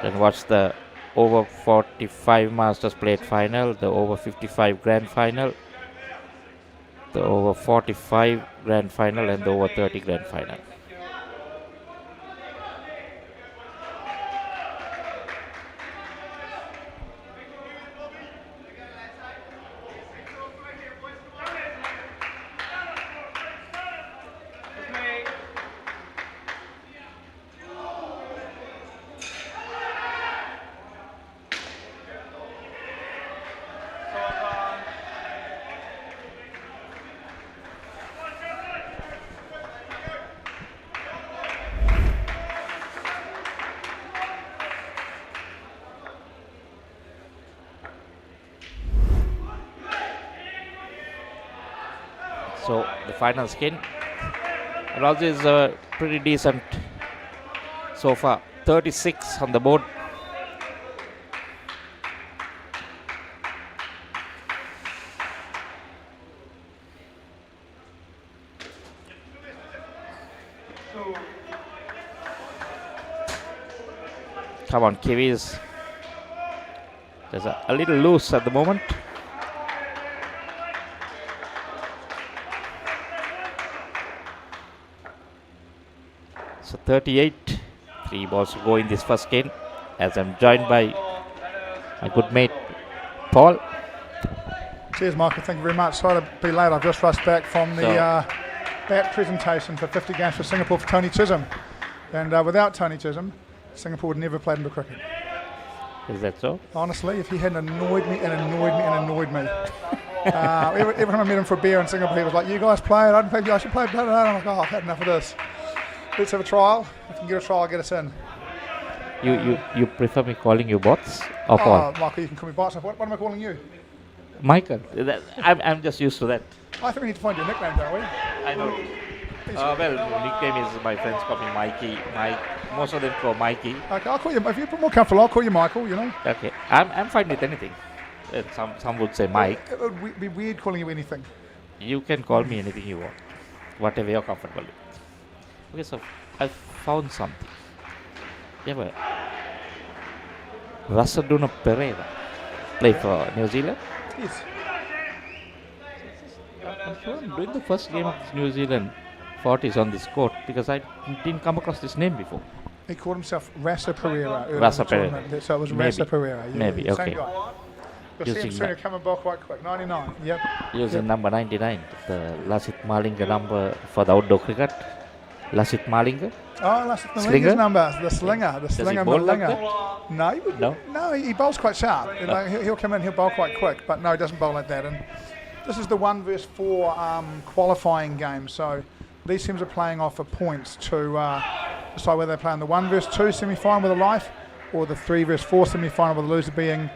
then watch the over 45 Masters plate final, the over 55 grand final, the over 45 grand final and the over 30 grand final. So the final skin, Roger is pretty decent so far. 36 on the board. Come on, Kiwis. There's a little loose at the moment. So 38, 3 balls to go in this first game, as I'm joined by my good mate Paul. Cheers, Michael. Thank you very much. Sorry to be late. I've just rushed back from the bat presentation for 50 games for Singapore for Tony Chisholm. And without Tony Chisholm, Singapore would never have played into cricket. Is that so? Honestly, if he hadn't annoyed me, every time I met him for a beer in Singapore, he was like, "You guys play it. I should play it." I'm like, "Oh, I've had enough of this. Let's have a trial. If we can get a trial, I'll get us in." You prefer me calling you bots or Paul? Michael, you can call me bots. What am I calling you? Michael. I'm just used to that. I think we need to find your nickname, don't we? I don't. Well, nickname is my friends call me Mikey. Most of them call Mikey. Okay, I'll call you. If you're more comfortable, I'll call you Michael. You know. Okay, I'm fine with anything. Some would say Mike. It would be weird calling you anything. You can call me anything you want, whatever you're comfortable with. Okay, so I found something. You have a Rasaduna Pereira play for New Zealand? Yes. I'm sure I'm doing the first game of New Zealand 40s on this court because I didn't come across this name before. He called himself Rasa Pereira. Rasa Pereira. So it was Rasa Pereira. Yeah, Maybe, okay. You'll see him using soon. He'll come and ball quite quick. 99. Yep. using number 99, the Lasit Malinga number for the outdoor cricket. Lasit Malinga. Oh, that's the Slinger? Malinga's number. The slinger. The Does he slinger bowl like Malinga. No, he would, No? no, he bowls quite sharp. You know, he'll come in, he'll bowl quite quick, but no, he doesn't bowl like that. And this is the 1 versus 4 qualifying game. So these teams are playing off for points to decide whether they play in the 1 versus 2 semi-final with a life, or the 3 versus 4 semi-final with the loser being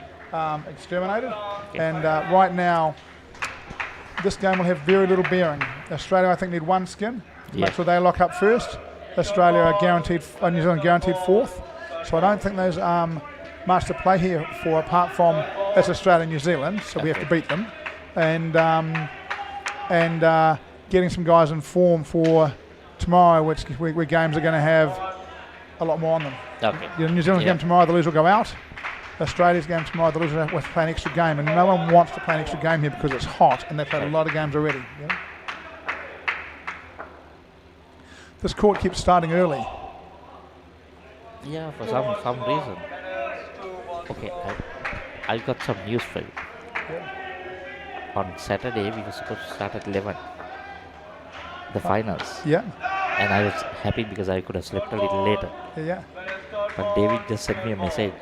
exterminated. And right now, this game will have very little bearing. Australia, I think, need 1 skin to make sure they lock up first. Australia are guaranteed, New Zealand guaranteed 4th. So I don't think there's much to play here for, apart from it's Australia and New Zealand, so we have to beat them. And getting some guys in form for tomorrow, where games are going to have a lot more on them. Okay. New Zealand's game tomorrow, the loser will go out. Australia's game tomorrow, the loser will play an extra game, and no one wants to play an extra game here because it's hot and they've played a lot of games already. You know? This court keeps starting early. Yeah, for some reason. Okay, I got some news for you. Yeah. On Saturday, we were supposed to start at 11. The finals. Yeah. And I was happy because I could have slept a little later. Yeah. But David just sent me a message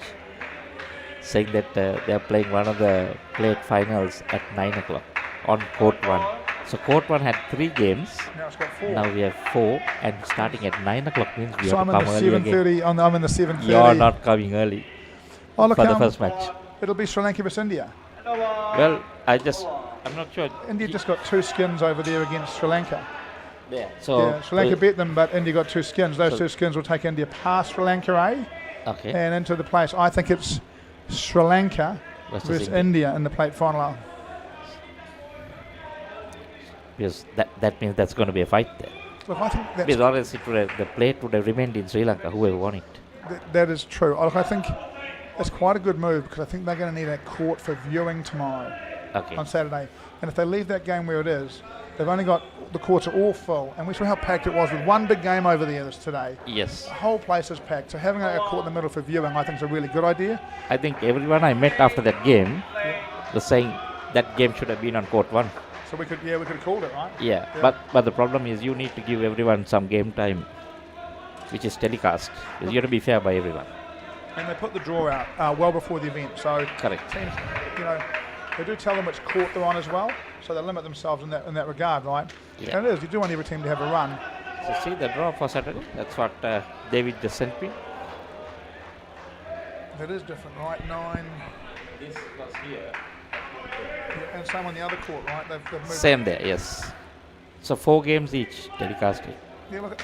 saying that they are playing one of the plate finals at 9 o'clock on court 1. So court 1 had 3 games. Now it's got 4. Now we have 4, and starting at 9 o'clock means we So have I'm to in come the early 7:30. again. I'm in the 7:30. You're not coming early Oh, look, for the first match. It'll be Sri Lanka versus India. Well, I'm not sure. India just got 2 skins over there against Sri Lanka. Yeah. So Sri Lanka beat them, but India got 2 skins. Those 2 skins will take India past Sri Lanka, Okay. and into the place. I think it's Sri Lanka versus India in the plate final. Because that means that's going to be a fight there. Look, I think that's because otherwise the plate would have remained in Sri Lanka, whoever won it. that is true. Look, I think it's quite a good move because I think they're going to need a court for viewing tomorrow on Saturday. And if they leave that game where it is, they've only got, the courts are all full. And we saw how packed it was with one big game over there today. Yes. The whole place is packed. So having a court in the middle for viewing, I think, is a really good idea. I think everyone I met after that game was saying that game should have been on court 1. So we could have called it, right? Yeah. But the problem is you need to give everyone some game time, which is telecast. You have to be fair by everyone. And they put the draw out well before the event. So correct. Teams, they do tell them which court they're on as well. So they limit themselves in that regard, right? Yeah. And it is. You do want every team to have a run. So see the draw for Saturday. That's what David just sent me. That is different, right? 9. This was here. Yeah, and same on the other court, right? They've moved. Same there, yes. So 4 games each telecasted. Yeah, look,